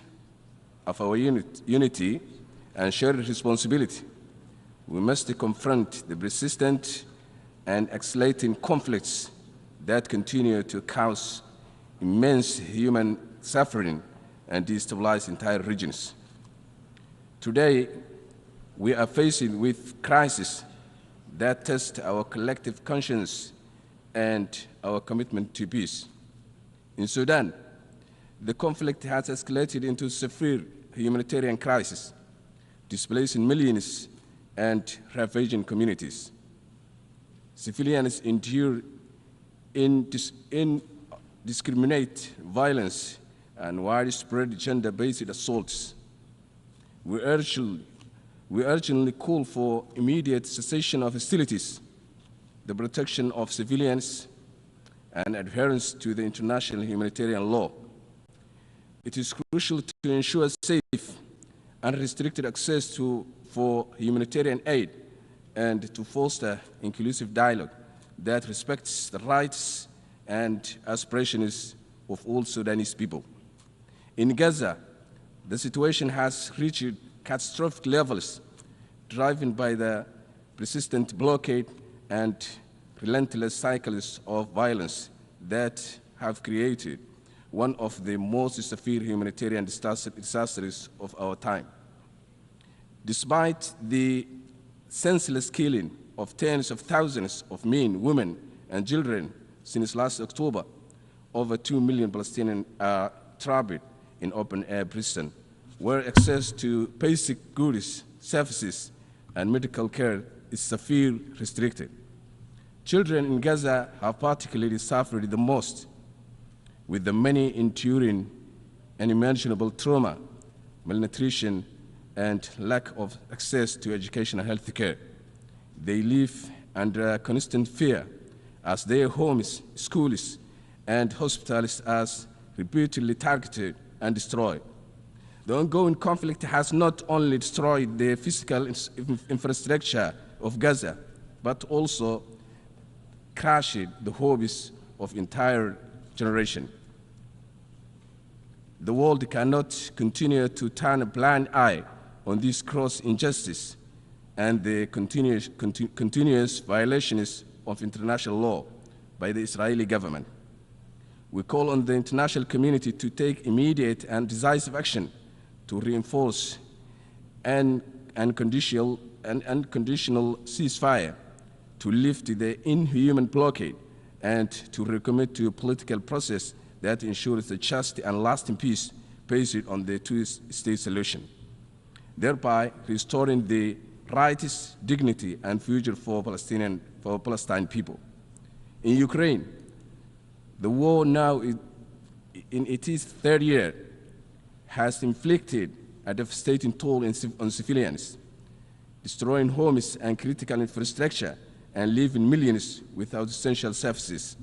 of our unity and shared responsibility, we must confront the persistent and escalating conflicts that continue to cause immense human suffering and destabilize entire regions. Today, we are facing with crises that test our collective conscience and our commitment to peace. In Sudan, the conflict has escalated into severe humanitarian crisis, displacing millions and ravaging communities. Civilians endure indiscriminate violence and widespread gender-based assaults. We urgently call for immediate cessation of hostilities, the protection of civilians, and adherence to the international humanitarian law. It is crucial to ensure safe, unrestricted access for humanitarian aid and to foster inclusive dialogue that respects the rights and aspirations of all Sudanese people. In Gaza, the situation has reached catastrophic levels, driven by the persistent blockade and relentless cycles of violence that have created one of the most severe humanitarian disasters of our time. Despite the senseless killing of tens of thousands of men, women, and children since last October, over 2 million Palestinians are trapped in open-air prison where access to basic goods, services, and medical care is severely restricted. Children in Gaza have particularly suffered the most, with the many enduring unimaginable trauma, malnutrition, and lack of access to education and health care. They live under constant fear as their homes, schools, and hospitals are repeatedly targeted and destroyed. The ongoing conflict has not only destroyed the physical infrastructure of Gaza, but also crushed the hopes of entire generation. The world cannot continue to turn a blind eye on this gross injustice and the continuous violations of international law by the Israeli government. We call on the international community to take immediate and decisive action to reinforce an unconditional ceasefire, to lift the inhuman blockade, and to recommit to a political process that ensures a just and lasting peace based on the two-state solution, thereby restoring the rights, dignity, and future for Palestinian people. In Ukraine, the war now in its third year has inflicted a devastating toll on civilians, destroying homes and critical infrastructure and leaving millions without essential services.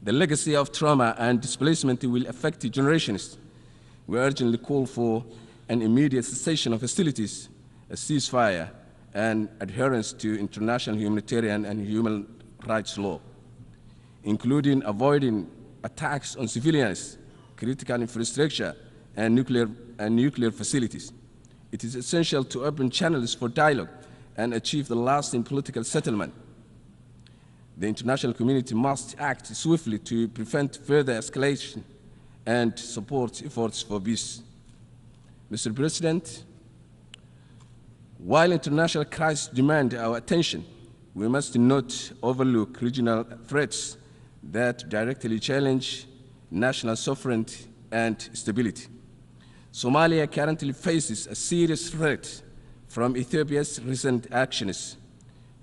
The legacy of trauma and displacement will affect generations. We urgently call for an immediate cessation of hostilities, a ceasefire, and adherence to international humanitarian and human rights law, including avoiding attacks on civilians, critical infrastructure, and nuclear facilities. It is essential to open channels for dialogue and achieve the lasting political settlement. The international community must act swiftly to prevent further escalation and support efforts for peace. Mr. President, while international crises demand our attention, we must not overlook regional threats that directly challenge national sovereignty and stability. Somalia currently faces a serious threat from Ethiopia's recent actions,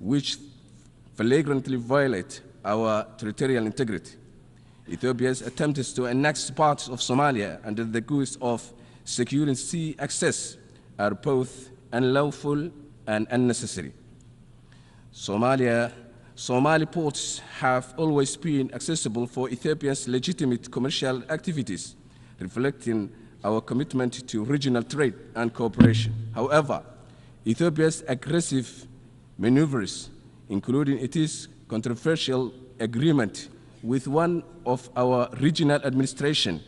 which flagrantly violate our territorial integrity. Ethiopia's attempts to annex parts of Somalia under the guise of securing sea access are both unlawful and unnecessary. Somali ports have always been accessible for Ethiopia's legitimate commercial activities, reflecting our commitment to regional trade and cooperation. However, Ethiopia's aggressive maneuvers, including its controversial agreement with one of our regional administration,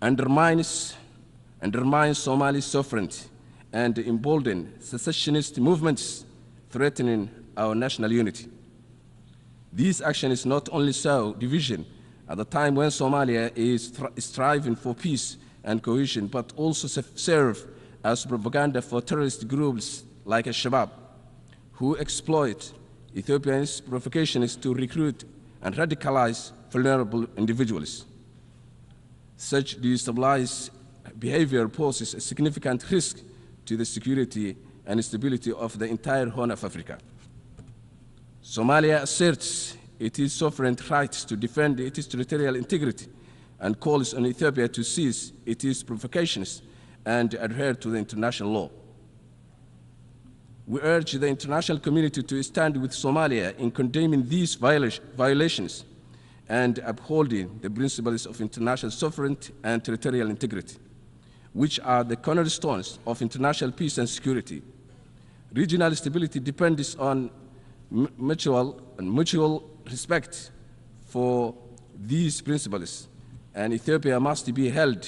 undermines Somali sovereignty and embolden secessionist movements threatening our national unity. This action is not only sow division at the time when Somalia is striving for peace and cohesion, but also serve as propaganda for terrorist groups like Al-Shabaab, who exploit Ethiopia's provocations to recruit and radicalize vulnerable individuals. Such destabilized behavior poses a significant risk to the security and stability of the entire Horn of Africa. Somalia asserts its sovereign rights to defend its territorial integrity and calls on Ethiopia to cease its provocations and adhere to the international law. We urge the international community to stand with Somalia in condemning these violations and upholding the principles of international sovereignty and territorial integrity, which are the cornerstones of international peace and security. Regional stability depends on mutual respect for these principles, and Ethiopia must be held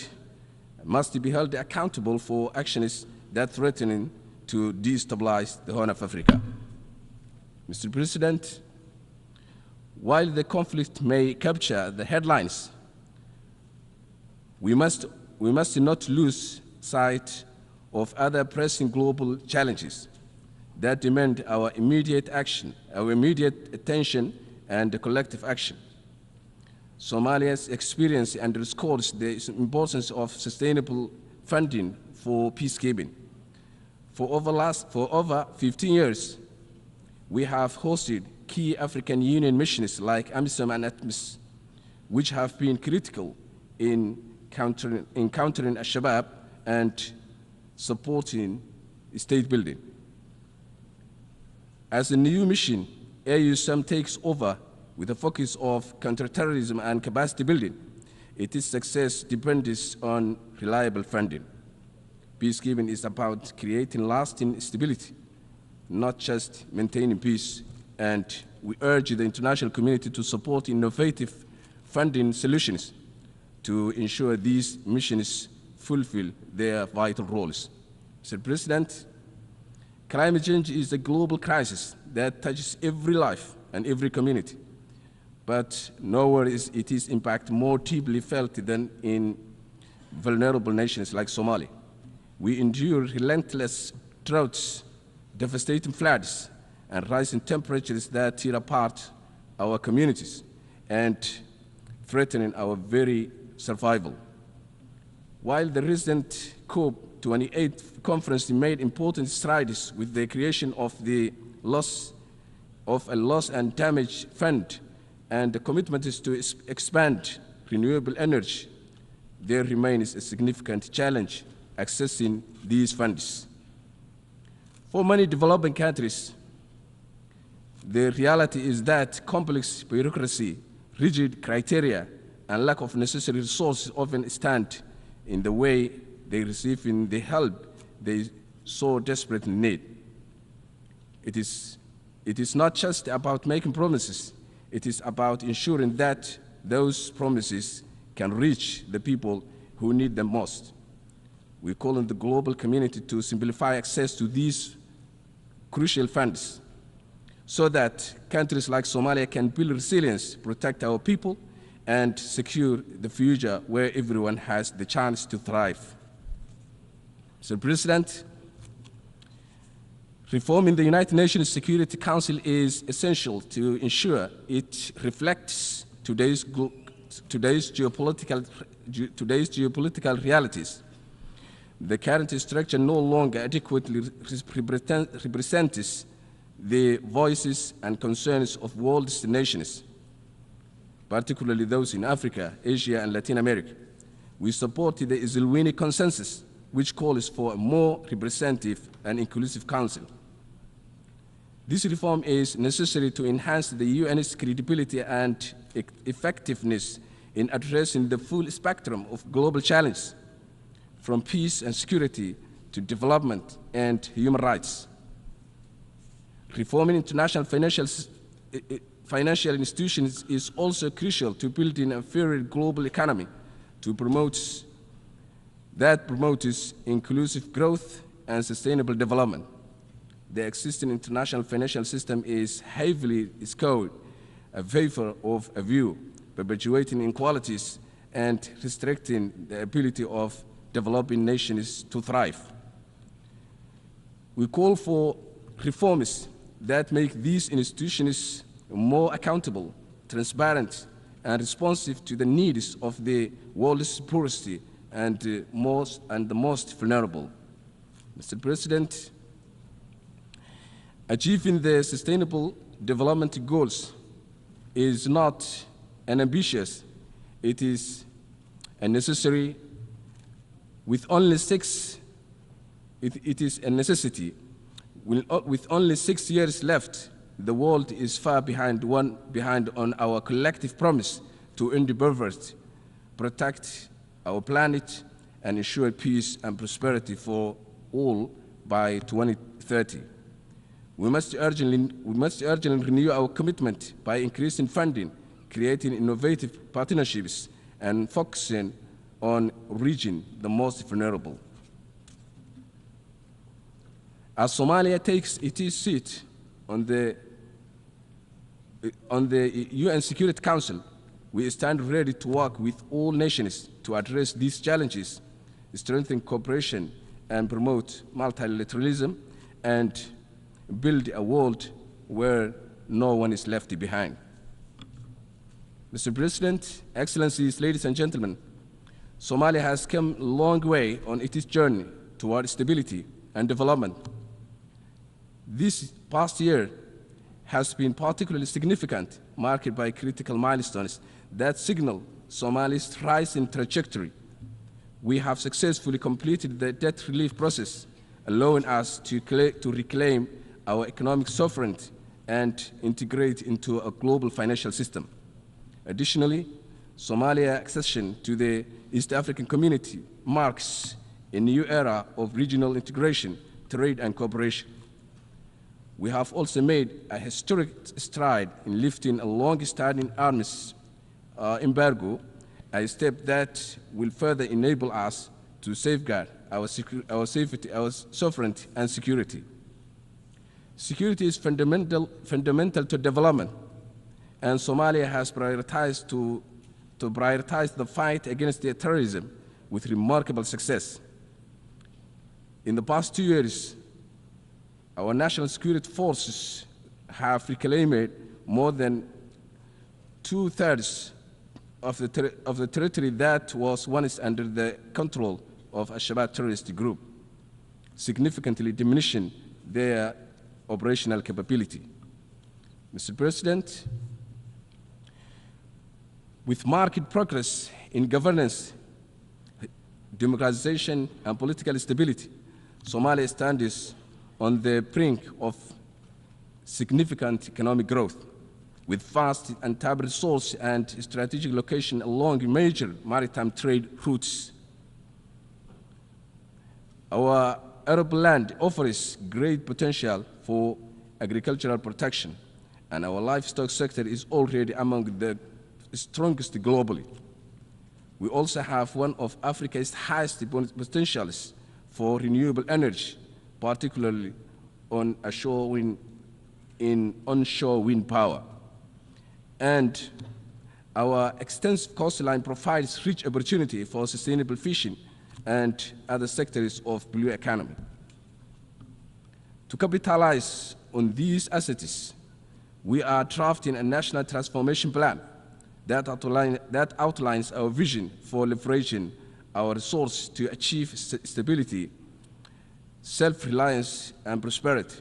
accountable for actions that threaten to destabilize the Horn of Africa. Mr. President, while the conflict may capture the headlines, we must not lose sight of other pressing global challenges that demand our immediate attention and collective action. Somalia's experience underscores the importance of sustainable funding for peacekeeping. For over 15 years, we have hosted key African Union missions like AMISOM and ATMIS, which have been critical in countering Al-Shabaab and supporting state building. As the new mission, AUSM takes over with a focus of counterterrorism and capacity building. Its success depends on reliable funding. Peacekeeping is about creating lasting stability, not just maintaining peace, and we urge the international community to support innovative funding solutions to ensure these missions fulfill their vital roles. Mr. President, climate change is a global crisis that touches every life and every community, but nowhere is its impact more deeply felt than in vulnerable nations like Somalia. We endure relentless droughts, devastating floods, and rising temperatures that tear apart our communities and threatening our very survival. While the recent COP28 conference made important strides with the creation of a loss and damage fund and the commitment is to expand renewable energy, there remains a significant challenge accessing these funds. For many developing countries, the reality is that complex bureaucracy, rigid criteria, and lack of necessary resources often stand in the way they receive the help they so desperately need. It is not just about making promises, it is about ensuring that those promises can reach the people who need them most. We call on the global community to simplify access to these crucial funds so that countries like Somalia can build resilience, protect our people, and secure the future where everyone has the chance to thrive. Mr. President, reform in the United Nations Security Council is essential to ensure it reflects today's geopolitical realities. The current structure no longer adequately represents the voices and concerns of world nations, particularly those in Africa, Asia, and Latin America. We supported the Zilwini Consensus, which calls for a more representative and inclusive council. This reform is necessary to enhance the UN's credibility and effectiveness in addressing the full spectrum of global challenges, from peace and security to development and human rights. Reforming international financial institutions is also crucial to building a fairer global economy that promotes inclusive growth and sustainable development. The existing international financial system is heavily skewed in favor of a view, perpetuating inequalities and restricting the ability of developing nations to thrive. We call for reforms that make these institutions more accountable, transparent, and responsive to the needs of the world's poorest and the most vulnerable. Mr. President, achieving the Sustainable Development Goals is not an ambitious, it is a necessary. With only it is a necessity. With only 6 years left, the world is far behind on our collective promise to end poverty, protect our planet, and ensure peace and prosperity for all by 2030. We must urgently renew our commitment by increasing funding, creating innovative partnerships, and focusing on reaching the most vulnerable. As Somalia takes its seat on the UN Security Council, we stand ready to work with all nations to address these challenges, strengthen cooperation, and promote multilateralism, and build a world where no one is left behind. Mr. President, Excellencies, ladies and gentlemen, Somalia has come a long way on its journey toward stability and development. This past year has been particularly significant, marked by critical milestones that signal Somalia's rising trajectory. We have successfully completed the debt relief process, allowing us to reclaim our economic sovereignty and integrate into a global financial system. Additionally, Somalia's accession to the East African community marks a new era of regional integration, trade, and cooperation. We have also made a historic stride in lifting a long-standing arms embargo, a step that will further enable us to safeguard our sovereignty and security. Security is fundamental to development, and Somalia has prioritized to prioritize the fight against terrorism with remarkable success. In the past 2 years, our national security forces have reclaimed more than 2/3 of the territory that was once under the control of a Shabaab terrorist group, significantly diminishing their operational capability. Mr. President, with marked progress in governance, democratization, and political stability, Somalia stands on the brink of significant economic growth, with vast and untapped resources and strategic location along major maritime trade routes. Our arable land offers great potential for agricultural protection, and our livestock sector is already among the strongest globally. We also have one of Africa's highest potentials for renewable energy, particularly on onshore wind power. And our extensive coastline provides rich opportunity for sustainable fishing and other sectors of blue economy. To capitalize on these assets, we are drafting a national transformation plan that outlines our vision for leveraging our resources to achieve stability, self-reliance, and prosperity.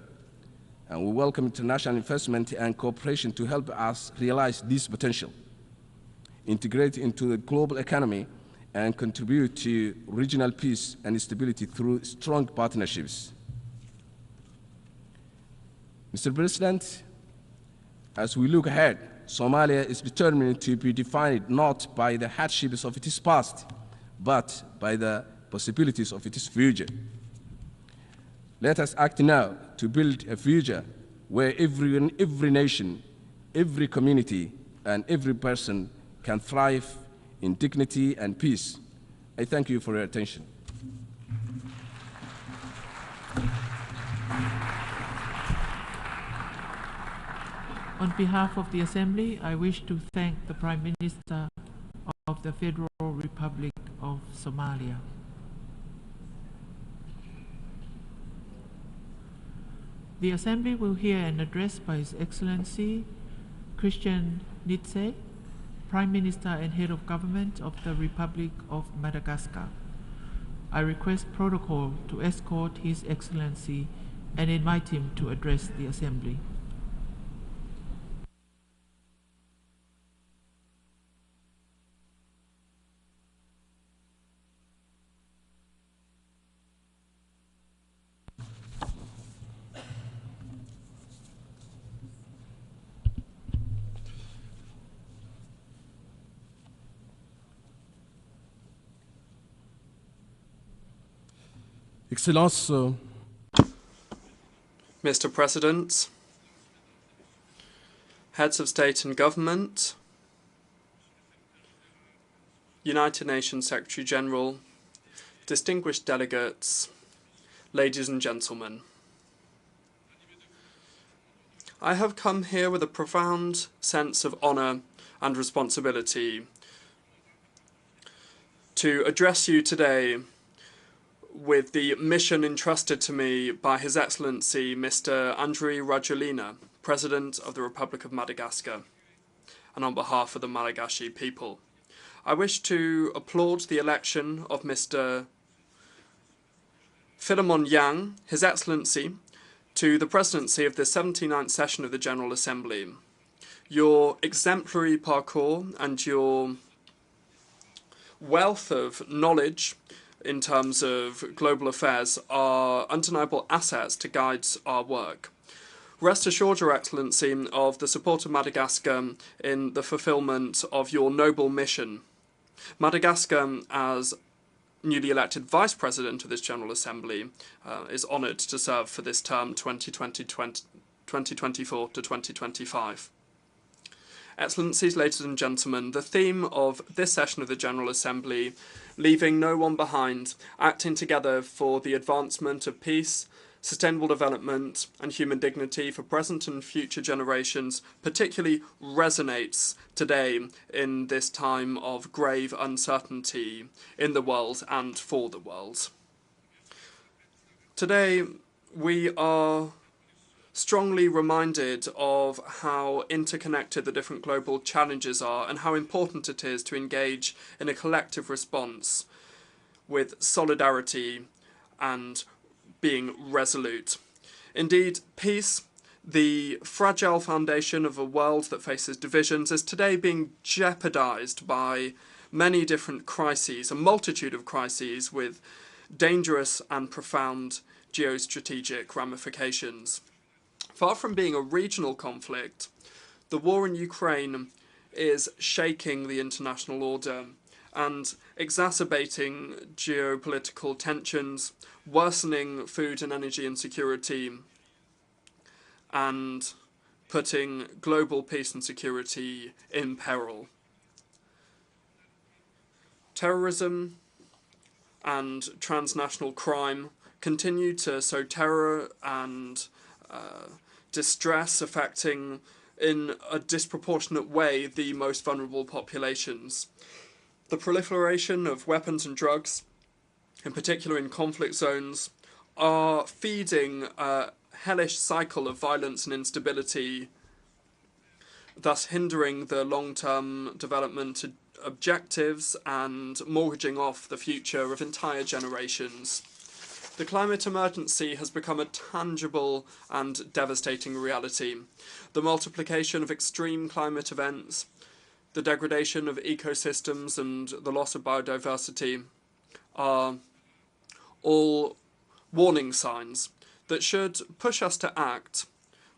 And we welcome international investment and cooperation to help us realize this potential, integrate into the global economy, and contribute to regional peace and stability through strong partnerships. Mr. President, as we look ahead, Somalia is determined to be defined not by the hardships of its past, but by the possibilities of its future. Let us act now to build a future where every nation, every community, and every person can thrive in dignity and peace. I thank you for your attention. On behalf of the Assembly, I wish to thank the Prime Minister of the Federal Republic of Somalia. The Assembly will hear an address by His Excellency Christian Nitze, Prime Minister and Head of Government of the Republic of Madagascar. I request protocol to escort His Excellency and invite him to address the Assembly. Excellence, Mr. President, Heads of State and Government, United Nations Secretary General, distinguished delegates, ladies and gentlemen. I have come here with a profound sense of honour and responsibility to address you today with the mission entrusted to me by His Excellency Mr. Andry Rajoelina, President of the Republic of Madagascar. and on behalf of the Malagasy people. I wish to applaud the election of Mr. Philemon Yang, His Excellency, to the presidency of the 79th session of the General Assembly. Your exemplary parcours and your wealth of knowledge in terms of global affairs are undeniable assets to guide our work. Rest assured, Your Excellency, of the support of Madagascar in the fulfilment of your noble mission. Madagascar, as newly elected Vice President of this General Assembly, is honoured to serve for this term 2024 to 2025. Excellencies, ladies and gentlemen, the theme of this session of the General Assembly, leaving no one behind, acting together for the advancement of peace, sustainable development and human dignity for present and future generations, particularly resonates today in this time of grave uncertainty in the world and for the world. Today we are strongly reminded of how interconnected the different global challenges are and how important it is to engage in a collective response with solidarity and being resolute. Indeed, peace, the fragile foundation of a world that faces divisions, is today being jeopardized by many different crises, a multitude of crises with dangerous and profound geostrategic ramifications. Far from being a regional conflict, the war in Ukraine is shaking the international order and exacerbating geopolitical tensions, worsening food and energy insecurity, and putting global peace and security in peril. Terrorism and transnational crime continue to sow terror and distress, affecting in a disproportionate way the most vulnerable populations. The proliferation of weapons and drugs, in particular in conflict zones, are feeding a hellish cycle of violence and instability, thus hindering the long-term development objectives and mortgaging off the future of entire generations. The climate emergency has become a tangible and devastating reality. The multiplication of extreme climate events, the degradation of ecosystems and the loss of biodiversity are all warning signs that should push us to act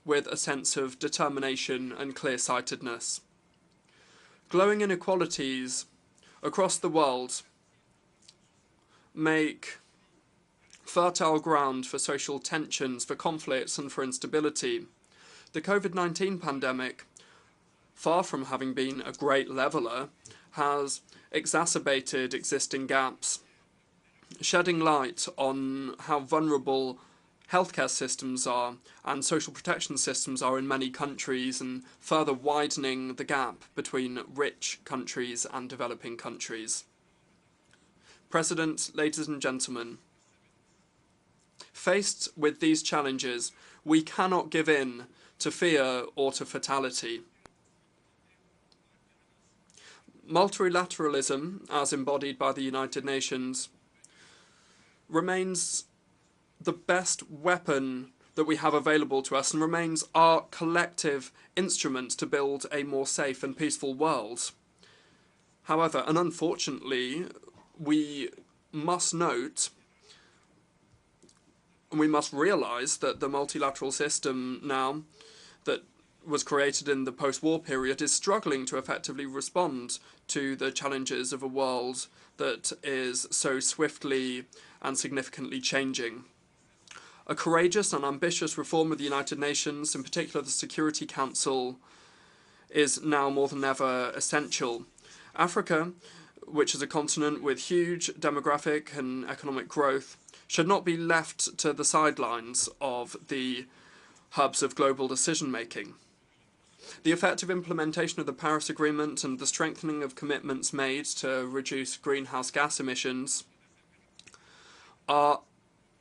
with a sense of determination and clear-sightedness. Glowing inequalities across the world make fertile ground for social tensions, for conflicts and for instability. The COVID-19 pandemic, far from having been a great leveller, has exacerbated existing gaps, shedding light on how vulnerable healthcare systems are and social protection systems are in many countries, and further widening the gap between rich countries and developing countries. President, ladies and gentlemen, faced with these challenges, we cannot give in to fear or to fatality. Multilateralism, as embodied by the United Nations, remains the best weapon that we have available to us and remains our collective instrument to build a more safe and peaceful world. However, and unfortunately, we must note and we must realise that the multilateral system now that was created in the post-war period is struggling to effectively respond to the challenges of a world that is so swiftly and significantly changing. A courageous and ambitious reform of the United Nations, in particular the Security Council, is now more than ever essential. Africa, which is a continent with huge demographic and economic growth, should not be left to the sidelines of the hubs of global decision-making. The effective implementation of the Paris Agreement and the strengthening of commitments made to reduce greenhouse gas emissions are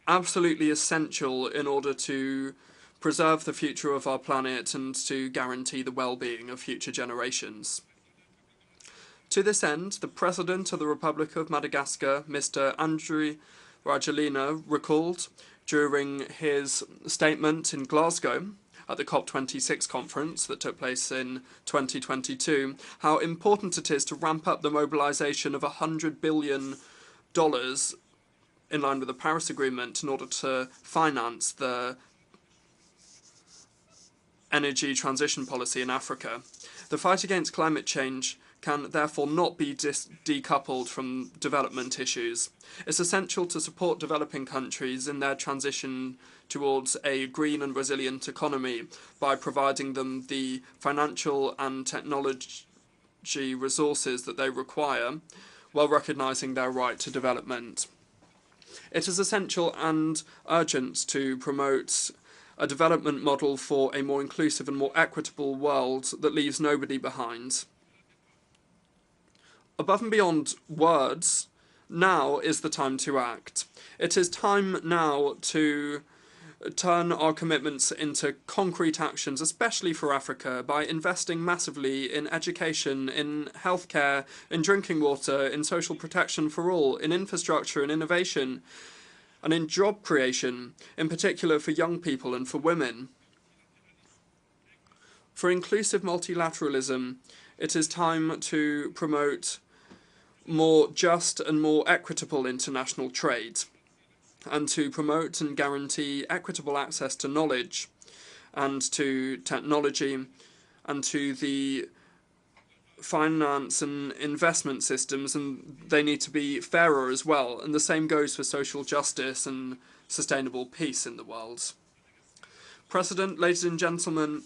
absolutely essential in order to preserve the future of our planet and to guarantee the well-being of future generations. To this end, the President of the Republic of Madagascar, Mr. Andry Rajoelina, recalled during his statement in Glasgow at the COP26 conference that took place in 2022, how important it is to ramp up the mobilization of $100 billion in line with the Paris Agreement in order to finance the energy transition policy in Africa. The fight against climate change can therefore not be decoupled from development issues. It's essential to support developing countries in their transition towards a green and resilient economy by providing them the financial and technology resources that they require, while recognising their right to development. It is essential and urgent to promote a development model for a more inclusive and more equitable world that leaves nobody behind. Above and beyond words, now is the time to act. It is time now to turn our commitments into concrete actions, especially for Africa, by investing massively in education, in healthcare, in drinking water, in social protection for all, in infrastructure and innovation, and in job creation, in particular for young people and for women. For inclusive multilateralism, it is time to promote more just and more equitable international trade, and to promote and guarantee equitable access to knowledge and to technology and to the finance and investment systems, and they need to be fairer as well, and the same goes for social justice and sustainable peace in the world. President, ladies and gentlemen,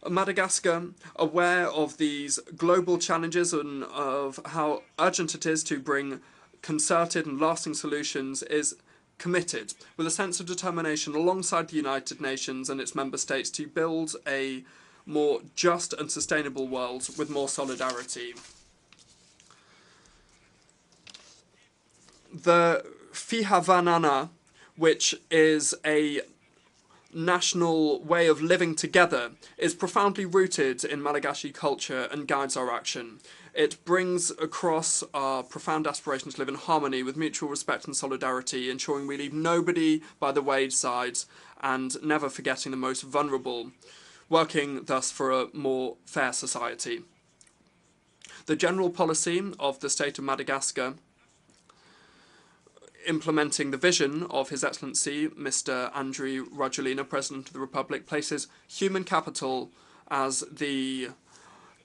Madagascar, aware of these global challenges and of how urgent it is to bring concerted and lasting solutions, is committed with a sense of determination alongside the United Nations and its member states to build a more just and sustainable world with more solidarity. The Fihavanana, which is a national way of living together, is profoundly rooted in Malagasy culture and guides our action. It brings across our profound aspiration to live in harmony with mutual respect and solidarity, ensuring we leave nobody by the wayside and never forgetting the most vulnerable, working thus for a more fair society. The general policy of the state of Madagascar, implementing the vision of His Excellency Mr. Andry Rajoelina, President of the Republic, places human capital as the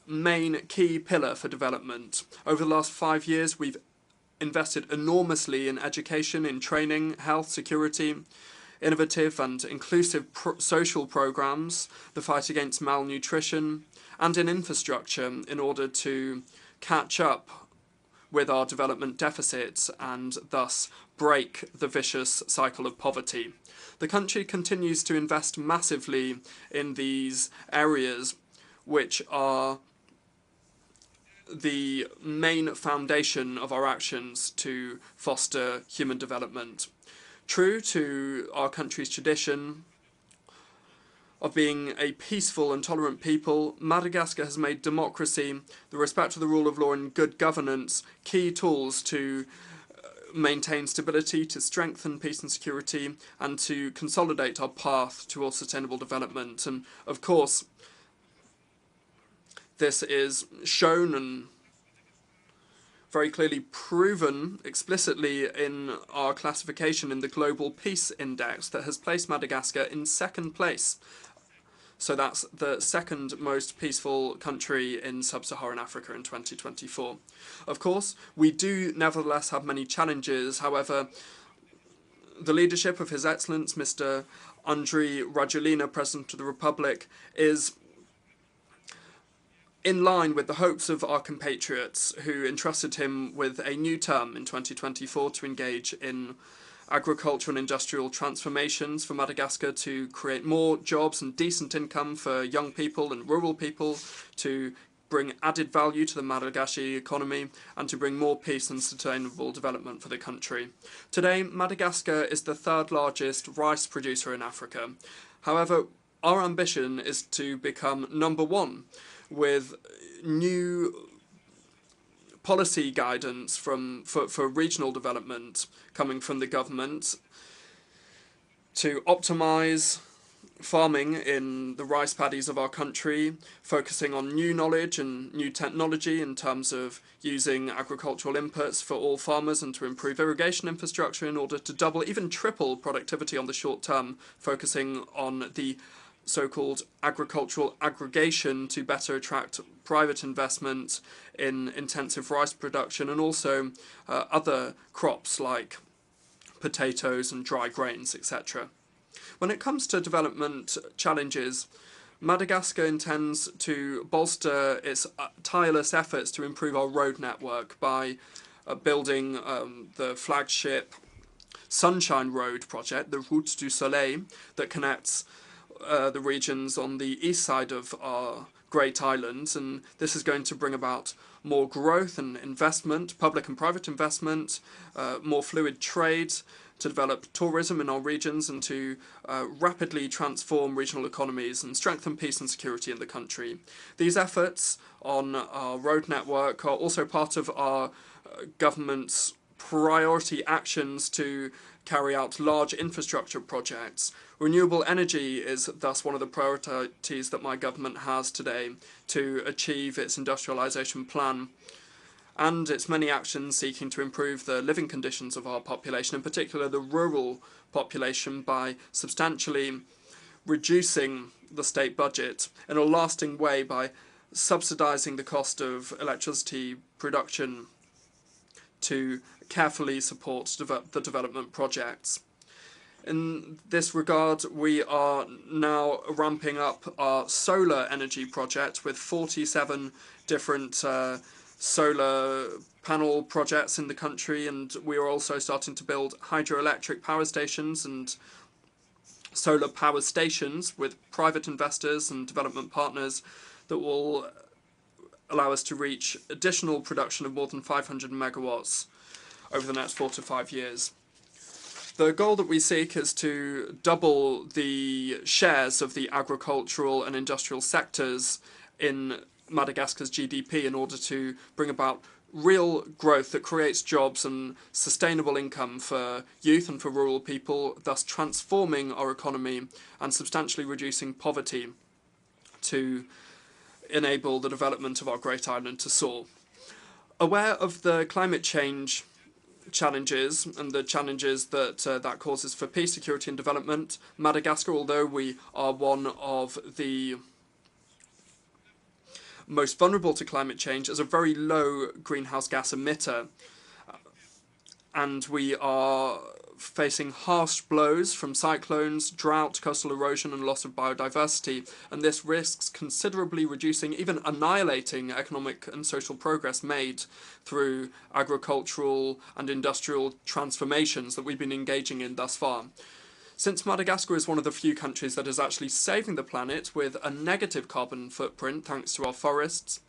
main key pillar for development. Over the last 5 years, we've invested enormously in education, in training, health, security, innovative and inclusive social programs, the fight against malnutrition, and in infrastructure in order to catch up with our development deficits and thus break the vicious cycle of poverty. The country continues to invest massively in these areas, which are the main foundation of our actions to foster human development. True to our country's tradition of being a peaceful and tolerant people, Madagascar has made democracy, the respect for the rule of law and good governance key tools to maintain stability, to strengthen peace and security, and to consolidate our path towards sustainable development. And of course, this is shown and very clearly proven explicitly in our classification in the Global Peace Index that has placed Madagascar in second place. So that's the second most peaceful country in sub-Saharan Africa in 2024. Of course, we do nevertheless have many challenges. However, the leadership of His Excellency Mr. Andry Rajoelina, President of the Republic, is in line with the hopes of our compatriots who entrusted him with a new term in 2024 to engage in agricultural and industrial transformations for Madagascar, to create more jobs and decent income for young people and rural people, to bring added value to the Malagasy economy, and to bring more peace and sustainable development for the country. Today, Madagascar is the third largest rice producer in Africa. However, our ambition is to become #1 with new policy guidance for regional development coming from the government to optimize farming in the rice paddies of our country, focusing on new knowledge and new technology in terms of using agricultural inputs for all farmers and to improve irrigation infrastructure in order to double, even triple productivity on the short term, focusing on the so-called agricultural aggregation to better attract private investment in intensive rice production and also other crops like potatoes and dry grains, etc. When it comes to development challenges, Madagascar intends to bolster its tireless efforts to improve our road network by building the flagship Sunshine Road project, the Route du Soleil, that connects the regions on the east side of our Great Islands, and this is going to bring about more growth and investment, public and private investment, more fluid trade, to develop tourism in our regions and to rapidly transform regional economies and strengthen peace and security in the country. These efforts on our road network are also part of our government's priority actions to carry out large infrastructure projects. Renewable energy is thus one of the priorities that my government has today to achieve its industrialization plan and its many actions seeking to improve the living conditions of our population, in particular the rural population, by substantially reducing the state budget in a lasting way by subsidizing the cost of electricity production to carefully support the development projects. In this regard, we are now ramping up our solar energy project with 47 different solar panel projects in the country, and we are also starting to build hydroelectric power stations and solar power stations with private investors and development partners that will allow us to reach additional production of more than 500 megawatts over the next 4 to 5 years. The goal that we seek is to double the shares of the agricultural and industrial sectors in Madagascar's GDP in order to bring about real growth that creates jobs and sustainable income for youth and for rural people, thus transforming our economy and substantially reducing poverty to enable the development of our great island to soar. Aware of the climate change challenges and the challenges that that causes for peace, security and development, Madagascar, although we are one of the most vulnerable to climate change, is a very low greenhouse gas emitter, and we are facing harsh blows from cyclones, drought, coastal erosion and loss of biodiversity, and this risks considerably reducing, even annihilating, economic and social progress made through agricultural and industrial transformations that we've been engaging in thus far. Since Madagascar is one of the few countries that is actually saving the planet with a negative carbon footprint thanks to our forests,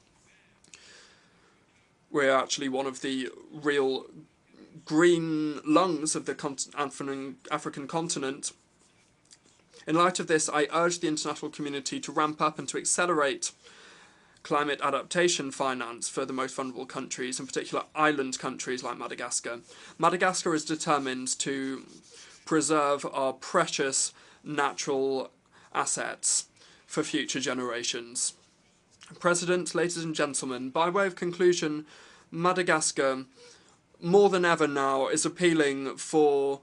we're actually one of the real green lungs of the African continent. In light of this, I urge the international community to ramp up and to accelerate climate adaptation finance for the most vulnerable countries, in particular island countries like Madagascar. Madagascar is determined to preserve our precious natural assets for future generations. President, ladies and gentlemen, by way of conclusion, Madagascar more than ever now is appealing for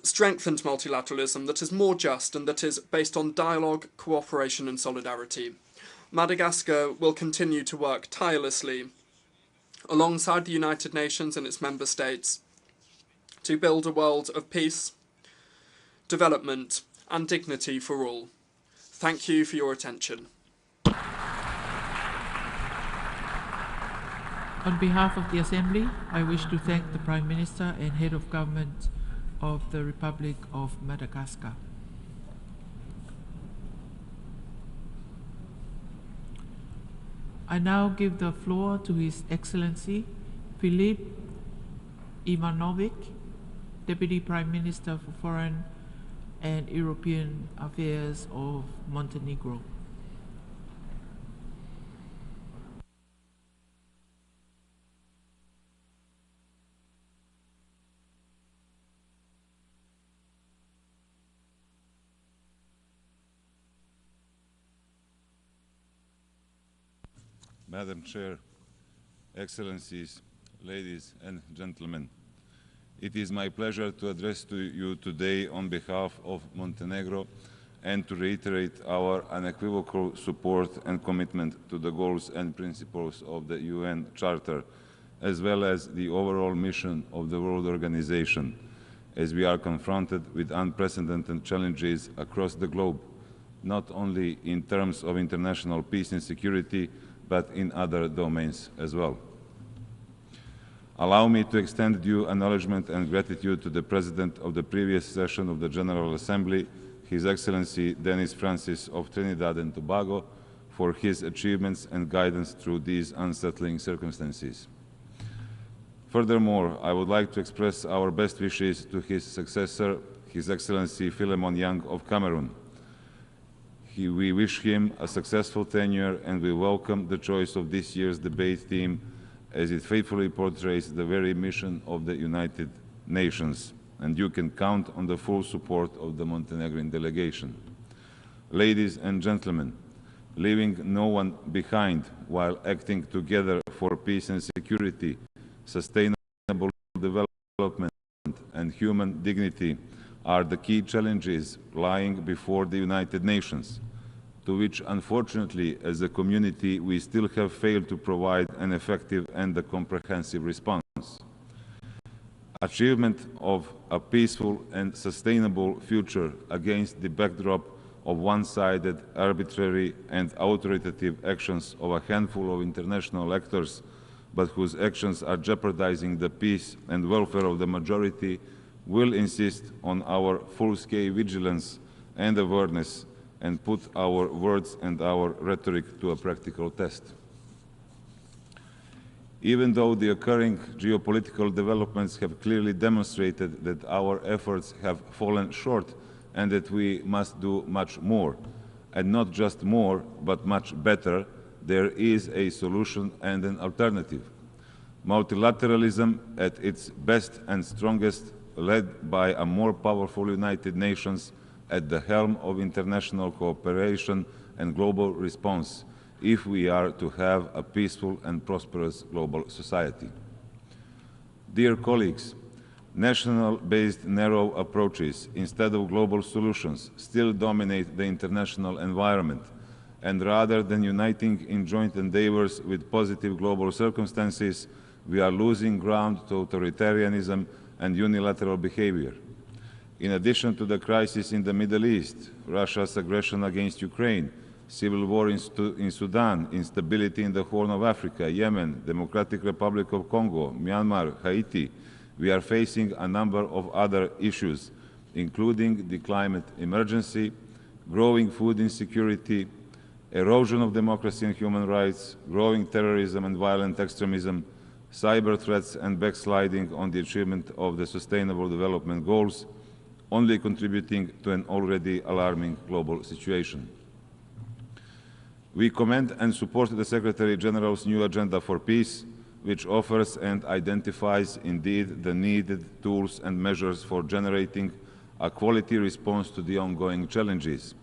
strengthened multilateralism that is more just and that is based on dialogue, cooperation and solidarity. Madagascar will continue to work tirelessly alongside the United Nations and its member states to build a world of peace, development and dignity for all. Thank you for your attention. On behalf of the Assembly, I wish to thank the Prime Minister and Head of Government of the Republic of Madagascar. I now give the floor to His Excellency Filip Ivanovic, Deputy Prime Minister for Foreign and European Affairs of Montenegro. Madam Chair, Excellencies, ladies and gentlemen, it is my pleasure to address to you today on behalf of Montenegro and to reiterate our unequivocal support and commitment to the goals and principles of the UN Charter, as well as the overall mission of the World Organization, as we are confronted with unprecedented challenges across the globe, not only in terms of international peace and security, but in other domains as well. Allow me to extend due acknowledgement and gratitude to the President of the previous session of the General Assembly, His Excellency Denis Francis of Trinidad and Tobago, for his achievements and guidance through these unsettling circumstances. Furthermore, I would like to express our best wishes to his successor, His Excellency Philemon Yang of Cameroon. We wish him a successful tenure, and we welcome the choice of this year's debate theme, as it faithfully portrays the very mission of the United Nations, and you can count on the full support of the Montenegrin delegation. Ladies and gentlemen, leaving no one behind while acting together for peace and security, sustainable development, and human dignity are the key challenges lying before the United Nations, to which, unfortunately, as a community, we still have failed to provide an effective and a comprehensive response. Achievement of a peaceful and sustainable future against the backdrop of one-sided, arbitrary and authoritative actions of a handful of international actors, but whose actions are jeopardizing the peace and welfare of the majority, will insist on our full-scale vigilance and awareness and put our words and our rhetoric to a practical test. Even though the occurring geopolitical developments have clearly demonstrated that our efforts have fallen short and that we must do much more, and not just more, but much better, there is a solution and an alternative. Multilateralism at its best and strongest, led by a more powerful United Nations at the helm of international cooperation and global response, if we are to have a peaceful and prosperous global society. Dear colleagues, national-based narrow approaches instead of global solutions still dominate the international environment, and rather than uniting in joint endeavors with positive global circumstances, we are losing ground to authoritarianism and unilateral behavior. In addition to the crisis in the Middle East, Russia's aggression against Ukraine, civil war in Sudan, instability in the Horn of Africa, Yemen, Democratic Republic of Congo, Myanmar, Haiti, we are facing a number of other issues, including the climate emergency, growing food insecurity, erosion of democracy and human rights, growing terrorism and violent extremism, cyber threats and backsliding on the achievement of the Sustainable Development Goals, only contributing to an already alarming global situation. We commend and support the Secretary General's new Agenda for Peace, which offers and identifies indeed the needed tools and measures for generating a quality response to the ongoing challenges,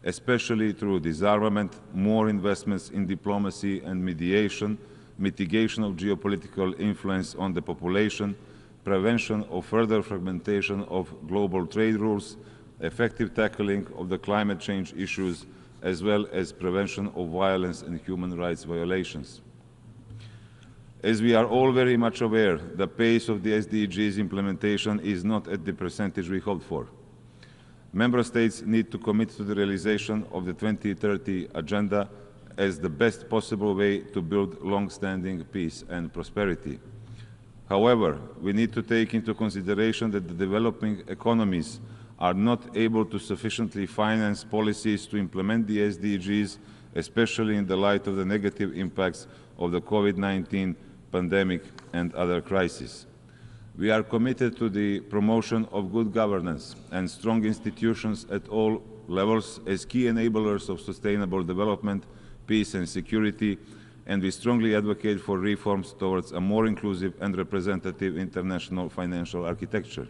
especially through disarmament, more investments in diplomacy and mediation, mitigation of geopolitical influence on the population, prevention of further fragmentation of global trade rules, effective tackling of the climate change issues, as well as prevention of violence and human rights violations. As we are all very much aware, the pace of the SDGs implementation is not at the percentage we hoped for. Member States need to commit to the realization of the 2030 Agenda as the best possible way to build long-standing peace and prosperity. However, we need to take into consideration that the developing economies are not able to sufficiently finance policies to implement the SDGs, especially in the light of the negative impacts of the COVID-19 pandemic and other crises. We are committed to the promotion of good governance and strong institutions at all levels as key enablers of sustainable development, peace and security, and we strongly advocate for reforms towards a more inclusive and representative international financial architecture.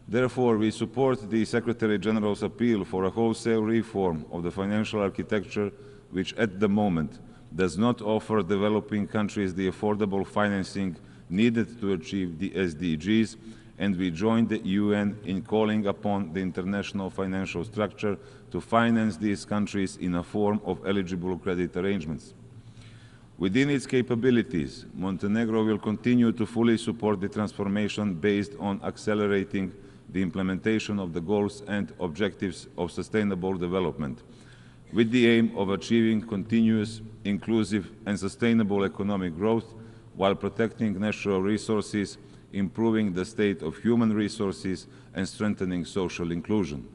Therefore, we support the Secretary General's appeal for a wholesale reform of the financial architecture, which at the moment does not offer developing countries the affordable financing needed to achieve the SDGs, and we join the UN in calling upon the international financial structure to finance these countries in a form of eligible credit arrangements. Within its capabilities, Montenegro will continue to fully support the transformation based on accelerating the implementation of the goals and objectives of sustainable development, with the aim of achieving continuous, inclusive and sustainable economic growth while protecting natural resources, improving the state of human resources and strengthening social inclusion.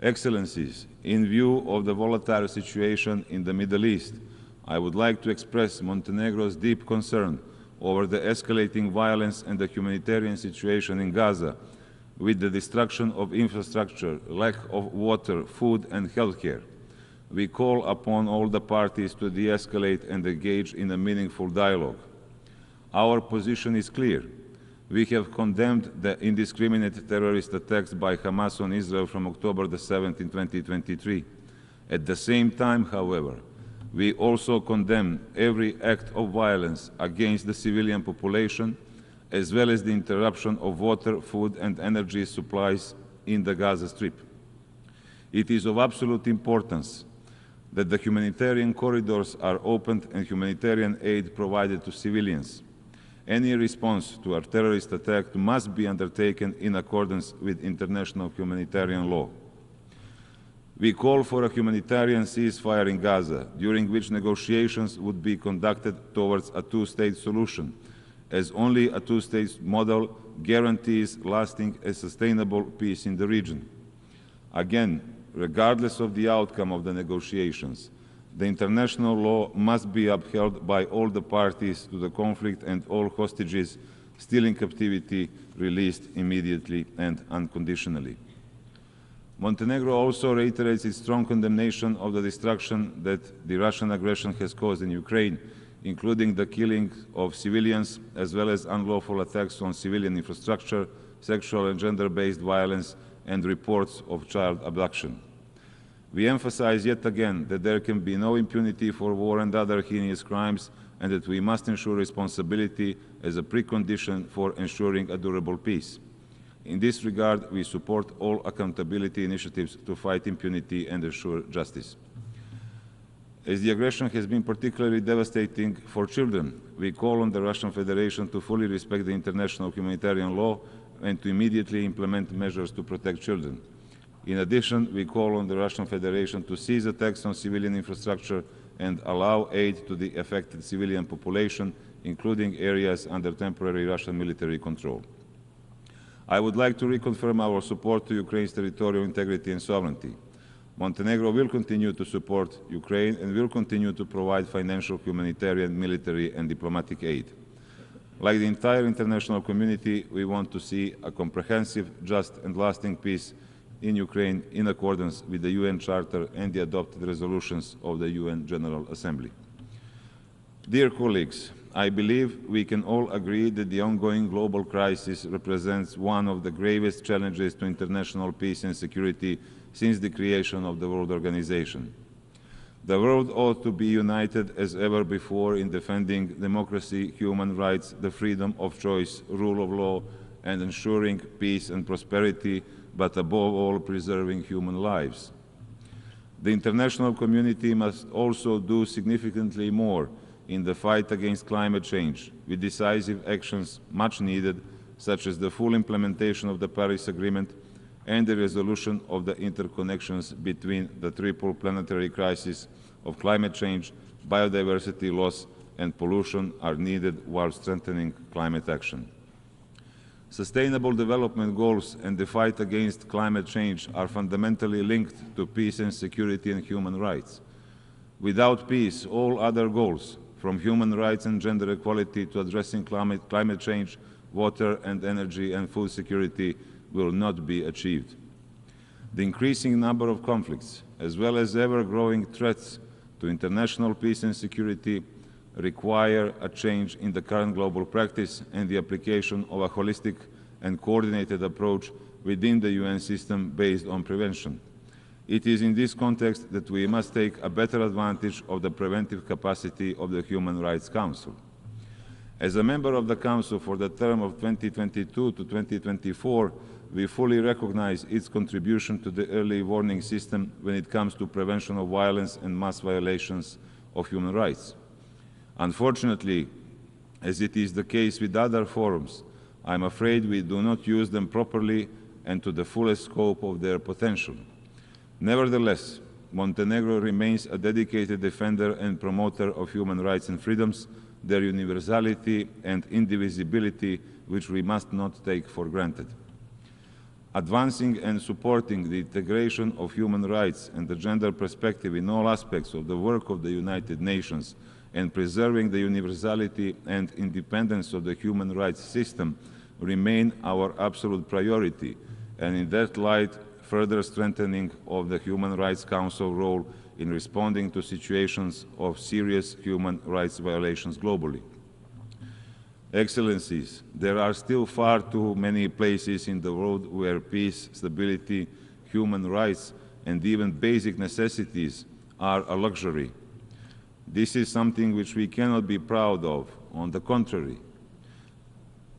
Excellencies, in view of the volatile situation in the Middle East, I would like to express Montenegro's deep concern over the escalating violence and the humanitarian situation in Gaza, with the destruction of infrastructure, lack of water, food and healthcare. We call upon all the parties to de-escalate and engage in a meaningful dialogue. Our position is clear. We have condemned the indiscriminate terrorist attacks by Hamas on Israel from October the 7th in 2023. At the same time, however, we also condemn every act of violence against the civilian population, as well as the interruption of water, food and energy supplies in the Gaza Strip. It is of absolute importance that the humanitarian corridors are opened and humanitarian aid provided to civilians. Any response to a terrorist attack must be undertaken in accordance with international humanitarian law. We call for a humanitarian ceasefire in Gaza, during which negotiations would be conducted towards a two-state solution, as only a two-state model guarantees lasting and sustainable peace in the region. Again, regardless of the outcome of the negotiations, the international law must be upheld by all the parties to the conflict and all hostages still in captivity released immediately and unconditionally. Montenegro also reiterates its strong condemnation of the destruction that the Russian aggression has caused in Ukraine, including the killing of civilians, as well as unlawful attacks on civilian infrastructure, sexual and gender-based violence, and reports of child abduction. We emphasize yet again that there can be no impunity for war and other heinous crimes, and that we must ensure responsibility as a precondition for ensuring a durable peace. In this regard, we support all accountability initiatives to fight impunity and ensure justice. As the aggression has been particularly devastating for children, we call on the Russian Federation to fully respect the international humanitarian law and to immediately implement measures to protect children. In addition, we call on the Russian Federation to cease attacks on civilian infrastructure and allow aid to the affected civilian population, including areas under temporary Russian military control. I would like to reconfirm our support to Ukraine's territorial integrity and sovereignty. Montenegro will continue to support Ukraine and will continue to provide financial, humanitarian, military and diplomatic aid. Like the entire international community, we want to see a comprehensive, just and lasting peace in Ukraine in accordance with the UN Charter and the adopted resolutions of the UN General Assembly. Dear colleagues, I believe we can all agree that the ongoing global crisis represents one of the gravest challenges to international peace and security since the creation of the World Organization. The world ought to be united as ever before in defending democracy, human rights, the freedom of choice, rule of law, and ensuring peace and prosperity, but above all preserving human lives. The international community must also do significantly more in the fight against climate change, with decisive actions much needed, such as the full implementation of the Paris Agreement and the resolution of the interconnections between the triple planetary crisis of climate change, biodiversity loss and pollution are needed while strengthening climate action. Sustainable development goals and the fight against climate change are fundamentally linked to peace and security and human rights. Without peace, all other goals, from human rights and gender equality to addressing climate change, water and energy and food security will not be achieved. The increasing number of conflicts, as well as ever-growing threats to international peace and security, require a change in the current global practice and the application of a holistic and coordinated approach within the UN system based on prevention. It is in this context that we must take a better advantage of the preventive capacity of the Human Rights Council. As a member of the Council for the term of 2022 to 2024, we fully recognize its contribution to the early warning system when it comes to prevention of violence and mass violations of human rights. Unfortunately, as it is the case with other forums, I am afraid we do not use them properly and to the fullest scope of their potential. Nevertheless, Montenegro remains a dedicated defender and promoter of human rights and freedoms, their universality and indivisibility, which we must not take for granted. Advancing and supporting the integration of human rights and the gender perspective in all aspects of the work of the United Nations and preserving the universality and independence of the human rights system remain our absolute priority, and in that light, further strengthening of the Human Rights Council role in responding to situations of serious human rights violations globally. Excellencies, there are still far too many places in the world where peace, stability, human rights, and even basic necessities are a luxury. This is something which we cannot be proud of. On the contrary,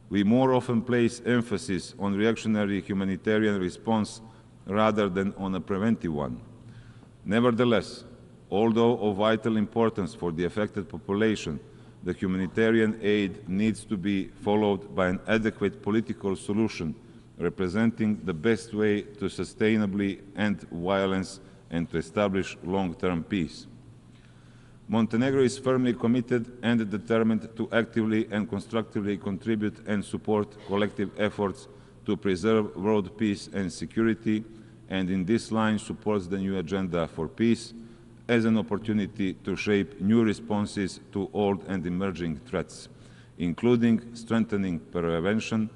we more often place emphasis on reactionary humanitarian response rather than on a preventive one. Nevertheless, although of vital importance for the affected population, the humanitarian aid needs to be followed by an adequate political solution representing the best way to sustainably end violence and to establish long-term peace. Montenegro is firmly committed and determined to actively and constructively contribute and support collective efforts to preserve world peace and security, and in this line supports the new agenda for peace as an opportunity to shape new responses to old and emerging threats, including strengthening prevention,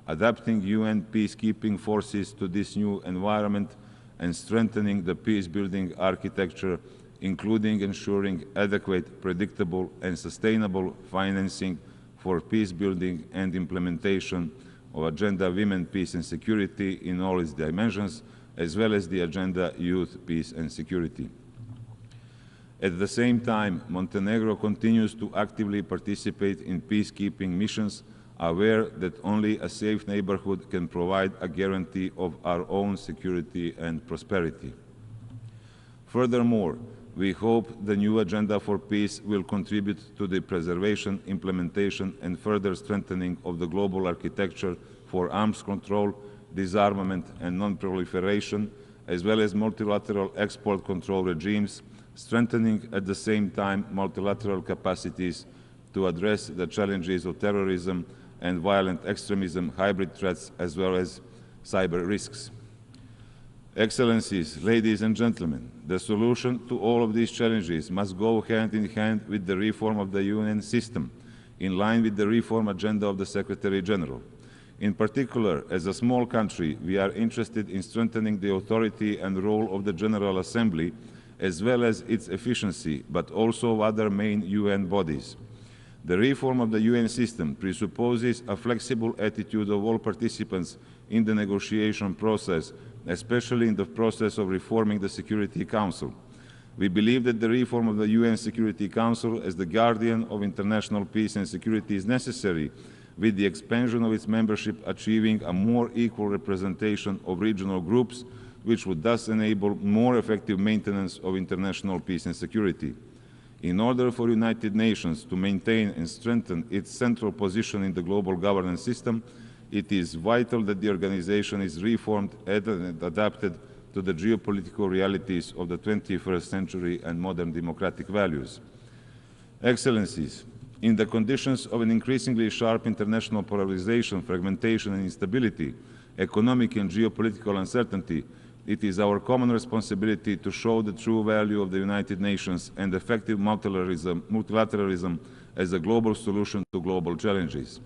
adapting UN peacekeeping forces to this new environment, and strengthening the peace-building architecture, including ensuring adequate, predictable, and sustainable financing for peace-building and implementation of Agenda Women, Peace and Security in all its dimensions, as well as the Agenda Youth, Peace and Security. At the same time, Montenegro continues to actively participate in peacekeeping missions, aware that only a safe neighborhood can provide a guarantee of our own security and prosperity. Furthermore, we hope the new Agenda for Peace will contribute to the preservation, implementation, and further strengthening of the global architecture for arms control, disarmament, and non-proliferation, as well as multilateral export control regimes, strengthening at the same time multilateral capacities to address the challenges of terrorism and violent extremism, hybrid threats, as well as cyber risks. Excellencies, ladies and gentlemen, the solution to all of these challenges must go hand in hand with the reform of the UN system, in line with the reform agenda of the Secretary General. In particular, as a small country, we are interested in strengthening the authority and role of the General Assembly, as well as its efficiency, but also of other main UN bodies. The reform of the UN system presupposes a flexible attitude of all participants in the negotiation process, especially in the process of reforming the Security Council. We believe that the reform of the UN Security Council as the guardian of international peace and security is necessary, with the expansion of its membership achieving a more equal representation of regional groups, which would thus enable more effective maintenance of international peace and security. In order for the United Nations to maintain and strengthen its central position in the global governance system, it is vital that the organization is reformed and adapted to the geopolitical realities of the 21st century and modern democratic values. Excellencies, in the conditions of an increasingly sharp international polarization, fragmentation and instability, economic and geopolitical uncertainty, it is our common responsibility to show the true value of the United Nations and effective multilateralism as a global solution to global challenges.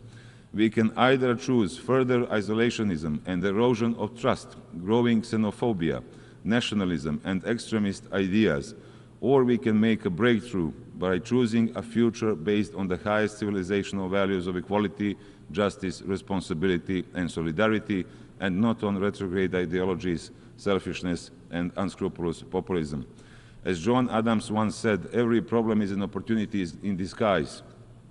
We can either choose further isolationism and erosion of trust, growing xenophobia, nationalism, and extremist ideas, or we can make a breakthrough by choosing a future based on the highest civilizational values of equality, justice, responsibility, and solidarity, and not on retrograde ideologies, selfishness, and unscrupulous populism. As John Adams once said, every problem is an opportunity in disguise.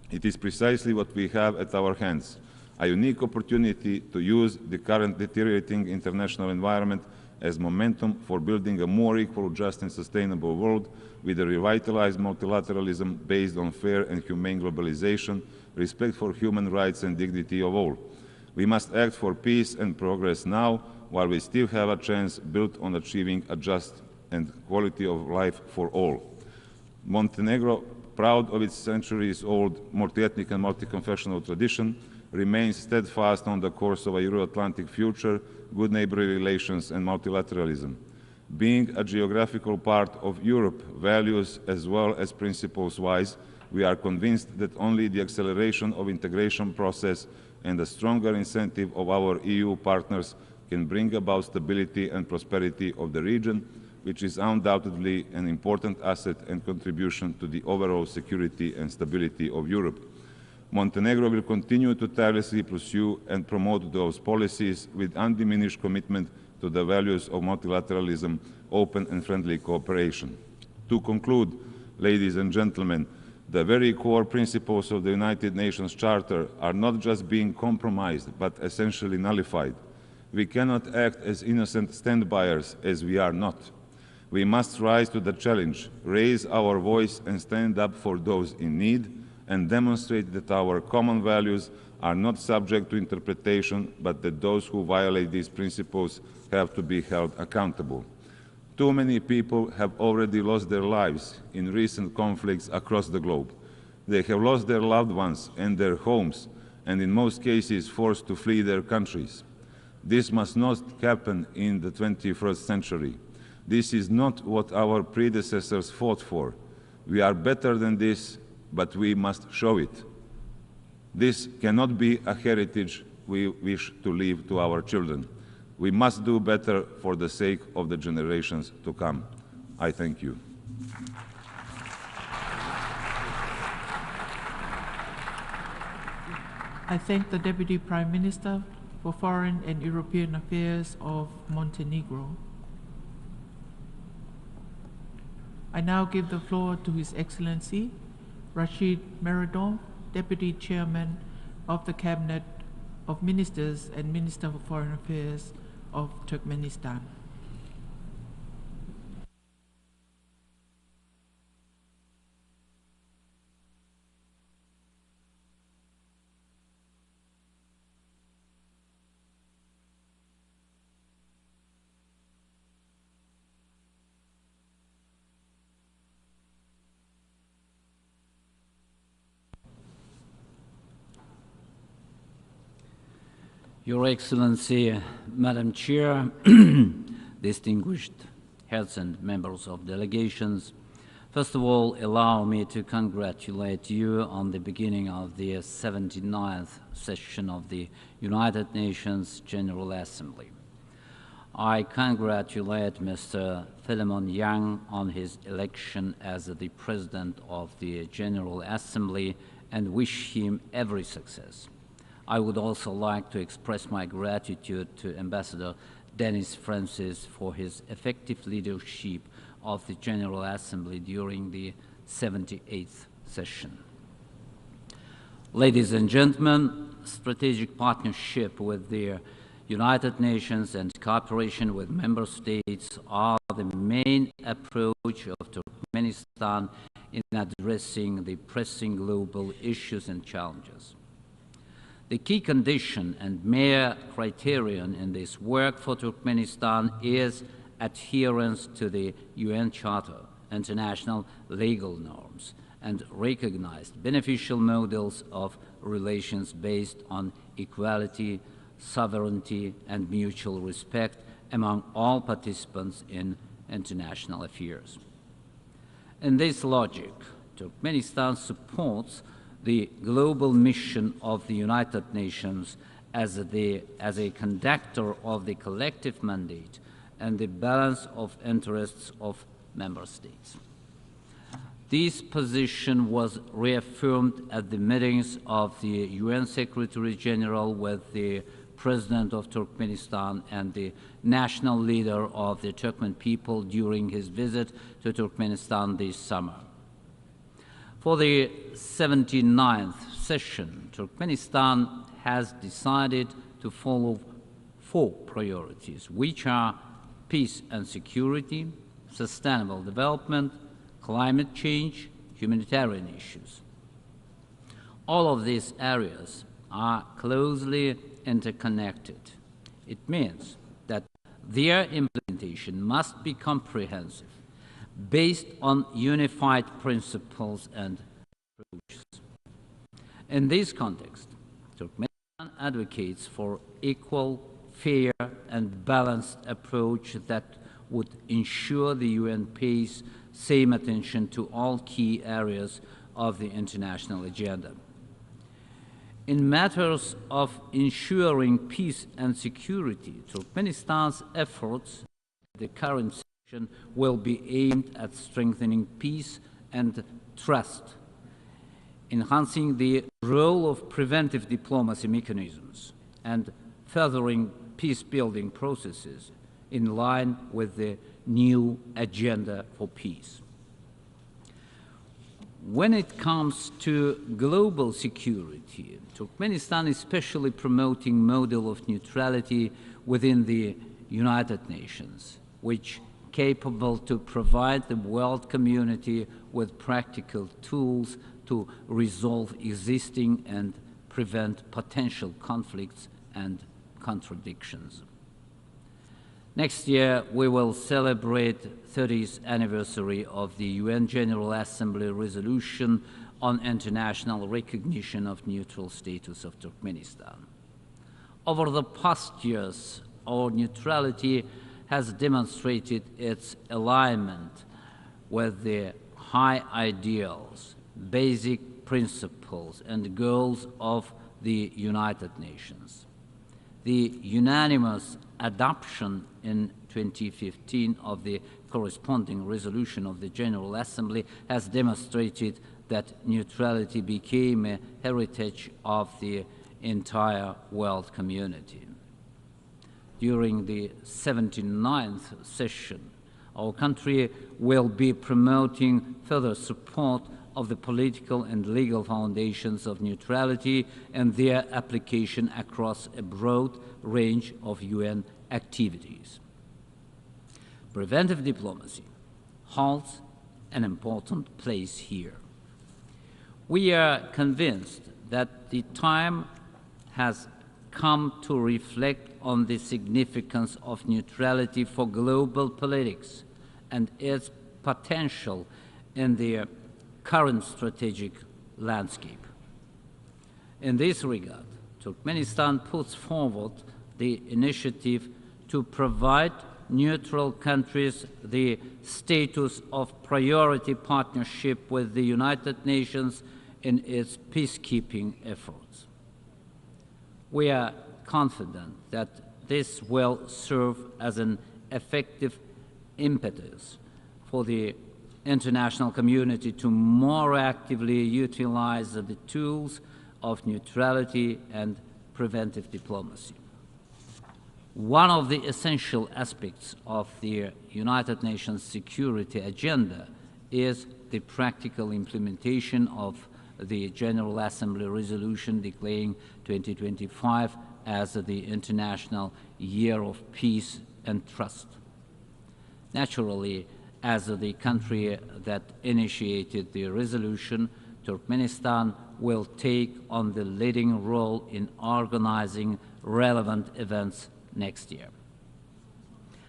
It is precisely what we have at our hands, a unique opportunity to use the current deteriorating international environment as momentum for building a more equal, just, and sustainable world with a revitalized multilateralism based on fair and humane globalization, respect for human rights and dignity of all. We must act for peace and progress now, while we still have a chance built on achieving a just and quality of life for all. Montenegro, proud of its centuries-old multi-ethnic and multi-confessional tradition, remains steadfast on the course of a Euro-Atlantic future, good neighborly relations, and multilateralism. Being a geographical part of Europe, values as well as principles-wise, we are convinced that only the acceleration of integration process and a stronger incentive of our EU partners can bring about stability and prosperity of the region, which is undoubtedly an important asset and contribution to the overall security and stability of Europe. Montenegro will continue to tirelessly pursue and promote those policies with undiminished commitment to the values of multilateralism, open and friendly cooperation. To conclude, ladies and gentlemen, the very core principles of the United Nations Charter are not just being compromised, but essentially nullified. We cannot act as innocent standbyers, as we are not. We must rise to the challenge, raise our voice and stand up for those in need, and demonstrate that our common values are not subject to interpretation, but that those who violate these principles have to be held accountable. Too many people have already lost their lives in recent conflicts across the globe. They have lost their loved ones and their homes, and in most cases forced to flee their countries. This must not happen in the 21st century. This is not what our predecessors fought for. We are better than this, but we must show it. This cannot be a heritage we wish to leave to our children. We must do better for the sake of the generations to come. I thank you. I thank the Deputy Prime Minister for Foreign and European Affairs of Montenegro. I now give the floor to His Excellency Rashid Meredov, Deputy Chairman of the Cabinet of Ministers and Minister for Foreign Affairs of Turkmenistan. Your Excellency, Madam Chair, distinguished heads and members of delegations, first of all, allow me to congratulate you on the beginning of the 79th session of the United Nations General Assembly. I congratulate Mr. Philemon Yang on his election as the President of the General Assembly and wish him every success. I would also like to express my gratitude to Ambassador Denis Francis for his effective leadership of the General Assembly during the 78th session. Ladies and gentlemen, strategic partnership with the United Nations and cooperation with member states are the main approach of Turkmenistan in addressing the pressing global issues and challenges. The key condition and mere criterion in this work for Turkmenistan is adherence to the UN Charter, international legal norms, and recognized beneficial models of relations based on equality, sovereignty, and mutual respect among all participants in international affairs. In this logic, Turkmenistan supports the global mission of the United Nations as a conductor of the collective mandate and the balance of interests of member states. This position was reaffirmed at the meetings of the UN Secretary General with the President of Turkmenistan and the national leader of the Turkmen people during his visit to Turkmenistan this summer. For the 79th session, Turkmenistan has decided to follow 4 priorities, which are peace and security, sustainable development, climate change, humanitarian issues. All of these areas are closely interconnected. It means that their implementation must be comprehensive, based on unified principles and approaches. In this context, Turkmenistan advocates for equal, fair, and balanced approach that would ensure the UN pays same attention to all key areas of the international agenda. In matters of ensuring peace and security, Turkmenistan's efforts in the current session will be aimed at strengthening peace and trust, enhancing the role of preventive diplomacy mechanisms, and furthering peace-building processes in line with the new agenda for peace. When it comes to global security, Turkmenistan is especially promoting model of neutrality within the United Nations, which capable to provide the world community with practical tools to resolve existing and prevent potential conflicts and contradictions. Next year, we will celebrate 30th anniversary of the UN General Assembly resolution on international recognition of neutral status of Turkmenistan. Over the past years, our neutrality has demonstrated its alignment with the high ideals, basic principles, and goals of the United Nations. The unanimous adoption in 2015 of the corresponding resolution of the General Assembly has demonstrated that neutrality became a heritage of the entire world community. During the 79th session, our country will be promoting further support of the political and legal foundations of neutrality and their application across a broad range of UN activities. Preventive diplomacy holds an important place here. We are convinced that the time has come to reflect on the significance of neutrality for global politics and its potential in the current strategic landscape. In this regard, Turkmenistan puts forward the initiative to provide neutral countries the status of priority partnership with the United Nations in its peacekeeping efforts. We are confident that this will serve as an effective impetus for the international community to more actively utilize the tools of neutrality and preventive diplomacy. One of the essential aspects of the United Nations security agenda is the practical implementation of the General Assembly resolution declaring 2025 as the International Year of Peace and Trust. Naturally, as the country that initiated the resolution, Turkmenistan will take on the leading role in organizing relevant events next year.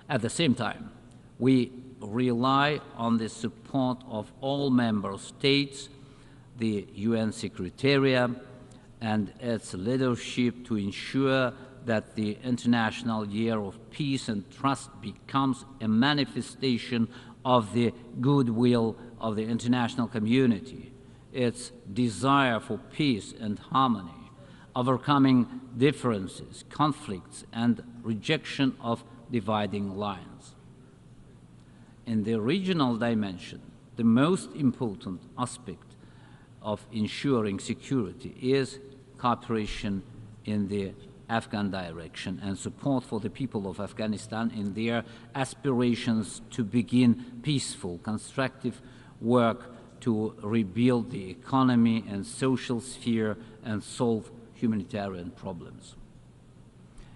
At the same time, we rely on the support of all member states, the UN Secretariat, and its leadership to ensure that the International Year of Peace and Trust becomes a manifestation of the goodwill of the international community its desire for peace and harmony, overcoming differences, conflicts, and rejection of dividing lines. In the regional dimension, the most important aspect of ensuring security is cooperation in the Afghan direction and support for the people of Afghanistan in their aspirations to begin peaceful, constructive work to rebuild the economy and social sphere and solve humanitarian problems.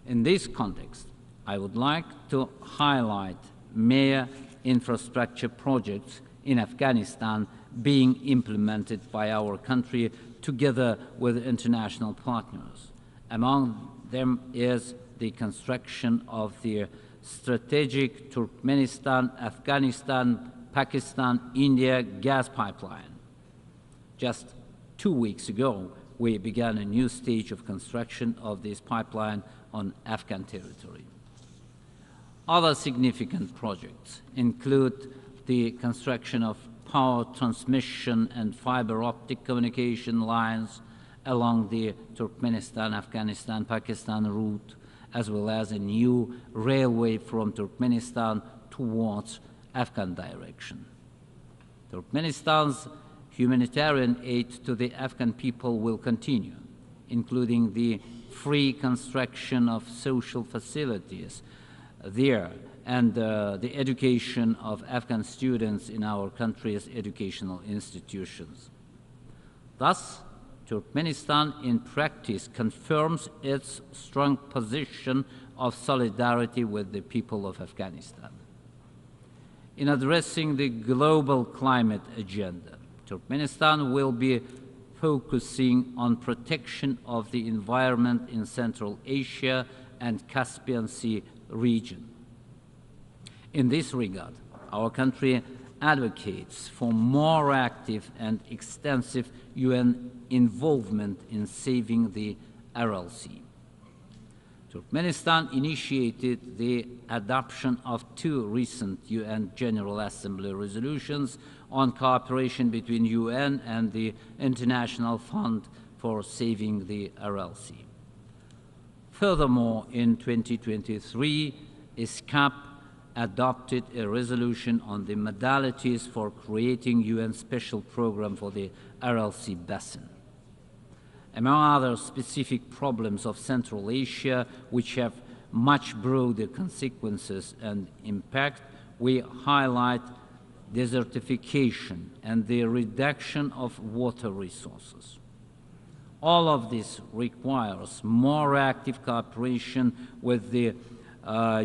In this context, I would like to highlight major infrastructure projects in Afghanistan being implemented by our country together with international partners. Among them is the construction of the strategic Turkmenistan-Afghanistan-Pakistan-India gas pipeline. Just 2 weeks ago, we began a new stage of construction of this pipeline on Afghan territory. Other significant projects include the construction of power transmission and fiber optic communication lines along the Turkmenistan-Afghanistan-Pakistan route, as well as a new railway from Turkmenistan towards Afghan direction. Turkmenistan's humanitarian aid to the Afghan people will continue, including the free construction of social facilities there and the education of Afghan students in our country's educational institutions. Thus, Turkmenistan in practice confirms its strong position of solidarity with the people of Afghanistan. In addressing the global climate agenda, Turkmenistan will be focusing on protection of the environment in Central Asia and Caspian Sea region. In this regard, our country advocates for more active and extensive UN involvement in saving the Aral Sea. Turkmenistan initiated the adoption of 2 recent UN General Assembly resolutions on cooperation between UN and the International Fund for Saving the Aral Sea. Furthermore, in 2023, ISCAP adopted a resolution on the modalities for creating UN special program for the Aral Sea basin. Among other specific problems of Central Asia, which have much broader consequences and impact, we highlight desertification and the reduction of water resources. All of this requires more active cooperation with the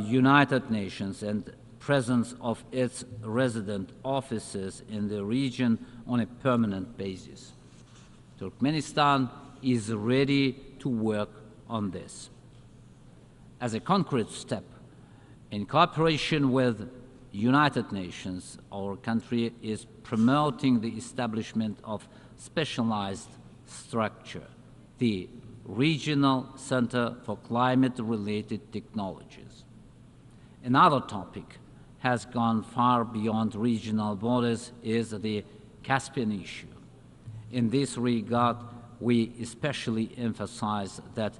United Nations and presence of its resident offices in the region on a permanent basis. Turkmenistan is ready to work on this. As a concrete step, in cooperation with United Nations, our country is promoting the establishment of specialized structure, the Regional Center for Climate-Related Technologies. Another topic has gone far beyond regional borders is the Caspian issue. In this regard, we especially emphasize that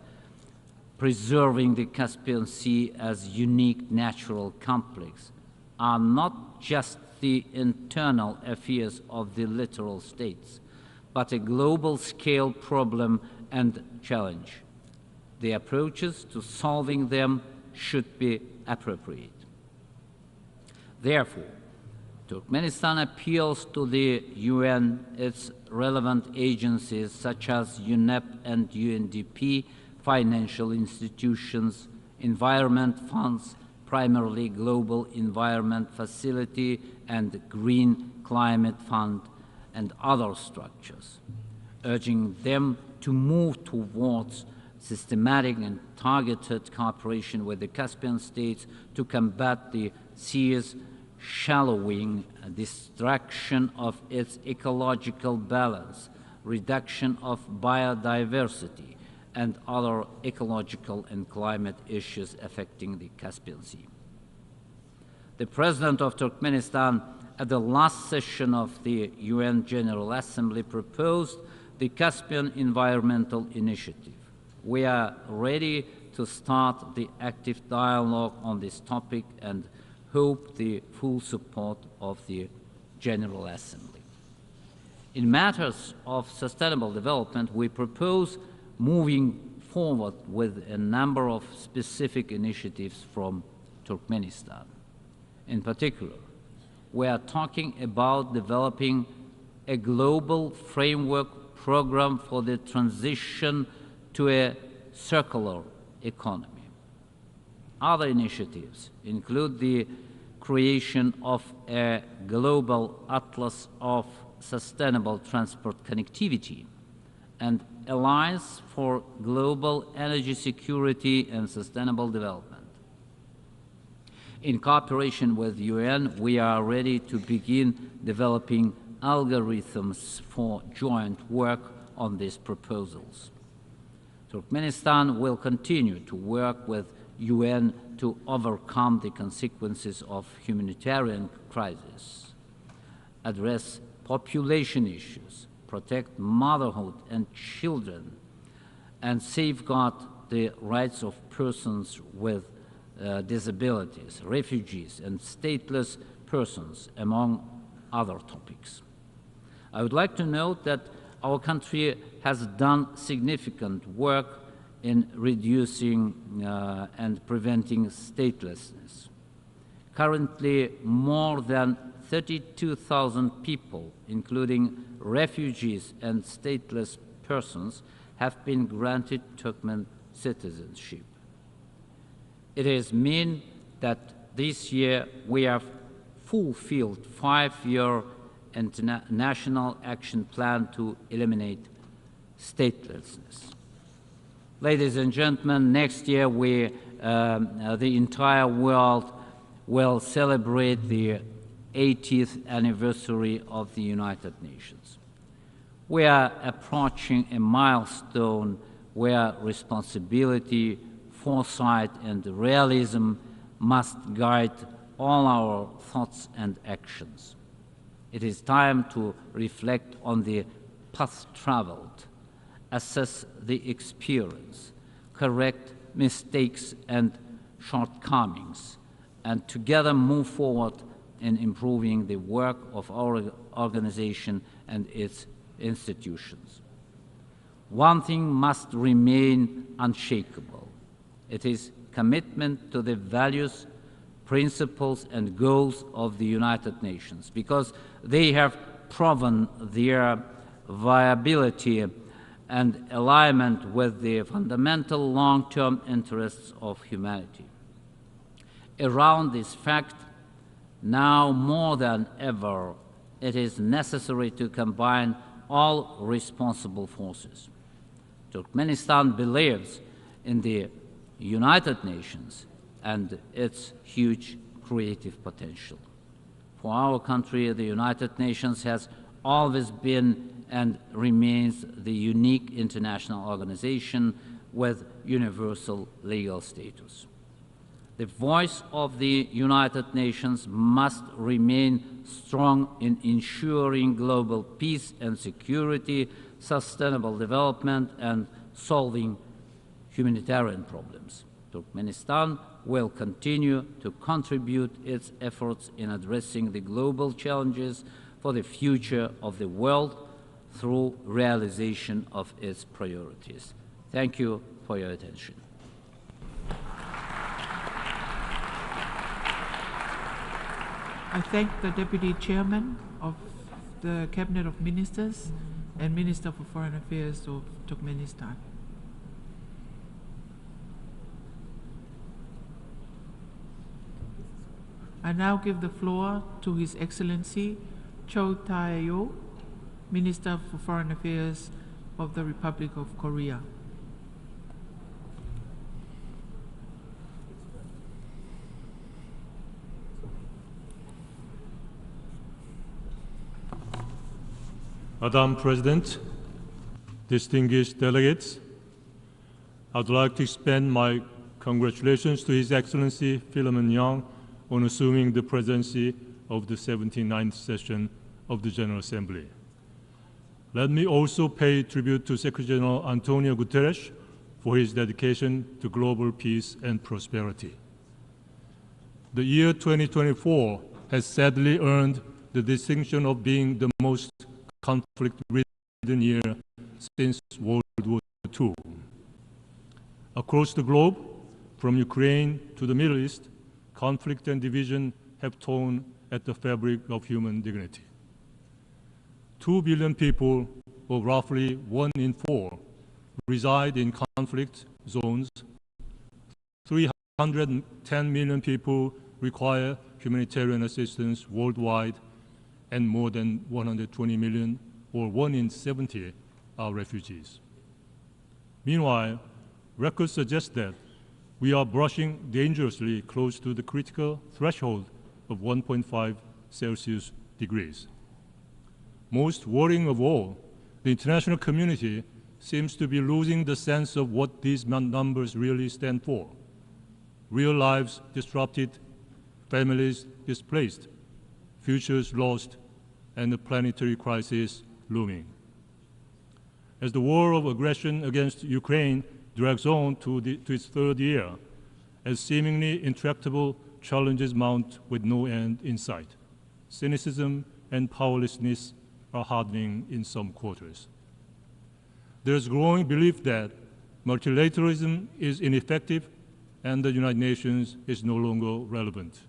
preserving the Caspian Sea as unique natural complex are not just the internal affairs of the littoral states, but a global-scale problem and challenge. The approaches to solving them should be appropriate. Therefore, Turkmenistan appeals to the UN, its relevant agencies such as UNEP and UNDP, financial institutions, environment funds, primarily Global Environment Facility and Green Climate Fund, and other structures, urging them to move towards systematic and targeted cooperation with the Caspian states to combat the sea's shallowing, destruction of its ecological balance, reduction of biodiversity, and other ecological and climate issues affecting the Caspian Sea. The President of Turkmenistan at the last session of the UN General Assembly, proposed the Caspian Environmental Initiative. We are ready to start the active dialogue on this topic and hope the full support of the General Assembly. In matters of sustainable development, we propose moving forward with a number of specific initiatives from Turkmenistan. In particular, we are talking about developing a global framework program for the transition to a circular economy. Other initiatives include the creation of a global atlas of sustainable transport connectivity and Alliance for Global Energy Security and Sustainable Development. In cooperation with the UN, we are ready to begin developing algorithms for joint work on these proposals. Turkmenistan will continue to work with UN to overcome the consequences of humanitarian crisis, address population issues, protect motherhood and children, and safeguard the rights of persons with disabilities, refugees, and stateless persons, among other topics. I would like to note that our country has done significant work in reducing and preventing statelessness. Currently, more than 32,000 people, including refugees and stateless persons, have been granted Turkmen citizenship. It is mean that this year we have fulfilled 5-year international action plan to eliminate statelessness. Ladies and gentlemen, next year the entire world will celebrate the 80th anniversary of the United Nations. We are approaching a milestone where responsibility, foresight, and realism must guide all our thoughts and actions. It is time to reflect on the path traveled, assess the experience, correct mistakes and shortcomings, and together move forward in improving the work of our organization and its institutions. One thing must remain unshakable. It is commitment to the values, principles, and goals of the United Nations, because they have proven their viability and alignment with the fundamental long-term interests of humanity. Around this fact, now more than ever, it is necessary to combine all responsible forces. Turkmenistan believes in the United Nations and its huge creative potential. For our country, the United Nations has always been and remains the unique international organization with universal legal status. The voice of the United Nations must remain strong in ensuring global peace and security, sustainable development, and solving humanitarian problems. Turkmenistan will continue to contribute its efforts in addressing the global challenges for the future of the world through realization of its priorities. Thank you for your attention. I thank the Deputy Chairman of the Cabinet of Ministers and Minister for Foreign Affairs of Turkmenistan. I now give the floor to His Excellency Cho Tae-yo, Minister for Foreign Affairs of the Republic of Korea. Madam President, distinguished delegates, I'd like to extend my congratulations to His Excellency Philemon Yang on assuming the presidency of the 79th session of the General Assembly. Let me also pay tribute to Secretary General Antonio Guterres for his dedication to global peace and prosperity. The year 2024 has sadly earned the distinction of being the most conflict-ridden year since World War II. Across the globe, from Ukraine to the Middle East, conflict and division have torn at the fabric of human dignity. 2 billion people, or roughly 1 in 4, reside in conflict zones. 310 million people require humanitarian assistance worldwide, and more than 120 million, or 1 in 70, are refugees. Meanwhile, records suggest that we are brushing dangerously close to the critical threshold of 1.5 Celsius degrees. Most worrying of all, the international community seems to be losing the sense of what these numbers really stand for. Real lives disrupted, families displaced, futures lost, and a planetary crisis looming. As the war of aggression against Ukraine drags on to its third year, as seemingly intractable challenges mount with no end in sight, cynicism and powerlessness are hardening in some quarters. There is growing belief that multilateralism is ineffective and the United Nations is no longer relevant.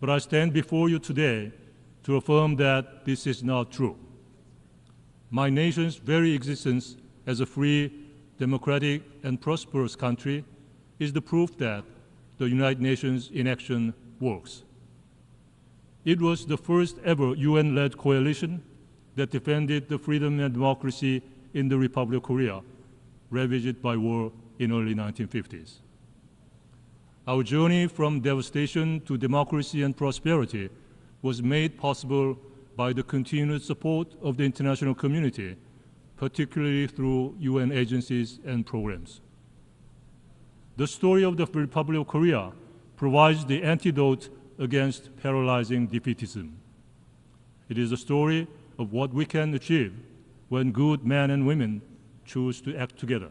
But I stand before you today to affirm that this is not true. My nation's very existence as a free, democratic, and prosperous country is the proof that the United Nations in action works. It was the first ever UN-led coalition that defended the freedom and democracy in the Republic of Korea, ravaged by war in early 1950s. Our journey from devastation to democracy and prosperity was made possible by the continued support of the international community, particularly through UN agencies and programs. The story of the Republic of Korea provides the antidote against paralyzing defeatism. It is a story of what we can achieve when good men and women choose to act together.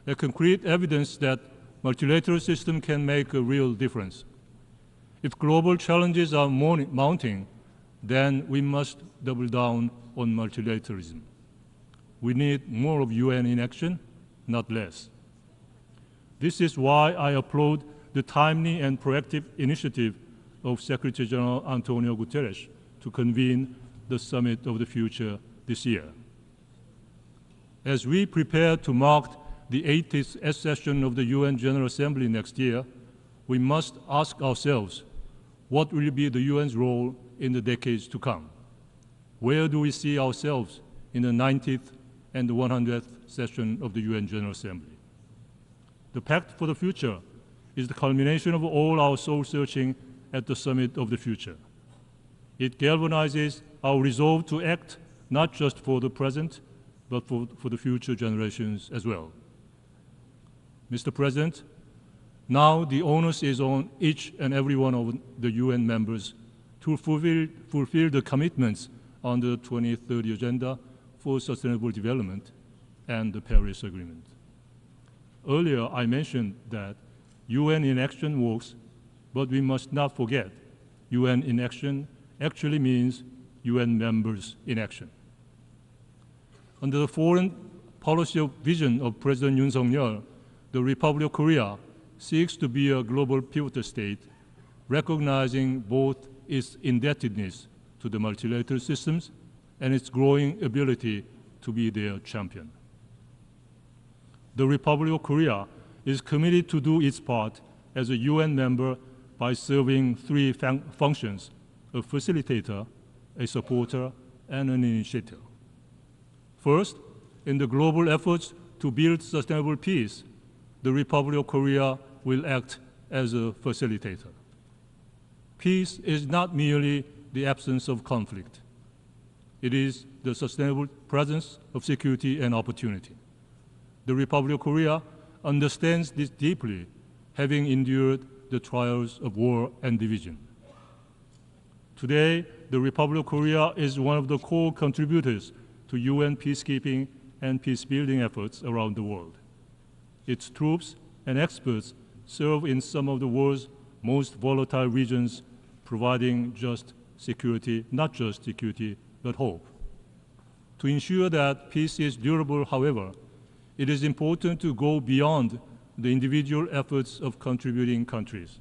A concrete evidence that multilateral system can make a real difference. If global challenges are mounting, then we must double down on multilateralism. We need more of UN in action, not less. This is why I applaud the timely and proactive initiative of Secretary General Antonio Guterres to convene the Summit of the Future this year. As we prepare to mark the 80th session of the UN General Assembly next year, we must ask ourselves, what will be the UN's role in the decades to come? Where do we see ourselves in the 90th and the 100th session of the UN General Assembly? The Pact for the Future is the culmination of all our soul-searching at the Summit of the Future. It galvanizes our resolve to act not just for the present, but for the future generations as well. Mr. President, now the onus is on each and every one of the UN members to fulfill the commitments on the 2030 Agenda for Sustainable Development and the Paris Agreement. Earlier, I mentioned that UN in action works, but we must not forget UN in action actually means UN members in action. Under the foreign policy vision of President Yoon Suk-yeol, the Republic of Korea seeks to be a global pivotal state, recognizing both its indebtedness to the multilateral systems and its growing ability to be their champion. The Republic of Korea is committed to do its part as a UN member by serving three functions: a facilitator, a supporter, and an initiator. First, in the global efforts to build sustainable peace, the Republic of Korea will act as a facilitator. Peace is not merely the absence of conflict. It is the sustainable presence of security and opportunity. The Republic of Korea understands this deeply, having endured the trials of war and division. Today, the Republic of Korea is one of the core contributors to UN peacekeeping and peace-building efforts around the world. Its troops and experts serve in some of the world's most volatile regions, providing not just security, but hope. To ensure that peace is durable, however, it is important to go beyond the individual efforts of contributing countries.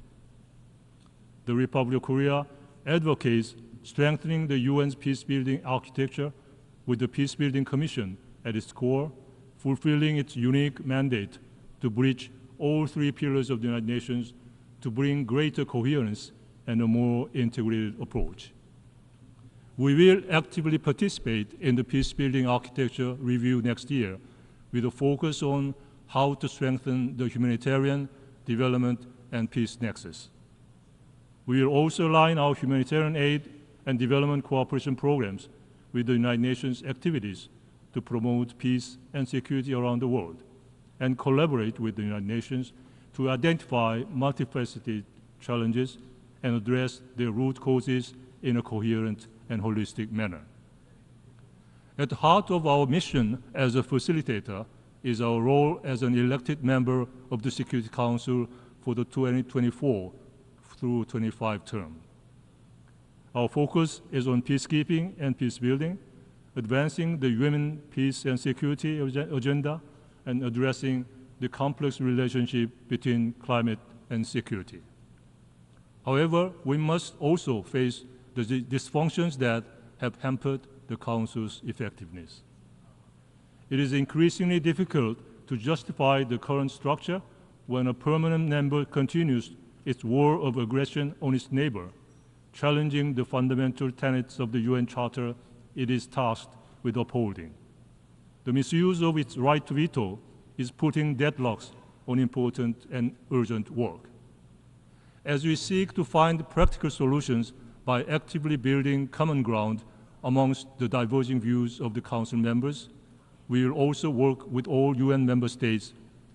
The Republic of Korea advocates strengthening the UN's peacebuilding architecture with the Peacebuilding Commission at its core, fulfilling its unique mandate to bridge all three pillars of the United Nations to bring greater coherence and a more integrated approach. We will actively participate in the peacebuilding architecture review next year with a focus on how to strengthen the humanitarian, development, and peace nexus. We will also align our humanitarian aid and development cooperation programs with the United Nations activities to promote peace and security around the world, and collaborate with the United Nations to identify multifaceted challenges and address their root causes in a coherent and holistic manner. At the heart of our mission as a facilitator is our role as an elected member of the Security Council for the 2024 through 25 term. Our focus is on peacekeeping and peacebuilding, advancing the UN peace and security agenda, and addressing the complex relationship between climate and security. However, we must also face the dysfunctions that have hampered the Council's effectiveness. It is increasingly difficult to justify the current structure when a permanent member continues its war of aggression on its neighbor, challenging the fundamental tenets of the UN Charter it is tasked with upholding. The misuse of its right to veto is putting deadlocks on important and urgent work. As we seek to find practical solutions by actively building common ground amongst the diverging views of the Council members, we will also work with all UN member states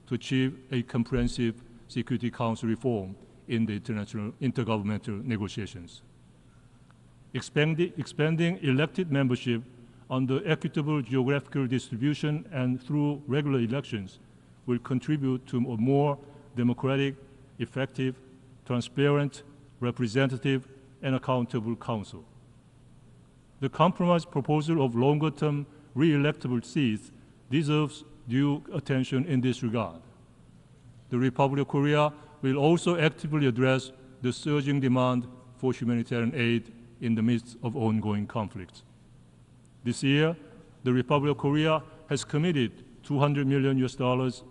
to achieve a comprehensive Security Council reform in the international intergovernmental negotiations. Expanding elected membership under equitable geographical distribution and through regular elections will contribute to a more democratic, effective, transparent, representative, and accountable Council. The compromise proposal of longer-term re-electable seats deserves due attention in this regard. The Republic of Korea will also actively address the surging demand for humanitarian aid in the midst of ongoing conflicts. This year, the Republic of Korea has committed $200 million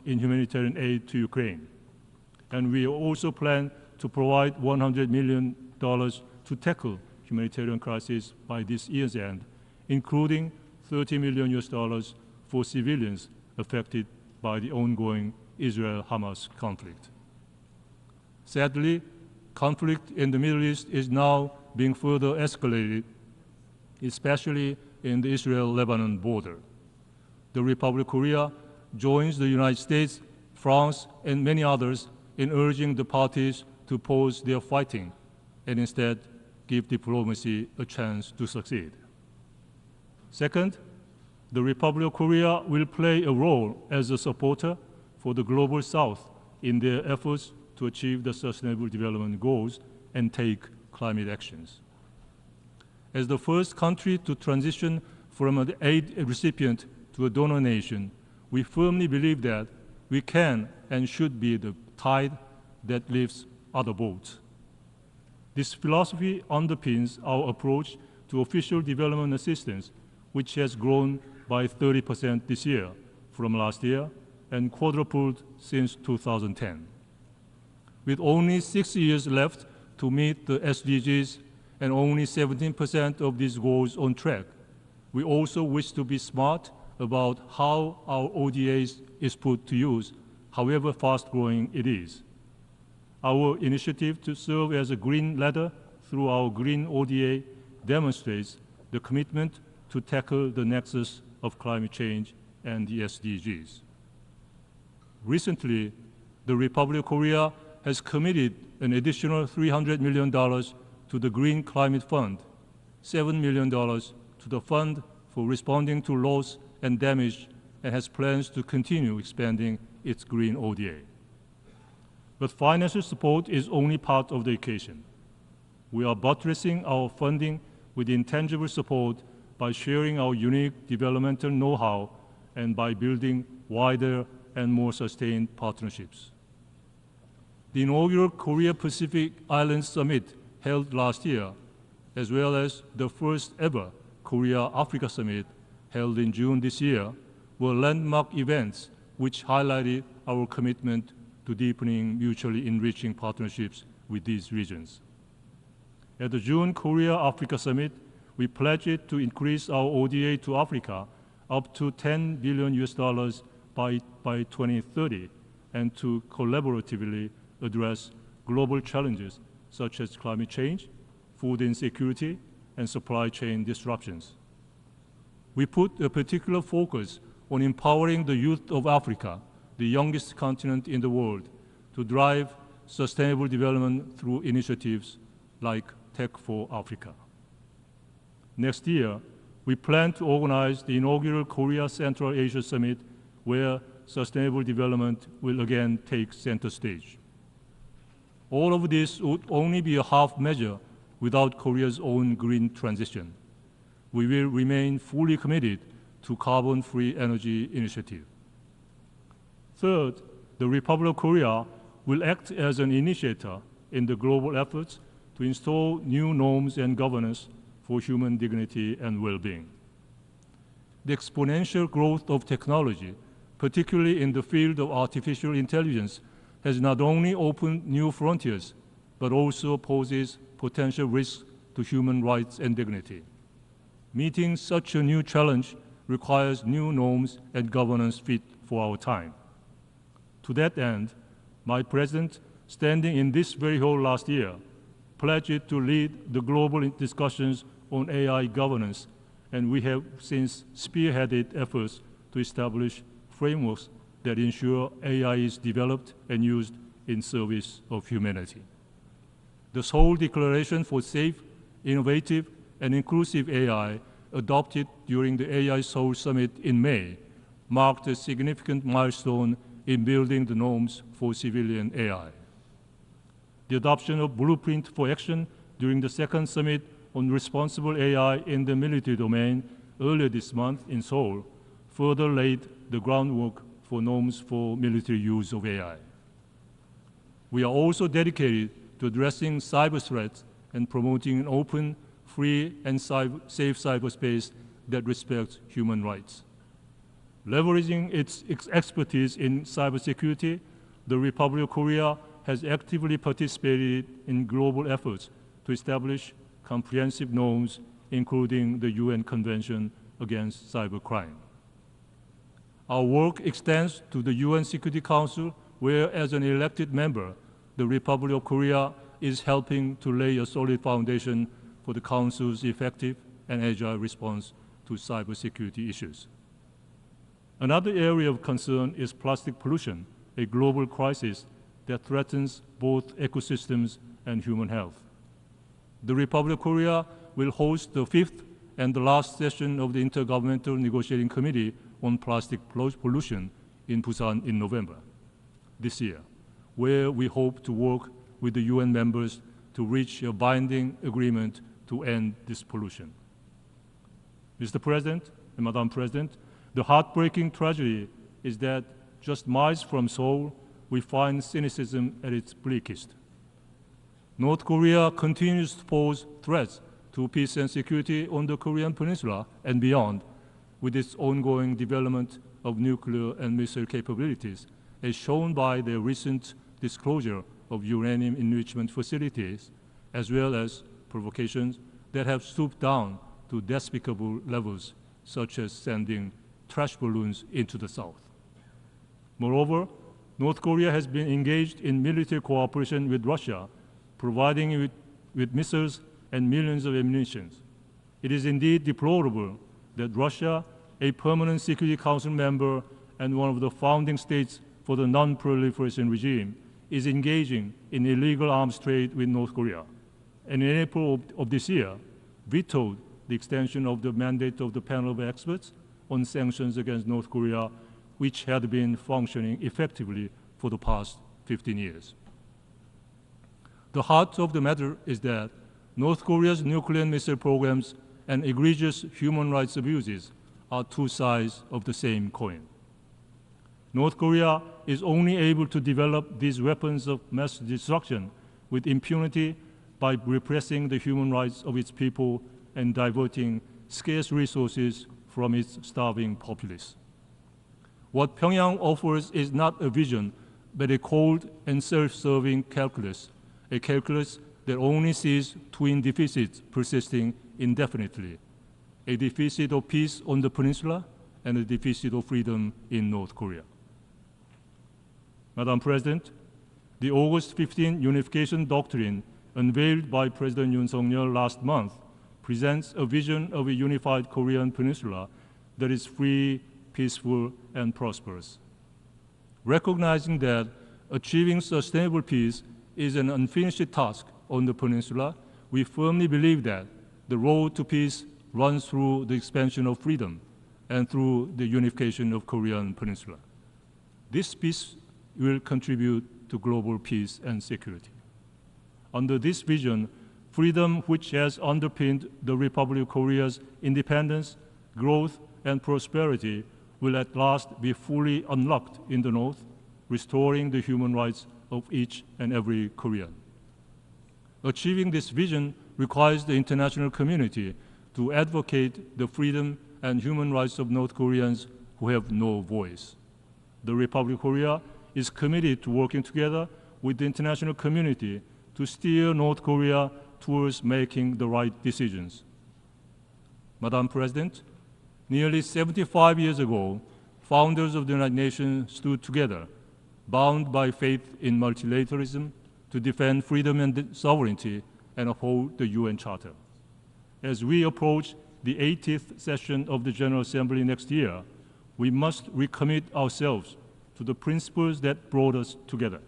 in humanitarian aid to Ukraine, and we also plan to provide $100 million to tackle humanitarian crisis by this year's end, including $30 million for civilians affected by the ongoing Israel-Hamas conflict. Sadly, conflict in the Middle East is now being further escalated, especially in the Israel-Lebanon border. The Republic of Korea joins the United States, France, and many others in urging the parties to pause their fighting and instead give diplomacy a chance to succeed. Second, the Republic of Korea will play a role as a supporter for the Global South in their efforts to achieve the Sustainable Development Goals and take climate actions. As the first country to transition from an aid recipient to a donor nation, we firmly believe that we can and should be the tide that lifts other boats. This philosophy underpins our approach to official development assistance, which has grown by 30% this year from last year and quadrupled since 2010. With only 6 years left to meet the SDGs and only 17% of these goals on track, we also wish to be smart about how our ODAs is put to use, however fast-growing it is. Our initiative to serve as a green ladder through our Green ODA demonstrates the commitment to tackle the nexus of climate change and the SDGs. Recently, the Republic of Korea has committed an additional $300 million to the Green Climate Fund, $7 million to the Fund for Responding to Loss and Damage, and has plans to continue expanding its Green ODA. But financial support is only part of the equation. We are buttressing our funding with intangible support by sharing our unique developmental know-how and by building wider and more sustained partnerships. The inaugural Korea-Pacific Islands Summit held last year, as well as the first ever Korea-Africa Summit held in June this year, were landmark events which highlighted our commitment to deepening mutually enriching partnerships with these regions. At the June Korea-Africa Summit, we pledged to increase our ODA to Africa up to $10 billion by 2030 and to collaboratively address global challenges such as climate change, food insecurity, and supply chain disruptions. We put a particular focus on empowering the youth of Africa, the youngest continent in the world, to drive sustainable development through initiatives like Tech for Africa. Next year, we plan to organize the inaugural Korea Central Asia Summit, where sustainable development will again take center stage. All of this would only be a half measure without Korea's own green transition. We will remain fully committed to carbon-free energy initiative. Third, the Republic of Korea will act as an initiator in the global efforts to install new norms and governance for human dignity and well-being. The exponential growth of technology, particularly in the field of artificial intelligence, has not only opened new frontiers, but also poses potential risks to human rights and dignity. Meeting such a new challenge requires new norms and governance fit for our time. To that end, my president, standing in this very hall last year, pledged to lead the global discussions on AI governance, and we have since spearheaded efforts to establish frameworks that ensure AI is developed and used in service of humanity. The Seoul Declaration for Safe, Innovative, and Inclusive AI, adopted during the AI Seoul Summit in May, marked a significant milestone in building the norms for civilian AI. The adoption of Blueprint for Action during the second summit on responsible AI in the military domain earlier this month in Seoul further laid the groundwork for norms for military use of AI. We are also dedicated to addressing cyber threats and promoting an open, free, and safe cyberspace that respects human rights. Leveraging its expertise in cybersecurity, the Republic of Korea has actively participated in global efforts to establish comprehensive norms, including the UN Convention Against Cybercrime. Our work extends to the UN Security Council, where, as an elected member, the Republic of Korea is helping to lay a solid foundation for the Council's effective and agile response to cybersecurity issues. Another area of concern is plastic pollution, a global crisis that threatens both ecosystems and human health. The Republic of Korea will host the fifth and the last session of the Intergovernmental Negotiating Committee on Plastic Pollution in Busan in November this year, where we hope to work with the UN members to reach a binding agreement to end this pollution. Mr. President and Madam President, the heartbreaking tragedy is that just miles from Seoul, we find cynicism at its bleakest. North Korea continues to pose threats to peace and security on the Korean Peninsula and beyond, with its ongoing development of nuclear and missile capabilities, as shown by their recent disclosure of uranium enrichment facilities, as well as provocations that have stooped down to despicable levels, such as sending trash balloons into the South. Moreover, North Korea has been engaged in military cooperation with Russia, providing it with missiles and millions of ammunition. It is indeed deplorable that Russia, a permanent Security Council member and one of the founding states for the non-proliferation regime, is engaging in illegal arms trade with North Korea. and in April of this year, vetoed the extension of the mandate of the panel of experts on sanctions against North Korea, which had been functioning effectively for the past 15 years. The heart of the matter is that North Korea's nuclear and missile programs and egregious human rights abuses are two sides of the same coin. North Korea is only able to develop these weapons of mass destruction with impunity by repressing the human rights of its people and diverting scarce resources from its starving populace. What Pyongyang offers is not a vision, but a cold and self-serving calculus, a calculus that only sees twin deficits persisting indefinitely, a deficit of peace on the peninsula and a deficit of freedom in North Korea. Madam President, the August 15 Unification Doctrine unveiled by President Yoon Suk-yeol last month presents a vision of a unified Korean peninsula that is free, peaceful, and prosperous. Recognizing that achieving sustainable peace is an unfinished task on the peninsula, we firmly believe that the road to peace runs through the expansion of freedom and through the unification of Korean peninsula. This peace will contribute to global peace and security. Under this vision, freedom which has underpinned the Republic of Korea's independence, growth, and prosperity will at last be fully unlocked in the North, restoring the human rights of each and every Korean. Achieving this vision requires the international community to advocate the freedom and human rights of North Koreans who have no voice. The Republic of Korea is committed to working together with the international community to steer North Korea towards making the right decisions. Madam President, nearly 75 years ago, founders of the United Nations stood together, bound by faith in multilateralism, to defend freedom and sovereignty and uphold the UN Charter. As we approach the 80th session of the General Assembly next year, we must recommit ourselves to the principles that brought us together.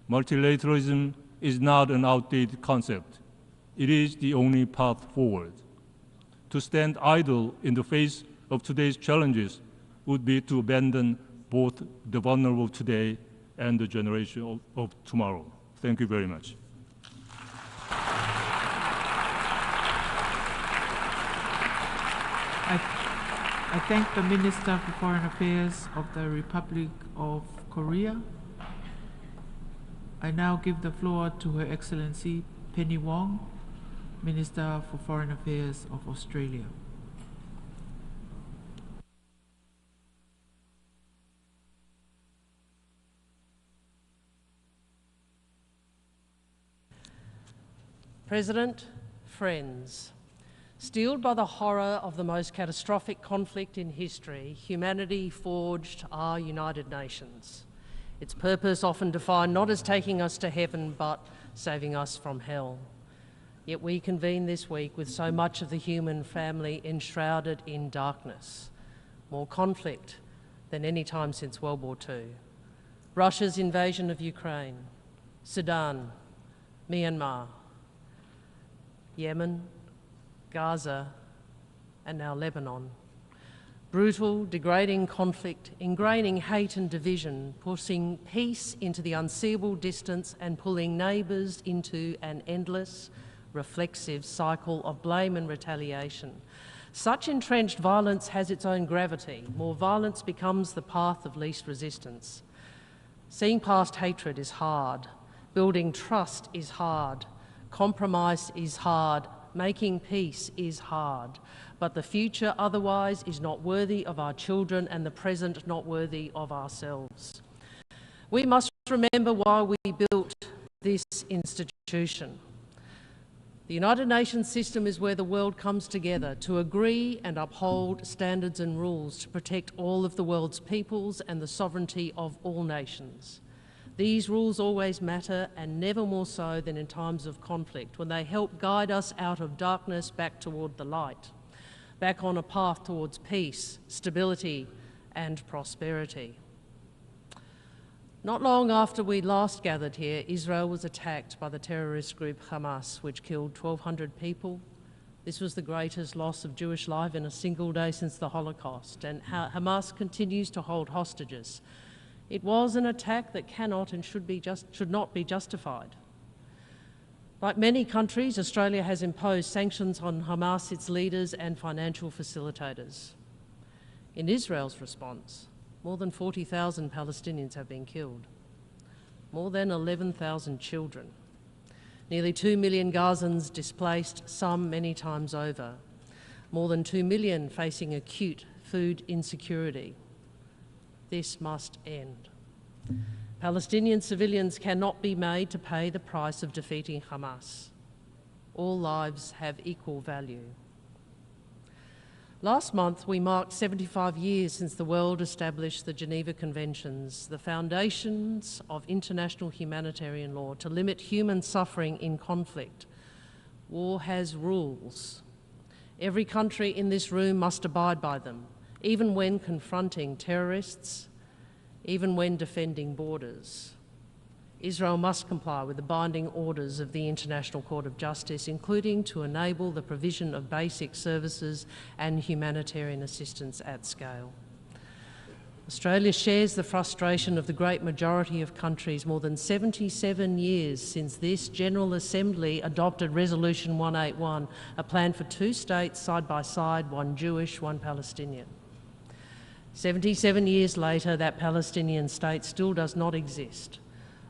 Multilateralism is not an outdated concept. It is the only path forward. To stand idle in the face of today's challenges would be to abandon both the vulnerable today and the generation of tomorrow. Thank you very much. I thank the Minister for Foreign Affairs of the Republic of Korea. I now give the floor to Her Excellency Penny Wong, Minister for Foreign Affairs of Australia. President, friends, steeled by the horror of the most catastrophic conflict in history, humanity forged our United Nations. Its purpose often defined not as taking us to heaven, but saving us from hell. Yet we convene this week with so much of the human family enshrouded in darkness. More conflict than any time since World War II. Russia's invasion of Ukraine, Sudan, Myanmar, Yemen, Gaza, and now Lebanon. Brutal, degrading conflict, ingraining hate and division, pushing peace into the unseeable distance and pulling neighbours into an endless, reflexive cycle of blame and retaliation. Such entrenched violence has its own gravity. More violence becomes the path of least resistance. Seeing past hatred is hard. Building trust is hard. Compromise is hard. Making peace is hard. But the future otherwise is not worthy of our children and the present not worthy of ourselves. We must remember why we built this institution. The United Nations system is where the world comes together to agree and uphold standards and rules to protect all of the world's peoples and the sovereignty of all nations. These rules always matter, and never more so than in times of conflict, when they help guide us out of darkness back toward the light, back on a path towards peace, stability, and prosperity. Not long after we last gathered here, Israel was attacked by the terrorist group Hamas, which killed 1,200 people. This was the greatest loss of Jewish life in a single day since the Holocaust, and Hamas continues to hold hostages. It was an attack that cannot and should not be justified. Like many countries, Australia has imposed sanctions on Hamas, its leaders and financial facilitators. In Israel's response, more than 40,000 Palestinians have been killed, more than 11,000 children, nearly 2 million Gazans displaced, some many times over, more than 2 million facing acute food insecurity. This must end. Palestinian civilians cannot be made to pay the price of defeating Hamas. All lives have equal value. Last month, we marked 75 years since the world established the Geneva Conventions, the foundations of international humanitarian law to limit human suffering in conflict. War has rules. Every country in this room must abide by them, even when confronting terrorists, even when defending borders. Israel must comply with the binding orders of the International Court of Justice, including to enable the provision of basic services and humanitarian assistance at scale. Australia shares the frustration of the great majority of countries more than 77 years since this General Assembly adopted Resolution 181, a plan for 2 states side by side, one Jewish, one Palestinian. 77 years later, that Palestinian state still does not exist,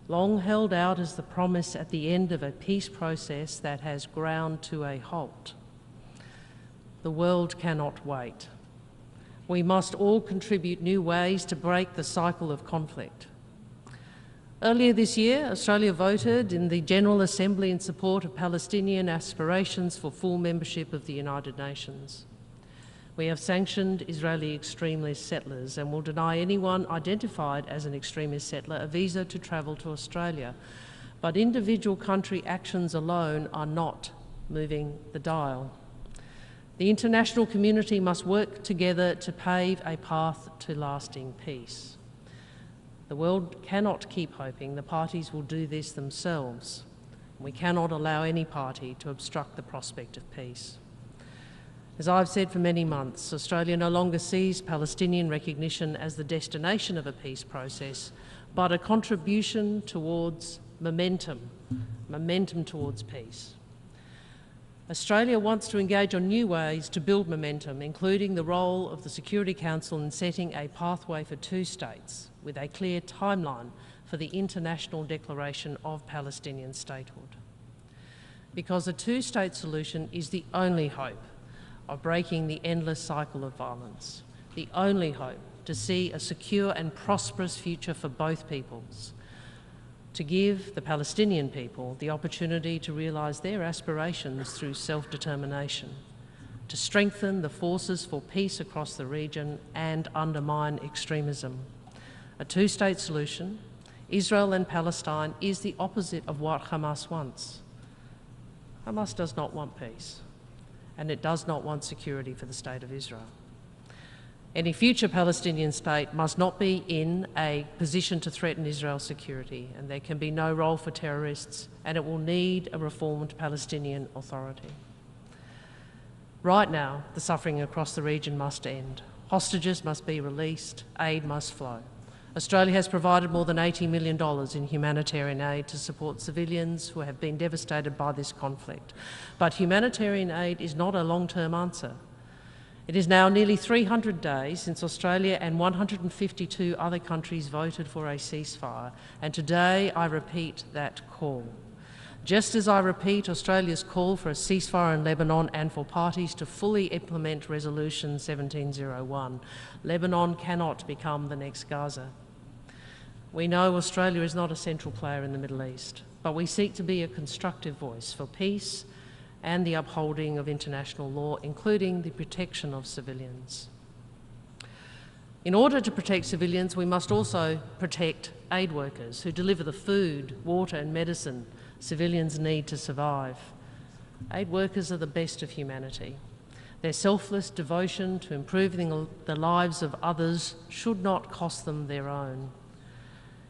long held out as the promise at the end of a peace process that has ground to a halt. The world cannot wait. We must all contribute new ways to break the cycle of conflict. Earlier this year, Australia voted in the General Assembly in support of Palestinian aspirations for full membership of the United Nations. We have sanctioned Israeli extremist settlers and will deny anyone identified as an extremist settler a visa to travel to Australia. But individual country actions alone are not moving the dial. The international community must work together to pave a path to lasting peace. The world cannot keep hoping the parties will do this themselves. We cannot allow any party to obstruct the prospect of peace. As I've said for many months, Australia no longer sees Palestinian recognition as the destination of a peace process, but a contribution towards momentum towards peace. Australia wants to engage on new ways to build momentum, including the role of the Security Council in setting a pathway for 2 states, with a clear timeline for the international declaration of Palestinian statehood. Because a 2-state solution is the only hope of breaking the endless cycle of violence, the only hope to see a secure and prosperous future for both peoples, to give the Palestinian people the opportunity to realise their aspirations through self-determination, to strengthen the forces for peace across the region and undermine extremism. A 2-state solution, Israel and Palestine, is the opposite of what Hamas wants. Hamas does not want peace, and it does not want security for the State of Israel. Any future Palestinian state must not be in a position to threaten Israel's security, and there can be no role for terrorists, and it will need a reformed Palestinian Authority. Right now, the suffering across the region must end. Hostages must be released, aid must flow. Australia has provided more than $80 million in humanitarian aid to support civilians who have been devastated by this conflict. But humanitarian aid is not a long-term answer. It is now nearly 300 days since Australia and 152 other countries voted for a ceasefire, and today I repeat that call. Just as I repeat Australia's call for a ceasefire in Lebanon and for parties to fully implement Resolution 1701, Lebanon cannot become the next Gaza. We know Australia is not a central player in the Middle East, but we seek to be a constructive voice for peace and the upholding of international law, including the protection of civilians. In order to protect civilians, we must also protect aid workers who deliver the food, water and medicine civilians need to survive. Aid workers are the best of humanity. Their selfless devotion to improving the lives of others should not cost them their own.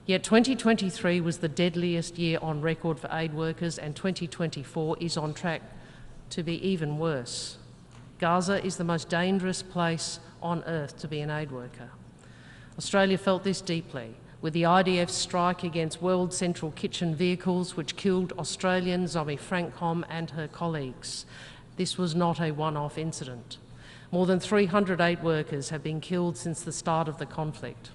Yet 2023 was the deadliest year on record for aid workers, and 2024 is on track to be even worse. Gaza is the most dangerous place on earth to be an aid worker. Australia felt this deeply with the IDF's strike against World Central Kitchen vehicles, which killed Australian Zoe Francom and her colleagues. This was not a one-off incident. More than 300 aid workers have been killed since the start of the conflict.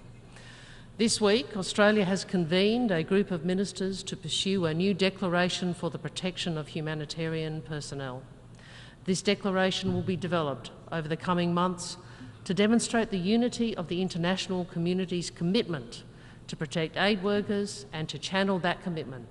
This week, Australia has convened a group of ministers to pursue a new declaration for the protection of humanitarian personnel. This declaration will be developed over the coming months to demonstrate the unity of the international community's commitment to protect aid workers and to channel that commitment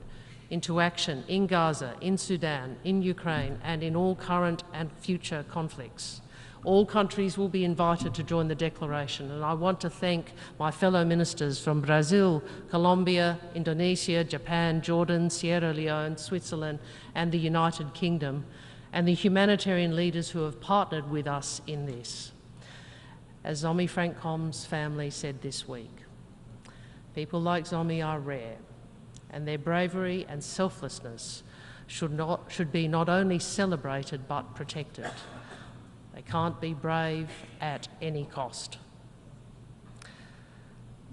into action in Gaza, in Sudan, in Ukraine, and in all current and future conflicts. All countries will be invited to join the declaration, and I want to thank my fellow ministers from Brazil, Colombia, Indonesia, Japan, Jordan, Sierra Leone, Switzerland, and the United Kingdom, and the humanitarian leaders who have partnered with us in this. As Zomi Francom's family said this week, people like Zomi are rare, and their bravery and selflessness should be not only celebrated but protected. They can't be brave at any cost.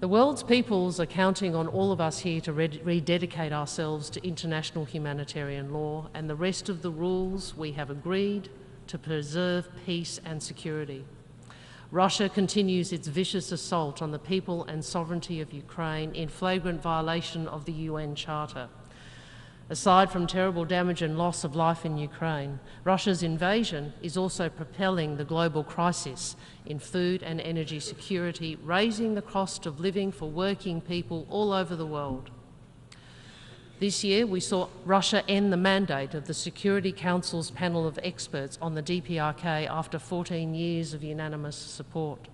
The world's peoples are counting on all of us here to rededicate ourselves to international humanitarian law and the rest of the rules we have agreed to preserve peace and security. Russia continues its vicious assault on the people and sovereignty of Ukraine in flagrant violation of the UN Charter. Aside from terrible damage and loss of life in Ukraine, Russia's invasion is also propelling the global crisis in food and energy security, raising the cost of living for working people all over the world. This year, we saw Russia end the mandate of the Security Council's panel of experts on the DPRK after 14 years of unanimous support.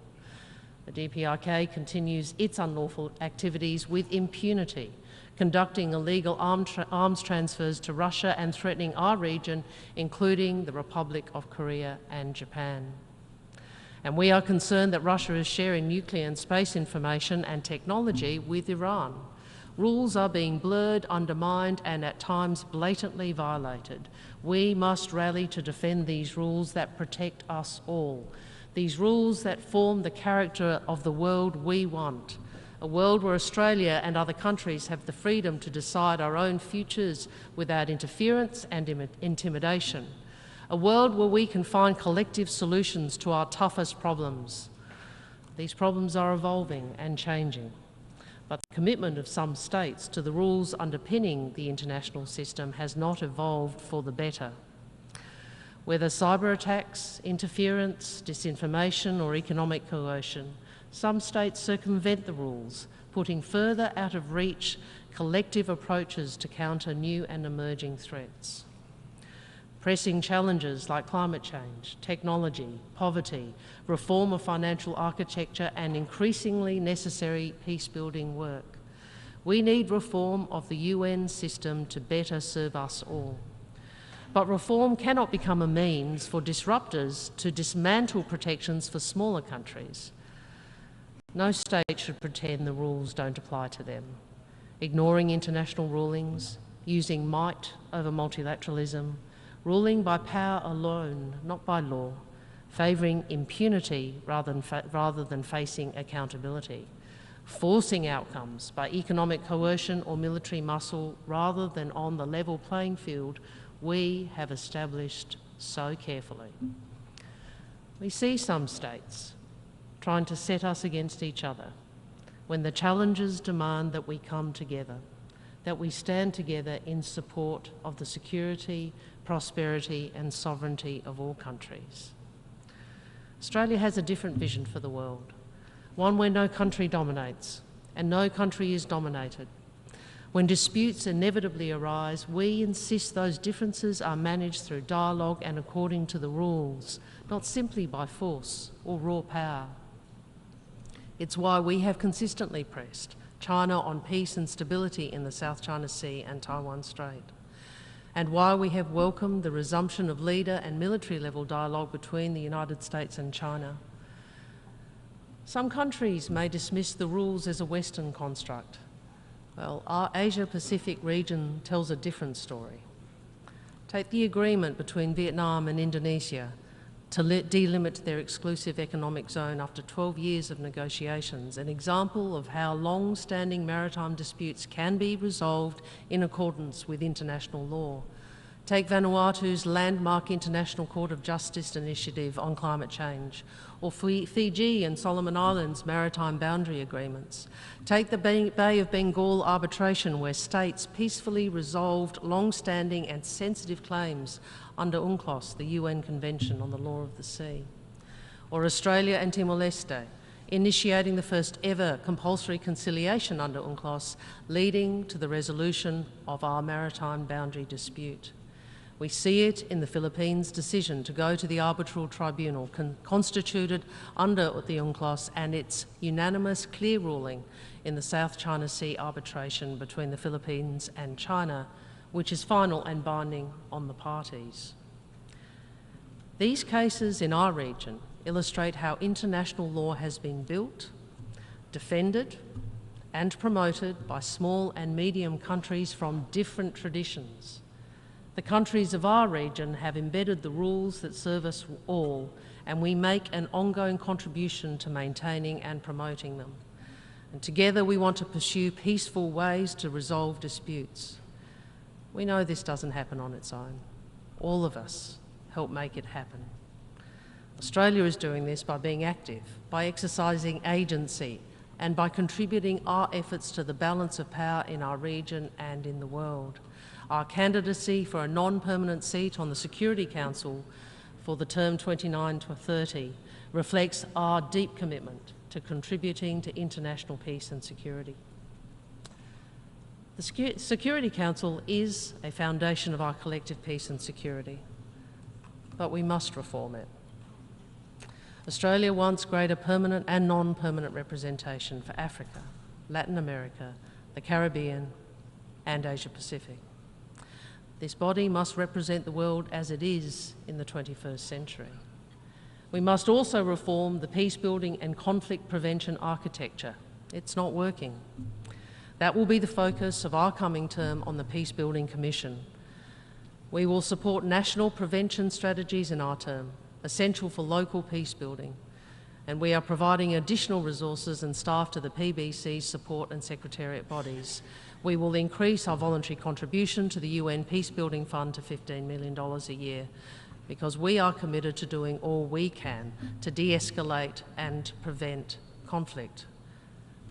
The DPRK continues its unlawful activities with impunity, conducting illegal arms transfers to Russia and threatening our region, including the Republic of Korea and Japan. And we are concerned that Russia is sharing nuclear and space information and technology with Iran. Rules are being blurred, undermined, and at times blatantly violated. We must rally to defend these rules that protect us all, these rules that form the character of the world we want. A world where Australia and other countries have the freedom to decide our own futures without interference and intimidation. A world where we can find collective solutions to our toughest problems. These problems are evolving and changing, but the commitment of some states to the rules underpinning the international system has not evolved for the better. Whether cyber attacks, interference, disinformation, or economic coercion, some states circumvent the rules, putting further out of reach collective approaches to counter new and emerging threats. Pressing challenges like climate change, technology, poverty, reform of financial architecture, and increasingly necessary peace-building work. We need reform of the UN system to better serve us all. But reform cannot become a means for disruptors to dismantle protections for smaller countries. No state should pretend the rules don't apply to them, ignoring international rulings, using might over multilateralism, ruling by power alone, not by law, favouring impunity rather than facing accountability, forcing outcomes by economic coercion or military muscle rather than on the level playing field we have established so carefully. We see some states trying to set us against each other when the challenges demand that we come together, that we stand together in support of the security, prosperity and sovereignty of all countries. Australia has a different vision for the world, one where no country dominates and no country is dominated. When disputes inevitably arise, we insist those differences are managed through dialogue and according to the rules, not simply by force or raw power. It's why we have consistently pressed China on peace and stability in the South China Sea and Taiwan Strait, and why we have welcomed the resumption of leader and military-level dialogue between the United States and China. Some countries may dismiss the rules as a Western construct, Well, our Asia-Pacific region tells a different story. Take the agreement between Vietnam and Indonesia to delimit their exclusive economic zone after 12 years of negotiations, an example of how long-standing maritime disputes can be resolved in accordance with international law. Take Vanuatu's landmark International Court of Justice initiative on climate change, or Fiji and Solomon Islands maritime boundary agreements. Take the Bay of Bengal arbitration, where states peacefully resolved long-standing and sensitive claims under UNCLOS, the UN Convention on the Law of the Sea. Or Australia and Timor-Leste, initiating the first ever compulsory conciliation under UNCLOS, leading to the resolution of our maritime boundary dispute. We see it in the Philippines' decision to go to the arbitral tribunal constituted under the UNCLOS and its unanimous clear ruling in the South China Sea arbitration between the Philippines and China, which is final and binding on the parties. These cases in our region illustrate how international law has been built, defended, and promoted by small and medium countries from different traditions. The countries of our region have embedded the rules that serve us all, and we make an ongoing contribution to maintaining and promoting them. And together we want to pursue peaceful ways to resolve disputes. We know this doesn't happen on its own. All of us help make it happen. Australia is doing this by being active, by exercising agency, and by contributing our efforts to the balance of power in our region and in the world. Our candidacy for a non-permanent seat on the Security Council for the term 29 to 30 reflects our deep commitment to contributing to international peace and security. The Security Council is a foundation of our collective peace and security, but we must reform it. Australia wants greater permanent and non-permanent representation for Africa, Latin America, the Caribbean, and Asia-Pacific. This body must represent the world as it is in the 21st century. We must also reform the peace-building and conflict prevention architecture. It's not working. That will be the focus of our coming term on the Peace-Building Commission. We will support national prevention strategies in our term, essential for local peace-building, and we are providing additional resources and staff to the PBC's support and secretariat bodies. We will increase our voluntary contribution to the UN Peacebuilding Fund to $15 million a year, because we are committed to doing all we can to de-escalate and prevent conflict.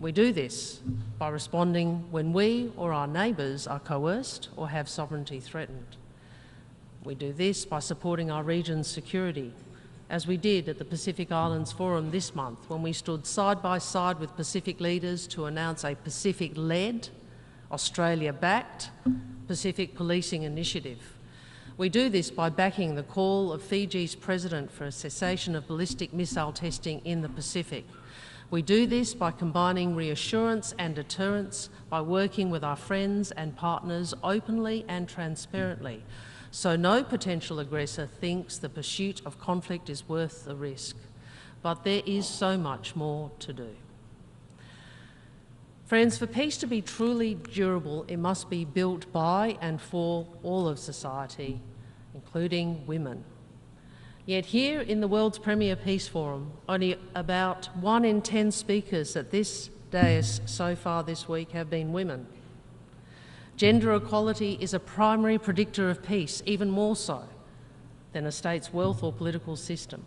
We do this by responding when we or our neighbours are coerced or have sovereignty threatened. We do this by supporting our region's security, as we did at the Pacific Islands Forum this month, when we stood side by side with Pacific leaders to announce a Pacific-led, Australia-backed Pacific policing initiative. We do this by backing the call of Fiji's president for a cessation of ballistic missile testing in the Pacific. We do this by combining reassurance and deterrence, by working with our friends and partners openly and transparently, so no potential aggressor thinks the pursuit of conflict is worth the risk. But there is so much more to do. Friends, for peace to be truly durable, it must be built by and for all of society, including women. Yet here in the world's premier peace forum, only about 1 in 10 speakers at this dais so far this week have been women. Gender equality is a primary predictor of peace, even more so than a state's wealth or political system.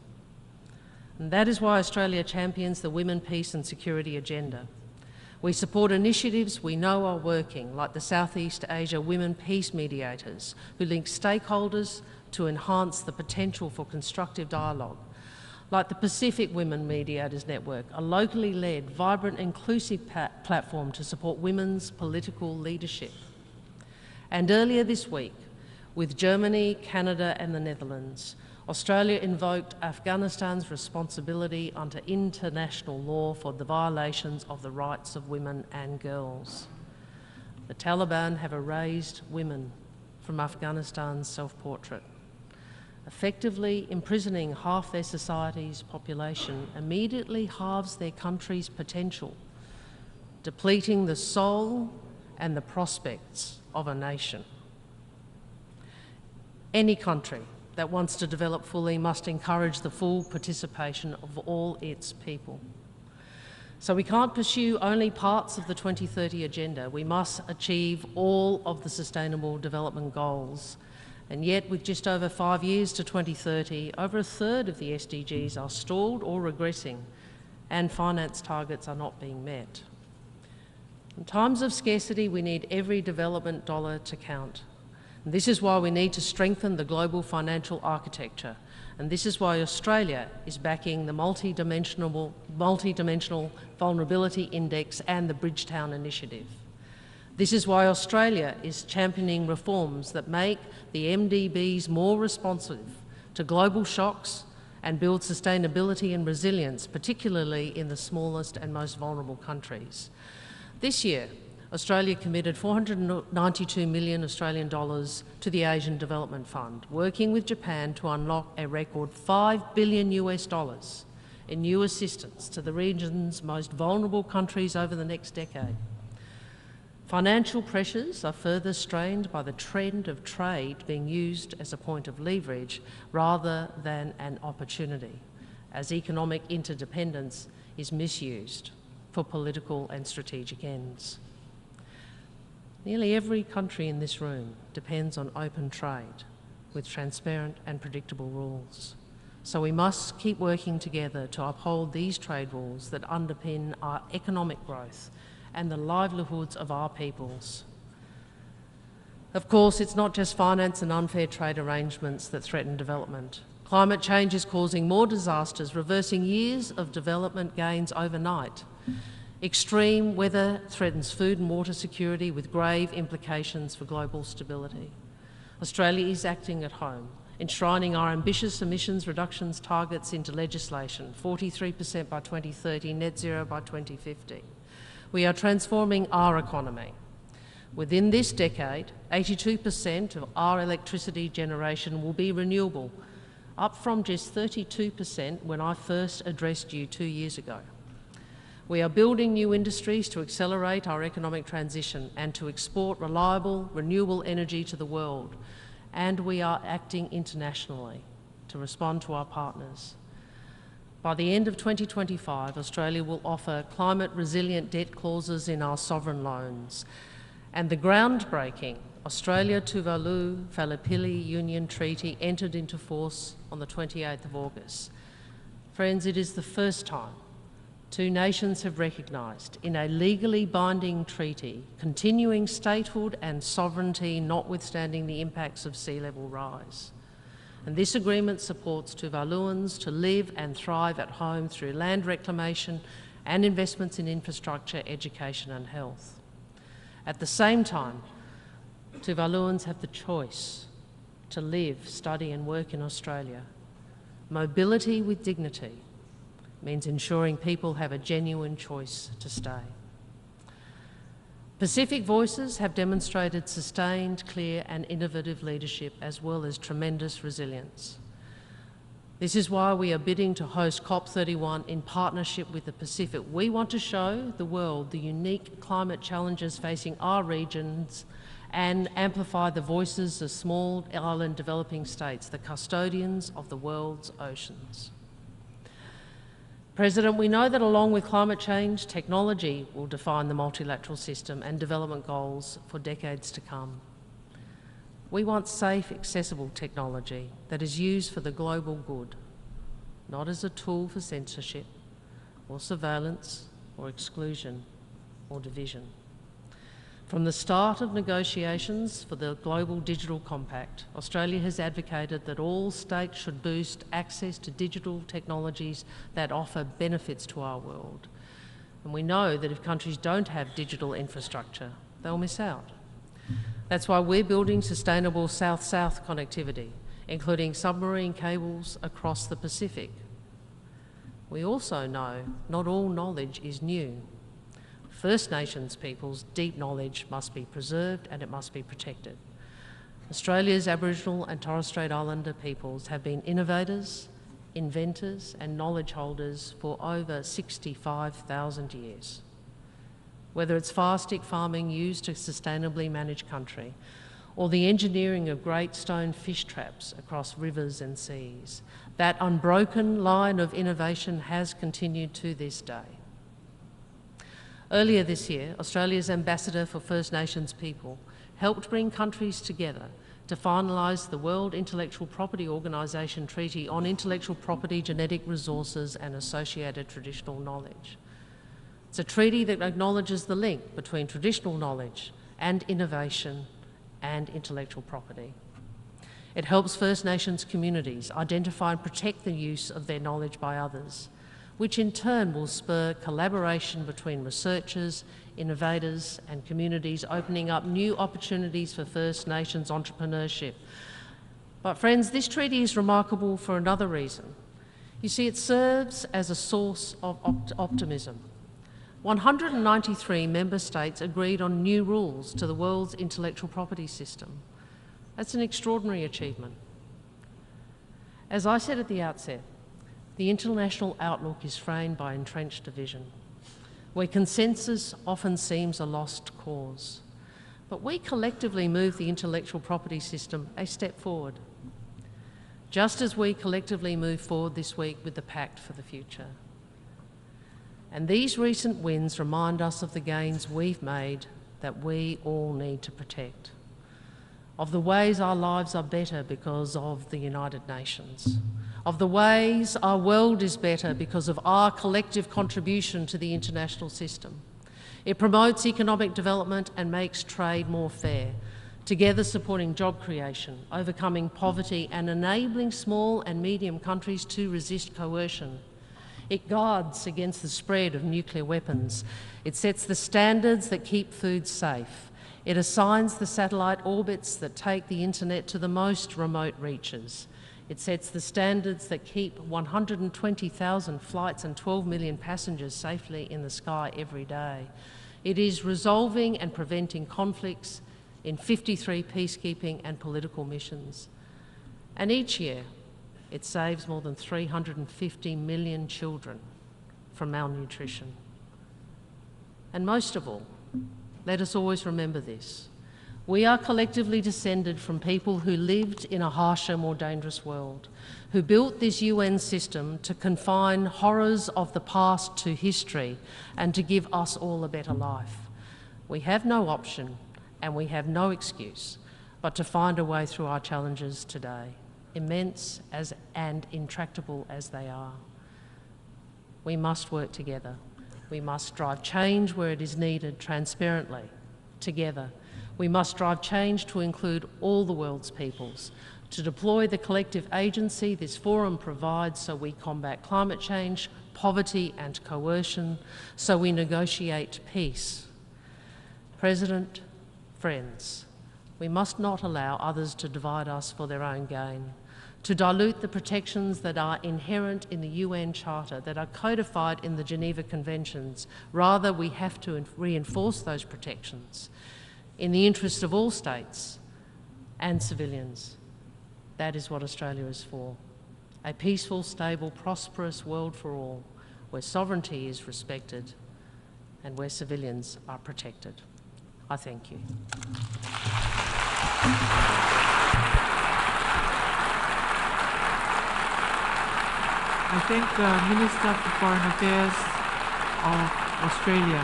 And that is why Australia champions the Women, Peace and Security agenda. We support initiatives we know are working, like the Southeast Asia Women Peace Mediators, who link stakeholders to enhance the potential for constructive dialogue, like the Pacific Women Mediators Network, a locally led, vibrant, inclusive platform to support women's political leadership. And earlier this week, with Germany, Canada and the Netherlands, Australia invoked Afghanistan's responsibility under international law for the violations of the rights of women and girls. The Taliban have erased women from Afghanistan's self-portrait, effectively imprisoning half their society's population immediately halves their country's potential, depleting the soul and the prospects of a nation. Any country that wants to develop fully must encourage the full participation of all its people. So we can't pursue only parts of the 2030 agenda. We must achieve all of the Sustainable Development Goals. And yet, with just over 5 years to 2030, over a third of the SDGs are stalled or regressing, and finance targets are not being met. In times of scarcity, we need every development dollar to count. And this is why we need to strengthen the global financial architecture. And this is why Australia is backing the multidimensional Vulnerability Index and the Bridgetown Initiative. This is why Australia is championing reforms that make the MDBs more responsive to global shocks and build sustainability and resilience, particularly in the smallest and most vulnerable countries. This year, Australia committed 492 million Australian dollars to the Asian Development Fund, working with Japan to unlock a record $5 billion in new assistance to the region's most vulnerable countries over the next decade. Financial pressures are further strained by the trend of trade being used as a point of leverage rather than an opportunity, as economic interdependence is misused for political and strategic ends. Nearly every country in this room depends on open trade with transparent and predictable rules. So we must keep working together to uphold these trade rules that underpin our economic growth and the livelihoods of our peoples. Of course, it's not just finance and unfair trade arrangements that threaten development. Climate change is causing more disasters, reversing years of development gains overnight. Extreme weather threatens food and water security with grave implications for global stability. Australia is acting at home, enshrining our ambitious emissions reductions targets into legislation, 43% by 2030, net zero by 2050. We are transforming our economy. Within this decade, 82% of our electricity generation will be renewable, up from just 32% when I first addressed you 2 years ago. We are building new industries to accelerate our economic transition and to export reliable, renewable energy to the world. And we are acting internationally to respond to our partners. By the end of 2025, Australia will offer climate-resilient debt clauses in our sovereign loans. And the groundbreaking Australia-Tuvalu-Fallipili Union Treaty entered into force on the 28th of August. Friends, it is the first time two nations have recognised in a legally binding treaty continuing statehood and sovereignty notwithstanding the impacts of sea level rise. And this agreement supports Tuvaluans to live and thrive at home through land reclamation and investments in infrastructure, education and health. At the same time, Tuvaluans have the choice to live, study and work in Australia. Mobility with dignity means ensuring people have a genuine choice to stay. Pacific Voices have demonstrated sustained, clear and innovative leadership as well as tremendous resilience. This is why we are bidding to host COP31 in partnership with the Pacific. We want to show the world the unique climate challenges facing our regions and amplify the voices of small island developing states, the custodians of the world's oceans. President, we know that along with climate change, technology will define the multilateral system and development goals for decades to come. We want safe, accessible technology that is used for the global good, not as a tool for censorship or surveillance or exclusion or division. From the start of negotiations for the Global Digital Compact, Australia has advocated that all states should boost access to digital technologies that offer benefits to our world. And we know that if countries don't have digital infrastructure, they'll miss out. That's why we're building sustainable South-South connectivity, including submarine cables across the Pacific. We also know not all knowledge is new. First Nations peoples' deep knowledge must be preserved and it must be protected. Australia's Aboriginal and Torres Strait Islander peoples have been innovators, inventors and knowledge holders for over 65,000 years. whether it's fire-stick farming used to sustainably manage country, or the engineering of great stone fish traps across rivers and seas. That unbroken line of innovation has continued to this day. Earlier this year, Australia's Ambassador for First Nations People helped bring countries together to finalise the World Intellectual Property Organisation Treaty on Intellectual Property, Genetic Resources and Associated Traditional Knowledge. It's a treaty that acknowledges the link between traditional knowledge and innovation and intellectual property. It helps First Nations communities identify and protect the use of their knowledge by others, which in turn will spur collaboration between researchers, innovators and communities, opening up new opportunities for First Nations entrepreneurship. But friends, this treaty is remarkable for another reason. You see, it serves as a source of optimism. 193 member states agreed on new rules to the world's intellectual property system. That's an extraordinary achievement. As I said at the outset, the international outlook is framed by entrenched division, where consensus often seems a lost cause. But we collectively move the intellectual property system a step forward, just as we collectively move forward this week with the Pact for the Future. And these recent wins remind us of the gains we've made that we all need to protect, of the ways our lives are better because of the United Nations, of the ways our world is better because of our collective contribution to the international system. It promotes economic development and makes trade more fair, together supporting job creation, overcoming poverty and enabling small and medium countries to resist coercion. It guards against the spread of nuclear weapons. It sets the standards that keep food safe. It assigns the satellite orbits that take the internet to the most remote reaches. It sets the standards that keep 120,000 flights and 12 million passengers safely in the sky every day. It is resolving and preventing conflicts in 53 peacekeeping and political missions. And each year, it saves more than 350 million children from malnutrition. And most of all, let us always remember this. We are collectively descended from people who lived in a harsher, more dangerous world, who built this UN system to confine horrors of the past to history and to give us all a better life. We have no option and we have no excuse but to find a way through our challenges today, immense and intractable as they are. We must work together. We must drive change where it is needed transparently, together. We must drive change to include all the world's peoples, to deploy the collective agency this forum provides so we combat climate change, poverty and coercion, so we negotiate peace. President, friends, we must not allow others to divide us for their own gain, to dilute the protections that are inherent in the UN Charter, that are codified in the Geneva Conventions. Rather, we have to reinforce those protections in the interest of all states and civilians. That is what Australia is for. A peaceful, stable, prosperous world for all, where sovereignty is respected and where civilians are protected. I thank you. I thank the Minister for Foreign Affairs of Australia.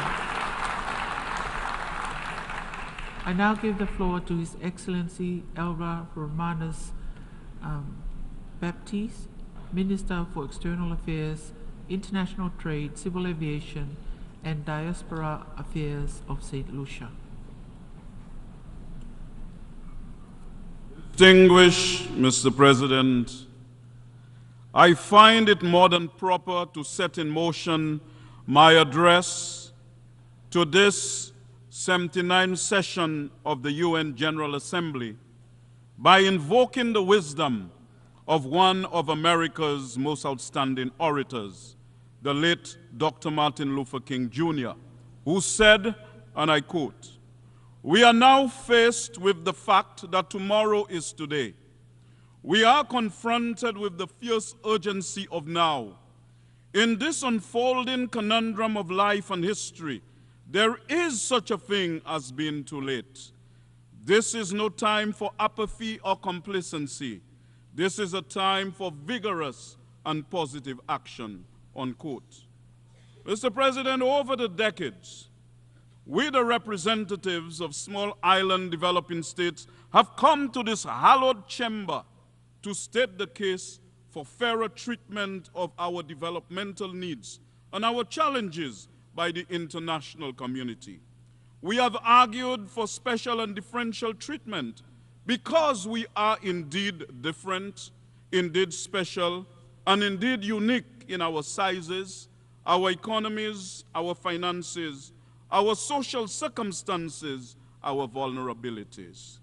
I now give the floor to His Excellency Elra Romanus Baptiste, Minister for External Affairs, International Trade, Civil Aviation and Diaspora Affairs of St. Lucia. Distinguished Mr. President, I find it more than proper to set in motion my address to this 79th session of the UN General Assembly by invoking the wisdom of one of America's most outstanding orators, the late Dr. Martin Luther King Jr., who said, and I quote, "We are now faced with the fact that tomorrow is today. We are confronted with the fierce urgency of now. In this unfolding conundrum of life and history, There is such a thing as being too late. This is no time for apathy or complacency. This is a time for vigorous and positive action, unquote. Mr. President, over the decades, we, the representatives of small island developing states, have come to this hallowed chamber to state the case for fairer treatment of our developmental needs and our challenges by the international community. We have argued for special and differential treatment because we are indeed different, indeed special, and indeed unique in our sizes, our economies, our finances, our social circumstances, our vulnerabilities.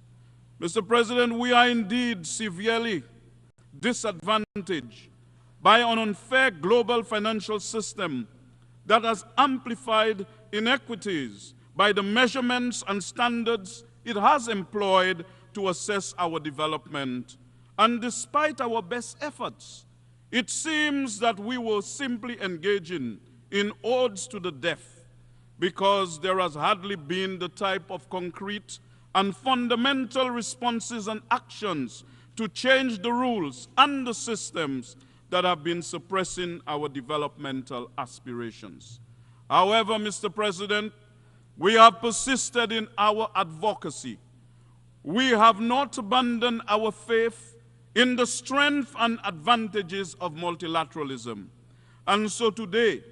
Mr. President, we are indeed severely disadvantaged by an unfair global financial system that has amplified inequities by the measurements and standards it has employed to assess our development. And despite our best efforts, it seems that we were simply engaging in odes to the deaf, because there has hardly been the type of concrete and fundamental responses and actions to change the rules and the systems that have been suppressing our developmental aspirations. However, Mr. President, we have persisted in our advocacy. We have not abandoned our faith in the strength and advantages of multilateralism. And so today,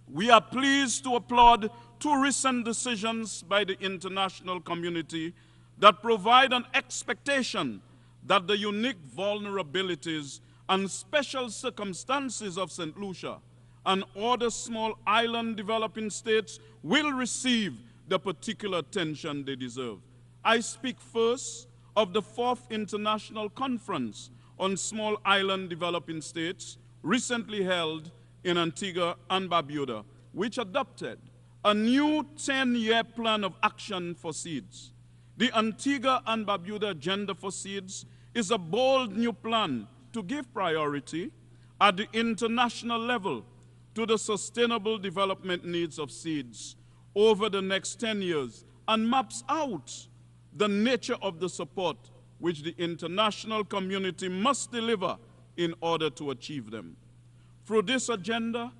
we are pleased to applaud two recent decisions by the international community that provide an expectation that the unique vulnerabilities and special circumstances of St. Lucia and other small island developing states will receive the particular attention they deserve. I speak first of the 4th International Conference on Small Island Developing States, recently held in Antigua and Barbuda, which adopted a new 10-year plan of action for seeds. The Antigua and Barbuda Agenda for Seeds is a bold new plan to give priority at the international level to the sustainable development needs of seeds over the next 10 years and maps out the nature of the support which the international community must deliver in order to achieve them. Through this agenda,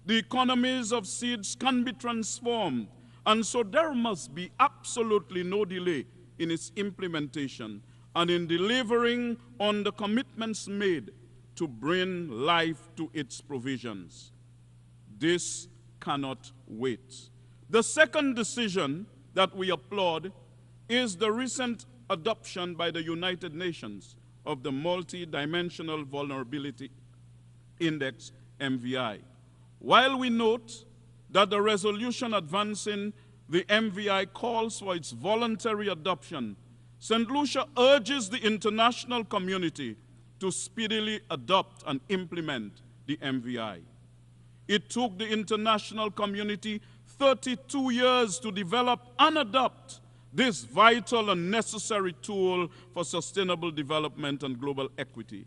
the economies of seeds can be transformed, and so there must be absolutely no delay in its implementation and in delivering on the commitments made to bring life to its provisions. This cannot wait. The second decision that we applaud is the recent adoption by the United Nations of the Multidimensional Vulnerability Index, MVI. While we note that the resolution advancing the MVI calls for its voluntary adoption, St. Lucia urges the international community to speedily adopt and implement the MVI. It took the international community 32 years to develop and adopt this vital and necessary tool for sustainable development and global equity.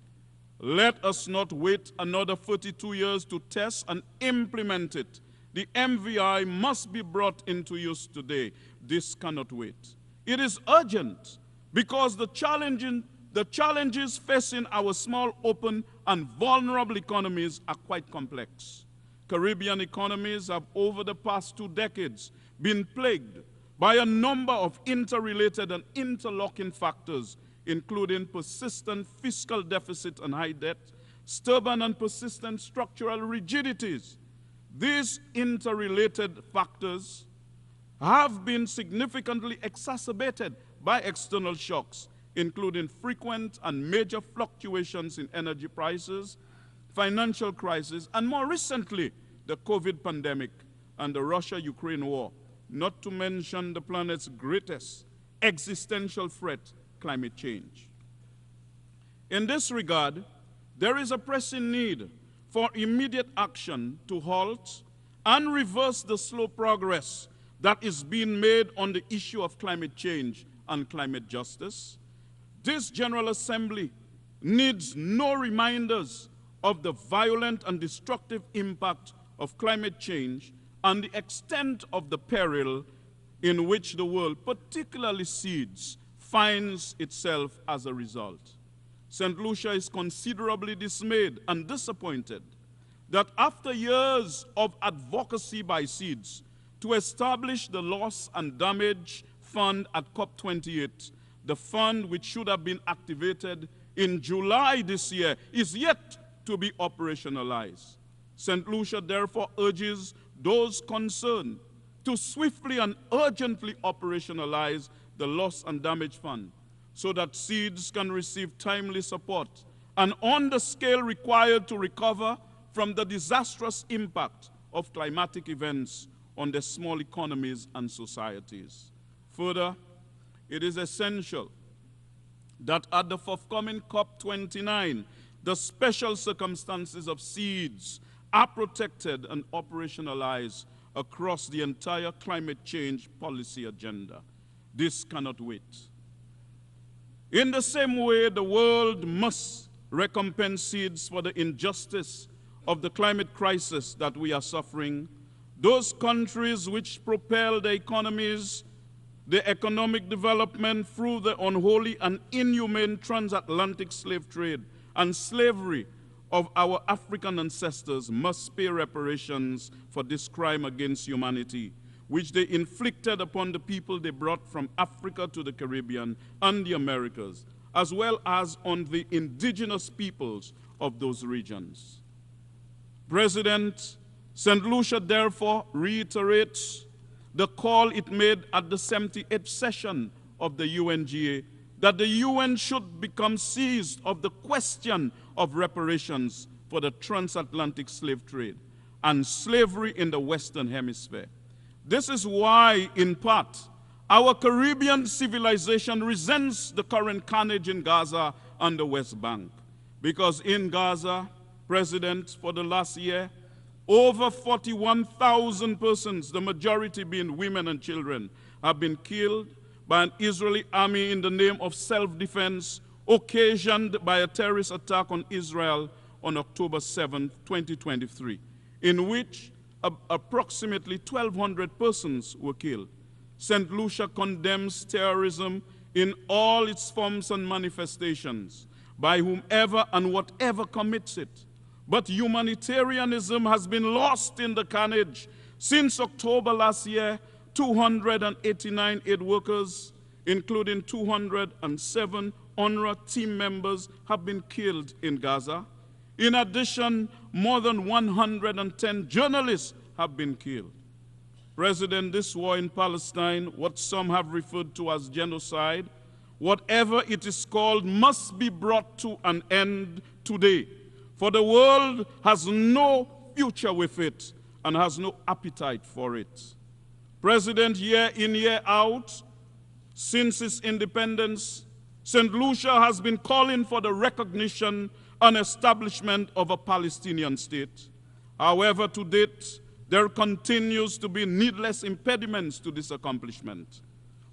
Let us not wait another 32 years to test and implement it. The MVI must be brought into use today. This cannot wait. It is urgent because the challenges facing our small, open, and vulnerable economies are quite complex. Caribbean economies have, over the past 2 decades, been plagued by a number of interrelated and interlocking factors, including persistent fiscal deficit and high debt, stubborn and persistent structural rigidities. These interrelated factors have been significantly exacerbated by external shocks, including frequent and major fluctuations in energy prices, financial crisis, and more recently, the COVID pandemic and the Russia-Ukraine war, not to mention the planet's greatest existential threat, climate change. In this regard, there is a pressing need for immediate action to halt and reverse the slow progress that is being made on the issue of climate change and climate justice. This General Assembly needs no reminders of the violent and destructive impact of climate change and the extent of the peril in which the world, particularly seeds, finds itself as a result. St. Lucia is considerably dismayed and disappointed that after years of advocacy by seeds to establish the Loss and Damage Fund at COP28, the fund which should have been activated in July this year is yet to be operationalized. St. Lucia therefore urges those concerned to swiftly and urgently operationalize the Loss and Damage Fund so that seeds can receive timely support and on the scale required to recover from the disastrous impact of climatic events on their small economies and societies. Further, it is essential that at the forthcoming COP29, the special circumstances of seeds are protected and operationalized across the entire climate change policy agenda. This cannot wait. In the same way, the world must recompense seeds for the injustice of the climate crisis that we are suffering. Those countries which propel their economies, the economic development through the unholy and inhumane transatlantic slave trade and slavery of our African ancestors must pay reparations for this crime against humanity, which they inflicted upon the people they brought from Africa to the Caribbean and the Americas, as well as on the indigenous peoples of those regions. President St. Lucia therefore reiterates the call it made at the 78th session of the UNGA that the UN should become seized of the question of reparations for the transatlantic slave trade and slavery in the Western Hemisphere. This is why, in part, our Caribbean civilization resents the current carnage in Gaza and the West Bank. Because in Gaza, President, for the last year, over 41,000 persons, the majority being women and children, have been killed by an Israeli army in the name of self-defense, occasioned by a terrorist attack on Israel on October 7, 2023, in which approximately 1,200 persons were killed. St. Lucia condemns terrorism in all its forms and manifestations, by whomever and whatever commits it. But humanitarianism has been lost in the carnage. Since October last year, 289 aid workers, including 207 UNRWA team members, have been killed in Gaza. In addition, more than 110 journalists have been killed. President, this war in Palestine, what some have referred to as genocide, whatever it is called, must be brought to an end today. For the world has no future with it and has no appetite for it. President, year in, year out, since its independence, St. Lucia has been calling for the recognition and establishment of a Palestinian state. However, to date, there continues to be needless impediments to this accomplishment.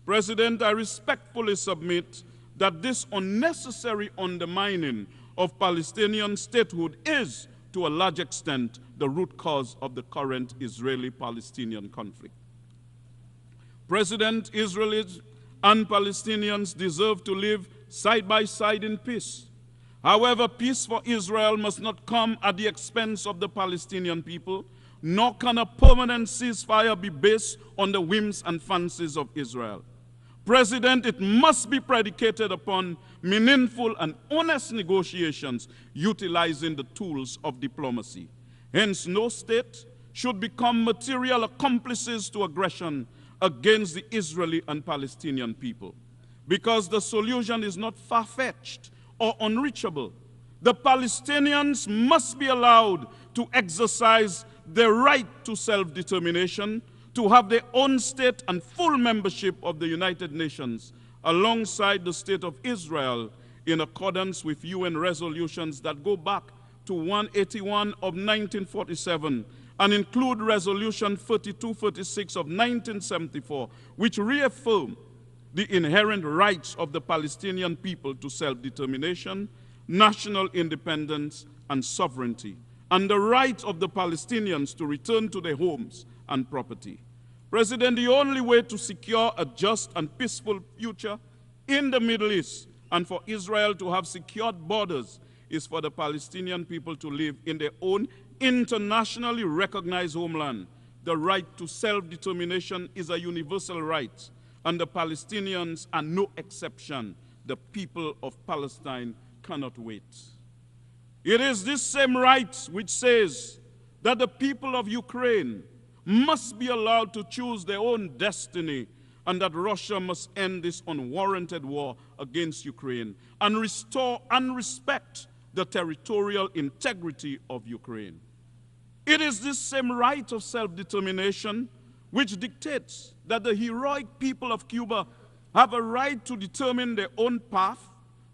President, I respectfully submit that this unnecessary undermining of Palestinian statehood is, to a large extent, the root cause of the current Israeli-Palestinian conflict. President, Israelis and Palestinians deserve to live side by side in peace. However, peace for Israel must not come at the expense of the Palestinian people, nor can a permanent ceasefire be based on the whims and fancies of Israel. President, it must be predicated upon meaningful and honest negotiations utilizing the tools of diplomacy. Hence, no state should become material accomplices to aggression against the Israeli and Palestinian people, because the solution is not far-fetched or unreachable. The Palestinians must be allowed to exercise their right to self-determination, to have their own state and full membership of the United Nations, alongside the state of Israel, in accordance with UN resolutions that go back to 181 of 1947 and include Resolution 3236 of 1974, which reaffirm the inherent rights of the Palestinian people to self-determination, national independence, and sovereignty, and the right of the Palestinians to return to their homes and property. President, the only way to secure a just and peaceful future in the Middle East and for Israel to have secured borders is for the Palestinian people to live in their own internationally recognized homeland. The right to self-determination is a universal right, and the Palestinians are no exception. The people of Palestine cannot wait. It is this same right which says that the people of Ukraine must be allowed to choose their own destiny, and that Russia must end this unwarranted war against Ukraine and restore and respect the territorial integrity of Ukraine. It is this same right of self-determination which dictates that the heroic people of Cuba have a right to determine their own path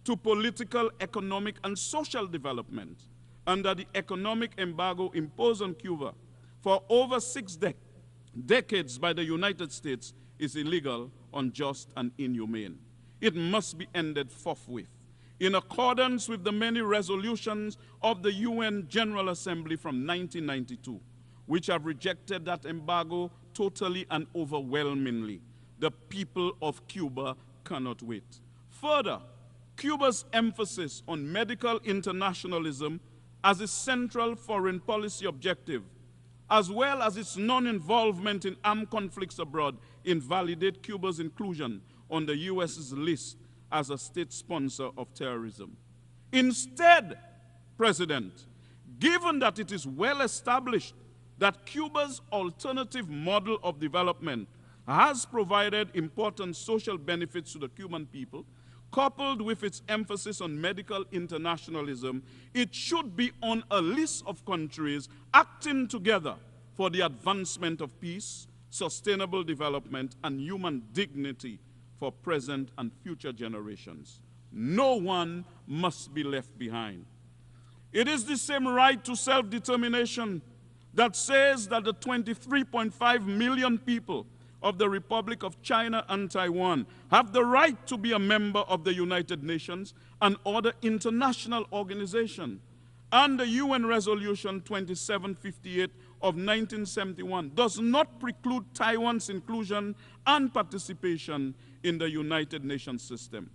to political, economic, and social development, and that the economic embargo imposed on Cuba for over 6 decades by the United States is illegal, unjust, and inhumane. It must be ended forthwith, in accordance with the many resolutions of the UN General Assembly from 1992, which have rejected that embargo totally and overwhelmingly. The people of Cuba cannot wait. Further, Cuba's emphasis on medical internationalism as its central foreign policy objective, as well as its non-involvement in armed conflicts abroad, invalidate Cuba's inclusion on the US's list as a state sponsor of terrorism. Instead, President, given that it is well established that Cuba's alternative model of development has provided important social benefits to the Cuban people, coupled with its emphasis on medical internationalism, it should be on a list of countries acting together for the advancement of peace, sustainable development, and human dignity for present and future generations. No one must be left behind. It is the same right to self-determination that says that the 23.5 million people of the Republic of China and Taiwan have the right to be a member of the United Nations and other international organizations. And the UN Resolution 2758 of 1971 does not preclude Taiwan's inclusion and participation in the United Nations system.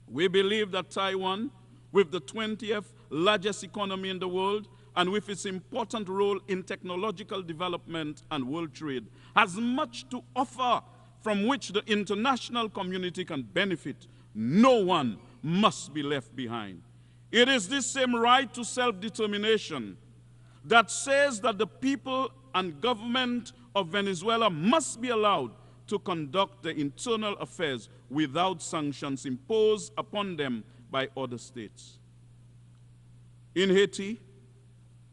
We believe that Taiwan, with the 20th largest economy in the world, and with its important role in technological development and world trade, has much to offer from which the international community can benefit. No one must be left behind. It is this same right to self-determination that says that the people and government of Venezuela must be allowed to conduct their internal affairs without sanctions imposed upon them by other states. In Haiti,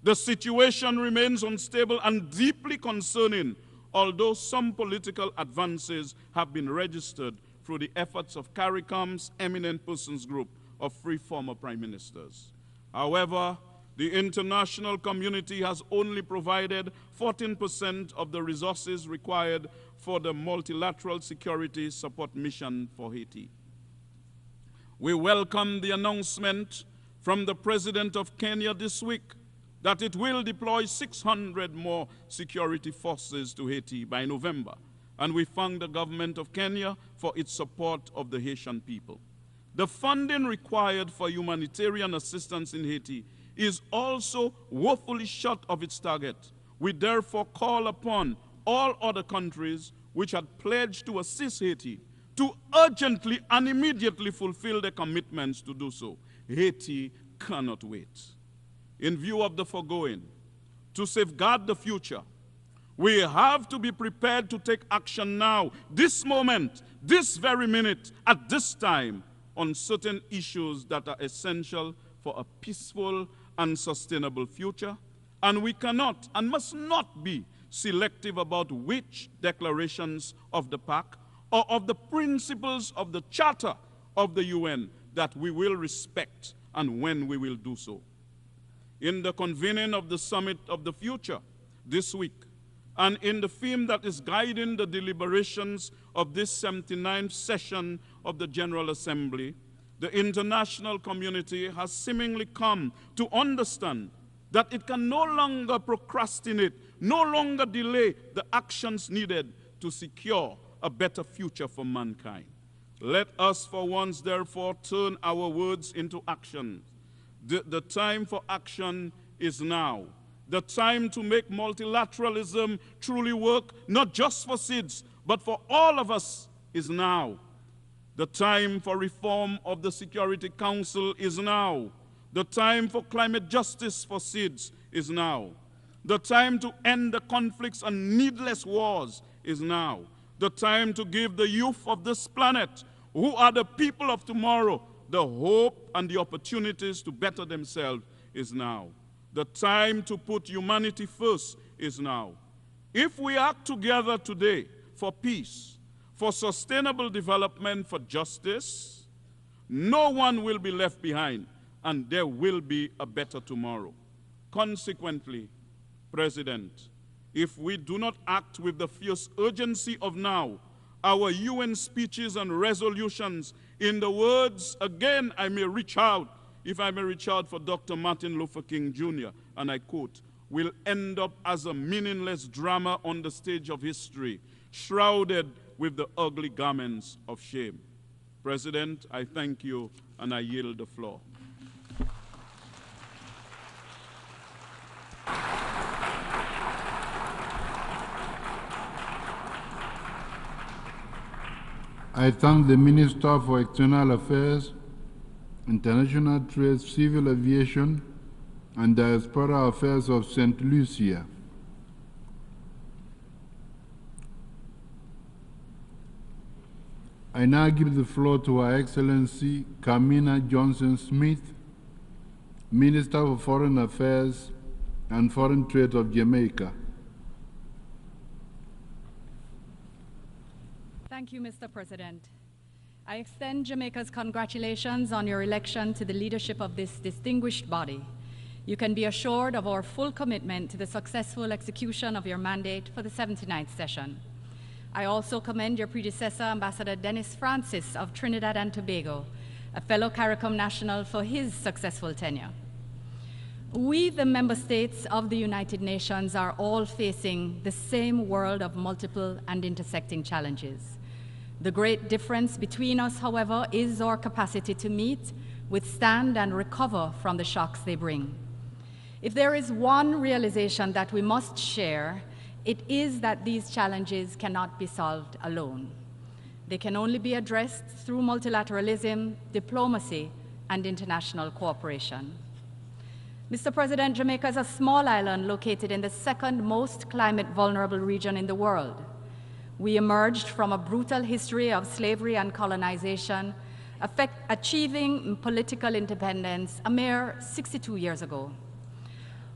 the situation remains unstable and deeply concerning, although some political advances have been registered through the efforts of CARICOM's Eminent Persons Group of 3 former prime ministers. However, the international community has only provided 14% of the resources required for the multilateral security support mission for Haiti. We welcome the announcement from the President of Kenya this week that it will deploy 600 more security forces to Haiti by November, and we thank the government of Kenya for its support of the Haitian people. The funding required for humanitarian assistance in Haiti is also woefully short of its target. We therefore call upon all other countries which had pledged to assist Haiti to urgently and immediately fulfill their commitments to do so. Haiti cannot wait. In view of the foregoing, to safeguard the future, we have to be prepared to take action now, this moment, this very minute, at this time, on certain issues that are essential for a peaceful and sustainable future, and we cannot and must not be selective about which declarations of the pact or of the principles of the Charter of the UN that we will respect and when we will do so. In the convening of the Summit of the Future this week, and in the theme that is guiding the deliberations of this 79th session of the General Assembly, the international community has seemingly come to understand that it can no longer procrastinate, no longer delay the actions needed to secure a better future for mankind. Let us for once, therefore, turn our words into action. The time for action is now. The time to make multilateralism truly work, not just for SIDS, but for all of us, is now. The time for reform of the Security Council is now. The time for climate justice for SIDS is now. The time to end the conflicts and needless wars is now. The time to give the youth of this planet, who are the people of tomorrow, the hope and the opportunities to better themselves is now. The time to put humanity first is now. If we act together today for peace, for sustainable development, for justice, no one will be left behind, and there will be a better tomorrow. Consequently, President, if we do not act with the fierce urgency of now, our UN speeches and resolutions, in the words, again, I may reach out, if I may reach out for Dr. Martin Luther King Jr., and I quote, will end up as a meaningless drama on the stage of history, shrouded with the ugly garments of shame. President, I thank you, and I yield the floor. I thank the Minister for External Affairs, International Trade, Civil Aviation, and Diaspora Affairs of St. Lucia. I now give the floor to Her Excellency Kamina Johnson-Smith, Minister for Foreign Affairs and Foreign Trade of Jamaica. Thank you, Mr. President. I extend Jamaica's congratulations on your election to the leadership of this distinguished body. You can be assured of our full commitment to the successful execution of your mandate for the 79th session. I also commend your predecessor, Ambassador Dennis Francis of Trinidad and Tobago, a fellow CARICOM national, for his successful tenure. We, the member states of the United Nations, are all facing the same world of multiple and intersecting challenges. The great difference between us, however, is our capacity to meet, withstand, and recover from the shocks they bring. If there is one realization that we must share, it is that these challenges cannot be solved alone. They can only be addressed through multilateralism, diplomacy, and international cooperation. Mr. President, Jamaica is a small island located in the second most climate vulnerable region in the world. We emerged from a brutal history of slavery and colonization, achieving political independence a mere 62 years ago.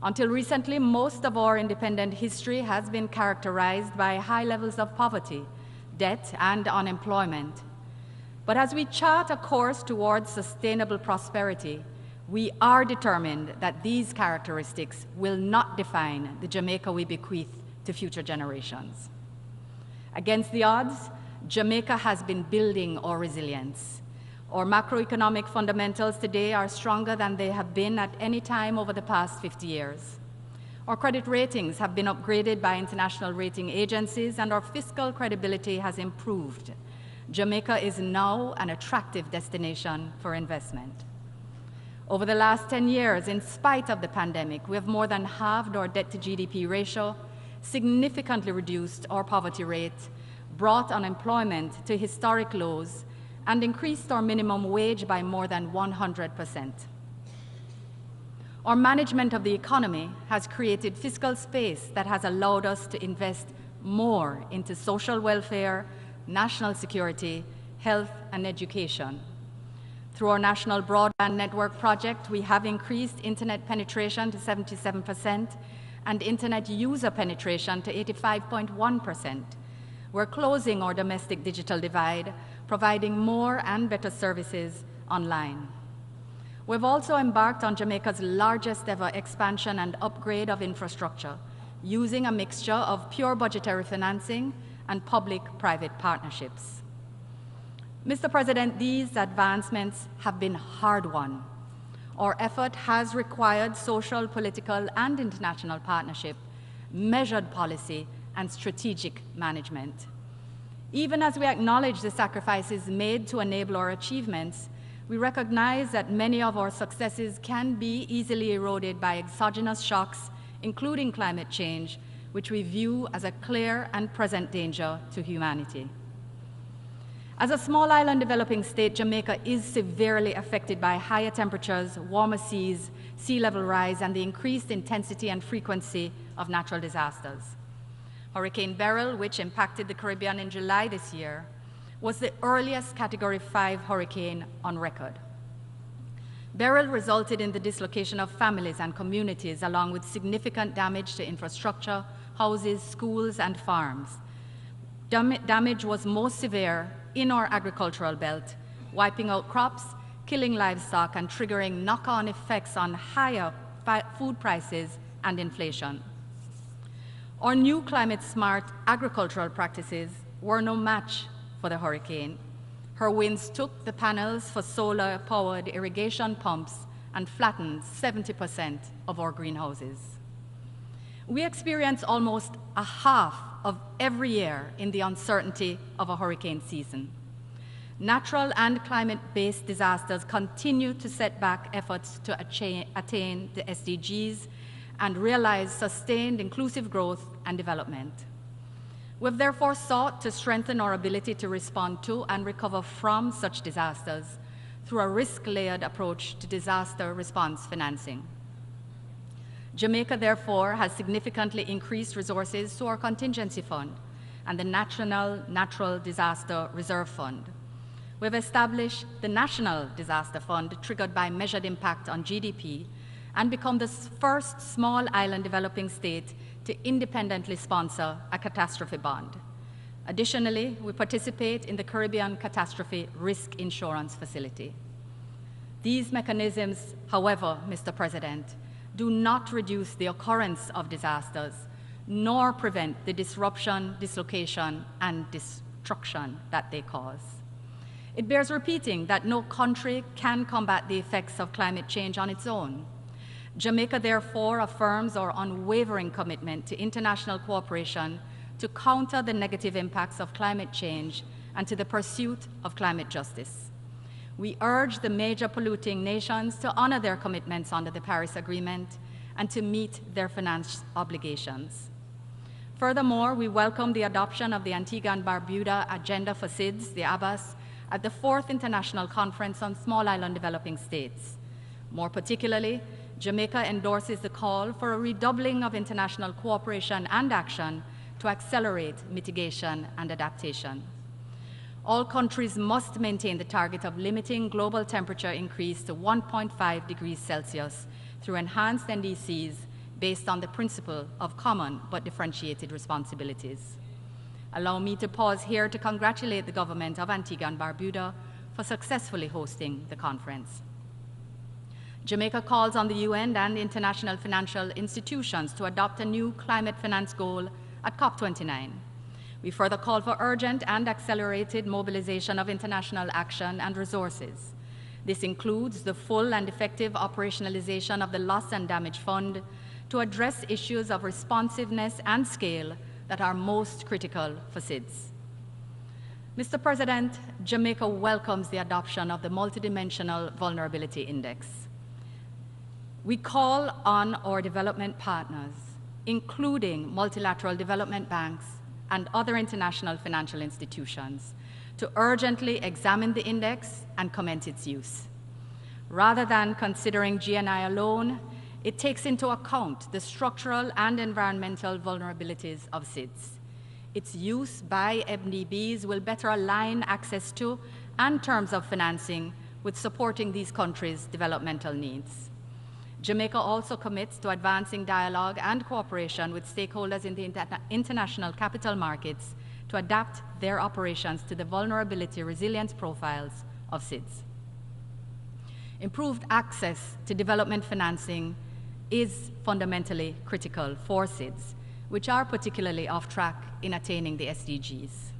Until recently, most of our independent history has been characterized by high levels of poverty, debt, and unemployment. But as we chart a course towards sustainable prosperity, we are determined that these characteristics will not define the Jamaica we bequeath to future generations. Against the odds, Jamaica has been building our resilience. Our macroeconomic fundamentals today are stronger than they have been at any time over the past 50 years. Our credit ratings have been upgraded by international rating agencies, and our fiscal credibility has improved. Jamaica is now an attractive destination for investment. Over the last 10 years, in spite of the pandemic, we have more than halved our debt-to-GDP ratio, significantly reduced our poverty rate, brought unemployment to historic lows, and increased our minimum wage by more than 100%. Our management of the economy has created fiscal space that has allowed us to invest more into social welfare, national security, health, and education. Through our National Broadband Network project, we have increased internet penetration to 77% and internet user penetration to 85.1%. We're closing our domestic digital divide, providing more and better services online. We've also embarked on Jamaica's largest ever expansion and upgrade of infrastructure, using a mixture of pure budgetary financing and public-private partnerships. Mr. President, these advancements have been hard-won. Our effort has required social, political, and international partnership, measured policy, and strategic management. Even as we acknowledge the sacrifices made to enable our achievements, we recognize that many of our successes can be easily eroded by exogenous shocks, including climate change, which we view as a clear and present danger to humanity. As a small island developing state, Jamaica is severely affected by higher temperatures, warmer seas, sea level rise, and the increased intensity and frequency of natural disasters. Hurricane Beryl, which impacted the Caribbean in July this year, was the earliest Category 5 hurricane on record. Beryl resulted in the dislocation of families and communities, along with significant damage to infrastructure, houses, schools, and farms. Damage was most severe in our agricultural belt, wiping out crops, killing livestock, and triggering knock-on effects on higher food prices and inflation. Our new climate-smart agricultural practices were no match for the hurricane. Her winds took the panels for solar-powered irrigation pumps and flattened 70% of our greenhouses. We experience almost a half of every year in the uncertainty of a hurricane season. Natural and climate-based disasters continue to set back efforts to attain the SDGs and realize sustained inclusive growth and development. We've therefore sought to strengthen our ability to respond to and recover from such disasters through a risk-layered approach to disaster response financing. Jamaica, therefore, has significantly increased resources to our contingency fund and the National Natural Disaster Reserve Fund. We've established the National Disaster Fund, triggered by measured impact on GDP, and become the first small island developing state to independently sponsor a catastrophe bond. Additionally, we participate in the Caribbean Catastrophe Risk Insurance Facility. These mechanisms, however, Mr. President, do not reduce the occurrence of disasters, nor prevent the disruption, dislocation, and destruction that they cause. It bears repeating that no country can combat the effects of climate change on its own. Jamaica, therefore, affirms our unwavering commitment to international cooperation to counter the negative impacts of climate change and to the pursuit of climate justice. We urge the major polluting nations to honor their commitments under the Paris Agreement and to meet their finance obligations. Furthermore, we welcome the adoption of the Antigua and Barbuda Agenda for SIDS, the ABAS, at the 4th International Conference on Small Island Developing States. More particularly, Jamaica endorses the call for a redoubling of international cooperation and action to accelerate mitigation and adaptation. All countries must maintain the target of limiting global temperature increase to 1.5 degrees Celsius through enhanced NDCs based on the principle of common but differentiated responsibilities. Allow me to pause here to congratulate the government of Antigua and Barbuda for successfully hosting the conference. Jamaica calls on the UN and international financial institutions to adopt a new climate finance goal at COP29. We further call for urgent and accelerated mobilization of international action and resources. This includes the full and effective operationalization of the Loss and Damage Fund to address issues of responsiveness and scale that are most critical for SIDS. Mr. President, Jamaica welcomes the adoption of the Multidimensional Vulnerability Index. We call on our development partners, including multilateral development banks and other international financial institutions, to urgently examine the index and commence its use. Rather than considering GNI alone, it takes into account the structural and environmental vulnerabilities of SIDS. Its use by MDBs will better align access to and terms of financing with supporting these countries' developmental needs. Jamaica also commits to advancing dialogue and cooperation with stakeholders in the international capital markets to adapt their operations to the vulnerability resilience profiles of SIDS. Improved access to development financing is fundamentally critical for SIDS, which are particularly off track in attaining the SDGs.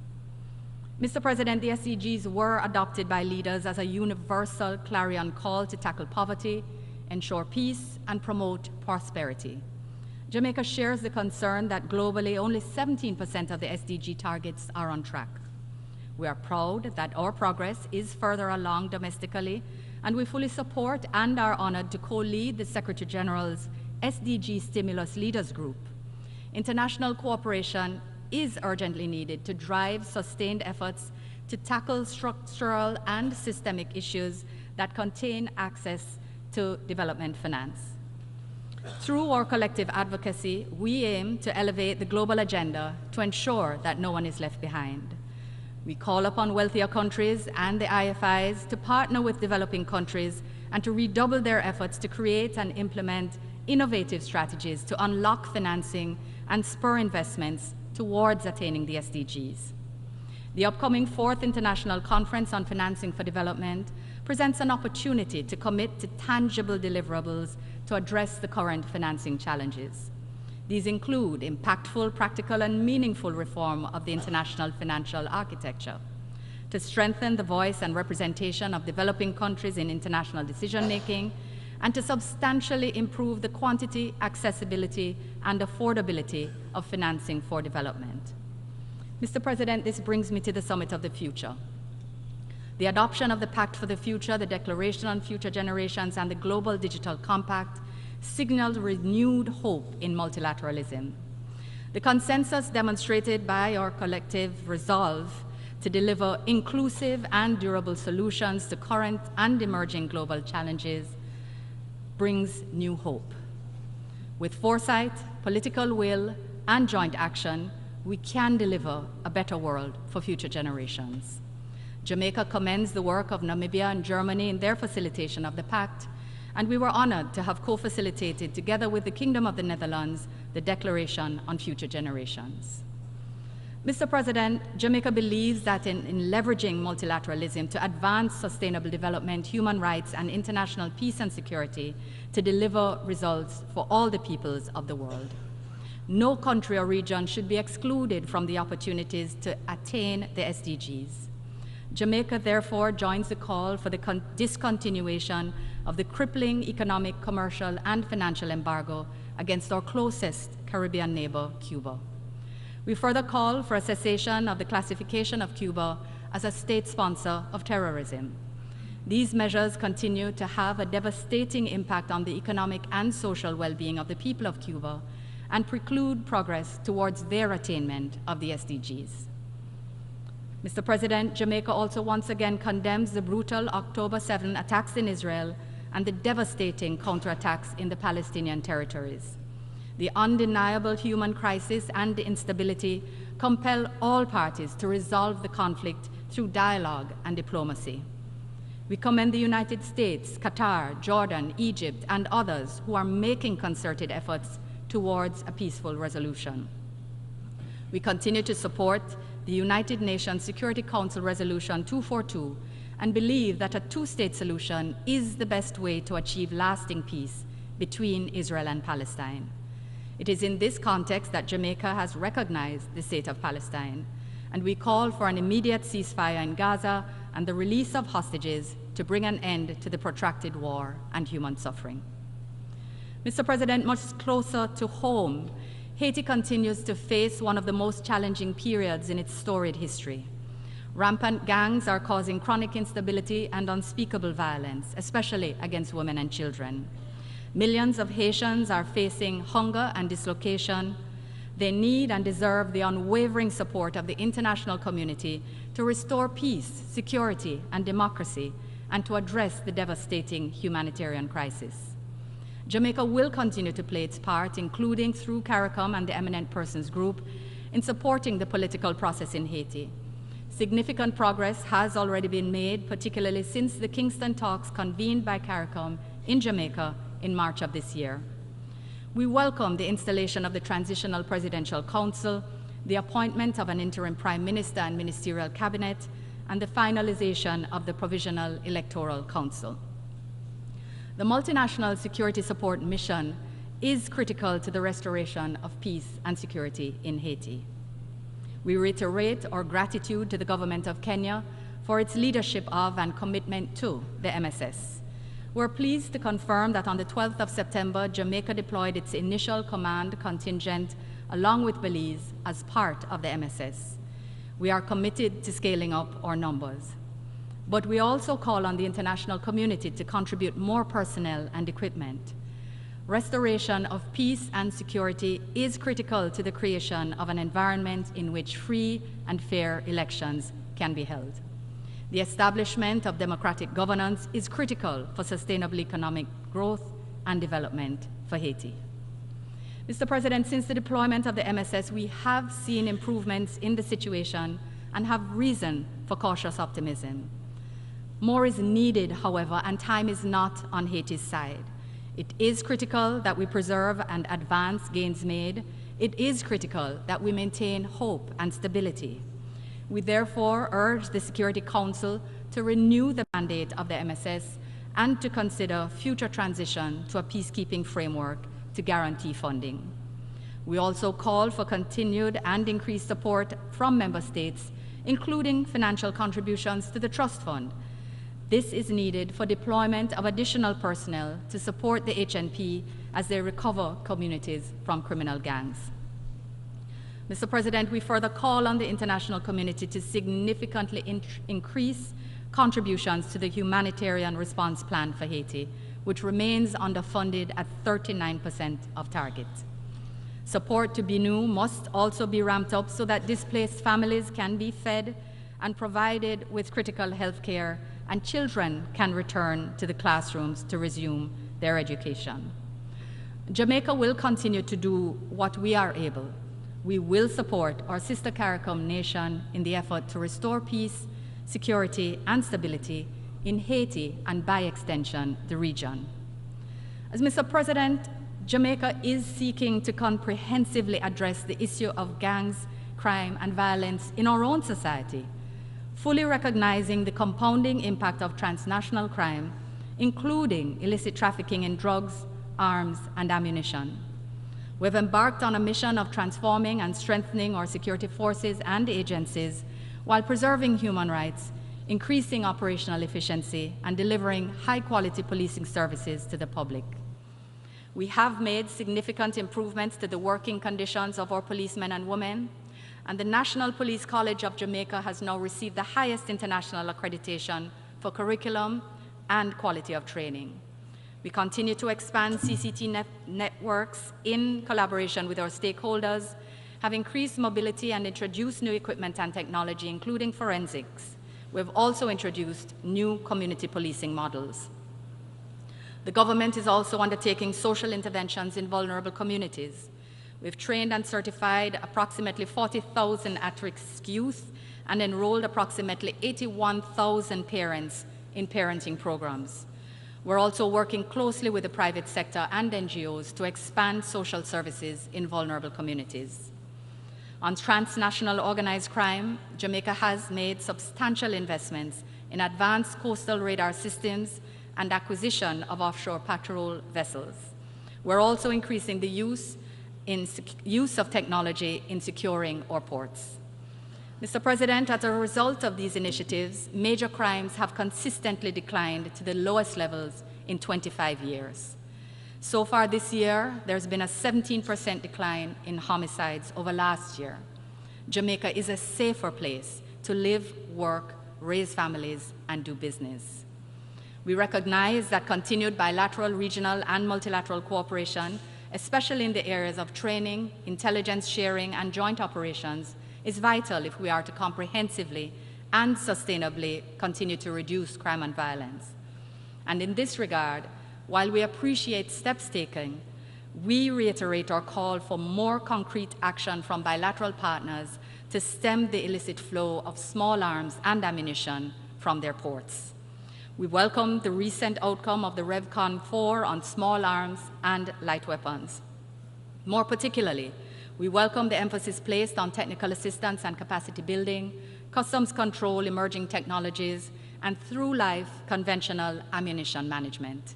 Mr. President, the SDGs were adopted by leaders as a universal clarion call to tackle poverty, ensure peace, and promote prosperity. Jamaica shares the concern that globally only 17% of the SDG targets are on track. We are proud that our progress is further along domestically, and we fully support and are honored to co-lead the Secretary General's SDG Stimulus Leaders Group. International cooperation is urgently needed to drive sustained efforts to tackle structural and systemic issues that contain access to development finance. Through our collective advocacy, we aim to elevate the global agenda to ensure that no one is left behind. We call upon wealthier countries and the IFIs to partner with developing countries and to redouble their efforts to create and implement innovative strategies to unlock financing and spur investments towards attaining the SDGs. The upcoming 4th International Conference on Financing for Development presents an opportunity to commit to tangible deliverables to address the current financing challenges. These include impactful, practical, and meaningful reform of the international financial architecture, to strengthen the voice and representation of developing countries in international decision-making, and to substantially improve the quantity, accessibility, and affordability of financing for development. Mr. President, this brings me to the Summit of the Future. The adoption of the Pact for the Future, the Declaration on Future Generations, and the Global Digital Compact signaled renewed hope in multilateralism. The consensus demonstrated by our collective resolve to deliver inclusive and durable solutions to current and emerging global challenges brings new hope. With foresight, political will, and joint action, we can deliver a better world for future generations. Jamaica commends the work of Namibia and Germany in their facilitation of the pact, and we were honored to have co-facilitated, together with the Kingdom of the Netherlands, the Declaration on Future Generations. Mr. President, Jamaica believes that in leveraging multilateralism to advance sustainable development, human rights, and international peace and security to deliver results for all the peoples of the world. No country or region should be excluded from the opportunities to attain the SDGs. Jamaica therefore joins the call for the discontinuation of the crippling economic, commercial, and financial embargo against our closest Caribbean neighbor, Cuba. We further call for a cessation of the classification of Cuba as a state sponsor of terrorism. These measures continue to have a devastating impact on the economic and social well-being of the people of Cuba and preclude progress towards their attainment of the SDGs. Mr. President, Jamaica also once again condemns the brutal October 7 attacks in Israel and the devastating counterattacks in the Palestinian territories. The undeniable human crisis and instability compel all parties to resolve the conflict through dialogue and diplomacy. We commend the United States, Qatar, Jordan, Egypt, and others who are making concerted efforts towards a peaceful resolution. We continue to support the United Nations Security Council Resolution 242 and believe that a two-state solution is the best way to achieve lasting peace between Israel and Palestine. It is in this context that Jamaica has recognized the state of Palestine, and we call for an immediate ceasefire in Gaza and the release of hostages to bring an end to the protracted war and human suffering. Mr. President, much closer to home, Haiti continues to face one of the most challenging periods in its storied history. Rampant gangs are causing chronic instability and unspeakable violence, especially against women and children. Millions of Haitians are facing hunger and dislocation. They need and deserve the unwavering support of the international community to restore peace, security, and democracy, and to address the devastating humanitarian crisis. Jamaica will continue to play its part, including through CARICOM and the Eminent Persons Group, in supporting the political process in Haiti. Significant progress has already been made, particularly since the Kingston talks convened by CARICOM in Jamaica in March of this year. We welcome the installation of the Transitional Presidential Council, the appointment of an interim Prime Minister and Ministerial Cabinet, and the finalization of the Provisional Electoral Council. The Multinational Security Support Mission is critical to the restoration of peace and security in Haiti. We reiterate our gratitude to the government of Kenya for its leadership of and commitment to the MSS. We're pleased to confirm that on the 12th of September, Jamaica deployed its initial command contingent along with Belize as part of the MSS. We are committed to scaling up our numbers. But we also call on the international community to contribute more personnel and equipment. Restoration of peace and security is critical to the creation of an environment in which free and fair elections can be held. The establishment of democratic governance is critical for sustainable economic growth and development for Haiti. Mr. President, since the deployment of the MSS, we have seen improvements in the situation and have reason for cautious optimism. More is needed, however, and time is not on Haiti's side. It is critical that we preserve and advance gains made. It is critical that we maintain hope and stability. We therefore urge the Security Council to renew the mandate of the MSS and to consider future transition to a peacekeeping framework to guarantee funding. We also call for continued and increased support from member states, including financial contributions to the Trust Fund. This is needed for deployment of additional personnel to support the HNP as they recover communities from criminal gangs. Mr. President, we further call on the international community to significantly increase contributions to the humanitarian response plan for Haiti, which remains underfunded at 39% of target. Support to BNU must also be ramped up so that displaced families can be fed and provided with critical health care, and children can return to the classrooms to resume their education. Jamaica will continue to do what we are able. We will support our sister CARICOM nation in the effort to restore peace, security, and stability in Haiti and, by extension, the region. As Mr. President, Jamaica is seeking to comprehensively address the issue of gangs, crime, and violence in our own society, fully recognizing the compounding impact of transnational crime, including illicit trafficking in drugs, arms, and ammunition. We've embarked on a mission of transforming and strengthening our security forces and agencies while preserving human rights, increasing operational efficiency, and delivering high-quality policing services to the public. We have made significant improvements to the working conditions of our policemen and women, and the National Police College of Jamaica has now received the highest international accreditation for curriculum and quality of training. We continue to expand CCT networks in collaboration with our stakeholders, have increased mobility and introduced new equipment and technology, including forensics. We've also introduced new community policing models. The government is also undertaking social interventions in vulnerable communities. We've trained and certified approximately 40,000 at-risk youth and enrolled approximately 81,000 parents in parenting programs. We're also working closely with the private sector and NGOs to expand social services in vulnerable communities. On transnational organized crime, Jamaica has made substantial investments in advanced coastal radar systems and acquisition of offshore patrol vessels. We're also increasing the use of technology in securing our ports. Mr. President, as a result of these initiatives, major crimes have consistently declined to the lowest levels in 25 years. So far this year, there's been a 17% decline in homicides over last year. Jamaica is a safer place to live, work, raise families, and do business. We recognize that continued bilateral, regional, and multilateral cooperation, especially in the areas of training, intelligence sharing, and joint operations, is vital if we are to comprehensively and sustainably continue to reduce crime and violence. And in this regard, while we appreciate steps taken, we reiterate our call for more concrete action from bilateral partners to stem the illicit flow of small arms and ammunition from their ports. We welcome the recent outcome of the RevCon 4 on small arms and light weapons. More particularly, we welcome the emphasis placed on technical assistance and capacity building, customs control, emerging technologies, and through-life conventional ammunition management.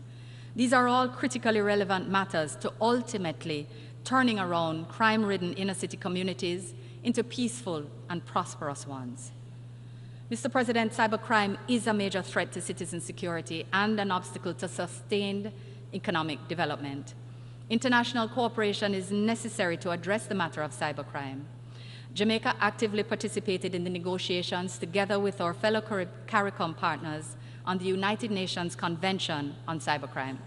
These are all critically relevant matters to ultimately turning around crime-ridden inner-city communities into peaceful and prosperous ones. Mr. President, cybercrime is a major threat to citizen security and an obstacle to sustained economic development. International cooperation is necessary to address the matter of cybercrime. Jamaica actively participated in the negotiations together with our fellow CARICOM partners on the United Nations Convention on Cybercrime.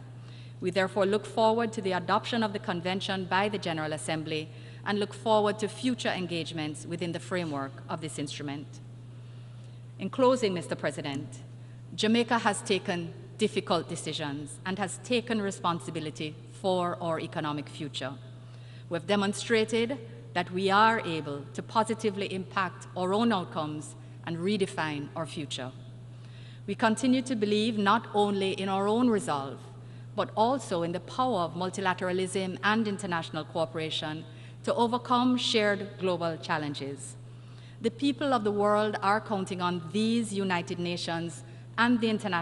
We therefore look forward to the adoption of the convention by the General Assembly and look forward to future engagements within the framework of this instrument. In closing, Mr. President, Jamaica has taken difficult decisions and has taken responsibility for our economic future. We've demonstrated that we are able to positively impact our own outcomes and redefine our future. We continue to believe not only in our own resolve, but also in the power of multilateralism and international cooperation to overcome shared global challenges. The people of the world are counting on these United Nations and the international